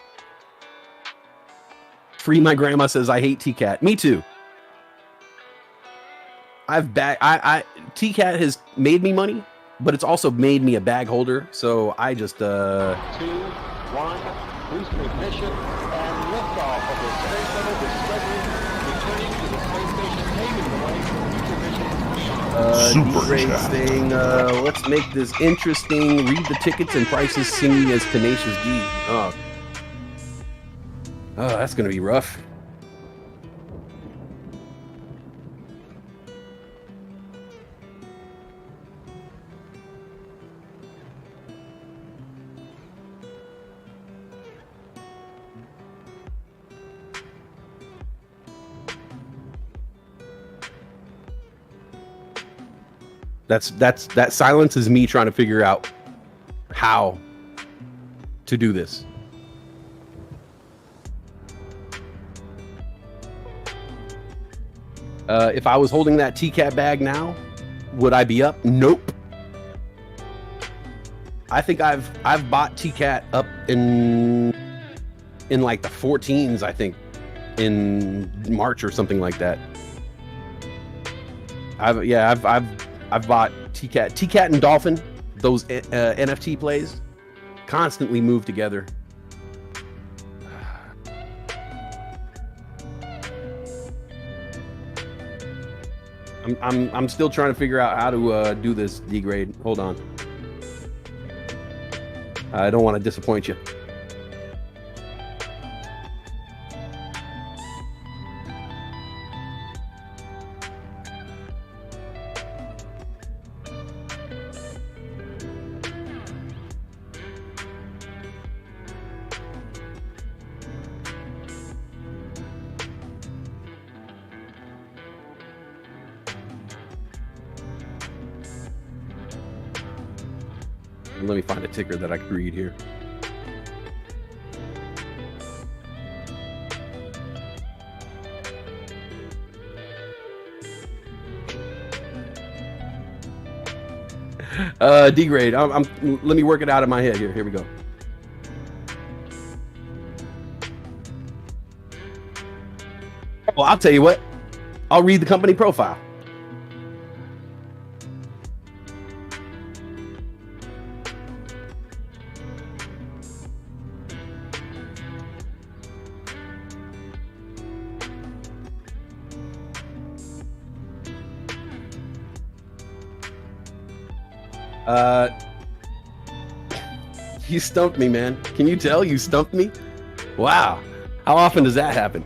S7: My grandma says I hate T-Cat. Me too. T-Cat has made me money, but it's also made me a bag holder. So I just
S5: 2, 1, boost ignition, and liftoff of the Space Shuttle Discovery, returning to the space station, paving the way for future missions beyond.
S3: Super
S7: D-Grade
S3: chat.
S7: saying, let's make this interesting. Read the tickets and prices, sing me as Tenacious D. Oh, that's going to be rough. That silence is me trying to figure out how to do this. If I was holding that TCAT bag now, would I be up? Nope. I think I've bought TCAT up in like the 14s, I think, in March or something like that. I've bought TCAT and Dolphin, those NFT plays, constantly move together. I'm still trying to figure out how to do this D-Grade. Hold on. I don't want to disappoint you. Let me find a ticker that I can read here. D-Grade. Let me work it out in my head here. Here we go. Well, I'll tell you what. I'll read the company profile. You stumped me, man. Can you tell you stumped me? Wow. How often does that happen?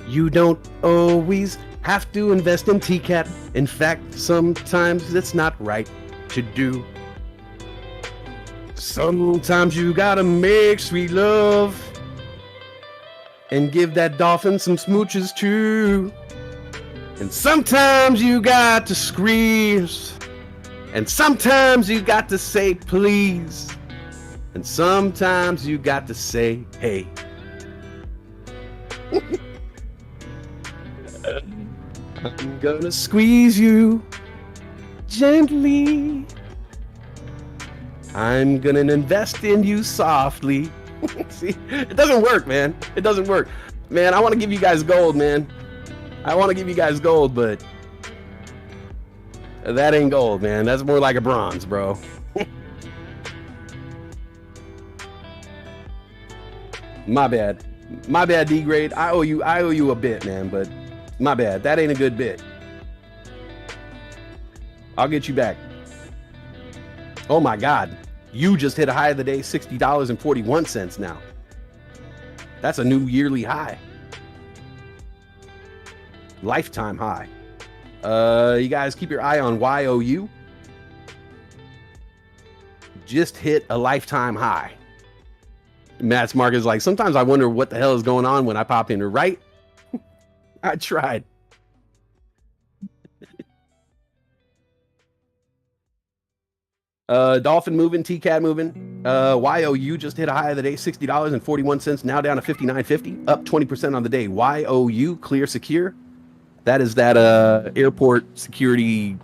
S7: You don't always have to invest in TCAT. In fact, sometimes it's not right to do. Sometimes you gotta make sweet love and give that dolphin some smooches too. And sometimes you got to squeeze. And sometimes you got to say please. And sometimes you got to say hey. I'm gonna squeeze you gently. I'm gonna invest in you softly. See, it doesn't work, man. It doesn't work. Man, I want to give you guys gold, man. I want to give you guys gold, but that ain't gold, man. That's more like a bronze, bro. My bad. My bad, D-Grade. I owe you a bit, man, but my bad. That ain't a good bit. I'll get you back. Oh my God. You just hit a high of the day, $60.41 now. That's a new yearly high. Lifetime high. You guys keep your eye on YOU. Just hit a lifetime high. Matt's Mark is like, sometimes I wonder what the hell is going on when I pop in, right? I tried. Dolphin moving, TCAT moving. YOU just hit a high of the day, $60.41, now down to $59.50, up 20% on the day. YOU, clear, secure. That is that airport security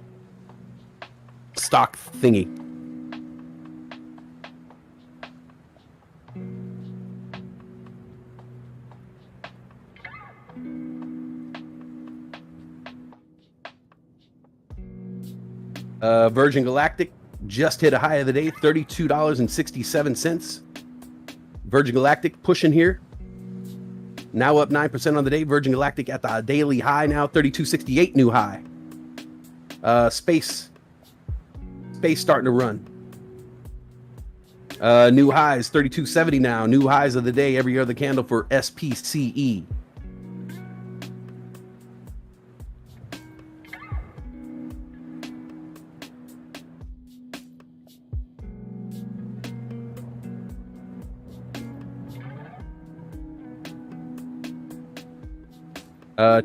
S7: stock thingy. Virgin Galactic just hit a high of the day, $32.67. Virgin Galactic pushing here. now up 9% on the day. Virgin Galactic at the daily high now, 32.68 new high. Space starting to run. New highs, 32.70 now. New highs of the day, every other candle for SPCE.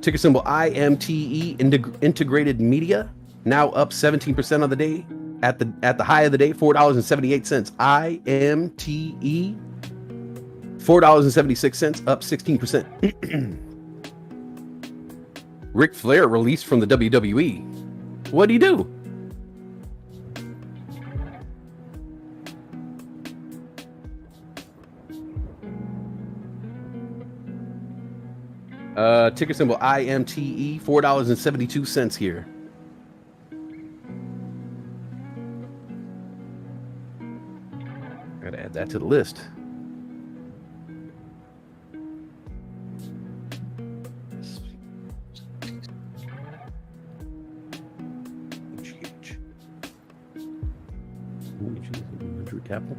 S7: Ticker symbol IMTE, integrated media, now up 17% on the day. At the high of the day, $4.78. IMTE, $4.76, up 16%. Ric Flair released from the WWE. What'd he do? Ticker symbol IMTE, $4.72 here. Gotta add that to the list. Capital.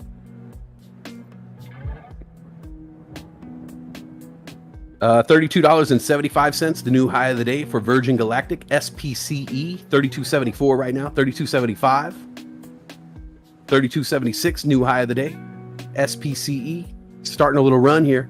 S7: $32.75, the new high of the day for Virgin Galactic. SPCE, $32.74 right now, $32.75. $32.76, new high of the day. SPCE, starting a little run here.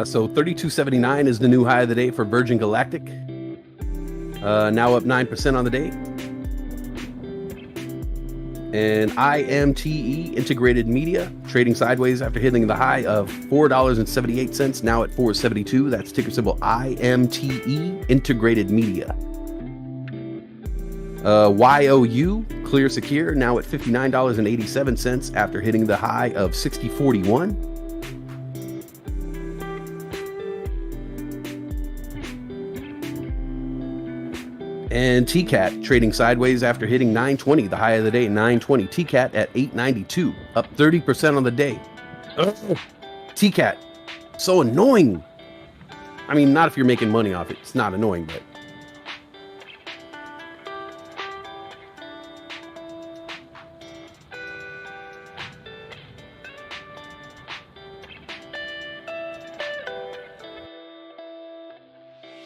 S7: So $32.79 is the new high of the day for Virgin Galactic. Now up 9% on the day. And IMTE, integrated media, trading sideways after hitting the high of $4.78, now at $4.72. That's ticker symbol IMTE, integrated media. YOU, clear secure, now at $59.87 after hitting the high of $60.41. And TCAT trading sideways after hitting 920, the high of the day, 920. TCAT at 892, up 30% on the day. TCAT, so annoying. I mean, not if you're making money off it. It's not annoying,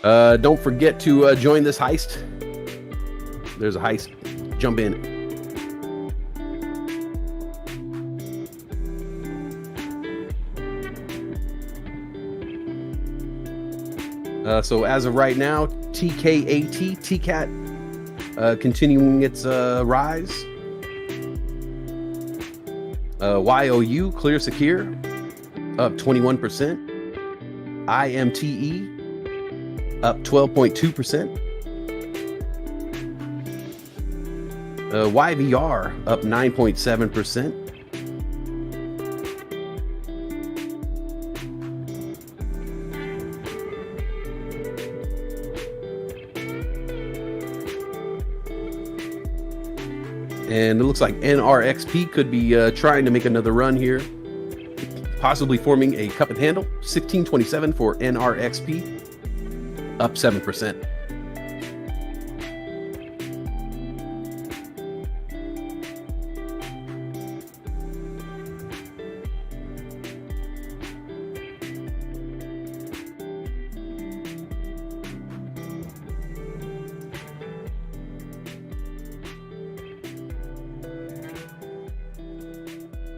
S7: but don't forget to join this heist. There's a heist. Jump in. So as of right now, TCAT, continuing its rise. YOU, clear secure, up 21%. IMTE, up 12.2%. YVR, up 9.7%. And it looks like NRXP could be trying to make another run here, possibly forming a cup and handle. 1627 for NRXP, up 7%.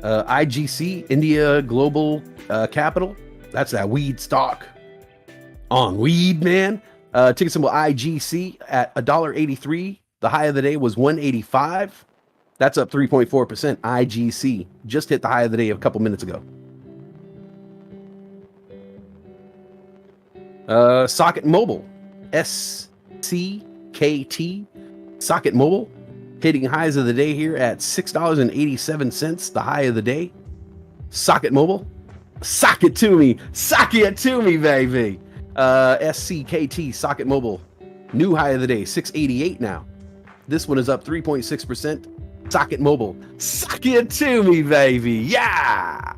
S7: IGC, India Global Capital. That's that weed stock on weed, man. Ticket symbol IGC at $1.83. The high of the day was $185. That's up 3.4%. IGC just hit the high of the day a couple minutes ago. Socket Mobile, SCKT, Socket Mobile, hitting highs of the day here at $6.87, the high of the day. Socket Mobile, sock it to me, baby. SCKT, Socket Mobile, new high of the day, $6.88 now. This one is up 3.6%. Socket Mobile, sock it to me, baby. Yeah.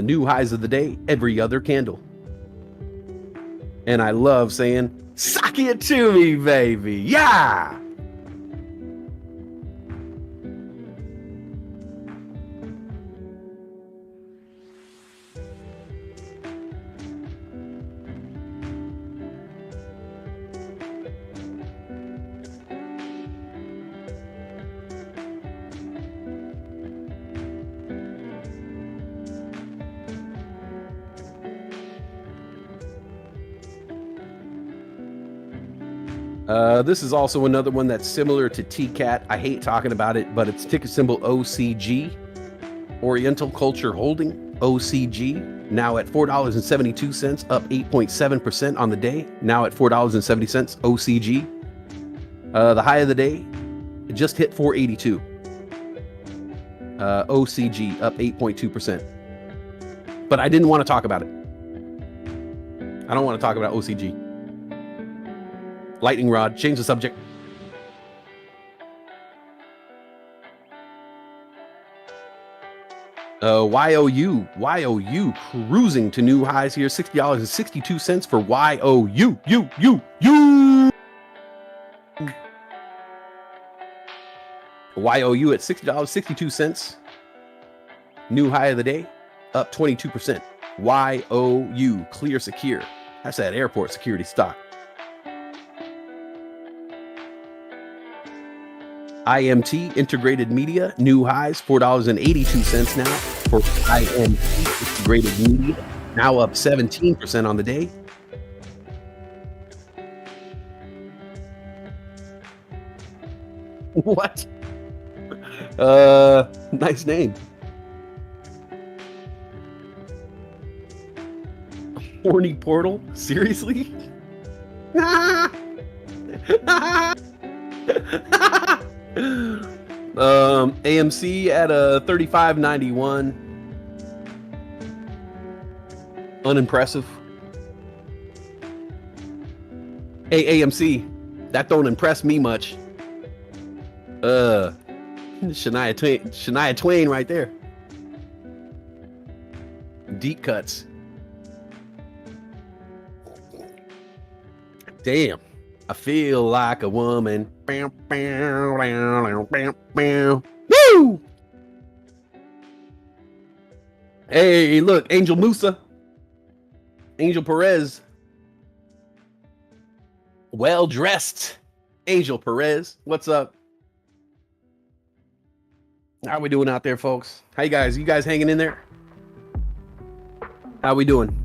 S7: New highs of the day, every other candle. And I love saying, sock it to me, baby. Yeah. This is also another one that's similar to TCAT. I hate talking about it, but it's ticker symbol OCG, Oriental Culture Holding, OCG, now at $4.72, up 8.7% on the day, now at $4.70, OCG. The high of the day, it just hit 482. OCG, up 8.2%. But I didn't want to talk about it. I don't want to talk about OCG. Lightning rod, change the subject. YOU cruising to new highs here, $60.62 for YOU. YOU at $60.62. New high of the day, up 22%. YOU, clear secure. That's that airport security stock. IMT, Integrated Media, new highs, $4.82 now for IMT, Integrated Media, now up 17% on the day. What? Nice name. Horny Portal? Seriously? AMC at a 35.91. Unimpressive. Hey, AMC, that don't impress me much. Shania Twain right there. Deep cuts. Damn. I feel like a woman. Woo! Hey, look, Angel Musa. Angel Perez. Well dressed. Angel Perez. What's up? How we doing out there, folks? How you guys? You guys hanging in there? How we doing?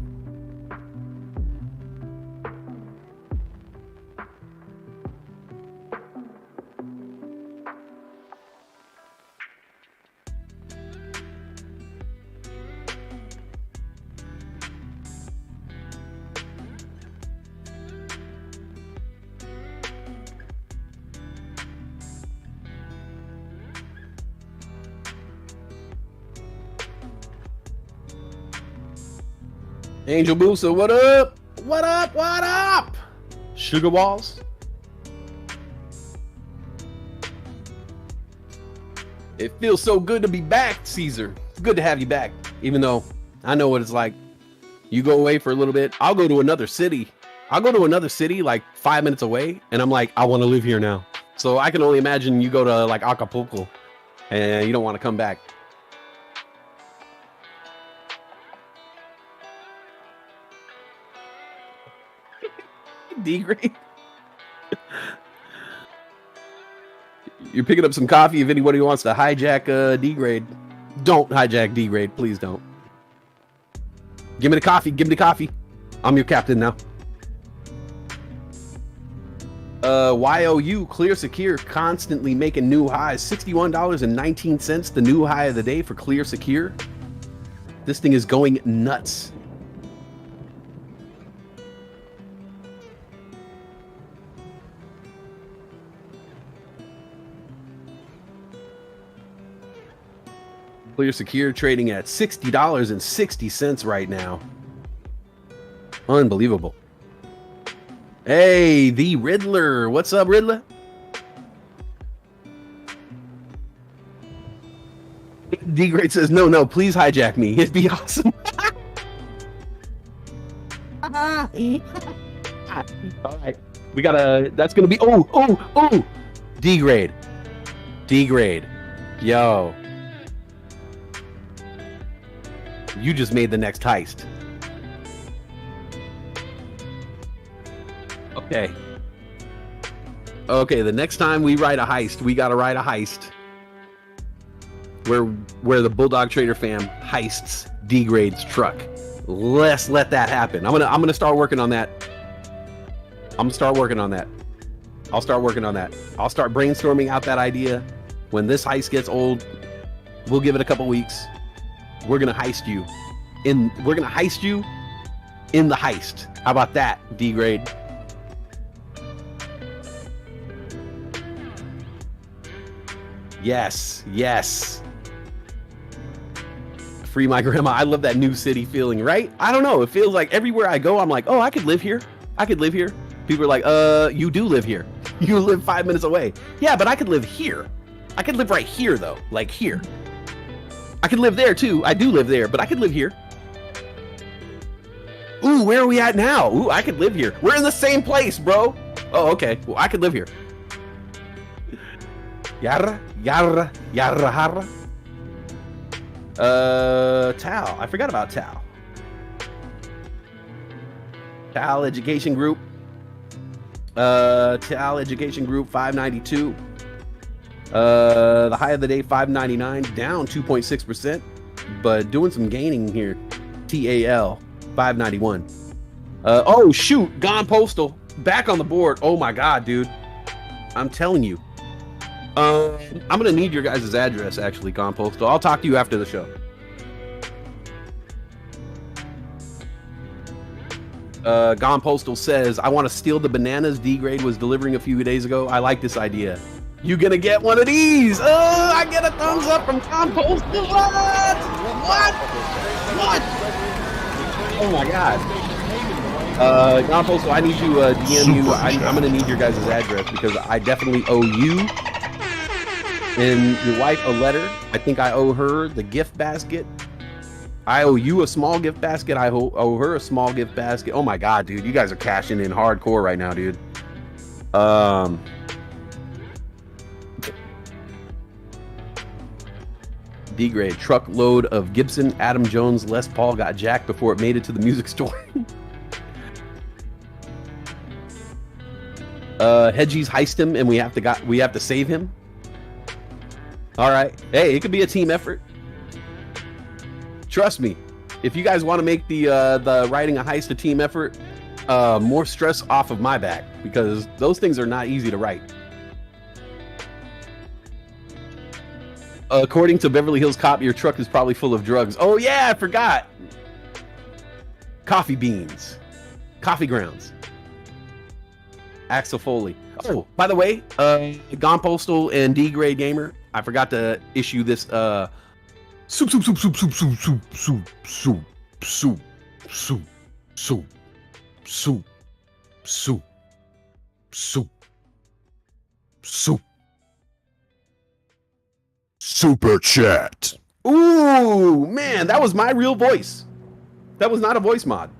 S7: Angel Musa, what up? What up? What up? Sugar Walls. It feels so good to be back, Caesar. It's good to have you back, even though I know what it's like. You go away for a little bit. I'll go to another city. Like 5 minutes away, and I'm like, I want to live here now. So I can only imagine you go to like Acapulco, and you don't want to come back. D grade. You're picking up some coffee. If anybody wants to hijack D grade, don't hijack D grade. Please don't. Give me the coffee. Give me the coffee. I'm your captain now. YOU Clear Secure constantly making new highs. $61.19, the new high of the day for Clear Secure. This thing is going nuts. Clear Secure trading at $60.60 right now. Unbelievable. Hey, the Riddler. What's up, Riddler? D-Great says, no, please hijack me. It'd be awesome. All right. We gotta, that's gonna be, oh. D-Grade. Yo. You just made the next heist. Okay, the next time we write a heist, we gotta write a heist where the Bulldog Trader fam heists D-Grade's truck. Let's let that happen. I'm gonna start working on that. I'll start working on that. I'll start brainstorming out that idea. When this heist gets old, we'll give it a couple weeks. We're gonna heist you in the heist. How about that, D-Grade? Yes. Free my grandma. I love that new city feeling, right? I don't know. It feels like everywhere I go, I'm like, oh, I could live here. People are like, you do live here. You live 5 minutes away. Yeah, but I could live here. I could live right here, though. Like here. I could live there, too. I do live there, but I could live here. Ooh, where are we at now? Ooh, I could live here. We're in the same place, bro. Oh, okay. Well, I could live here. Yarra. Tal. I forgot about Tal. Tal Education Group. Tal Education Group 592. The high of the day 599, down 2.6%, but doing some gaining here. TAL 591. Oh shoot, Gone Postal back on the board. Oh my god, dude. I'm telling you. I'm gonna need your guys' address, actually, Gone Postal. I'll talk to you after the show. Gone Postal says, I want to steal the bananas D-Grade was delivering a few days ago. I like this idea. You gonna get one of these? Oh, I get a thumbs up from Gone Postal. What? Oh my god. Gone Postal, I need you DM you. I'm gonna need your guys' address because I definitely owe you and your wife a letter. I think I owe her the gift basket. I owe you a small gift basket. I owe her a small gift basket. Oh my god, dude, you guys are cashing in hardcore right now, dude. D-Grade, truckload of Gibson Adam Jones Les Paul got jacked before it made it to the music store. Hedgie's heist him and we have to save him. All right. Hey, it could be a team effort. Trust me. If you guys want to make the writing a heist a team effort, more stress off of my back because those things are not easy to write. According to Beverly Hills Cop, your truck is probably full of drugs. Oh yeah, I forgot. Coffee beans, coffee grounds. Axel Foley. Oh, by the way, Gone Postal and D-Grade Gamer, I forgot to issue this soup.
S3: Super chat.
S7: Ooh, man, that was my real voice. That was not a voice mod.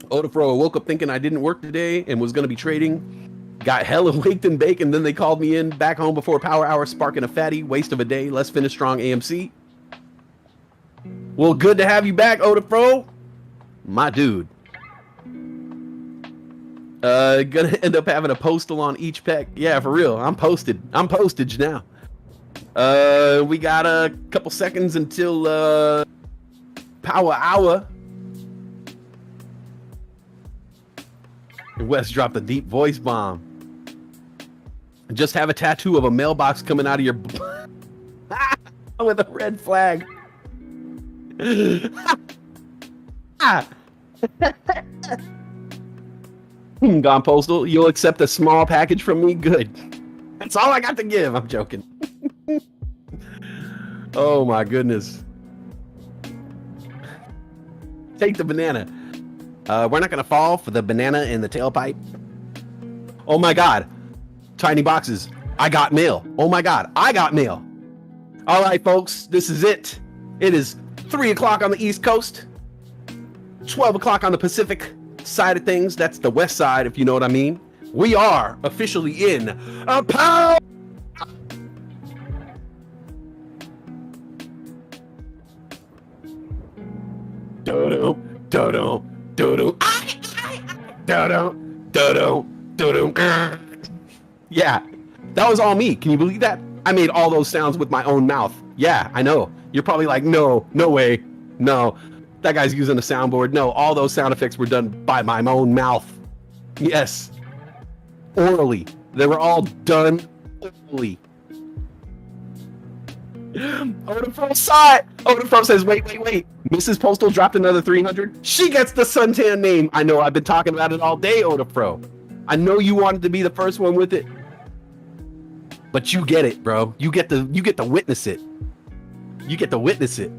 S7: Odafro woke up thinking I didn't work today and was going to be trading. Got hella waked and baked, and then they called me in back home before power hour, sparking a fatty. Waste of a day. Let's finish strong, AMC. Well, good to have you back, Odafro. My dude. Gonna end up having a postal on each pack. Yeah, for real. I'm posted. I'm postage now. We got a couple seconds until power hour. Wes dropped a deep voice bomb. Just have a tattoo of a mailbox coming out of your with a red flag. Gone Postal, you'll accept a small package from me? Good. That's all I got to give. I'm joking. Oh my goodness. Take the banana. We're not gonna fall for the banana in the tailpipe. Oh my God. Tiny boxes. I got mail. Oh my God. I got mail. All right, folks. This is it. It is 3 o'clock on the East Coast. 12 o'clock on the Pacific side of things. That's the West side, if you know what I mean. We are officially in a power. Do-do, do-do, do-do. Do-do, do-do, do-do. Yeah, that was all me. Can you believe that? I made all those sounds with my own mouth. Yeah, I know. You're probably like, no way. No, that guy's using a soundboard. No, all those sound effects were done by my own mouth. Yes, orally. They were all done orally. Odafro saw it. Odafro says, wait. Mrs. Postal dropped another 300. She gets the suntan name. I know. I've been talking about it all day, Odafro. I know you wanted to be the first one with it. But you get it, bro. You get to witness it. You get to witness it.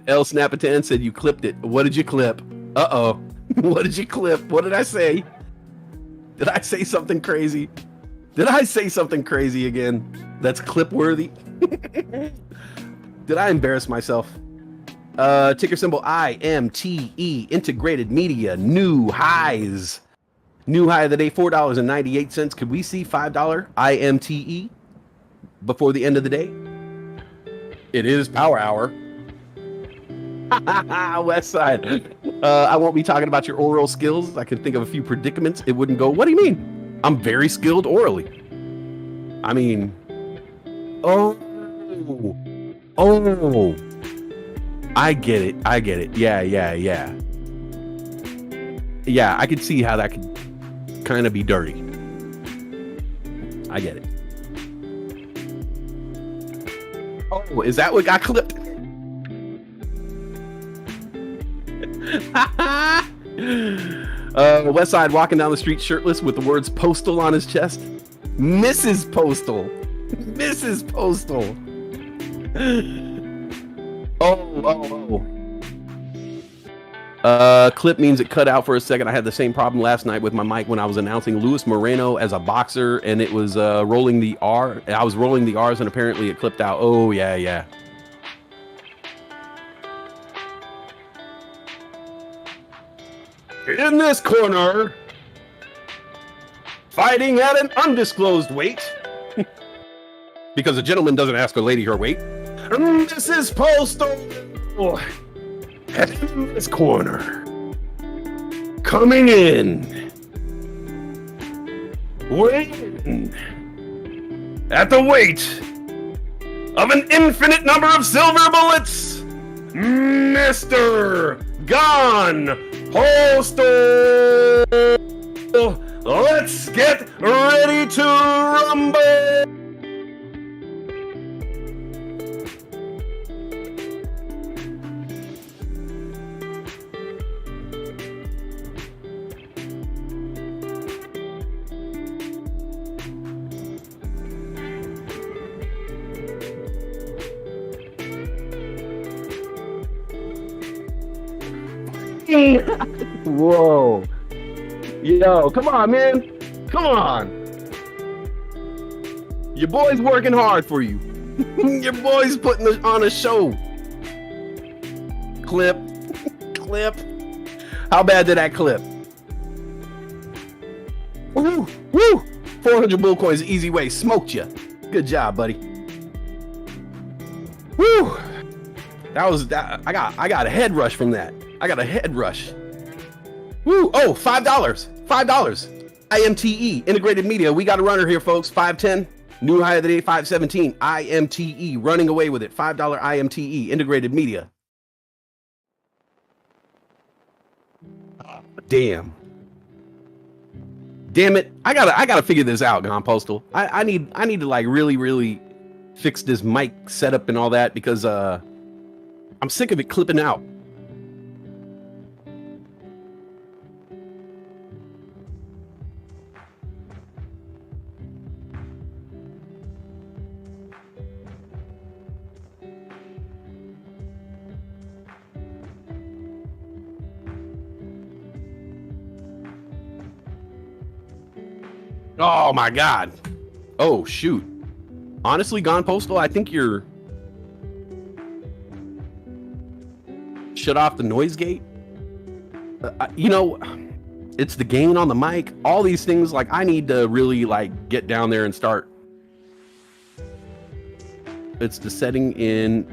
S7: L Snapatan said you clipped it. What did you clip? Uh-oh. What did you clip? What did I say? Did I say something crazy? Did I say something crazy again? That's clip worthy. Did I embarrass myself? Ticker symbol IMTE, Integrated Media, new highs. New high of the day, $4.98. Could we see $5 IMTE before the end of the day? It is power hour. West side. I won't be talking about your oral skills. I can think of a few predicaments. It wouldn't go, what do you mean? I'm very skilled orally. I mean, oh. I get it. Yeah. Yeah, I could see how that could kind of be dirty. I get it. Oh, is that what got clipped? West Side walking down the street shirtless with the words Postal on his chest. Mrs. Postal. Mrs. Postal. Oh. Clip means it cut out for a second. I had the same problem last night with my mic when I was announcing Luis Moreno as a boxer, and it was rolling the R. I was rolling the R's, and apparently it clipped out. Oh, yeah. In this corner, fighting at an undisclosed weight, because a gentleman doesn't ask a lady her weight. This is Postal. In this corner, coming in, weighing at the weight of an infinite number of silver bullets, Mr. Gone Postal. Let's get ready to rumble. Whoa. Yo, come on, man. Come on. Your boy's working hard for you. Your boy's putting on a show. Clip. How bad did that clip? Woo! 400 bull coins, easy way. Smoked you. Good job, buddy. Woo! That was that. I got a head rush from that. I got a head rush. Woo! Oh, $5. IMTE, Integrated Media. We got a runner here, folks. 510. New high of the day, 517. IMTE, running away with it. $5 IMTE, Integrated Media. Damn it. I gotta figure this out, Gone Postal. I need to like really fix this mic setup and all that, because I'm sick of it clipping out. Oh my God. Oh shoot. Honestly, Gone Postal, I think you're shut off the noise gate. You know, it's the gain on the mic, all these things. Like, I need to really like get down there and start. It's the setting in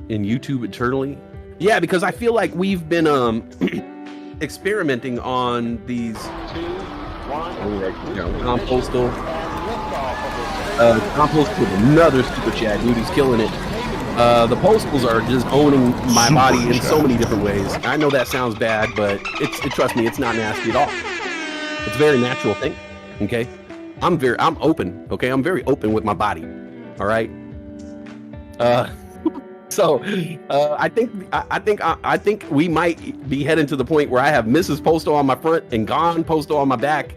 S7: YouTube internally. Yeah, because I feel like we've been experimenting on these. Compostal. Compost with another super chat, dude. He's killing it. The postals are just owning my body in so many different ways. I know that sounds bad, but trust me, it's not nasty at all. It's a very natural thing. Okay, I'm open. Okay, I'm very open with my body. All right. So I think we might be heading to the point where I have Mrs. Postal on my front and Gone Postal on my back.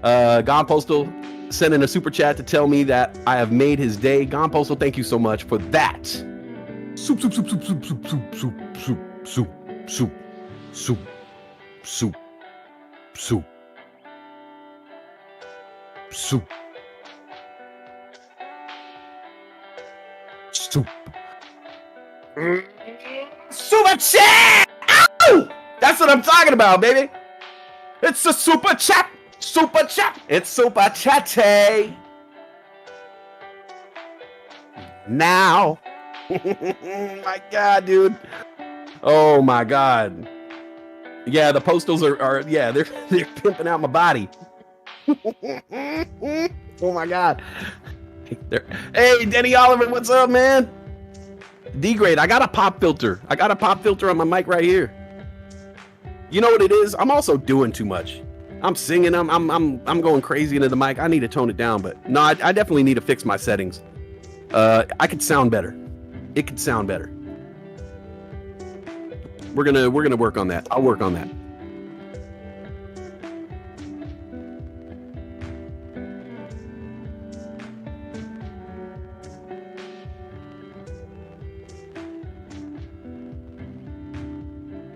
S7: Gone Postal sending a super chat to tell me that I have made his day. Gone Postal, thank you so much for that. Soup. Super chat! Ow! That's what I'm talking about, baby. It's a super chat. Super chat. It's super chatty. Now. My God, dude. Oh my God. Yeah, the postals are yeah, they're pimping out my body. Oh my God. Hey, Denny Oliver, what's up, man? D-grade, I got a pop filter. I got a pop filter on my mic right here. You know what it is? I'm also doing too much. I'm singing. I'm going crazy into the mic. I need to tone it down, but no, I definitely need to fix my settings. I could sound better. It could sound better. We're gonna work on that. I'll work on that.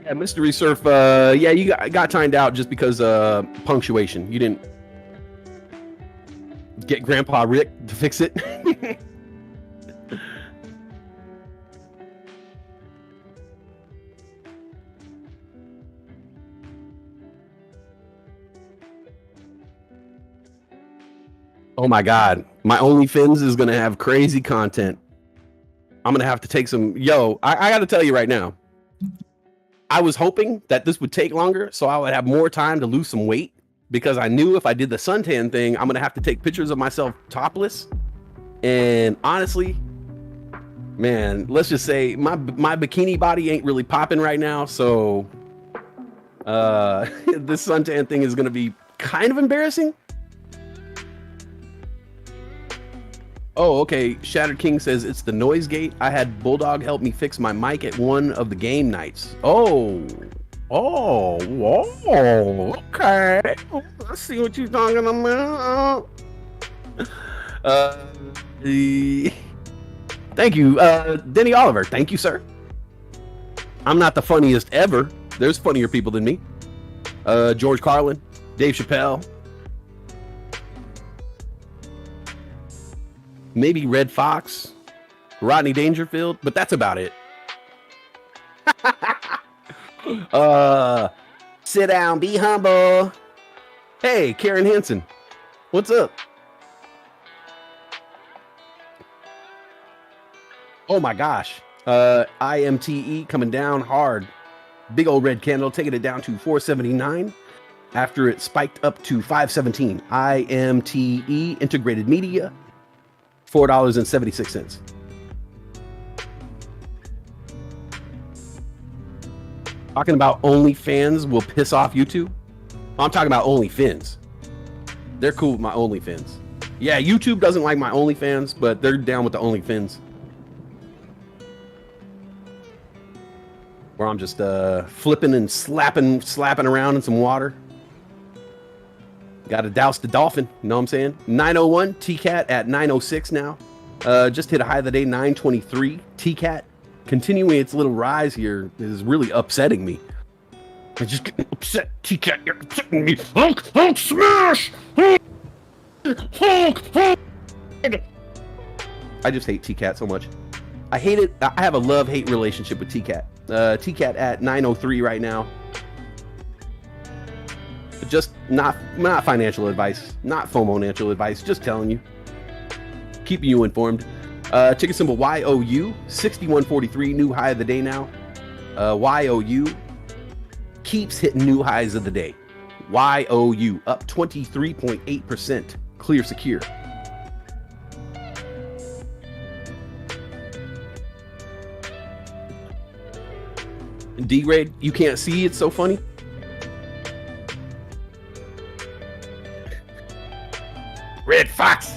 S7: Yeah, Mystery Surf, yeah, you got timed out just because punctuation. You didn't get Grandpa Rick to fix it. Oh my God, my OnlyFins is gonna have crazy content. I'm gonna have to take some. Yo, I gotta tell you right now. I was hoping that this would take longer so I would have more time to lose some weight, because I knew if I did the suntan thing, I'm going to have to take pictures of myself topless. And honestly, man, let's just say my bikini body ain't really popping right now. So this suntan thing is going to be kind of embarrassing. Oh, okay. Shattered King says it's the noise gate. I had Bulldog help me fix my mic at one of the game nights. Oh, okay. Let's see what you're talking about. Thank you, Denny Oliver. Thank you, sir. I'm not the funniest ever. There's funnier people than me. George Carlin, Dave Chappelle. Maybe Red Fox, Rodney Dangerfield, but that's about it. Sit down, be humble. Hey, Karen Hansen, what's up? Oh my gosh. IMTE coming down hard. Big old red candle, taking it down to 479 after it spiked up to 517. IMTE Integrated Media. $4.76. Talking about OnlyFans will piss off YouTube. I'm talking about OnlyFins. They're cool with my OnlyFins. Yeah, YouTube doesn't like my OnlyFans, but they're down with the OnlyFins. Where I'm just flipping and slapping around in some water. Got to douse the dolphin. You know what I'm saying? 901 TCAT at 906 now. Just hit a high of the day, 923. TCAT continuing its little rise here is really upsetting me. I just get upset. TCAT, you're upsetting me. Hulk smash! Hulk! I just hate TCAT so much. I hate it. I have a love-hate relationship with TCAT. TCAT at 903 right now. Just not financial advice, not FOMO financial advice, just telling you. Keeping you informed. Ticker symbol YOU, 6143, new high of the day now. YOU keeps hitting new highs of the day. YOU up 23.8%, clear secure. D-grade, you can't see, it's so funny. Red Fox.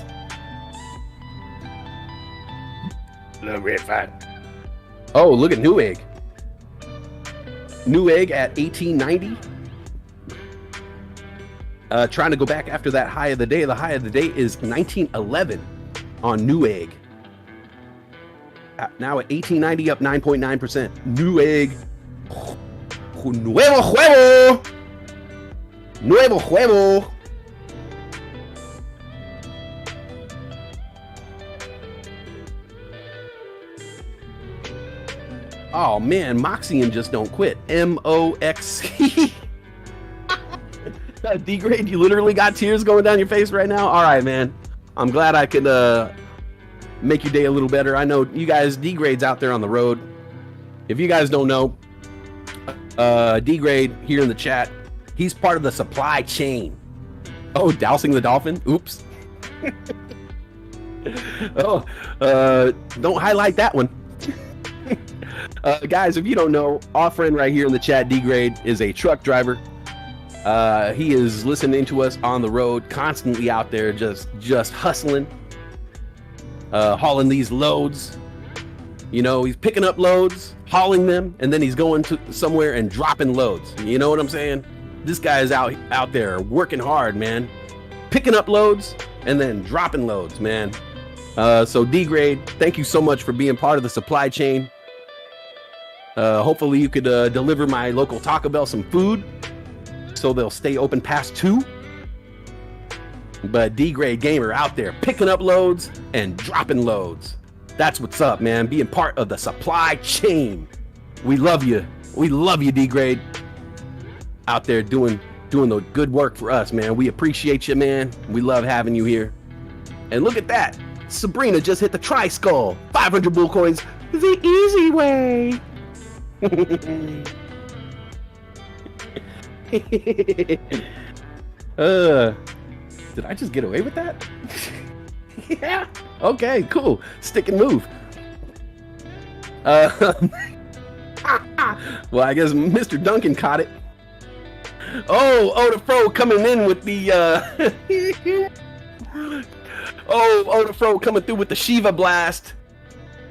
S7: Love Red Fox. Oh, look at Newegg. Newegg at 1890. Trying to go back after that high of the day. The high of the day is 1911 on Newegg. Now at 1890, up 9.9%. Newegg. Nuevo juego. Nuevo juego. Oh man, Moxie and just don't quit. MOXC. D-grade, you literally got tears going down your face right now? All right, man. I'm glad I could make your day a little better. I know you guys, D-grade's out there on the road. If you guys don't know, D-grade here in the chat, he's part of the supply chain. Oh, dousing the dolphin? Oops. Oh, don't highlight that one. Guys, if you don't know, our friend right here in the chat, D-grade, is a truck driver. He is listening to us on the road, constantly out there, just hustling, hauling these loads. You know, he's picking up loads, hauling them, and then he's going to somewhere and dropping loads. You know what I'm saying? This guy is out there working hard, man, picking up loads and then dropping loads, man. So D-grade, thank you so much for being part of the supply chain. Hopefully you could deliver my local Taco Bell some food so they'll stay open past 2. But D-grade gamer out there picking up loads and dropping loads. That's what's up, man. Being part of the supply chain. We love you. We love you, D-grade. Out there doing the good work for us, man. We appreciate you, man. We love having you here. And look at that. Sabrina just hit the tri-skull. 500 bull coins the easy way. Did I just get away with that? Yeah. Okay, cool. Stick and move. Well, I guess Mr. Duncan caught it. Oh, the Fro coming in with the the Fro coming through with the Shiva blast.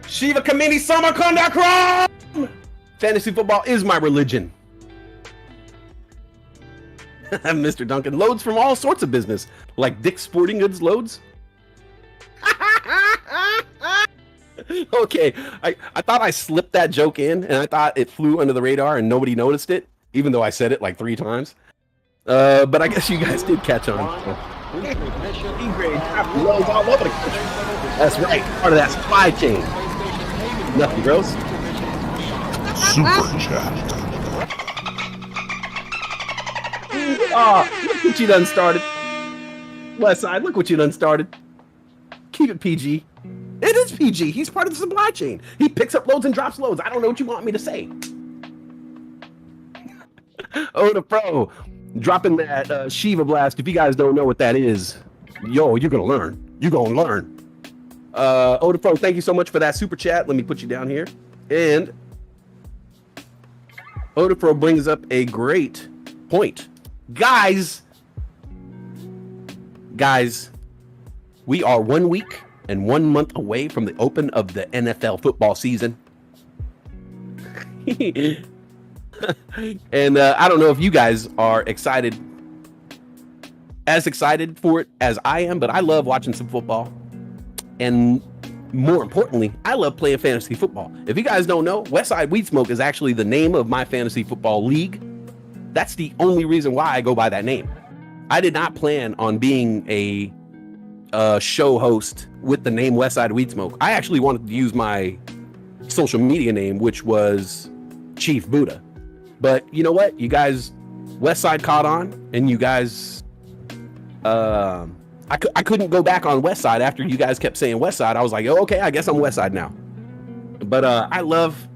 S7: Shiva Kamini Samarkanda. Fantasy football is my religion. Mr. Duncan, loads from all sorts of business, like Dick's Sporting Goods loads. Okay, I thought I slipped that joke in, and I thought it flew under the radar and nobody noticed it, even though I said it like 3 times. But I guess you guys did catch on. E-grade loads all over the country. That's right, part of that supply chain. Nothing gross.
S8: Super chat.
S7: Oh, look what you done started. Westside, look what you done started. Keep it PG. It is PG. He's part of the supply chain. He picks up loads and drops loads. I don't know what you want me to say. Oh, the Pro. Dropping that Shiva blast. If you guys don't know what that is, yo, you're going to learn. You're going to learn. Oh, the Pro, thank you so much for that super chat. Let me put you down here. And Odafro brings up a great point. Guys, we are 1 week and 1 month away from the open of the NFL football season. And I don't know if you guys are excited for it as I am, but I love watching some football. And more importantly, I love playing fantasy football. If you guys don't know, Westside Weed Smoke is actually the name of my fantasy football league. That's the only reason why I go by that name. I did not plan on being a show host with the name Westside Weed Smoke. I actually wanted to use my social media name, which was Chief Buddha. But you know what? You guys, Westside caught on, and you guys, I couldn't go back on Westside after you guys kept saying Westside. I was like, oh, okay, I guess I'm Westside now. But I love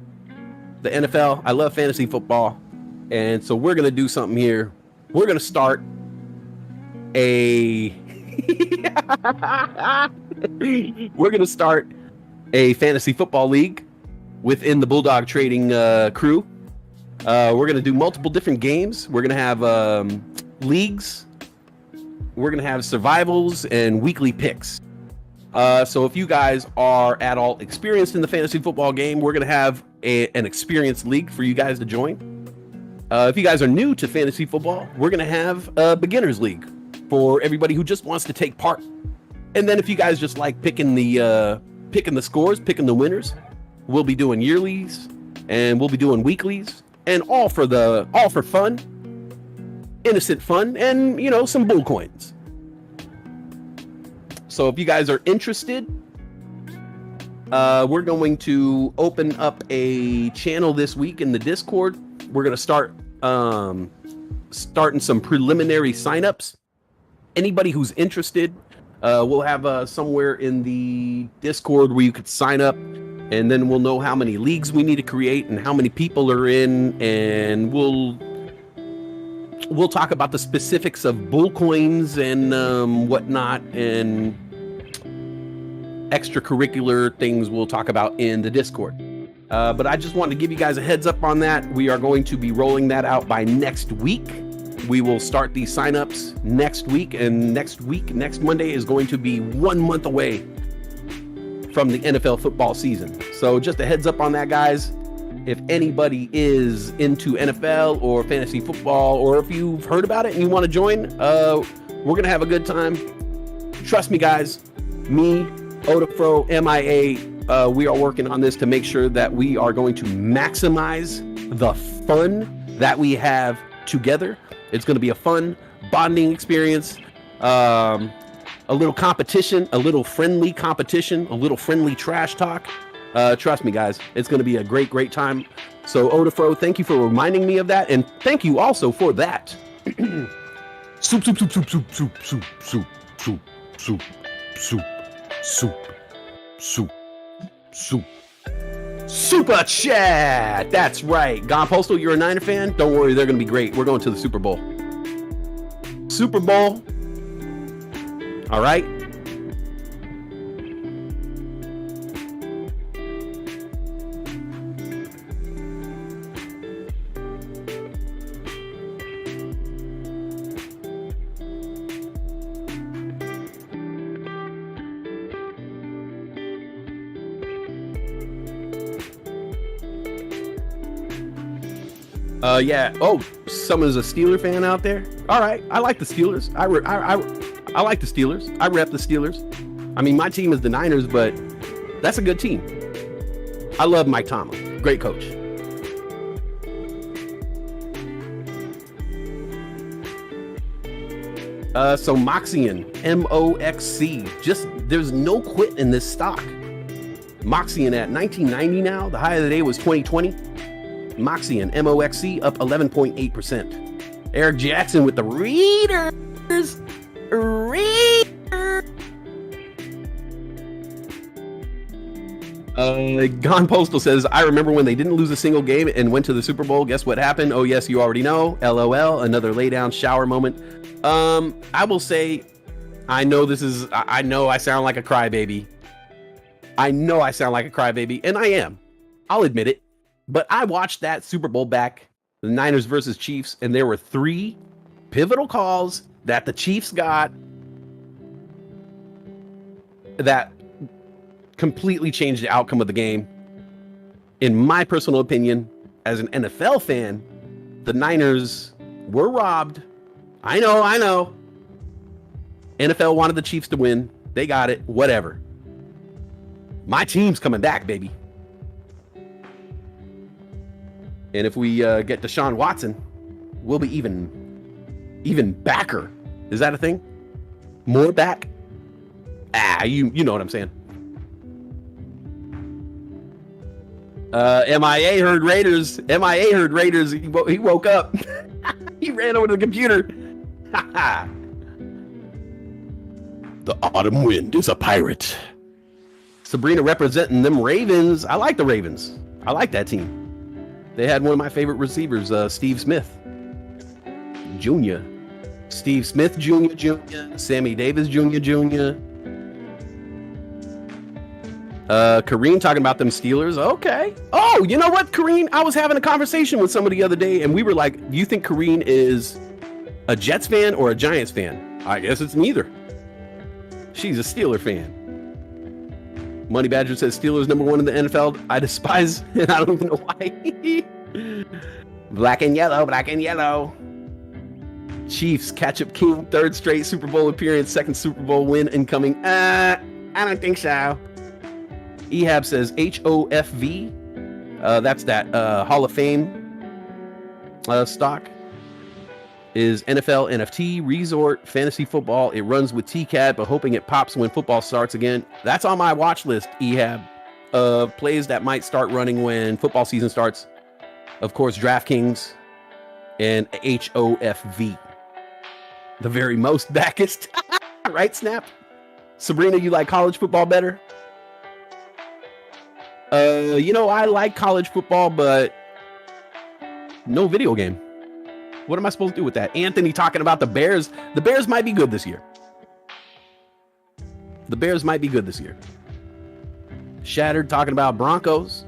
S7: the NFL. I love fantasy football. And so we're going to do something here. We're going to start a fantasy football league within the Bulldog Trading crew. We're going to do multiple different games. We're going to have leagues. We're going to have survivals and weekly picks. So if you guys are at all experienced in the fantasy football game, we're going to have an experienced league for you guys to join. If you guys are new to fantasy football, we're going to have a beginners league for everybody who just wants to take part. And then if you guys just like picking the scores, picking the winners, we'll be doing yearlies and we'll be doing weeklies, and all for fun, innocent fun, and some bull coins. So if you guys are interested, we're going to open up a channel this week in the Discord. We're going to start starting some preliminary signups. Anybody who's interested, we'll have somewhere in the Discord where you could sign up, and then we'll know how many leagues we need to create and how many people are in, and we'll talk about the specifics of bull coins and whatnot, and extracurricular things we'll talk about in the Discord. But I just wanted to give you guys a heads up on that. We are going to be rolling that out by next week. We will start these signups next week, and next Monday is going to be 1 month away from the NFL football season. So just a heads up on that, guys. If anybody is into NFL or fantasy football, or if you've heard about it and you want to join, we're going to have a good time. Trust me, guys. Me, Odafro, MIA, we are working on this to make sure that we are going to maximize the fun that we have together. It's going to be a fun bonding experience, a little competition, a little friendly competition, a little friendly trash talk. Trust me, guys, it's going to be a great, great time. So, Odafro, thank you for reminding me of that, and thank you also for that. Soup, soup, soup, soup, soup, soup, soup, soup, soup, soup, soup, soup, soup, soup. Super Chat! That's right. Gone Postal, you're a Niner fan? Don't worry, they're going to be great. We're going to the Super Bowl. Super Bowl. All right. Yeah. Oh, someone's a Steeler fan out there. All right. I like the Steelers. I like the Steelers. I rep the Steelers. I mean, my team is the Niners, but that's a good team. I love Mike Tomlin. Great coach. So Moxian, MOXC. Just there's no quit in this stock. Moxian at 1990 now. The high of the day was 2020. Moxian, MOXC, up 11.8%. Eric Jackson with the Readers. Gone Postal says, I remember when they didn't lose a single game and went to the Super Bowl. Guess what happened? Oh, yes, you already know. LOL. Another lay down shower moment. I will say, I know I sound like a crybaby. And I am. I'll admit it. But I watched that Super Bowl back the Niners versus Chiefs, and there were 3 pivotal calls that the Chiefs got that completely changed the outcome of the game. In my personal opinion, as an NFL fan, the Niners were robbed. I know. NFL wanted the Chiefs to win. They got it. Whatever. My team's coming back, baby. And if we get Deshaun Watson, we'll be even backer. Is that a thing? More back? You know what I'm saying. MIA heard Raiders. He woke up. He ran over to the computer. The autumn wind is a pirate. Sabrina representing them Ravens. I like the Ravens. I like that team. They had one of my favorite receivers, Steve Smith Jr. Steve Smith Jr. Sammy Davis Jr. Kareem talking about them Steelers. Okay. Oh, you know what, Kareem? I was having a conversation with somebody the other day, and we were like, do you think Kareem is a Jets fan or a Giants fan? I guess it's neither. She's a Steeler fan. Money Badger says Steelers #1 in the NFL. I despise, and I don't even know why. Black and yellow. Chiefs catch up king, 3rd straight Super Bowl appearance, 2nd Super Bowl win incoming. I don't think so. Ehab says HOFV. That's that Hall of Fame stock. Is NFL NFT resort fantasy football. It runs with TCAT, but hoping it pops when football starts again. That's on my watch list, Ehab. Plays that might start running when football season starts. Of course, DraftKings and HOFV. The very most backest. Right, Snap? Sabrina, you like college football better? I like college football, but no video game. What am I supposed to do with that? Anthony talking about the Bears. The Bears might be good this year. Shattered talking about Broncos.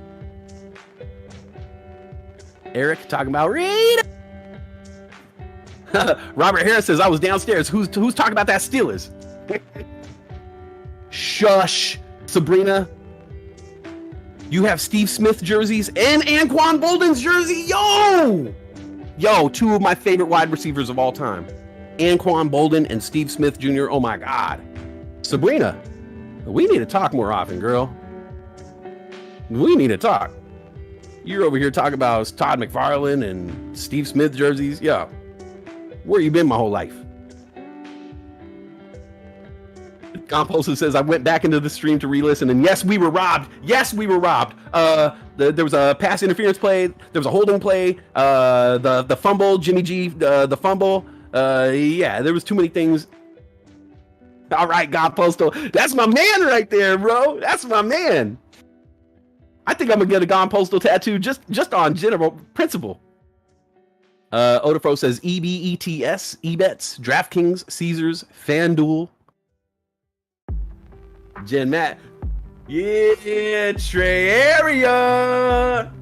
S7: Eric talking about Reed. Robert Harris says, I was downstairs. Who's talking about that Steelers? Shush, Sabrina. You have Steve Smith jerseys and Anquan Bolden's jersey. Yo, 2 of my favorite wide receivers of all time. Anquan Bolden and Steve Smith Jr. Oh my God. Sabrina, we need to talk more often, girl. We need to talk. You're over here talking about Todd McFarlane and Steve Smith jerseys. Yo, where you been my whole life? Composer says, I went back into the stream to re-listen, and yes, we were robbed. There was a pass interference play. There was a holding play. The fumble, Jimmy G, the fumble. There was too many things. All right, God Postal. That's my man right there, bro. That's my man. I think I'm going to get a Gone Postal tattoo just on general principle. Odafro says EBETS, eBets, DraftKings, Caesars, FanDuel. Jen Matt. Yeah, Trey Area.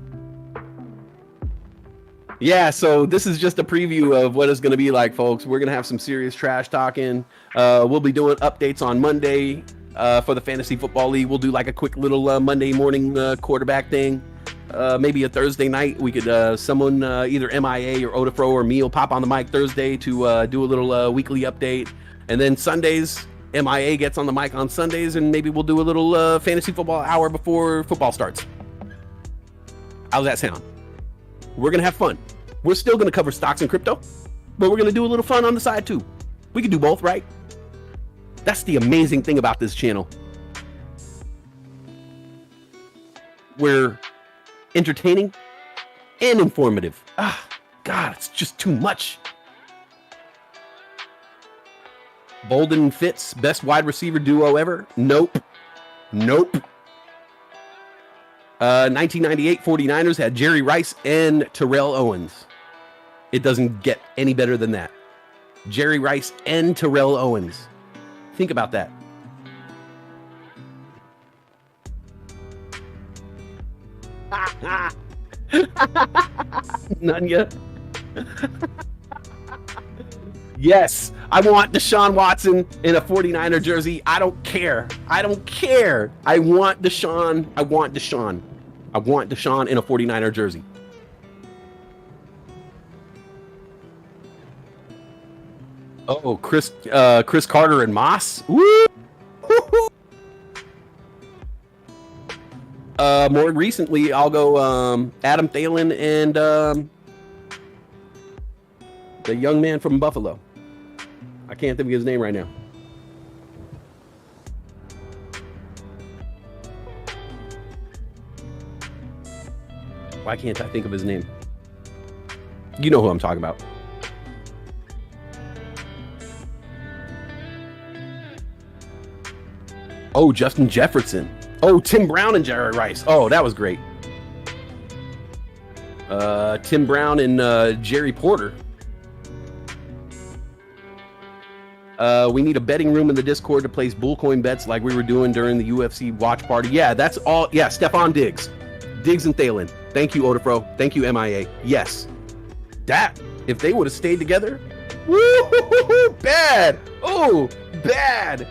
S7: Yeah, so this is just a preview of what it's going to be like, folks. We're going to have some serious trash talking. We'll be doing updates on Monday for the Fantasy Football League. We'll do like a quick little Monday morning quarterback thing. Maybe a Thursday night. We could, someone, either MIA or Odafro or me will pop on the mic Thursday to do a little weekly update. And then Sundays, MIA gets on the mic on Sundays, and maybe we'll do a little fantasy football hour before football starts. How's that sound? We're going to have fun. We're still going to cover stocks and crypto, but we're going to do a little fun on the side too. We can do both, right? That's the amazing thing about this channel. We're entertaining and informative. God, it's just too much. Bolden and Fitz, best wide receiver duo ever? Nope. 1998 49ers had Jerry Rice and Terrell Owens. It doesn't get any better than that. Jerry Rice and Terrell Owens. Think about that. None yet. Yes, I want Deshaun Watson in a 49er jersey. I don't care. I don't care. I want Deshaun. I want Deshaun. I want Deshaun in a 49er jersey. Oh, Chris Carter and Moss. Woo! More recently, I'll go Adam Thielen and the young man from Buffalo. I can't think of his name right now. Why can't I think of his name? You know who I'm talking about. Oh, Justin Jefferson. Oh, Tim Brown and Jerry Rice. Oh, that was great. Tim Brown and Jerry Porter. We need a betting room in the Discord to place bullcoin bets like we were doing during the UFC watch party. Yeah, that's all. Yeah, Stephon Diggs. Diggs and Thielen. Thank you, Odafro. Thank you, MIA. Yes. That, if they would have stayed together, woo, bad. Oh, bad.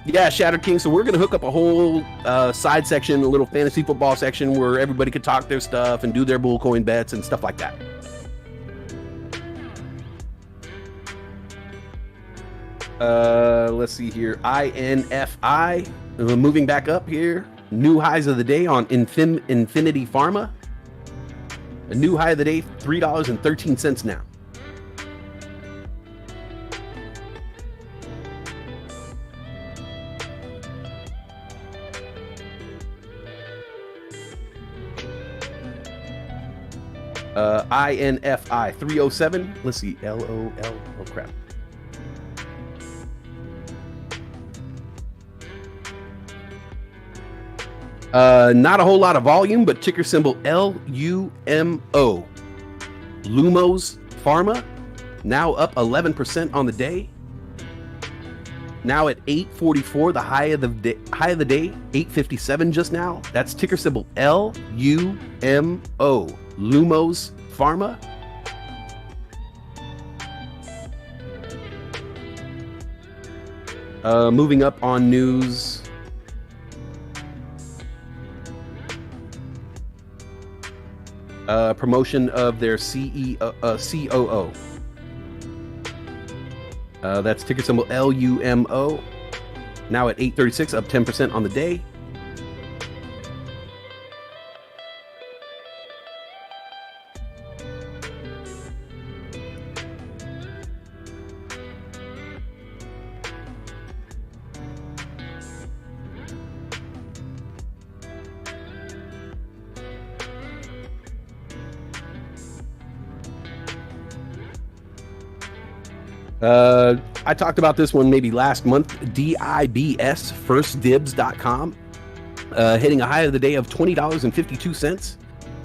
S7: Yeah, Shattered King. So we're going to hook up a whole side section, a little fantasy football section where everybody could talk their stuff and do their bullcoin bets and stuff like that. Let's see here. INFI. Moving back up here. New highs of the day on Infinity Pharma. A new high of the day, $3.13 now. INFI 307. Let's see. LOL. Oh, crap. Not a whole lot of volume, but ticker symbol LUMO. Lumos Pharma, now up 11% on the day. Now at 844, the high of the day, 857 just now. That's ticker symbol LUMO. Lumos Pharma. Moving up on news. Promotion of their COO. That's ticker symbol LUMO. Now at 836, up 10% on the day. I talked about this one maybe last month. DIBS, firstdibs.com, hitting a high of the day of $20.52.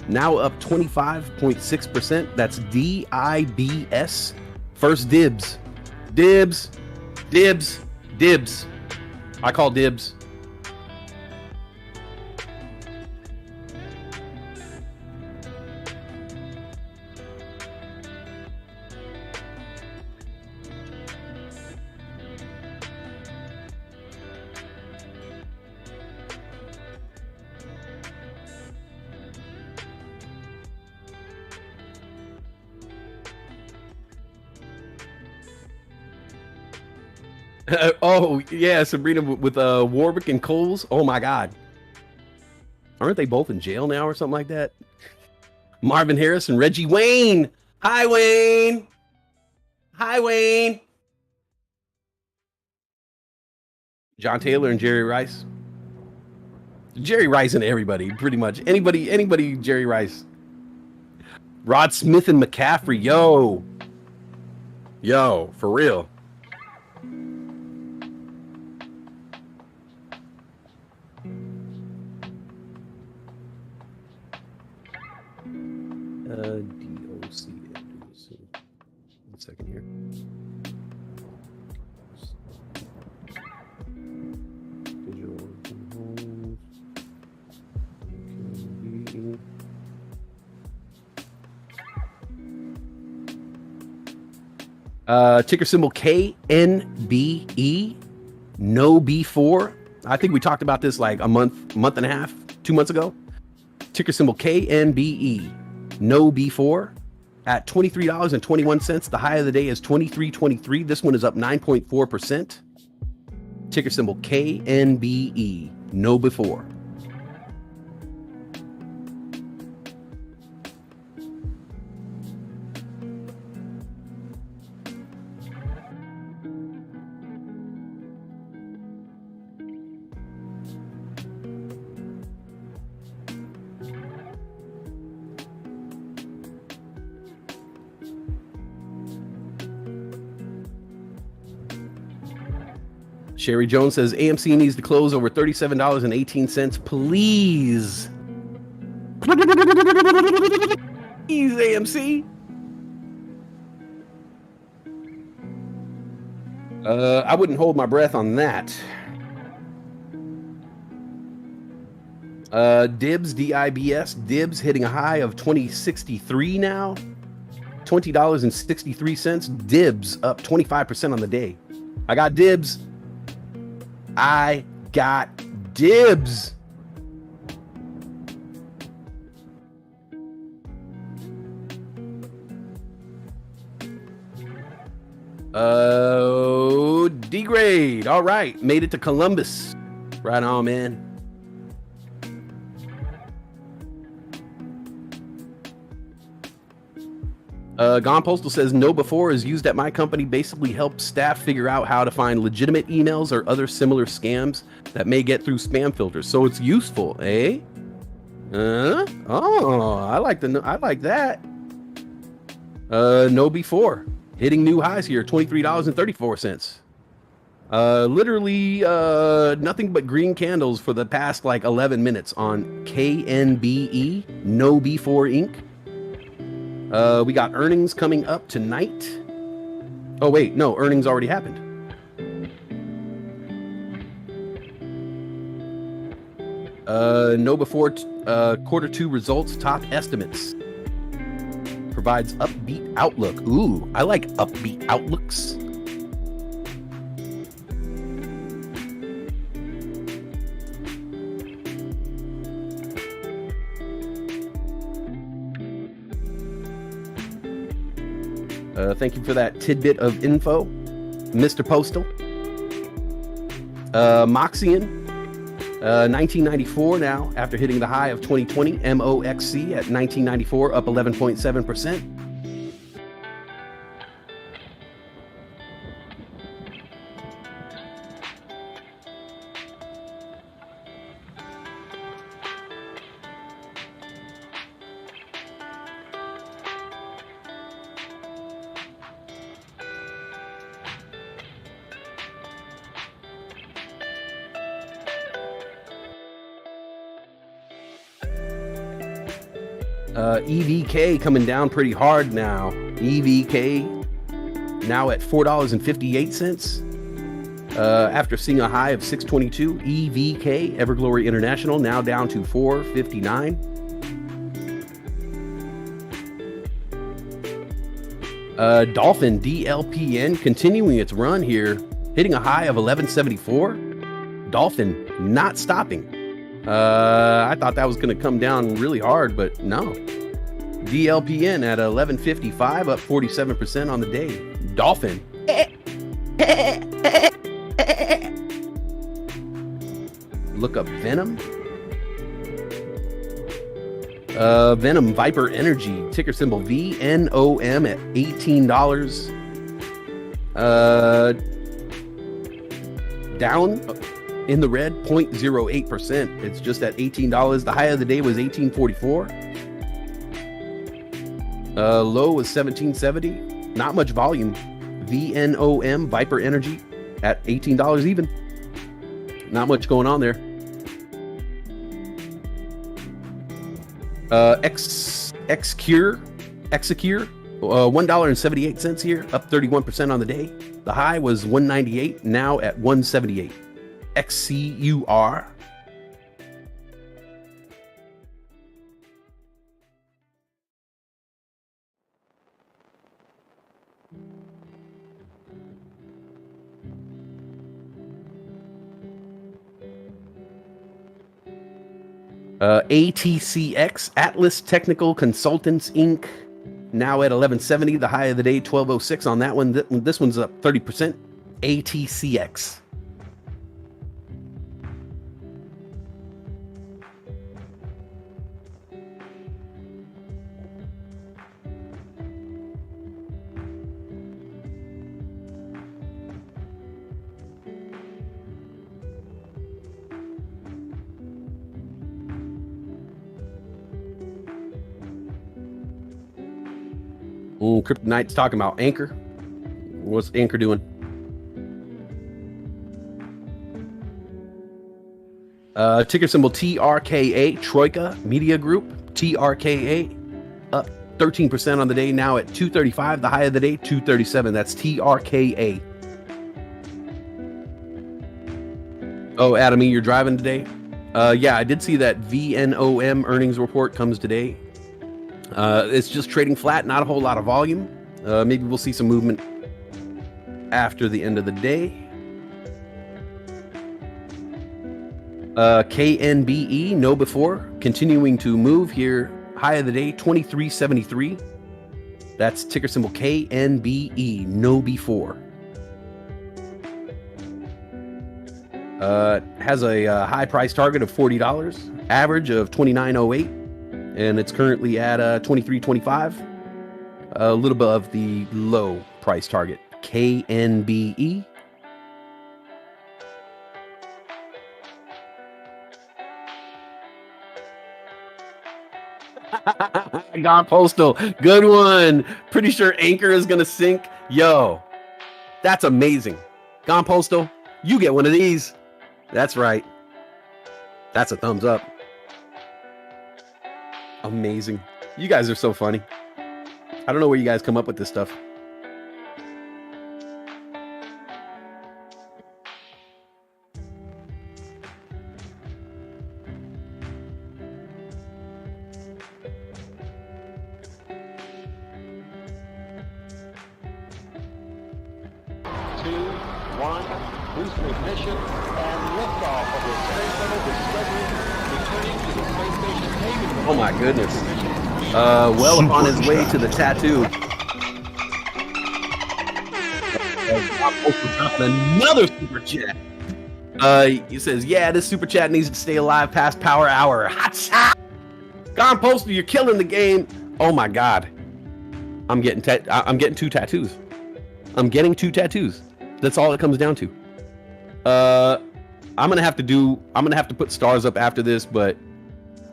S7: Now up 25.6%. That's DIBS, First Dibs. Dibs, dibs, dibs. I call dibs. Oh yeah, Sabrina with Warwick and Coles. Oh my God, aren't they both in jail now or something like that? Marvin Harris and Reggie Wayne. Hi Wayne. Hi Wayne. John Taylor and Jerry Rice. Jerry Rice and everybody, pretty much anybody. Jerry Rice. Rod Smith and McCaffrey. Yo, for real. DOC. 1 second here. Digital homes. Ticker symbol KNBE. No B4. I think we talked about this like a month and a half, 2 months ago. Ticker symbol KNBE. No B4 at $23.21. The high of the day is $23.23. This one is up 9.4%. Ticker symbol KNBE. No before. Sherry Jones says AMC needs to close over $37.18. Please. Please, AMC. I wouldn't hold my breath on that. Dibs, DIBS, Dibs hitting a high of 2063 now. $20.63. Dibs up 25% on the day. I got dibs. I got dibs. Oh, D-grade. All right. Made it to Columbus. Right on, man. Gone Postal says no before is used at my company. Basically helps staff figure out how to find legitimate emails or other similar scams that may get through spam filters. So it's useful, eh? Oh, I like that. No before hitting new highs here, $23.34. Literally nothing but green candles for the past like 11 minutes on KNBE, No Before Inc. We got earnings coming up tonight. Oh, wait, no, earnings already happened. No before quarter two results, top estimates. Provides upbeat outlook. Ooh, I like upbeat outlooks. Thank you for that tidbit of info, Mr. Postal. Moxian, 1994 now, after hitting the high of 2020. MOXC at 1994, up 11.7%. EVK coming down pretty hard now. EVK now at $4.58. After seeing a high of 622. EVK, Everglory International, now down to $4.59. Dolphin DLPN continuing its run here, hitting a high of 1174. Dolphin not stopping. I thought that was going to come down really hard, but no. DLPN at 1155, up 47% on the day. Dolphin. Look up Venom. Venom Viper Energy, ticker symbol VNOM at $18. Down in the red, 0.08%. It's just at $18. The high of the day was $18.44. Low was $17.70. Not much volume. VNOM Viper Energy at $18 even. Not much going on there. Execure, $1.78 here, up 31% on the day. The high was $1.98, now at $1.78. XCUR. ATCX, Atlas Technical Consultants Inc., now at 1170. The high of the day, 1206 on that one. This one's up 30%. ATCX. Kryptonite's talking about Anchor. What's Anchor doing? Ticker symbol TRKA, Troika Media Group. TRKA up 13% on the day, now at 235. The high of the day, 237. That's TRKA. Oh, Adam, you're driving today? Yeah, I did see that VNOM earnings report comes today. It's just trading flat, not a whole lot of volume. Maybe we'll see some movement after the end of the day. KNBE, no before, continuing to move here. High of the day, 2373. That's ticker symbol KNBE, no before. Has a high price target of $40, average of $29.08. And it's currently at $23.25, a little above the low price target. KNBE. Gone Postal, good one. Pretty sure Anchor is gonna sink. Yo, that's amazing. Gone Postal, you get one of these. That's right. That's a thumbs up. Amazing. You guys are so funny. I don't know where you guys come up with this stuff.
S5: Boost ignition and liftoff of the Space Shuttle Discovery, returning to the space station, paving the way.
S7: Oh my goodness. Well upon his way to the tattoo. Another super chat. He says, yeah, this super chat needs to stay alive past power hour. Hot shot. Gone Postal, you're killing the game. Oh my god. I'm getting two tattoos. I'm getting two tattoos. That's all it comes down to. I'm gonna have to put stars up after this, but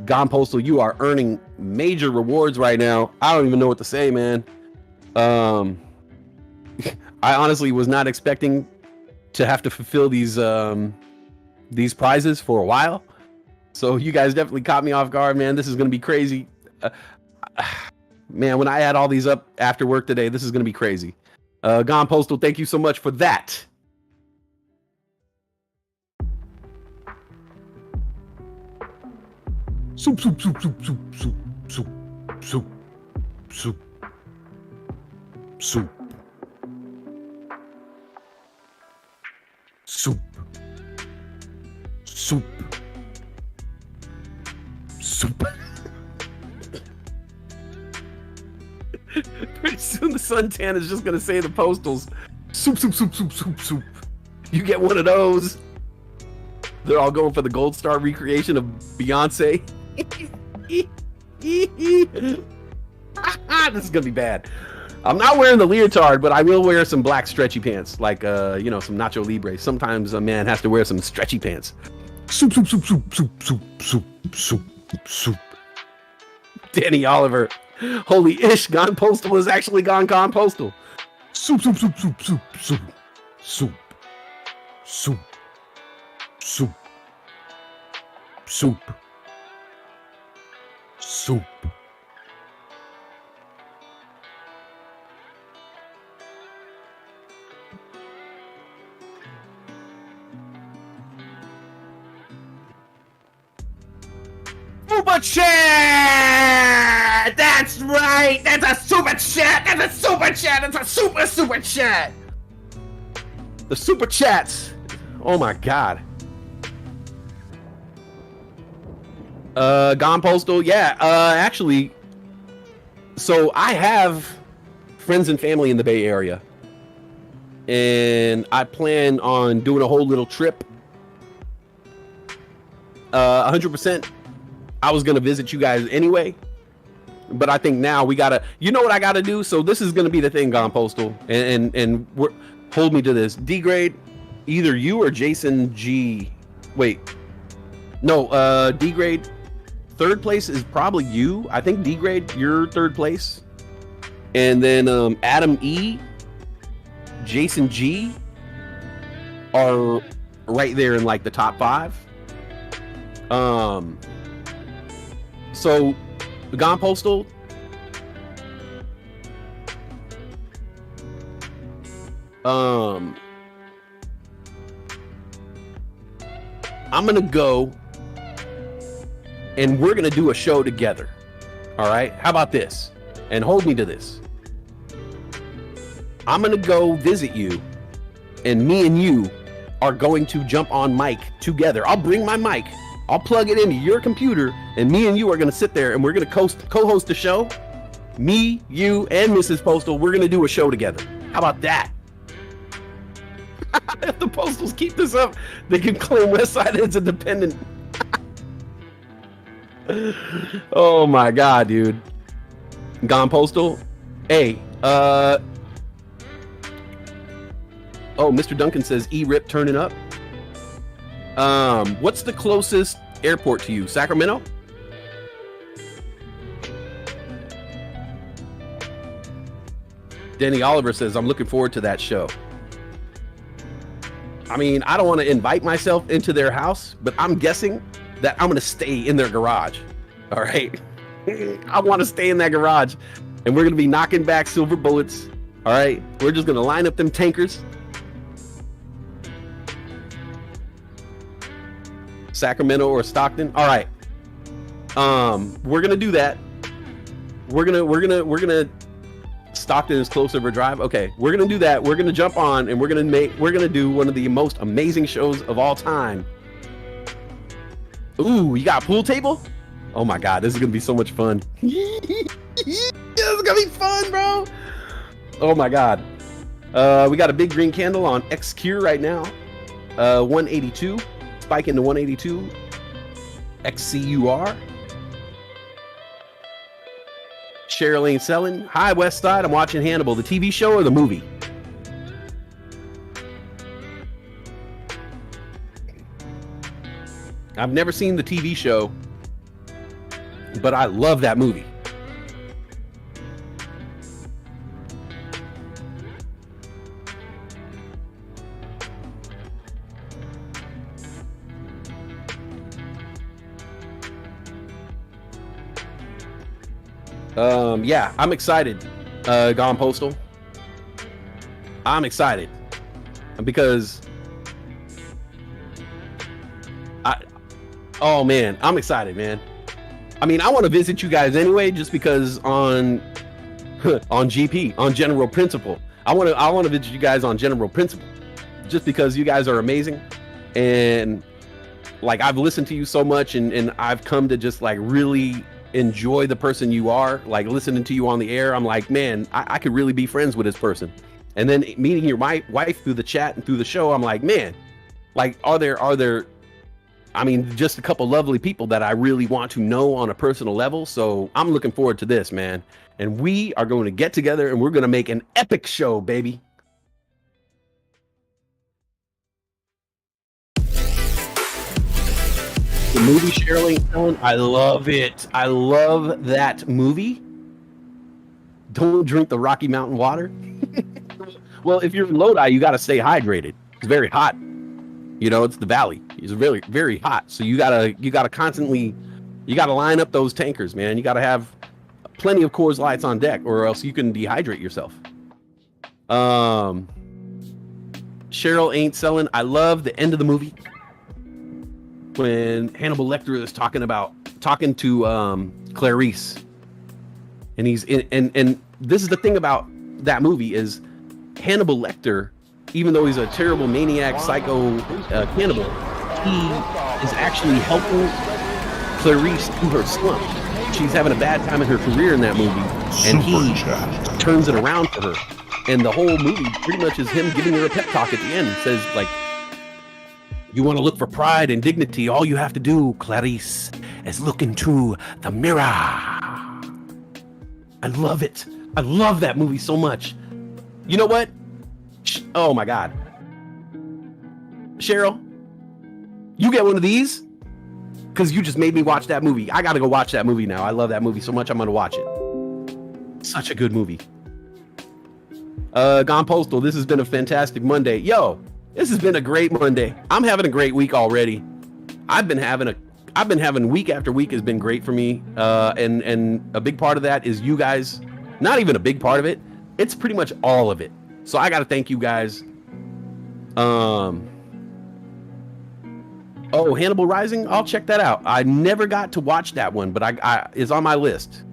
S7: Gone Postal, you are earning major rewards right now. I don't even know what to say, man. I honestly was not expecting to have to fulfill these prizes for a while. So you guys definitely caught me off guard, man. This is gonna be crazy. Man, when I add all these up after work today, this is gonna be crazy. Gone Postal, thank you so much for that. Soup, soup, soup, soup, soup, soup, soup, soup, soup, soup, soup, soup, soup. Pretty soon the suntan is just gonna say the postals. Soup, soup, soup, soup, soup, soup. You get one of those. They're all going for the gold star recreation of Beyonce. This is gonna be bad. I'm not wearing the leotard, but I will wear some black stretchy pants, like some Nacho Libre. Sometimes a man has to wear some stretchy pants. Soup, soup, soup, soup, soup, soup, soup, soup, soup. Danny Oliver. Holy ish, Gone Postal is actually gone Postal. Soup, soup, soup, soup, soup, soup, soup, soup, soup, soup, soup. Super chat! That's right! That's a super chat! That's a super chat! That's a super chat! The super chats! Oh my god. Gone Postal. Yeah. Actually, so I have friends and family in the Bay Area, and I plan on doing a whole little trip. 100%. I was gonna visit you guys anyway, but I think now we gotta. You know what I gotta do? So this is gonna be the thing, Gone Postal, and hold me to this. D-grade, either you or Jason G. Wait, no. D-grade, third place is probably you. I think D-grade, you're third place, and then Adam E, Jason G are right there in like the top 5. So Gone Postal, I'm gonna go and we're gonna do a show together. All right, how about this? And hold me to this. I'm gonna go visit you, and me and you are going to jump on mic together. I'll bring my mic, I'll plug it into your computer, and me and you are gonna sit there and we're gonna co-host a show. Me, you, and Mrs. Postal, we're gonna do a show together. How about that? If the Postals keep this up, they can claim Westside as independent. Oh my god, dude. Gone Postal. Hey, oh, Mr. Duncan says E-Rip turning up. What's the closest airport to you? Sacramento? Danny Oliver says, I'm looking forward to that show. I mean, I don't want to invite myself into their house, but I'm guessing that I'm going to stay in their garage. All right. I want to stay in that garage, and we're going to be knocking back silver bullets. All right. We're just going to line up them tankers. Sacramento or Stockton. All right. We're going to do that. We're going to Stockton is closer of a drive. Okay, we're gonna do that. We're gonna jump on and we're gonna do one of the most amazing shows of all time. Ooh, you got a pool table? Oh my god, this is gonna be so much fun. This is gonna be fun, bro. Oh my god. We got a big green candle on XQ right now. 182, spike into 182. XCUR. Cheryl ain't selling. Hi, West Side. I'm watching Hannibal. The TV show or the movie? I've never seen the TV show, but I love that movie. Yeah, I'm excited, Gone Postal. I'm excited because oh man, I'm excited, man. I mean, I want to visit you guys anyway, just because on GP, on General Principle. I want to visit you guys on General Principle, just because you guys are amazing, and like I've listened to you so much, and I've come to just like really enjoy the person you are. Like listening to you on the air, I'm like, man, I could really be friends with this person. And then meeting your wife through the chat and through the show, I'm like, man, like are there I mean, just a couple lovely people that I really want to know on a personal level. So I'm looking forward to this, man. And we are going to get together and we're going to make an epic show, baby. The movie Shirley Stone, I love it. I love that movie. Don't drink the Rocky Mountain water. Well, if you're in Lodi, you got to stay hydrated. It's very hot. You know, it's the valley. It's very, very hot. So you gotta constantly, you gotta line up those tankers, man. You gotta have plenty of Coors Lights on deck, or else you can dehydrate yourself. Cheryl ain't selling. I love the end of the movie when Hannibal Lecter is talking to Clarice, and he's in, and this is the thing about that movie is Hannibal Lecter, even though he's a terrible maniac, psycho cannibal, he is actually helping Clarice through her slump. She's having a bad time in her career in that movie, and he turns it around for her. And the whole movie pretty much is him giving her a pep talk at the end. It says, like, you want to look for pride and dignity, all you have to do, Clarice, is look into the mirror. I love it. I love that movie so much. You know what? Oh my God. Cheryl, you get one of these because you just made me watch that movie. I got to go watch that movie now. I love that movie so much. I'm going to watch it. Such a good movie. Gone Postal, this has been a fantastic Monday. Yo, this has been a great Monday. I'm having a great week already. I've been having week after week has been great for me. And a big part of that is you guys. Not even a big part of it. It's pretty much all of it. So I got to thank you guys. Oh, Hannibal Rising. I'll check that out. I never got to watch that one, but I it's on my list.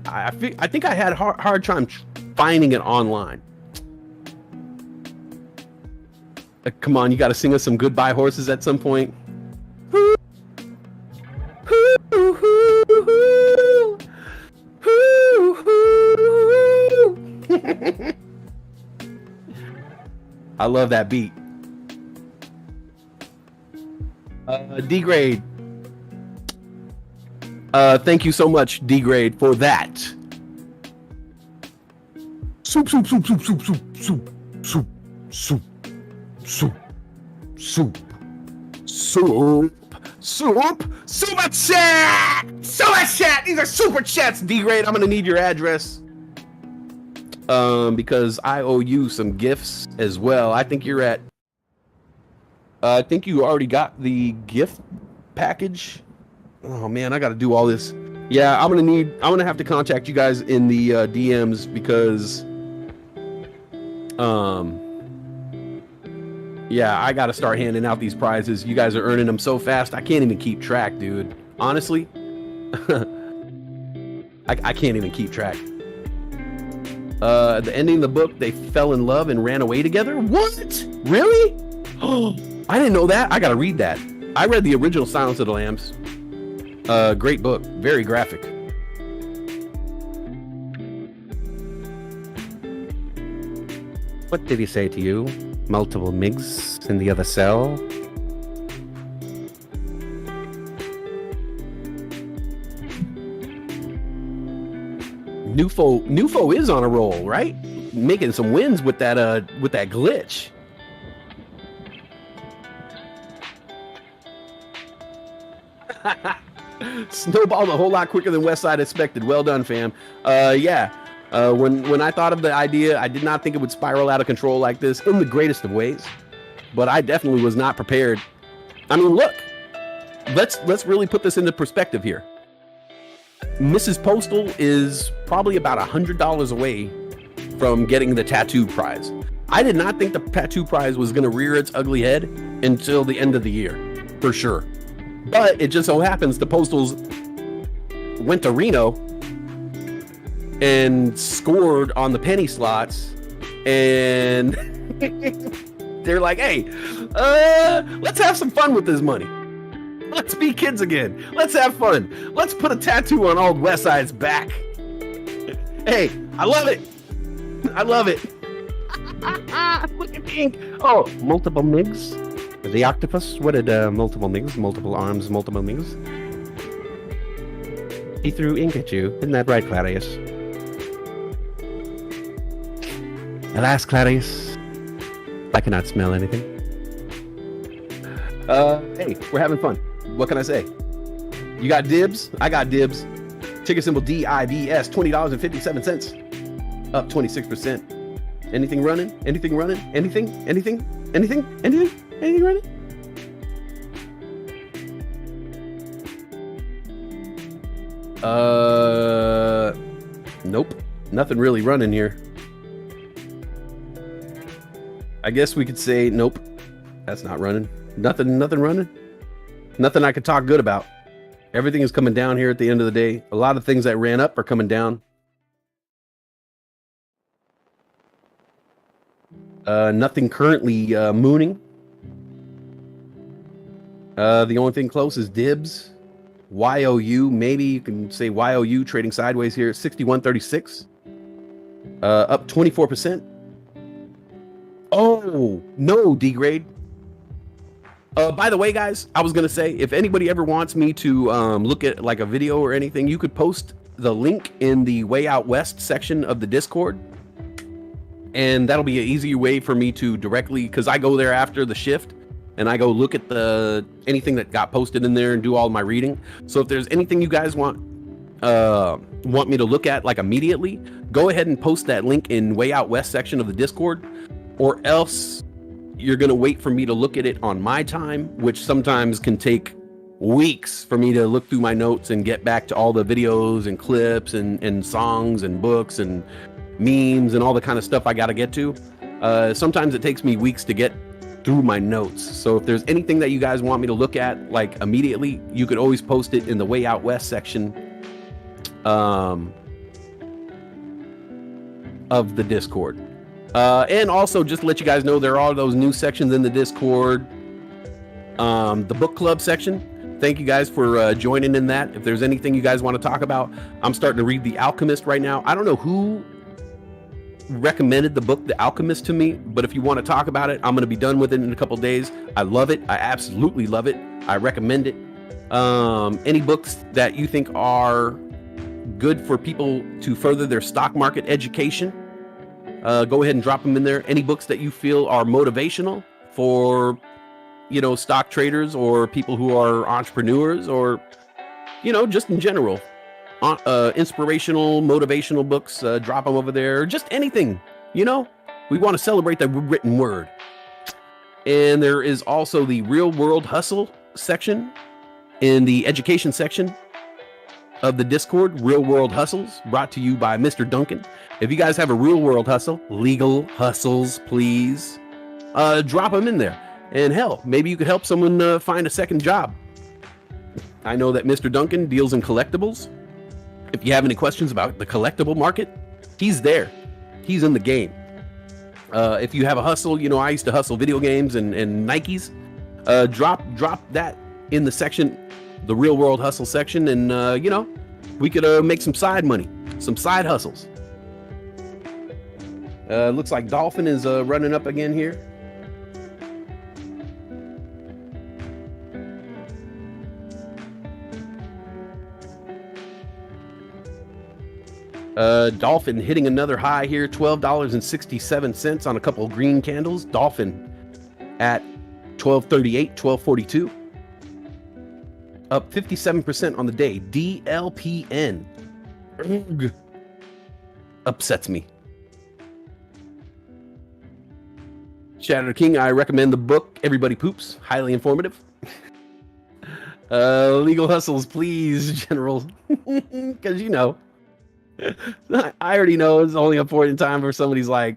S7: I think I had a hard time finding it online. Come on, you got to sing us some Goodbye Horses at some point. I love that beat. D-Grade. Thank you so much, D-Grade, for that. Soup. Super chat. These are super chats, D-Grade. I'm gonna need your address. Because I owe you some gifts as well. I think you're at. I think you already got the gift package. Oh man, I got to do all this. Yeah, I'm gonna have to contact you guys in the DMs because, yeah, I got to start handing out these prizes. You guys are earning them so fast, I can't even keep track, dude. Honestly, I can't even keep track. The ending of the book, they fell in love and ran away together. What? Really? Oh, I didn't know that. I gotta read that. I read the original Silence of the Lambs. Great book, very graphic. What did he say to you? Multiple MIGs in the other cell? Nufo is on a roll, right? Making some wins with that glitch. Snowballed a whole lot quicker than Westside expected. Well done, fam. Yeah. When I thought of the idea, I did not think it would spiral out of control like this in the greatest of ways. But I definitely was not prepared. I mean, look. Let's really put this into perspective here. Mrs. Postal is probably about $100 away from getting the tattoo prize. I did not think the tattoo prize was going to rear its ugly head until the end of the year, for sure. But it just so happens the Postals went to Reno and scored on the penny slots, and they're like, hey, let's have some fun with this money. Let's be kids again. Let's have fun. Let's put a tattoo on old Westside's back. Hey, I love it. I love it. Look at Pink. Oh, multiple MIGs. The octopus. What did multiple MIGs? Multiple arms, multiple MIGs. He threw ink at you. Isn't that right, Clarice? Alas, Clarice, I cannot smell anything. Hey, we're having fun. What can I say? You got dibs? I got dibs. Ticker symbol DIBS, $20.57. Up 26%. Anything running? Anything running? Anything? Anything? Anything? Anything? Anything running? Nope. Nothing really running here. I guess we could say nope. That's not running. Nothing running. Nothing I could talk good about. Everything is coming down here at the end of the day. A lot of things that ran up are coming down. Nothing currently mooning. The only thing close is dibs. YOU, maybe you can say YOU trading sideways here, 61.36, up 24%. Oh, no, degrade. By the way, guys, I was going to say, if anybody ever wants me to look at like a video or anything, you could post the link in the Way Out West section of the Discord. And that'll be an easier way for me to directly, because I go there after the shift and I go look at anything that got posted in there and do all my reading. So if there's anything you guys want me to look at like immediately, go ahead and post that link in Way Out West section of the Discord, or else you're going to wait for me to look at it on my time, which sometimes can take weeks for me to look through my notes and get back to all the videos and clips and songs and books and memes and all the kind of stuff I got to get to. Sometimes it takes me weeks to get through my notes. So if there's anything that you guys want me to look at like immediately, you could always post it in the Way Out West section of the Discord. And also just to let you guys know, there are those new sections in the Discord. The book club section. Thank you guys for joining in that. If there's anything you guys want to talk about, I'm starting to read The Alchemist right now. I don't know who recommended the book The Alchemist to me, but if you want to talk about it, I'm going to be done with it in a couple days. I love it. I absolutely love it. I recommend it. Any books that you think are good for people to further their stock market education, go ahead and drop them in there. Any books that you feel are motivational for, stock traders or people who are entrepreneurs, or, just in general, inspirational, motivational books, drop them over there. Just anything, we want to celebrate the written word. And there is also the Real World Hustle section in the education section of the Discord. Real World Hustles, brought to you by Mr. Duncan. If you guys have a real world hustle, legal hustles, please drop them in there. And hell, maybe you could help someone find a second job. I know that Mr. Duncan deals in collectibles. If you have any questions about the collectible market, he's there. He's in the game. If you have a hustle, I used to hustle video games and Nikes. Drop that in the section, the Real World Hustle section, and we could make some side money, some side hustles. Looks like Dolphin is running up again here. Dolphin hitting another high here, $12.67 on a couple of green candles. Dolphin at $12.38, $12.42. Up 57% on the day. DLPN. Ugh. Upsets me. Shadow King, I recommend the book Everybody Poops. Highly informative. Legal hustles, please, General. Because I already know it's only a point in time where somebody's like,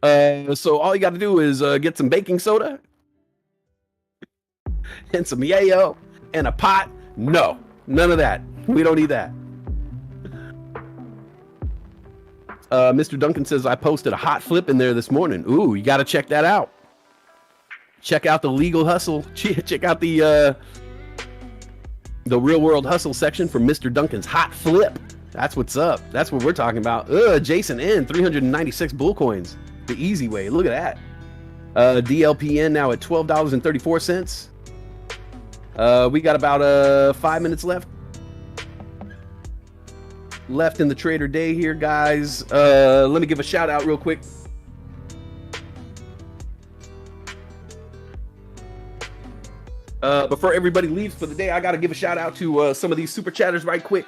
S7: so all you got to do is get some baking soda and some yayo and a pot. No, none of that. We don't need that. Mr. Duncan says, I posted a hot flip in there this morning. Ooh, you got to check that out. Check out the legal hustle. Check out the Real World Hustle section for Mr. Duncan's hot flip. That's what's up. That's what we're talking about. Jason N, 396 bull coins. The easy way. Look at that. DLPN now at $12.34. We got about 5 minutes left in the trader day here, guys. Let me give a shout out real quick. Before everybody leaves for the day, I got to give a shout out to some of these super chatters right quick.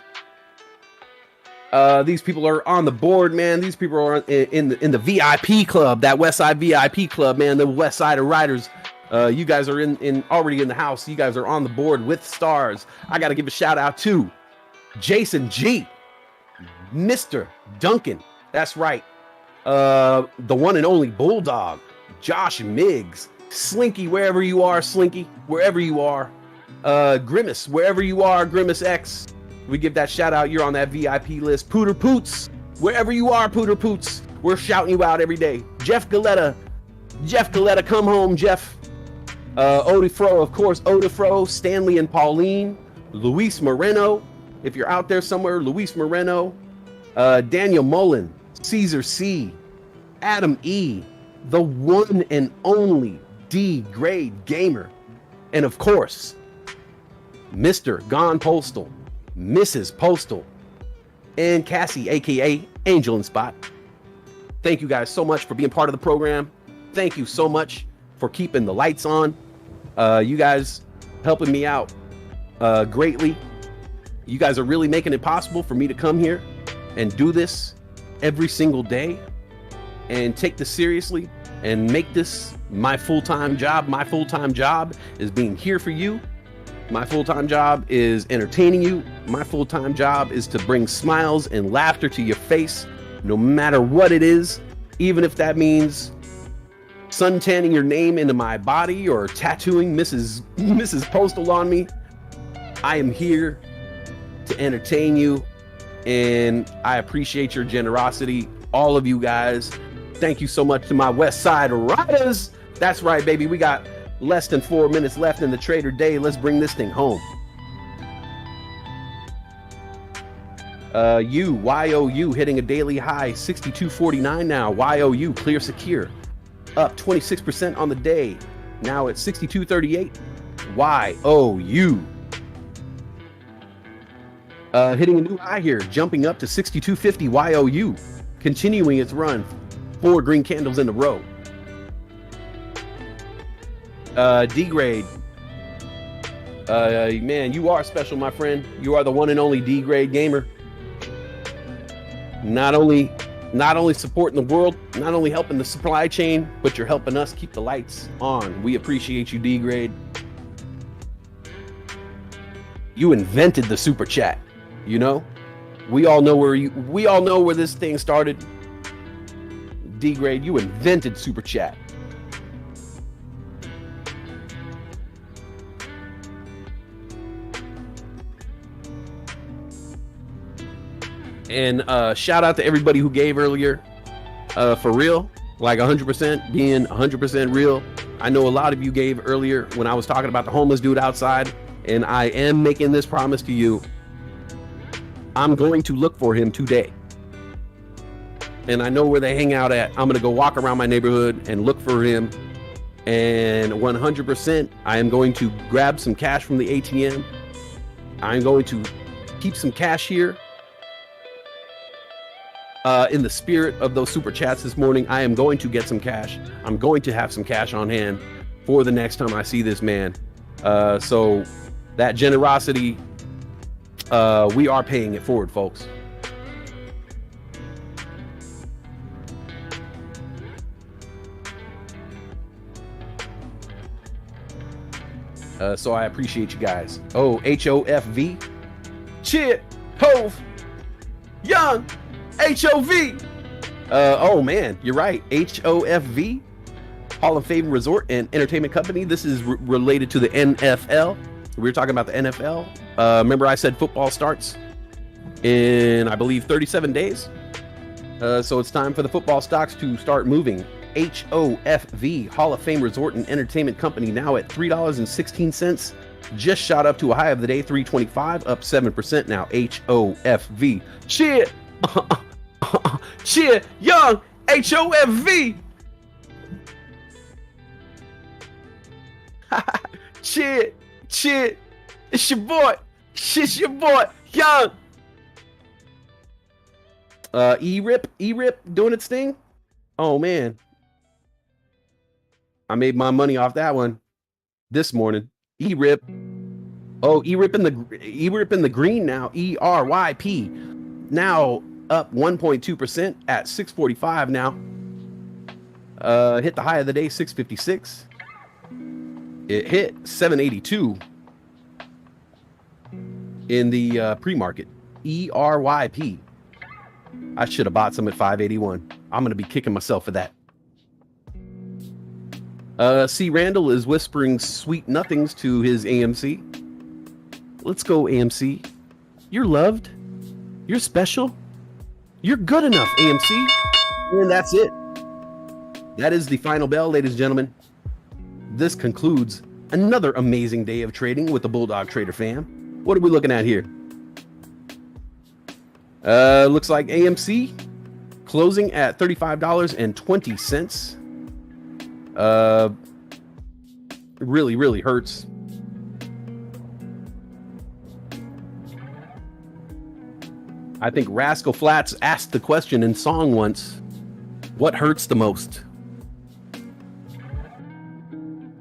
S7: These people are on the board, man. These people are in the VIP club, that West Side VIP club, man. The West Sider Riders. You guys are already in the house. You guys are on the board with stars. I got to give a shout out to Jason G, Mr. Duncan. That's right. The one and only Bulldog, Josh Miggs, Slinky, wherever you are, Slinky, wherever you are. Grimace, wherever you are, Grimace X. We give that shout out. You're on that VIP list. Pooter Poots, wherever you are, Pooter Poots. We're shouting you out every day. Jeff Galetta, come home, Jeff. Odifro, of course, Odifro, Stanley and Pauline, Luis Moreno, if you're out there somewhere, Luis Moreno, Daniel Mullen, Caesar C, Adam E, the one and only D-grade gamer, and of course, Mr. Gone Postal, Mrs. Postal, and Cassie, aka Angel and Spot. Thank you guys so much for being part of the program. Thank you so much for keeping the lights on. You guys helping me out greatly. You guys are really making it possible for me to come here and do this every single day and take this seriously and make this my full-time job. My full-time job is being here for you. My full-time job is entertaining you. My full-time job is to bring smiles and laughter to your face, no matter what it is, even if that means suntanning your name into my body or tattooing Mrs. Postal on me. I am here to entertain you, and I appreciate your generosity, all of you guys. Thank you so much to my West Side Riders. That's right, baby. We got less than 4 minutes left in the Trader Day. Let's bring this thing home. YOU hitting a daily high, 62.49 now. YOU, clear secure, up 26% on the day, now at 62.38. YOU. Hitting a new high here, jumping up to 62.50. YOU, continuing its run, 4 green candles in a row. D-grade. Man, you are special, my friend. You are the one and only D-grade gamer. Not only supporting the world, not only helping the supply chain, but you're helping us keep the lights on. We appreciate you, D-grade. You invented the super chat. You know, we all know where this thing started. D-grade, you invented super chat. And shout out to everybody who gave earlier, for real, like 100%, being 100% real. I know a lot of you gave earlier when I was talking about the homeless dude outside, and I am making this promise to you. I'm going to look for him today. And I know where they hang out at. I'm going to go walk around my neighborhood and look for him. And 100%, I am going to grab some cash from the ATM. I'm going to keep some cash here. In the spirit of those super chats this morning, I am going to get some cash. I'm going to have some cash on hand for the next time I see this man. So that generosity, we are paying it forward, folks. So I appreciate you guys. Oh, HOFV. Chit, Hove, Young, HOV. Oh man, you're right. HOFV, Hall of Fame Resort and Entertainment Company. This is related to the NFL. We were talking about the NFL. Remember I said football starts in, I believe, 37 days. So it's time for the football stocks to start moving. HOFV, Hall of Fame Resort and Entertainment Company, now at $3.16. Just shot up to a high of the day, $3.25, up 7% now. HOFV. Cheer! Cheer! Young! HOFV! Cheer! Cheer! It's your boy! It's your boy! Young! E-Rip doing its thing? Oh, man. I made my money off that one this morning. E-Rip. Oh, E-Rip in the green now. ERYP. Now up 1.2% at 645 now. Hit the high of the day, 656. It hit 782 in the pre-market. ERYP. I should have bought some at 581. I'm going to be kicking myself for that. C. Randall is whispering sweet nothings to his AMC. Let's go, AMC. You're loved. You're special. You're good enough, AMC. And that's it. That is the final bell, ladies and gentlemen. this concludes another amazing day of trading with the Bulldog Trader fam. What are we looking at here? Looks like AMC closing at $35.20. Really, really hurts. I think Rascal Flatts asked the question in song once, what hurts the most?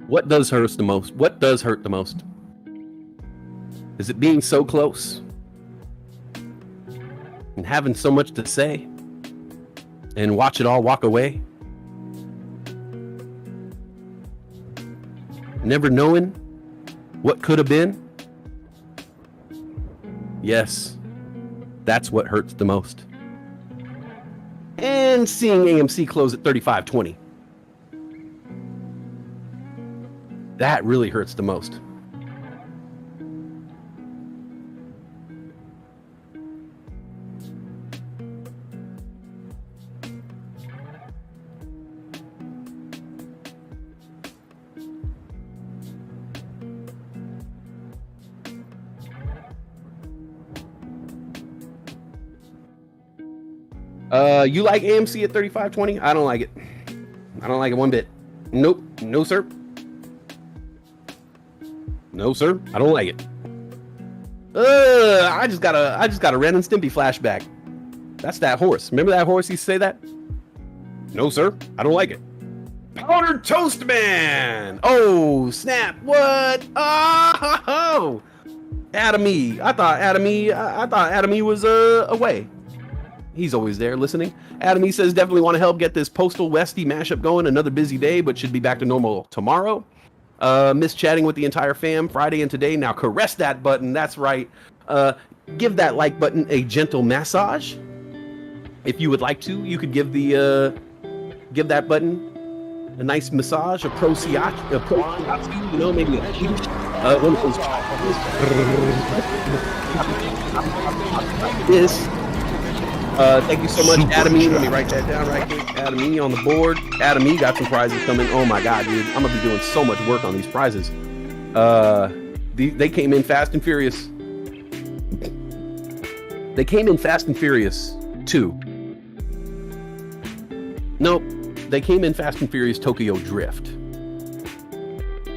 S7: What does hurt the most? What does hurt the most? Is it being so close? And having so much to say? And watch it all walk away? Never knowing what could have been? Yes. That's what hurts the most. And seeing AMC close at 35.20. That really hurts the most. You like AMC at 35.20? I don't like it. I don't like it one bit. Nope. No, sir. No, sir. I don't like it. I just got a Ren and Stimpy flashback. That's that horse. Remember that horse used to say that? No, sir. I don't like it. Powdered Toast Man. Oh, snap. What? Oh, Adam E. I thought Adam E was away. He's always there listening. Adam E says, definitely want to help get this Postal Westy mashup going. Another busy day, but should be back to normal tomorrow. Miss chatting with the entire fam Friday and today. Now caress that button. That's right. Give that like button a gentle massage. If you would like to, you could give that button a nice massage, a pro shiatsu, you know, maybe a one of those this. Thank you so much, Adam E. Let me write that down right quick. Adam E. on the board. Adam E. got some prizes coming. Oh my God, dude. I'm going to be doing so much work on these prizes. They came in fast and furious. They came in fast and furious 2. Nope. They came in Fast and Furious Tokyo Drift.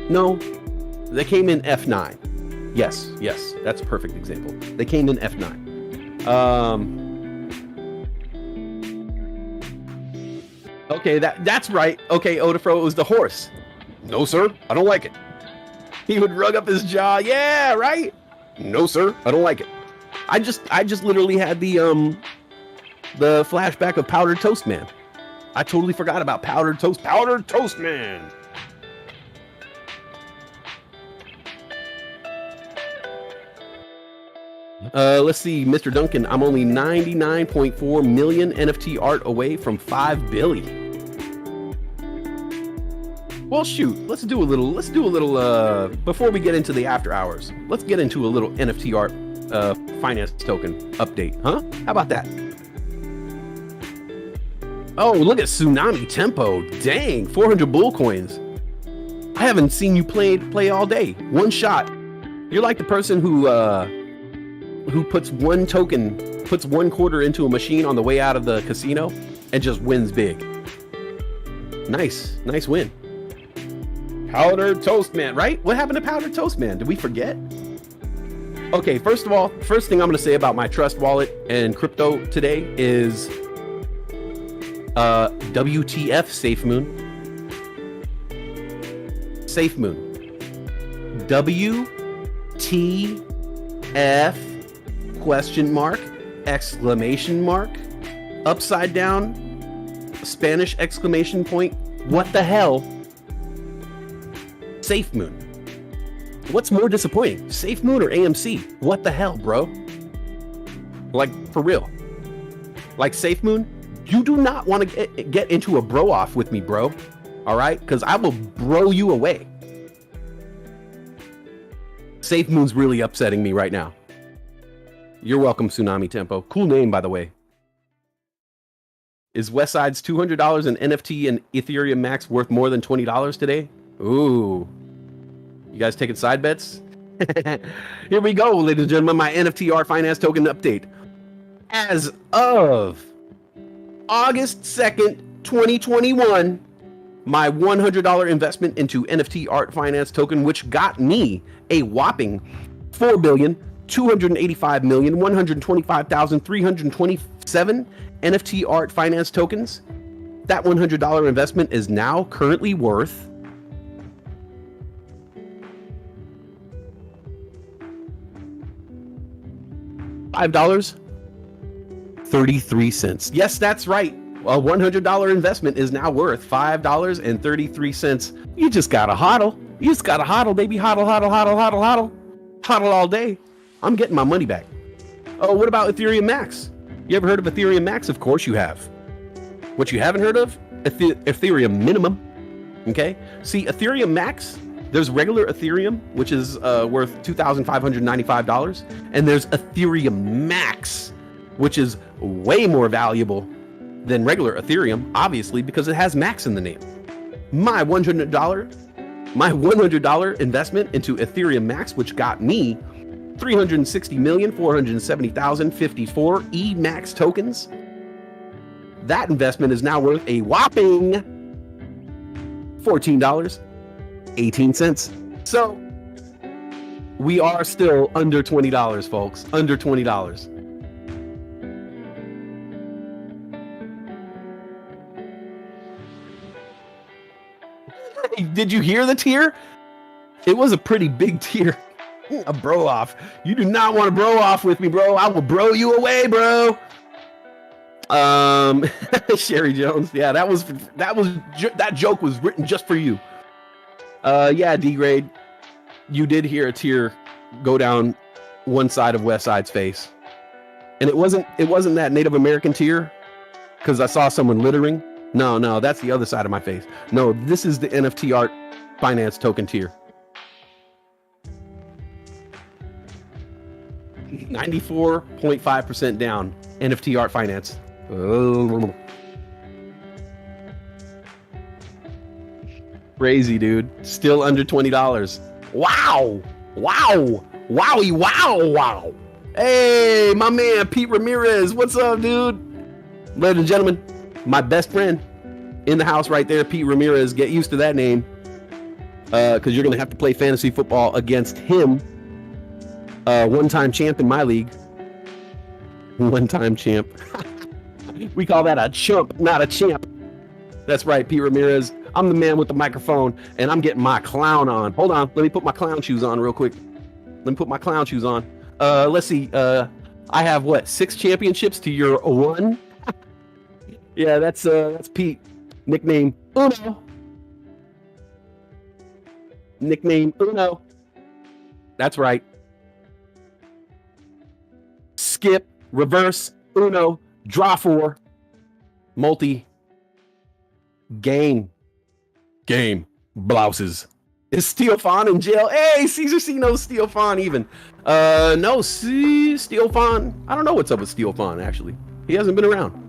S7: No. They came in F9. Yes. That's a perfect example. They came in F9. Okay, that's right. Okay, Odafro, it was the horse. No, sir, I don't like it. He would rug up his jaw. Yeah, right? No, sir, I don't like it. I just literally had the flashback of Powdered Toast Man. I totally forgot about Powdered Toast Man. Let's see, Mr. Duncan. I'm only 99.4 million NFT art away from 5 billion. Well, shoot. Let's do a little. Before we get into the after hours, let's get into a little NFT art finance token update, huh? How about that? Oh, look at Tsunami Tempo. Dang, 400 bull coins. I haven't seen you play all day. One shot. You're like the person who puts one quarter into a machine on the way out of the casino and just wins big. Nice win. Powdered Toast Man, right? What happened to Powdered Toast Man? Did we forget? Okay, first thing I'm going to say about my Trust wallet and crypto today is WTF SafeMoon. SafeMoon. WTF question mark, exclamation mark, upside down, Spanish exclamation point. What the hell? SafeMoon. What's more disappointing, SafeMoon or AMC? What the hell, bro? Like, for real. Like, SafeMoon, you do not want to get into a bro off with me, bro. All right? Because I will bro you away. SafeMoon's really upsetting me right now. You're welcome, Tsunami Tempo. Cool name, by the way. Is Westside's $200 in NFT and Ethereum Max worth more than $20 today? Ooh. You guys taking side bets? Here we go, ladies and gentlemen. My NFT art finance token update. As of August 2nd, 2021, my $100 investment into NFT art finance token, which got me a whopping 4,285,125,327 NFT art finance tokens. That $100 investment is now currently worth $5.33. Yes, that's right. A $100 investment is now worth $5.33. You just gotta hodl. You just gotta hodl, baby. Hodl, hodl, hodl, hodl, hodl. Hodl all day. I'm getting my money back. Oh, what about Ethereum Max? You ever heard of Ethereum Max? Of course you have. What you haven't heard of? Ethereum Minimum. Okay? See, Ethereum Max, there's regular Ethereum, which is worth $2,595. And there's Ethereum Max, which is way more valuable than regular Ethereum, obviously, because it has Max in the name. My $100 investment into Ethereum Max, which got me 360,470,054 E-Max tokens. That investment is now worth a whopping $14.18. So we are still under $20, folks. Under $20. Did you hear the tier? It was a pretty big tier. A bro off. You do not want to bro off with me, bro. I will bro you away, bro. Sherry Jones. Yeah, that joke was written just for you. Yeah, D-Grade. You did hear a tear go down one side of West Side's face. And it wasn't that Native American tear, because I saw someone littering. No, that's the other side of my face. No, this is the NFT art finance token tier. 94.5% down. NFT art finance. Oh. Crazy, dude. Still under $20. Wow. Wowie, wow. Hey, my man, Pete Ramirez. What's up, dude? Ladies and gentlemen, my best friend in the house right there, Pete Ramirez. Get used to that name, because you're going to have to play fantasy football against him. One-time champ in my league. One-time champ. We call that a chump, not a champ. That's right, Pete Ramirez. I'm the man with the microphone, and I'm getting my clown on. Hold on. Let me put my clown shoes on real quick. Let's see. I have, 6 championships to your 1? Yeah, that's Pete. Nickname Uno. That's right. Skip, reverse, Uno, draw 4, multi, game, blouses. Is Steel Fawn in jail? Hey, Caesar C knows Steel Fawn even. No, see, Steel Fawn. I don't know what's up with Steel Fawn, actually. He hasn't been around.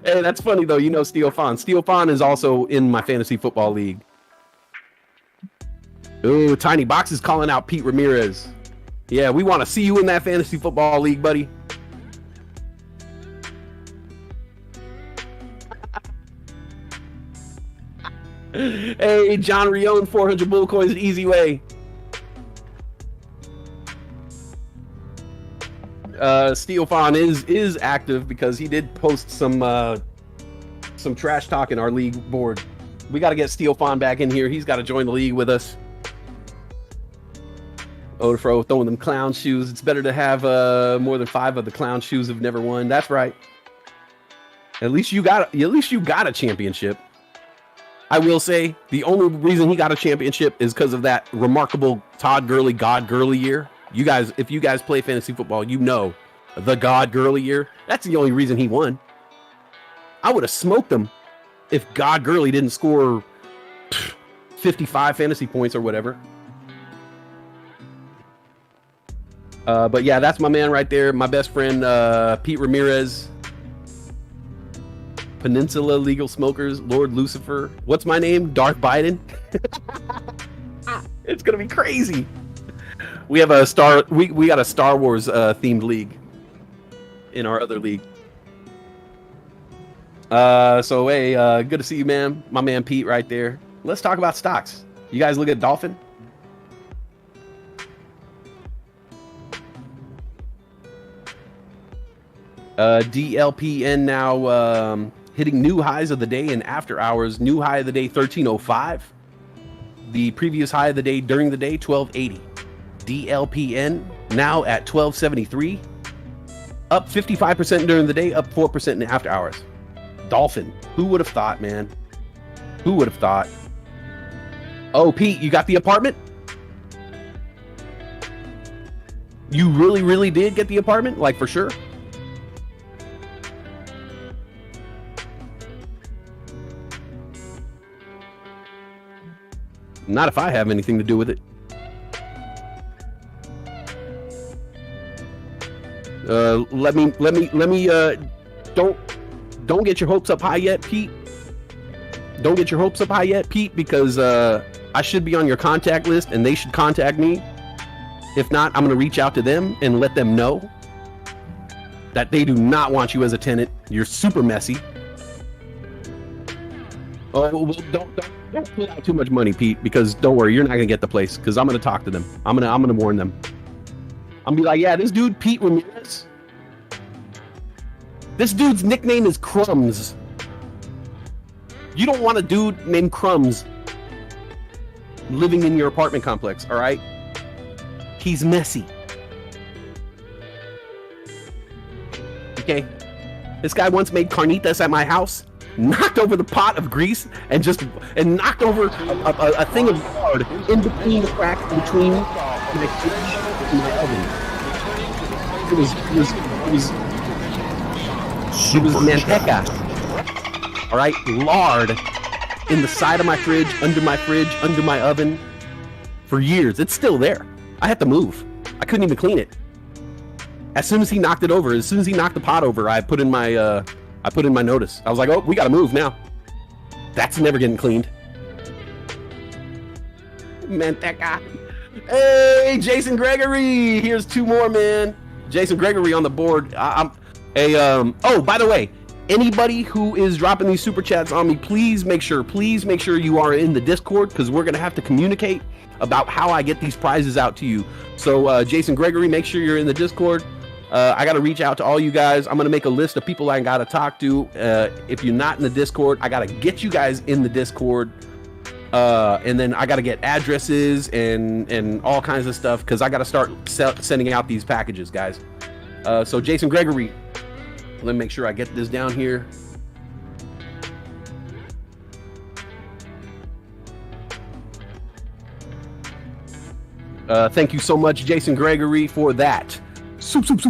S7: Hey, that's funny, though. You know Steel Fawn. Steel Fawn is also in my fantasy football league. Ooh, Tiny Box is calling out Pete Ramirez. Yeah, we want to see you in that fantasy football league, buddy. Hey, John Rione, 400 bull coins, easy way. Steel Fawn is active because he did post some trash talk in our league board. We got to get Steel Fawn back in here. He's got to join the league with us. Odafro throwing them clown shoes. It's better to have more than 5 of the clown shoes who've never won. That's right. At least you got a championship. I will say the only reason he got a championship is because of that remarkable Todd Gurley God Gurley year. You guys, if you guys play fantasy football, you know the God Gurley year. That's the only reason he won. I would have smoked him if God Gurley didn't score 55 fantasy points or whatever. But yeah, that's my man right there. My best friend, Pete Ramirez. Peninsula Legal Smokers, Lord Lucifer. What's my name? Darth Biden. It's gonna be crazy. We have a we got a Star Wars themed league in our other league. So hey, good to see you, man. My man Pete right there. Let's talk about stocks. You guys look at Dolphin? DLPN now hitting new highs of the day and after hours. New high of the day 1305. The previous high of the day during the day 1280. DLPN now at 1273. Up 55% during the day, up 4% in the after hours. Dolphin. Who would have thought, man? Who would have thought? Oh, Pete, you got the apartment? You really, really did get the apartment? Like, for sure? Not if I have anything to do with it. Let me, don't get your hopes up high yet, Pete. Don't get your hopes up high yet, Pete, because I should be on your contact list and they should contact me. If not, I'm going to reach out to them and let them know that they do not want you as a tenant. You're super messy. Oh, well, don't put out too much money, Pete, because don't worry, you're not going to get the place, because I'm going to talk to them. I'm going to warn them. I'm going to be like, yeah, this dude, Pete Ramirez, this dude's nickname is Crumbs. You don't want a dude named Crumbs living in your apartment complex, all right? He's messy. Okay? This guy once made carnitas at my house, knocked over the pot of grease, and knocked over a thing of lard in between the cracks between my fridge and my oven. It was manteca. All right, lard in the side of my fridge, under my oven, for years. It's still there. I had to move. I couldn't even clean it. As soon as he knocked it over, as soon as he knocked the pot over, I put in my notice. I was like, oh, we got to move now. That's never getting cleaned. Manteca. Hey, Jason Gregory. Here's two more, man. Jason Gregory on the board. Oh, by the way, anybody who is dropping these super chats on me, please make sure you are in the Discord, because we're going to have to communicate about how I get these prizes out to you. So, Jason Gregory, make sure you're in the Discord. I got to reach out to all you guys. I'm going to make a list of people I got to talk to. If you're not in the Discord, I got to get you guys in the Discord. And then I got to get addresses and all kinds of stuff, because I got to start sending out these packages, guys. So Jason Gregory, let me make sure I get this down here. Thank you so much, Jason Gregory, for that. Soup. Super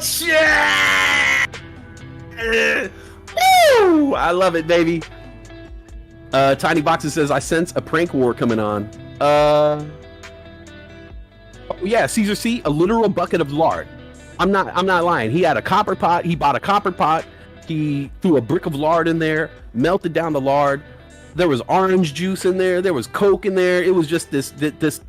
S7: chat! Woo! I love it, baby. Tiny Boxes says, I sense a prank war coming on. Oh yeah, Caesar C, a literal bucket of lard. I'm not lying. He had a copper pot. He bought a copper pot. He threw a brick of lard in there, melted down the lard. There was orange juice in there. There was Coke in there. It was just this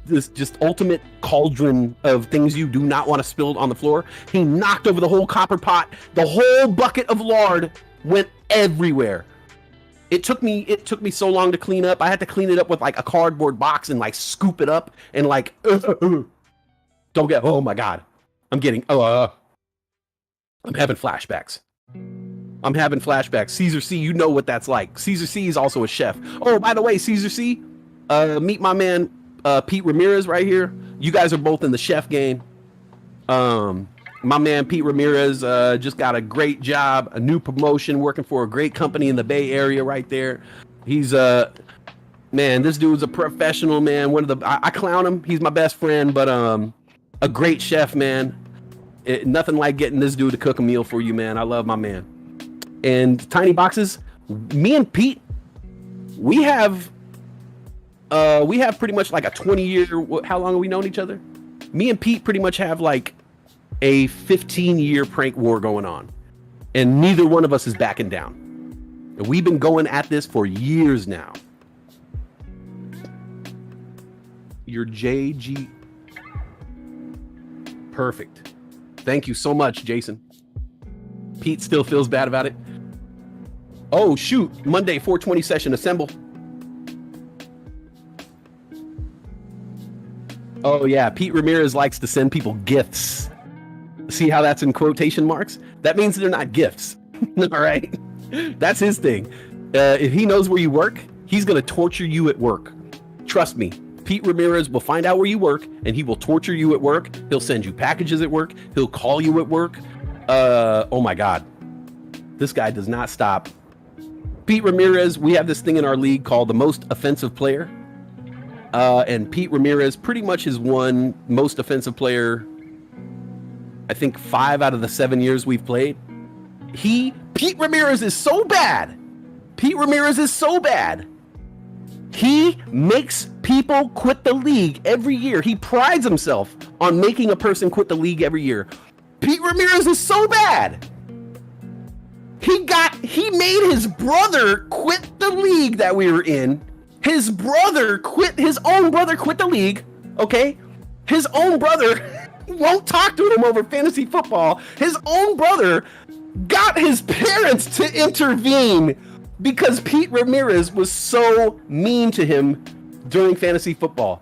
S7: just ultimate cauldron of things you do not want to spill on the floor. He knocked over the whole copper pot. The whole bucket of lard went everywhere. It took me so long to clean up. I had to clean it up with like a cardboard box and like scoop it up and like don't get. Oh my God, I'm having flashbacks. Caesar C, you know what that's like. Caesar C is also a chef. Oh, by the way, Caesar C, meet my man Pete Ramirez right here. You guys are both in the chef game. My man Pete Ramirez just got a great job, a new promotion, working for a great company in the Bay Area right there. He's man, this dude's a professional, man. I clown him. He's my best friend, but a great chef, man. Nothing like getting this dude to cook a meal for you, man. I love my man. And Tiny Boxes, me and Pete, we have We have pretty much like a 20-year. How long have we known each other? Me and Pete pretty much have like a 15-year prank war going on, and neither one of us is backing down. And we've been going at this for years now. Your JG. Perfect. Thank you so much, Jason. Pete still feels bad about it. Oh, shoot. Monday, 420 session. Assemble. Oh, yeah. Pete Ramirez likes to send people gifts. See how that's in quotation marks? That means they're not gifts. All right. That's his thing. If he knows where you work, he's going to torture you at work. Trust me. Pete Ramirez will find out where you work, and he will torture you at work. He'll send you packages at work. He'll call you at work. Oh, my God. This guy does not stop. Pete Ramirez, we have this thing in our league called the most offensive player. And Pete Ramirez pretty much has won most offensive player, I think 5 out of the 7 years we've played. Pete Ramirez is so bad. Pete Ramirez is so bad. He makes people quit the league every year. He prides himself on making a person quit the league every year. Pete Ramirez is so bad. He made his brother quit the league that we were in. His own brother quit the league. Okay. His own brother won't talk to him over fantasy football. His own brother got his parents to intervene because Pete Ramirez was so mean to him during fantasy football.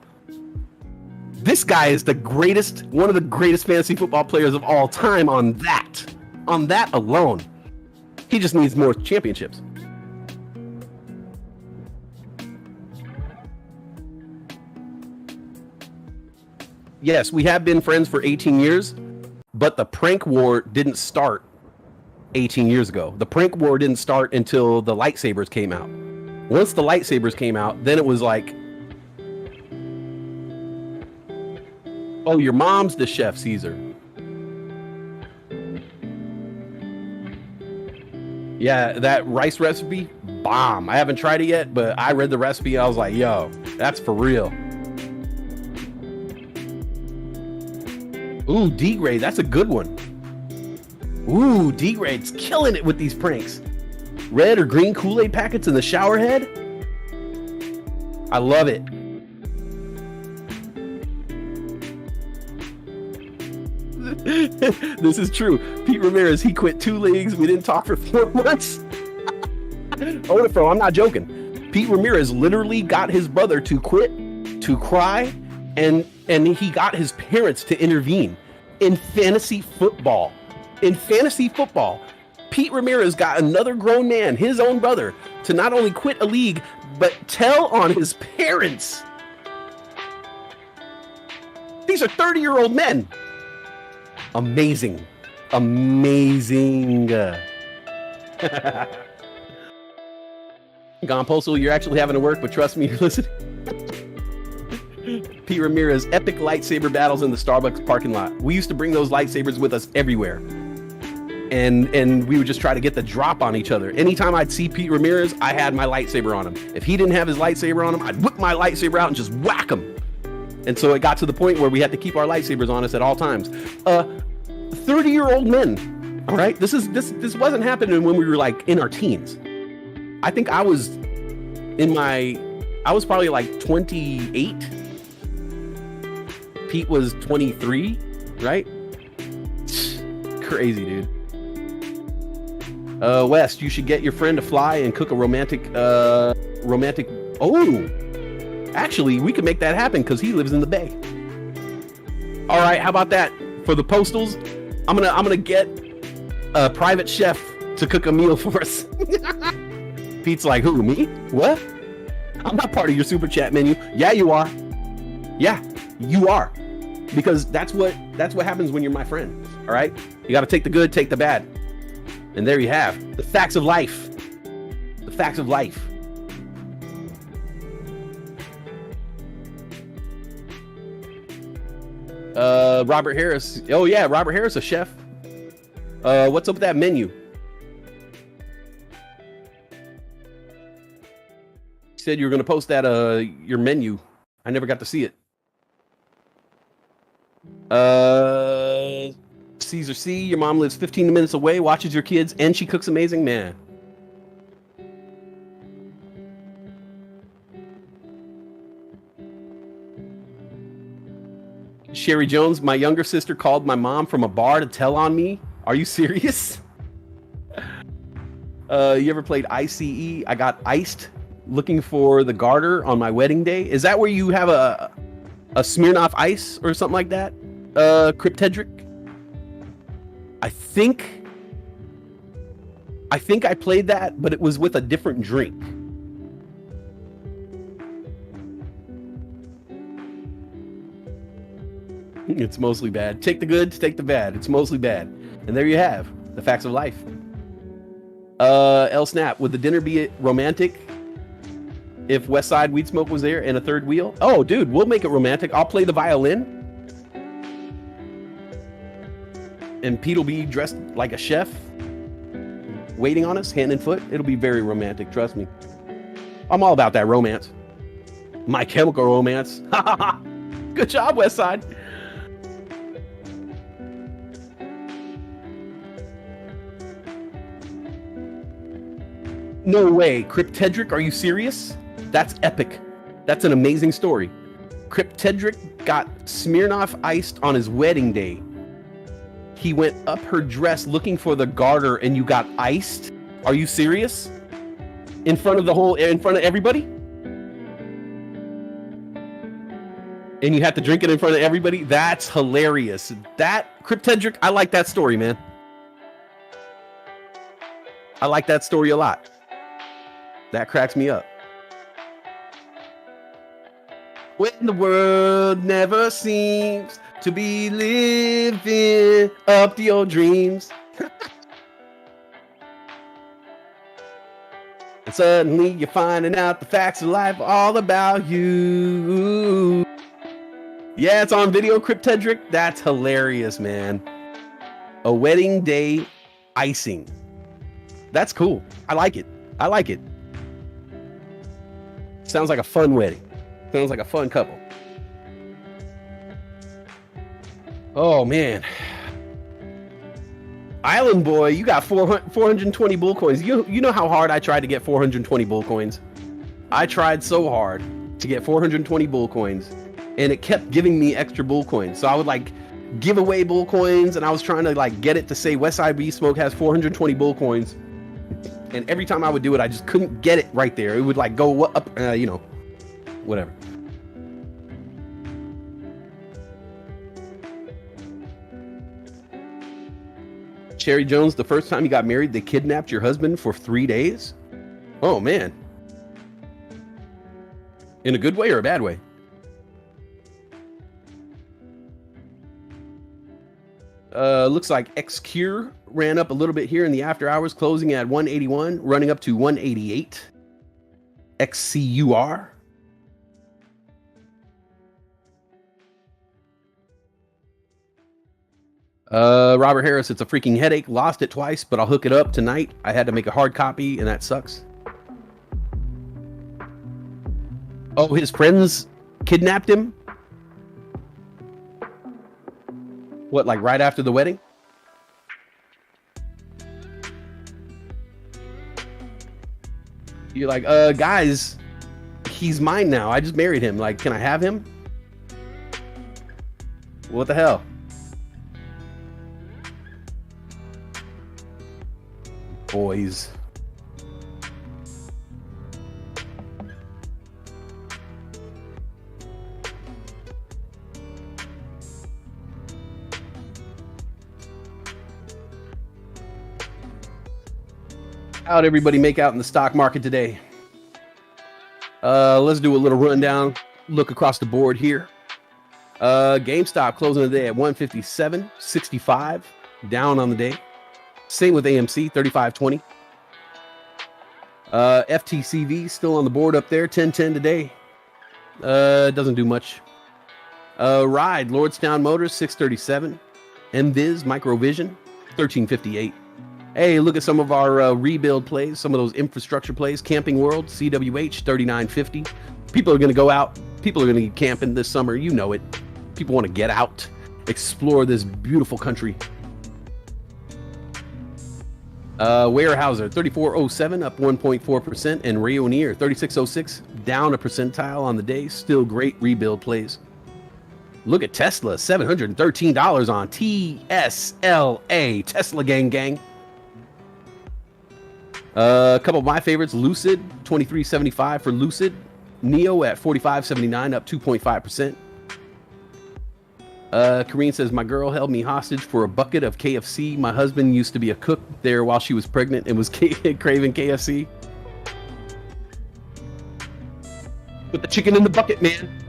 S7: This guy is one of the greatest fantasy football players of all time on that alone. He just needs more championships. Yes, we have been friends for 18 years, but the prank war didn't start 18 years ago. The prank war didn't start until the lightsabers came out. Once the lightsabers came out, then it was like, oh, your mom's the chef, Caesar. Yeah, that rice recipe, bomb. I haven't tried it yet, but I read the recipe. I was like, yo, that's for real. Ooh, D-Grade, that's a good one. Ooh, D-Grade's killing it with these pranks. Red or green Kool-Aid packets in the shower head? I love it. This is true. Pete Ramirez, he quit 2 leagues. We didn't talk for 4 months. Odafro, I'm not joking. Pete Ramirez literally got his brother to quit, to cry, and he got his parents to intervene in fantasy football. In fantasy football, Pete Ramirez got another grown man, his own brother, to not only quit a league, but tell on his parents. These are 30-year-old men. Amazing. Amazing. Gone Postal, you're actually having to work, but trust me, you're listening. Pete Ramirez, epic lightsaber battles in the Starbucks parking lot. We used to bring those lightsabers with us everywhere. And we would just try to get the drop on each other. Anytime I'd see Pete Ramirez, I had my lightsaber on him. If he didn't have his lightsaber on him, I'd whip my lightsaber out and just whack him. And so it got to the point where we had to keep our lightsabers on us at all times. 30-year-old men. All right, this wasn't happening when we were like in our teens. I think I was probably like 28. Pete was 23, right? Crazy, dude. West, you should get your friend to fly and cook a romantic. Oh, actually, we could make that happen because he lives in the Bay. All right, how about that for the Postals? I'm gonna get a private chef to cook a meal for us. Pete's like, who, me? What? I'm not part of your super chat menu. Yeah, you are. Yeah, you are. Because that's what happens when you're my friend. All right, you got to take the good, take the bad, and there you have the facts of life. The facts of life. Robert Harris. Oh yeah, Robert Harris, a chef. What's up with that menu? said you were going to post that your menu. I never got to see it. Caesar C, your mom lives 15 minutes away, watches your kids, and she cooks amazing, man. Sherry Jones, my younger sister called my mom from a bar to tell on me. Are you serious? You ever played ICE? I got iced looking for the garter on my wedding day. Is that where you have a Smirnoff Ice or something like that? Cryptedric? I think I played that, but it was with a different drink. It's mostly bad. Take the good, take the bad. It's mostly bad. And there you have the facts of life. L Snap, would the dinner be romantic if West Side Weed Smoke was there and a third wheel? Oh, dude, we'll make it romantic. I'll play the violin. And Pete will be dressed like a chef, waiting on us, hand and foot. It'll be very romantic, trust me. I'm all about that romance. My Chemical Romance. Good job, West Side. No way. Cryptedric, are you serious? That's epic. That's an amazing story. Cryptedric got Smirnoff iced on his wedding day. He went up her dress looking for the garter and you got iced? Are you serious? In front of everybody? And you had to drink it in front of everybody? That's hilarious. That, Cryptedric, I like that story, man. I like that story a lot. That cracks me up. When the world never seems to be living up the old dreams. And suddenly you're finding out the facts of life all about you. Yeah, it's on video, Cryptedric. That's hilarious, man. A wedding day icing. That's cool. I like it. I like it. Sounds like a fun wedding. Sounds like a fun couple. Oh, man. Island Boy, you got 420 bull coins. You know how hard I tried to get 420 bull coins? I tried so hard to get 420 bull coins, and it kept giving me extra bull coins. So I would like give away bull coins, and I was trying to like get it to say Westside Weed Smoke has 420 bull coins. And every time I would do it, I just couldn't get it right there. It would like go up, you know, whatever. Sherry Jones, the first time you got married, they kidnapped your husband for 3 days? Oh, man. In a good way or a bad way? Looks like XCure ran up a little bit here in the after hours, closing at 181, running up to 188. XCUR. Robert Harris, it's a freaking headache. Lost it twice, but I'll hook it up tonight. I had to make a hard copy, and that sucks. Oh, his friends kidnapped him? What, like right after the wedding? You're like, guys, he's mine now. I just married him. Like, can I have him? What the hell? Boys. How'd everybody make out in the stock market today? Let's do a little rundown. Look across the board here. GameStop closing the day at 157.65, down on the day. Same with AMC, 35.20. FTCV still on the board up there, 10.10 today. Doesn't do much. Ride, Lordstown Motors, 6.37. MViz, Microvision, 13.58. Hey, look at some of our rebuild plays, some of those infrastructure plays. Camping World, CWH, 39.50. People are going to go out. People are going to be camping this summer. You know it. People want to get out, explore this beautiful country. Weyerhaeuser, 34.07, up 1.4%. And Rayonier, 36.06, down a percentile on the day. Still great rebuild plays. Look at Tesla, $713 on TSLA. Tesla gang gang. A couple of my favorites, Lucid, 23.75 for Lucid. Neo at 45.79, up 2.5%. Kareen says, my girl held me hostage for a bucket of KFC. My husband used to be a cook there while she was pregnant and was craving KFC. Put the chicken in the bucket, man.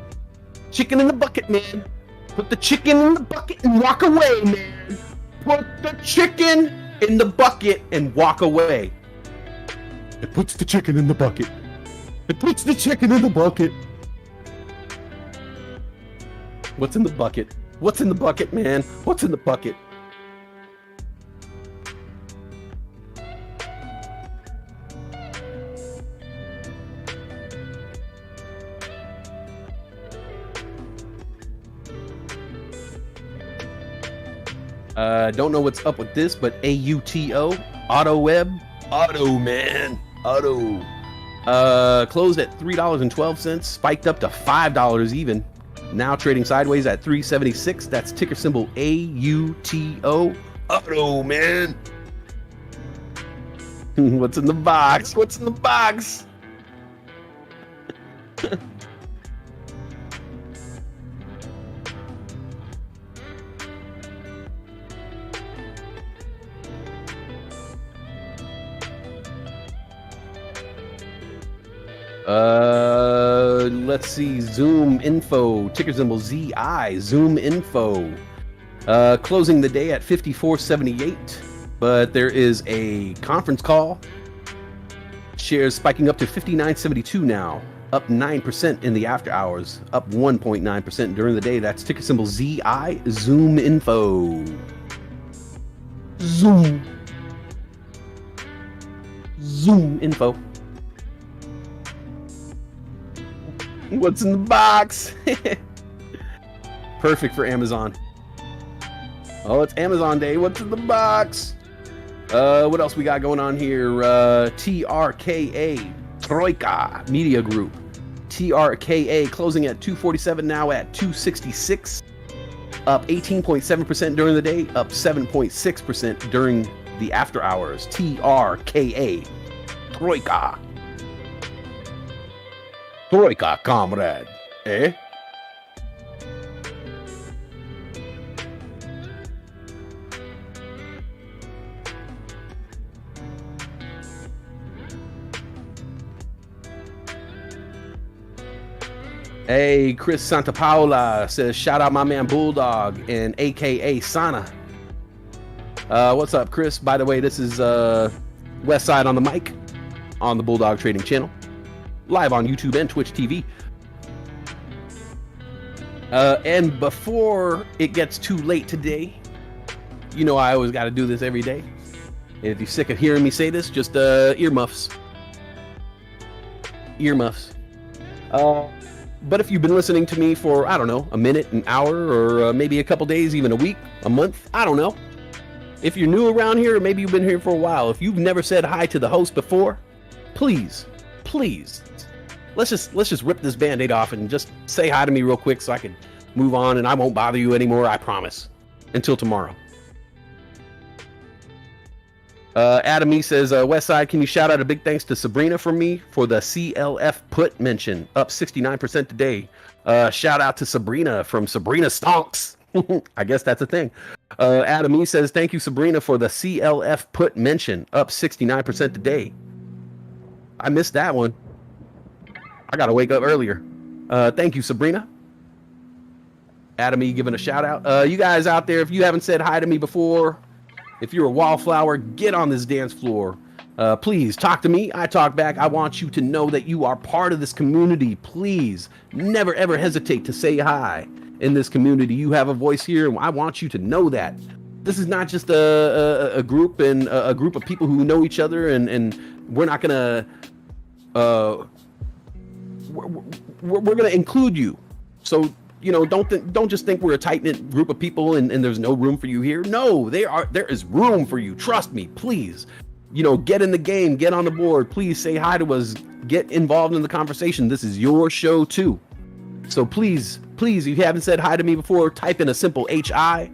S7: Chicken in the bucket, man. Put the chicken in the bucket and walk away, man. Put the chicken in the bucket and walk away. It puts the chicken in the bucket. It puts the chicken in the bucket. What's in the bucket? What's in the bucket, man? What's in the bucket? Don't know what's up with this, but AUTO, Auto Web, Auto man, Auto. Closed at $3.12, spiked up to $5 even. Now trading sideways at 376. That's ticker symbol AUTO. Auto man. What's in the box? What's in the box? Let's see. Zoom Info, ticker symbol ZI. Zoom Info. Closing the day at 54.78, but there is a conference call. Shares spiking up to 59.72 now, up 9% in the after hours, up 1.9% during the day. That's ticker symbol ZI. Zoom Info. Zoom Info. What's in the box? Perfect for Amazon. Oh, it's Amazon Day. What's in the box? What else we got going on here? TRKA, Troika Media Group. TRKA closing at 247, now at 266. Up 18.7% during the day, up 7.6% during the after hours. TRKA, Troika. Troika, comrade. Eh? Hey, Chris Santapaula says, shout out my man Bulldog and AKA Sana. What's up, Chris? By the way, this is West Side on the mic on the Bulldog Trading Channel. Live on YouTube and Twitch TV. And before it gets too late today, you know I always got to do this every day. And if you're sick of hearing me say this, just earmuffs. Earmuffs. But if you've been listening to me for, I don't know, a minute, an hour, or maybe a couple days, even a week, a month, I don't know. If you're new around here, or maybe you've been here for a while, if you've never said hi to the host before, please, let's just rip this Band-Aid off and just say hi to me real quick so I can move on and I won't bother you anymore, I promise. Until tomorrow. Adam E says, Westside, can you shout out a big thanks to Sabrina from me for the CLF put mention, up 69% today. Shout out to Sabrina from Sabrina Stonks. I guess that's a thing. Adam E says, thank you, Sabrina, for the CLF put mention, up 69% today. I missed that one. I gotta wake up earlier. Thank you, Sabrina. Adam E giving a shout out. You guys out there, if you haven't said hi to me before, if you're a wallflower, get on this dance floor. Please talk to me. I talk back. I want you to know that you are part of this community. Please never ever hesitate to say hi in this community. You have a voice here, and I want you to know that. This is not just a group and a group of people who know each other, and we're not gonna we're gonna include you. So don't just think we're a tight-knit group of people and there's no room for you here. No, there is room for you. Trust me, please. Get in the game, get on the board. Please say hi to us. Get involved in the conversation. This is your show too. So please, if you haven't said hi to me before, type in a simple HI,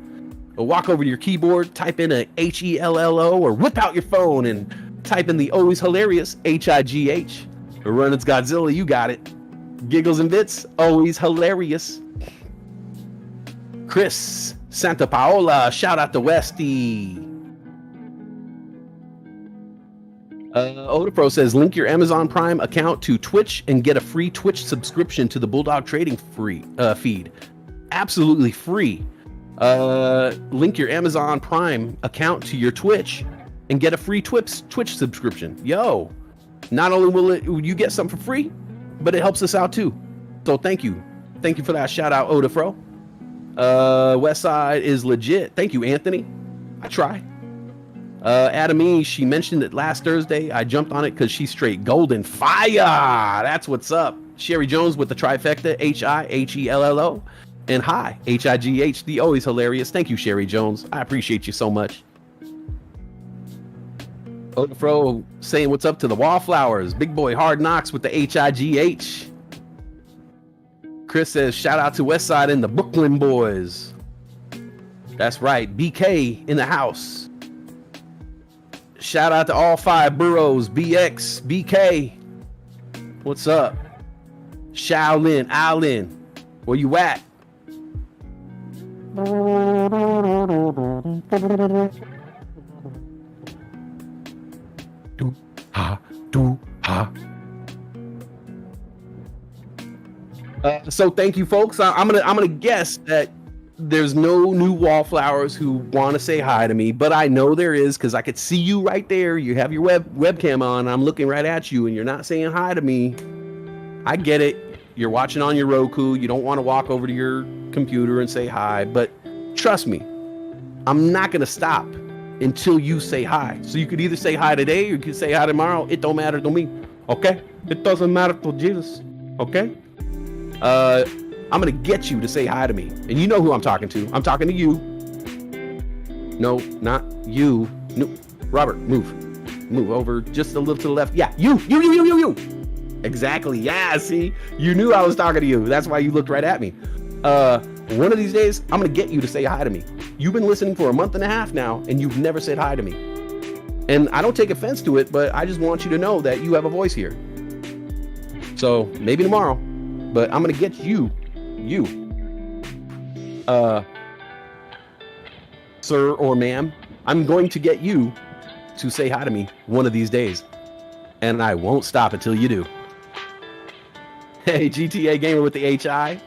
S7: or walk over to your keyboard, type in a HELLO, or whip out your phone and type in the always hilarious HIGH. Or run its Godzilla, you got it. Giggles and bits, always hilarious. Chris Santa Paola, shout out to Westy. Odapro says, link your Amazon Prime account to Twitch and get a free Twitch subscription to the Bulldog Trading feed. Absolutely free. Link your Amazon Prime account to your Twitch and get a free Twitch subscription. Yo, not only will you get something for free, but it helps us out too. So thank you for that shout out, Odafro. Westside is legit. Thank you, Anthony. I try. Adam E, she mentioned it last Thursday. I jumped on it because she's straight golden fire. That's what's up. Sherry Jones with the trifecta, HIHELLO, and hi, HIGH, the always hilarious. Thank you, Sherry Jones. I appreciate you so much. Odafro saying what's up to the Wallflowers. Big boy Hard Knocks with the HIGH. Chris says shout out to Westside and the Brooklyn Boys. That's right, BK in the house. Shout out to all 5 boroughs, BX, BK. What's up? Shaolin, Allen, where you at? Do ha. So thank you, folks. I'm gonna guess that there's no new Wallflowers who want to say hi to me, but I know there is because I could see you right there. You have your webcam on. I'm looking right at you, and you're not saying hi to me. I get it. You're watching on your Roku. You don't want to walk over to your computer and say hi, but trust me, I'm not gonna stop until you say hi. So you could either say hi today or you could say hi tomorrow. It don't matter to me. Okay? It doesn't matter to Jesus. Okay? I'm gonna get you to say hi to me. And you know who I'm talking to. I'm talking to you. No, not you. No, Robert, move over just a little to the left. Yeah, you. Exactly. Yeah, see, you knew I was talking to you. That's why you looked right at me. One of these days, I'm gonna get you to say hi to me. You've been listening for a month and a half now, and you've never said hi to me. And I don't take offense to it, but I just want you to know that you have a voice here. So maybe tomorrow, but I'm gonna get you, sir or ma'am, I'm going to get you to say hi to me one of these days, and I won't stop until you do. Hey, GTA Gamer with the HI,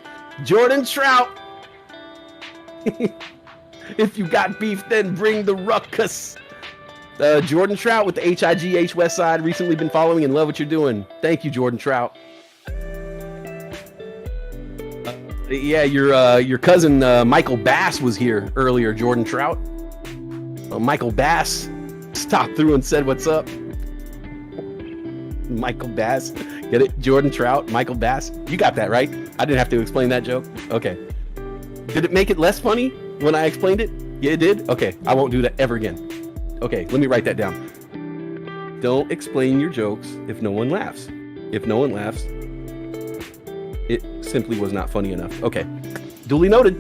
S7: Jordan Trout. If you got beef, then bring the ruckus. Jordan Trout with the HIGH Westside, recently been following and love what you're doing. Thank you, Jordan Trout. Yeah, your cousin Michael Bass was here earlier, Jordan Trout. Michael Bass stopped through and said, what's up? Michael Bass. Get it? Jordan Trout, Michael Bass. You got that, right? I didn't have to explain that joke. Okay. Did it make it less funny when I explained it? Yeah, it did? Okay, I won't do that ever again. Okay, let me write that down. Don't explain your jokes if no one laughs. If no one laughs, it simply was not funny enough. Okay, duly noted.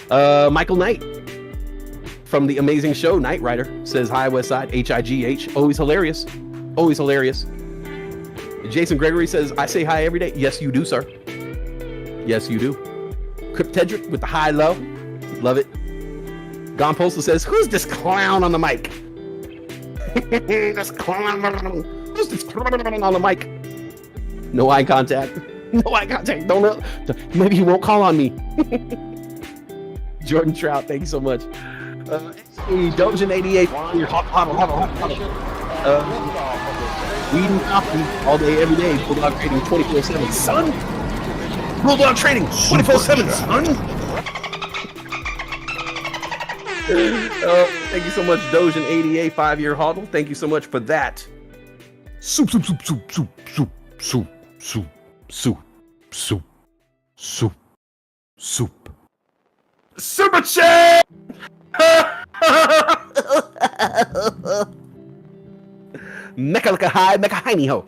S7: Michael Knight from the amazing show Knight Rider says, hi, Westside, HIGH, always hilarious. Always hilarious. Jason Gregory says, I say hi every day. Yes, you do, sir. Yes, you do. Cryptedric with the high-low. Love it. Gone Postal says, who's this clown on the mic? This clown. Who's this clown on the mic? No eye contact. No eye contact. Don't. Maybe he won't call on me. Jordan Trout, thank you so much. Dojan 88. Your hot. Weed and coffee all day, every day. Bulldog trading 24/7, son. Bulldog trading 24/7, son. Thank you so much, Dojan 88 5-year hodl. Thank you so much for that. Soup. Super chat. Mecha high, mecha hiney ho.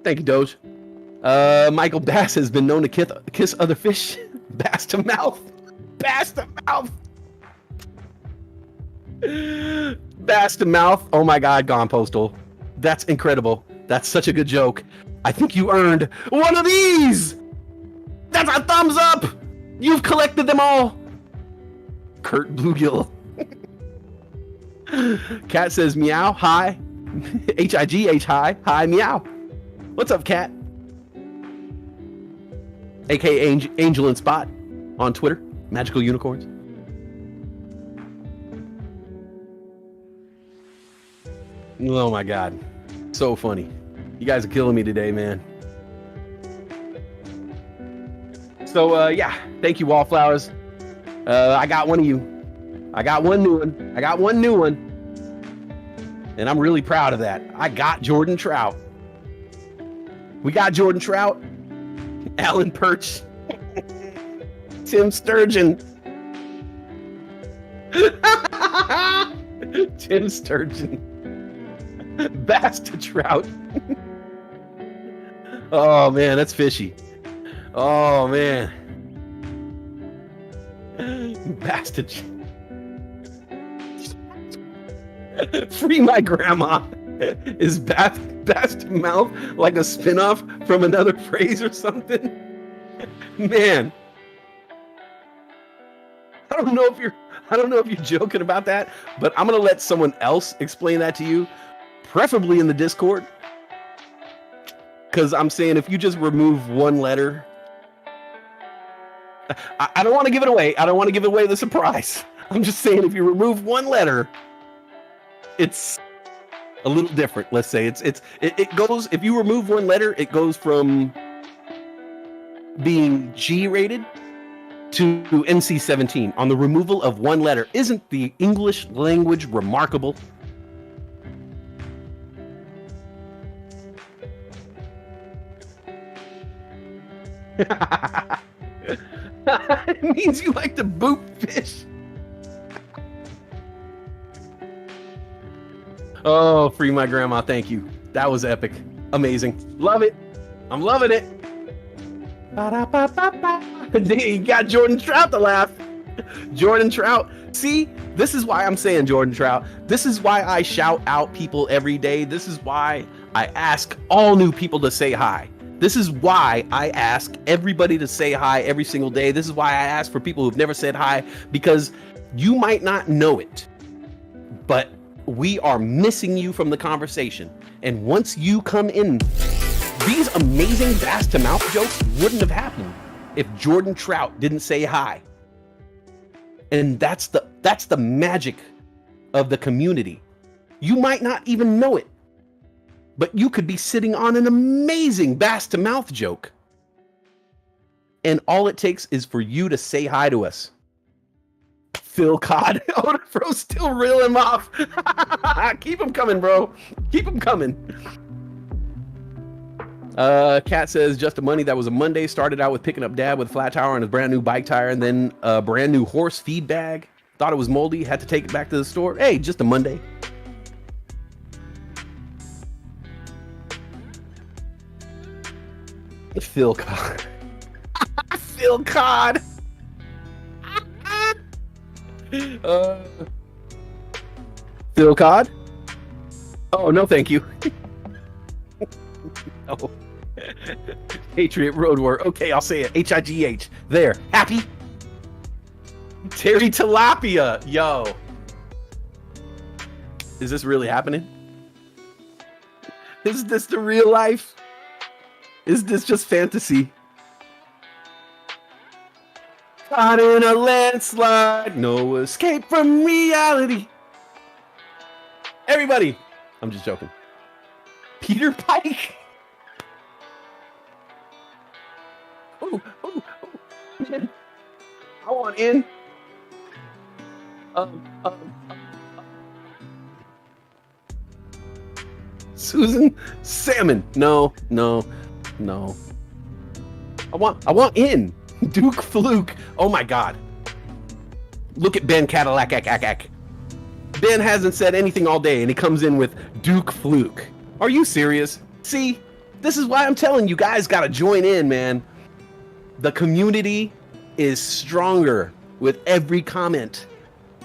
S7: Thank you, Doge. Michael Bass has been known to kiss other fish. Bass to mouth. Bass to mouth. Bass to mouth. Oh my God, Gone Postal. That's incredible. That's such a good joke. I think you earned one of these. That's a thumbs up. You've collected them all. Kurt Bluegill. Cat says meow. Hi. H-I-G-H hi. Hi meow. What's up, Cat? AKA Angel and Spot on Twitter. Magical Unicorns. Oh my God. So funny. You guys are killing me today, man. So, yeah. Thank you, Wallflowers. I got one of you. I got one new one. And I'm really proud of that. I got Jordan Trout. We got Jordan Trout, Alan Perch, Tim Sturgeon. Tim Sturgeon. Bass to Trout. Oh, man, that's fishy. Oh, man. Bass to Free My Grandma. Is bass to mouth like a spin-off from another phrase or something? Man. I don't know if you're joking about that, but I'm gonna let someone else explain that to you, preferably in the Discord. Because I'm saying if you just remove one letter, I don't want to give it away. I don't want to give away the surprise. I'm just saying if you remove one letter, it's a little different. Let's say it goes, if you remove one letter, it goes from being G rated to NC-17 on the removal of one letter. Isn't the English language remarkable? It means you like to boot fish. Oh, Free My Grandma, thank you. That was epic. Amazing. Love it. I'm loving it. You got Jordan Trout to laugh. Jordan Trout. See, this is why I'm saying Jordan Trout. This is why I shout out people every day. This is why I ask all new people to say hi. This is why I ask everybody to say hi every single day. This is why I ask for people who've never said hi, because you might not know it, but we are missing you from the conversation. And once you come in, these amazing bass to mouth jokes wouldn't have happened if Jordan Trout didn't say hi. And that's the magic of the community. You might not even know it, but you could be sitting on an amazing bass to mouth joke. And all it takes is for you to say hi to us. Phil Cod. Odafro still reel him off. Keep him coming, bro. Keep him coming. Kat says, just a money. That was a Monday. Started out with picking up dad with a flat tire on his brand new bike tire, and then a brand new horse feed bag. Thought it was moldy. Had to take it back to the store. Hey, just a Monday. Phil Cod. Phil Cod. Phil Cod? Oh, no, thank you. Oh. Patriot Road War. Okay, I'll say it. H-I-G-H. There. Happy? Terry Tilapia. Yo. Is this really happening? Is this the real life? Is this just fantasy? Caught in a landslide, no escape from reality. Everybody, I'm just joking. Peter Pike. I want in. Susan Salmon. No. I want in. Duke Fluke. Oh my God. Look at Ben Cadillac. Ben hasn't said anything all day, and he comes in with Duke Fluke. Are you serious? See, this is why I'm telling you guys gotta join in, man. The community is stronger with every comment.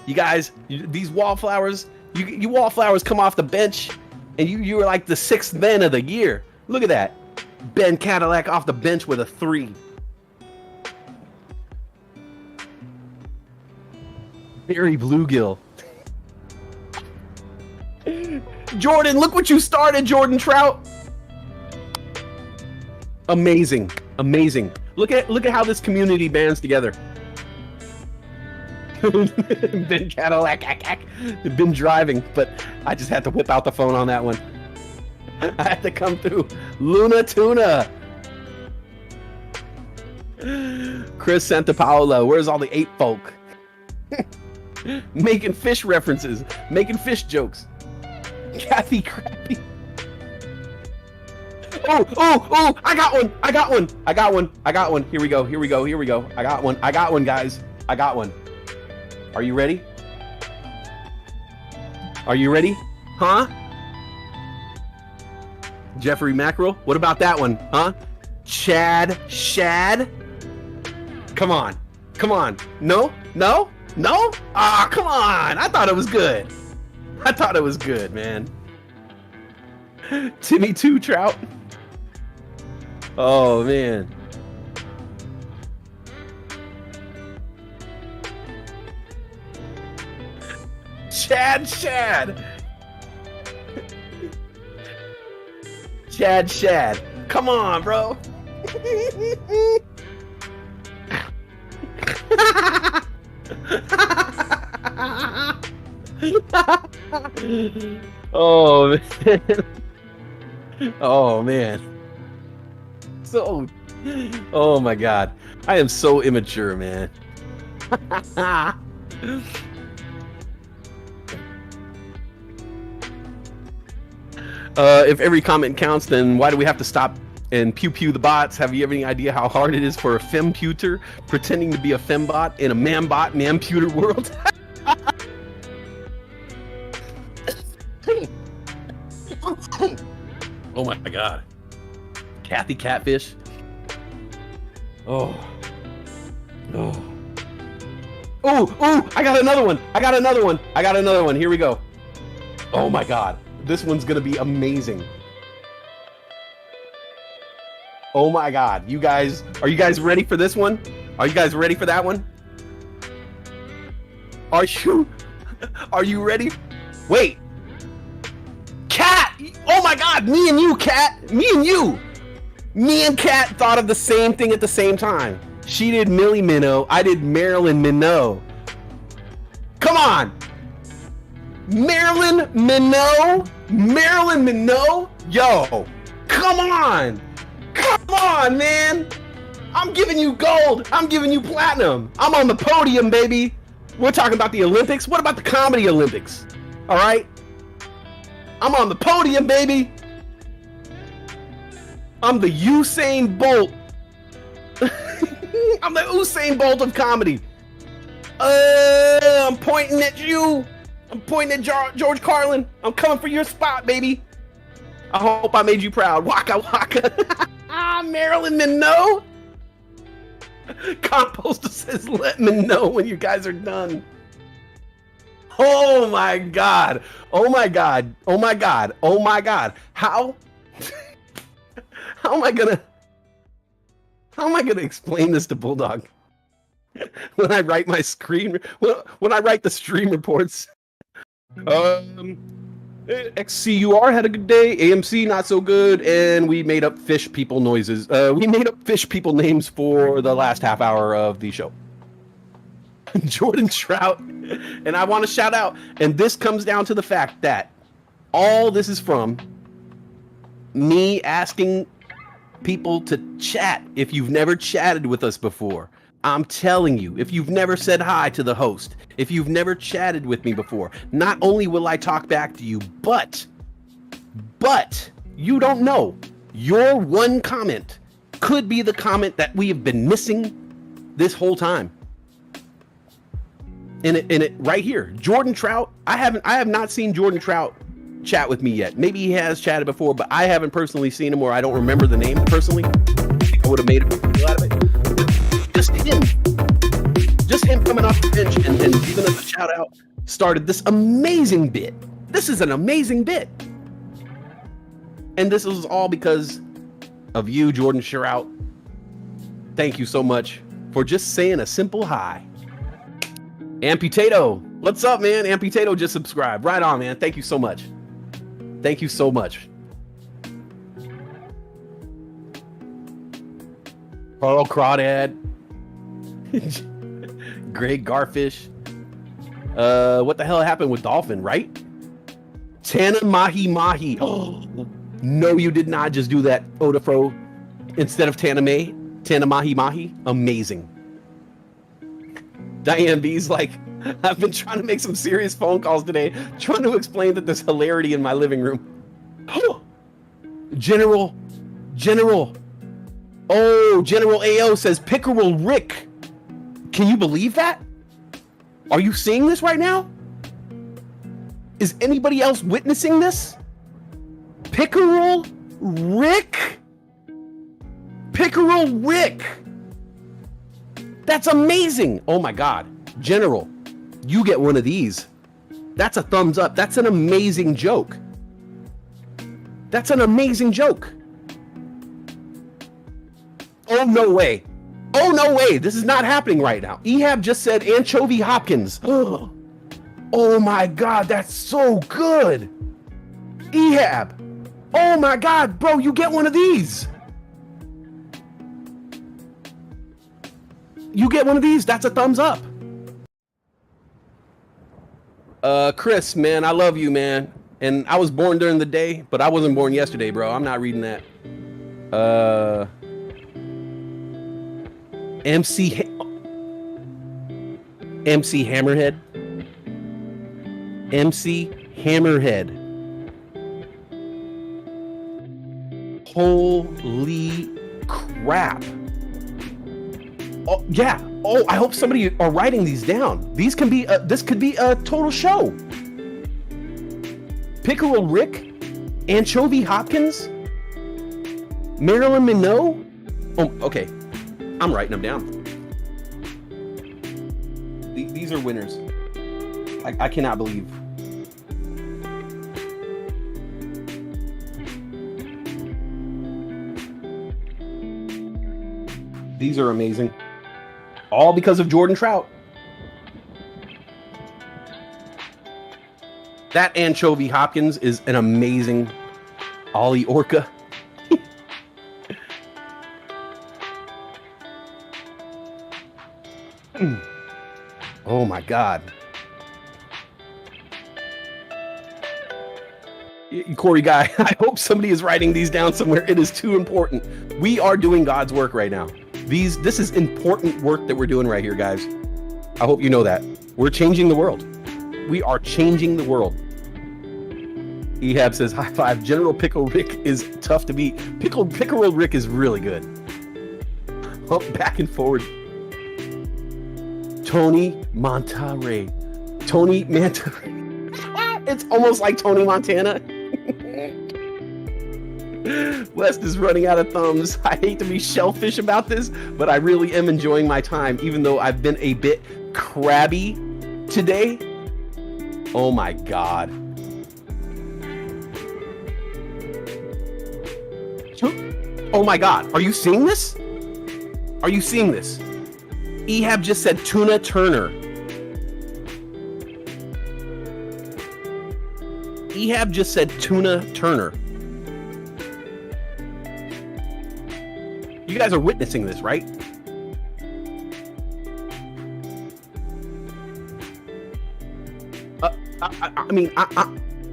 S7: You guys, these wallflowers, you wallflowers come off the bench, and you were like the 6th man of the year. Look at that. Ben Cadillac off the bench with a 3. Barry Bluegill. Jordan, look what you started, Jordan Trout. Amazing. Look at how this community bands together. Been Cadillac, been driving, but I just had to whip out the phone on that one. I had to come through. Luna Tuna. Chris Santapaola, where's all the ape folk? Making fish references, making fish jokes. Kathy Crappy. Oh, I got one. Here we go. I got one, guys. I got one. Are you ready? Huh? Jeffrey Mackerel? What about that one? Huh? Chad Shad? Come on. No? Ah, come on. I thought it was good, man. Timmy 2 Trout. Oh, man. Chad. Come on, bro. Oh man. Oh my God. I am so immature, man. If every comment counts, then why do we have to stop and pew the bots? Have you any idea how hard it is for a femputer pretending to be a fembot in a mambot mamputer world? Oh my God. Kathy Catfish. Oh, I got another one. Here we go. Oh my God. This one's gonna be amazing. Oh my God. Are you guys ready for this one? Are you guys ready for that one? Are you ready? Wait. Cat! Oh my God, me and you, Cat! Me and Cat thought of the same thing at the same time. She did Millie Minnow, I did Marilyn Minnow. Come on! Marilyn Minnow? Yo! Come on, man! I'm giving you gold! I'm giving you platinum! I'm on the podium, baby! We're talking about the Olympics? What about the Comedy Olympics? Alright? I'm on the podium, baby! I'm the Usain Bolt. I'm the Usain Bolt of comedy. I'm pointing at you. I'm pointing at George Carlin. I'm coming for your spot, baby. I hope I made you proud. Waka waka. Marilyn Monroe. Composter says, let me know when you guys are done. Oh my God. Oh my God. Oh my God. Oh my God. How am I gonna explain this to Bulldog when I write my when I write the stream reports? XCUR had a good day, AMC not so good, and we made up fish people noises. We made up fish people names for the last half hour of the show. Jordan Trout, and I want to shout out, and this comes down to the fact that all this is from me asking people to chat if you've never chatted with us before. I'm telling you, if you've never said hi to the host, if you've never chatted with me before, not only will I talk back to you, but you don't know, your one comment could be the comment that we have been missing this whole time. In it right here, Jordan Trout. I have not seen Jordan Trout chat with me yet. Maybe he has chatted before, but I haven't personally seen him, or I don't remember the name personally. I would have made a big deal out of it. Just him coming off the bench and giving us a shout out started this amazing bit. This is an amazing bit. And this was all because of you, Jordan Trout. Thank you so much for just saying a simple hi. Amputato, what's up, man? Amputato just subscribed. Right on, man. Thank you so much. Thank you so much. Carl Crawdad. Greg Garfish. What the hell happened with Dolphin, right? Tana Mahi Mahi. Oh, no, you did not just do that, Odafro. Instead of Tana Mahi Mahi. Amazing. Diane B's like, I've been trying to make some serious phone calls today, trying to explain that there's hilarity in my living room. General. Oh, General AO says Pickerel Rick. Can you believe that? Are you seeing this right now? Is anybody else witnessing this? Pickerel Rick? Pickerel Rick. That's amazing. Oh my God. General, you get one of these. That's a thumbs up. That's an amazing joke. That's an amazing joke. Oh, no way. Oh, no way. This is not happening right now. Ehab just said Anchovy Hopkins. Oh my God. That's so good. Ehab. Oh my God, bro, you get one of these. You get one of these. That's a thumbs up. Chris, man, I love you, man. And I was born during the day, but I wasn't born yesterday, bro. I'm not reading that. MC Hammerhead. MC Hammerhead. Holy crap. Oh, yeah. Oh, I hope somebody are writing these down. These can be, this could be a total show. Pickerel Rick, Anchovy Hopkins, Marilyn Monroe. Oh, okay. I'm writing them down. These are winners. I cannot believe. These are amazing. All because of Jordan Trout. That Anchovy Hopkins is an amazing Ollie Orca. Oh my God. Corey Guy, I hope somebody is writing these down somewhere. It is too important. We are doing God's work right now. This is important work that we're doing right here, guys. I hope you know that. We're changing the world. We are changing the world. Ehab says, high five. General Pickle Rick is tough to beat. Pickerel Rick is really good. Oh, back and forward. Tony Montare. It's almost like Tony Montana. West is running out of thumbs. I hate to be shellfish about this, but I really am enjoying my time, even though I've been a bit crabby today. Oh my God. Oh my God. Are you seeing this? Are you seeing this? Ehab just said Tuna Turner. Ehab just said Tuna Turner. You guys are witnessing this, right?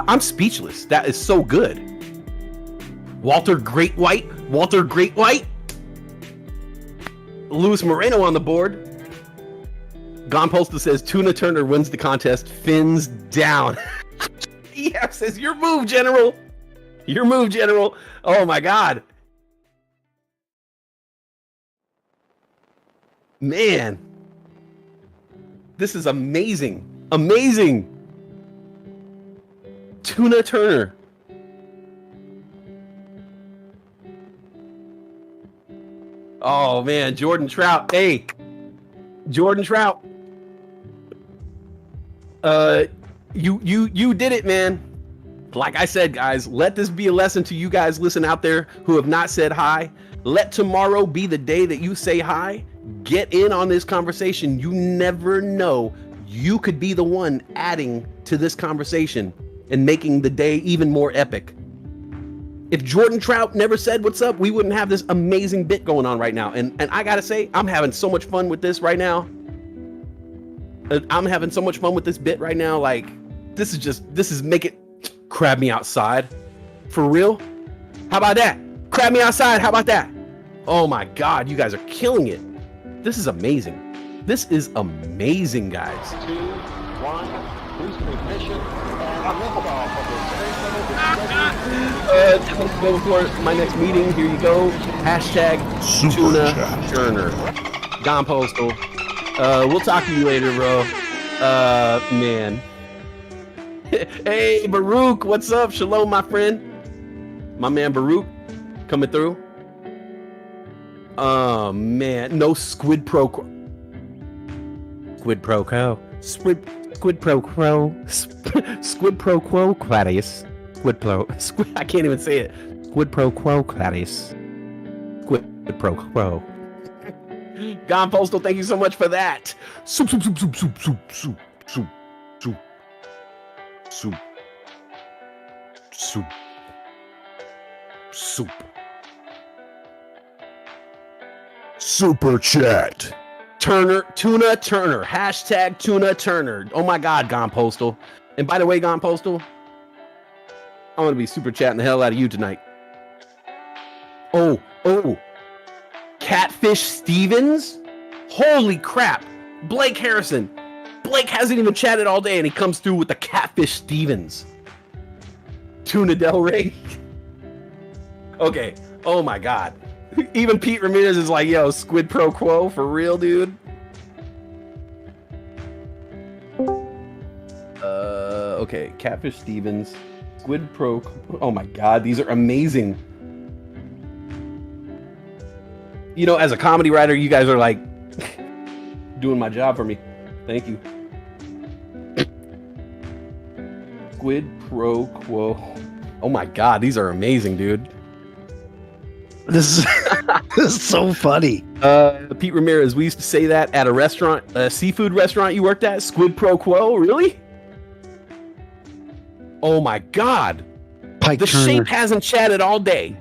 S7: I'm speechless. That is so good. Walter Great White. Luis Moreno on the board. Gone Postal says Tuna Turner wins the contest, fins down. EF says your move, General. Your move, General. Oh my God. Man. This is amazing. Amazing. Tuna Turner. Oh man, Jordan Trout. Hey, Jordan Trout. You did it, man. Like I said, guys, let this be a lesson to you guys listen out there who have not said hi. Let tomorrow be the day that you say hi. Get in on this conversation. You never know. You could be the one adding to this conversation and making the day even more epic. If Jordan Trout never said what's up, we wouldn't have this amazing bit going on right now. And I gotta say, I'm having so much fun with this right now. I'm having so much fun with this bit right now. Like, this is make it crab me outside. For real? How about that? Crab me outside, how about that? Oh my God, you guys are killing it. This is amazing. This is amazing, guys.
S5: 2, 1, boost ignition, and liftoff of the Space Shuttle Discovery.
S7: Go before my next meeting. Here you go. Hashtag Tuna Turner. Gone Postal. We'll talk to you later, bro. Man. Hey, Baruch, what's up? Shalom, my friend. My man Baruch coming through. Oh, man. No Squid Pro Quo. Squid Pro Quo. Squid Pro Quo. Squid Pro Quo Cladius. Squid, I can't even say it. Squid Pro Quo Cladius. Squid Pro Quo. Gone Postal, thank you so much for that. Soup.
S3: Super chat.
S7: Tuna Turner. Hashtag Tuna Turner. Oh my God, Gone Postal. And by the way, Gone Postal, I'm going to be super chatting the hell out of you tonight. Oh. Catfish Stevens? Holy crap. Blake Harrison. Blake hasn't even chatted all day and he comes through with the Catfish Stevens. Tuna Del Rey. Okay. Oh my God. Even Pete Ramirez is like, yo, Squid Pro Quo for real, dude. Okay. Catfish Stevens. Squid Pro. Oh my God. These are amazing. You know, as a comedy writer, you guys are like doing my job for me. Thank you. Squid Pro Quo. Oh my God, these are amazing, dude.
S8: This is so funny.
S7: Pete Ramirez, we used to say that at a restaurant, a seafood restaurant you worked at. Squid Pro Quo, really? Oh my God.
S8: Pike
S7: the
S8: Turner.
S7: Shape hasn't chatted all day.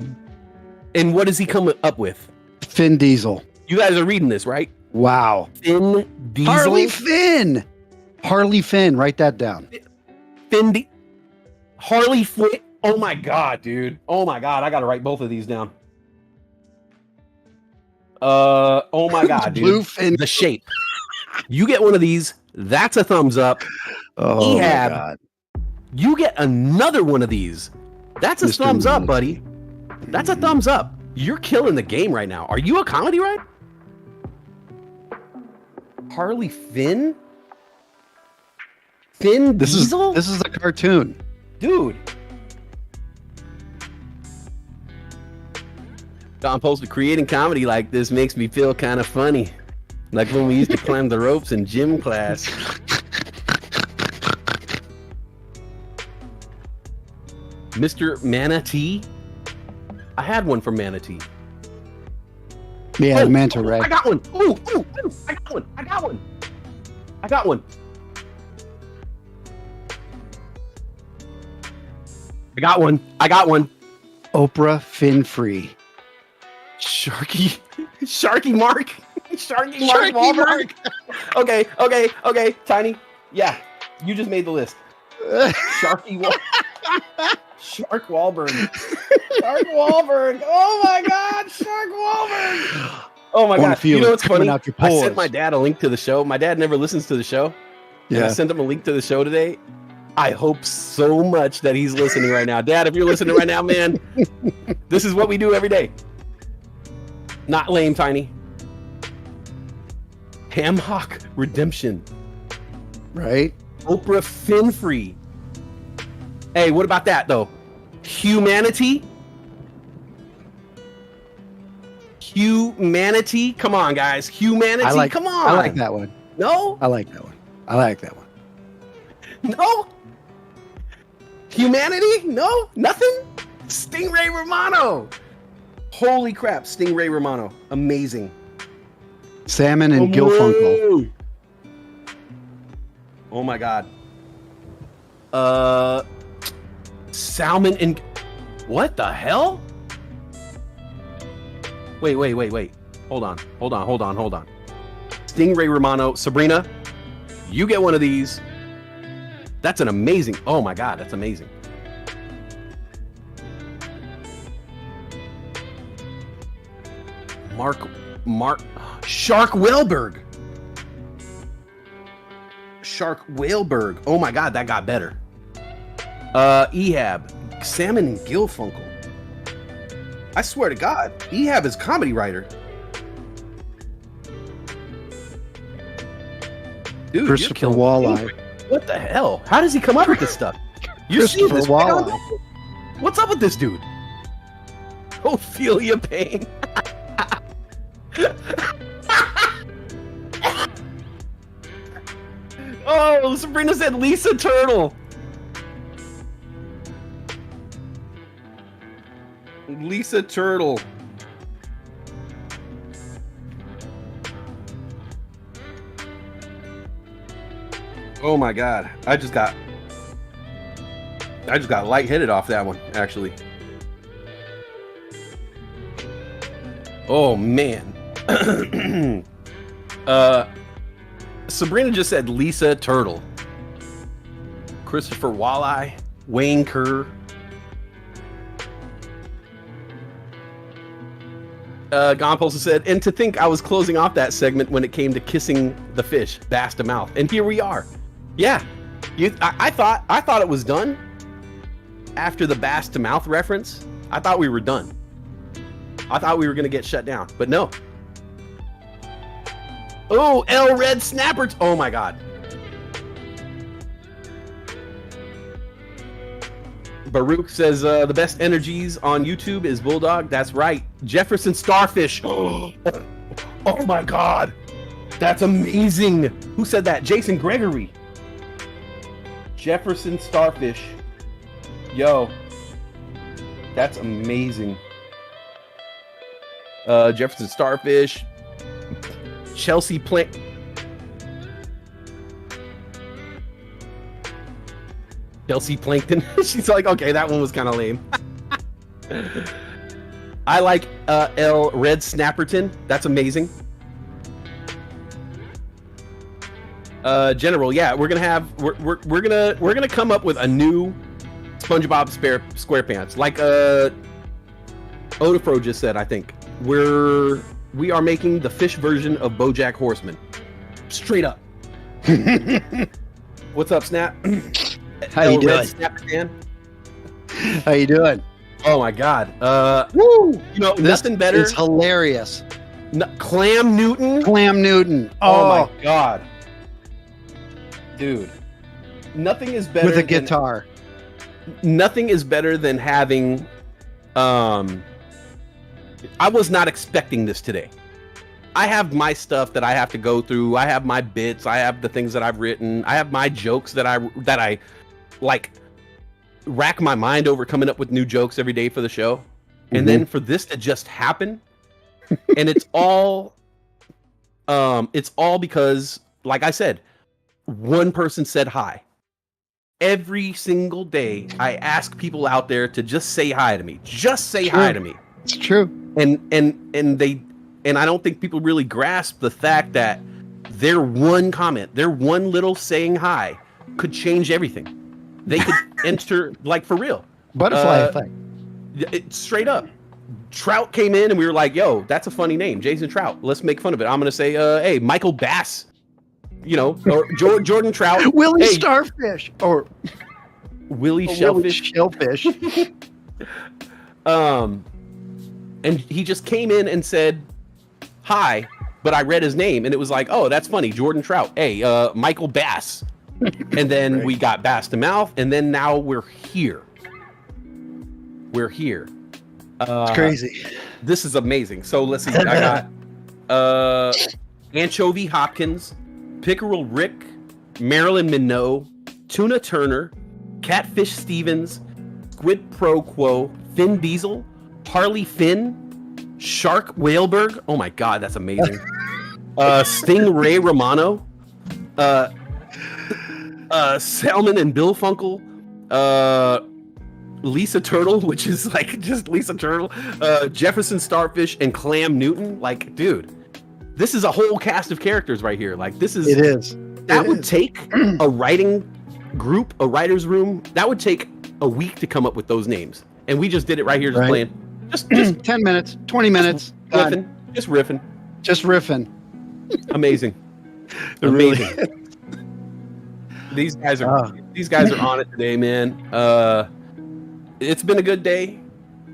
S7: And what does he come up with?
S8: Finn Diesel.
S7: You guys are reading this, right?
S8: Wow.
S7: Finn Diesel.
S8: Harley Finn. Write that down.
S7: Harley Finn. Oh my God, dude. Oh my God. I got to write both of these down. Oh my God, dude.
S8: Blue Finn.
S7: The Shape. You get one of these. That's a thumbs up.
S8: Oh
S7: my
S8: God.
S7: You get another one of these. That's a
S8: Mr.
S7: thumbs up,
S8: Minutes.
S7: buddy. That's a thumbs up. You're killing the game right now. Are you a comedy writer? Harley Finn? Finn Diesel?
S8: This is a cartoon.
S7: Dude. Don posted, creating comedy like this makes me feel kind of funny. Like when we used to climb the ropes in gym class. Mr. Manatee? I had one from Manatee.
S8: Yeah, Manta Ray.
S7: I got one. Ooh, I got one. I got one. I got one. I got one. I got one.
S8: Oprah Finn Free.
S7: Sharky Mark. Sharky Mark Wahlberg. Okay. Tiny. Yeah, you just made the list. Sharky Wahlberg. Shark Wahlberg. Shark Wahlberg. Oh my God, Shark Wahlberg. Oh my
S8: Wanna
S7: god!
S8: feel
S7: You know
S8: it
S7: what's
S8: coming
S7: funny?
S8: out your
S7: I sent
S8: pores.
S7: my dad a link to the show. My dad never listens to the show. And I
S8: Yeah.
S7: sent him a link to the show today. I hope so much that he's listening right now. Dad, if you're listening right now, man, this is what we do every day. Not lame, Tiny. Hamhock Redemption.
S8: Right?
S7: Oprah Finfree. Hey, what about that though? Humanity? Humanity? Come on, guys. Humanity? Come on.
S8: I like that one.
S7: No?
S8: I like that one. I like that one.
S7: No? Humanity? No? Nothing? Stingray Romano. Holy crap, Stingray Romano. Amazing.
S8: Salmon and Gilfunkel.
S7: Oh my god. Salmon and what the hell? Wait. Hold on. Stingray Romano, Sabrina, you get one of these. That's an amazing. Oh my god, that's amazing. Mark Shark Whaleberg. Oh my god, that got better. Ehab, Salmon and Gilfunkel. I swear to God, Ehab is comedy writer. Dude,
S8: Christopher
S7: you're killing
S8: Walleye.
S7: me. What the hell? How does he come up with this stuff? You see
S8: Christopher
S7: this? Right on
S8: Walleye.
S7: top? What's up with this dude? Ophelia Payne. Oh, Sabrina said Lisa Turtle. Lisa Turtle. Oh my god. I just got lightheaded off that one, actually. Oh man. Sabrina just said Lisa Turtle. Christopher Walleye, Wayne Kerr. Gonpulse said, and to think I was closing off that segment when it came to kissing the fish, bass to mouth, and here we are. Yeah, I thought it was done after the bass to mouth reference. I thought we were done. I thought we were gonna get shut down, but no. Oh, L Red Snapper. Oh my god. Baruch says the best energies on YouTube is Bulldog. That's right. Jefferson Starfish. Oh my god. That's amazing. Who said that? Jason Gregory. Jefferson Starfish. Yo. That's amazing. Jefferson Starfish. Chelsea Plank. Chelsea Plankton. She's like, okay, that one was kind of lame. I like L Red Snapperton. That's amazing. General, yeah, we're gonna come up with a new SpongeBob SquarePants, like Odafro just said. I think we are making the fish version of BoJack Horseman. Straight up. What's up, Snap?
S8: How you doing? How you doing?
S7: Oh my god.
S8: Woo!
S7: You know,
S8: This
S7: nothing better.
S8: It's hilarious.
S7: Clam Newton.
S8: Clam Newton.
S7: Oh my god. Dude. Nothing is better
S8: With a guitar.
S7: Nothing is better than having I was not expecting this today. I have my stuff that I have to go through. I have my bits. I have the things that I've written. I have my jokes that I like rack my mind over coming up with new jokes every day for the show. And then for this to just happen, and it's all because, like I said, one person said hi. Every single day, I ask people out there to just say hi to me. Just say hi to me.
S8: It's true.
S7: And I don't think people really grasp the fact that their one comment, their one little saying hi could change everything. They could enter, like, for real.
S8: Butterfly effect.
S7: Straight up. Trout came in and we were like, yo, that's a funny name, Jason Trout. Let's make fun of it. I'm gonna say, hey, Michael Bass, or Jordan Trout,
S8: Willie
S7: hey,
S8: Starfish or
S7: Willie
S8: Willie
S7: Shellfish.
S8: Shellfish.
S7: And he just came in and said hi, but I read his name and it was like, oh, that's funny, Jordan Trout. Hey, Michael Bass. And then we got Bass to Mouth, and then now we're here. We're here.
S8: It's crazy.
S7: This is amazing. So let's see. I got Anchovy Hopkins, Pickerel Rick, Marilyn Minot, Tuna Turner, Catfish Stevens, Squid Pro Quo, Finn Diesel, Harley Finn, Shark Whaleberg. Oh my God, that's amazing. Stingray Romano, Salmon and Bill Funkle, Lisa Turtle, which is like just Lisa Turtle, Jefferson Starfish, and Clam Newton. Like, dude, this is a whole cast of characters right here. Like, this is.
S8: It is.
S7: That would take a writing group, a writer's room. That would take a week to come up with those names, and we just did it right here, just playing. Just
S8: 10 minutes, 20 minutes.
S7: riffing, just riffing.
S8: Just riffing.
S7: Amazing. Amazing. These guys are on it today, man. It's been a good day.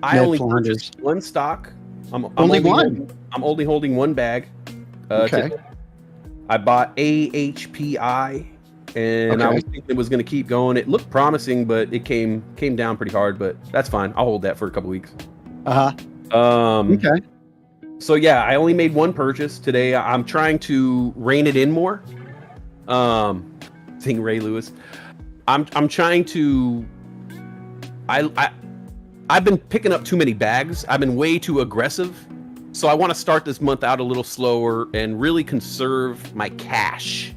S7: I only purchased one stock. I'm only holding one bag.
S8: Okay.
S7: Today. I bought AHPI, and I was thinking it was going to keep going. It looked promising, but it came down pretty hard. But that's fine. I'll hold that for a couple weeks.
S8: Okay.
S7: So yeah, I only made one purchase today. I'm trying to rein it in more. Thing Ray Lewis. I'm trying to. I've been picking up too many bags. I've been way too aggressive. So I want to start this month out a little slower and really conserve my cash.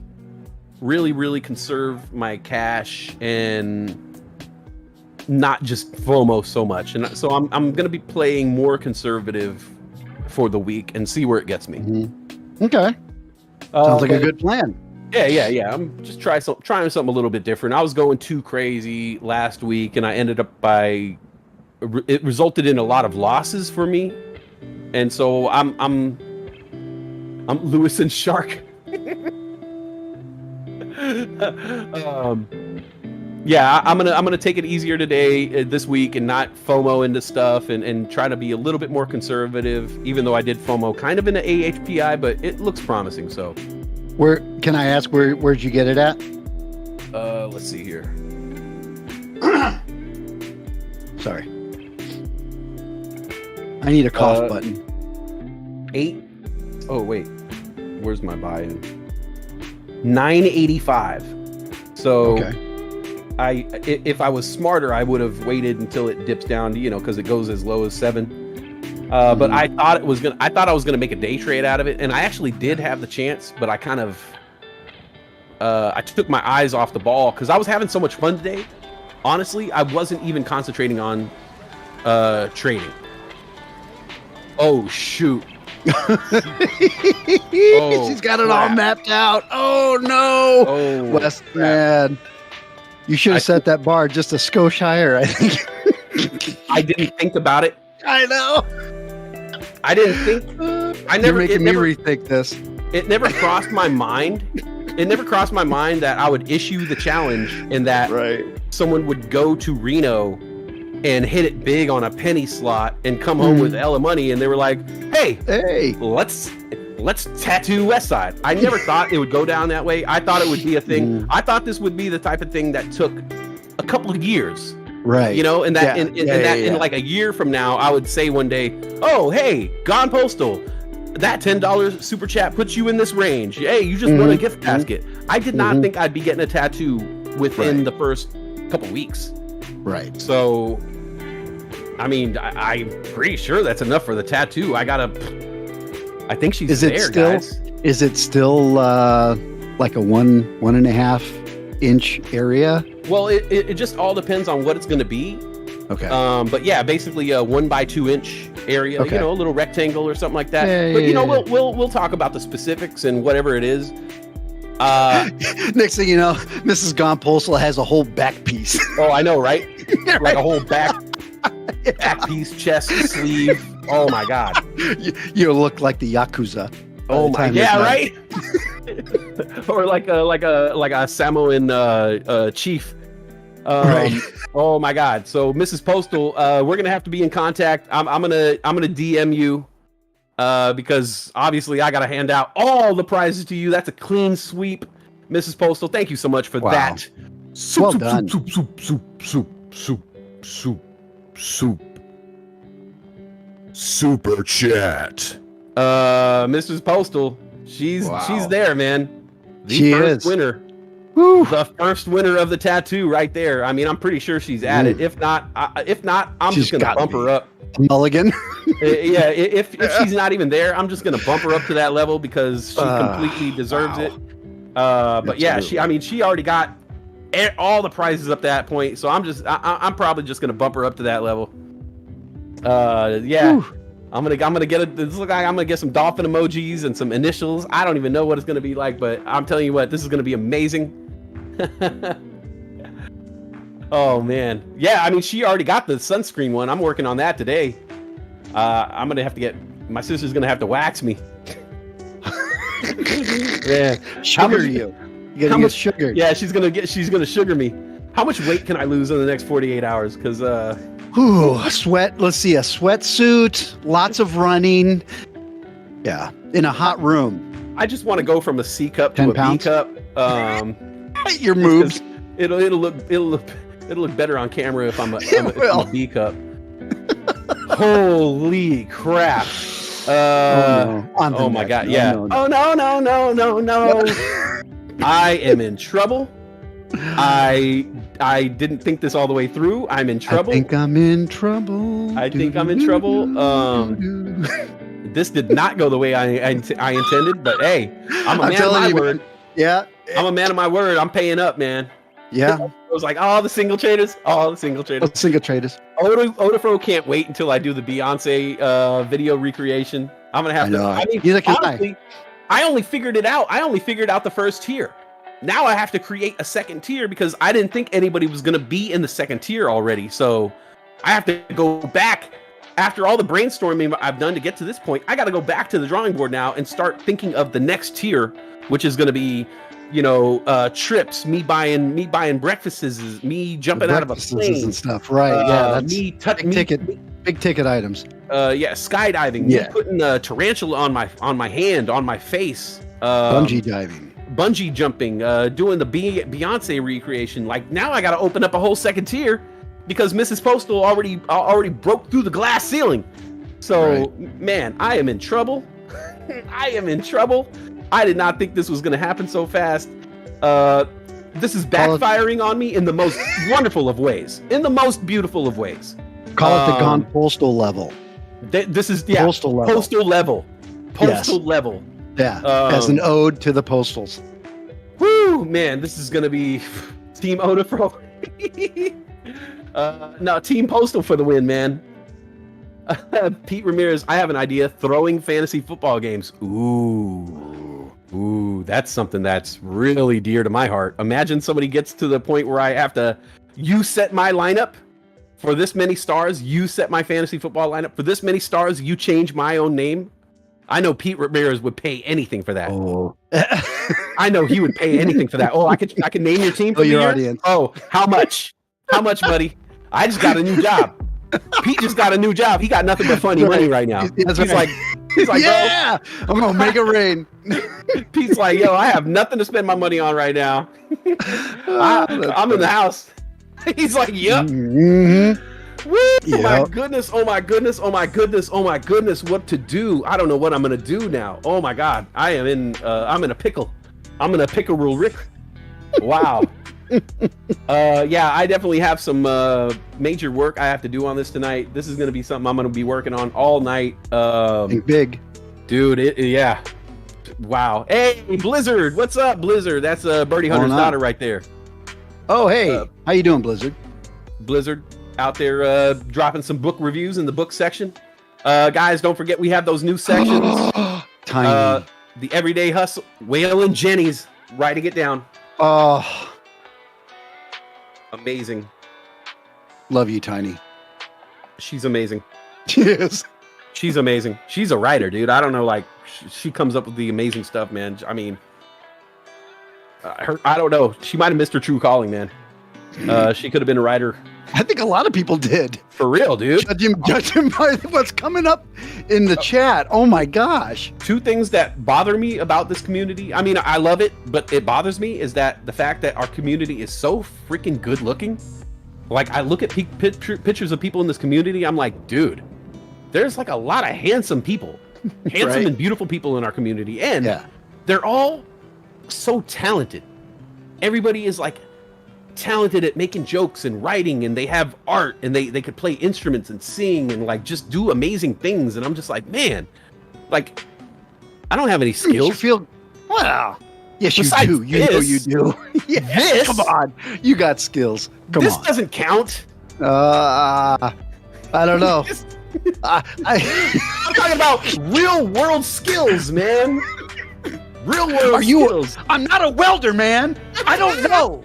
S7: Really conserve my cash and not just FOMO so much. And so I'm going to be playing more conservative for the week and see where it gets me.
S8: Mm-hmm. Okay. Sounds like a good plan.
S7: Yeah. I'm just trying something a little bit different. I was going too crazy last week, and I ended up it resulted in a lot of losses for me. And so I'm Lewis and Shark. Yeah, I'm gonna take it easier today, this week, and not FOMO into stuff, and try to be a little bit more conservative. Even though I did FOMO kind of in the AHPI, but it looks promising. So,
S8: where can I ask where'd you get it at?
S7: Let's see here.
S8: Sorry, I need a cough button.
S7: 8. Oh wait, where's my buy-in? 985. So. Okay. If I was smarter, I would have waited until it dips down to, because it goes as low as 7. But I thought I was gonna make a day trade out of it, and I actually did have the chance, but I kind of I took my eyes off the ball because I was having so much fun today. Honestly, I wasn't even concentrating on trading. Oh shoot.
S8: She's got it all mapped out. Oh no.
S7: Oh,
S8: West, man. You should have set that bar just a skosh higher, I think.
S7: I didn't think about it.
S8: I know.
S7: I didn't think.
S8: You're making me rethink this.
S7: It never crossed my mind. It never crossed my mind that I would issue the challenge and that someone would go to Reno and hit it big on a penny slot and come home with hella money, and they were like, "Hey, let's tattoo West Side." I never thought it would go down that way. I thought it would be a thing. I thought this would be the type of thing that took a couple of years.
S8: Right.
S7: And that in like a year from now, I would say one day, "Oh, hey, Gone Postal, that $10 super chat puts you in this range. Hey, you just won a gift basket." I did not think I'd be getting a tattoo within the first couple weeks.
S8: Right.
S7: So, I mean, I'm pretty sure that's enough for the tattoo. I think she's guys.
S8: Is it still like a 1.5 inch area?
S7: Well, it just all depends on what it's going to be.
S8: Okay.
S7: But yeah, basically a 1x2 inch area.
S8: Okay.
S7: A little rectangle or something like that. We'll talk about the specifics and whatever it is.
S8: Next thing you know, Mrs. Gone Postal has a whole back piece.
S7: Oh, I know, right? Like a whole back back piece, chest, sleeve. Oh my god.
S8: You look like the Yakuza.
S7: Oh my, yeah, right. Or like a Samoan chief.
S8: Right.
S7: Oh my god. So Mrs. Postal, we're gonna have to be in contact. I'm gonna DM you because obviously I gotta hand out all the prizes to you. That's a clean sweep, Mrs. Postal. Thank you so much for that. Soup,
S8: Well
S7: soup,
S8: done.
S7: Soup, soup, soup, soup, soup, soup, soup.
S3: Super chat.
S7: Mrs. Postal, she's there, man.
S8: She
S7: first
S8: is.
S7: winner.
S8: Woo.
S7: The first winner of the tattoo right there. I mean, I'm pretty sure she's at it. If not, I'm
S8: She's
S7: just gonna
S8: gotta
S7: bump
S8: be.
S7: her up.
S8: Mulligan.
S7: Yeah, if she's not even there, I'm just gonna bump her up to that level because she completely deserves it. But yeah, she already got all the prizes up to that point, so I'm probably just gonna bump her up to that level. Yeah. Whew. I'm gonna get this look like I'm gonna get some dolphin emojis and some initials. I don't even know what it's gonna be like, but I'm telling you what, this is gonna be amazing. Oh man, yeah. I mean, she already got the sunscreen one. I'm working on that today. I'm gonna have to my sister's gonna have to wax me. Yeah,
S8: Sugar you. You gotta get sugared.
S7: Yeah, she's gonna sugar me. How much weight can I lose in the next 48 hours? Because
S8: sweat. Let's see, a sweatsuit, lots of running. Yeah, in a hot room.
S7: I just want to go from a C cup to
S8: 10
S7: a
S8: pounds?
S7: B cup.
S8: Your moves.
S7: It'll look better on camera if I'm a B cup. Holy crap! Oh my god! Yeah.
S8: No.
S7: Oh no! I am in trouble. I didn't think this all the way through. I'm in trouble.
S8: I think I'm in trouble.
S7: This did not go the way I intended, but hey, I'm a man of my word.
S8: Yeah.
S7: I'm a man of my word. I'm paying up, man.
S8: Yeah.
S7: I was like, the single traders.
S8: Single traders.
S7: Odafro can't wait until I do the Beyonce video recreation. I'm gonna have to. I mean, honestly, I only figured it out. I only figured out the first tier. Now I have to create a second tier because I didn't think anybody was gonna be in the second tier already. So I have to go back after all the brainstorming I've done to get to this point. I got to go back to the drawing board now and start thinking of the next tier, which is gonna be, trips, me buying breakfasts, me jumping out of a plane
S8: and stuff. Right. Yeah. That's big ticket items.
S7: Yeah. Skydiving.
S8: Yeah.
S7: Me putting a tarantula on my hand, on my face. Bungee jumping, doing the Beyonce recreation. Like now I got to open up a whole second tier because Mrs. Postal already broke through the glass ceiling. So man, I am in trouble. I am in trouble. I did not think this was going to happen so fast. This is backfiring on me in the most wonderful of ways, in the most beautiful of ways.
S8: Call it the Gone Postal level.
S7: This is
S8: Postal level.
S7: Postal level.
S8: Yeah, as an ode to the Postals.
S7: Woo, man, this is going to be Team Odafro. No, Team Postal for the win, man. Pete Ramirez, I have an idea. Throwing fantasy football games. Ooh, that's something that's really dear to my heart. Imagine somebody gets to the point where I have to, you set my lineup for this many stars, you set my fantasy football lineup for this many stars, you change my own name. I know Pete Ramirez would pay anything for that.
S8: Oh.
S7: I know he would pay anything for that. Oh, I can name your team for
S8: your
S7: year?
S8: audience.
S7: Oh, how much? How much, buddy? I just got a new job. Pete just got a new job. He got nothing but funny money right now. He's like,
S8: yeah, bro, I'm gonna make it rain.
S7: Pete's like, yo, I have nothing to spend my money on right now. I'm in the house. He's like, yep.
S8: Mm-hmm.
S7: Woo, yep. Oh my goodness, what to do? I don't know what I'm gonna do now. Oh my god, I'm in a pickle. I'm in a pickle Rick. Wow. Yeah, I definitely have some major work I have to do on this tonight. This is gonna be something I'm gonna be working on all night.
S8: Think big,
S7: dude. Yeah. Wow. Hey, Blizzard, what's up, Blizzard? That's Birdie Hunter's daughter right there.
S8: Oh, hey, how you doing, Blizzard?
S7: Blizzard out there dropping some book reviews in the book section. Guys, don't forget we have those new sections.
S8: Tiny.
S7: The Everyday Hustle, Whale and Jenny's writing it down.
S8: Oh,
S7: amazing.
S8: Love you, Tiny.
S7: She's amazing.
S8: Yes.
S7: She's amazing. She's a writer, dude. I don't know, like she comes up with the amazing stuff, man. I mean, I don't know. She might have missed her true calling, man. She could have been a writer.
S8: I think a lot of people did.
S7: For real, dude.
S8: Judging by what's coming up in the chat. Oh my gosh.
S7: Two things that bother me about this community. I mean, I love it, but it bothers me is that the fact that our community is so freaking good looking. Like, I look at pictures of people in this community. I'm like, dude, there's like a lot of handsome people, handsome
S8: Right.
S7: and beautiful people in our community. And they're all so talented. Everybody is like talented at making jokes and writing, and they have art, and they could play instruments and sing and like just do amazing things. And I'm just like, man, like I don't have any skills.
S8: You feel well. Yes,
S7: Besides
S8: you do. You know you do.
S7: This,
S8: come on, you got skills. Come
S7: this
S8: on.
S7: doesn't count.
S8: I don't know.
S7: I'm talking about real world skills, man. Real world skills.
S8: I'm not a welder, man. I don't know.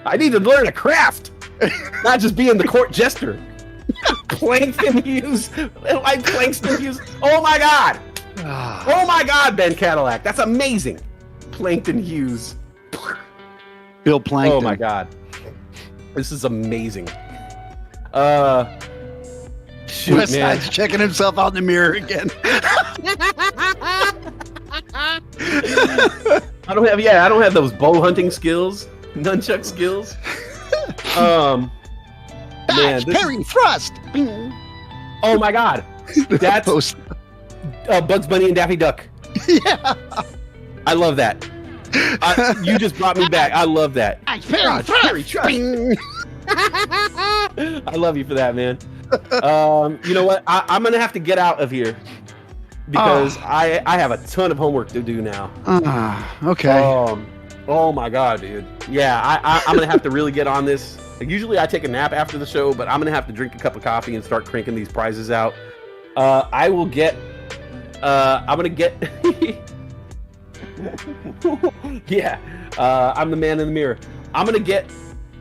S7: I need to learn a craft, not just being the court jester. Plankton Hughes, like Plankton Hughes. Oh my god! Oh my god, Ben Cadillac, that's amazing. Plankton Hughes.
S8: Bill Plankton.
S7: Oh my god, this is amazing. Shoot,
S8: West
S7: man.
S8: Side's checking himself out in the mirror again.
S7: I don't have those bow hunting skills, nunchuck skills. Man,
S8: Parry thrust.
S7: oh my god, that's Bugs Bunny and Daffy Duck.
S8: Yeah,
S7: I love that. You just brought me back. I love that.
S8: Parry thrust.
S7: I love you for that, man. You know what? I'm gonna have to get out of here because I have a ton of homework to do now.
S8: Okay.
S7: Oh my god, dude. Yeah, I'm gonna have to really get on this. Usually I take a nap after the show, but I'm gonna have to drink a cup of coffee and start cranking these prizes out. I will get. I'm gonna get. Yeah, I'm the man in the mirror. I'm gonna get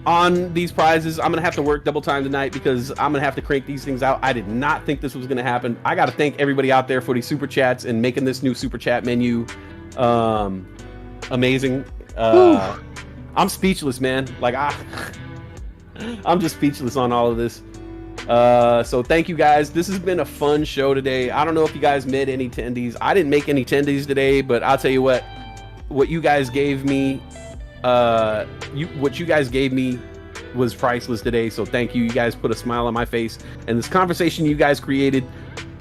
S7: on these prizes. I'm gonna have to work double time tonight because I'm gonna have to crank these things out. I did not think this was gonna happen. I gotta thank everybody out there for these super chats and making this new super chat menu amazing. I'm speechless, man. Like I'm just speechless on all of this. So thank you guys. This has been a fun show today. I don't know if you guys made any tendies. I didn't make any tendies today, but I'll tell you what you guys gave me, what you guys gave me was priceless today. So thank you. You guys put a smile on my face, and this conversation you guys created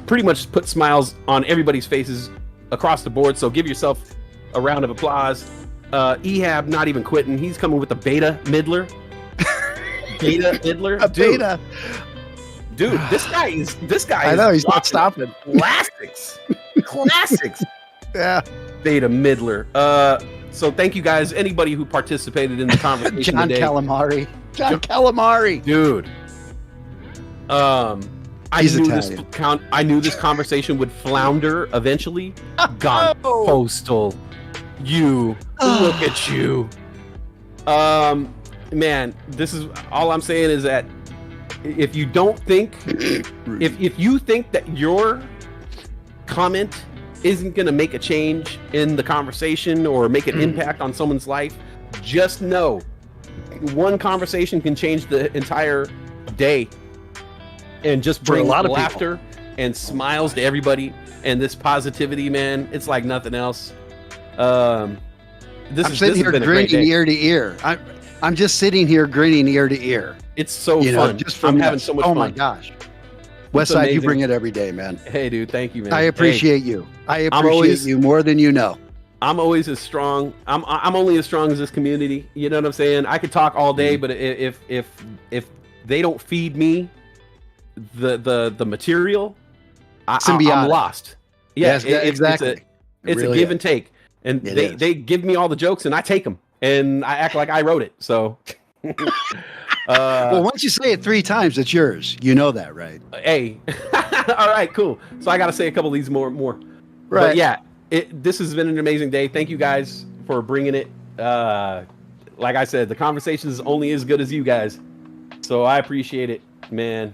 S7: pretty much put smiles on everybody's faces across the board. So give yourself a round of applause. Ehab not even quitting. He's coming with a beta middler. Beta middler.
S8: Beta.
S7: Dude, this guy.
S8: I know he's not stopping.
S7: Classics.
S8: Yeah.
S7: Beta middler. So thank you guys. Anybody who participated in the conversation
S8: John
S7: today.
S8: Calamari. John Calamari.
S7: Dude.
S8: He's
S7: I knew this conversation would flounder eventually. Gone postal. You look at you. Man, this is all I'm saying is that if you don't think if you think that your comment isn't going to make a change in the conversation or make an impact on someone's life, just know one conversation can change the entire day and just bring
S8: a lot of
S7: laughter and smiles to everybody, and this positivity, man, it's like nothing else.
S8: I'm sitting here grinning ear to ear. I'm just sitting here grinning ear to ear.
S7: It's so fun. I'm having so much fun.
S8: Oh my gosh. Westside, you bring it every day, man.
S7: Hey, dude, thank you, man.
S8: I appreciate you. I appreciate you more than you know.
S7: I'm always as strong. I'm only as strong as this community. You know what I'm saying? I could talk all day, but if they don't feed me the material, I'm lost. Yeah,
S8: yes, exactly.
S7: It's a give and take, and they give me all the jokes, and I take them, and I act like I wrote it. So.
S8: Well, once you say it 3 times, it's yours. You know that, right?
S7: Hey, all right, cool. So I got to say a couple of these more.
S8: Right.
S7: But yeah, this has been an amazing day. Thank you guys for bringing it. Like I said, the conversation is only as good as you guys. So I appreciate it, man.